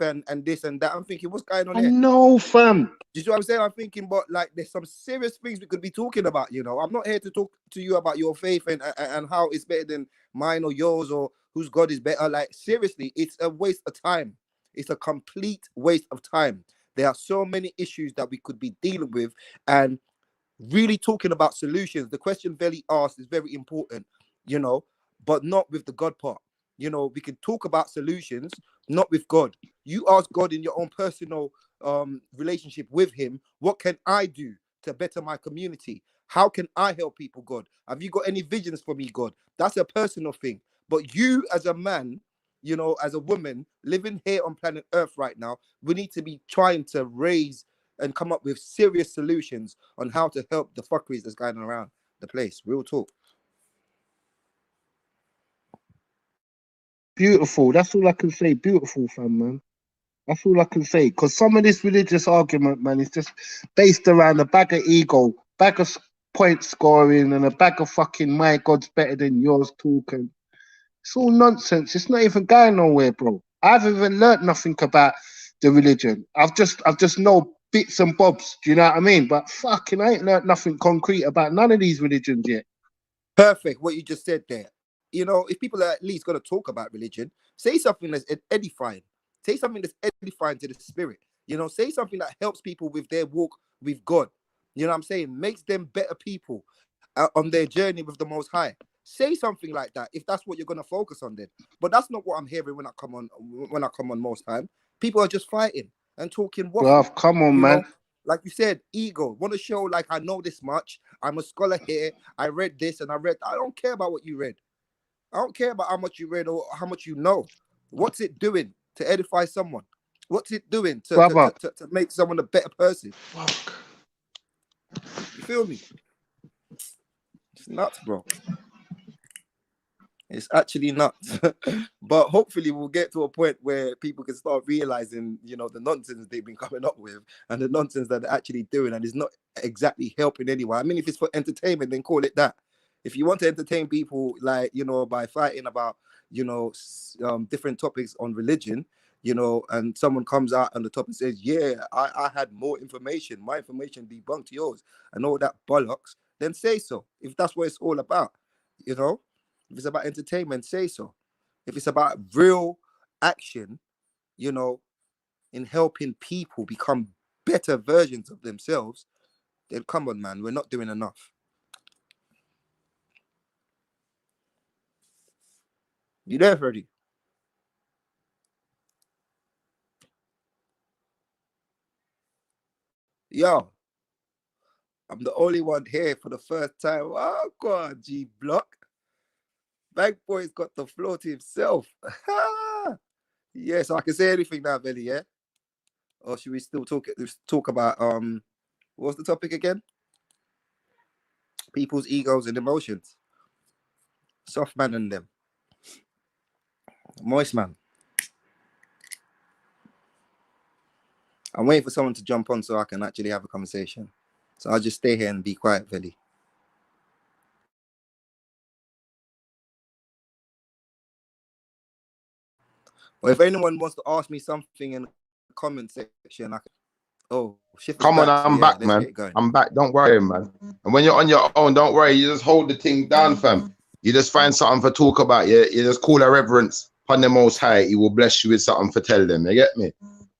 and this and that. I'm thinking, what's going on here? No, fam. Do you see what I'm saying? I'm thinking, but like, there's some serious things we could be talking about, you know. I'm not here to talk to you about your faith and how it's better than mine or yours or whose God is better. Like, seriously, it's a waste of time. It's a complete waste of time. There are so many issues that we could be dealing with, and really talking about solutions. The question Veli asked is very important, you know, but not with the God part. You know, we can talk about solutions, not with God. You ask God in your own personal relationship with him, what can I do to better my community? How can I help people, God? Have you got any visions for me, God? That's a personal thing. But you as a man, you know, as a woman living here on planet Earth right now, we need to be trying to raise and come up with serious solutions on how to help the fuckeries that's going around the place. Real talk. Beautiful. That's all I can say. Beautiful, fam, man. That's all I can say. Because some of this religious argument, man, is just based around a bag of ego, bag of point scoring, and a bag of fucking my God's better than yours talking. It's all nonsense. It's not even going nowhere, bro. I haven't even learnt nothing about the religion. I've just know bits and bobs. Do you know what I mean? But fucking, I ain't learnt nothing concrete about none of these religions yet. Perfect. What you just said there. You know, if people are at least going to talk about religion, say something that's edifying. Say something that's edifying to the spirit. You know, say something that helps people with their walk with God. You know what I'm saying? Makes them better people on their journey with the Most High. Say something like that if that's what you're going to focus on then. But that's not what I'm hearing when I come on most time. People are just fighting and talking waffle. Bruv, come on, man. Know? Like you said, ego. Want to show like I know this much. I'm a scholar here. I read this and I read. I don't care about what you read. I don't care about how much you read or how much you know. What's it doing to edify someone? What's it doing to make someone a better person? Fuck. You feel me? It's nuts, bro. It's actually nuts. But hopefully we'll get to a point where people can start realizing, you know, the nonsense they've been coming up with and the nonsense that they're actually doing, and it's not exactly helping anyone. I mean, if it's for entertainment, then call it that. If you want to entertain people, like, you know, by fighting about, you know, different topics on religion, you know, and someone comes out on the top and says, yeah, I had more information. My information debunked yours and all that bollocks, then say so. If that's what it's all about, you know, if it's about entertainment, say so. If it's about real action, you know, in helping people become better versions of themselves, then come on, man, we're not doing enough. You there, Freddie? Yo, I'm the only one here for the first time. Oh, God, G Block. Bank Boy's got the floor to himself. Yeah, so I can say anything now, Veli, yeah? Or should we still talk about, what's the topic again? People's egos and emotions. Soft man and them. Moist man. I'm waiting for someone to jump on so I can actually have a conversation. So I'll just stay here and be quiet, Veli. Or if anyone wants to ask me something in the comment section, I can. Oh, shift. Come on, I'm back, man. I'm back. Don't worry, man. And when you're on your own, don't worry. You just hold the thing down, fam. You just find something for talk about. You just call a reverence upon the Most High. He will bless you with something for tell them. You get me?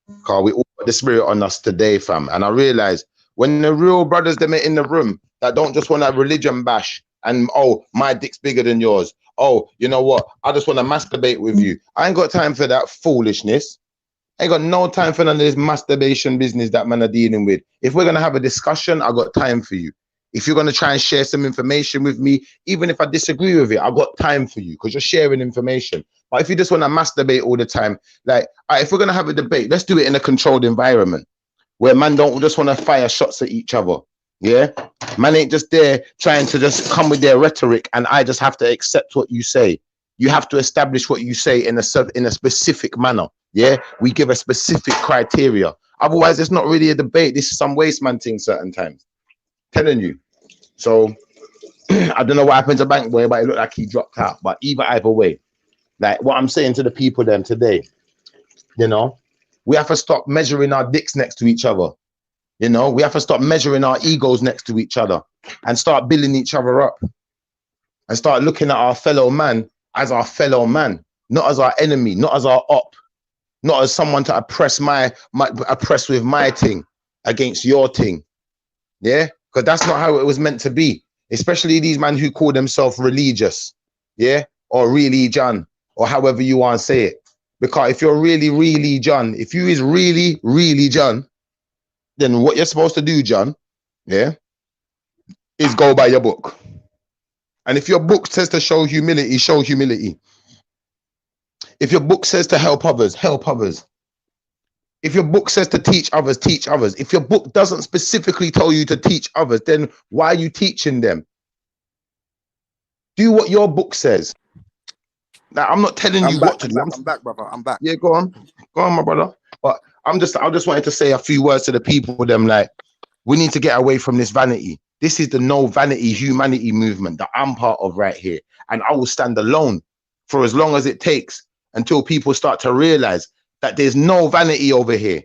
Because we all got the spirit on us today, fam. And I realize when the real brothers them are in the room that don't just want a religion bash and, oh, my dick's bigger than yours. Oh, you know what? I just want to masturbate with you. I ain't got time for that foolishness. I ain't got no time for none of this masturbation business that man are dealing with. If we're going to have a discussion, I got time for you. If you're going to try and share some information with me, even if I disagree with it, I got time for you because you're sharing information. But if you just want to masturbate all the time, like, if we're going to have a debate, let's do it in a controlled environment where man don't just want to fire shots at each other. Yeah, man ain't just there trying to just come with their rhetoric and I just have to accept what you say. You have to establish what you say in a specific manner. Yeah, we give a specific criteria. Otherwise, it's not really a debate. This is some waste man thing certain times. Telling you. So I don't know what happened to Bank Boy, but it looked like he dropped out. But either way, like what I'm saying to the people then today, you know, we have to stop measuring our dicks next to each other. You know, we have to stop measuring our egos next to each other and start building each other up and start looking at our fellow man as our fellow man, not as our enemy, not as our op, not as someone to oppress with my thing against your thing. Yeah, because that's not how it was meant to be. Especially these men who call themselves religious, yeah, or really John, or however you want to say it. Because if you're really John, if you is really John, then what you're supposed to do, John, yeah, is go by your book. And if your book says to show humility, show humility. If your book says to help others, help others. If your book says to teach others, teach others. If your book doesn't specifically tell you to teach others, then why are you teaching them? Do what your book says. Now, I'm not telling you what to do. I'm back, brother. I'm back. Yeah, go on, my brother. But I just wanted to say a few words to the people. Them like, we need to get away from this vanity. This is the no vanity humanity movement that I'm part of right here, and I will stand alone for as long as it takes until people start to realize that there's no vanity over here.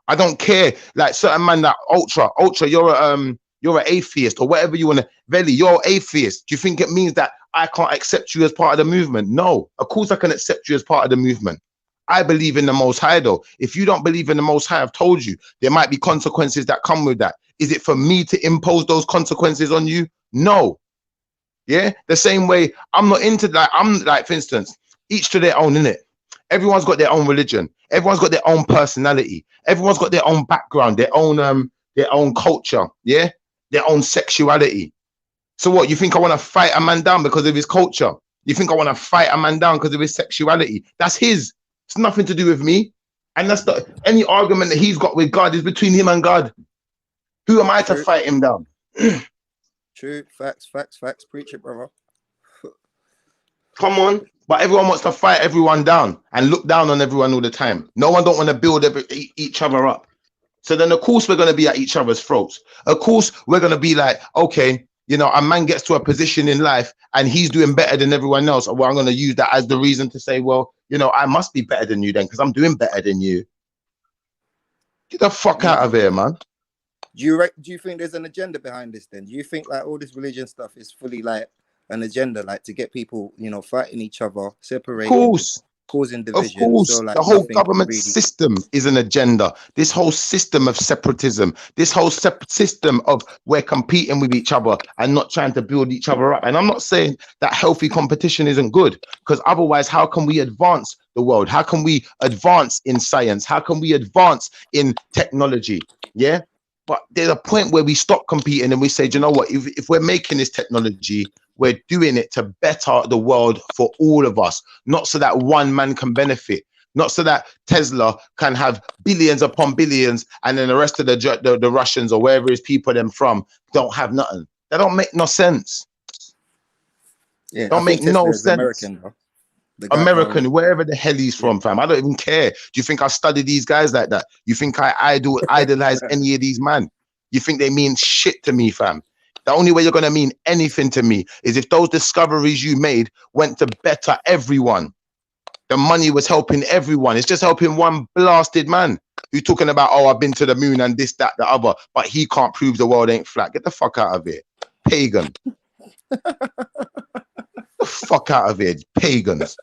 I don't care. Like certain man that ultra, you're an atheist or whatever you want to. Veli, you're atheist. Do you think it means that I can't accept you as part of the movement? No, of course I can accept you as part of the movement. I believe in the Most High though. If you don't believe in the Most High, I've told you, there might be consequences that come with that. Is it for me to impose those consequences on you? No. Yeah, the same way I'm not into that. I'm like, for instance, each to their own, innit? Everyone's got their own religion. Everyone's got their own personality. Everyone's got their own background, their own culture, yeah, their own sexuality. So what? You think I want to fight a man down because of his culture? You think I want to fight a man down because of his sexuality? That's his. It's nothing to do with me. And that's not any argument that he's got with God is between him and God. Who am I to fight him down? True. Facts. Preach it, brother. Come on. But everyone wants to fight everyone down and look down on everyone all the time. No one don't want to build each other up. So then, of course, we're going to be at each other's throats. Of course, we're going to be like, okay, you know, a man gets to a position in life and he's doing better than everyone else. Well, I'm going to use that as the reason to say, well, you know, I must be better than you then because I'm doing better than you. Get the fuck out of here, man. Do you think there's an agenda behind this then? Do you think like all this religion stuff is fully like an agenda, like to get people, you know, fighting each other, separating, of course, causing division? Of course, so, like, the whole government system is an agenda. This whole system of separatism, this whole system of we're competing with each other and not trying to build each other up. And I'm not saying that healthy competition isn't good, because otherwise, how can we advance the world? How can we advance in science? How can we advance in technology? Yeah. But there's a point where we stop competing and we say, do you know what? If we're making this technology, we're doing it to better the world for all of us, not so that one man can benefit, not so that Tesla can have billions upon billions, and then the rest of the Russians or wherever his people them from don't have nothing. That don't make no sense. Yeah, don't make no sense. American, wherever the hell he's from, fam. I don't even care. Do you think I study these guys like that? You think I idolize any of these man? You think they mean shit to me, fam? The only way you're going to mean anything to me is if those discoveries you made went to better everyone. The money was helping everyone. It's just helping one blasted man who's talking about, oh, I've been to the moon and this, that, the other, but he can't prove the world ain't flat. Get the fuck out of here. Pagan. Get the fuck out of here, pagans.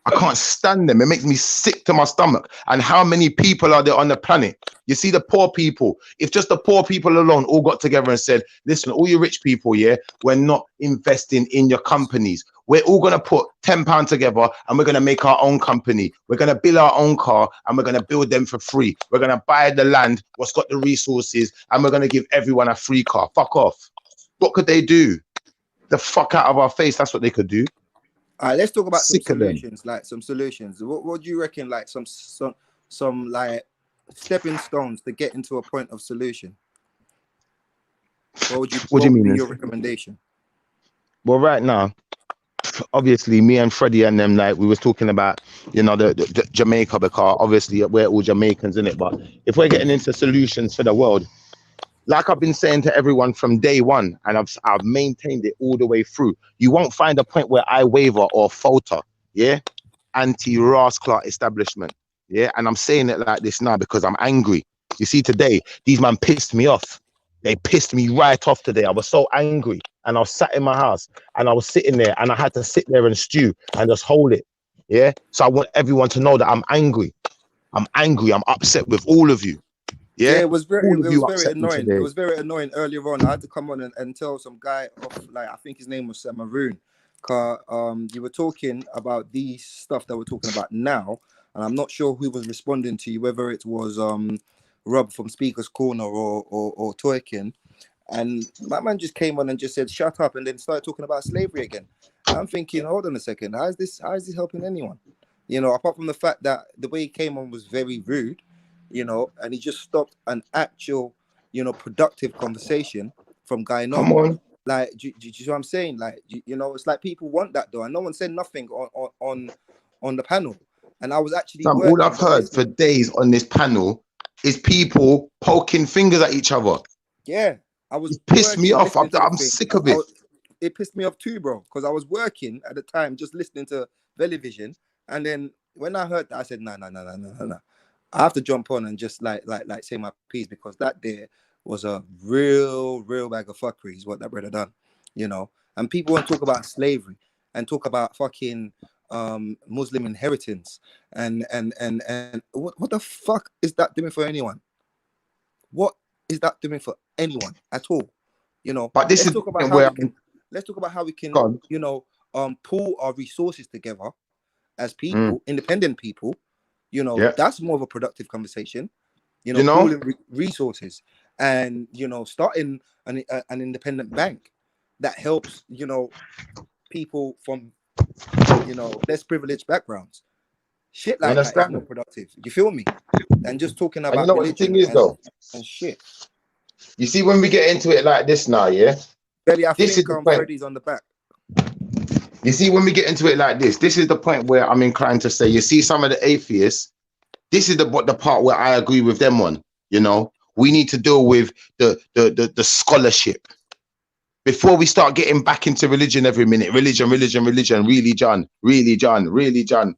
I can't stand them. It makes me sick to my stomach. And how many people are there on the planet? You see the poor people. If just the poor people alone all got together and said, listen, all you rich people, yeah, we're not investing in your companies. We're all going to put £10 together and we're going to make our own company. We're going to build our own car and we're going to build them for free. We're going to buy the land, what's got the resources, and we're going to give everyone a free car. Fuck off. What could they do? The fuck out of our face. That's what they could do. All right, let's talk about some solutions. Like some solutions. What do you reckon? Like some like stepping stones to get into a point of solution. What do you mean? Your recommendation? Well, right now, obviously, me and Freddie and them, like we was talking about, you know, the Jamaica, because obviously we're all Jamaicans in it. But if we're getting into solutions for the world, like I've been saying to everyone from day one, and I've maintained it all the way through, you won't find a point where I waver or falter, yeah? Anti-rascal establishment, yeah? And I'm saying it like this now because I'm angry. You see, today, these man pissed me off. They pissed me right off today. I was so angry, and I was sat in my house, and I was sitting there, and I had to sit there and stew and just hold it, yeah? So I want everyone to know that I'm angry. I'm angry. I'm upset with all of you. Yeah, it was very, all of it was you very upset me annoying. It today. was very annoying earlier on. I had to come on and tell some guy off, like I think his name was Maroon, you were talking about these stuff that we're talking about now, and I'm not sure who was responding to you, whether it was Rob from Speaker's Corner or Toykin, and my man just came on and just said shut up, and then started talking about slavery again. I'm thinking, hold on a second, how is this helping anyone? You know, apart from the fact that the way he came on was very rude, you know, and he just stopped an actual, you know, productive conversation from going on. Come on. Like, do you see what I'm saying? Like, you know, it's like people want that though, and no one said nothing on the panel. And I was actually Sam, all I've heard for days on this panel is people poking fingers at each other. Yeah, I was. It pissed me off. I'm sick of it. It pissed me off too, bro, because I was working at the time, just listening to Television, and then when I heard that, I said, no. I have to jump on and just like say my piece, because that there was a real bag of fuckery is what that brother done, you know. And people want to talk about slavery and talk about fucking Muslim inheritance and what the fuck is that doing for anyone? What is that doing for anyone at all? You know. But this let's is talk about where let's talk about how we can, you know, pool our resources together as people, independent people. You know, that's more of a productive conversation. You know, pooling resources and, you know, starting an independent bank that helps, you know, people from, you know, less privileged backgrounds. Shit like that is more productive. You feel me? And just talking about, you know what the thing is though, and shit. You see, when we get into it like this now, yeah. Belly, I this think is the point. Freddie's on the back. You see, when we get into it like this is the point where I'm inclined to say, you see, some of the atheists, this is the part where I agree with them on. You know, we need to deal with the scholarship before we start getting back into religion every minute. Religion, really, John.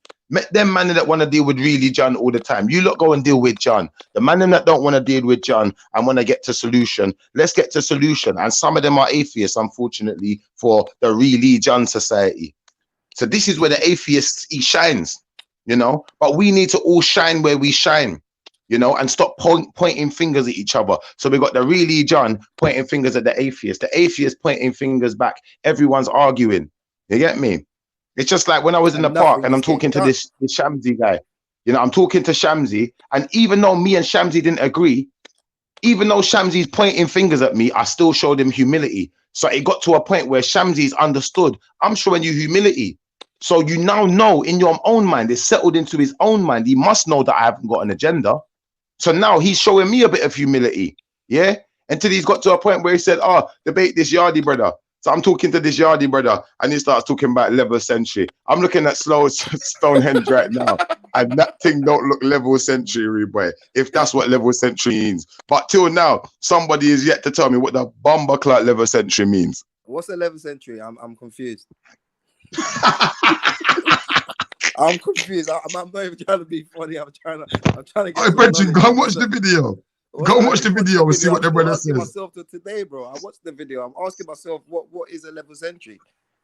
Them man that want to deal with really John all the time. You lot go and deal with John. The man that don't want to deal with John and want to get to solution, let's get to solution. And some of them are atheists, unfortunately, for the really John society. So this is where the atheist he shines, you know. But we need to all shine where we shine, you know, and stop pointing fingers at each other. So we got the really John pointing fingers at the atheist pointing fingers back. Everyone's arguing. You get me? It's just like when I was in the park and I'm talking to this Shamsi guy, you know, I'm talking to Shamsi, and even though me and Shamsi didn't agree, even though Shamsi's pointing fingers at me, I still showed him humility. So it got to a point where Shamsi's understood, I'm showing you humility. So you now know in your own mind, it's settled into his own mind. He must know that I haven't got an agenda. So now he's showing me a bit of humility. Yeah. Until he's got to a point where he said, oh, debate this Yardi brother. So I'm talking to this Yardi brother, and he starts talking about level century. I'm looking at Stonehenge right now, and that thing don't look level century, boy, if that's what level century means. But till now, somebody is yet to tell me what the bomber clock level century means. What's 11th century? I'm confused. I'm confused. I'm not even trying to be funny. I'm trying to get. Hey, Brenton, go and watch the video. Go and watch the video and see what the brother says. Myself to today, bro. I watched the video. I'm asking myself, what is 11th century?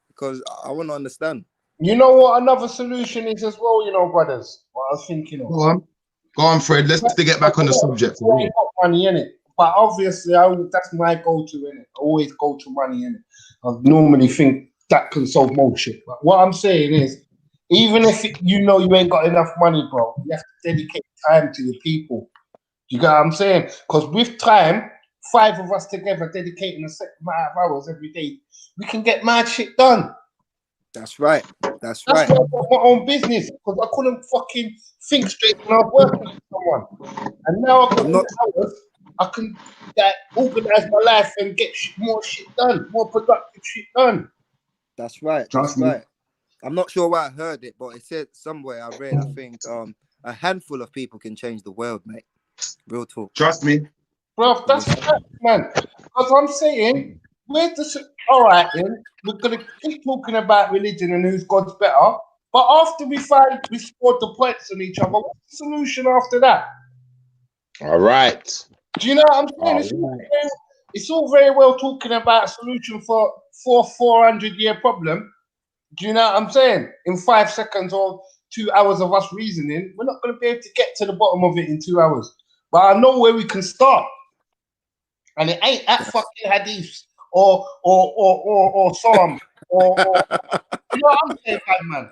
Because I want to understand. You know what another solution is as well, you know, brothers. What I was thinking of. Go on, Fred. Let's get back on the subject. Got money in it, but obviously, that's my go-to in it. I always go to money in it. I normally think that can solve most shit. But what I'm saying is, even if you know you ain't got enough money, bro, you have to dedicate time to your people. You get what I'm saying? Because with time, 5 of us together dedicating a certain amount of hours every day, we can get mad shit done. That's right. That's why right. I got my own business, because I couldn't fucking think straight when I was working for someone. And now I've got hours, I can organize my life and get more shit done, more productive shit done. That's right. That's right. I'm not sure where I heard it, but it said somewhere I read, I think a handful of people can change the world, mate. Real talk. Trust me. Bro, that's fact, man. Because I'm saying, all right, then, we're going to keep talking about religion and who's God's better. But after we scored the points on each other, what's the solution after that? All right. Do you know what I'm saying? It's all very well talking about a solution for 400-year problem. Do you know what I'm saying? In 5 seconds or 2 hours of us reasoning, we're not going to be able to get to the bottom of it in 2 hours. but I know where we can start, and it ain't at fucking hadiths or Psalm or you know what I'm saying, man.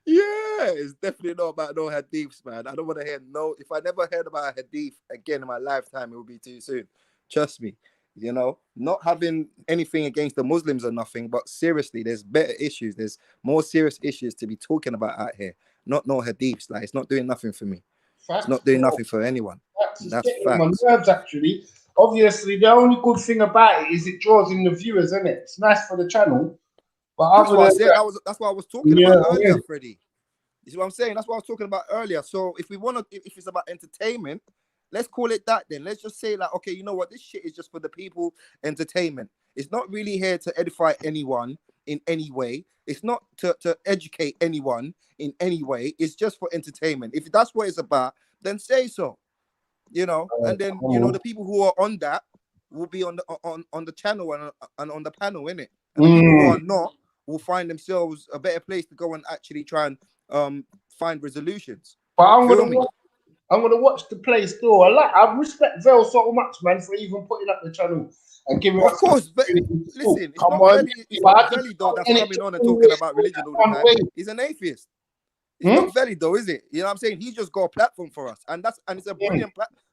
Yeah, it's definitely not about no hadiths, man. I don't want to hear no. If I never heard about a hadith again in my lifetime, it would be too soon. Trust me. You know, not having anything against the Muslims or nothing, but seriously, there's better issues. There's more serious issues to be talking about out here. Not no hadiths. Like, it's not doing nothing for me. Facts, it's not doing nothing for anyone. That's on my facts. nerves, actually. Obviously, the only good thing about it is it draws in the viewers, isn't it? It's nice for the channel. But That's what I said. That's what I was talking about earlier, Freddie. You see what I'm saying? That's what I was talking about earlier. So if we want to, if it's about entertainment, let's call it that then. Let's just say, like, okay, you know what? This shit is just for the people, entertainment. It's not really here to edify anyone in any way. It's not to educate anyone in any way. It's just for entertainment. If that's what it's about, then say so. You know, and then you know the people who are on that will be on the channel and on the panel, innit? And the people who are not will find themselves a better place to go and actually try and find resolutions. But I'm gonna watch the play still. I respect Vel so much, man, for even putting up the channel and giving. Of course, but listen, it's not Veli though that's coming on and talking about religion all the time. He's an atheist. It's not Veli though, is it? You know what I'm saying? He's just got a platform for us, and it's a brilliant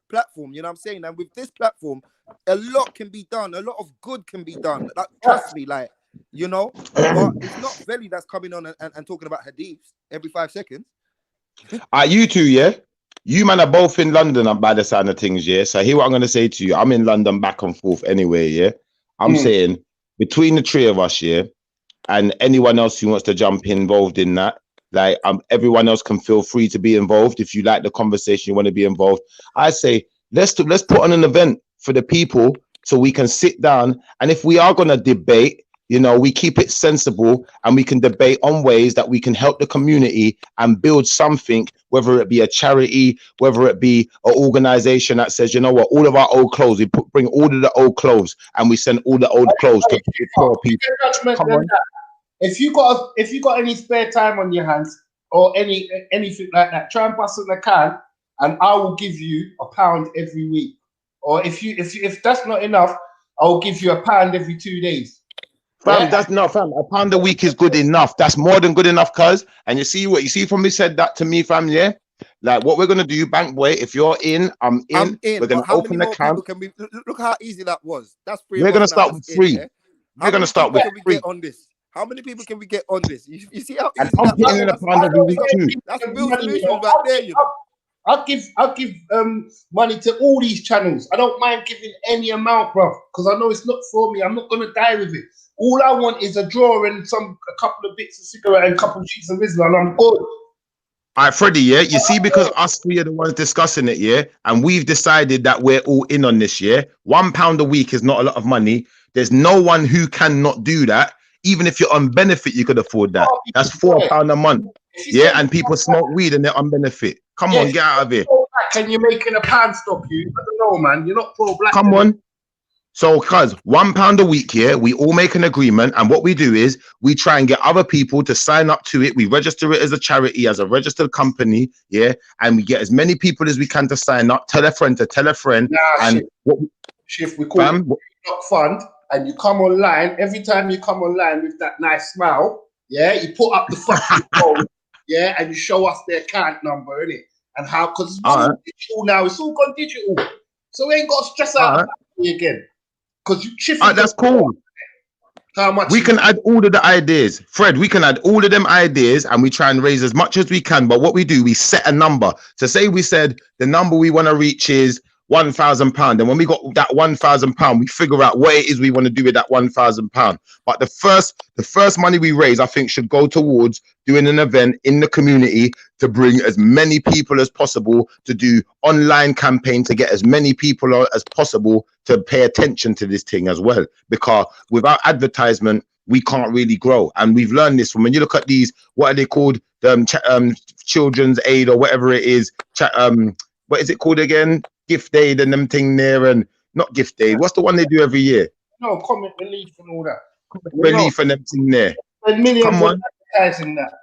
platform. You know what I'm saying? And with this platform, a lot can be done. A lot of good can be done. Like, trust me, like. You know, but it's not Veli that's coming on and talking about hadiths every 5 seconds. You two, yeah? You man are both in London by the sound of things, yeah? So here what I'm going to say to you. I'm in London back and forth anyway, yeah? I'm saying between the three of us, yeah, and anyone else who wants to jump involved in that, like everyone else can feel free to be involved. If you like the conversation, you want to be involved. I say, let's put on an event for the people so we can sit down. And if we are going to debate, you know, we keep it sensible and we can debate on ways that we can help the community and build something, whether it be a charity, whether it be an organization that says, you know what, all of our old clothes, we bring all of the old clothes and we send all the old clothes to poor people. Come on. If you got any spare time on your hands or anything like that, try and pass on the can and I will give you £1 every week. Or if that's not enough, I will give you £1 every 2 days. Fam, that's not fam. £1 a week is good enough. That's more than good enough, cuz. And you see what you see from me said that to me, fam. Yeah, like what we're gonna do, Bank Boy. If you're in, I'm in. We're gonna open the camp. Look how easy that was. That's free. We're gonna start with 3. We're gonna start with 3. On this. How many people can we get on this? You see how easy I'm putting in £1 every week too. That's real solutions right there, you know. I'll give money to all these channels. I don't mind giving any amount, bro, because I know it's not for me. I'm not gonna die with it. All I want is a draw and a couple of bits of cigarette and a couple of sheets of Islam, and I'm good. All right, Freddie, yeah, you see, because us three are the ones discussing it, yeah, and we've decided that we're all in on this, yeah. £1 a week is not a lot of money. There's no one who cannot do that. Even if you're on benefit, you could afford that. That's £4 a month, yeah, and people smoke weed and they're on benefit. Come on, get out of here. Can you making a pound stop you? I don't know, man. You're not pro-black. Come on. So, cuz £1 a week here, we all make an agreement, and what we do is we try and get other people to sign up to it. We register it as a charity, as a registered company, yeah, and we get as many people as we can to sign up. Tell a friend to tell a friend. And Shift, we call it Block Fund, and you come online. Every time you come online with that nice smile, yeah, you put up the fucking phone, yeah, and you show us the account number, innit? And how, because it's all digital now, it's all gone digital, so we ain't got to stress out about it again. Because you shift. That's cool. How much we can add all of the ideas, Fred. We can add all of them ideas, and we try and raise as much as we can. But what we do, we set a number. So say we said the number we want to reach is £1,000, and when we got that £1,000, we figure out what it is we want to do with that £1,000. But the first money we raise, I think, should go towards doing an event in the community to bring as many people as possible, to do online campaign to get as many people as possible to pay attention to this thing as well. Because without advertisement, we can't really grow. And we've learned this from when you look at these, what are they called? Children's Aid or whatever it is. What is it called again? Gift Aid and them thing there, and not Gift Aid. What's the one they do every year? No, Comic Relief and all that. Relief and them thing there. Millions Come on. advertising that.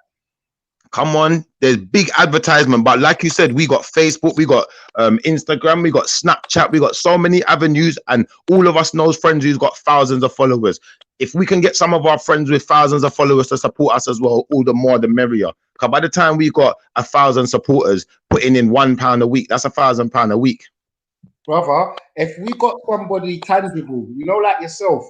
Come on, there's big advertisement, but like you said, we got Facebook, we got Instagram, we got Snapchat, we got so many avenues, and all of us knows friends who's got thousands of followers. If we can get some of our friends with thousands of followers to support us as well, all the more the merrier. Because by the time we got 1,000 supporters putting in £1 a week, that's £1,000 a week. Brother, if we got somebody tangible, you know, like yourself,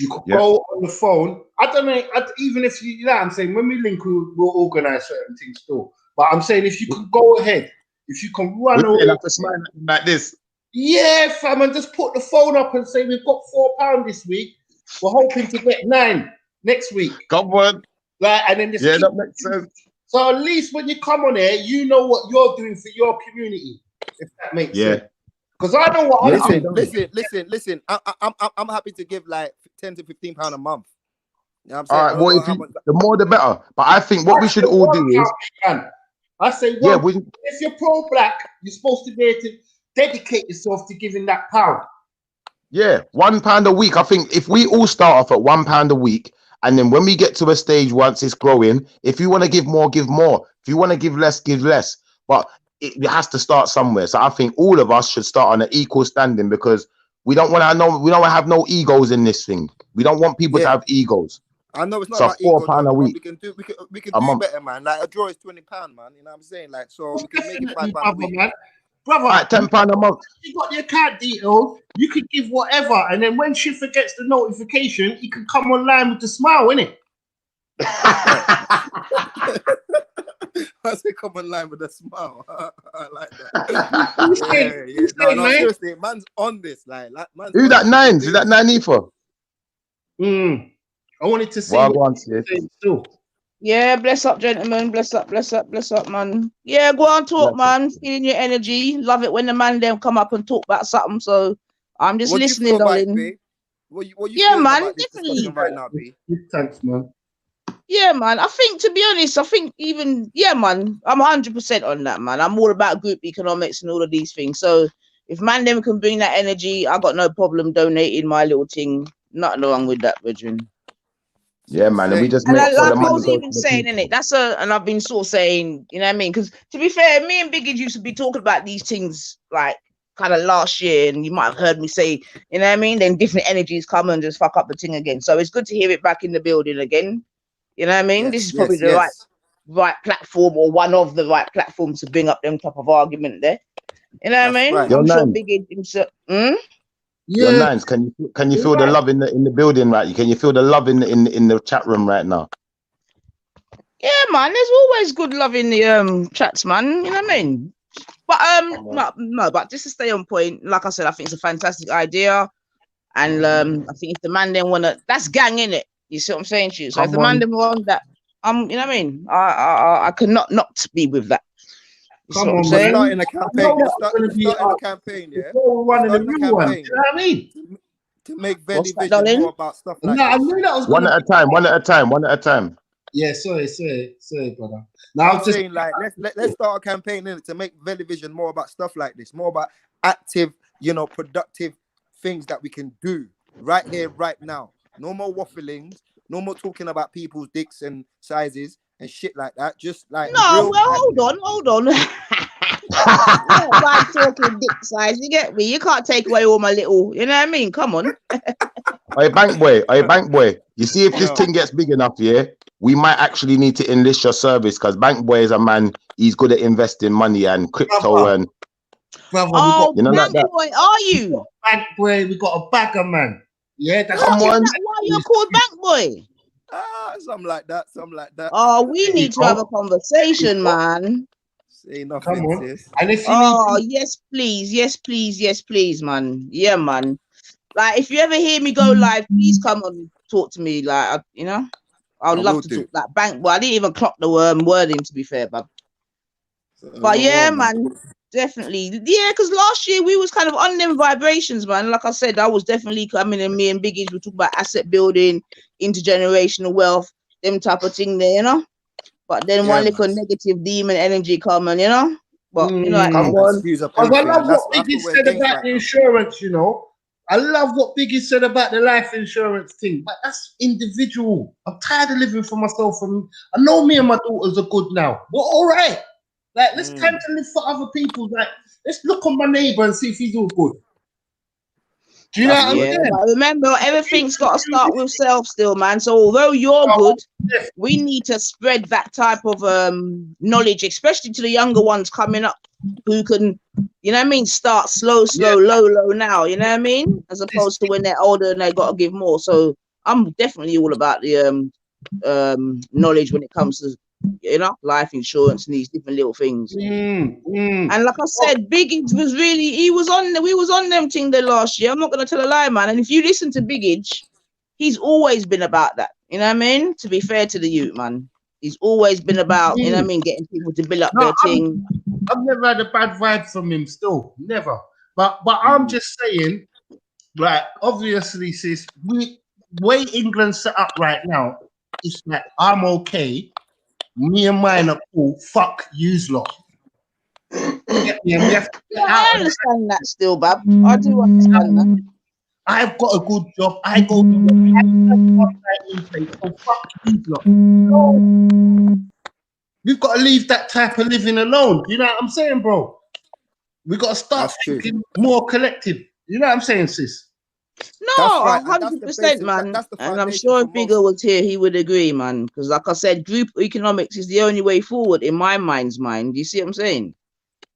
you could go on the phone. I don't know, even if you know what I'm saying, when we link, we'll organize certain things still. But I'm saying if you can go ahead, if you can run away like this. Yeah, fam, and just put the phone up and say we've got £4 this week. We're hoping to get 9 next week. Come on. Like, and then just that makes sense. So at least when you come on here, you know what you're doing for your community, if that makes sense. Because I know what I'm doing. Listen. I'm happy to give like £10 to £15 a month. You know what I'm saying? All right, well, the more the better. But I think what we should all do is, I say, if you're pro-black, you're supposed to be able to dedicate yourself to giving that pound. Yeah, £1 a week. I think if we all start off at £1 a week, and then when we get to a stage once it's growing, if you want to give more, give more. If you want to give less, give less. But it has to start somewhere. So I think all of us should start on an equal standing, because we don't want to have no egos in this thing. We don't want people to have egos. I know it's not so about ego, £4 a week. We can do better, man. Like a draw is £20, man. You know what I'm saying? Like, so we can make it £5 a week. Man. Brother, right, £10 a month. You got the account details, you could give whatever, and then when Schiffer gets the notification, he can come online with the smile, innit? I say come online with a smile. I like that. No, seriously, man's on this. Like man's who's that Nines? Is that Nine Efa? I wanted to see. Yeah, bless up, gentlemen. Bless up, man. Yeah, go on, talk, man. Feeling your energy. Love it when the man them come up and talk about something. So I'm just listening, darling. What you yeah, man, definitely. Right now, B? Thanks, man. Yeah, man. I think, to be honest, man, I'm 100% on that, man. I'm all about group economics and all of these things. So if man them can bring that energy, I got no problem donating my little thing. Nothing wrong with that, brethren. Yeah, man, and we just and make like I was even saying in it, and I've been sort of saying, you know what I mean? Because to be fair, me and Biggie used to be talking about these things like kind of last year, and you might have heard me say, you know what I mean? Then different energies come and just fuck up the thing again. So it's good to hear it back in the building again. You know what I mean? This is probably the right platform, or one of the right platforms to bring up them type of argument there. You know what I mean? Right. I'm sure Biggie himself. Your Nines, can you feel the love in the building, right? Can you feel the love in the chat room right now? Yeah, man. There's always good love in the chats, man. You know what I mean? But no, but just to stay on point, like I said, I think it's a fantastic idea, and I think if the man then wanna, that's gang in it. You see what I'm saying to you? So if the man then want that, you know what I mean? I cannot not be with that. Come on, we're starting a campaign. We're starting a campaign, yeah. Running a new one. You know what I mean? To make Valley Vision more about stuff like I knew that was one at a time. Yeah, sorry, brother. Now I'm saying, like, let's start a campaign to make Valley Vision more about stuff like this, more about active, productive things that we can do right here, right now. No more wafflings, no more talking about people's dicks and sizes and shit like that. Just like hold on. I'm talking dick size. You get me? You can't take away all my little. You know what I mean? Come on. Hey, bank boy. You see, if this thing gets big enough, yeah, we might actually need to enlist your service, because bank boy is a man. He's good at investing money and crypto and. Brother, bank boy, are you? Bank boy, we got a bagger, man. Yeah, that's why you're called bank boy. Something like that. Oh, we need to have a conversation, man. Say nothing. Come on. And if you yes, please, man. Yeah, man. Like, if you ever hear me go live, please come and talk to me. Like, I'd love to talk that bank boy. I didn't even clock the wording, to be fair, but yeah, man. Definitely. Yeah, because last year we was kind of on them vibrations, man. Like I said, I was definitely coming, and me and Biggie we talk about asset building, intergenerational wealth, them type of thing there, But then one little negative demon energy coming, But come on. I love what Biggie said about the insurance, I love what Biggie said about the life insurance thing, but that's individual. I'm tired of living for myself. And I know me and my daughters are good now. We're all right. Like, let's time to live for other people. Like, let's look on my neighbor and see if he's all good. Do you know what I'm saying? But remember, everything's got to start with self still, man. So although you're good, we need to spread that type of knowledge, especially to the younger ones coming up who can, you know what I mean, start slow, low now, you know what I mean? As opposed to when they're older and they got to give more. So I'm definitely all about the knowledge when it comes to, you know, life insurance and these different little things. And like I said, Biggie was really, we was on them thing there last year. I'm not gonna tell a lie, man. And if you listen to Biggie, he's always been about that. You know what I mean? To be fair to the youth, man, he's always been about, you know what I mean, getting people to build up their thing. I've never had a bad vibe from him, still, never. But I'm just saying, like, obviously, sis, way England's set up right now, it's like I'm okay. Me and mine are cool. Fuck yous lot. I understand that still, Bab. I do understand that. I've got a good job. I go to work. So fuck yous lot. No. We've got to leave that type of living alone. You know what I'm saying, bro? We got to start thinking more collective. You know what I'm saying, sis? No, 100%, man. And I'm sure if Bigger was here, he would agree, man. Because like I said, group economics is the only way forward in my mind's mind. You see what I'm saying?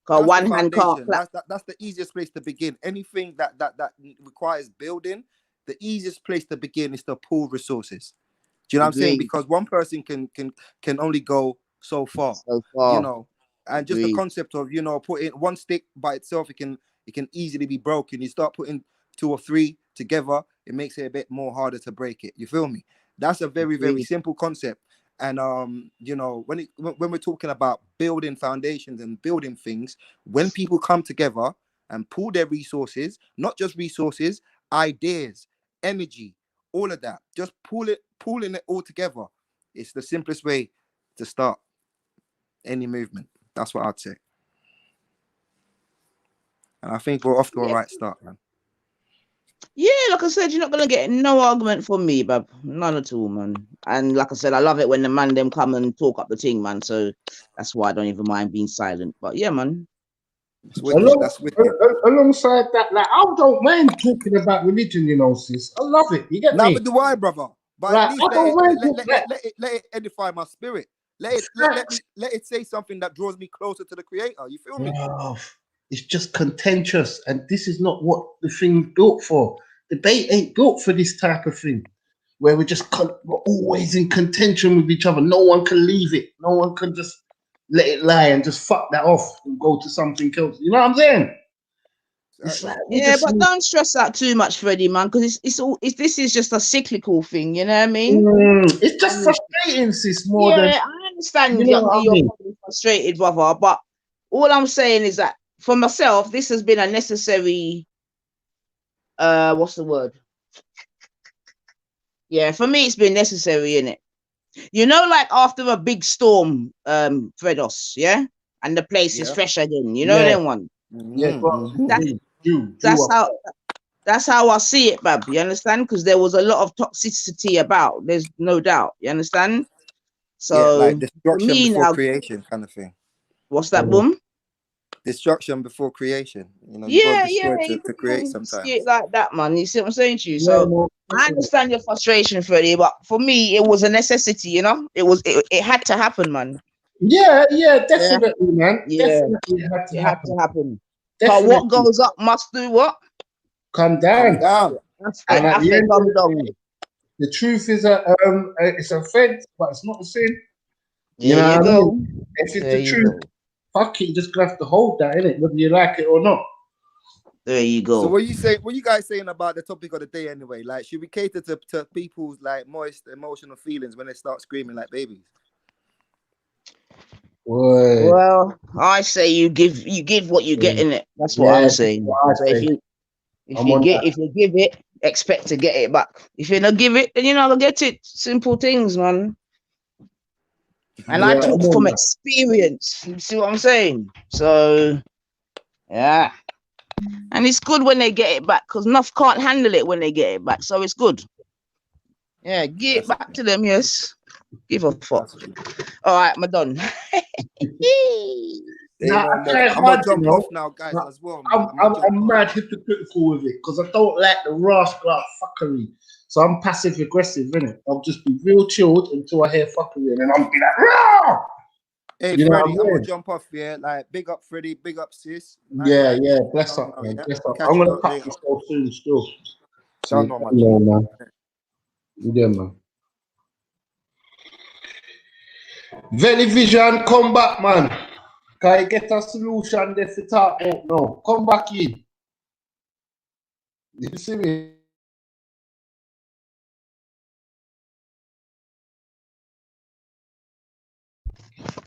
Because one hand can't clap. That's the easiest place to begin. Anything that requires building, the easiest place to begin is to pool resources. Do you know what I'm saying? Because one person can only go so far. You know, and just the concept of, you know, putting one stick by itself, it can easily be broken. You start putting 2 or 3 together, it makes it a bit more harder to break it. You feel me? That's a very, very simple concept. And you know, when we're talking about building foundations and building things, when people come together and pool their resources, not just resources, ideas, energy, all of that, just pooling it all together, it's the simplest way to start any movement. That's what I'd say. And I think we're off to a right start, man. Yeah, like I said, you're not gonna get no argument from me, bab. None at all, man. And like I said, I love it when the man them come and talk up the thing, man. So that's why I don't even mind being silent. But yeah, man. Alongside that, like, I don't mind talking about religion, you know, sis. I love it. You get me? Neither do I, brother. But like, let it edify my spirit. Let it say something that draws me closer to the Creator. You feel me? It's just contentious, and this is not what the thing's built for. Debate ain't built for this type of thing, where we're always in contention with each other. No one can leave it. No one can just let it lie and just fuck that off and go to something else. You know what I'm saying? It's like, but don't stress out too much, Freddie, man, because this is just a cyclical thing. You know what I mean? It's just frustrating, sis. More than I understand you're probably frustrated, brother. But all I'm saying is that, for myself, this has been a necessary, what's the word? Yeah, for me, it's been necessary, innit? You know, like after a big storm, Fredos, yeah? And the place is fresh again. You know that one? Yeah, that's how I see it, Bab. You understand? Because there was a lot of toxicity about. There's no doubt. You understand? So, like destruction before creation kind of thing. What's that, boom? Destruction before creation. You know, to create sometimes. See it like that, man. You see what I'm saying to you? So I understand your frustration, Freddie, but for me, it was a necessity. You know, it had to happen, man. Yeah, definitely, man. Yeah, definitely it had to happen. But what goes up must do what? Come down. And at the end, the truth is it's a offense, but it's not a sin. You know what I mean? If it's the truth, fuck it, you just gonna have to hold that, innit? Whether you like it or not. There you go. So what you guys saying about the topic of the day anyway? Like, should we cater to people's like moist emotional feelings when they start screaming like babies? Well, I say you give what you get in it. That's what I'm saying. So if you give it, expect to get it back. If you don't give it, then you're not gonna get it. Simple things, man. And I talk from experience. You see what I'm saying? So, yeah. And it's good when they get it back because Nuff can't handle it when they get it back. So it's good. Yeah, get it back to them, yes. Give a fuck. All right, I'm done. Nah, I'm gonna jump off now, guys, as well. I'm mad hypocritical with it because I don't like the rascal fuckery. So I'm passive aggressive, innit? I'll just be real chilled until I hear fuckery and then I'll be like, rah! Hey, You know what Freddie, I'm I'm gonna saying? jump off here. Like, big up Freddie, big up sis. Yeah, yeah, bless up, man. Yeah. Bless up. Catch I'm you gonna up cut later. myself soon still. Don't know, Yeah, man. Yeah, man. Veli Vision, come back, man. Can you get a solution there for talk out now? Come back in. You see me?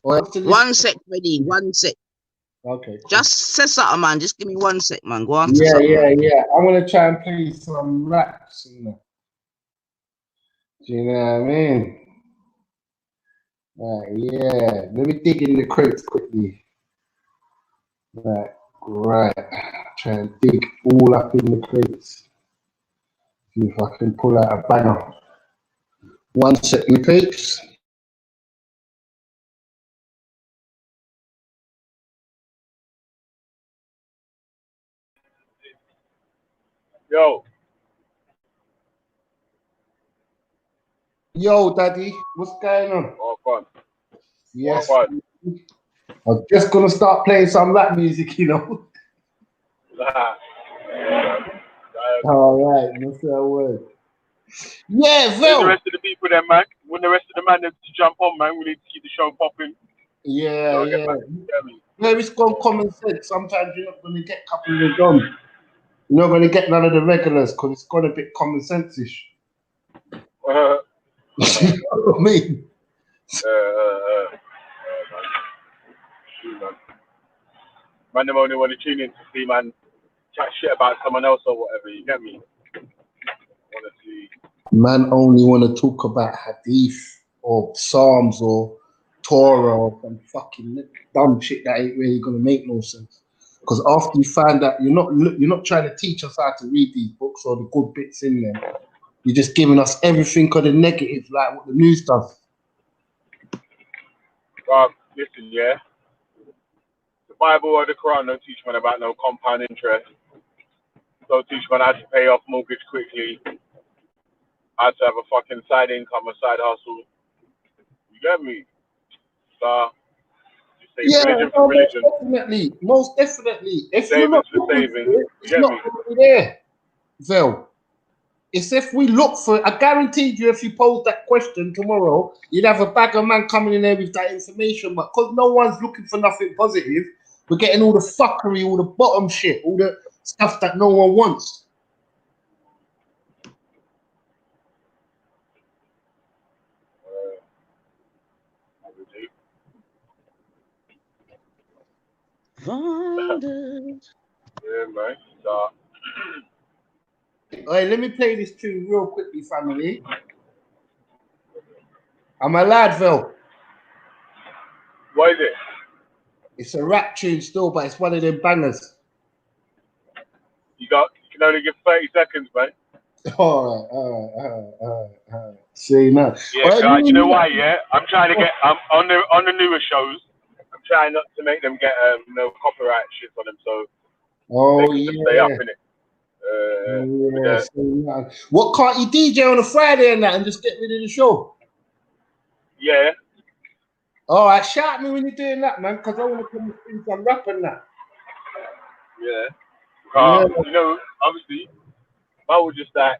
One sec, Freddie. 1 sec. Okay. Cool. Just say something, man. Just give me 1 sec, man. Go on. Yeah, yeah. I'm gonna try and play some raps in there. Do you know what I mean? Yeah. Let me dig in the crates quickly. Right. Try and dig all up in the crates. See if I can pull out a banger. 1 sec, you peeps. Yo, Daddy, what's going on? Oh, fun. Yes. Oh, I'm just gonna start playing some rap music, you know. All right, what's that word? Yeah, Where's Vel. the rest of the people then, man? When the rest of the man to jump on, man, we need to keep the show popping. Yeah. Where it's gone common sense. Sometimes you're not gonna get a couple of the dons. You're not gonna get none of the regulars because it's gone a bit common sense-ish. You know what I mean? Man, them only want to tune in to see, man, chat shit about someone else or whatever, you get me? Honestly. Man only want to talk about hadith or psalms or Torah or some fucking dumb shit that ain't really gonna make no sense. Because after you find out you're not trying to teach us how to read these books or the good bits in them, you're just giving us everything of the negative, like what the news does. Listen, yeah. The Bible or the Quran don't teach man about no compound interest. Don't teach man how to pay off mortgage quickly. How to have a fucking side income, a side hustle. You get me? So, you say religion for religion. Most definitely. If savings you're not for looking savings. for it, You it's get not me? going to be there, Vel. It's if we look for it. I guarantee you, if you pose that question tomorrow, you'd have a bag of man coming in there with that information. But because no one's looking for nothing positive, we're getting all the fuckery, all the bottom shit, all the stuff that no one wants. Yeah, man. So, All right, let me play this tune real quickly, family. I'm a lad, Vel. what is it? It's a rap tune still, but it's one of them bangers. You can only give 30 seconds, man. All right. See now. Yeah, you know why? Yeah, I'm trying to get on the newer shows. I'm trying not to make them get no copyright shit on them, so they can just stay up in it. What can't you DJ on a Friday and that and just get rid of the show? Yeah. All right, shout me when you're doing that, man, because I want to come in some rap and that. Yeah. You know, obviously, I was just like,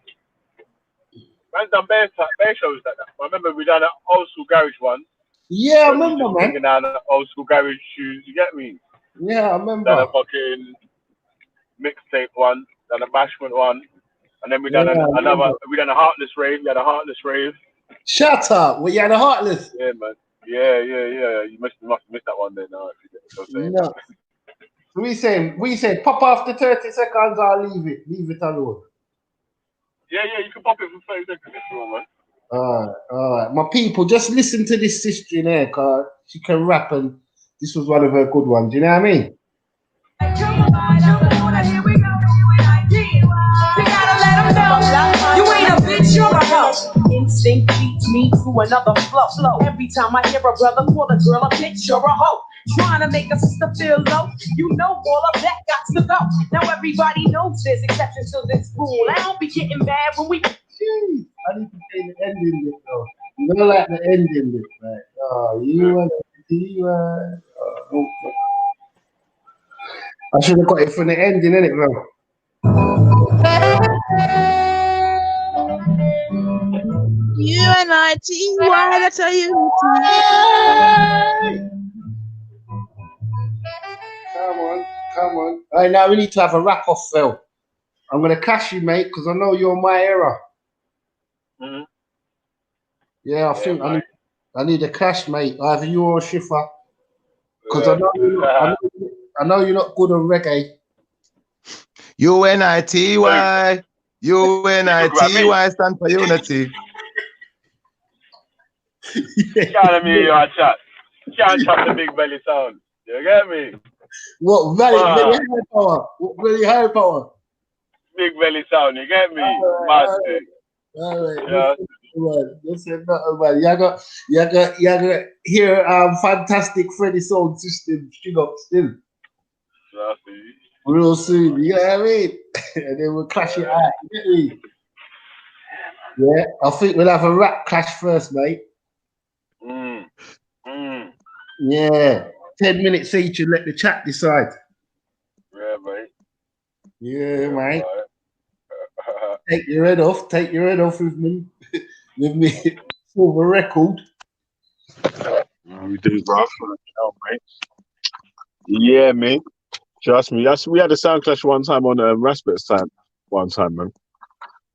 man's done bare shows like that. I remember we done an old school garage one. Yeah, I remember, man. Bringing down the old school garage shoes, you get me? Yeah, I remember. Done a fucking mixtape one, done a bashment one, and then we done we done a heartless rave. We had a heartless rave. Shut up! Well, you had a heartless. Yeah, man. Yeah. You must have missed that one then. No. We say pop after 30 seconds. I'll leave it alone. Yeah, you can pop it for 30 seconds if you want, man. All right. My people, just listen to this sister in here, cause she can rap, and this was one of her good ones. You know what I mean? to another flow. Every time I hear a brother call a girl a bitch or a hoe, trying to make a sister feel low, you know all of that got to go. Now everybody knows there's exceptions to this rule. I don't be getting mad when we. I need to say the ending bit though. You don't like the ending bit, right? Oh, I should have got it from the ending, innit, bro? UNITY, that's how you. Come on. All right, now we need to have a wrap off, Phil. I'm gonna cash you, mate, because I know you're my era. Mm-hmm. Yeah, I think I need a clash, mate. Either you or Schiffer. Because I know you're not good on reggae. UNITY. UNITY stand for unity. Can't hear you chat. Can't chat the big belly sound. You get me? What very high power? What really high power? Big belly sound. You get me? All right. Yeah. Listen, man. You got here. Fantastic Freddy sound system. String up still. Real soon. You know what I mean? And then we'll clash it out. You get me? Yeah, I think we'll have a rap clash first, mate. Yeah, 10 minutes each and let the chat decide. Yeah, mate. Yeah, mate. Take your head off with me. With me silver record. We do, bro. Mate. Yeah, mate. Trust me. We had a sound clash one time on Raspberry's time. One time, man.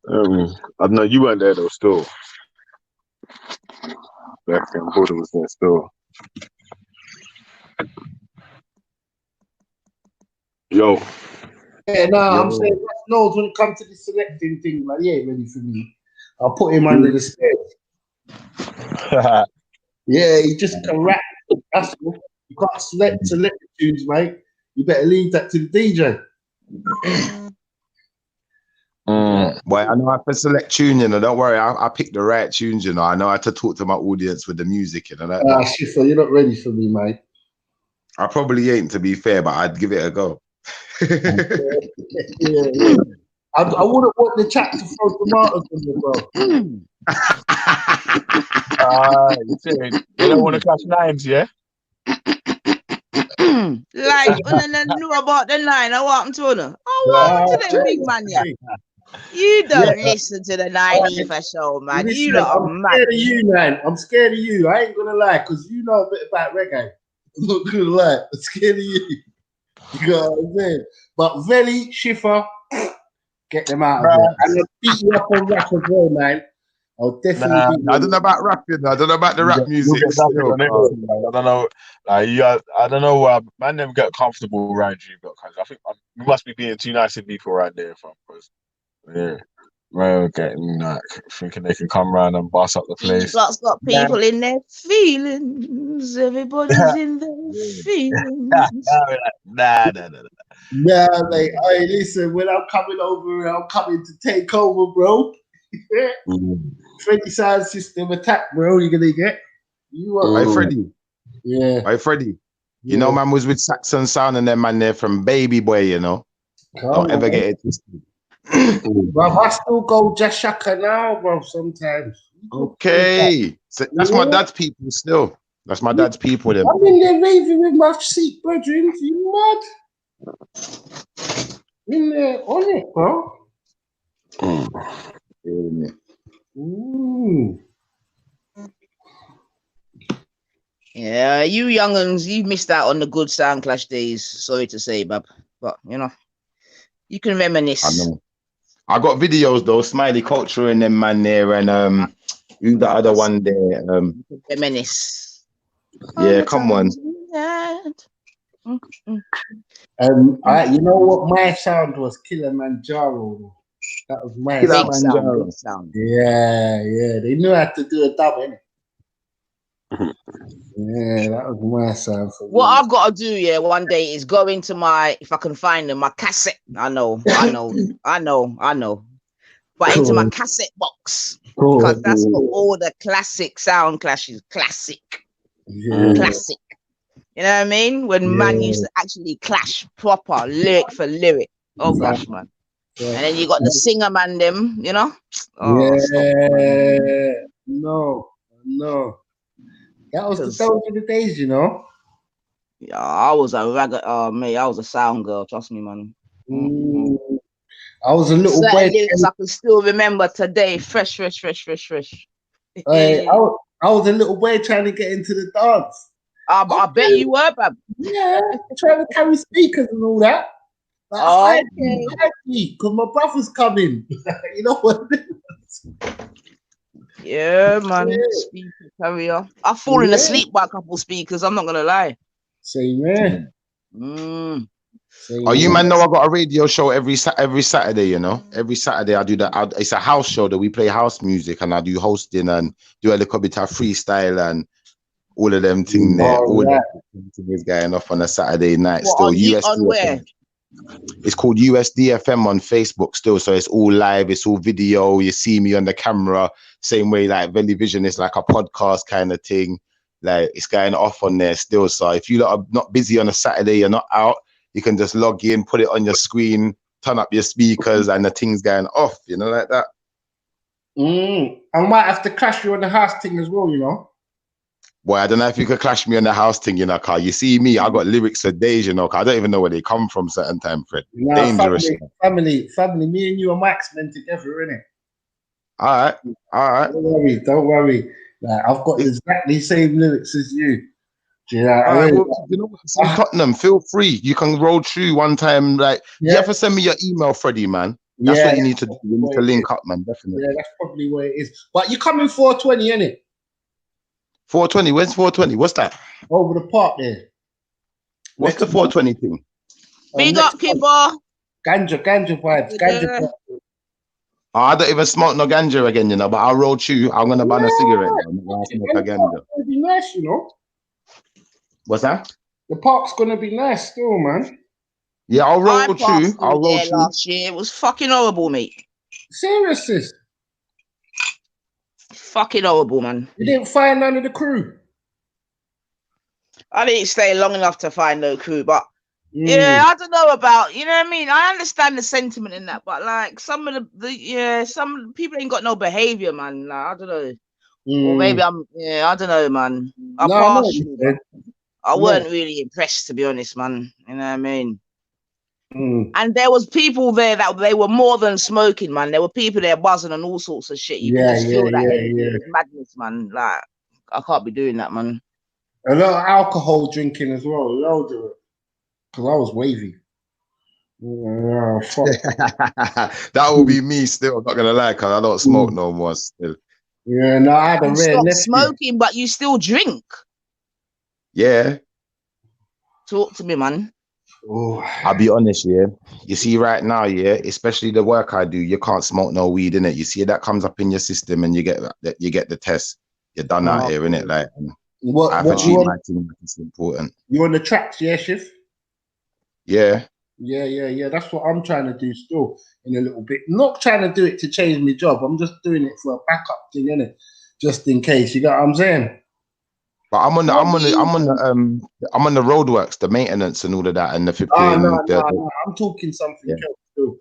I don't know, you weren't there though, still. Back then, Buddha was there still. Yo. Yeah, I'm saying West knows when it comes to the selecting thing, like, he ain't ready for me. I'll put him under the stairs. Yeah, he just can rap. That's all. You can't select the tunes, mate. You better leave that to the DJ. Boy, I know how to select tune, you know. Don't worry, I pick the right tunes, you know. I know how to talk to my audience with the music, you know. Schiffer, you're not ready for me, mate. I probably ain't, to be fair, but I'd give it a go. Yeah. I wouldn't want the chat to throw tomatoes on you, bro. You don't want to catch nines, yeah? Like, when I know about the line, I want to know. I want to the big man, yeah. You don't listen to the 90 for sure, man. Listen, You lot are I'm mad. scared of you, man. I'm scared of you. I ain't gonna lie, because you know a bit about reggae. I'm not gonna lie. I'm scared of you. You know what I'm saying? But Veli, Schiffer, get them out of there. I'm gonna beat you up on rap as well, man. I'll definitely beat you. I don't know about rapping. I don't know about the rap music. I don't know. Like, I don't know. Man, them get comfortable around you, because I think you must be being too nice to people right there, because yeah, well, getting like thinking they can come around and boss up the place. Lots got people in their feelings. Everybody's in their feelings. Nah. Nah, mate. Hey, listen, when I'm coming over, I'm coming to take over, bro. 20 sound system attack, bro. You're gonna get. You are. Hey, Freddie. Yeah. Hey, Freddie. You know, man was with Saxon Sound and them man there from Baby Boy, you know. Don't ever get it twisted. Bro, I still go Just Shaka now, bro, sometimes. Okay. So that's my dad's people still. That's my dad's people. Them. I'm in there raving with my seat, brethren. You mad? In there on it, bro. Yeah, you young'uns, you missed out on the good Sound Clash days. Sorry to say, Bab. But, you know, you can reminisce. I know. I got videos, though. Smiley Culture and them man there. And who the other one there? Reminisce. Yeah, come on. You know what my sound was? Kilimanjaro. That was my Kilimanjaro sound. Yeah. They knew how to do a dub, innit? Yeah, that was my sound. What I've got to do, one day is go into my, if I can find them, my cassette. I know. but into my cassette box because that's got all the classic sound clashes. Classic. Classic. You know what I mean? When man used to actually clash proper lyric for lyric. Oh gosh, man. And then you got the singer man them, you know? Oh, No. That was the days, you know. Yeah, I was a ragged mate, I was a sound girl, trust me, man. I was a little boy. Lyrics I can still remember today. Fresh. I was a little boy trying to get into the dance. I bet you were, bruv. Yeah, trying to carry speakers and all that. Like, because my brother's coming. You know what? Yeah, man. Speaker carrier. I've fallen asleep by a couple speakers. I'm not gonna lie. Same man. Oh, you man know I got a radio show every Saturday. You know, every Saturday I do that. It's a house show that we play house music, and I do hosting and do a little bit of freestyle and all of them things there. All that is going off on a Saturday night. Still, where? It's called USDFM on Facebook still, so it's all live, it's all video. You see me on the camera, same way like Veli Vision is like a podcast kind of thing. Like it's going off on there still. So if you lot are not busy on a Saturday, you're not out, you can just log in, put it on your screen, turn up your speakers, and the thing's going off. You know, like that. I might have to clash you on the house thing as well. You know. Boy, I don't know if you could clash me on the house thing, you know, cause you see me, I got lyrics for days, you know, cause I don't even know where they come from certain time, Fred. Nah, dangerous. Family, me and you and Max men together, innit? All right. Don't worry. Like, I've got exactly the same lyrics as you. Do you know what I mean? Well, you know, Tottenham, feel free. You can roll through one time. Like, you have to send me your email, Freddie, man. That's what you need to do. You need to link up, man, definitely. Yeah, that's probably where it is. But you coming 420, innit? 420, where's 420? What's that? Over the park there. What's the 420 thing? Big up, Kibba. Ganja vibes. Ganja. Oh, I don't even smoke no ganja again, you know, but I'll roll through. I'm going to ban a cigarette. I'm going to smoke a ganja. It's going to be nice, you know. What's that? The park's going to be nice still, man. Yeah, I'll roll through. I'll roll through. Last year. It was fucking horrible, mate. Seriously? Fucking horrible, man. You didn't find none of the crew? I didn't stay long enough to find no crew, but yeah, I don't know about, you know what I mean? I understand the sentiment in that, but like some of some people ain't got no behavior, man. Like, I don't know. Or maybe I don't know, man. I weren't really impressed, to be honest, man. You know what I mean? And there was people there that they were more than smoking, man. There were people there buzzing and all sorts of shit. You can just feel that madness, man. Like, I can't be doing that, man. A lot of alcohol drinking as well. Loads of it. Because I was wavy. That will be me still. I'm not going to lie, because I don't smoke no more still. Yeah, no, I had a rare nephew. Smoking, but you still drink. Yeah. Talk to me, man. Oh. I'll be honest, yeah. You see, right now, yeah, especially the work I do, you can't smoke no weed, innit? You see that comes up in your system, and you get the test. You're done out here, innit? Like, I have to treat my thing like it's important. You on the tracks, yeah, Shiv? Yeah. Yeah. That's what I'm trying to do still in a little bit. Not trying to do it to change my job. I'm just doing it for a backup thing, innit? Just in case. You got what I'm saying? But I'm on the roadworks, the maintenance and all of that, and the 15. No. I'm talking something else still.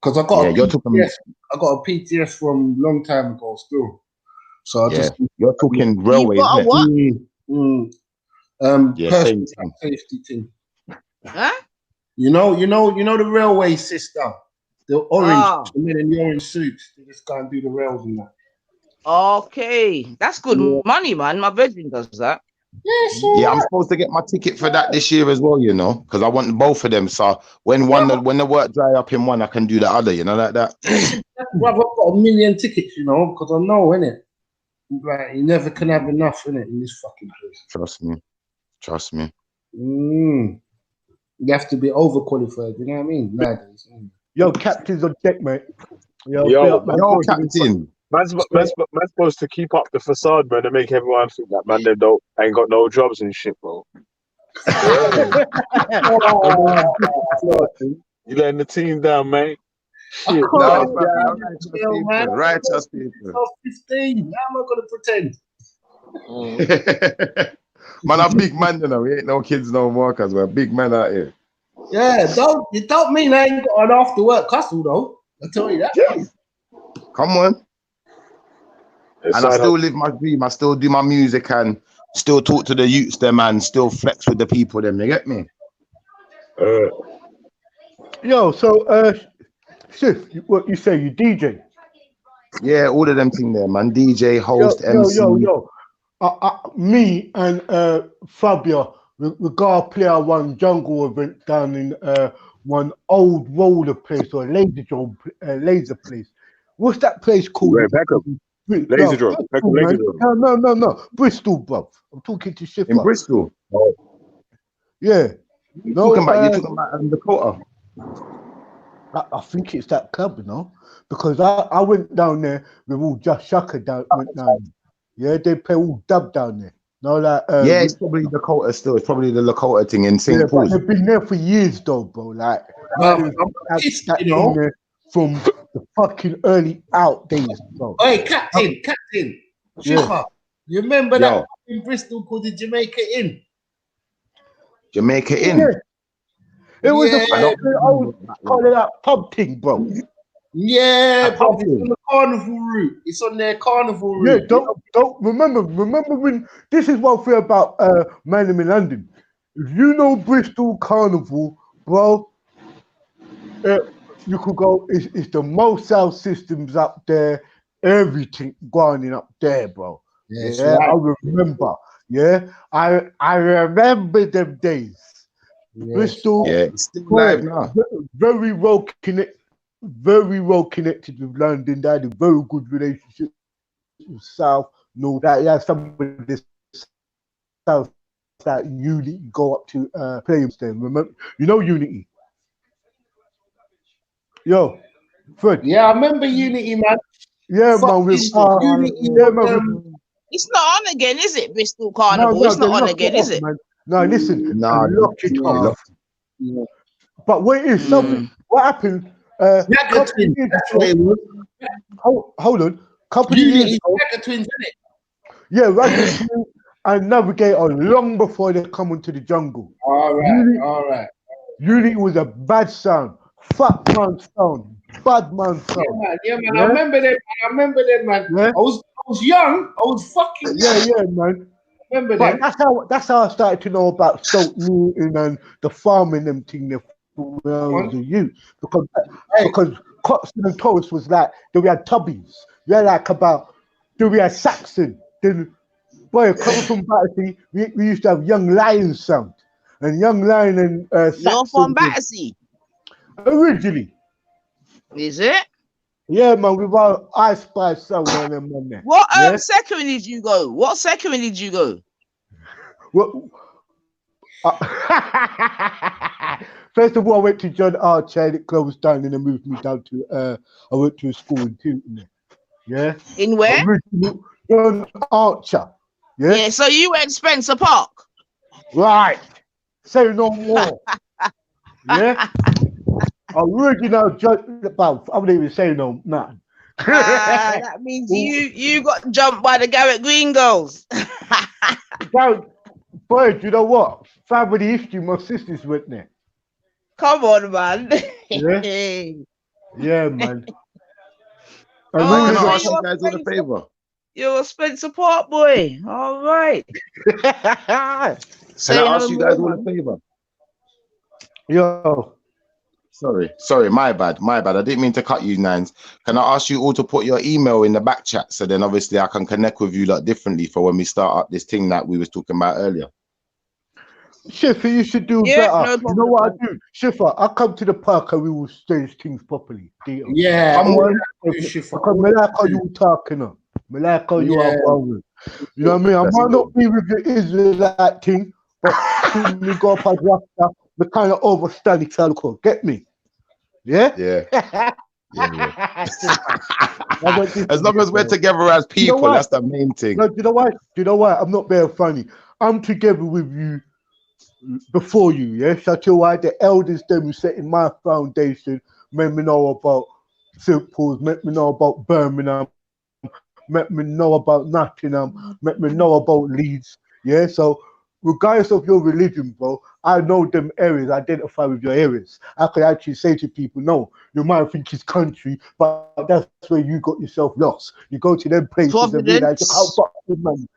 Because I got I got a PTS from a long time ago still. So you're talking railway, isn't it? Personal safety thing. Huh? You know the railway system, the orange, the men in the orange suits. They just go and do the rails and that. Okay, that's good money, man. My virgin does that. Yeah, I'm supposed to get my ticket for that this year as well, you know, because I want both of them. So when the work dry up in one, I can do the other, you know, like that. Well, I've got 1 million tickets, you know, because I know, innit? Like, you never can have enough, innit, in this fucking place. Trust me. You have to be overqualified, you know what I mean? Nowadays. Yo, captain's on deck, mate. Yo, captain. Man's supposed to keep up the facade, man, and make everyone think that man ain't got no jobs and shit, bro. You letting the team down, mate. Shit, No, no, man. Righteous people. I was 15. How am I going to pretend? Man, I'm big man, you know. We ain't no kids no more because we're big men out here. Yeah, you don't mean I ain't got an after work hustle though. I tell you that. Yeah. Come on. And I still live my dream. I still do my music and still talk to the youths, them, and still flex with the people, them. You get me? Yo, so, Sif, what you say? You DJ? Yeah, all of them thing there, man. DJ, host, MC. Yo. Me and Fabio, we gotta play our one jungle event down in one old roller place or laser place. What's that place called? Right, Peckham. Laser drum. No. Bristol, bro. I'm talking to Shifter. In Bristol? Yeah. You're talking about Dakota. I think it's that club, you know, because I went down there with all Just Shaka went down there. Yeah, they play all dub down there. No, like yeah, it's probably Dakota still. It's probably the Lakota thing in St. Paul's. They've been there for years though, bro. Like you know, from the fucking early out days, bro. Hey, Captain. Yeah. You remember that in Bristol called the Jamaica Inn? Jamaica Inn? Yeah. It was a old call it that pub thing, bro. Yeah, bro, it's on the carnival route. It's on their carnival route. Yeah, don't remember when this is one thing about Man in London. If you know Bristol Carnival, bro, you could go. It's the most sound systems up there. Everything going up there, bro. Yes, yeah, right. I remember. Yeah, I remember them days. Yes. Bristol, yeah, it's still live now. Very well connected with London. They had a very good relationship with South. No, that yeah, some of this South that Unity go up to play with them. Remember, you know Unity. Yo, Fred. Yeah, I remember Unity, man. Yeah, man. With Unity, it's not on again, is it? Bristol Carnival. It's not on again, is it? Man. No, listen. No, lock it off. But what is something? What happened? That's what it was. Hold on. Couple of years ago, Twins, isn't it? yeah, Ragged Twins and Navigator long before they come into the jungle. All right. Unity was a bad sound, fat man sound, bad man sound. Yeah, man. I remember them, man. Yeah? I was young. I was fucking young. Yeah, man. Remember But them? that's how I started to know about Stoke Newton and the farming them thing there when I was a youth. Because Coxton and Torres was like, then we had Tubbies. We had Saxon. Then, boy, coming from Battersea, we used to have Young Lion sound. And Young Lion and Saxon. You're from Battersea? Originally. Is it? Yeah, man, with our I Spy sound on them, man. What second did you go? What second did you go? Well, first of all, I went to John Archer, it closed down, and they moved me down to I went to a school in Tooting. Yeah. In where? John Archer. Yeah, so you went Spencer Park. Right. Say no more. Yeah. Original John, I wouldn't even say no nothing. That means you got jumped by the Garrett Green girls. Boy, you know what? Family history, my sisters went there. Come on, man. Yeah, man. Can I ask you guys all a favor? You're a Spencer Park boy. All right. Can I ask you guys all a favor? Yo. Sorry, my bad. I didn't mean to cut you, Nines. Can I ask you all to put your email in the back chat so then obviously I can connect with you lot differently for when we start up this thing that we was talking about earlier? Shiffer, you should do better. You know what I do? Shiffer, I come to the park and we will stage things properly. Yeah. Come on. Because me like how you talking up. Me like how you are going. You know what I mean? I might not be with the Israelite thing, but when we go up as Rasta, we kind of overstand each other. Get me? Yeah? Yeah. As long as we're together as people, that's the main thing. No, you know why? I'm not very funny. I'm together with you before you, yeah? So I tell you why the elders them who set in my foundation made me know about St. Paul's, make me know about Birmingham, make me know about Nottingham, make me know about Leeds. Yeah, so regardless of your religion, bro, I know them areas, identify with your areas. I could actually say to people, no, you might think it's country, but that's where you got yourself lost. You go to them places and realize, look how fucking man.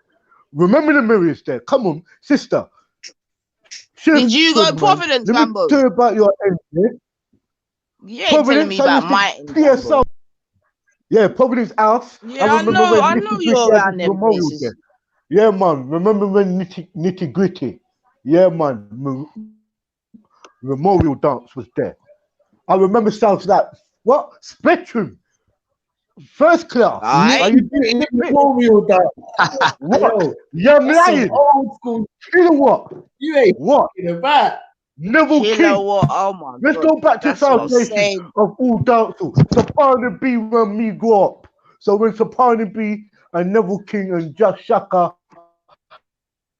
Remember the mirrors there. Come on, sister. Did you go Providence, Rambo? Let me tell you about your end. You ain't telling me about my end. Yeah, Providence House. Yeah, I know you're around them places. There. Yeah, man. Remember when Nitty Gritty? Yeah, man. Memorial dance was there. I remember sounds like what? Spectrum. First class. Are you doing Memorial dance? What? You're lying. Old school. You know what? You ain't what? About. Neville King. Oh my Let's God. go back to foundation of all dancehall. Sapana B when me grew up. So when Sapana B and Neville King and Just Shaka,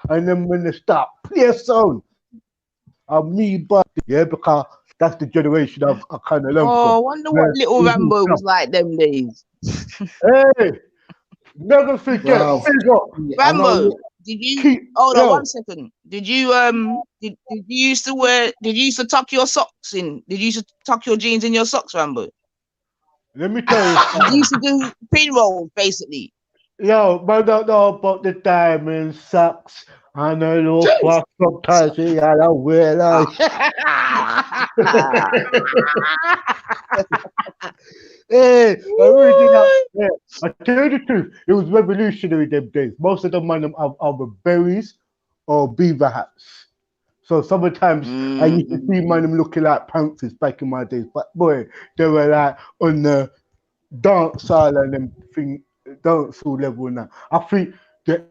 and then when they start play a song, me but yeah, because that's the generation I kind of learned from. I wonder what little Rambo was like them days. Hey, never forget. Wow. Rambo, did you hold on 1 second? Did you did you used to tuck your socks in? Did you used to tuck your jeans in your socks, Rambo? Let me tell you. You used to do pin rolls, basically. Yo, man, don't know about the diamond socks. I know no fuck sometimes I don't wear like. Hey, I tell you the truth, it was revolutionary them days. Most of them man are berries or beaver hats. So sometimes I used to see man looking like panthers back in my days. But boy, they were like on the dance hall and them thing, dance hall level now. I think the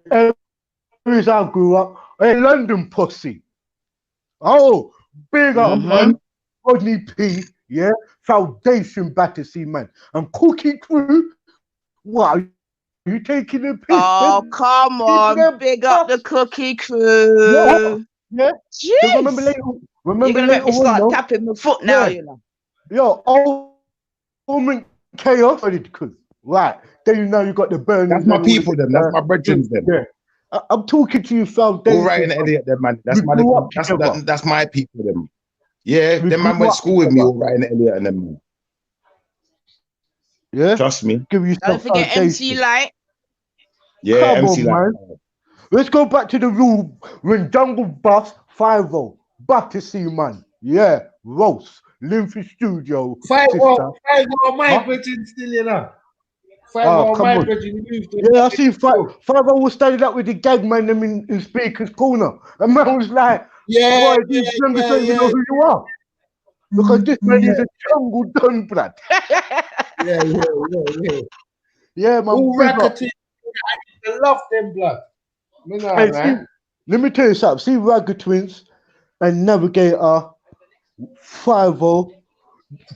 areas I grew up, London pussy. Oh, big up man, Rodney P. Yeah, Foundation Battersea man, and Cookie Crew. What? You taking the piss? Oh, come on, big up the Cookie Crew. Yeah. Jeez. Remember You're gonna make me start tapping my foot now, you know. Yo, Ultimate Chaos. Right. Then you know you got the burn. That's my people, them. That's my brethren, them. Yeah. I'm talking to you, Foundation. All right, and Elliot, them man. That's my people, them. Yeah, them man went to school with me, all right, and Elliot and them man. Yeah. Trust me. Give you Don't forget MC Light. Yeah, Come MC on, Light. man. Let's go back to the rule when Jungle Bus 5-0. Battersea man. Yeah, Rose. Linford Studio. 5-0, my brethren still, you know. 5-0, my brethren. Yeah, I see 5-0 was standing up with the gag man them in Speaker's Corner. And man was like, yeah, boy, these youngers don't even know who you are. Because this man is a jungle done, blood. Yeah. Yeah, man. All Raggatty, I love them, blood. Hey, see, let me tell you something. See Ragga Twins and Navigator, 5-0,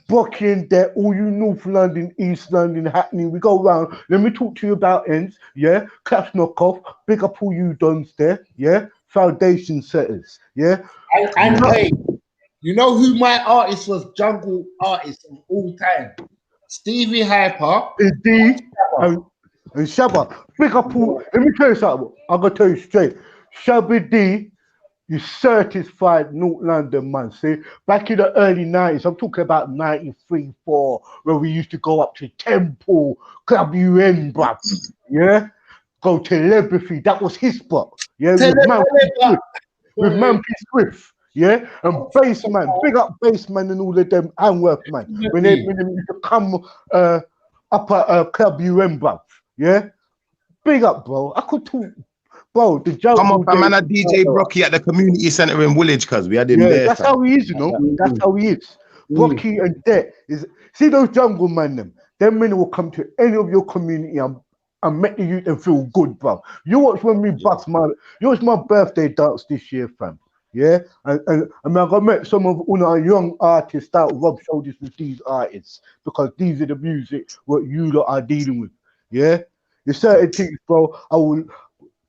Brocky and Debt, all you North London, East London happening. We go around. Let me talk to you about ends. Yeah, Claps Knockoff. Big up all you dons there. Yeah, Foundation setters. Yeah. And hey, you know who my artist was? Jungle artist of all time. Stevie Hyper. Indeed. And Shabba, big up all. Let me tell you something. I'm gonna tell you straight. Shabba D, you certified North London man. See, back in the early 90s, I'm talking about 93, 4, where we used to go up to Temple, Club UN, bruv. Yeah, go to Lebathy. That was his spot. Yeah, with Man P. Swift. Yeah, and Bassman, big up Bassman and all of them, Anworth man. When they used to come up at Club UN, bruv. Yeah, big up, bro. I could talk, bro. The joke. Come on, man. I DJ Brocky at the community center in Woolwich, cause we had him there. That's how he is, you know. That's how he is. Brocky and Debt is. See those jungle man, them men will come to any of your community and make the youth and feel good, bro. You watch when we bust you watch my birthday dance this year, fam. Yeah, and I got met some of our young artists that rub shoulders with these artists because these are the music what you lot are dealing with. Yeah, there's certain things, bro. I will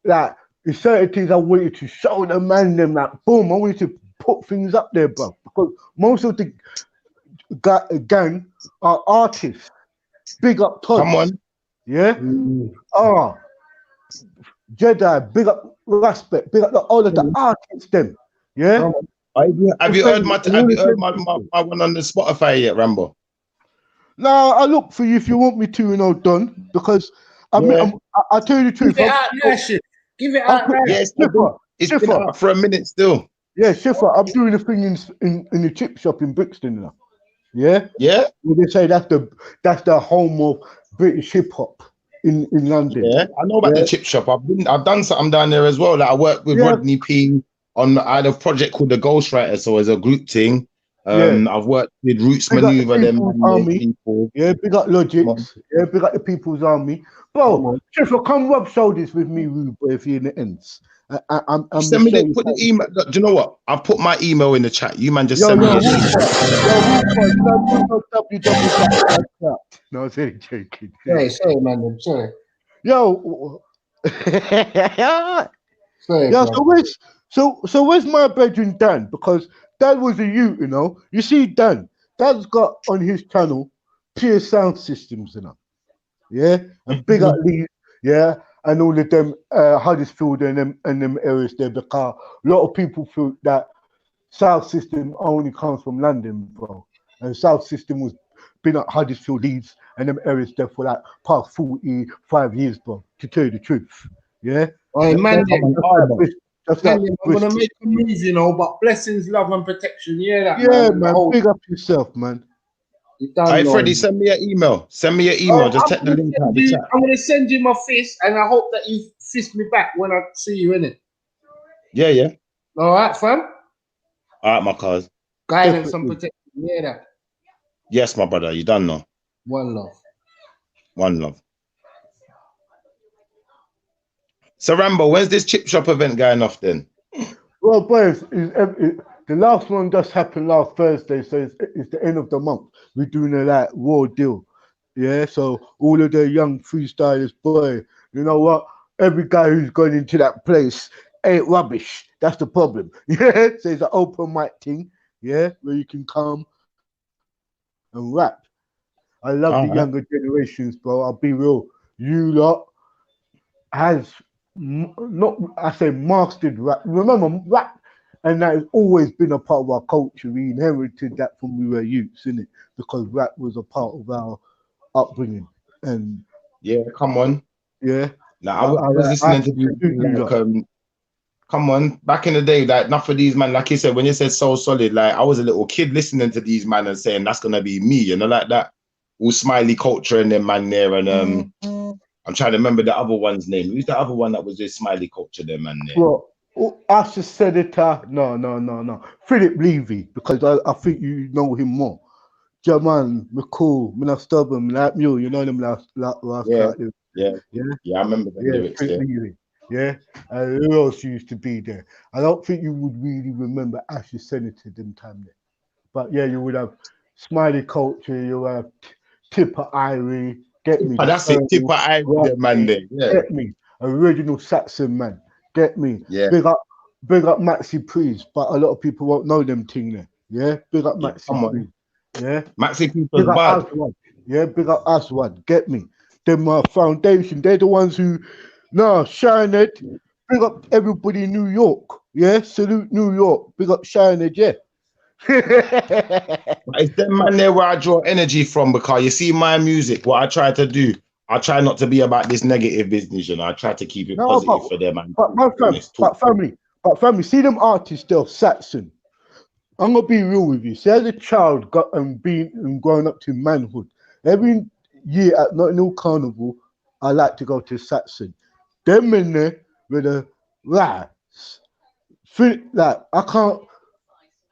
like. There's certain things I want you to show the man them like boom. I want you to put things up there, bro. Because most of the gang are artists. Big up Todd. Come on. Yeah. Jedi, big up Respect, big up all of the artists them. Yeah. Have you heard my one on the Spotify yet, Rambo? No, I look for you if you want me to, you know, Don, because I'll tell you the truth. Give it out now, shit. Give it out now. Yes, it's been out for a minute still. Yeah, Schiffer, I'm doing a thing in the chip shop in Brixton now. Yeah? Yeah. Well, they say that's the home of British hip hop in London. Yeah, I know about the chip shop. I've done something down there as well. Like I worked with Rodney P on I had a project called the Ghostwriter, so as a group thing. I've worked with Roots Big Maneuver, them Army. people. Yeah, big up Logics. Yeah, big up the People's Army. Bro, Schiffer, come rub shoulders with me, Rude Boy, if you're in the ends. I'm Send me put the email. Look, do you know what? I've put my email in the chat. You man just send me a No, I was only joking. Sorry, man. Sorry. Yo. Sorry, Yeah, bro. so where's my brethren Dan? Because Dan was a youth, you know. You see Dan. Dan's got on his channel Pure Sound Systems, you know. Yeah, and big up Lee, yeah, and all of them Huddersfield and them areas there, because a lot of people feel that South System only comes from London, bro. And South System was been at Huddersfield, Leeds, and them areas there for like past 45 years, bro. To tell you the truth, yeah. Hey, man, I'm gonna make a move, you know, but blessings, love, and protection. Yeah, that, yeah, man. Big up yourself, man. Hey, Freddie, send me an email. Send me an email. Just take the link out the chat. I'm gonna send you my fist, and I hope that you fist me back when I see you in it. Yeah, yeah. All right, fam. All right, my cuz. Guidance and protection. Yeah, that. Yes, my brother. You done know. One love. One love. So Rambo, when's this chip shop event going off then? Well, boys, the last one just happened last Thursday, so it's the end of the month. We're doing a like raw deal, yeah. So all of the young freestylers, boy, you know what? Every guy who's gone into that place ain't rubbish. That's the problem. Yeah. So it's an open mic thing, yeah, where you can come and rap. I love the younger generations, bro. I'll be real. You lot has mastered rap. Remember, rap, and that has always been a part of our culture. We inherited that from we were youths, innit? Because rap was a part of our upbringing. And yeah, come on. Yeah. Now I was listening to you. Come on, back in the day, like enough of these man, like you said, when you said So Solid, like I was a little kid listening to these man and saying that's gonna be me, you know, like that. All Smiley Culture and them man there, and I'm trying to remember the other one's name. Who's the other one that was with Smiley Culture there, man there? Well, Usher Senator, no. Philip Levy, because I think you know him more. Jaman, McCool, Mina Stubborn, like you know them last yeah, I remember the lyrics there. Levy. Yeah, who else used to be there? I don't think you would really remember Ashley Senator them time there. But yeah, you would have Smiley Culture, you have Tipper Irie, get me. Oh, that's it, Tipper Irie, man there. Yeah. Get me. Original Saxon man, get me. Yeah. Big up Maxi Priest, but a lot of people won't know them thing there. Yeah, big up Maxi Priest. Yeah, Maxi Priest was bad. Yeah, big up Aswad, get me. Them foundation, they're the ones who. No, Shinehead, big up everybody in New York. Yeah, salute New York. Big up Shinehead, yeah. It's them man there where I draw energy from, because you see my music, what I try to do, I try not to be about this negative business, you know. I try to keep it positive for them, man. But family, see them artists still, Saxon. I'm gonna be real with you. See, as a child got and growing up to manhood, every year at Notting Hill Carnival, I like to go to Saxon. Them in there with the rats. Like I can't.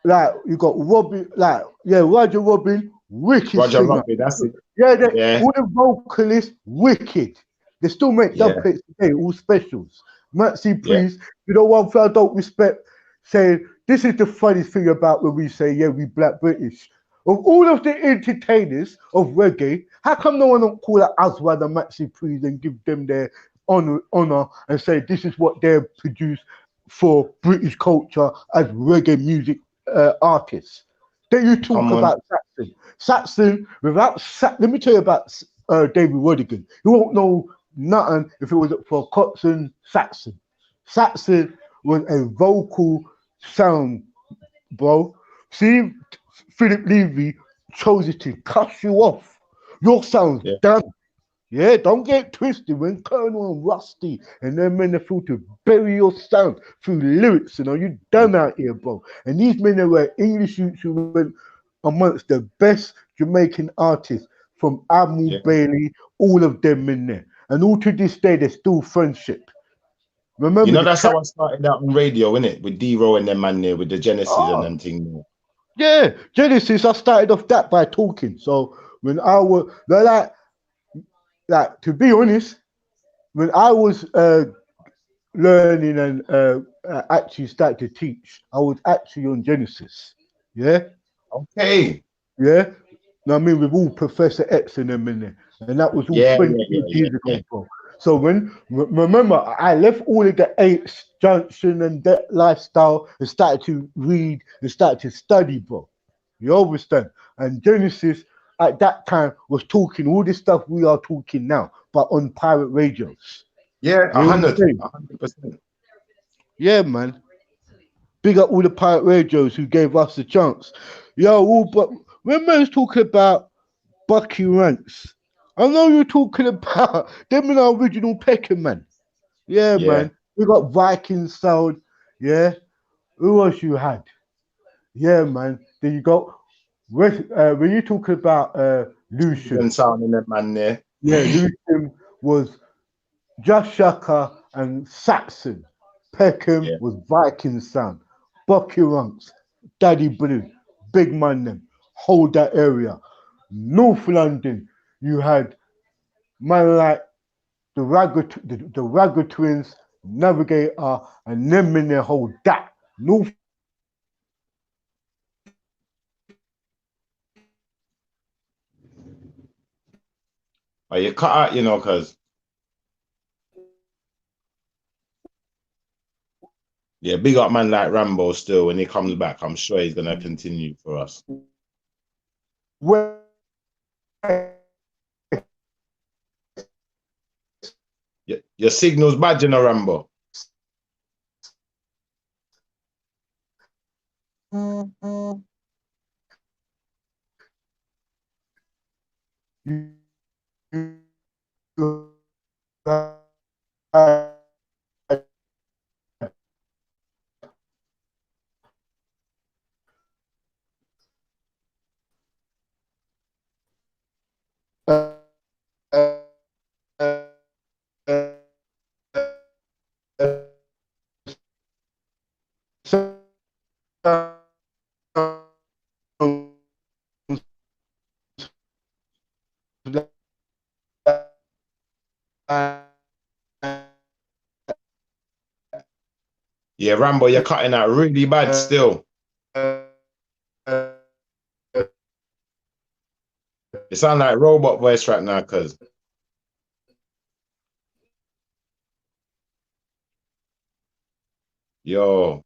Like you got Robin. Like Roger Robin, wicked. Roger Robin, that's it. Yeah, all the vocalists, wicked. They still make dub plates today, all specials. Maxi Priest, you know one thing I don't respect, saying this is the funniest thing about when we say we Black British. Of all of the entertainers of reggae, how come no one don't call it Aswad and Maxi Priest and give them their honor and say this is what they're produced for British culture as reggae music artists? Then you talk about Saxon. Saxon, let me tell you about David Rodigan. You won't know nothing if it was for Coxon Saxon. Saxon was a vocal sound, bro. See, Philip Levy chose it to cuss you off. Your sound's done. Yeah, don't get twisted. When Colonel and Rusty and them men are through to bury your sound through lyrics, you know, you done out here, bro. And these men were English youths who went amongst the best Jamaican artists from Admiral Bailey, all of them in there. And all to this day, there's still friendship. Remember, you know, that's how I started out on radio, innit? With D-Row and them man there, with the Genesis and them thing. Yeah, Genesis, I started off that by talking. So when I was, like, to be honest, when I was learning and actually started to teach, I was actually on Genesis. Yeah. Okay. Yeah. No, I mean, with all Professor X and them in there, and that was all 20 years ago, bro. So remember, I left all of the 8th Junction and that lifestyle and started to read and started to study, bro. You understand? And Genesis at that time was talking all this stuff we are talking now, but on pirate radios. Yeah, 100%. Yeah, man. Big up all the pirate radios who gave us the chance. Yo, but when man's talking about Bucky Ranks, I know you're talking about them in our original Peckham, man. Yeah, man. We got Viking Sound. Yeah. Who else you had? Yeah, man. Then you got when you talking about Lucian Sound in that man there. Yeah, Lucian was Just Shaka and Saxon. Peckham was Viking Sound. Bucky Ranks, Daddy Blue, Big Man them, hold that area. North London, you had man like the Ragged Twins, Navigator, and them in there hold that. North Are you cut out, you know, cuz? Yeah, big up man like Rambo still. When he comes back, I'm sure he's gonna continue for us. Your signal's bad, you know, Rambo. Yeah, Rambo, you're cutting out really bad still. You sound like robot voice right now, cuz. Yo.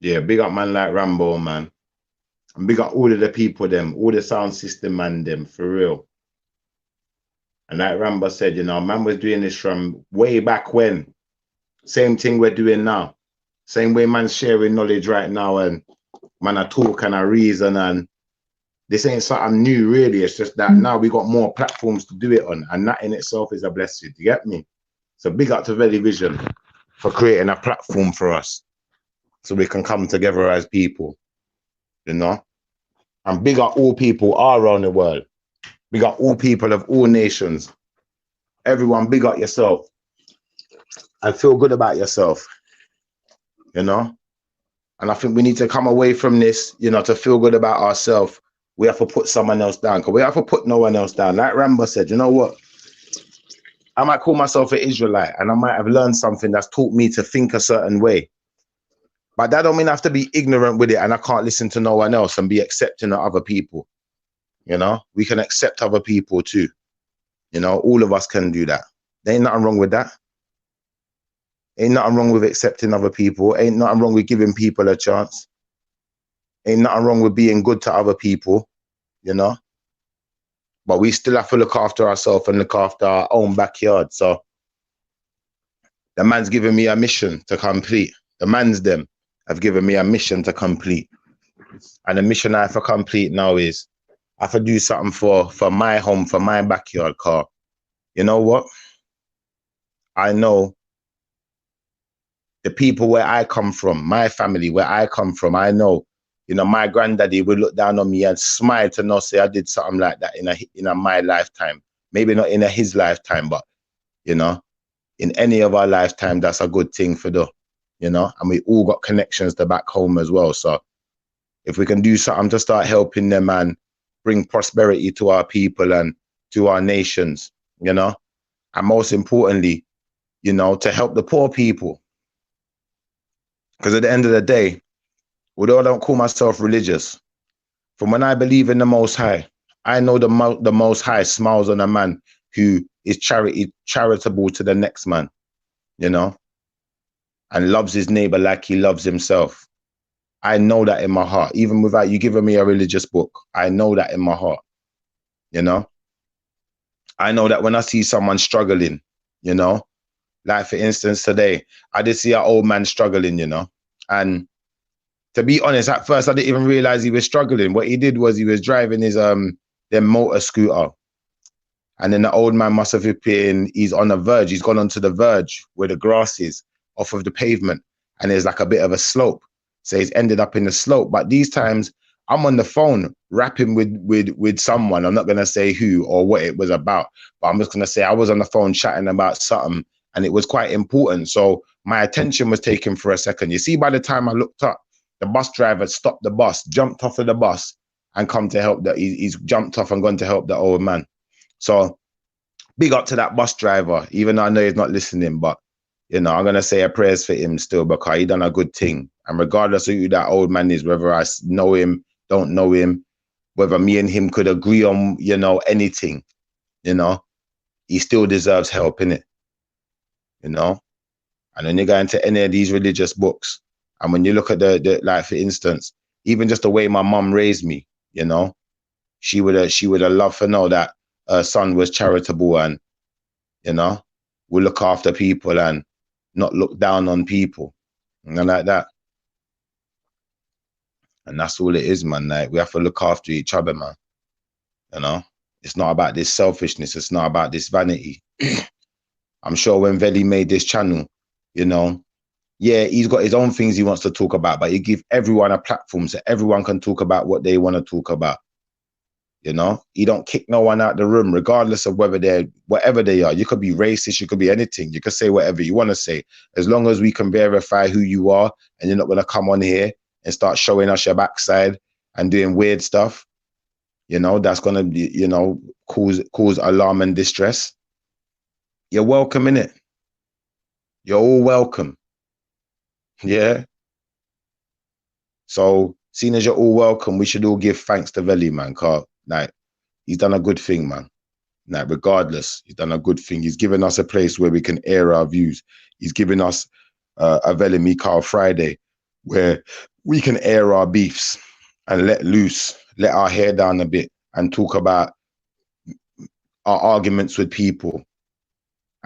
Yeah, big up man like Rambo, man. And big up all of the people, them, all the sound system man, them, for real. And like Rambo said, you know, man was doing this from way back when. Same thing we're doing now. Same way man's sharing knowledge right now, and man I talk and I reason, and this ain't something new really. It's just that now we got more platforms to do it on, and that in itself is a blessing. You get me? So big up to Valley Vision for creating a platform for us, so we can come together as people, you know? And big up all people all around the world. Big up all people of all nations. Everyone, big up yourself. And feel good about yourself, you know? And I think we need to come away from this, you know, to feel good about ourselves. We have to put someone else down, because we have to put no one else down. Like Rambo said, you know what? I might call myself an Israelite, and I might have learned something that's taught me to think a certain way. But that don't mean I have to be ignorant with it and I can't listen to no one else and be accepting of other people. You know, we can accept other people too. You know, all of us can do that. There ain't nothing wrong with that. Ain't nothing wrong with accepting other people. Ain't nothing wrong with giving people a chance. Ain't nothing wrong with being good to other people, you know. But we still have to look after ourselves and look after our own backyard. So the man's given me a mission to complete. The man's them have given me a mission to complete. And the mission I have to complete now is I have to do something for my home, for my backyard car. You know what? I know the people where I come from, my family, where I come from, I know, you know, my granddaddy would look down on me and smile to know, say I did something like that in my lifetime. Maybe not in his lifetime, but, you know, in any of our lifetime, that's a good thing for the, you know, and we all got connections to back home as well. So if we can do something to start helping them and bring prosperity to our people and to our nations, you know, and most importantly, you know, to help the poor people. Because at the end of the day, although I don't call myself religious, from when I believe in the Most High, I know the Most High smiles on a man who is charitable to the next man, you know, and loves his neighbor like he loves himself. I know that in my heart, even without you giving me a religious book. I know that in my heart, you know. I know that when I see someone struggling, you know, like for instance, today, I did see an old man struggling, you know, and to be honest, at first, I didn't even realize he was struggling. What he did was he was driving his their motor scooter. And then the old man must have been, he's on the verge. He's gone onto the verge where the grass is off of the pavement. And there's like a bit of a slope. So he's ended up in the slope. But these times I'm on the phone rapping with someone. I'm not going to say who or what it was about, but I'm just going to say I was on the phone chatting about something and it was quite important. So my attention was taken for a second. You see, by the time I looked up, the bus driver stopped the bus, jumped off of the bus and come to help he's jumped off and gone to help the old man. So big up to that bus driver, even though I know he's not listening, but you know, I'm going to say a prayers for him still because he done a good thing. And regardless of who that old man is, whether I know him, don't know him, whether me and him could agree on, you know, anything, you know, he still deserves help, innit? You know? And when you go into any of these religious books, and when you look at the like, for instance, even just the way my mum raised me, you know, she would have loved to know that her son was charitable and, you know, will look after people and not look down on people. And like that. And that's all it is, man. Like, we have to look after each other, man. You know, it's not about this selfishness. It's not about this vanity. I'm sure when Veli made this channel, you know, yeah, he's got his own things he wants to talk about, but he give everyone a platform so everyone can talk about what they want to talk about. You know, he don't kick no one out the room, regardless of whether they're whatever they are. You could be racist, you could be anything. You could say whatever you want to say, as long as we can verify who you are, and you're not going to come on here and start showing us your backside and doing weird stuff. You know, that's going to be, you know, cause alarm and distress. You're welcome, innit? You're all welcome. Yeah. So, seeing as you're all welcome, we should all give thanks to Veli, man. Cause like, he's done a good thing, man. Like, regardless, he's done a good thing. He's given us a place where we can air our views. He's given us a Veli Mikal Friday where we can air our beefs and let loose, let our hair down a bit and talk about our arguments with people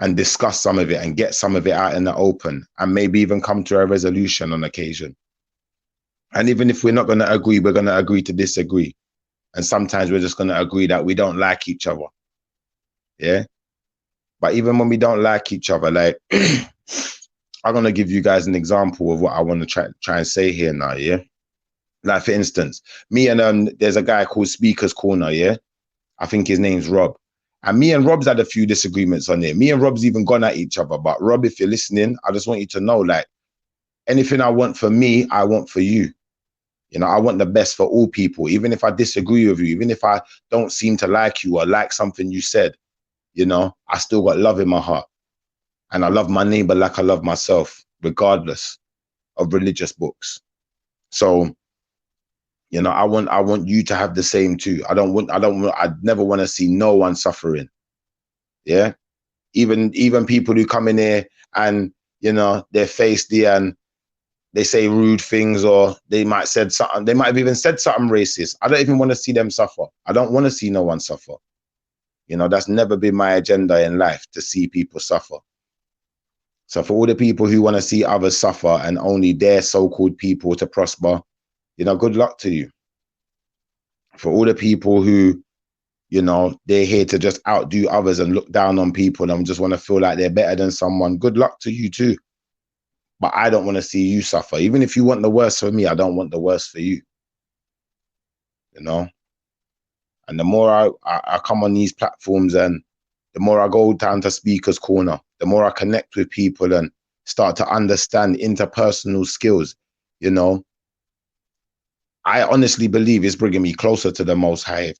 and discuss some of it and get some of it out in the open and maybe even come to a resolution on occasion. And even if we're not going to agree, we're going to agree to disagree. And sometimes we're just going to agree that we don't like each other. Yeah. But even when we don't like each other, like, I'm going to give you guys an example of what I want to try and say here now. Yeah. Like, for instance, me and there's a guy called Speaker's Corner. Yeah. I think his name's Rob. And me and Rob's had a few disagreements on it. Me and Rob's even gone at each other. But Rob, if you're listening, I just want you to know, like, anything I want for me, I want for you. You know, I want the best for all people, even if I disagree with you, even if I don't seem to like you or like something you said, you know, I still got love in my heart. And I love my neighbor like I love myself, regardless. of religious books. So, you know, I want you to have the same too. I never want to see no one suffering. Yeah. Even people who come in here and, you know, they're feisty and they say rude things, or they might have even said something racist. I don't even want to see them suffer. I don't want to see no one suffer. You know, that's never been my agenda in life, to see people suffer. So for all the people who want to see others suffer and only their so-called people to prosper, you know, good luck to you. For all the people who, you know, they're here to just outdo others and look down on people and just want to feel like they're better than someone, good luck to you too. But I don't want to see you suffer. Even if you want the worst for me, I don't want the worst for you. You know? And the more I come on these platforms and the more I go down to Speaker's Corner, the more I connect with people and start to understand interpersonal skills, you know, I honestly believe it's bringing me closer to the Most High,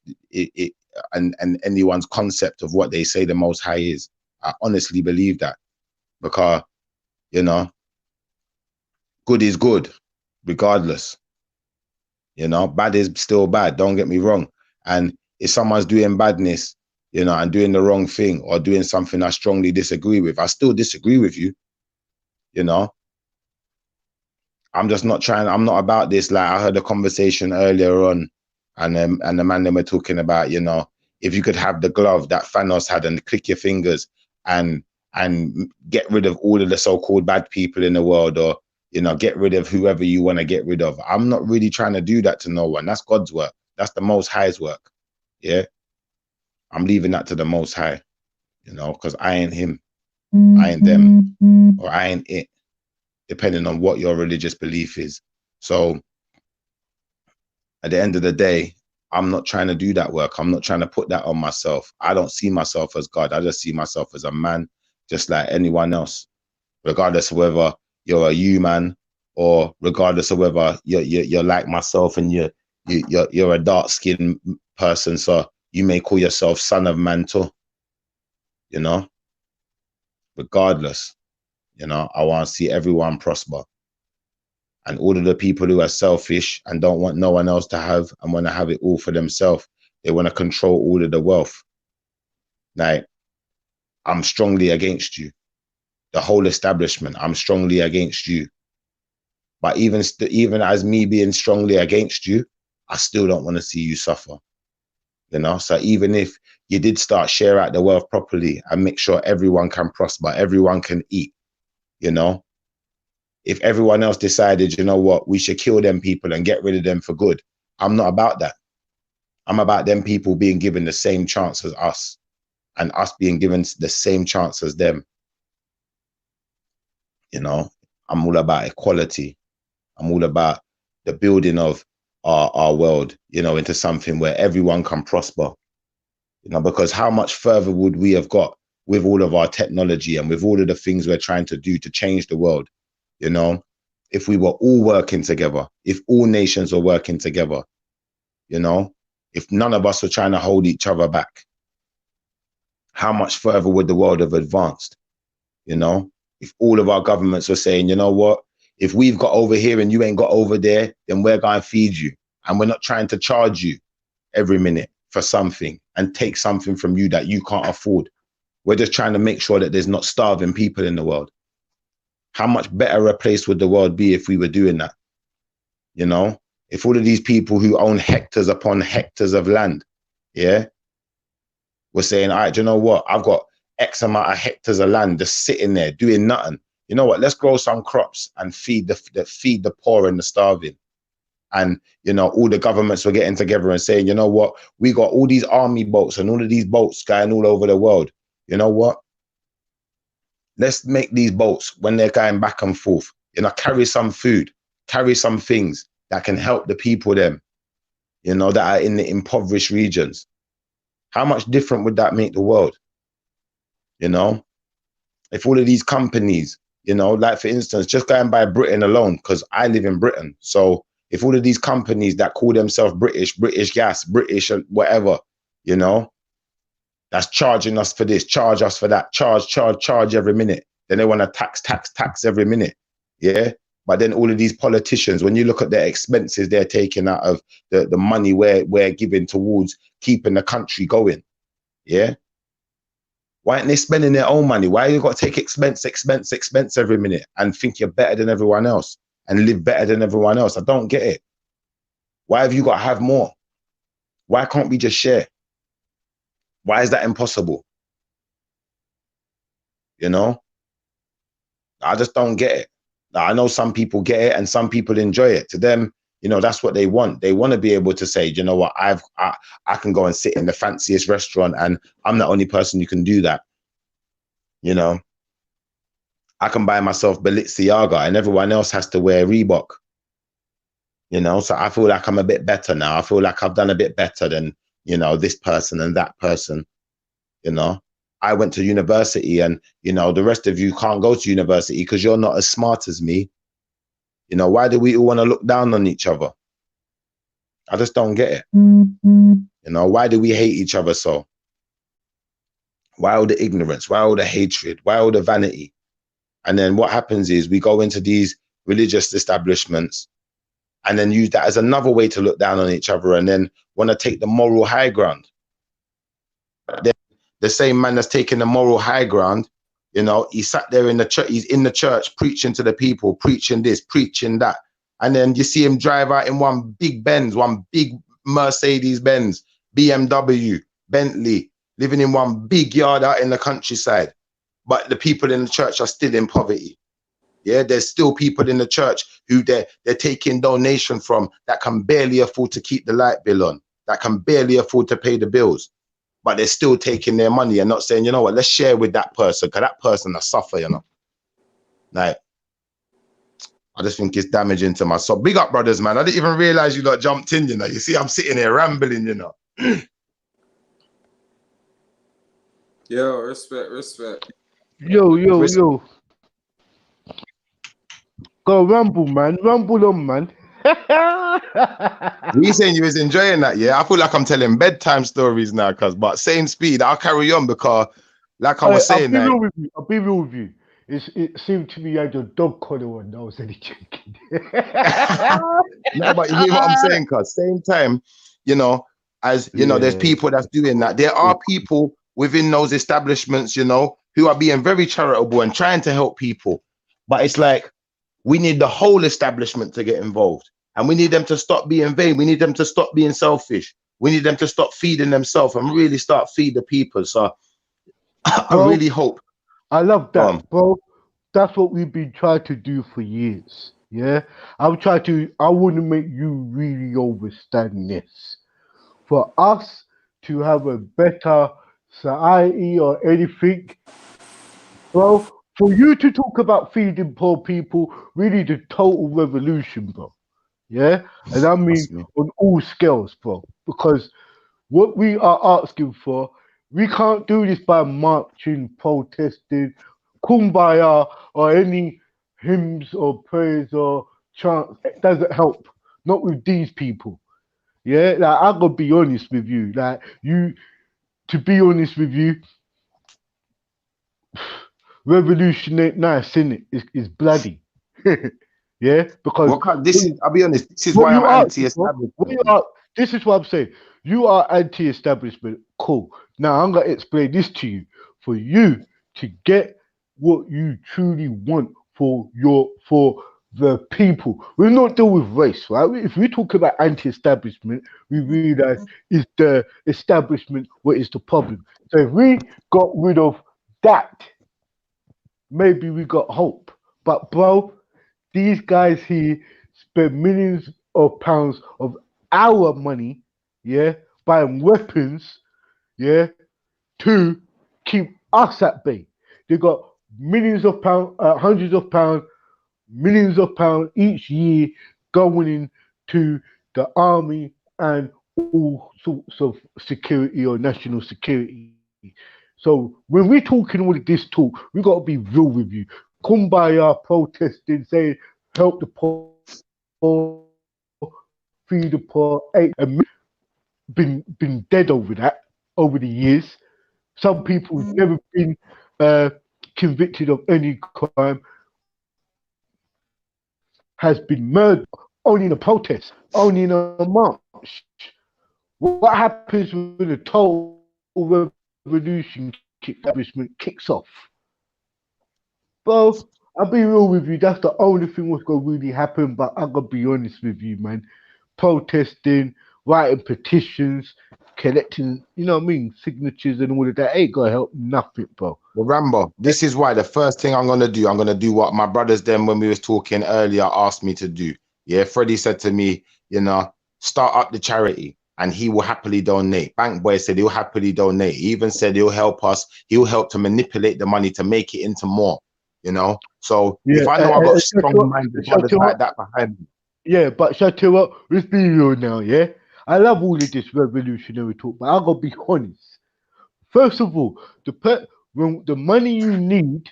and anyone's concept of what they say the Most High is. I honestly believe that, because, you know, good is good, regardless. You know, bad is still bad. Don't get me wrong. And if someone's doing badness, you know, and doing the wrong thing or doing something I strongly disagree with, I still disagree with you. You know, I'm just not trying. I'm not about this. Like, I heard a conversation earlier on, and the man they were talking about, you know, if you could have the glove that Thanos had and click your fingers and get rid of all of the so-called bad people in the world, or, you know, get rid of whoever you want to get rid of. I'm not really trying to do that to no one. That's God's work. That's the Most High's work. Yeah. I'm leaving that to the Most High, you know, because I ain't him, I ain't them, or I ain't it, depending on what your religious belief is. So at the end of the day, I'm not trying to do that work. I'm not trying to put that on myself. I don't see myself as God. I just see myself as a man, just like anyone else, regardless of whether you're a human or regardless of whether you're like myself and you're a dark-skinned person. So you may call yourself son of man too, you know, regardless, you know, I want to see everyone prosper. And all of the people who are selfish and don't want no one else to have and want to have it all for themselves, they want to control all of the wealth. Like, I'm strongly against you. The whole establishment, I'm strongly against you. But even as me being strongly against you, I still don't want to see you suffer. You know, so even if you did start share out the wealth properly and make sure everyone can prosper, everyone can eat, you know, if everyone else decided, you know what, we should kill them people and get rid of them for good, I'm not about that. I'm about them people being given the same chance as us and us being given the same chance as them. You know, I'm all about equality. I'm all about the building of our world, you know, into something where everyone can prosper, you know, because how much further would we have got with all of our technology and with all of the things we're trying to do to change the world, you know, if we were all working together, if all nations were working together, you know, if none of us were trying to hold each other back, how much further would the world have advanced? You know, if all of our governments were saying, you know what, if we've got over here and you ain't got over there, then we're going to feed you. And we're not trying to charge you every minute for something and take something from you that you can't afford. We're just trying to make sure that there's not starving people in the world. How much better a place would the world be if we were doing that? You know, if all of these people who own hectares upon hectares of land, yeah, were saying, all right, do you know what? I've got X amount of hectares of land just sitting there doing nothing. You know what? Let's grow some crops and feed the poor and the starving. And, you know, all the governments were getting together and saying, you know what? We got all these army boats and all of these boats going all over the world. You know what? Let's make these boats, when they're going back and forth, you know, carry some food, carry some things that can help the people them, you know, that are in the impoverished regions. How much different would that make the world? You know, if all of these companies, you know, like for instance, just going by Britain alone, because I live in Britain. So if all of these companies that call themselves British Gas, British whatever, you know, that's charging us for this, charge us for that, charge every minute. Then they want to tax every minute. Yeah. But then all of these politicians, when you look at their expenses they're taking out of the money we're giving towards keeping the country going, yeah? Why aren't they spending their own money? Why you got to take expense every minute and think you're better than everyone else and live better than everyone else? I don't get it. Why have you got to have more? Why can't we just share? Why is that impossible? You know? I just don't get it. I know some people get it and some people enjoy it. To them, you know, that's what they want. They want to be able to say, you know what, I can go and sit in the fanciest restaurant and I'm the only person who can do that. You know, I can buy myself Balenciaga and everyone else has to wear Reebok. You know, so I feel like I'm a bit better now. I feel like I've done a bit better than, you know, this person and that person. You know, I went to university and, you know, the rest of you can't go to university because you're not as smart as me. You know, why do we all want to look down on each other? I just don't get it. You know, why do we hate each other so? Why all the ignorance? Why all the hatred? Why all the vanity? And then what happens is we go into these religious establishments and then use that as another way to look down on each other and then want to take the moral high ground. Then the same man that's taking the moral high ground, you know, he sat there in the church, he's in the church preaching to the people, preaching this, preaching that. And then you see him drive out in one big Benz, one big Mercedes-Benz, BMW, Bentley, living in one big yard out in the countryside. But the people in the church are still in poverty. Yeah, there's still people in the church who they're taking donation from that can barely afford to keep the light bill on, that can barely afford to pay the bills. But they're still taking their money and not saying, you know what, let's share with that person, because that person has suffer, you know. Like, I just think it's damaging to my soul. Big up, brothers, man. I didn't even realize you lot jumped in, you know. You see, I'm sitting here rambling, you know. Yo, respect. Yo. Go rumble, man. Rumble on, man. You saying you was enjoying that, yeah? I feel like I'm telling bedtime stories now, but same speed. I'll carry on because, like I was saying, I'll be real with you. It seemed to me you had your dog collar on. I was only joking. No, but you hear what I'm saying? Cause same time, you know, as you know, there's people that's doing that. There are people within those establishments, you know, who are being very charitable and trying to help people. But it's like we need the whole establishment to get involved. And we need them to stop being vain. We need them to stop being selfish. We need them to stop feeding themselves and really start feed the people. So I really hope. I love that, bro. That's what we've been trying to do for years. Yeah. I want to make you really understand this. For us to have a better society or anything, bro, for you to talk about feeding poor people, we need a total revolution, bro. Yeah, and I mean on all scales, bro, because what we are asking for, we can't do this by marching, protesting, kumbaya, or any hymns or prayers or chants. It doesn't help. Not with these people. Yeah, like I gotta be honest with you. Like to be honest with you, revolution ain't nice, innit? It's bloody. Yeah, because I'll be honest, this is why I'm anti-establishment. This is what I'm saying. You are anti-establishment. Cool. Now I'm gonna explain this to you. For you to get what you truly want for the people. We're not dealing with race, right? If we talk about anti-establishment, we realize it's the establishment what is the problem. So if we got rid of that, maybe we got hope. But bro, these guys here spend millions of pounds of our money, yeah, buying weapons, yeah, to keep us at bay. They got millions of pounds, hundreds of pounds, millions of pounds each year going into the army and all sorts of security or national security. So when we're talking all of this talk, we got to be real with you. Kumbaya protesting, saying help the poor, feed the poor. And been dead over that over the years. Some people have never been convicted of any crime. has been murdered only in a protest, only in a march. What happens when the total revolution establishment kicks off? Bro, I'll be real with you, that's the only thing what's going to really happen, but I'm going to be honest with you, man. Protesting, writing petitions, collecting, you know what I mean, signatures and all of that ain't going to help nothing, bro. Well, Rambo, this is why the first thing I'm going to do what my brothers then when we was talking earlier asked me to do. Yeah, Freddie said to me, you know, start up the charity and he will happily donate. Bank Boy said he'll happily donate. He even said he'll help us. He'll help to manipulate the money to make it into more, you know. So if I know I've got strong-minded brothers like that behind me. Yeah, but shut you up. Let's be real now, yeah? I love all of this revolutionary talk, but I gotta be honest. First of all, when the money you need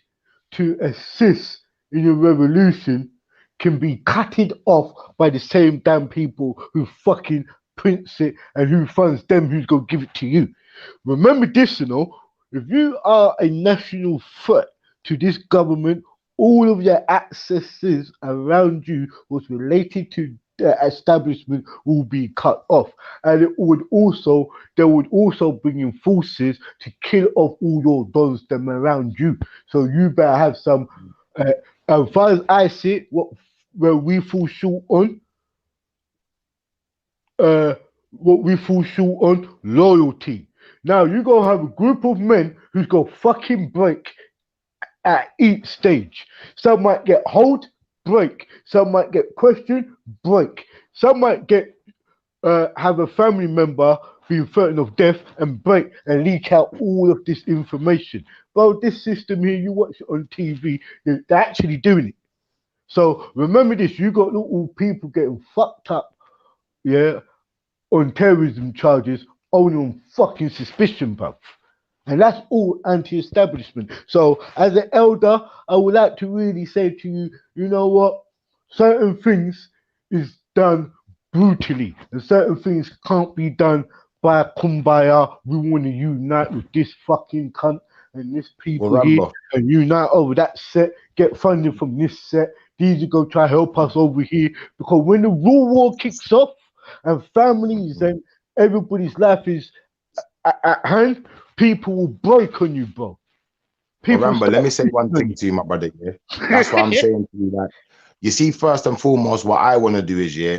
to assist in your revolution can be cutted off by the same damn people who fucking prints it and who funds them who's gonna give it to you. Remember this, you know, if you are a national threat to this government, all of your accesses around you was related to the establishment will be cut off, and they would also bring in forces to kill off all your dons them around you. So you better have some. As far as I see it, where we fall short on, loyalty. Now you gonna have a group of men who's gonna fucking break at each stage. Some might get hold, break. Some might get questioned, break. Some might get have a family member being threatened of death and break and leak out all of this information. Bro, this system here, you watch it on TV, they're actually doing it. So remember this, you got little people getting fucked up, yeah, on terrorism charges only on fucking suspicion, bro. And that's all anti-establishment. So as an elder, I would like to really say to you, you know what? Certain things is done brutally and certain things can't be done by a kumbaya. We want to unite with this fucking cunt and this people here and unite over that set, get funding from this set. These are going to try to help us over here, because when the real war kicks off and families and everybody's life is at hand, people will break on you, bro. Rambo, let me say one thing to you, my brother. Yeah, that's what I'm saying to you. Like, you see, first and foremost, what I want to do is, yeah,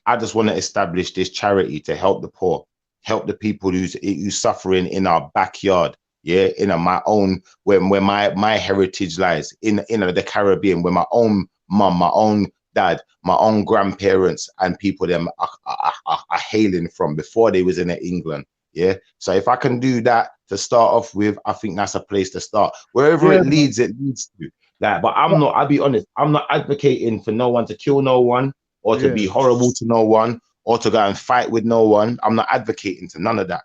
I just want to establish this charity to help the poor, help the people who's suffering in our backyard. Yeah, in my own where my heritage lies in the Caribbean, where my own mum, my own dad, my own grandparents, and people them are hailing from before they was in England. Yeah, so if I can do that to start off with, I think that's a place to start. Wherever it leads to. Like, but I'll be honest, I'm not advocating for no one to kill no one or to be horrible to no one or to go and fight with no one. I'm not advocating to none of that,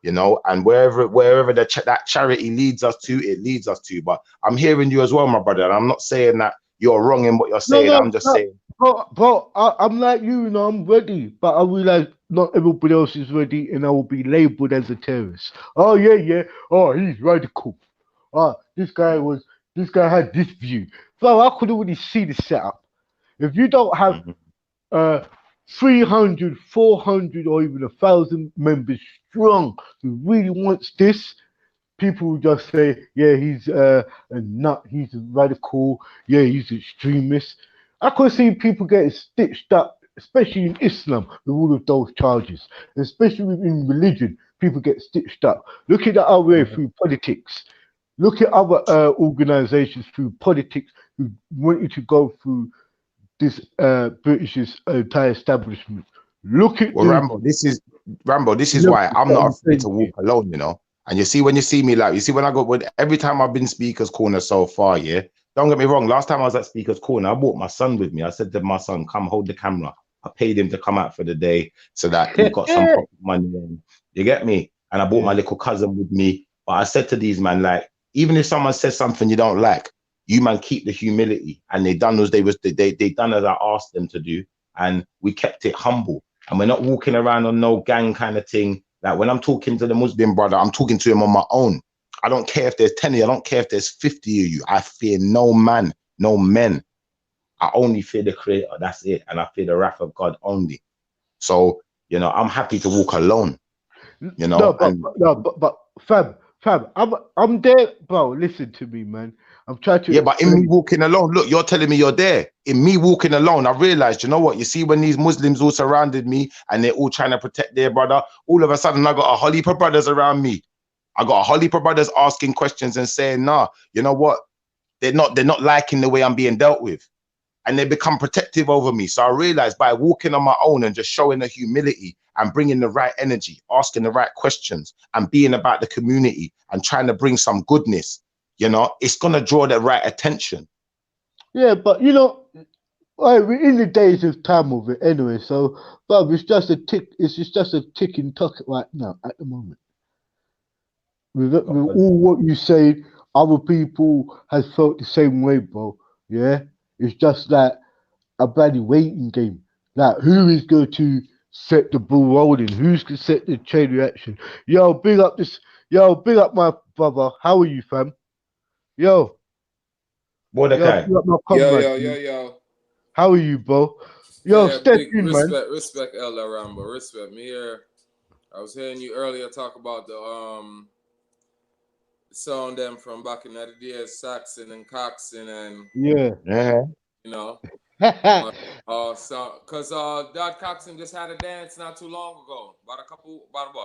you know. And wherever that charity leads us to, it leads us to. But I'm hearing you as well, my brother. And I'm not saying that you're wrong in what you're saying. I'm just saying. Bro, I'm like you know, I'm ready, but I realize not everybody else is ready, and I will be labeled as a terrorist. Oh yeah. Oh, he's radical. This guy had this view. Bro, I could already see the setup. If you don't have 300, 400, or even 1,000 members strong who really wants this, people will just say, yeah, he's a nut, he's a radical, yeah, he's an extremist. I could see people getting stitched up, especially in Islam, with all of those charges. Especially in religion, people get stitched up. Look at the other way through politics. Look at other organizations through politics who want you to go through this British entire establishment. Look at Rambo. This is why I'm not afraid to walk alone, you know. And you see, when you see me, like, you see, when I go with every time I've been Speaker's Corner so far, yeah. Don't get me wrong. Last time I was at Speaker's Corner, I brought my son with me. I said to my son, "Come hold the camera." I paid him to come out for the day so that he got some pocket money. And you get me? And I brought my little cousin with me. But I said to these man, like, even if someone says something you don't like, you man keep the humility. And they done as they done as I asked them to do, and we kept it humble. And we're not walking around on no gang kind of thing. Like, when I'm talking to the Muslim brother, I'm talking to him on my own. I don't care if there's 10 of you. I don't care if there's 50 of you. I fear no man, no men. I only fear the Creator. That's it, and I fear the wrath of God only. So you know, I'm happy to walk alone. You know, but fam, I'm there, bro. Listen to me, man. I'm trying to. Yeah, but in me walking alone, look, you're telling me you're there. In me walking alone, I realized, you know what? You see, when these Muslims all surrounded me and they're all trying to protect their brother, all of a sudden I got a whole heap of brothers around me. I got a whole heap of brothers asking questions and saying, nah, you know what? They're not liking the way I'm being dealt with. And they become protective over me. So I realized by walking on my own and just showing the humility and bringing the right energy, asking the right questions and being about the community and trying to bring some goodness, you know, it's going to draw the right attention. Yeah, but you know, we're in the days of time of it anyway. So, but it's just a tick. It's just a ticking clock right now at the moment. With all what you say, other people has felt the same way, bro. Yeah, it's just like a bloody waiting game. Like, who is going to set the ball rolling? Who's going to set the chain reaction? Yo, big up my brother. How are you, fam? Yo. Mordecai. Yo. How are you, bro? Yo, Yeah, step big in, man. respect, Elder Rambo. Respect me here. I was hearing you earlier talk about the sound them from back in the days, Saxon and Coxon and yeah. You know. So because Dad Coxon just had a dance not too long ago. About a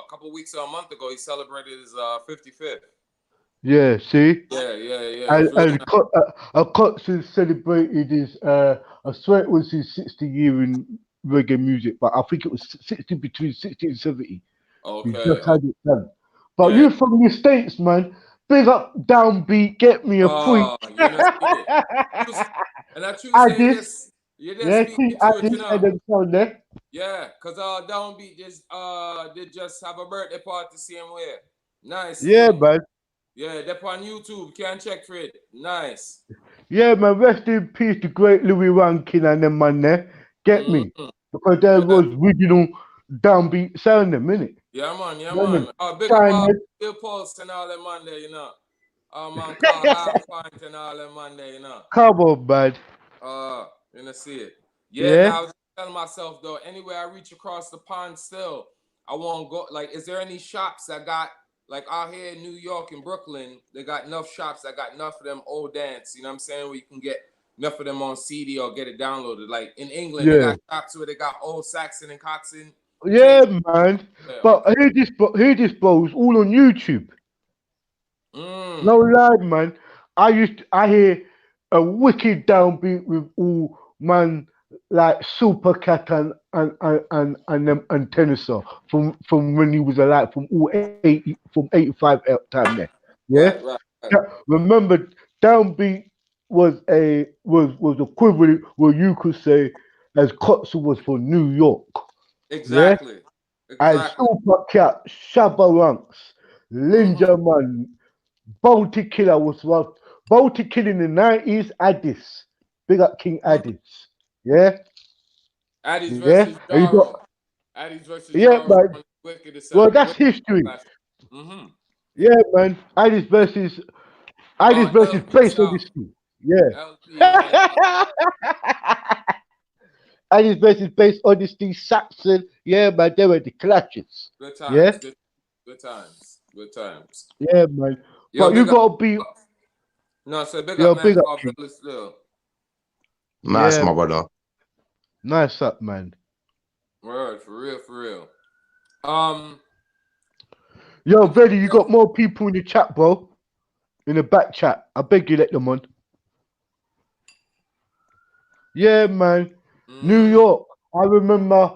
couple weeks or a month ago, he celebrated his 55th. Yeah, see? Yeah. And Coxon celebrated his, I swear it was his 60 year in reggae music, but I think it was between 60 and 70. Okay. He just had it done. But you from the States, man. Big up Downbeat, get me a freak. And that's true. You just speak to it, you know. Yeah, Yeah, because Downbeat just have a birthday party same way. Nice. Yeah, man. Yeah, they're on YouTube. Can check for it. Nice. Yeah, man. Rest in peace to great Louis Rankin and them man there. Get me? Because there was original Downbeat sound them, innit? Yeah, man. Big up Bill Pulse and all them man there, you know. Man, Carl Half-Pint and all them man there, you know. Come on, man. You know, see it. Yeah. Now I was telling myself though, anywhere I reach across the pond still, I won't go. Like, is there any shops that got, like out here in New York and Brooklyn, they got enough shops that got enough of them old dance, you know what I'm saying, where you can get enough of them on CD or get it downloaded. Like in England, they got shops where they got old Saxon and Coxon. Yeah, man. But hear this, bro. It's all on YouTube. No lie, man. I hear a wicked Downbeat with all man like Super Cat and Tennessee from when he was alive, from 85 time there. Yeah. Right. Remember, Downbeat was equivalent where you could say as Kotzil was for New York. Exactly. And Super Cat, Shabba Ranks, Linja Man, Bounty Killer was what Bounty Killer in the 90s, Addis. Big up King Addis. Yeah? Addis versus Addis versus man. Well, that's history. Yeah, man. Addis versus Bass Odyssey. Yeah. Addis versus Bass Odyssey, Saxon. Yeah, man. They were the clashes. Good times. Yeah? Good times. Yeah, man. But you gotta be. No, so big up, man. Nice, my brother. Nice up, man. Word, for real. Yo, Veddy, you got more people in the chat, bro. In the back chat. I beg you, let them on. Yeah, man. New York. I remember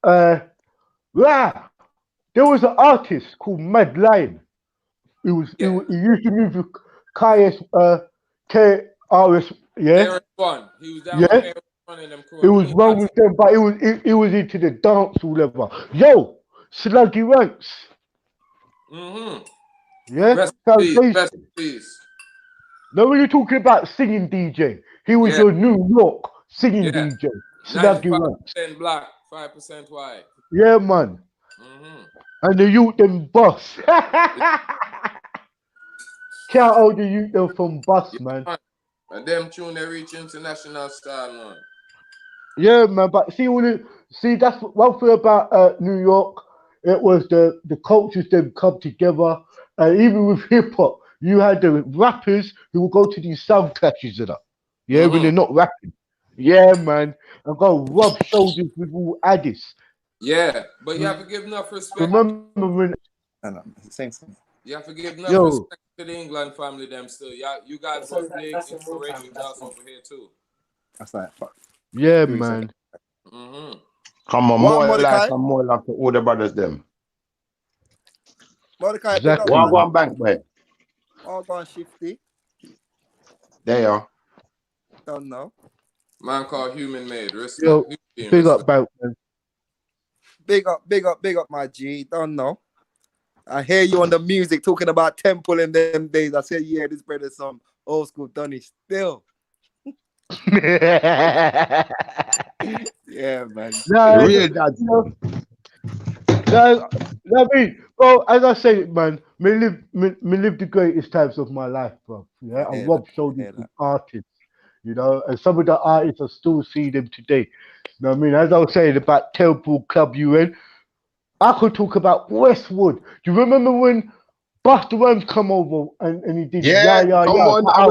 there was an artist called Mad Lion. He used to move with KRS, yeah. He was down with KRS and them crew. It was wrong with them, but it was into the dancehall level. Yo, Sluggy Ranks. Yeah. Rest in peace. No, when you're talking about singing DJ, he was your New York singing DJ. Sluggy Ranks. 5% black, 5% white. Yeah, man. And the youth them boss. Can't hold the youth them from bus, man. And them tune they reach international star now. Yeah, man. But see, that's one thing about New York. It was the cultures them come together, and even with hip hop, you had the rappers who would go to these sound clashes and that. Yeah, when they're not rapping. Yeah, man, and go rub shoulders with all Addis. Yeah, but you have to give enough respect. Remember when? Same thing. You have to give enough respect to the England family, them still. Yeah, you guys were big inspiration to us over here too. That's like fuck. Yeah, man. Come on, more like to all the brothers them. Mordecai, Exactly. Well, go on bank, mate. All gone Shifty. There you are. Don't know. Man called Human Made. Respect. Yo, big up, bank, man. Big up, my G. Don't know. I hear you on the music talking about Temple in them days. I said, yeah, this brother's some old school Donny still. Yeah, man. No, I mean, bro, as I say, man, me live the greatest times of my life, bro. Yeah, I Rob shoulders with artists, you know, and some of the artists I still see them today. You know what I mean? As I was saying about Temple Club UN, I could talk about Westwood. Do you remember when Busta Rhymes come over and he did come on, I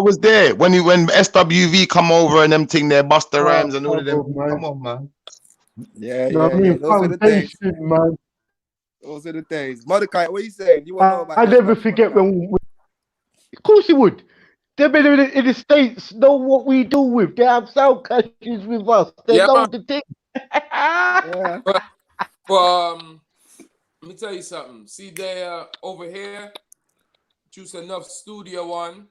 was there when SWV come over and them thing there, Busta Rhymes and all of them. Man. Come on, man. Yeah, You know what I mean? Those are the days. Man. Those are the days. Mordecai, what are you saying? You want to know about I never forget when of course you would. They've been in the States, know what we do with. They have sound clashes with us. They know the thing. Yeah. But let me tell you something. See, they over here, choose enough Studio One,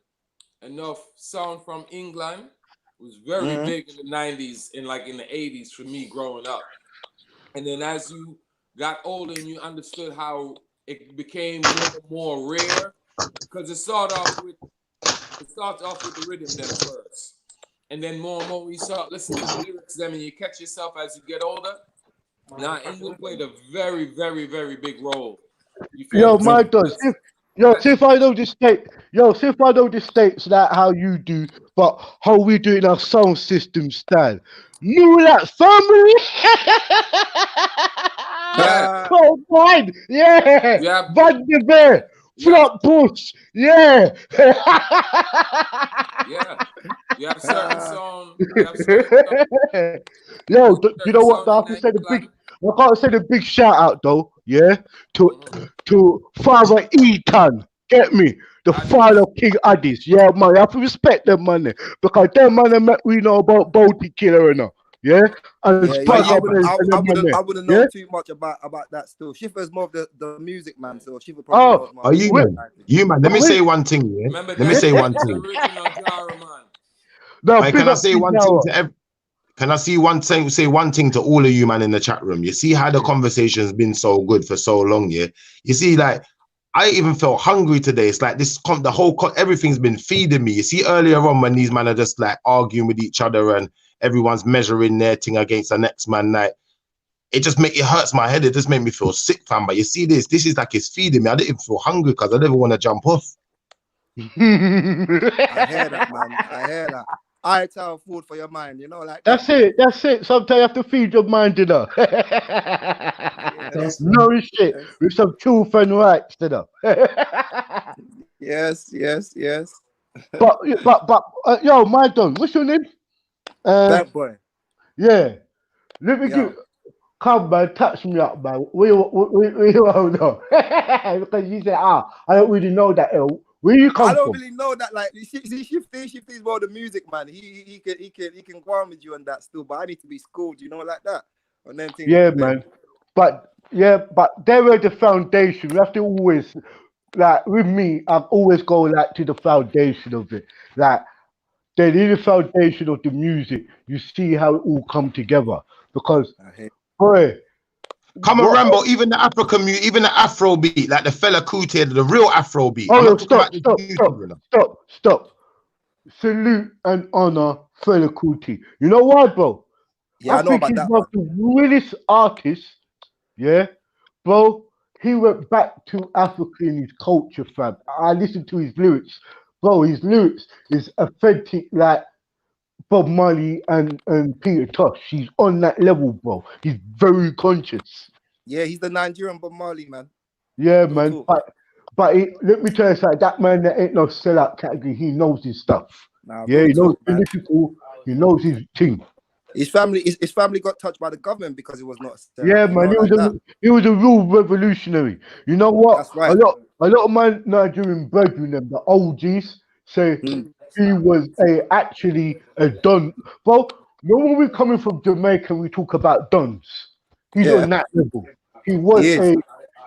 enough sound from England. It was very big in the 90s and like in the 80s for me growing up. And then as you got older and you understood how it became more rare, because it started off with the rhythm then first. And then more and more we start listening to the lyrics then and you catch yourself as you get older. Now England played a very, very, very big role. Yo, my does. See if I know the state. See if I know the states that how you do, but how we do it in our sound system style. New that family. Oh, fine. Yeah. Van de Beer. Flatbush. Yeah. You have certain songs. Yo, you know what? I have to say I gotta say the big shout out though, yeah, to Father Ethan. Get me? The father of King Addis. Yeah, man, I have to respect them, man. Because them man we know about Bounty Killer and all. Yeah? And I wouldn't know too much about that still. Schiffer's more of the music man, so Schiffer probably knows more. You man, let me say one thing, yeah? Let me say one thing. No, can I say one thing to Can I say one thing to all of you, man, in the chat room? You see how the conversation's been so good for so long, yeah? You see, like, I even felt hungry today. It's like this, everything's been feeding me. You see, earlier on when these men are just like arguing with each other and everyone's measuring their thing against the next man, like, it hurts my head. It just made me feel sick, fam. But you see this is like it's feeding me. I didn't even feel hungry because I didn't want to jump off. I hear that, man. I hear that. I tell food for your mind, you know, like that's it. Sometimes you have to feed your mind, you know. Nourish it with some truth and rights, you know. Yes. But yo, my dog, what's your name? That boy. Yeah. Let me come, man, touch me up, man. We don't know. Because you say, I don't really know that. Where you come from? I don't really know that. Like, see, Shifty's more the music, man. He can go on with you on that still, but I need to be schooled, you know, like that. On them things. Yeah, man. But they were the foundation. We have to always, like, with me, I've always go like to the foundation of it. Like, they need the foundation of the music. You see how it all come together. Because, boy. Come on, Rambo, even the African music, even the Afro beat, like the Fela Kuti, the real Afro beat. Oh, stop. Salute and honor Fela Kuti. You know what, bro? Yeah, I know think about he's that. one of the realest artists, yeah? Bro, he went back to Africa in his culture, fam. I listened to his lyrics, bro, his lyrics is authentic like Bob Marley and Peter Tosh. He's on that level, bro. He's very conscious. Yeah, he's the Nigerian Bob Marley, man. Yeah, No man. talk. But let me tell you something. That man that ain't no sellout category. He knows his stuff. Nah, Yeah, real he knows talk, man. political. He knows his team. His family got touched by the government because he was not a sellout, Yeah, you man. know, like that. He was a real revolutionary. You know what? That's right. A lot of my Nigerian brethren, them the OGs, say he was actually a don. Bro, you know when we're coming from Jamaica, we talk about dons. He's on that level. He was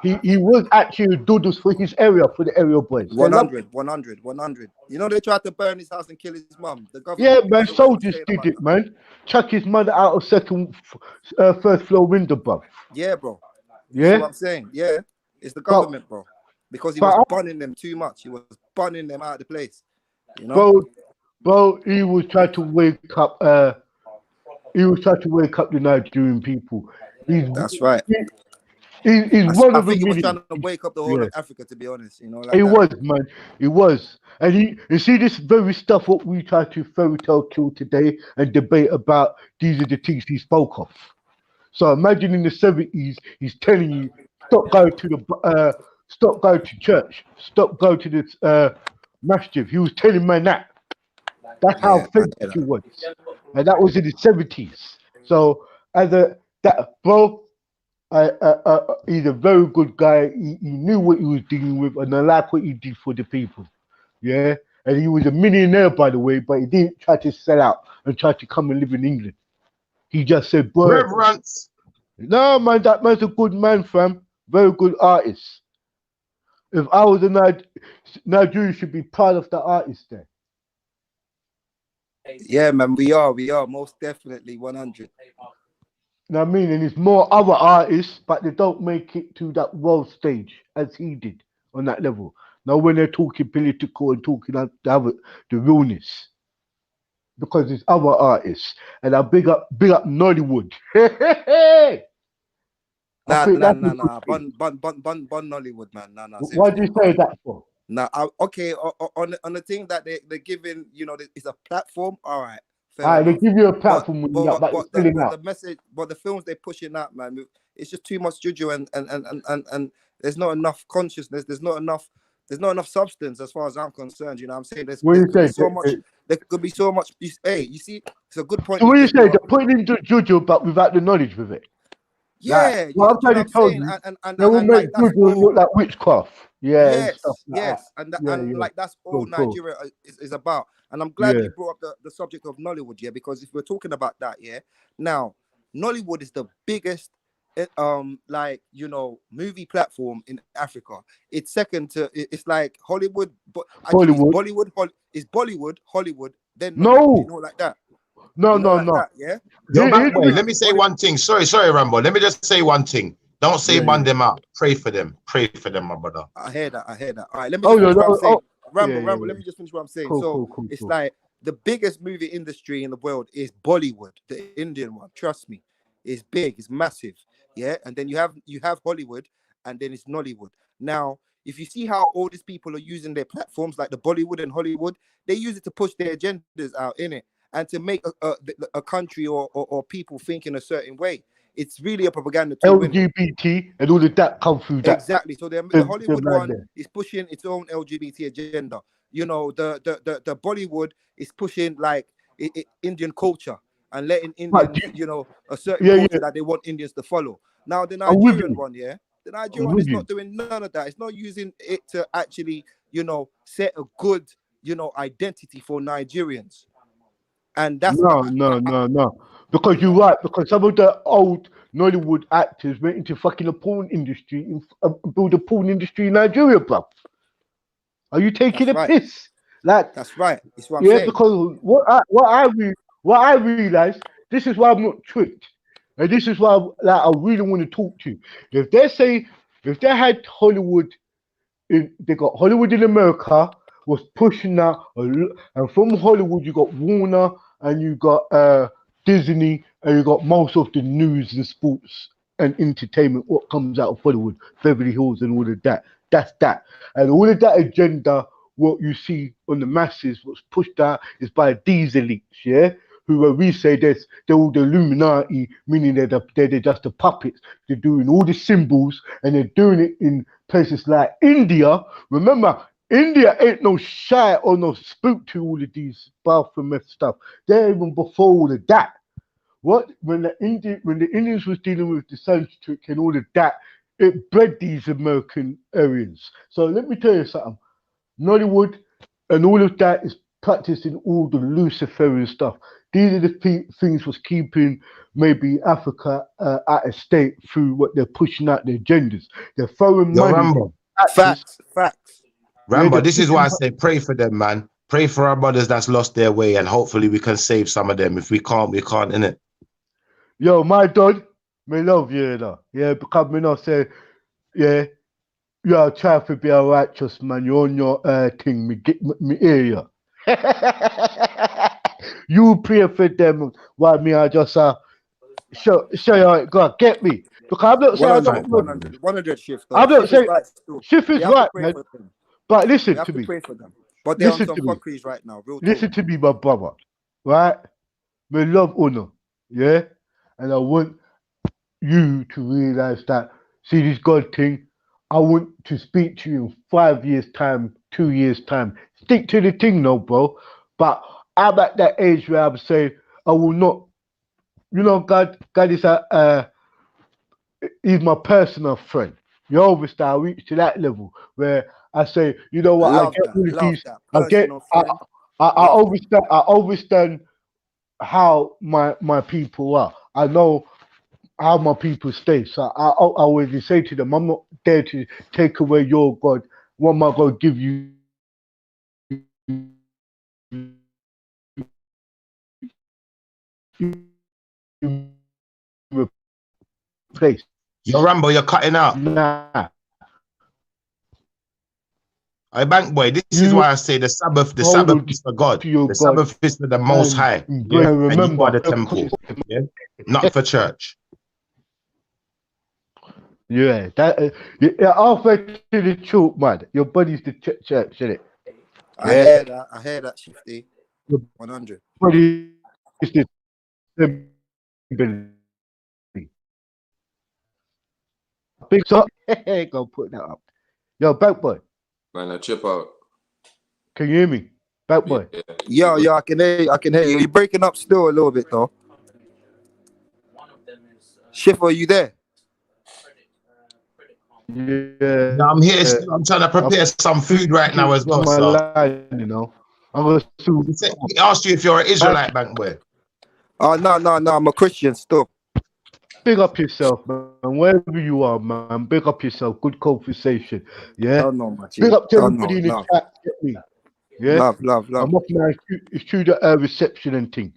he was actually a doodles for his area, for the area boys. 100. You know they tried to burn his house and kill his mum. The government. Yeah, man. Soldiers did it, man. Chuck his mother out of first floor window, bro. Yeah, bro. Yeah. That's what I'm saying. Yeah, it's the government, bro. Because he was bunning them too much. He was bunning them out of the place. You know, bro. He was trying to wake up. He was trying to wake up the Nigerian people. That's right. He's one I of the think he was million. trying to wake up the whole of Africa, to be honest. You know, like He that. was, man. He was. And you see this very stuff what we try to fairy tale kill today and debate about, these are the things he spoke of. So imagine in the 70s, he's telling you, stop going to church, stop going to this masjid. He was telling man that. That's how authentic he was. And that was in the 70s. So bro, he's a very good guy. He knew what he was dealing with, and I like what he did for the people. Yeah, and he was a millionaire, by the way, but he didn't try to sell out and try to come and live in England. He just said, "Boy, Reverence." No, man, that man's a good man, fam. Very good artist. If I was a Nigerian, should be proud of the artist there. Yeah, man, we are most definitely 100. Now, I mean, and it's more other artists, but they don't make it to that world stage as he did on that level. Now, when they're talking political and talking the realness, because it's other artists, and I big up Nollywood. Nah. Bun Nollywood, man. Nah. Why do you say that for? Nah, okay. On the thing that they're giving, you know, it's a platform. All right. They give you a platform, but the message, but the films they're pushing out, man, it's just too much juju and there's not enough consciousness. There's not enough substance as far as I'm concerned. You know what I'm saying? There could be so much. Hey, you see, it's a good point. So what you say? They're putting in juju, but without the knowledge with it. Yeah, I'm trying to tell you, they will make juju look like witchcraft. Yeah. Yes, like that's all Nigeria is about. And I'm glad you brought up the subject of Nollywood, because if we're talking about that, now Nollywood is the biggest movie platform in Africa. It's second to, it's like Hollywood, but it's Bollywood, Hollywood, then Nollywood, you know, like that. No. That, yeah. Yo, let me say one thing. Sorry, Rambo. Let me just say one thing. Don't say bun them out. Pray for them, my brother. I hear that. All right, let me finish what I'm saying. Rambo, let me just finish what I'm saying. Cool. It's like the biggest movie industry in the world is Bollywood, the Indian one. Trust me, it's big, it's massive. Yeah, and then you have Hollywood, and then it's Nollywood. Now, if you see how all these people are using their platforms, like the Bollywood and Hollywood, they use it to push their agendas out in it, and to make a country or people think in a certain way. It's really a propaganda tool. LGBT and all of that come through that. Exactly. So the Hollywood one is pushing its own LGBT agenda. You know, the Bollywood is pushing like Indian culture and letting Indians, a certain culture that they want Indians to follow. Now the Nigerian one, the Nigerian one is not doing none of that. It's not using it to actually, set a good, identity for Nigerians. And that's no. Because you're right. Because some of the old Nollywood actors went into fucking the porn industry and build a porn industry in Nigeria, bro. Are you taking a piss? Like that's right. It's what I'm saying. Because what I realized, this is why I'm not tricked, and this is why I really want to talk to you. If they had Hollywood, they got Hollywood in America was pushing that, and from Hollywood you got Warner and you got Disney, and you got most of the news and sports and entertainment, what comes out of Hollywood, Beverly Hills and all of that. That's that. And all of that agenda what you see on the masses, what's pushed out is by these elites, yeah? Who we say they're all the Illuminati, meaning they're just the puppets. They're doing all the symbols and they're doing it in places like India. Remember, India ain't no shy or no spook to all of these Baphomet stuff. They're even before all of that. What when the Indians was dealing with the Sanskrit and all of that, it bred these American Aryans. So let me tell you something. Nollywood and all of that is practicing all the Luciferian stuff. These are the things was keeping maybe Africa at a state through what they're pushing out their agendas. They're throwing money. Rambo. Facts. Rambo, this is why I say pray for them, man. Pray for our brothers that's lost their way, and hopefully we can save some of them. If we can't, innit? Yo, my dad, me love you, though. Yeah, because me not say, yeah, you try to be a righteous man. You on your thing, me hear you. You pray for them while me I just show you how it go. Get me? Because I'm not saying 100 shift. I'm not saying shift is You have to right, pray man. for them. But listen You have to to me. pray for them. But they're on Listen some to me. fuckeries right now. Real talk. Listen to me, my brother. Right? Me love honor. Yeah? And I want you to realize that, see this God thing, I want to speak to you in 5 years' time, 2 years' time. Stick to the thing, no, bro. But I'm at that age where I'm saying, I will not, you know, God is he's my personal friend. You understand? I reach to that level where I say, you know what, I get all of these, I understand how my people are. I know how my people stay. So I always say to them, I'm not there to take away your God. What am I going to give you? Place. Yo, Rambo, you're cutting out. Nah. Hey, Bank Boy, this is why I say the Sabbath is for God. The Sabbath is for the Most High. Yeah? And you are the temple. Yeah? Not for church. Yeah, that halfway to the truth, man. Your body's the church, isn't it? I hear that. I hear that, Shifty. 100. Body is the big up. Go put that up. Yo, Back Boy. Man, I chip out. Can you hear me? Back Boy. Yeah, I can hear you. I can hear you. You're breaking up still a little bit, though. Shiff, are you there? Yeah. No, I'm here. I'm trying to prepare some food right now as well. So. You know, I'm gonna he asked you if you're an Israelite, Bank Boy. Oh, no. I'm a Christian still. Big up yourself, man. Wherever you are, man. Big up yourself. Good conversation. Yeah. Oh, no, my Big up to everybody in the chat. Get me. Yeah. Love. I'm up now. It's through the reception and thing.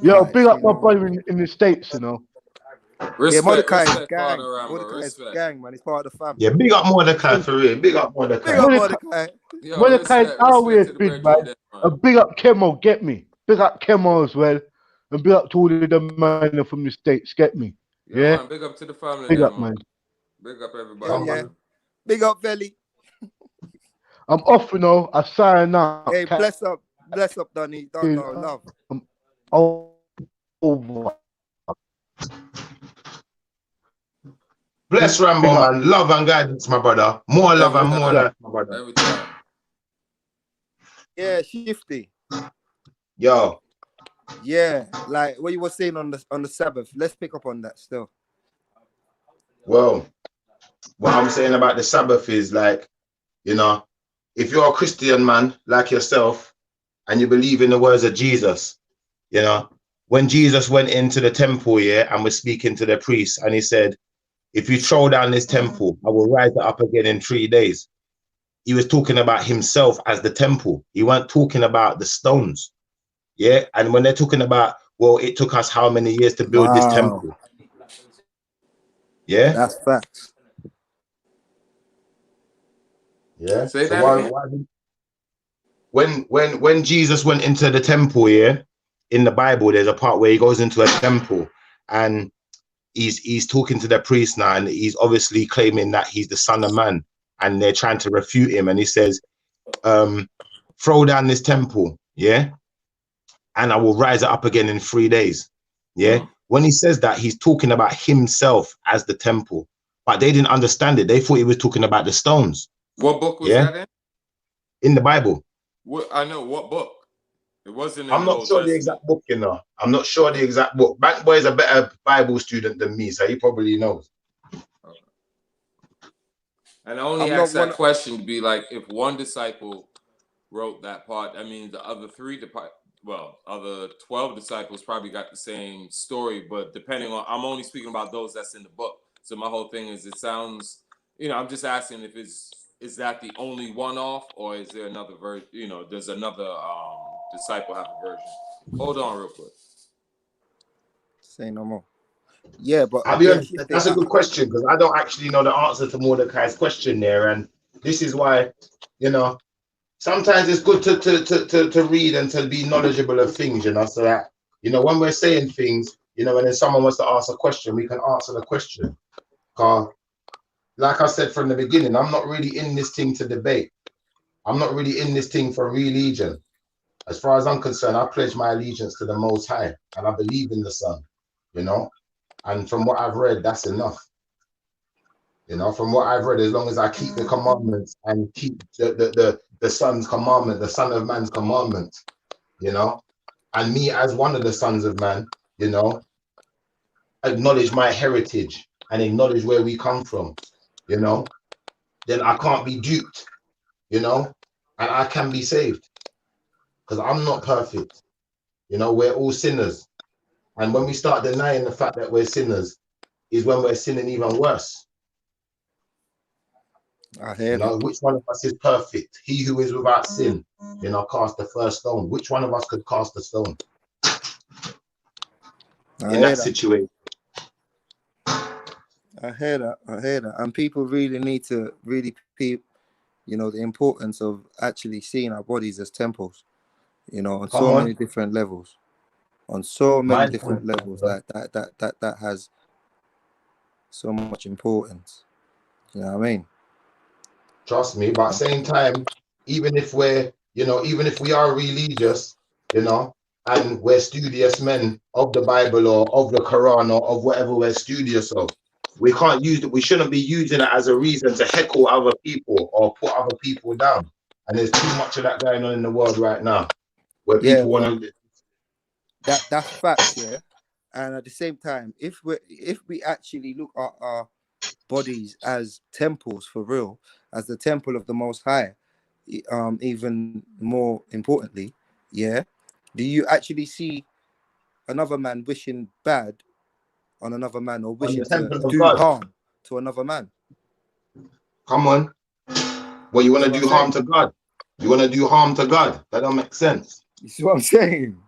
Yo, big up my brother in the States, you know. Yeah, Mordecai is gang. Mordecai is gang, man. He's part of the family. Yeah, big up Mordecai for real. Big up Mordecai. Big up Mordecai. Mordecai's always big, man. And big up Kemo, get me. Big up Kemo as well. And big up to all of the man from the States, get me. Yeah. Man, big up to the family. Big up, man. Big up everybody. Yeah. Big up, Belly. I'm off, you know. I sign out. Hey, bless up, Donny. Don't know, love. I'm over. Bless Rambo, man. Love and guidance, my brother. More love and more life, my brother. Every time. Yeah, Shifty. Yo. Yeah, like what you were saying on the Sabbath. Let's pick up on that still. Well, what I'm saying about the Sabbath is like, you know, if you're a Christian man like yourself and you believe in the words of Jesus, you know, when Jesus went into the temple, yeah, and was speaking to the priests, and he said, if you throw down this temple, I will rise it up again in 3 days. He was talking about himself as the temple. He weren't talking about the stones. Yeah. And when they're talking about, well, it took us how many years to build this temple? Yeah. That's facts. Yeah. Say So that when Jesus went into the temple, yeah, in the Bible, there's a part where he goes into a temple and he's talking to the priest now, and he's obviously claiming that he's the Son of Man, and they're trying to refute him. And he says, throw down this temple, yeah, and I will rise it up again in 3 days, yeah. When he says that, he's talking about himself as the temple, but they didn't understand it. They thought he was talking about the stones. What book was that in the Bible? What I know, what book? It wasn't. I'm not sure the exact book, you know. I'm not sure the exact book. Bank Boy is a better Bible student than me, so he probably knows. And I only asked that question to be like, if one disciple wrote that part, that means the other other 12 disciples probably got the same story. But depending on, I'm only speaking about those that's in the book. So my whole thing is, it sounds, I'm just asking if is that the only one-off, or is there another version? Does another disciple have a version? Hold on real quick. Say no more. Yeah, but I'll be honest, that's a good question, because I don't actually know the answer to Mordecai's question there, and this is why, sometimes it's good to read and to be knowledgeable of things, so that when we're saying things, and then someone wants to ask a question, we can answer the question. Like I said from the beginning, I'm not really in this thing to debate. I'm not really in this thing for religion. As far as I'm concerned, I pledge my allegiance to the Most High, and I believe in the Son, And from what I've read, that's enough. From what I've read, as long as I keep the commandments and keep the Son's commandment, the Son of Man's commandment, and me as one of the sons of man, acknowledge my heritage and acknowledge where we come from, then I can't be duped, and I can be saved, because I'm not perfect. We're all sinners. And when we start denying the fact that we're sinners, is when we're sinning even worse. I hear that. Which one of us is perfect? He who is without sin, cast the first stone. Which one of us could cast a stone in that situation? I hear that. And people really need to peep, the importance of actually seeing our bodies as temples, on so many different levels. On so many different levels, that has so much importance. You know what I mean? Trust me, but at the same time, even if we are religious, and we're studious men of the Bible or of the Quran or of whatever we're studious of, we can't use it. We shouldn't be using it as a reason to heckle other people or put other people down. And there's too much of that going on in the world right now, where people want to. That's facts, yeah. And at the same time, if we actually look at our bodies as temples for real, as the temple of the Most High, even more importantly, yeah, do you actually see another man wishing bad on another man, or wishing to do harm to another man? Come on. Well, you want to do harm to God? You want to do harm to God? That don't make sense. You see what I'm saying?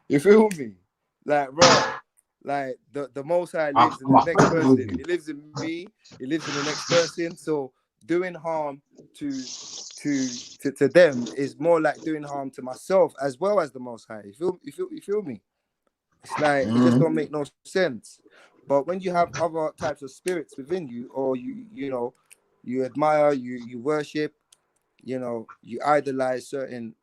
You feel me? Like, bro, like the Most High lives in the next person. He lives in me. He lives in the next person. So doing harm to them is more like doing harm to myself as well as the Most High. You feel me? It's like it just don't make no sense. But when you have other types of spirits within you, or you admire, you worship, you idolize certain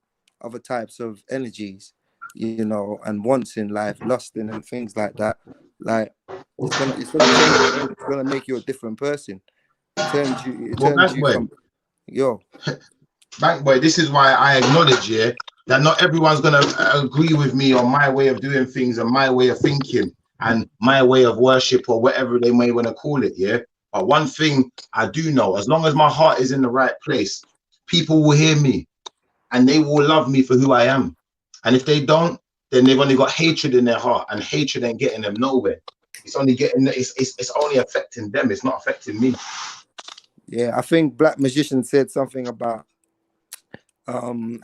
other types of energies, and wants in life, lusting and things like that, like it's gonna make you a different person. Bank Boy, this is why I acknowledge that not everyone's gonna agree with me on my way of doing things and my way of thinking and my way of worship, or whatever they may want to call it, But one thing I do know, as long as my heart is in the right place, people will hear me and they will love me for who I am. And if they don't, then they've only got hatred in their heart, and hatred ain't getting them nowhere. It's only affecting them. It's not affecting me. Yeah, I think Black Magician said something about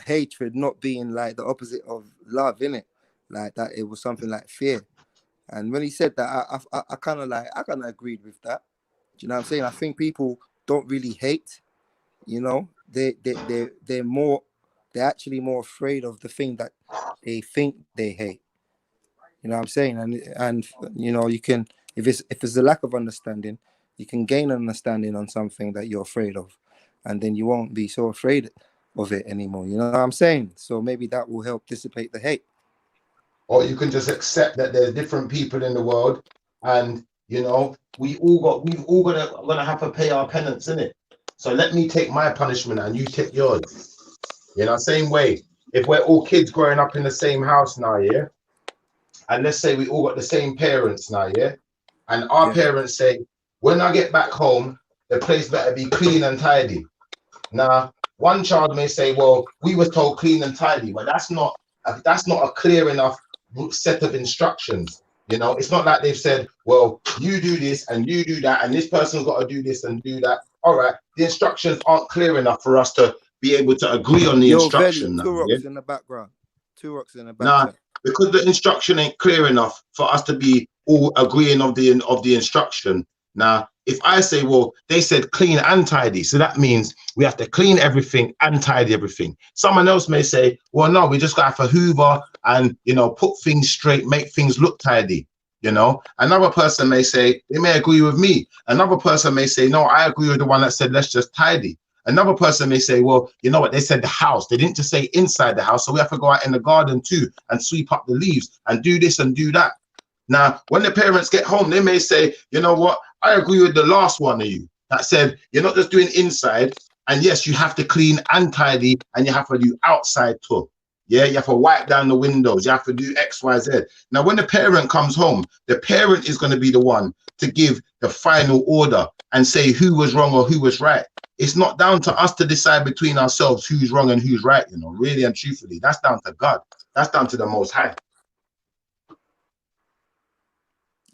hatred not being like the opposite of love, innit? Like that, it was something like fear. And when he said that, I kind of agreed with that. Do you know what I'm saying? I think people don't really hate. They're actually more afraid of the thing that they think they hate. You know what I'm saying? And you can, if it's a lack of understanding, you can gain understanding on something that you're afraid of, and then you won't be so afraid of it anymore. You know what I'm saying? So maybe that will help dissipate the hate. Or you can just accept that there's different people in the world, and you know, we've all gonna have to pay our penance, innit? So let me take my punishment and you take yours. You know, same way. If we're all kids growing up in the same house now, yeah, and let's say we all got the same parents now, yeah, and our parents say, when I get back home, the place better be clean and tidy. Now, one child may say, well, we were told clean and tidy, but that's not a clear enough set of instructions. You know, it's not like they've said, well, you do this and you do that, and this person's got to do this and do that. All right, the instructions aren't clear enough for us to be able to agree on the instruction. Two rocks in the background. 2 rocks in the background. Nah, because the instruction ain't clear enough for us to be all agreeing of the instruction. Now, if I say, well, they said clean and tidy, so that means we have to clean everything and tidy everything. Someone else may say, well, no, we just got to hoover and, you know, put things straight, make things look tidy. You know, another person may say, they may agree with me. Another person may say, no, I agree with the one that said, let's just tidy. Another person may say, well, you know what, they said the house. They didn't just say inside the house, so we have to go out in the garden too and sweep up the leaves and do this and do that. Now, when the parents get home, they may say, you know what, I agree with the last one of you that said, you're not just doing inside, and yes, you have to clean and tidy, and you have to do outside too. Yeah, you have to wipe down the windows, you have to do X, Y, Z. Now, when the parent comes home, the parent is going to be the one to give the final order and say who was wrong or who was right. It's not down to us to decide between ourselves who's wrong and who's right, you know, really and truthfully. That's down to God. That's down to the Most High.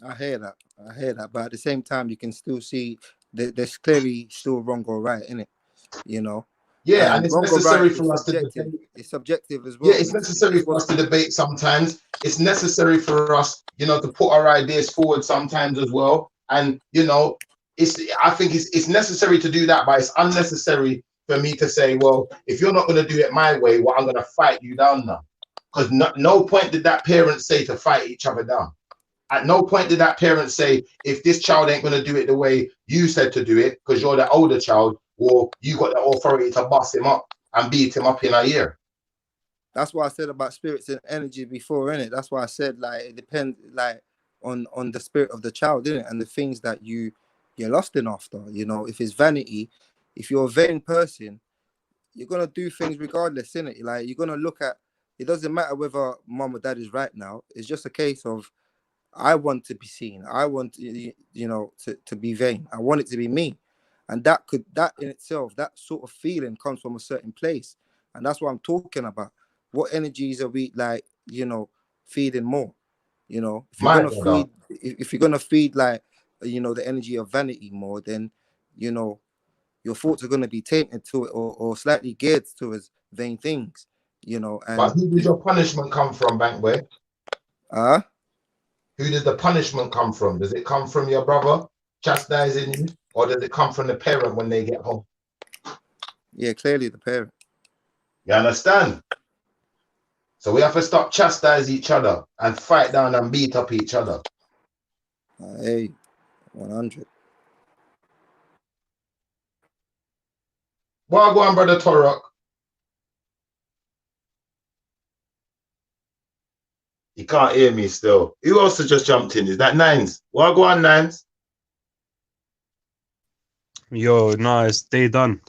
I hear that. But at the same time, you can still see that there's clearly still wrong or right, innit? You know? Yeah, and it's necessary for us to debate. It's subjective as well. Yeah, it's necessary for us to debate sometimes. It's necessary for us, you know, to put our ideas forward sometimes as well. And, you know, I think it's necessary to do that, but it's unnecessary for me to say, well, if you're not going to do it my way, well, I'm going to fight you down now. Because no point did that parent say to fight each other down. At no point did that parent say, if this child ain't going to do it the way you said to do it, because you're the older child, or you got the authority to bust him up and beat him up in a ear. That's what I said about spirits and energy before, innit? That's why I said, like, it depends, like, on the spirit of the child, innit? And the things that you're lusting after, you know. If it's vanity, if you're a vain person, you're going to do things regardless, innit? Like, you're going to look at, it doesn't matter whether mom or dad is right now. It's just a case of, I want to be seen. I want, you know, to be vain. I want it to be me. And that in itself, that sort of feeling comes from a certain place. And that's what I'm talking about. What energies are we, like, you know, feeding more? You know, if you're gonna feed like, you know, the energy of vanity more, then, you know, your thoughts are gonna be tainted to it or slightly geared towards vain things, you know. And but who did your punishment come from, Bankway? Who did the punishment come from? Does it come from your brother chastising you, or does it come from the parent when they get home? Yeah, clearly the parent. You understand? So we have to stop chastising each other and fight down and beat up each other. Hey, 100. Well, go on, brother Torok. You can't hear me still. Who else has just jumped in? Is that Nines? Well, go on, Nines. Yo, nice. Day done.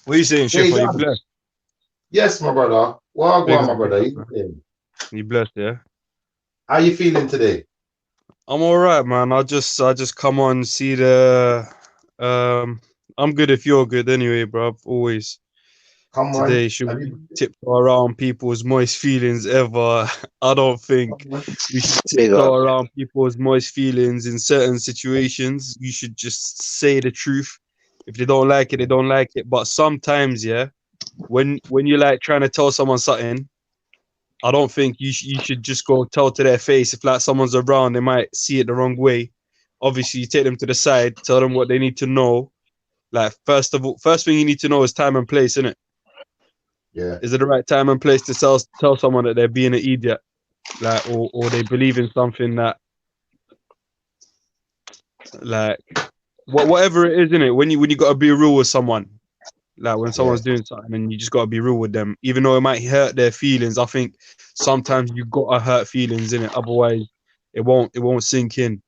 What are you saying, Chef? Are you blessed? Yes, my brother. Well, go on, my brother. You blessed, yeah? How you feeling today? I'm all right, man. I just come on, see the I'm good if you're good anyway, bro. Always. Come on. Today should we tiptoe around people's moist feelings ever? I don't think we should tiptoe around people's moist feelings in certain situations. You should just say the truth. If they don't like it, they don't like it. But sometimes, yeah, when you're like trying to tell someone something, I don't think you should just go tell to their face. If like someone's around, they might see it the wrong way. Obviously, you take them to the side, tell them what they need to know. Like first thing you need to know is time and place, innit? Yeah. Is it the right time and place to tell someone that they're being an idiot, like, or they believe in something that, like, whatever it is, innit? When you got to be real with someone, Like when someone's doing something and you just gotta be real with them, even though it might hurt their feelings. I think sometimes you gotta hurt feelings in it, otherwise it won't sink in.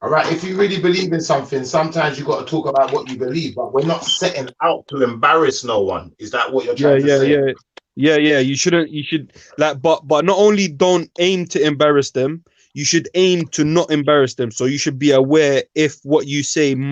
All right, if you really believe in something, sometimes you got to talk about what you believe, but we're not setting out to embarrass no one. Is that what you're trying to say? Yeah. You should like, but not only don't aim to embarrass them, you should aim to not embarrass them. So you should be aware if what you say might